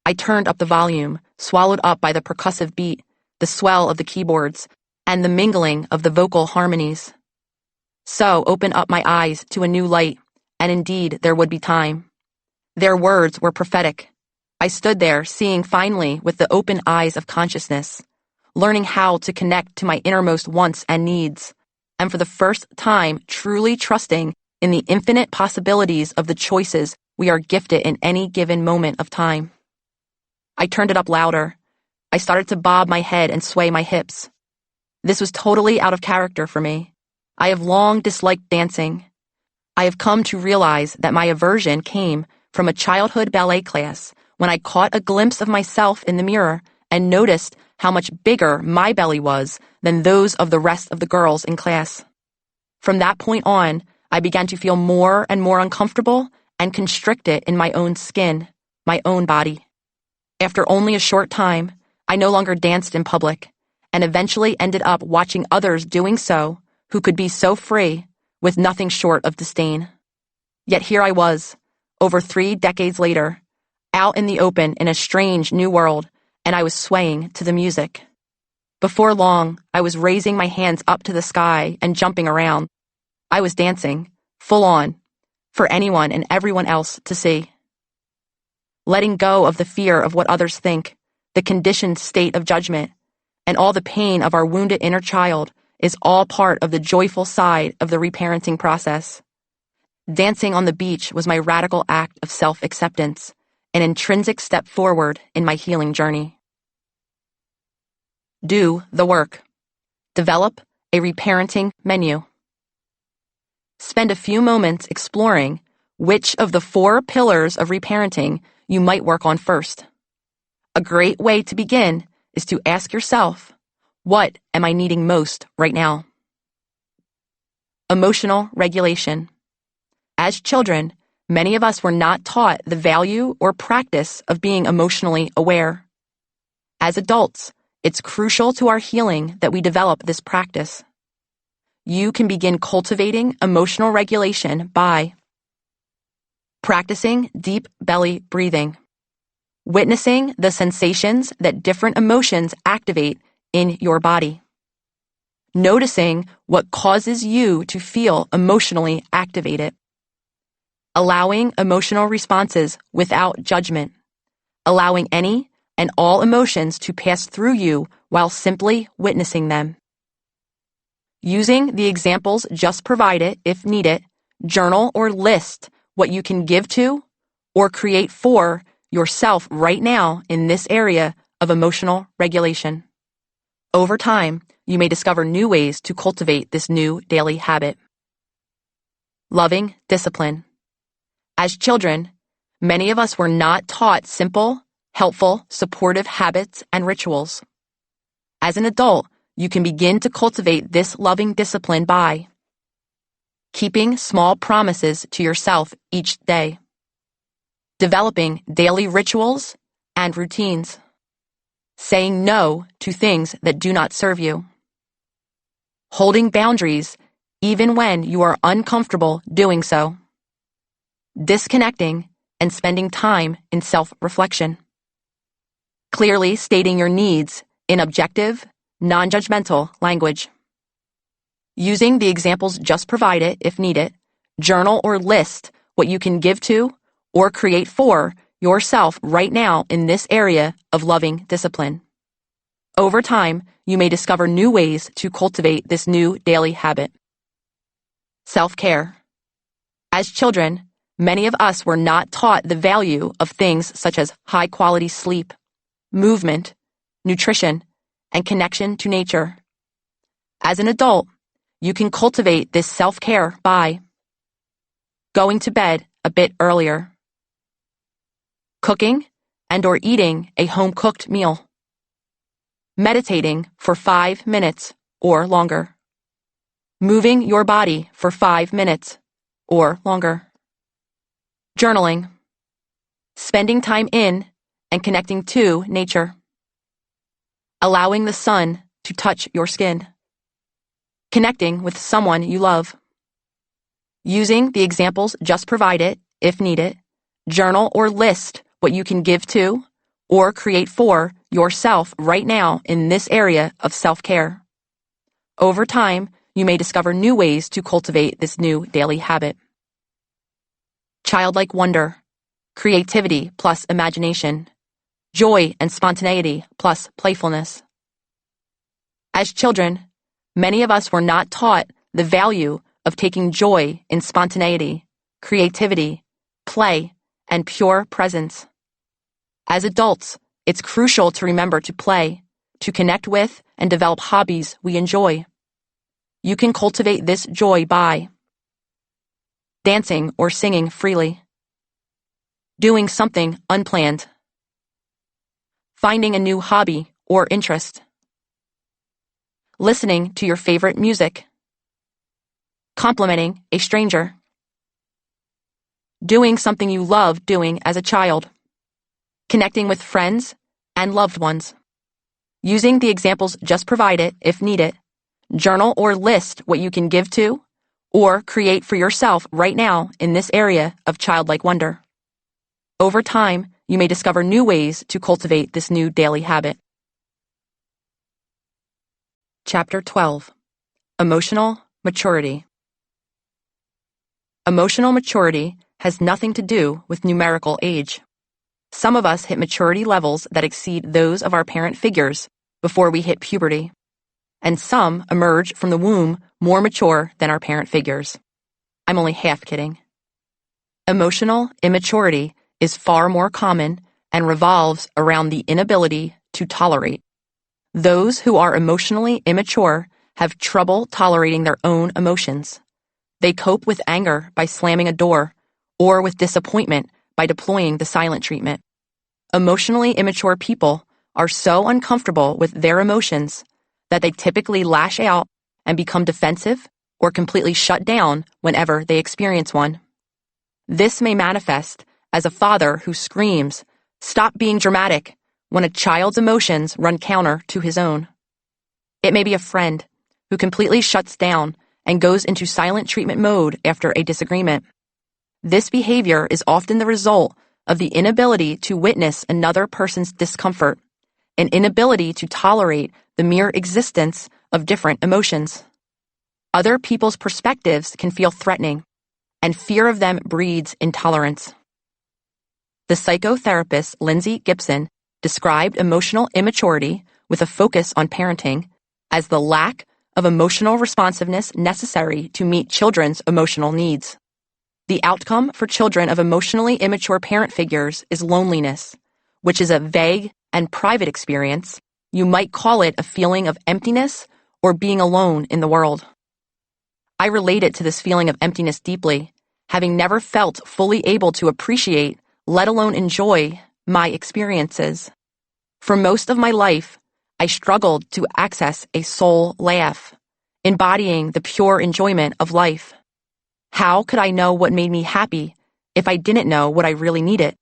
Speaker 1: I turned up the volume, swallowed up by the percussive beat, the swell of the keyboards, and the mingling of the vocal harmonies. So opened up my eyes to a new light, and indeed there would be time. Their words were prophetic. I stood there, seeing finally with the open eyes of consciousness, learning how to connect to my innermost wants and needs, and for the first time truly trusting in the infinite possibilities of the choices we are gifted in any given moment of time. I turned it up louder. I started to bob my head and sway my hips. This was totally out of character for me. I have long disliked dancing. I have come to realize that my aversion came from a childhood ballet class when I caught a glimpse of myself in the mirror and noticed how much bigger my belly was than those of the rest of the girls in class. From that point on, I began to feel more and more uncomfortable and constricted in my own skin, my own body. After only a short time, I no longer danced in public, and eventually ended up watching others doing so who could be so free with nothing short of disdain. Yet here I was, over 3 decades later, out in the open in a strange new world, and I was swaying to the music. Before long, I was raising my hands up to the sky and jumping around. I was dancing, full on, for anyone and everyone else to see. Letting go of the fear of what others think, the conditioned state of judgment, and all the pain of our wounded inner child is all part of the joyful side of the reparenting process. Dancing on the beach was my radical act of self-acceptance, an intrinsic step forward in my healing journey. Do the work. Develop a reparenting menu. Spend a few moments exploring which of the 4 pillars of reparenting you might work on first. A great way to begin is to ask yourself, what am I needing most right now? Emotional regulation. As children, many of us were not taught the value or practice of being emotionally aware. As adults, it's crucial to our healing that we develop this practice. You can begin cultivating emotional regulation by practicing deep belly breathing, witnessing the sensations that different emotions activate in your body, noticing what causes you to feel emotionally activated, allowing emotional responses without judgment, allowing any and all emotions to pass through you while simply witnessing them. Using the examples just provided, if needed, journal or list what you can give to or create for yourself right now in this area of emotional regulation. Over time, you may discover new ways to cultivate this new daily habit. Loving discipline. As children, many of us were not taught simple, helpful, supportive habits and rituals. As an adult, you can begin to cultivate this loving discipline by keeping small promises to yourself each day, developing daily rituals and routines, saying no to things that do not serve you, holding boundaries even when you are uncomfortable doing so, disconnecting and spending time in self-reflection, clearly stating your needs in objective, non-judgmental language. Using the examples just provided if needed, journal or list what you can give to or create for yourself right now in this area of loving discipline. Over time, you may discover new ways to cultivate this new daily habit. Self-care. As children, many of us were not taught the value of things such as high-quality sleep, movement, nutrition, and connection to nature. As an adult, you can cultivate this self-care by going to bed a bit earlier, cooking and/or eating a home-cooked meal, meditating for 5 minutes or longer, moving your body for 5 minutes or longer, journaling, spending time in and connecting to nature, allowing the sun to touch your skin, connecting with someone you love. Using the examples just provided, if needed, journal or list what you can give to or create for yourself right now in this area of self-care. Over time, you may discover new ways to cultivate this new daily habit. Childlike wonder, creativity plus imagination, joy and spontaneity plus playfulness. As children, many of us were not taught the value of taking joy in spontaneity, creativity, play, and pure presence. As adults, it's crucial to remember to play, to connect with and develop hobbies we enjoy. You can cultivate this joy by dancing or singing freely, doing something unplanned, finding a new hobby or interest, listening to your favorite music, complimenting a stranger, doing something you loved doing as a child, connecting with friends and loved ones. Using the examples just provided, if needed, journal or list what you can give to or create for yourself right now in this area of childlike wonder. Over time, you may discover new ways to cultivate this new daily habit. Chapter 12. Emotional Maturity. Emotional maturity has nothing to do with numerical age. Some of us hit maturity levels that exceed those of our parent figures before we hit puberty, and some emerge from the womb more mature than our parent figures. I'm only half kidding. Emotional immaturity is far more common and revolves around the inability to tolerate. Those who are emotionally immature have trouble tolerating their own emotions. They cope with anger by slamming a door, or with disappointment by deploying the silent treatment. Emotionally immature people are so uncomfortable with their emotions that they typically lash out and become defensive or completely shut down whenever they experience one. This may manifest as a father who screams, "Stop being dramatic," when a child's emotions run counter to his own. It may be a friend who completely shuts down and goes into silent treatment mode after a disagreement. This behavior is often the result of the inability to witness another person's discomfort, an inability to tolerate the mere existence of different emotions. Other people's perspectives can feel threatening, and fear of them breeds intolerance. The psychotherapist Lindsay Gibson described emotional immaturity with a focus on parenting as the lack of emotional responsiveness necessary to meet children's emotional needs. The outcome for children of emotionally immature parent figures is loneliness, which is a vague and private experience. You might call it a feeling of emptiness or being alone in the world. I related to this feeling of emptiness deeply, having never felt fully able to appreciate, let alone enjoy, my experiences. For most of my life, I struggled to access a soul laugh, embodying the pure enjoyment of life. How could I know what made me happy if I didn't know what I really needed?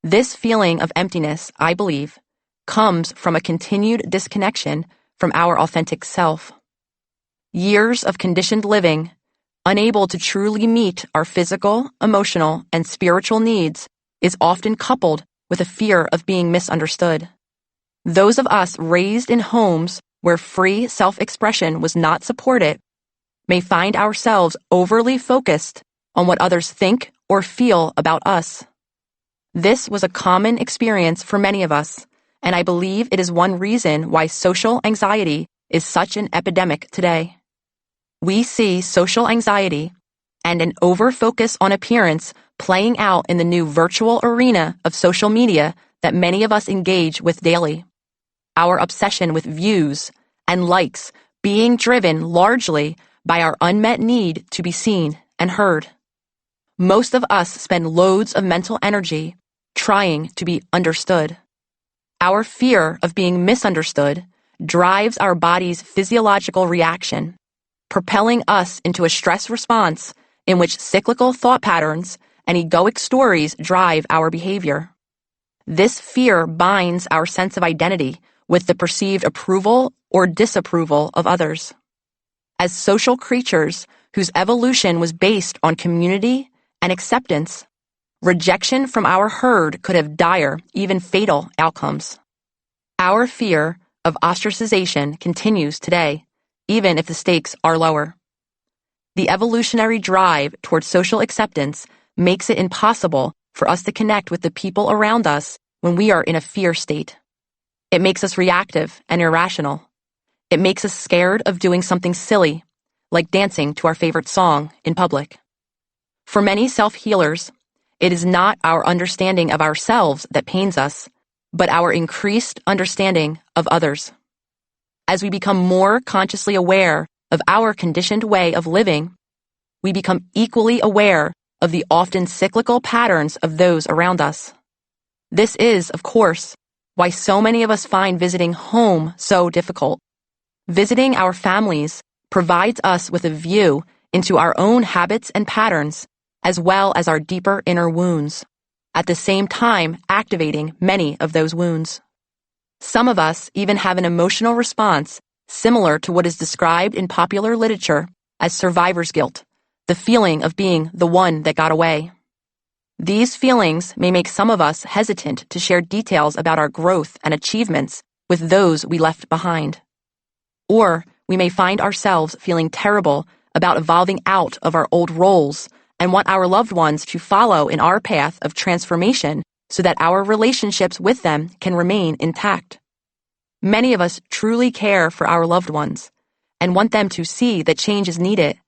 Speaker 1: This feeling of emptiness, I believe, comes from a continued disconnection from our authentic self. Years of conditioned living, unable to truly meet our physical, emotional, and spiritual needs, is often coupled with a fear of being misunderstood. Those of us raised in homes where free self-expression was not supported may find ourselves overly focused on what others think or feel about us. This was a common experience for many of us, and I believe it is one reason why social anxiety is such an epidemic today. We see social anxiety and an over-focus on appearance playing out in the new virtual arena of social media that many of us engage with daily. Our obsession with views and likes being driven largely by our unmet need to be seen and heard. Most of us spend loads of mental energy trying to be understood. Our fear of being misunderstood drives our body's physiological reaction, propelling us into a stress response in which cyclical thought patterns and egoic stories drive our behavior. This fear binds our sense of identity with the perceived approval or disapproval of others. As social creatures whose evolution was based on community and acceptance, rejection from our herd could have dire, even fatal outcomes. Our fear of ostracization continues today, even if the stakes are lower. The evolutionary drive towards social acceptance makes it impossible for us to connect with the people around us when we are in a fear state. It makes us reactive and irrational. It makes us scared of doing something silly, like dancing to our favorite song in public. For many self-healers, it is not our understanding of ourselves that pains us, but our increased understanding of others. As we become more consciously aware of our conditioned way of living, we become equally aware of the often cyclical patterns of those around us. This is, of course, why so many of us find visiting home so difficult. Visiting our families provides us with a view into our own habits and patterns, as well as our deeper inner wounds, at the same time activating many of those wounds. Some of us even have an emotional response similar to what is described in popular literature as survivor's guilt, the feeling of being the one that got away. These feelings may make some of us hesitant to share details about our growth and achievements with those we left behind. Or we may find ourselves feeling terrible about evolving out of our old roles and want our loved ones to follow in our path of transformation so that our relationships with them can remain intact. Many of us truly care for our loved ones and want them to see that change is needed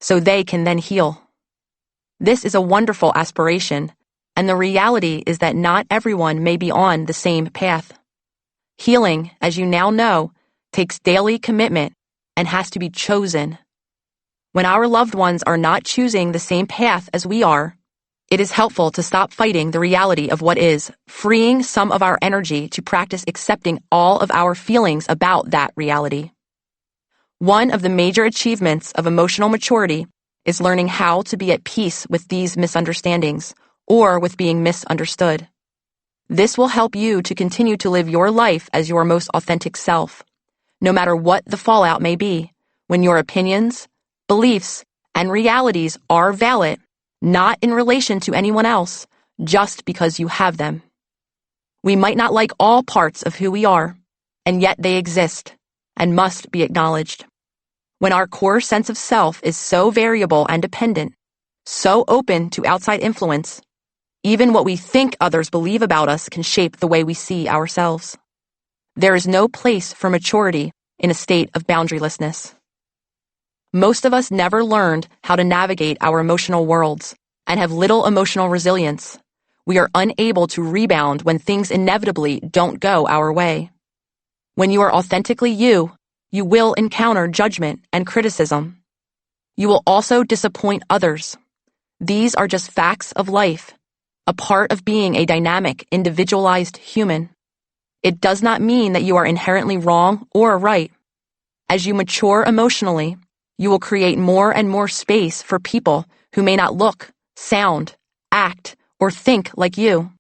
Speaker 1: so they can then heal. This is a wonderful aspiration, and the reality is that not everyone may be on the same path. Healing, as you now know, takes daily commitment and has to be chosen. When our loved ones are not choosing the same path as we are, it is helpful to stop fighting the reality of what is, freeing some of our energy to practice accepting all of our feelings about that reality. One of the major achievements of emotional maturity is learning how to be at peace with these misunderstandings or with being misunderstood. This will help you to continue to live your life as your most authentic self, no matter what the fallout may be, when your opinions, beliefs, and realities are valid, not in relation to anyone else, just because you have them. We might not like all parts of who we are, and yet they exist and must be acknowledged. When our core sense of self is so variable and dependent, so open to outside influence, even what we think others believe about us can shape the way we see ourselves. There is no place for maturity in a state of boundarylessness. Most of us never learned how to navigate our emotional worlds and have little emotional resilience. We are unable to rebound when things inevitably don't go our way. When you are authentically you will encounter judgment and criticism. You will also disappoint others. These are just facts of life, a part of being a dynamic, individualized human. It does not mean that you are inherently wrong or right. As you mature emotionally, you will create more and more space for people who may not look, sound, act, or think like you.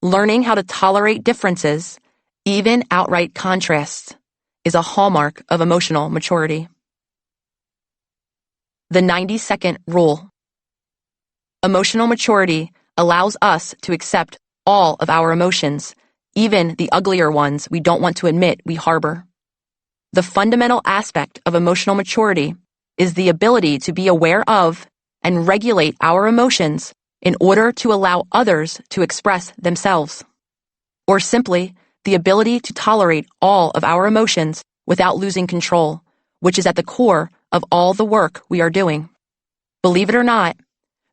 Speaker 1: Learning how to tolerate differences, even outright contrasts, is a hallmark of emotional maturity. The 90-second rule. Emotional maturity allows us to accept all of our emotions, even the uglier ones we don't want to admit we harbor. The fundamental aspect of emotional maturity is the ability to be aware of and regulate our emotions in order to allow others to express themselves. Or simply, the ability to tolerate all of our emotions without losing control, which is at the core of all the work we are doing. Believe it or not,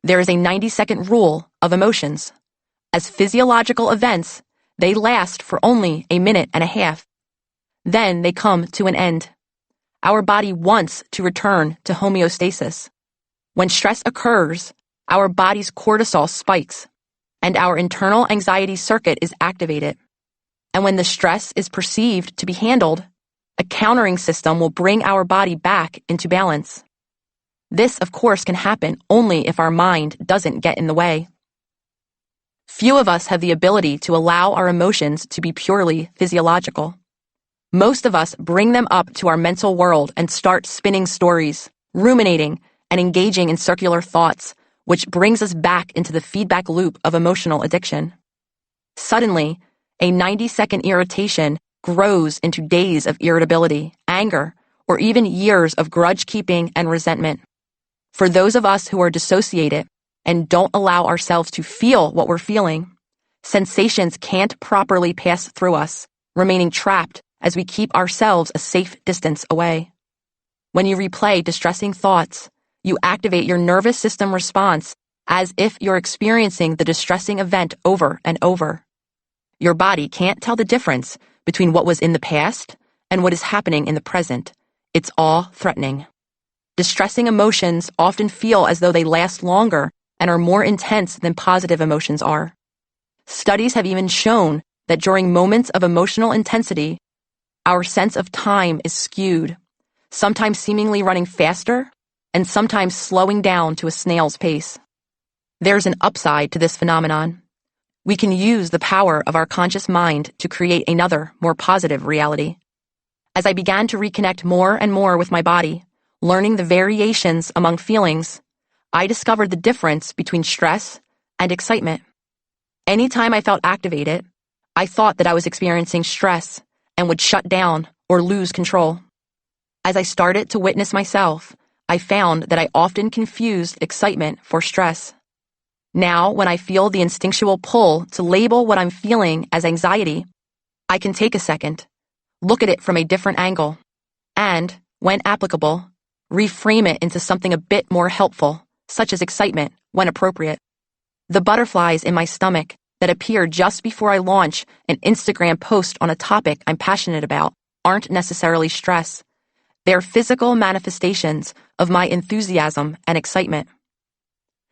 Speaker 1: there is a 90-second rule of emotions. As physiological events, they last for only a minute and a half. Then they come to an end. Our body wants to return to homeostasis. When stress occurs, our body's cortisol spikes, and our internal anxiety circuit is activated. And when the stress is perceived to be handled, a countering system will bring our body back into balance. This, of course, can happen only if our mind doesn't get in the way. Few of us have the ability to allow our emotions to be purely physiological. Most of us bring them up to our mental world and start spinning stories, ruminating, and engaging in circular thoughts, which brings us back into the feedback loop of emotional addiction. Suddenly, a 90-second irritation grows into days of irritability, anger, or even years of grudge-keeping and resentment. For those of us who are dissociated and don't allow ourselves to feel what we're feeling, sensations can't properly pass through us, remaining trapped as we keep ourselves a safe distance away. When you replay distressing thoughts, you activate your nervous system response as if you're experiencing the distressing event over and over. Your body can't tell the difference between what was in the past and what is happening in the present. It's all threatening. Distressing emotions often feel as though they last longer and are more intense than positive emotions are. Studies have even shown that during moments of emotional intensity, our sense of time is skewed, sometimes seemingly running faster and sometimes slowing down to a snail's pace. There's an upside to this phenomenon. We can use the power of our conscious mind to create another, more positive reality. As I began to reconnect more and more with my body, learning the variations among feelings, I discovered the difference between stress and excitement. Anytime I felt activated, I thought that I was experiencing stress and would shut down or lose control. As I started to witness myself, I found that I often confused excitement for stress. Now, when I feel the instinctual pull to label what I'm feeling as anxiety, I can take a second, look at it from a different angle, and, when applicable, reframe it into something a bit more helpful, such as excitement, when appropriate. The butterflies in my stomach that appear just before I launch an Instagram post on a topic I'm passionate about aren't necessarily stress. They're physical manifestations of my enthusiasm and excitement.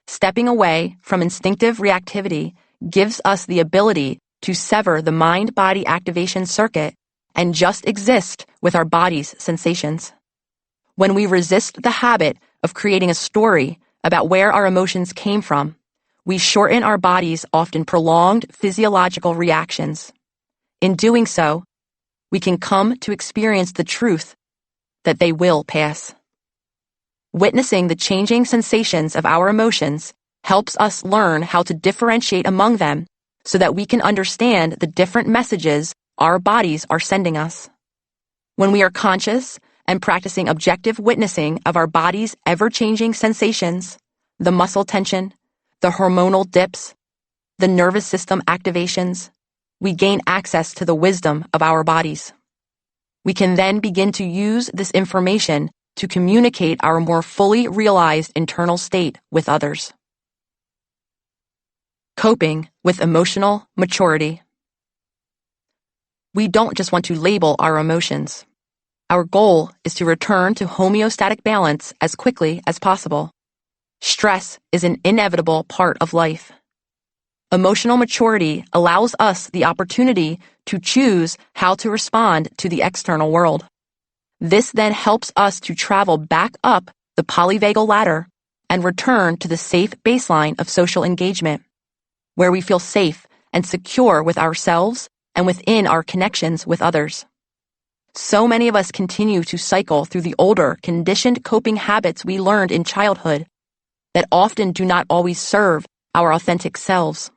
Speaker 1: Stepping away from instinctive reactivity gives us the ability to sever the mind-body activation circuit and just exist with our body's sensations. When we resist the habit of creating a story about where our emotions came from, we shorten our body's often prolonged physiological reactions. In doing so, we can come to experience the truth that they will pass. Witnessing the changing sensations of our emotions helps us learn how to differentiate among them so that we can understand the different messages our bodies are sending us. When we are conscious and practicing objective witnessing of our body's ever-changing sensations, the muscle tension, the hormonal dips, the nervous system activations, we gain access to the wisdom of our bodies. We can then begin to use this information to communicate our more fully realized internal state with others. Coping with emotional maturity. We don't just want to label our emotions. Our goal is to return to homeostatic balance as quickly as possible. Stress is an inevitable part of life. Emotional maturity allows us the opportunity to choose how to respond to the external world. This then helps us to travel back up the polyvagal ladder and return to the safe baseline of social engagement, where we feel safe and secure with ourselves and within our connections with others. So many of us continue to cycle through the older, conditioned coping habits we learned in childhood that often do not always serve our authentic selves.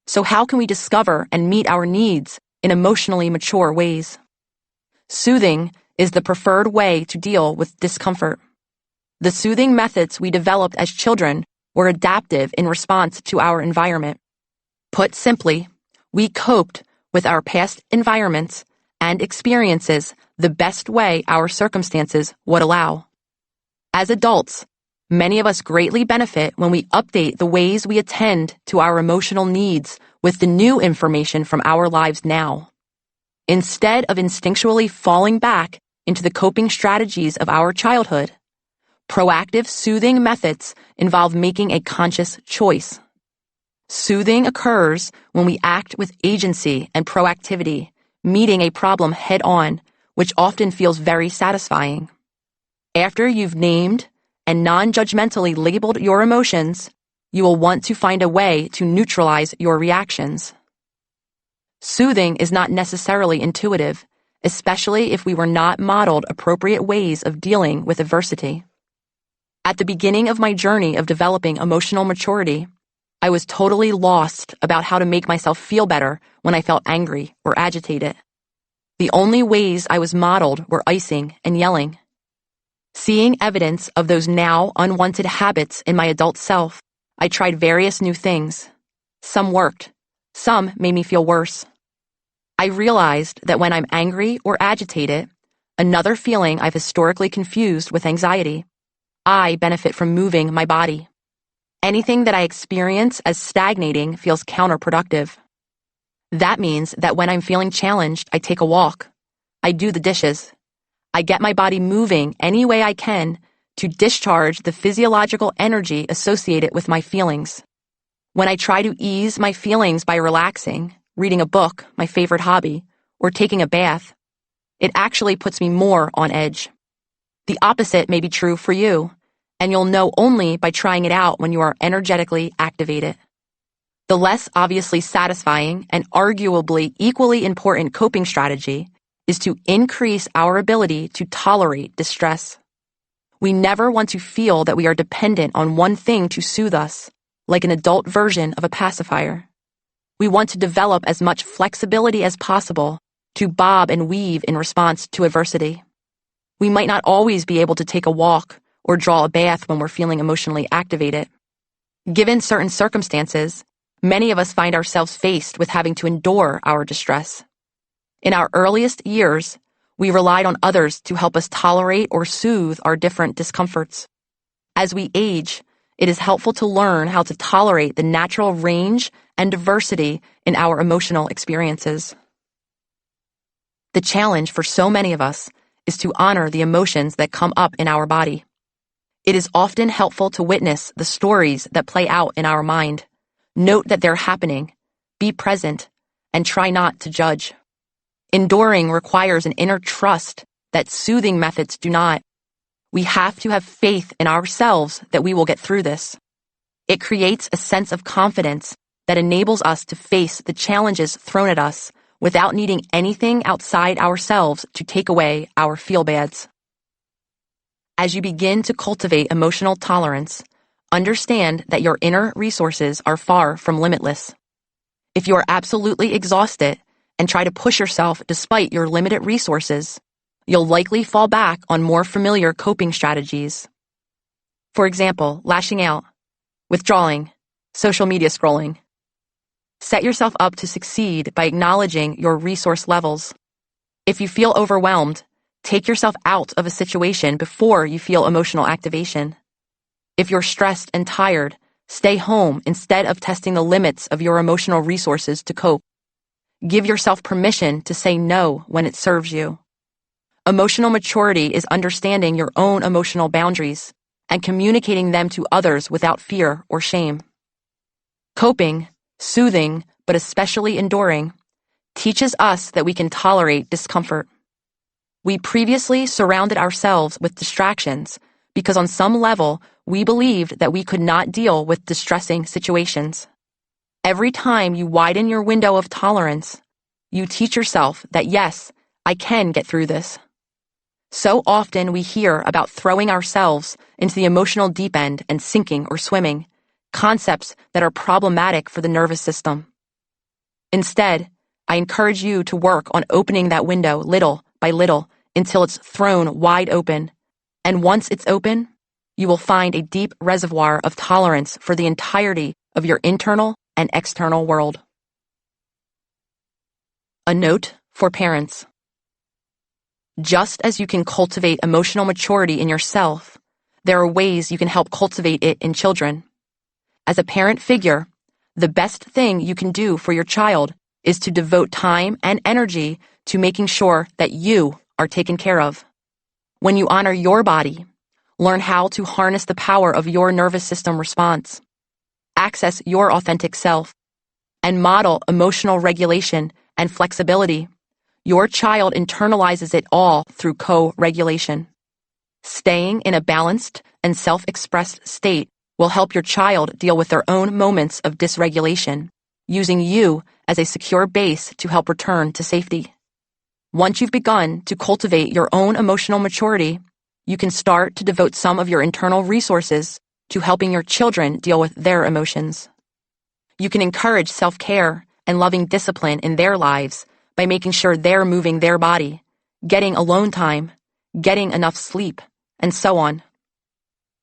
Speaker 1: So how can we discover and meet our needs in emotionally mature ways? Soothing is the preferred way to deal with discomfort. The soothing methods we developed as children were adaptive in response to our environment. Put simply, we coped with our past environments and experiences the best way our circumstances would allow. As adults, many of us greatly benefit when we update the ways we attend to our emotional needs with the new information from our lives now. Instead of instinctually falling back into the coping strategies of our childhood, proactive soothing methods involve making a conscious choice. Soothing occurs when we act with agency and proactivity, meeting a problem head-on, which often feels very satisfying. After you've named and non-judgmentally labeled your emotions, you will want to find a way to neutralize your reactions. Soothing is not necessarily intuitive, especially if we were not modeled appropriate ways of dealing with adversity. At the beginning of my journey of developing emotional maturity, I was totally lost about how to make myself feel better when I felt angry or agitated. The only ways I was modeled were icing and yelling. Seeing evidence of those now unwanted habits in my adult self, I tried various new things. Some worked. Some made me feel worse. I realized that when I'm angry or agitated, another feeling I've historically confused with anxiety, I benefit from moving my body. Anything that I experience as stagnating feels counterproductive. That means that when I'm feeling challenged, I take a walk. I do the dishes. I get my body moving any way I can to discharge the physiological energy associated with my feelings. When I try to ease my feelings by relaxing, reading a book, my favorite hobby, or taking a bath, it actually puts me more on edge. The opposite may be true for you, and you'll know only by trying it out when you are energetically activated. The less obviously satisfying and arguably equally important coping strategy is to increase our ability to tolerate distress. We never want to feel that we are dependent on one thing to soothe us, like an adult version of a pacifier. We want to develop as much flexibility as possible to bob and weave in response to adversity. We might not always be able to take a walk or draw a bath when we're feeling emotionally activated. Given certain circumstances, many of us find ourselves faced with having to endure our distress. In our earliest years, we relied on others to help us tolerate or soothe our different discomforts. As we age, it is helpful to learn how to tolerate the natural range and diversity in our emotional experiences. The challenge for so many of us is to honor the emotions that come up in our body. It is often helpful to witness the stories that play out in our mind. Note that they're happening, be present, and try not to judge. Enduring requires an inner trust that soothing methods do not. We have to have faith in ourselves that we will get through this. It creates a sense of confidence that enables us to face the challenges thrown at us without needing anything outside ourselves to take away our feel-bads. As you begin to cultivate emotional tolerance, understand that your inner resources are far from limitless. If you are absolutely exhausted and try to push yourself despite your limited resources, you'll likely fall back on more familiar coping strategies. For example, lashing out, withdrawing, social media scrolling. Set yourself up to succeed by acknowledging your resource levels. If you feel overwhelmed, take yourself out of a situation before you feel emotional activation. If you're stressed and tired, stay home instead of testing the limits of your emotional resources to cope. Give yourself permission to say no when it serves you. Emotional maturity is understanding your own emotional boundaries and communicating them to others without fear or shame. Coping, soothing, but especially enduring, teaches us that we can tolerate discomfort. We previously surrounded ourselves with distractions because on some level we believed that we could not deal with distressing situations. Every time you widen your window of tolerance, you teach yourself that yes, I can get through this. So often we hear about throwing ourselves into the emotional deep end and sinking or swimming, concepts that are problematic for the nervous system. Instead, I encourage you to work on opening that window little by little until it's thrown wide open. And once it's open, you will find a deep reservoir of tolerance for the entirety of your internal and external world. A note for parents. Just as you can cultivate emotional maturity in yourself, there are ways you can help cultivate it in children. As a parent figure, the best thing you can do for your child is to devote time and energy to making sure that you are taken care of. When you honor your body, learn how to harness the power of your nervous system response, access your authentic self, and model emotional regulation and flexibility, your child internalizes it all through co-regulation. Staying in a balanced and self-expressed state will help your child deal with their own moments of dysregulation, using you as a secure base to help return to safety. Once you've begun to cultivate your own emotional maturity, you can start to devote some of your internal resources to helping your children deal with their emotions. You can encourage self-care and loving discipline in their lives by making sure they're moving their body, getting alone time, getting enough sleep, and so on.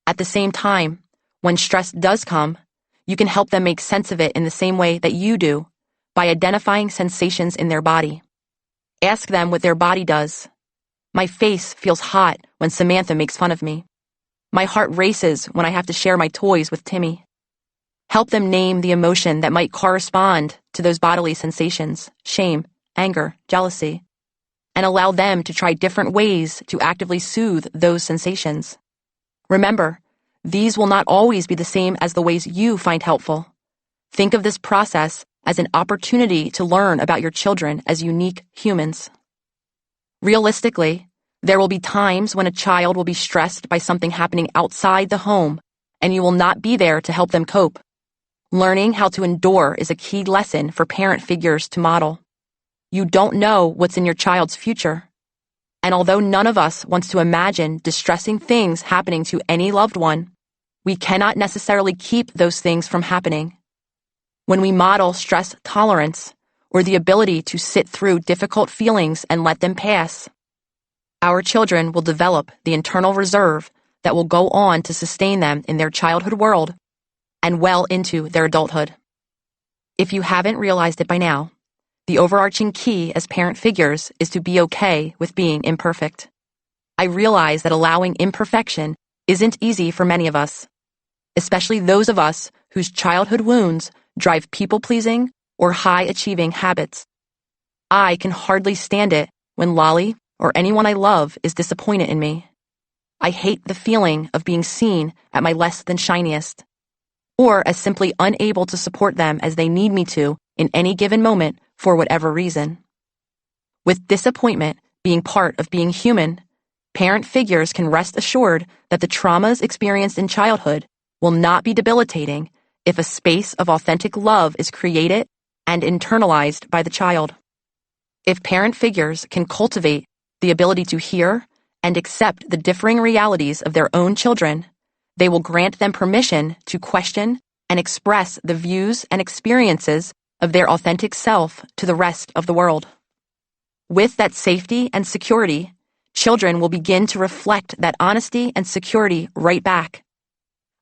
Speaker 1: At the same time, when stress does come, you can help them make sense of it in the same way that you do, by identifying sensations in their body. Ask them what their body does. My face feels hot when Samantha makes fun of me. My heart races when I have to share my toys with Timmy. Help them name the emotion that might correspond to those bodily sensations, shame, anger, jealousy, and allow them to try different ways to actively soothe those sensations. Remember, these will not always be the same as the ways you find helpful. Think of this process as an opportunity to learn about your children as unique humans. Realistically, there will be times when a child will be stressed by something happening outside the home, and you will not be there to help them cope. Learning how to endure is a key lesson for parent figures to model. You don't know what's in your child's future. And although none of us wants to imagine distressing things happening to any loved one, we cannot necessarily keep those things from happening. When we model stress tolerance, or the ability to sit through difficult feelings and let them pass, our children will develop the internal reserve that will go on to sustain them in their childhood world and well into their adulthood. If you haven't realized it by now, the overarching key as parent figures is to be okay with being imperfect. I realize that allowing imperfection isn't easy for many of us, especially those of us whose childhood wounds drive people-pleasing or high-achieving habits. I can hardly stand it when Lolly or anyone I love is disappointed in me. I hate the feeling of being seen at my less than shiniest, or as simply unable to support them as they need me to in any given moment for whatever reason. With disappointment being part of being human, parent figures can rest assured that the traumas experienced in childhood will not be debilitating if a space of authentic love is created and internalized by the child. If parent figures can cultivate the ability to hear and accept the differing realities of their own children, they will grant them permission to question and express the views and experiences of their authentic self to the rest of the world. With that safety and security, children will begin to reflect that honesty and security right back.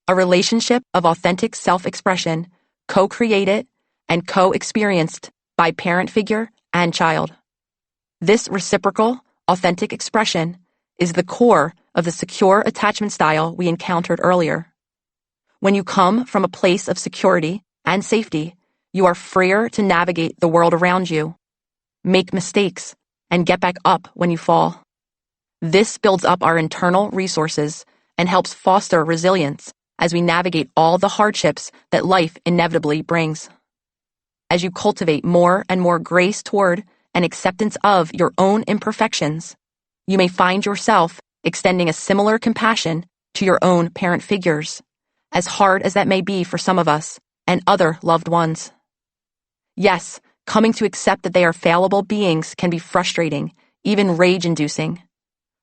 Speaker 1: A relationship of authentic self-expression, co-created and co-experienced by parent figure and child. This reciprocal, authentic expression is the core of the secure attachment style we encountered earlier. When you come from a place of security and safety, you are freer to navigate the world around you, make mistakes, and get back up when you fall. This builds up our internal resources and helps foster resilience as we navigate all the hardships that life inevitably brings. As you cultivate more and more grace toward and acceptance of your own imperfections, you may find yourself extending a similar compassion to your own parent figures, as hard as that may be for some of us and other loved ones. Yes, coming to accept that they are fallible beings can be frustrating, even rage-inducing.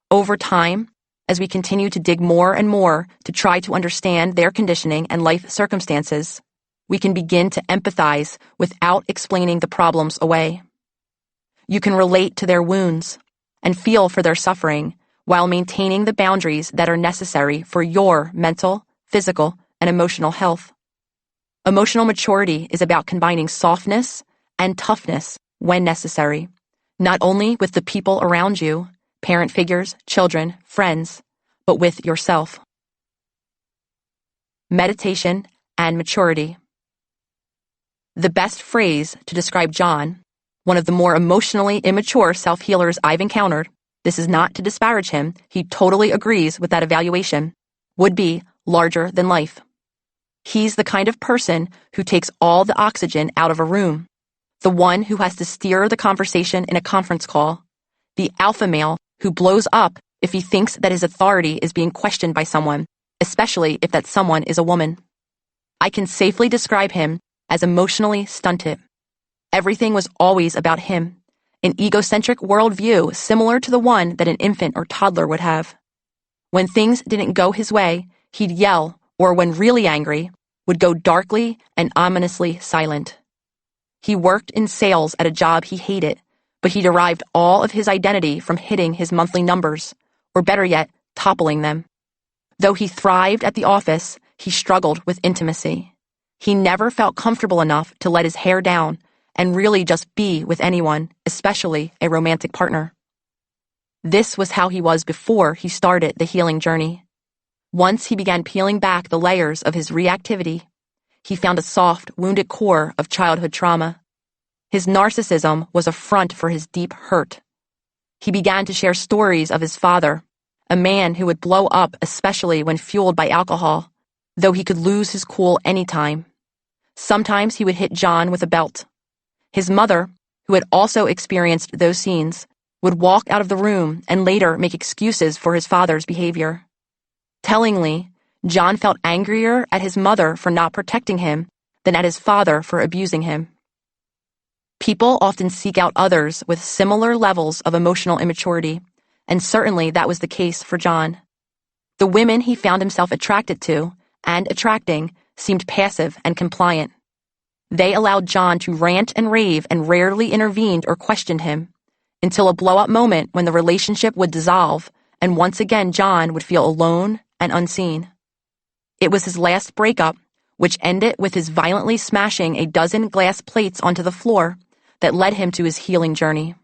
Speaker 1: Over time, as we continue to dig more and more to try to understand their conditioning and life circumstances, we can begin to empathize without explaining the problems away. You can relate to their wounds and feel for their suffering while maintaining the boundaries that are necessary for your mental, physical, and emotional health. Emotional maturity is about combining softness and toughness when necessary, not only with the people around you, parent figures, children, friends, but with yourself. Meditation and maturity. The best phrase to describe John, one of the more emotionally immature self-healers I've encountered, this is not to disparage him, he totally agrees with that evaluation, would be larger than life. He's the kind of person who takes all the oxygen out of a room, the one who has to steer the conversation in a conference call, the alpha male who blows up if he thinks that his authority is being questioned by someone, especially if that someone is a woman. I can safely describe him as emotionally stunted. Everything was always about him, an egocentric worldview similar to the one that an infant or toddler would have. When things didn't go his way, he'd yell, or when really angry, would go darkly and ominously silent. He worked in sales at a job he hated, but he derived all of his identity from hitting his monthly numbers, or better yet, toppling them. Though he thrived at the office, he struggled with intimacy. He never felt comfortable enough to let his hair down and really just be with anyone, especially a romantic partner. This was how he was before he started the healing journey. Once he began peeling back the layers of his reactivity, he found a soft, wounded core of childhood trauma. His narcissism was a front for his deep hurt. He began to share stories of his father, a man who would blow up especially when fueled by alcohol, though he could lose his cool anytime. Sometimes he would hit John with a belt. His mother, who had also experienced those scenes, would walk out of the room and later make excuses for his father's behavior. Tellingly, John felt angrier at his mother for not protecting him than at his father for abusing him. People often seek out others with similar levels of emotional immaturity, and certainly that was the case for John. The women he found himself attracted to and attracting seemed passive and compliant. They allowed John to rant and rave and rarely intervened or questioned him, until a blow-up moment when the relationship would dissolve and once again John would feel alone and unseen. It was his last breakup, which ended with his violently smashing a dozen glass plates onto the floor, that led him to his healing journey.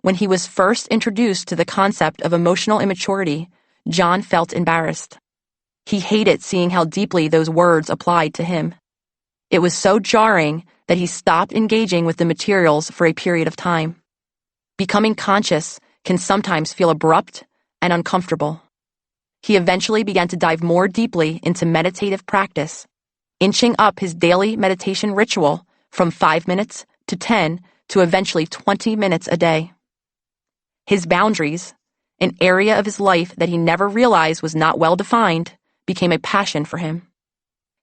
Speaker 1: When he was first introduced to the concept of emotional immaturity, John felt embarrassed. He hated seeing how deeply those words applied to him. It was so jarring that he stopped engaging with the materials for a period of time. Becoming conscious can sometimes feel abrupt and uncomfortable. He eventually began to dive more deeply into meditative practice, inching up his daily meditation ritual from 5 minutes to 10 to eventually 20 minutes a day. His boundaries, an area of his life that he never realized was not well defined, became a passion for him.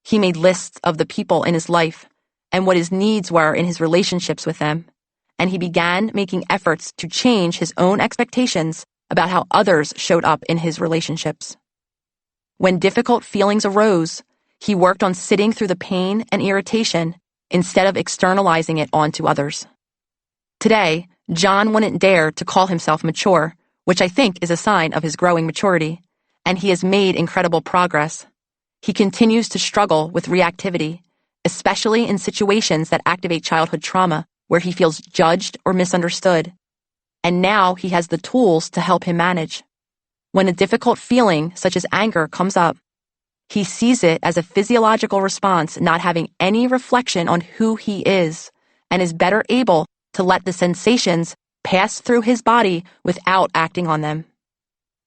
Speaker 1: He made lists of the people in his life and what his needs were in his relationships with them, and he began making efforts to change his own expectations about how others showed up in his relationships. When difficult feelings arose, he worked on sitting through the pain and irritation instead of externalizing it onto others. Today, John wouldn't dare to call himself mature, which I think is a sign of his growing maturity, and he has made incredible progress. He continues to struggle with reactivity, especially in situations that activate childhood trauma, where he feels judged or misunderstood. And now he has the tools to help him manage. When a difficult feeling, such as anger, comes up, he sees it as a physiological response not having any reflection on who he is, and is better able to let the sensations pass through his body without acting on them.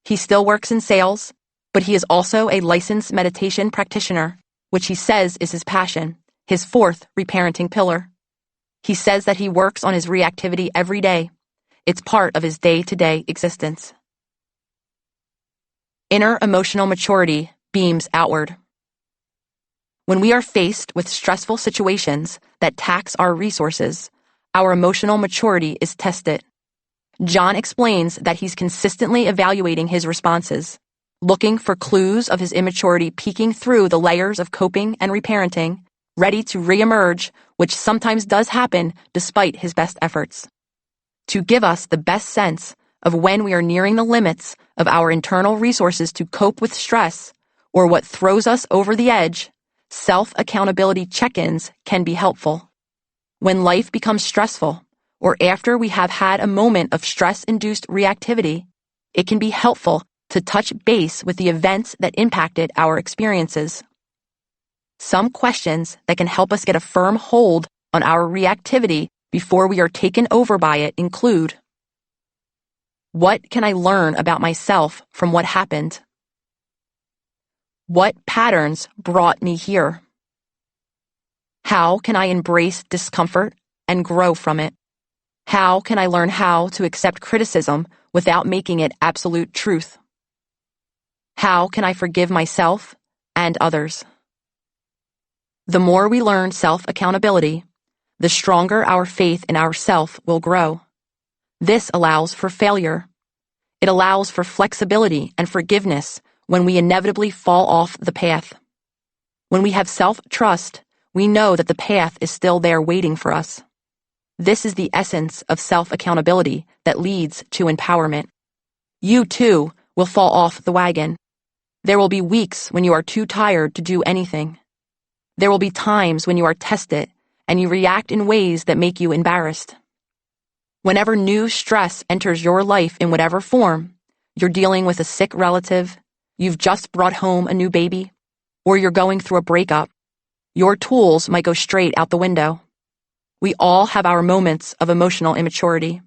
Speaker 1: He still works in sales, but he is also a licensed meditation practitioner, which he says is his passion, his fourth reparenting pillar. He says that he works on his reactivity every day. It's part of his day-to-day existence. Inner emotional maturity beams outward. When we are faced with stressful situations that tax our resources, our emotional maturity is tested. John explains that he's consistently evaluating his responses, looking for clues of his immaturity peeking through the layers of coping and reparenting, ready to reemerge, which sometimes does happen despite his best efforts. To give us the best sense of when we are nearing the limits of our internal resources to cope with stress, or what throws us over the edge, self-accountability check-ins can be helpful. When life becomes stressful, or after we have had a moment of stress-induced reactivity, it can be helpful to touch base with the events that impacted our experiences. Some questions that can help us get a firm hold on our reactivity before we are taken over by it include: what can I learn about myself from what happened? What patterns brought me here? How can I embrace discomfort and grow from it? How can I learn how to accept criticism without making it absolute truth? How can I forgive myself and others? The more we learn self-accountability, the stronger our faith in ourself will grow. This allows for failure. It allows for flexibility and forgiveness when we inevitably fall off the path. When we have self-trust, we know that the path is still there waiting for us. This is the essence of self-accountability that leads to empowerment. You, too, will fall off the wagon. There will be weeks when you are too tired to do anything. There will be times when you are tested and you react in ways that make you embarrassed. Whenever new stress enters your life in whatever form, you're dealing with a sick relative, you've just brought home a new baby, or you're going through a breakup, your tools might go straight out the window. We all have our moments of emotional immaturity.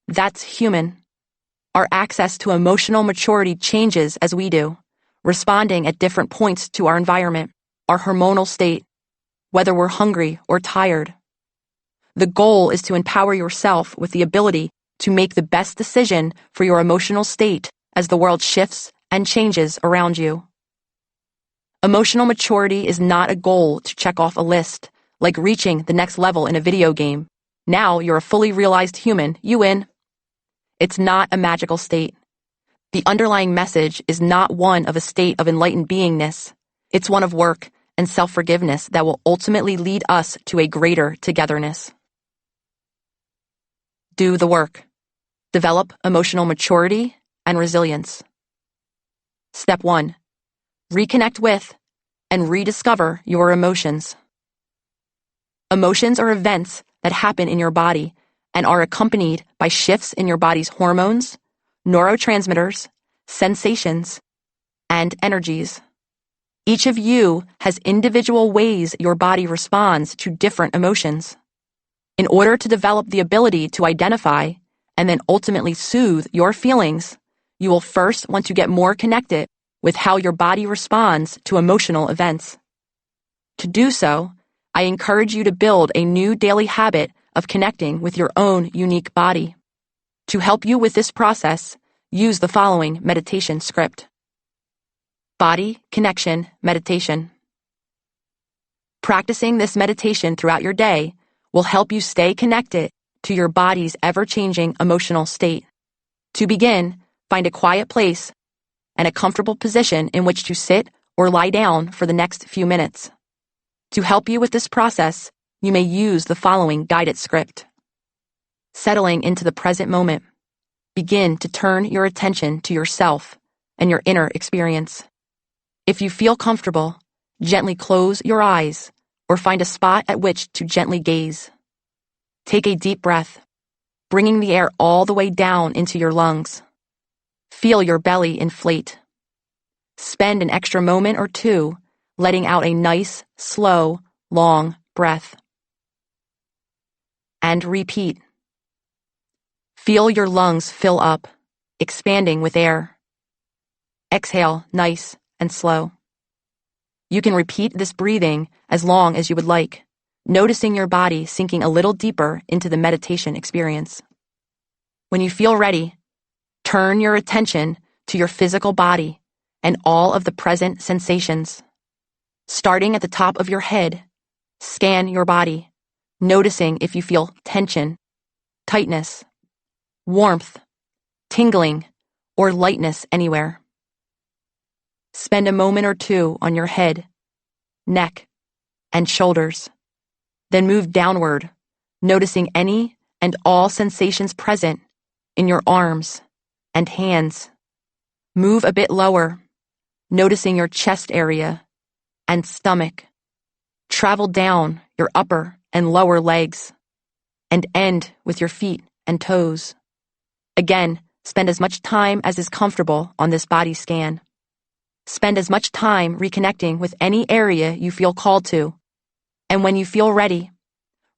Speaker 1: That's human. Our access to emotional maturity changes as we do, responding at different points to our environment, our hormonal state, whether we're hungry or tired. The goal is to empower yourself with the ability to make the best decision for your emotional state as the world shifts and changes around you. Emotional maturity is not a goal to check off a list, like reaching the next level in a video game. Now you're a fully realized human, you win. It's not a magical state. The underlying message is not one of a state of enlightened beingness. It's one of work and self-forgiveness that will ultimately lead us to a greater togetherness. Do the work. Develop emotional maturity and resilience. Step 1. Reconnect with and rediscover your emotions. Emotions are events that happen in your body and are accompanied by shifts in your body's hormones, neurotransmitters, sensations, and energies. Each of you has individual ways your body responds to different emotions. In order to develop the ability to identify and then ultimately soothe your feelings, you will first want to get more connected with how your body responds to emotional events. To do so, I encourage you to build a new daily habit of connecting with your own unique body. To help you with this process, use the following meditation script. Body Connection Meditation. Practicing this meditation throughout your day will help you stay connected to your body's ever-changing emotional state. To begin, find a quiet place and a comfortable position in which to sit or lie down for the next few minutes. To help you with this process, you may use the following guided script. Settling into the present moment, begin to turn your attention to yourself and your inner experience. If you feel comfortable, gently close your eyes or find a spot at which to gently gaze. Take a deep breath, bringing the air all the way down into your lungs. Feel your belly inflate. Spend an extra moment or two letting out a nice, slow, long breath. And repeat. Feel your lungs fill up, expanding with air. Exhale nice and slow. You can repeat this breathing as long as you would like, noticing your body sinking a little deeper into the meditation experience. When you feel ready, turn your attention to your physical body and all of the present sensations. Starting at the top of your head, scan your body, noticing if you feel tension, tightness, warmth, tingling, or lightness anywhere. Spend a moment or two on your head, neck, and shoulders. Then move downward, noticing any and all sensations present in your arms and hands. Move a bit lower, noticing your chest area and stomach. Travel down your upper and lower legs, and end with your feet and toes. Again, spend as much time as is comfortable on this body scan. Spend as much time reconnecting with any area you feel called to, and when you feel ready,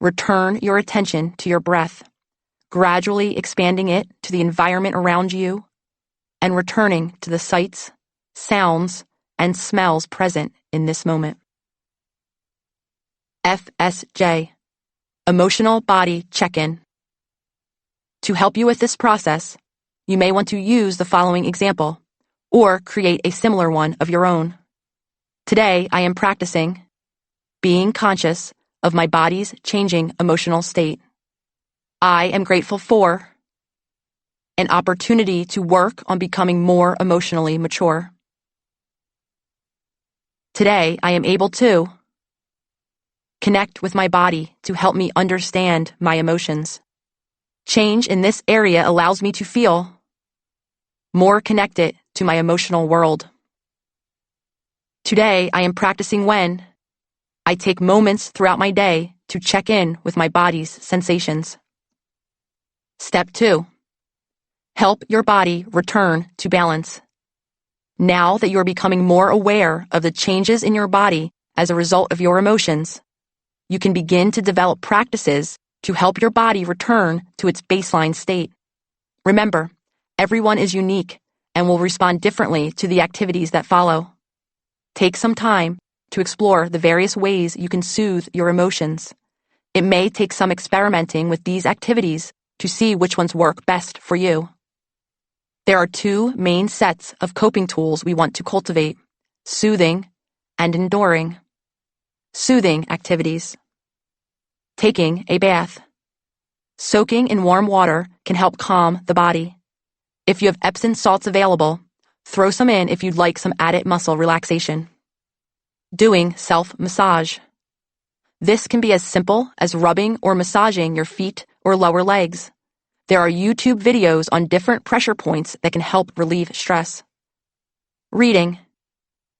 Speaker 1: return your attention to your breath, gradually expanding it to the environment around you, and returning to the sights, sounds, and smells present in this moment. FSJ, Emotional Body Check-In. To help you with this process, you may want to use the following example, or create a similar one of your own. Today, I am practicing being conscious of my body's changing emotional state. I am grateful for an opportunity to work on becoming more emotionally mature. Today, I am able to connect with my body to help me understand my emotions. Change in this area allows me to feel more connected to my emotional world. Today, I am practicing when I take moments throughout my day to check in with my body's sensations. Step 2. Help your body return to balance. Now that you're becoming more aware of the changes in your body as a result of your emotions, you can begin to develop practices to help your body return to its baseline state. Remember, everyone is unique and will respond differently to the activities that follow. Take some time to explore the various ways you can soothe your emotions. It may take some experimenting with these activities to see which ones work best for you. There are two main sets of coping tools we want to cultivate: soothing and enduring. Soothing activities. Taking a bath. Soaking in warm water can help calm the body. If you have Epsom salts available, throw some in if you'd like some added muscle relaxation. Doing self-massage. This can be as simple as rubbing or massaging your feet or lower legs. There are YouTube videos on different pressure points that can help relieve stress. Reading.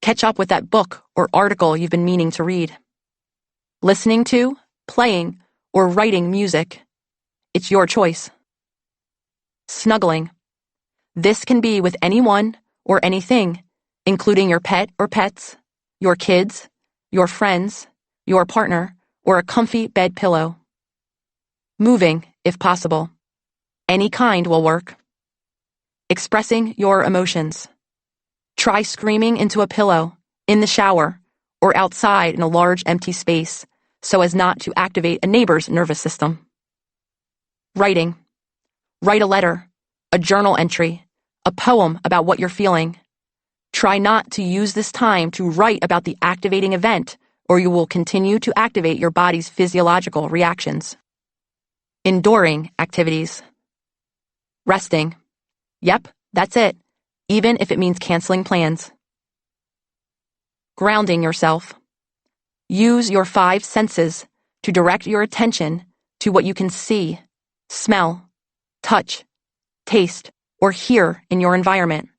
Speaker 1: Catch up with that book or article you've been meaning to read. Listening to, playing, or writing music. It's your choice. Snuggling. This can be with anyone or anything, including your pet or pets, your kids, your friends, your partner, or a comfy bed pillow. Moving, if possible. Any kind will work. Expressing your emotions. Try screaming into a pillow, in the shower, or outside in a large empty space, so as not to activate a neighbor's nervous system. Writing. Write a letter, a journal entry, a poem about what you're feeling. Try not to use this time to write about the activating event, or you will continue to activate your body's physiological reactions. Enduring activities. Resting. Yep, that's it, even if it means canceling plans. Grounding yourself. Use your 5 senses to direct your attention to what you can see, smell, touch, taste, or hear in your environment.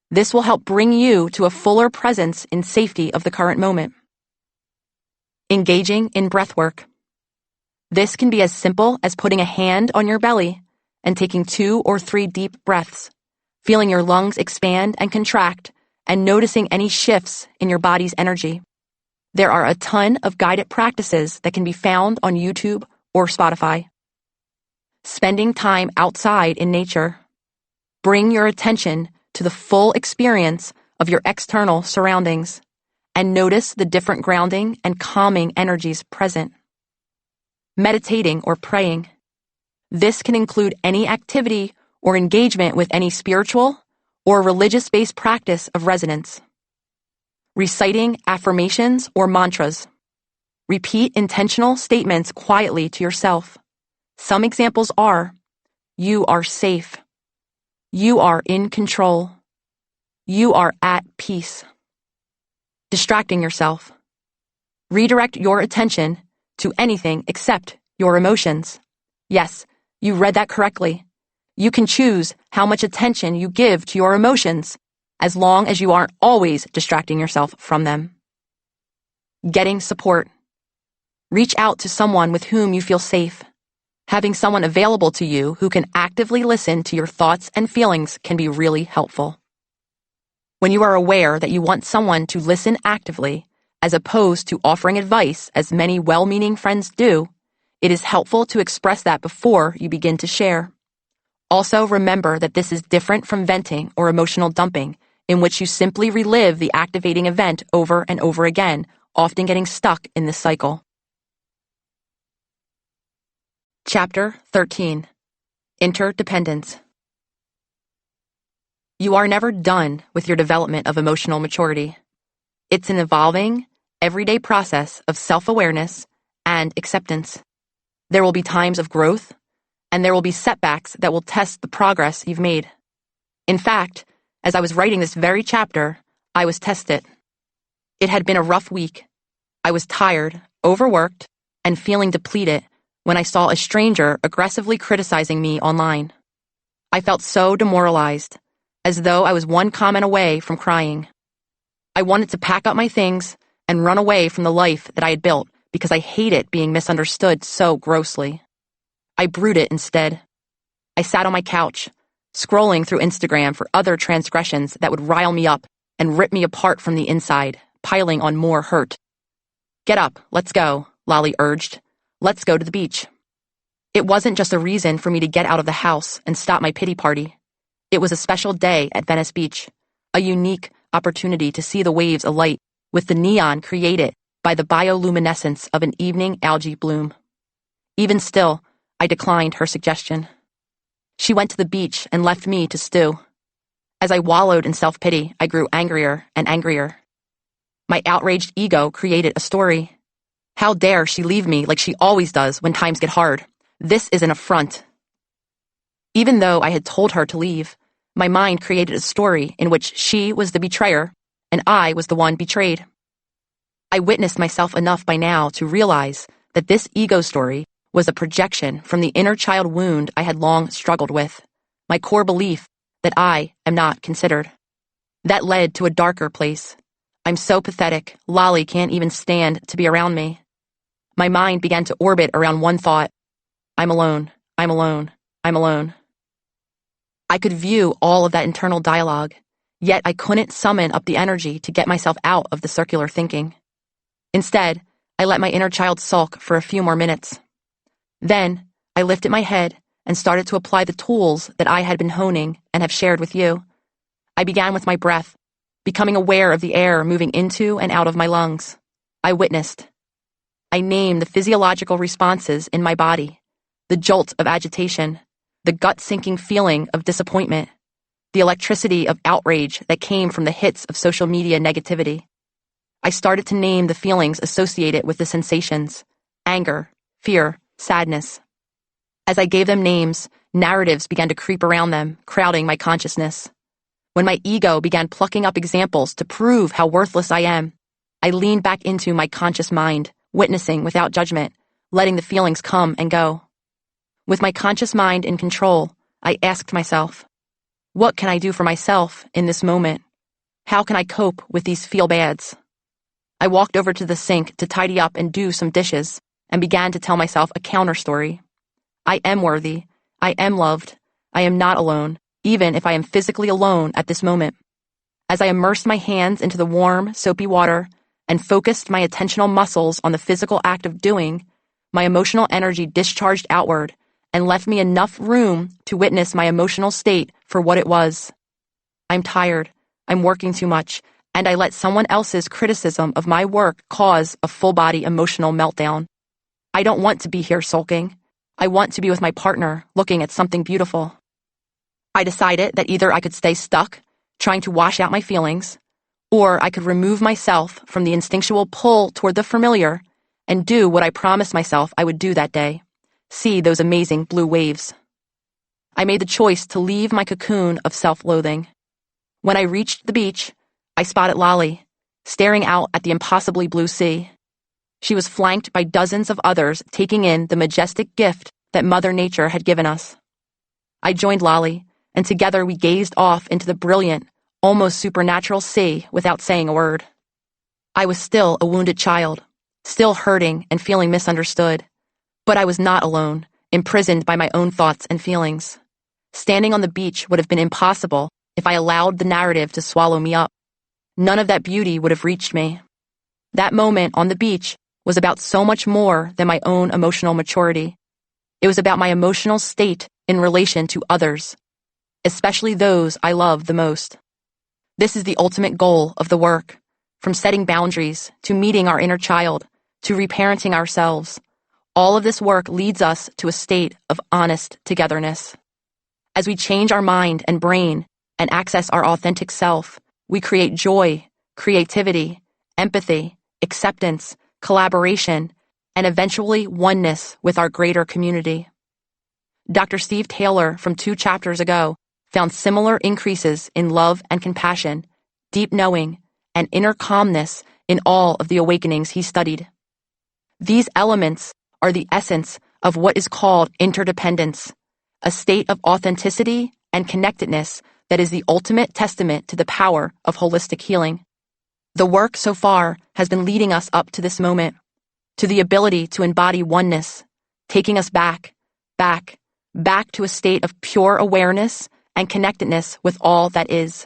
Speaker 1: This will help bring you to a fuller presence in safety of the current moment. Engaging in breath work. This can be as simple as putting a hand on your belly and taking 2 or 3 deep breaths, feeling your lungs expand and contract, and noticing any shifts in your body's energy. There are a ton of guided practices that can be found on YouTube or Spotify. Spending time outside in nature. Bring your attention to the full experience of your external surroundings and notice the different grounding and calming energies present. Meditating or praying. This can include any activity or engagement with any spiritual or religious-based practice of resonance. Reciting affirmations or mantras. Repeat intentional statements quietly to yourself. Some examples are: You are safe. You are in control. You are at peace. Distracting yourself. Redirect your attention to anything except your emotions. Yes, you read that correctly. You can choose how much attention you give to your emotions, as long as you aren't always distracting yourself from them. Getting support. Reach out to someone with whom you feel safe. Having someone available to you who can actively listen to your thoughts and feelings can be really helpful. When you are aware that you want someone to listen actively, as opposed to offering advice as many well-meaning friends do, it is helpful to express that before you begin to share. Also, remember that this is different from venting or emotional dumping, in which you simply relive the activating event over and over again, often getting stuck in this cycle. Chapter 13. Interdependence. You are never done with your development of emotional maturity. It's an evolving, everyday process of self-awareness and acceptance. There will be times of growth, and there will be setbacks that will test the progress you've made. In fact, as I was writing this very chapter, I was tested. It had been a rough week. I was tired, overworked, and feeling depleted when I saw a stranger aggressively criticizing me online. I felt so demoralized, as though I was one comment away from crying. I wanted to pack up my things and run away from the life that I had built because I hated being misunderstood so grossly. I brewed it instead. I sat on my couch, scrolling through Instagram for other transgressions that would rile me up and rip me apart from the inside, piling on more hurt. Get up, let's go, Lolly urged. Let's go to the beach. It wasn't just a reason for me to get out of the house and stop my pity party. It was a special day at Venice Beach, a unique opportunity to see the waves alight with the neon created by the bioluminescence of an evening algae bloom. Even still, I declined her suggestion. She went to the beach and left me to stew. As I wallowed in self-pity, I grew angrier and angrier. My outraged ego created a story. How dare she leave me like she always does when times get hard? This is an affront. Even though I had told her to leave, my mind created a story in which she was the betrayer and I was the one betrayed. I witnessed myself enough by now to realize that this ego story was a projection from the inner child wound I had long struggled with, my core belief that I am not considered. That led to a darker place. I'm so pathetic, Lolly can't even stand to be around me. My mind began to orbit around one thought. I'm alone, I'm alone, I'm alone. I could view all of that internal dialogue, yet I couldn't summon up the energy to get myself out of the circular thinking. Instead, I let my inner child sulk for a few more minutes. Then, I lifted my head and started to apply the tools that I had been honing and have shared with you. I began with my breath, becoming aware of the air moving into and out of my lungs. I witnessed. I named the physiological responses in my body, the jolt of agitation, the gut-sinking feeling of disappointment, the electricity of outrage that came from the hits of social media negativity. I started to name the feelings associated with the sensations: anger, fear, sadness. As I gave them names, narratives began to creep around them, crowding my consciousness. When my ego began plucking up examples to prove how worthless I am, I leaned back into my conscious mind, witnessing without judgment, letting the feelings come and go. With my conscious mind in control, I asked myself, what can I do for myself in this moment? How can I cope with these feel-bads? I walked over to the sink to tidy up and do some dishes, and began to tell myself a counter story. I am worthy. I am loved. I am not alone, even if I am physically alone at this moment. As I immersed my hands into the warm, soapy water and focused my attentional muscles on the physical act of doing, my emotional energy discharged outward and left me enough room to witness my emotional state for what it was. I'm tired. I'm working too much, and I let someone else's criticism of my work cause a full-body emotional meltdown. I don't want to be here sulking. I want to be with my partner, looking at something beautiful. I decided that either I could stay stuck, trying to wash out my feelings, or I could remove myself from the instinctual pull toward the familiar and do what I promised myself I would do that day: see those amazing blue waves. I made the choice to leave my cocoon of self-loathing. When I reached the beach, I spotted Lolly, staring out at the impossibly blue sea. She was flanked by dozens of others taking in the majestic gift that Mother Nature had given us. I joined Lolly, and together we gazed off into the brilliant, almost supernatural sea without saying a word. I was still a wounded child, still hurting and feeling misunderstood, but I was not alone, imprisoned by my own thoughts and feelings. Standing on the beach would have been impossible if I allowed the narrative to swallow me up. None of that beauty would have reached me. That moment on the beach was about so much more than my own emotional maturity. It was about my emotional state in relation to others, especially those I love the most. This is the ultimate goal of the work, from setting boundaries, to meeting our inner child, to reparenting ourselves. All of this work leads us to a state of honest togetherness. As we change our mind and brain and access our authentic self, we create joy, creativity, empathy, acceptance, collaboration, and eventually oneness with our greater community. Dr. Steve Taylor, from 2 chapters ago, found similar increases in love and compassion, deep knowing, and inner calmness in all of the awakenings he studied. These elements are the essence of what is called interdependence, a state of authenticity and connectedness that is the ultimate testament to the power of holistic healing. The work so far has been leading us up to this moment, to the ability to embody oneness, taking us back to a state of pure awareness and connectedness with all that is.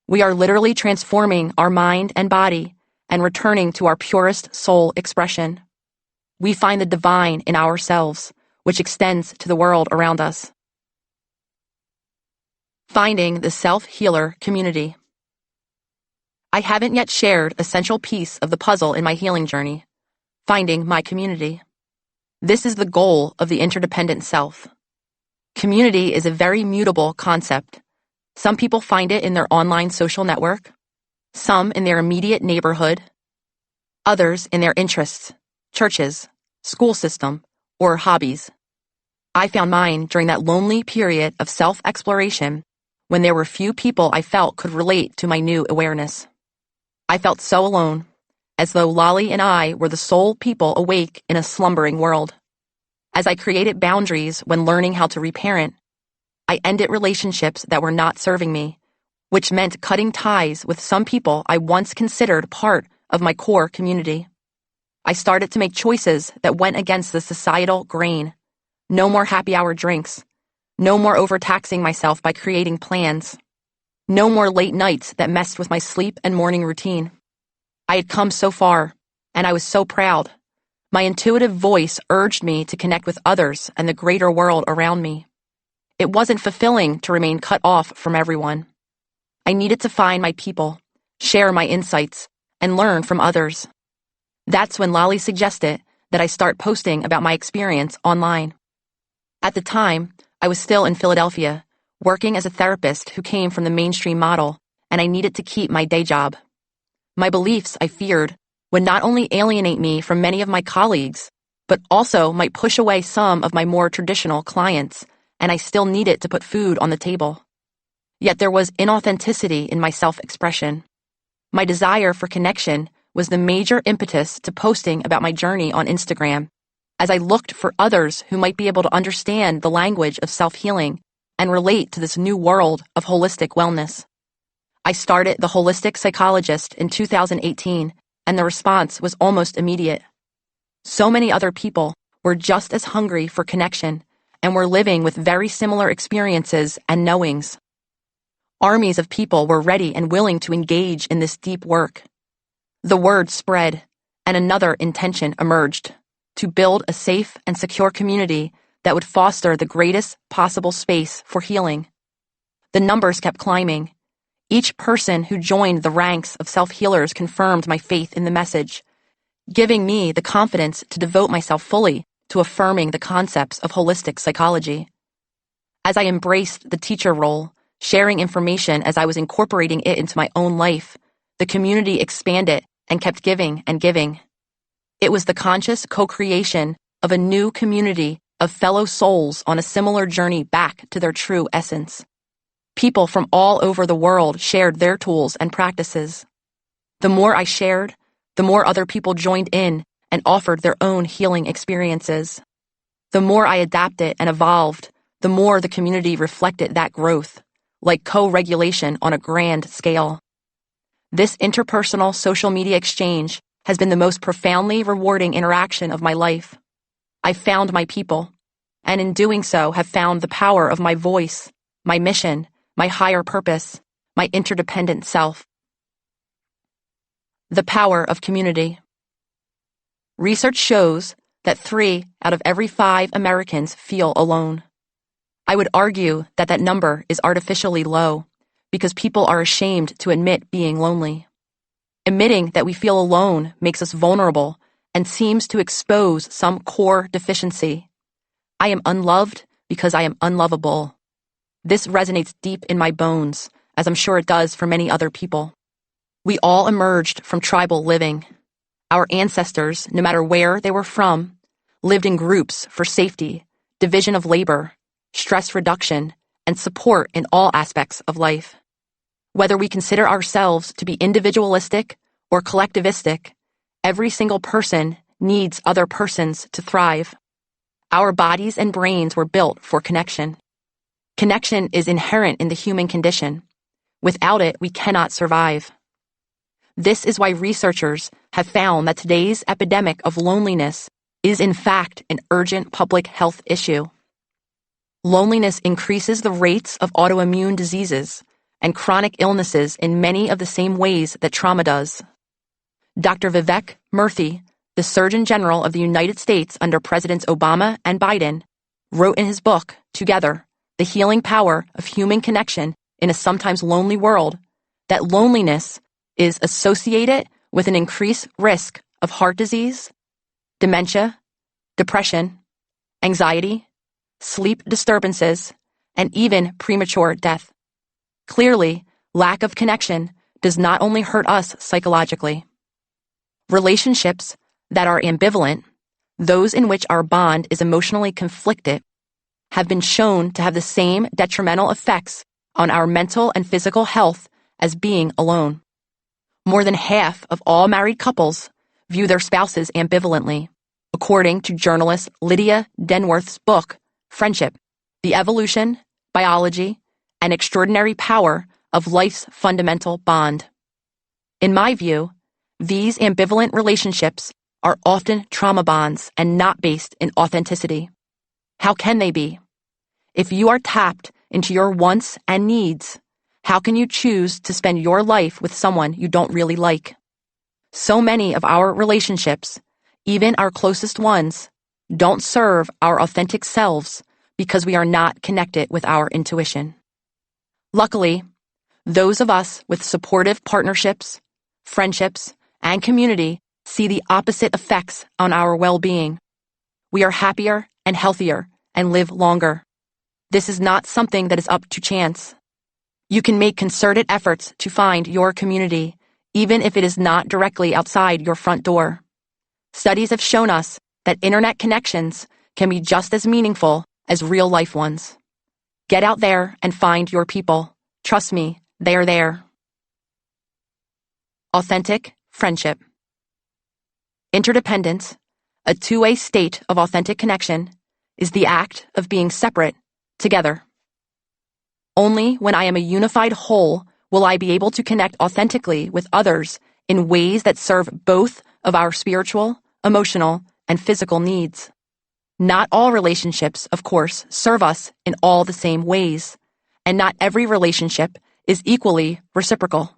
Speaker 1: We are literally transforming our mind and body and returning to our purest soul expression. We find the divine in ourselves, which extends to the world around us. Finding the self-healer community. I haven't yet shared a central piece of the puzzle in my healing journey, finding my community. This is the goal of the interdependent self. Community is a very mutable concept. Some people find it in their online social network, some in their immediate neighborhood, others in their interests, churches, school system, or hobbies. I found mine during that lonely period of self-exploration when there were few people I felt could relate to my new awareness. I felt so alone, as though Lolly and I were the sole people awake in a slumbering world. As I created boundaries when learning how to reparent, I ended relationships that were not serving me, which meant cutting ties with some people I once considered part of my core community. I started to make choices that went against the societal grain. No more happy hour drinks. No more overtaxing myself by creating plans. No more late nights that messed with my sleep and morning routine. I had come so far, and I was so proud. My intuitive voice urged me to connect with others and the greater world around me. It wasn't fulfilling to remain cut off from everyone. I needed to find my people, share my insights, and learn from others. That's when Lolly suggested that I start posting about my experience online. At the time, I was still in Philadelphia, working as a therapist who came from the mainstream model, and I needed to keep my day job. My beliefs, I feared, would not only alienate me from many of my colleagues, but also might push away some of my more traditional clients, and I still needed to put food on the table. Yet there was inauthenticity in my self-expression. My desire for connection was the major impetus to posting about my journey on Instagram, as I looked for others who might be able to understand the language of self-healing and relate to this new world of holistic wellness. I started The Holistic Psychologist in 2018, and the response was almost immediate. So many other people were just as hungry for connection and were living with very similar experiences and knowings. Armies of people were ready and willing to engage in this deep work. The word spread, and another intention emerged: to build a safe and secure community that would foster the greatest possible space for healing. The numbers kept climbing. Each person who joined the ranks of self-healers confirmed my faith in the message, giving me the confidence to devote myself fully to affirming the concepts of holistic psychology. As I embraced the teacher role, sharing information as I was incorporating it into my own life, the community expanded and kept giving and giving. It was the conscious co-creation of a new community of fellow souls on a similar journey back to their true essence. People from all over the world shared their tools and practices. The more I shared, the more other people joined in and offered their own healing experiences. The more I adapted and evolved, the more the community reflected that growth, like co-regulation on a grand scale. This interpersonal social media exchange has been the most profoundly rewarding interaction of my life. I found my people, and in doing so have found the power of my voice, my mission, my higher purpose, my interdependent self. The power of community. Research shows that 3 out of every 5 Americans feel alone. I would argue that that number is artificially low because people are ashamed to admit being lonely. Admitting that we feel alone makes us vulnerable and seems to expose some core deficiency. I am unloved because I am unlovable. This resonates deep in my bones, as I'm sure it does for many other people. We all emerged from tribal living. Our ancestors, no matter where they were from, lived in groups for safety, division of labor, stress reduction, and support in all aspects of life. Whether we consider ourselves to be individualistic or collectivistic, every single person needs other persons to thrive. Our bodies and brains were built for connection. Connection is inherent in the human condition. Without it, we cannot survive. This is why researchers have found that today's epidemic of loneliness is in fact an urgent public health issue. Loneliness increases the rates of autoimmune diseases and chronic illnesses in many of the same ways that trauma does. Dr. Vivek Murthy, the Surgeon General of the United States under Presidents Obama and Biden, wrote in his book, Together, The Healing Power of Human Connection in a Sometimes Lonely World, that loneliness is associated with an increased risk of heart disease, dementia, depression, anxiety, sleep disturbances, and even premature death. Clearly, lack of connection does not only hurt us psychologically. Relationships that are ambivalent, those in which our bond is emotionally conflicted, have been shown to have the same detrimental effects on our mental and physical health as being alone. More than half of all married couples view their spouses ambivalently, according to journalist Lydia Denworth's book, Friendship, The Evolution, Biology, and Extraordinary Power of Life's Fundamental Bond. In my view, these ambivalent relationships are often trauma bonds and not based in authenticity. How can they be? If you are tapped into your wants and needs, how can you choose to spend your life with someone you don't really like? So many of our relationships, even our closest ones, don't serve our authentic selves because we are not connected with our intuition. Luckily, those of us with supportive partnerships, friendships, and community see the opposite effects on our well-being. We are happier and healthier and live longer. This is not something that is up to chance. You can make concerted efforts to find your community, even if it is not directly outside your front door. Studies have shown us that internet connections can be just as meaningful as real-life ones. Get out there and find your people. Trust me, they are there. Authentic friendship. Interdependence, a two-way state of authentic connection, is the act of being separate together. Only when I am a unified whole will I be able to connect authentically with others in ways that serve both of our spiritual, emotional, and physical needs. Not all relationships, of course, serve us in all the same ways, and not every relationship is equally reciprocal.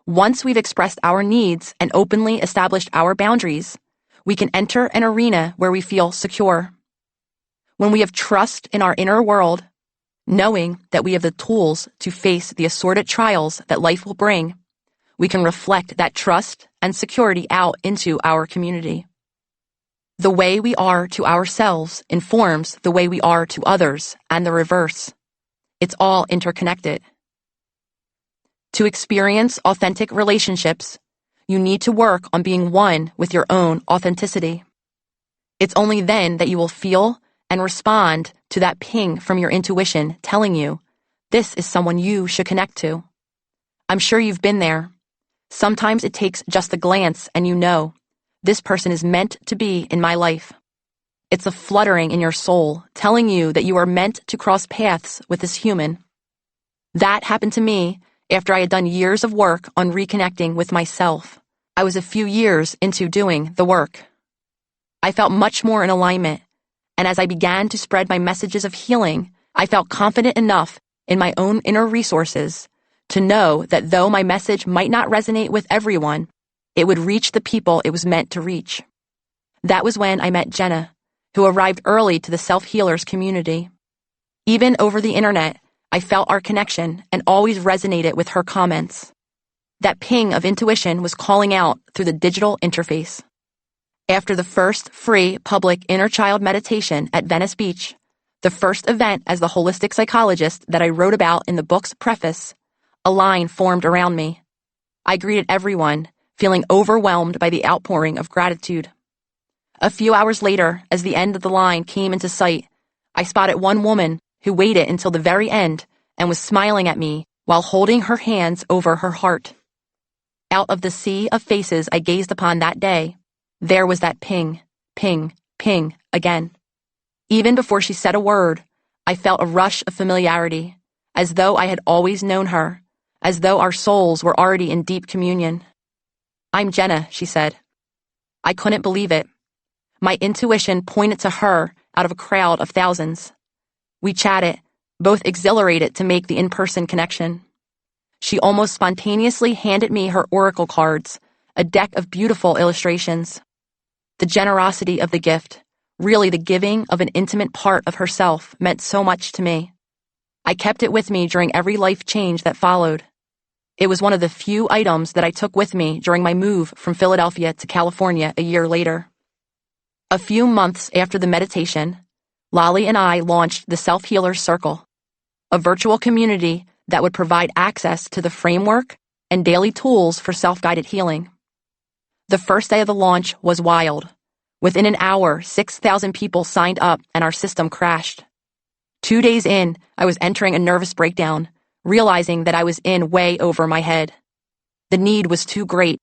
Speaker 1: Once we've expressed our needs and openly established our boundaries, we can enter an arena where we feel secure. When we have trust in our inner world, knowing that we have the tools to face the assorted trials that life will bring, we can reflect that trust and security out into our community. The way we are to ourselves informs the way we are to others, and the reverse. It's all interconnected. To experience authentic relationships, you need to work on being one with your own authenticity. It's only then that you will feel and respond to that ping from your intuition telling you, this is someone you should connect to. I'm sure you've been there. Sometimes it takes just a glance and you know, this person is meant to be in my life. It's a fluttering in your soul telling you that you are meant to cross paths with this human. That happened to me after I had done years of work on reconnecting with myself. I was a few years into doing the work. I felt much more in alignment, and as I began to spread my messages of healing, I felt confident enough in my own inner resources to know that though my message might not resonate with everyone, it would reach the people it was meant to reach. That was when I met Jenna, who arrived early to the self-healers community. Even over the internet, I felt our connection and always resonated with her comments. That ping of intuition was calling out through the digital interface. After the first free public inner child meditation at Venice Beach, the first event as the holistic psychologist that I wrote about in the book's preface, a line formed around me. I greeted everyone, feeling overwhelmed by the outpouring of gratitude. A few hours later, as the end of the line came into sight, I spotted one woman who waited until the very end and was smiling at me while holding her hands over her heart. Out of the sea of faces I gazed upon that day, there was that ping, ping, ping again. Even before she said a word, I felt a rush of familiarity, as though I had always known her, as though our souls were already in deep communion. I'm Jenna, she said. I couldn't believe it. My intuition pointed to her out of a crowd of thousands. We chatted, both exhilarated to make the in-person connection. She almost spontaneously handed me her oracle cards, a deck of beautiful illustrations. The generosity of the gift, really the giving of an intimate part of herself, meant so much to me. I kept it with me during every life change that followed. It was one of the few items that I took with me during my move from Philadelphia to California a year later. A few months after the meditation, Lolly and I launched the Self-Healers Circle, a virtual community that would provide access to the framework and daily tools for self-guided healing. The first day of the launch was wild. Within an hour, 6,000 people signed up and our system crashed. 2 days in, I was entering a nervous breakdown, realizing that I was in way over my head. The need was too great.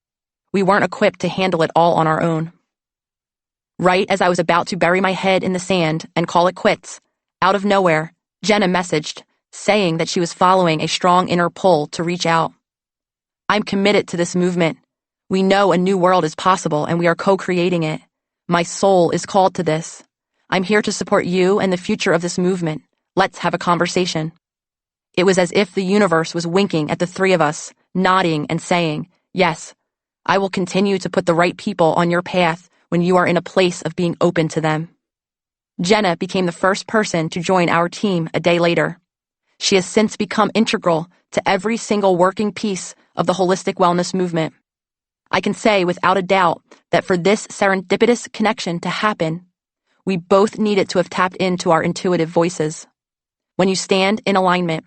Speaker 1: We weren't equipped to handle it all on our own. Right as I was about to bury my head in the sand and call it quits, out of nowhere, Jenna messaged, saying that she was following a strong inner pull to reach out. I'm committed to this movement. We know a new world is possible and we are co-creating it. My soul is called to this. I'm here to support you and the future of this movement. Let's have a conversation. It was as if the universe was winking at the three of us, nodding and saying, yes, I will continue to put the right people on your path when you are in a place of being open to them. Jenna became the first person to join our team a day later. She has since become integral to every single working piece of the holistic wellness movement. I can say without a doubt that for this serendipitous connection to happen, we both needed to have tapped into our intuitive voices. When you stand in alignment,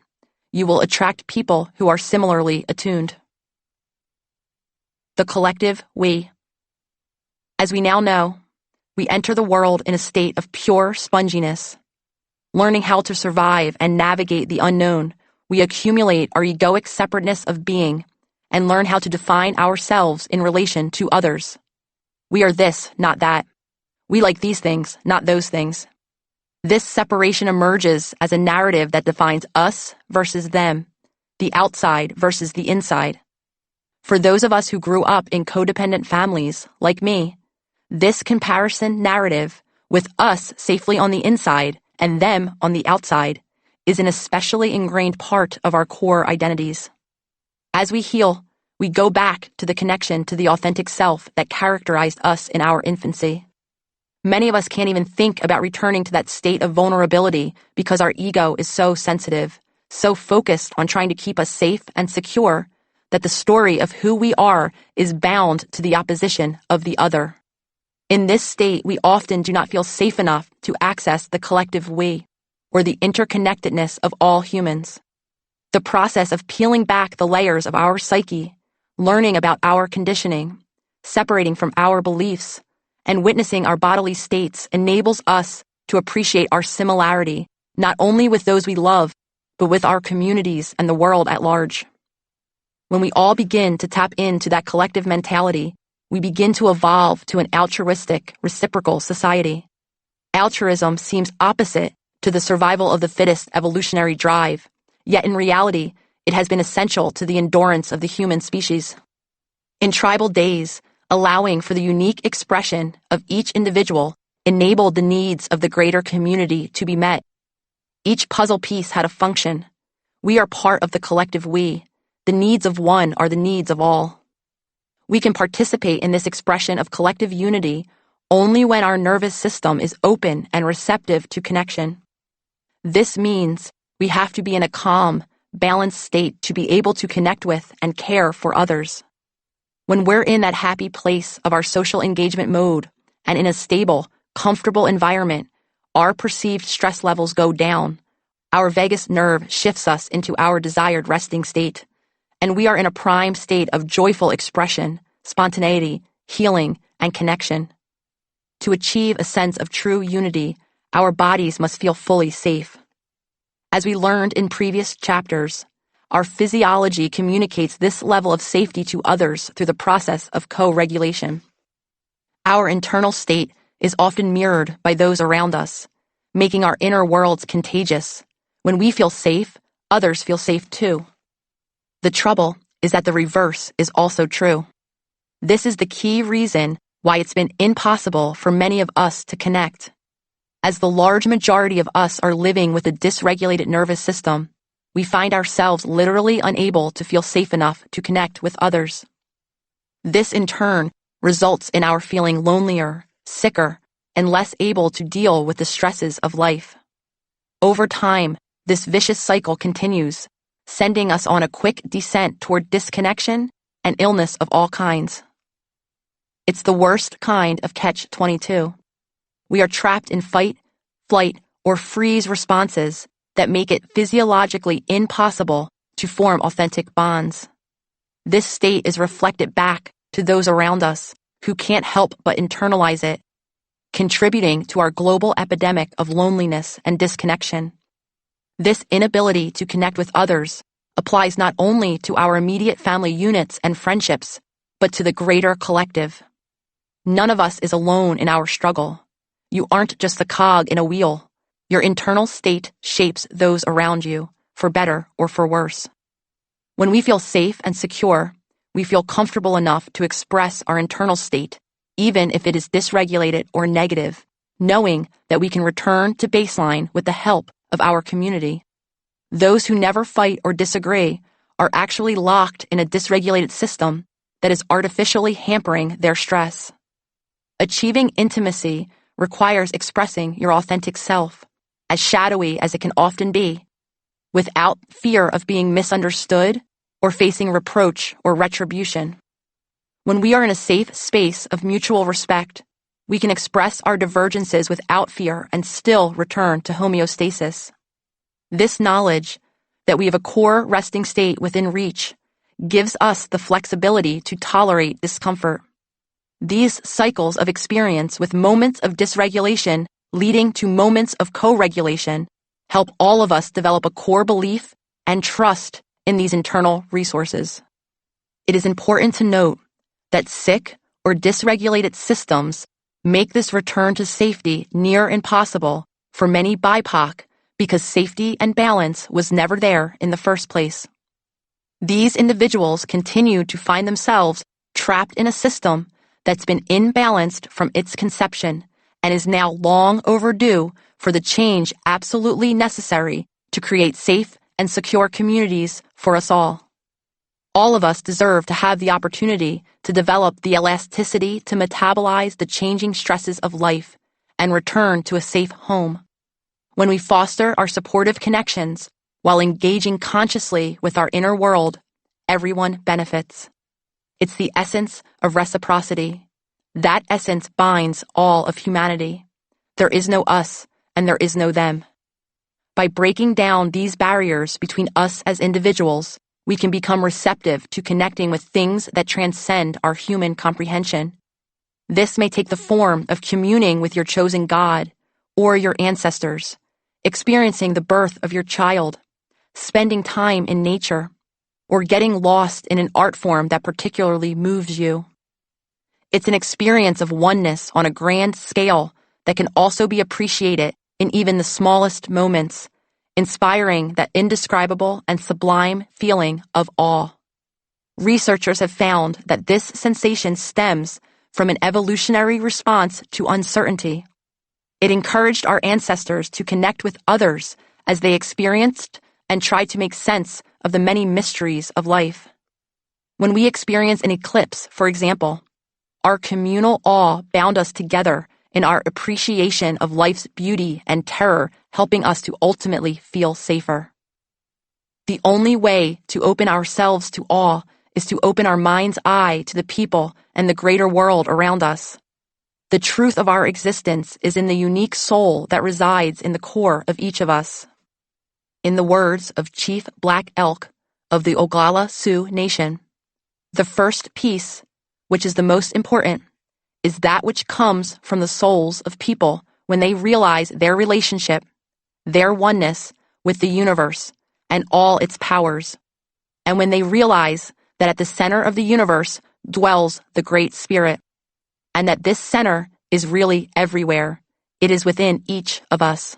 Speaker 1: you will attract people who are similarly attuned. The collective we. As we now know, we enter the world in a state of pure sponginess. Learning how to survive and navigate the unknown, we accumulate our egoic separateness of being and learn how to define ourselves in relation to others. We are this, not that. We like these things, not those things. This separation emerges as a narrative that defines us versus them, the outside versus the inside. For those of us who grew up in codependent families, like me, this comparison narrative, with us safely on the inside and them on the outside, is an especially ingrained part of our core identities. As we heal, we go back to the connection to the authentic self that characterized us in our infancy. Many of us can't even think about returning to that state of vulnerability because our ego is so sensitive, so focused on trying to keep us safe and secure, that the story of who we are is bound to the opposition of the other. In this state, we often do not feel safe enough to access the collective we, or the interconnectedness of all humans. The process of peeling back the layers of our psyche, learning about our conditioning, separating from our beliefs, and witnessing our bodily states enables us to appreciate our similarity, not only with those we love, but with our communities and the world at large. When we all begin to tap into that collective mentality, we begin to evolve to an altruistic, reciprocal society. Altruism seems opposite to the survival of the fittest evolutionary drive, yet in reality, it has been essential to the endurance of the human species. In tribal days, allowing for the unique expression of each individual enabled the needs of the greater community to be met. Each puzzle piece had a function. We are part of the collective we. The needs of one are the needs of all. We can participate in this expression of collective unity only when our nervous system is open and receptive to connection. This means we have to be in a calm, balanced state to be able to connect with and care for others. When we're in that happy place of our social engagement mode and in a stable, comfortable environment, our perceived stress levels go down. Our vagus nerve shifts us into our desired resting state, and we are in a prime state of joyful expression, spontaneity, healing, and connection. To achieve a sense of true unity, our bodies must feel fully safe. As we learned in previous chapters, our physiology communicates this level of safety to others through the process of co-regulation. Our internal state is often mirrored by those around us, making our inner worlds contagious. When we feel safe, others feel safe too. The trouble is that the reverse is also true. This is the key reason why it's been impossible for many of us to connect. As the large majority of us are living with a dysregulated nervous system, we find ourselves literally unable to feel safe enough to connect with others. This in turn results in our feeling lonelier, sicker, and less able to deal with the stresses of life. Over time, this vicious cycle continues, sending us on a quick descent toward disconnection and illness of all kinds. It's the worst kind of catch-22. We are trapped in fight, flight, or freeze responses that make it physiologically impossible to form authentic bonds. This state is reflected back to those around us who can't help but internalize it, contributing to our global epidemic of loneliness and disconnection. This inability to connect with others applies not only to our immediate family units and friendships, but to the greater collective. None of us is alone in our struggle. You aren't just a cog in a wheel. Your internal state shapes those around you, for better or for worse. When we feel safe and secure, we feel comfortable enough to express our internal state, even if it is dysregulated or negative, knowing that we can return to baseline with the help of our community. Those who never fight or disagree are actually locked in a dysregulated system that is artificially hampering their stress. Achieving intimacy requires expressing your authentic self, as shadowy as it can often be, without fear of being misunderstood or facing reproach or retribution. When we are in a safe space of mutual respect, we can express our divergences without fear and still return to homeostasis. This knowledge that we have a core resting state within reach gives us the flexibility to tolerate discomfort. These cycles of experience with moments of dysregulation leading to moments of co-regulation help all of us develop a core belief and trust in these internal resources. It is important to note that sick or dysregulated systems make this return to safety near impossible for many BIPOC because safety and balance was never there in the first place. These individuals continue to find themselves trapped in a system that's been imbalanced from its conception and is now long overdue for the change absolutely necessary to create safe and secure communities for us all. All of us deserve to have the opportunity to develop the elasticity to metabolize the changing stresses of life and return to a safe home. When we foster our supportive connections while engaging consciously with our inner world, everyone benefits. It's the essence of reciprocity. That essence binds all of humanity. There is no us and there is no them. By breaking down these barriers between us as individuals, we can become receptive to connecting with things that transcend our human comprehension. This may take the form of communing with your chosen God, or your ancestors, experiencing the birth of your child, spending time in nature, or getting lost in an art form that particularly moves you. It's an experience of oneness on a grand scale that can also be appreciated in even the smallest moments, inspiring that indescribable and sublime feeling of awe. Researchers have found that this sensation stems from an evolutionary response to uncertainty. It encouraged our ancestors to connect with others as they experienced and tried to make sense of the many mysteries of life. When we experience an eclipse, for example, our communal awe bound us together in our appreciation of life's beauty and terror, helping us to ultimately feel safer. The only way to open ourselves to awe is to open our mind's eye to the people and the greater world around us. The truth of our existence is in the unique soul that resides in the core of each of us. In the words of Chief Black Elk of the Oglala Sioux Nation, the first piece, which is the most important, is that which comes from the souls of people when they realize their relationship, their oneness with the universe and all its powers, and when they realize that at the center of the universe dwells the Great Spirit, and that this center is really everywhere. It is within each of us.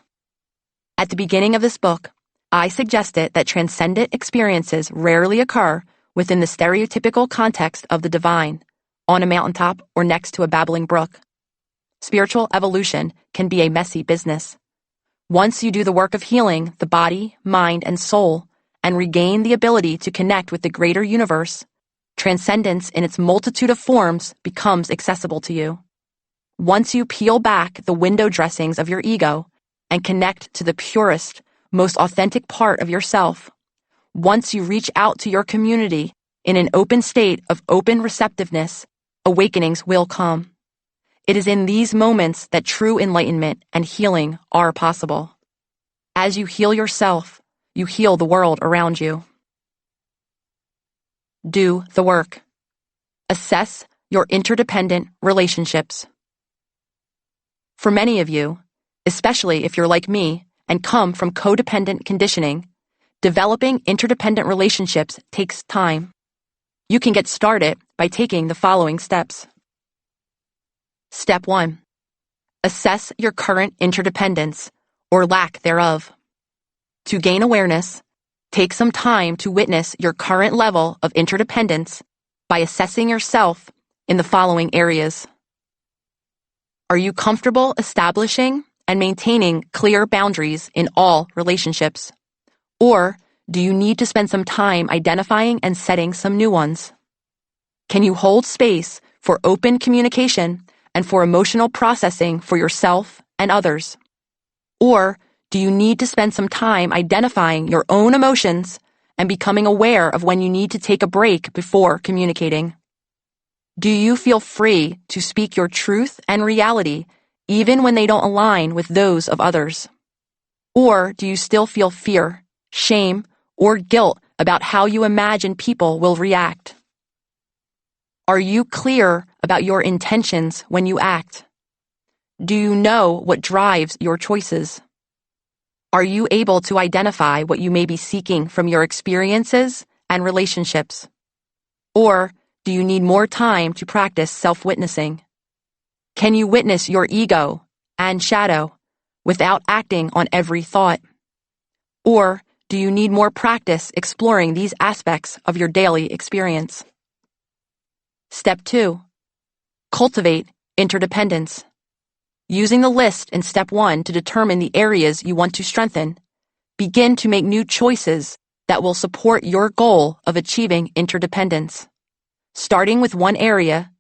Speaker 1: At the beginning of this book, I suggested that transcendent experiences rarely occur within the stereotypical context of the divine, on a mountaintop or next to a babbling brook. Spiritual evolution can be a messy business. Once you do the work of healing the body, mind, and soul, and regain the ability to connect with the greater universe, transcendence in its multitude of forms becomes accessible to you. Once you peel back the window dressings of your ego and connect to the purest, most authentic part of yourself, once you reach out to your community in an open state of open receptiveness, awakenings will come. It is in these moments that true enlightenment and healing are possible. As you heal yourself, you heal the world around you. Do the work. Assess your interdependent relationships. For many of you, especially if you're like me and come from codependent conditioning, developing interdependent relationships takes time. You can get started by taking the following steps. Step 1. Assess your current interdependence, or lack thereof. To gain awareness, take some time to witness your current level of interdependence by assessing yourself in the following areas. Are you comfortable establishing and maintaining clear boundaries in all relationships? Or do you need to spend some time identifying and setting some new ones? Can you hold space for open communication and for emotional processing for yourself and others? Or do you need to spend some time identifying your own emotions and becoming aware of when you need to take a break before communicating? Do you feel free to speak your truth and reality even when they don't align with those of others? Or do you still feel fear, shame, or guilt about how you imagine people will react? Are you clear about your intentions when you act? Do you know what drives your choices? Are you able to identify what you may be seeking from your experiences and relationships? Or do you need more time to practice self-witnessing? Can you witness your ego and shadow without acting on every thought? Or do you need more practice exploring these aspects of your daily experience? Step 2. Cultivate interdependence. Using the list in Step 1 to determine the areas you want to strengthen, begin to make new choices that will support your goal of achieving interdependence. Starting with one area,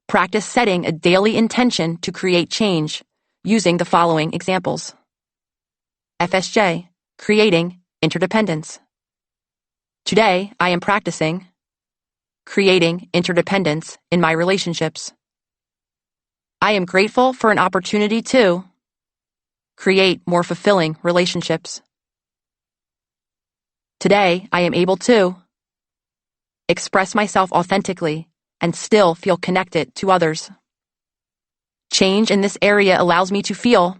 Speaker 1: practice setting a daily intention to create change using the following examples. FSJ, creating interdependence. Today, I am practicing creating interdependence in my relationships. I am grateful for an opportunity to create more fulfilling relationships. Today, I am able to express myself authentically and still feel connected to others. Change in this area allows me to feel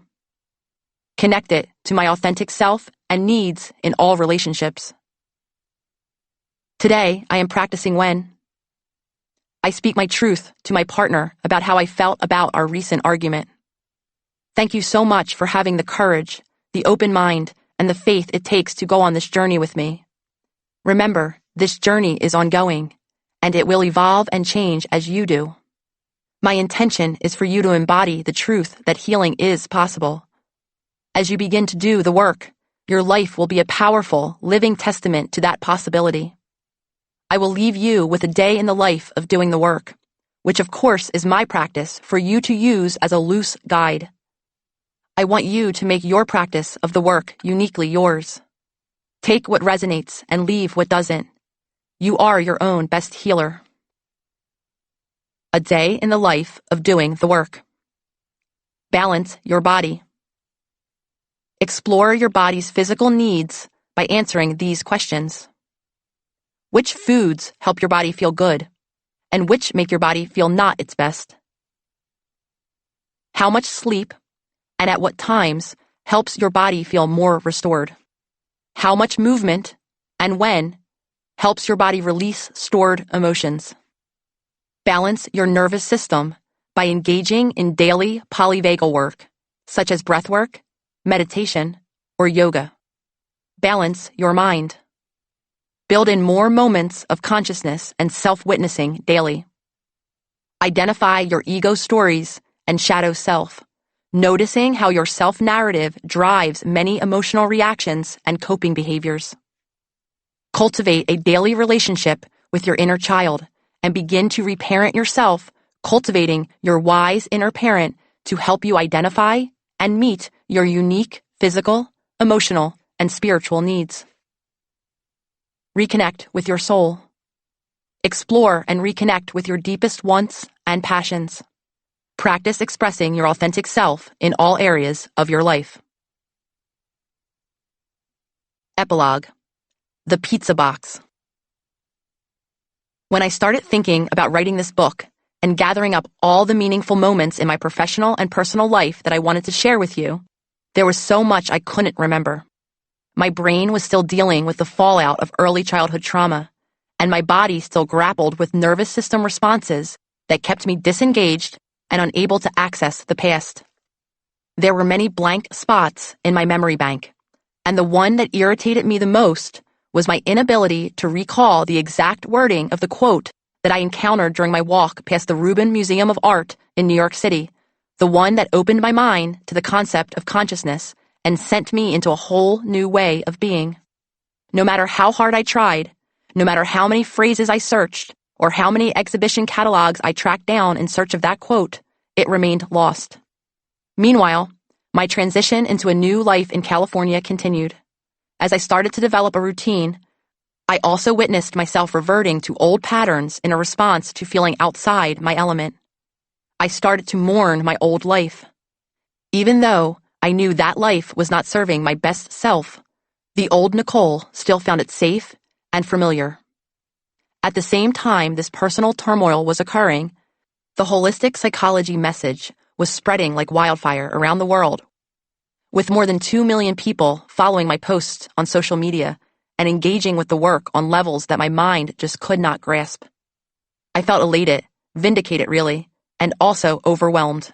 Speaker 1: Connect it to my authentic self and needs in all relationships. Today, I am practicing when I speak my truth to my partner about how I felt about our recent argument. Thank you so much for having the courage, the open mind, and the faith it takes to go on this journey with me. Remember, this journey is ongoing, and it will evolve and change as you do. My intention is for you to embody the truth that healing is possible. As you begin to do the work, your life will be a powerful, living testament to that possibility. I will leave you with a day in the life of doing the work, which of course is my practice for you to use as a loose guide. I want you to make your practice of the work uniquely yours. Take what resonates and leave what doesn't. You are your own best healer. A day in the life of doing the work. Balance your body. Explore your body's physical needs by answering these questions. Which foods help your body feel good, and which make your body feel not its best? How much sleep, and at what times, helps your body feel more restored? How much movement, and when, helps your body release stored emotions? Balance your nervous system by engaging in daily polyvagal work, such as breath work, meditation, or yoga. Balance your mind. Build in more moments of consciousness and self-witnessing daily. Identify your ego stories and shadow self, noticing how your self-narrative drives many emotional reactions and coping behaviors. Cultivate a daily relationship with your inner child and begin to reparent yourself, cultivating your wise inner parent to help you identify and meet your unique physical, emotional, and spiritual needs. Reconnect with your soul. Explore and reconnect with your deepest wants and passions. Practice expressing your authentic self in all areas of your life. Epilogue. The Pizza Box. When I started thinking about writing this book and gathering up all the meaningful moments in my professional and personal life that I wanted to share with you, there was so much I couldn't remember. My brain was still dealing with the fallout of early childhood trauma, and my body still grappled with nervous system responses that kept me disengaged and unable to access the past. There were many blank spots in my memory bank, and the one that irritated me the most was my inability to recall the exact wording of the quote that I encountered during my walk past the Rubin Museum of Art in New York City, the one that opened my mind to the concept of consciousness and sent me into a whole new way of being. No matter how hard I tried, no matter how many phrases I searched, or how many exhibition catalogs I tracked down in search of that quote, it remained lost. Meanwhile, my transition into a new life in California continued. As I started to develop a routine, I also witnessed myself reverting to old patterns in a response to feeling outside my element. I started to mourn my old life. Even though I knew that life was not serving my best self, the old Nicole still found it safe and familiar. At the same time this personal turmoil was occurring, the holistic psychology message was spreading like wildfire around the world, with more than 2 million people following my posts on social media and engaging with the work on levels that my mind just could not grasp. I felt elated, vindicated really, and also overwhelmed.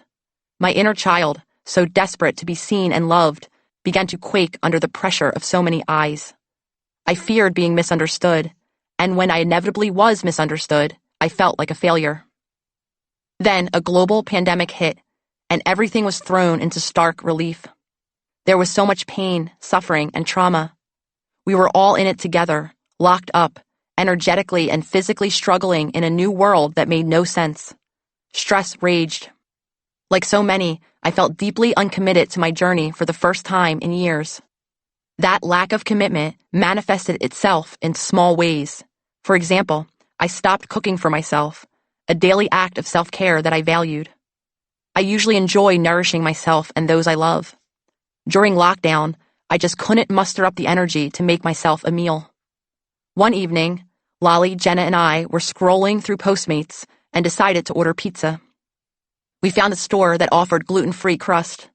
Speaker 1: My inner child, so desperate to be seen and loved, began to quake under the pressure of so many eyes. I feared being misunderstood, and when I inevitably was misunderstood, I felt like a failure. Then a global pandemic hit, and everything was thrown into stark relief. There was so much pain, suffering, and trauma. We were all in it together, locked up, energetically and physically struggling in a new world that made no sense. Stress raged. Like so many, I felt deeply uncommitted to my journey for the first time in years. That lack of commitment manifested itself in small ways. For example, I stopped cooking for myself, a daily act of self-care that I valued. I usually enjoy nourishing myself and those I love. During lockdown, I just couldn't muster up the energy to make myself a meal. One evening, Lolly, Jenna, and I were scrolling through Postmates and decided to order pizza. We found a store that offered gluten-free crust.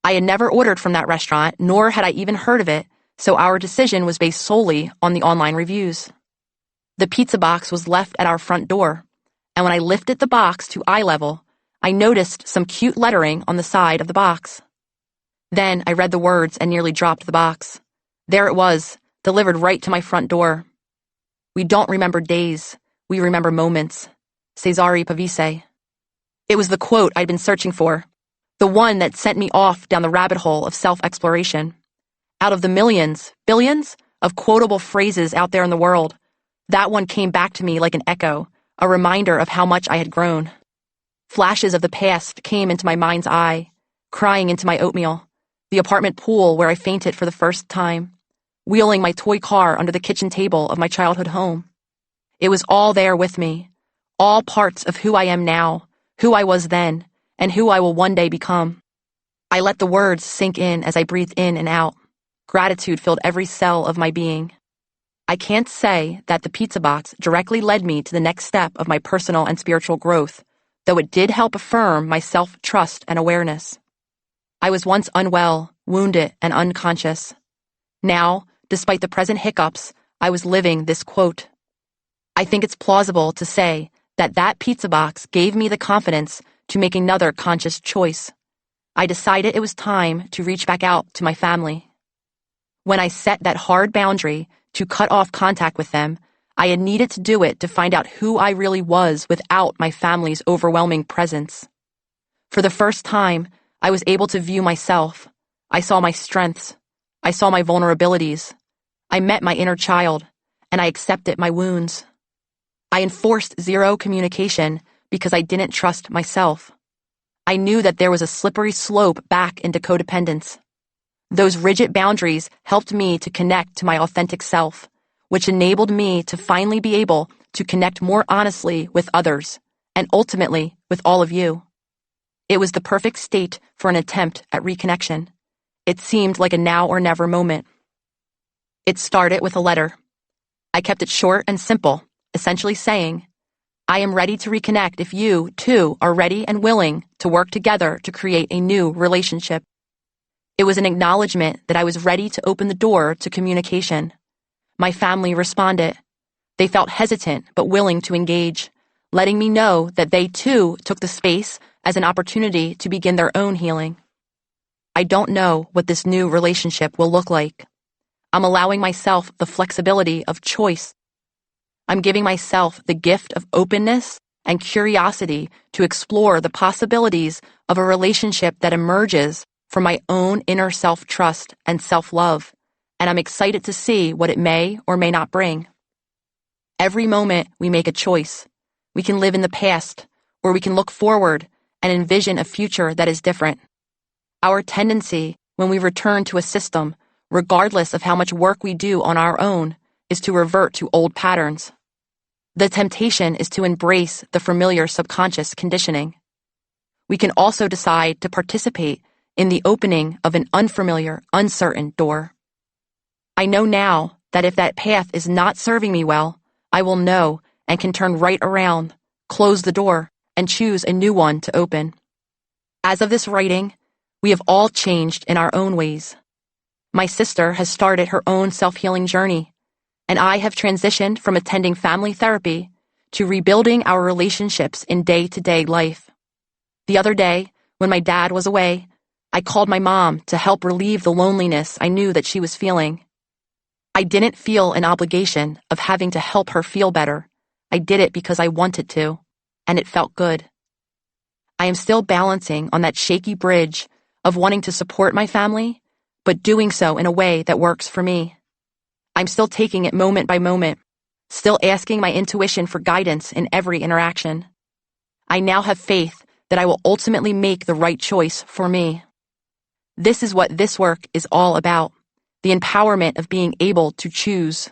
Speaker 1: I had never ordered from that restaurant, nor had I even heard of it, so our decision was based solely on the online reviews. The pizza box was left at our front door, and when I lifted the box to eye level, I noticed some cute lettering on the side of the box. Then I read the words and nearly dropped the box. There it was, delivered right to my front door. We don't remember days, we remember moments. Cesare Pavese. It was the quote I'd been searching for, the one that sent me off down the rabbit hole of self-exploration. Out of the millions, billions of quotable phrases out there in the world, that one came back to me like an echo, a reminder of how much I had grown. Flashes of the past came into my mind's eye, crying into my oatmeal, the apartment pool where I fainted for the first time, wheeling my toy car under the kitchen table of my childhood home. It was all there with me, all parts of who I am now, who I was then, and who I will one day become. I let the words sink in as I breathed in and out. Gratitude filled every cell of my being. I can't say that the pizza box directly led me to the next step of my personal and spiritual growth, though it did help affirm my self-trust and awareness. I was once unwell, wounded, and unconscious. Now, despite the present hiccups, I was living this quote. I think it's plausible to say that that pizza box gave me the confidence to make another conscious choice. I decided it was time to reach back out to my family. When I set that hard boundary to cut off contact with them, I had needed to do it to find out who I really was without my family's overwhelming presence. For the first time, I was able to view myself. I saw my strengths. I saw my vulnerabilities. I met my inner child, and I accepted my wounds. I enforced zero communication because I didn't trust myself. I knew that there was a slippery slope back into codependence. Those rigid boundaries helped me to connect to my authentic self, which enabled me to finally be able to connect more honestly with others, and ultimately with all of you. It was the perfect state for an attempt at reconnection. It seemed like a now or never moment. It started with a letter. I kept it short and simple, essentially saying, I am ready to reconnect if you, too, are ready and willing to work together to create a new relationship. It was an acknowledgement that I was ready to open the door to communication. My family responded. They felt hesitant but willing to engage, letting me know that they, too, took the space as an opportunity to begin their own healing. I don't know what this new relationship will look like. I'm allowing myself the flexibility of choice. I'm giving myself the gift of openness and curiosity to explore the possibilities of a relationship that emerges from my own inner self-trust and self-love, and I'm excited to see what it may or may not bring. Every moment we make a choice. We can live in the past, or we can look forward and envision a future that is different. Our tendency, when we return to a system, regardless of how much work we do on our own, is to revert to old patterns. The temptation is to embrace the familiar subconscious conditioning. We can also decide to participate in the opening of an unfamiliar, uncertain door. I know now that if that path is not serving me well, I will know and can turn right around, close the door, and choose a new one to open. As of this writing, we have all changed in our own ways. My sister has started her own self-healing journey, and I have transitioned from attending family therapy to rebuilding our relationships in day-to-day life. The other day, when my dad was away, I called my mom to help relieve the loneliness I knew that she was feeling. I didn't feel an obligation of having to help her feel better. I did it because I wanted to, and it felt good. I am still balancing on that shaky bridge of wanting to support my family, but doing so in a way that works for me. I'm still taking it moment by moment, still asking my intuition for guidance in every interaction. I now have faith that I will ultimately make the right choice for me. This is what this work is all about, the empowerment of being able to choose.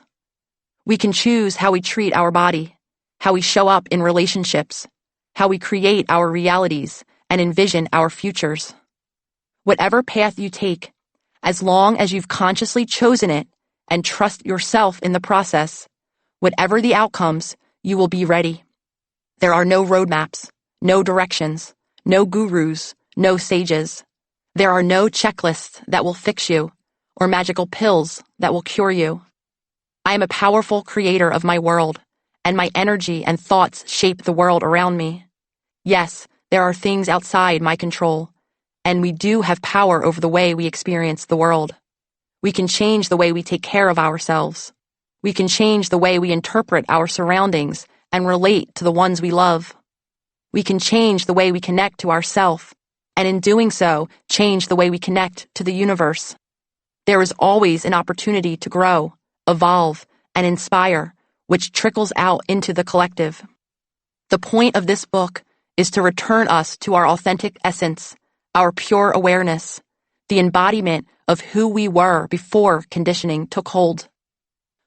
Speaker 1: We can choose how we treat our body, how we show up in relationships, how we create our realities and envision our futures. Whatever path you take, as long as you've consciously chosen it and trust yourself in the process, whatever the outcomes, you will be ready. There are no roadmaps, no directions, no gurus, no sages. There are no checklists that will fix you, or magical pills that will cure you. I am a powerful creator of my world, and my energy and thoughts shape the world around me. Yes, there are things outside my control, and we do have power over the way we experience the world. We can change the way we take care of ourselves. We can change the way we interpret our surroundings and relate to the ones we love. We can change the way we connect to ourself, and in doing so, change the way we connect to the universe. There is always an opportunity to grow, evolve, and inspire, which trickles out into the collective. The point of this book is to return us to our authentic essence, our pure awareness, the embodiment of who we were before conditioning took hold.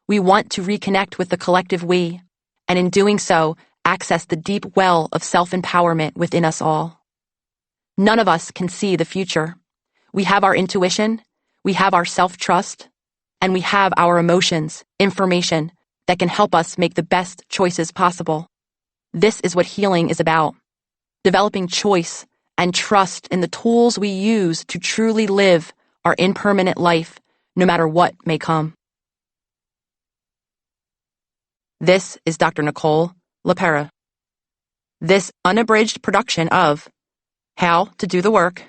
Speaker 1: We want to reconnect with the collective we, and in doing so, access the deep well of self-empowerment within us all. None of us can see the future. We have our intuition, we have our self-trust, and we have our emotions, information that can help us make the best choices possible. This is what healing is about. Developing choice and trust in the tools we use to truly live our impermanent life, no matter what may come. This is Dr. Nicole LePera. This unabridged production of How to Do the Work,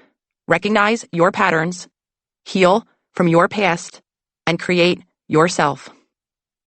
Speaker 1: Recognize Your Patterns, Heal from Your Past, and Create Yourself.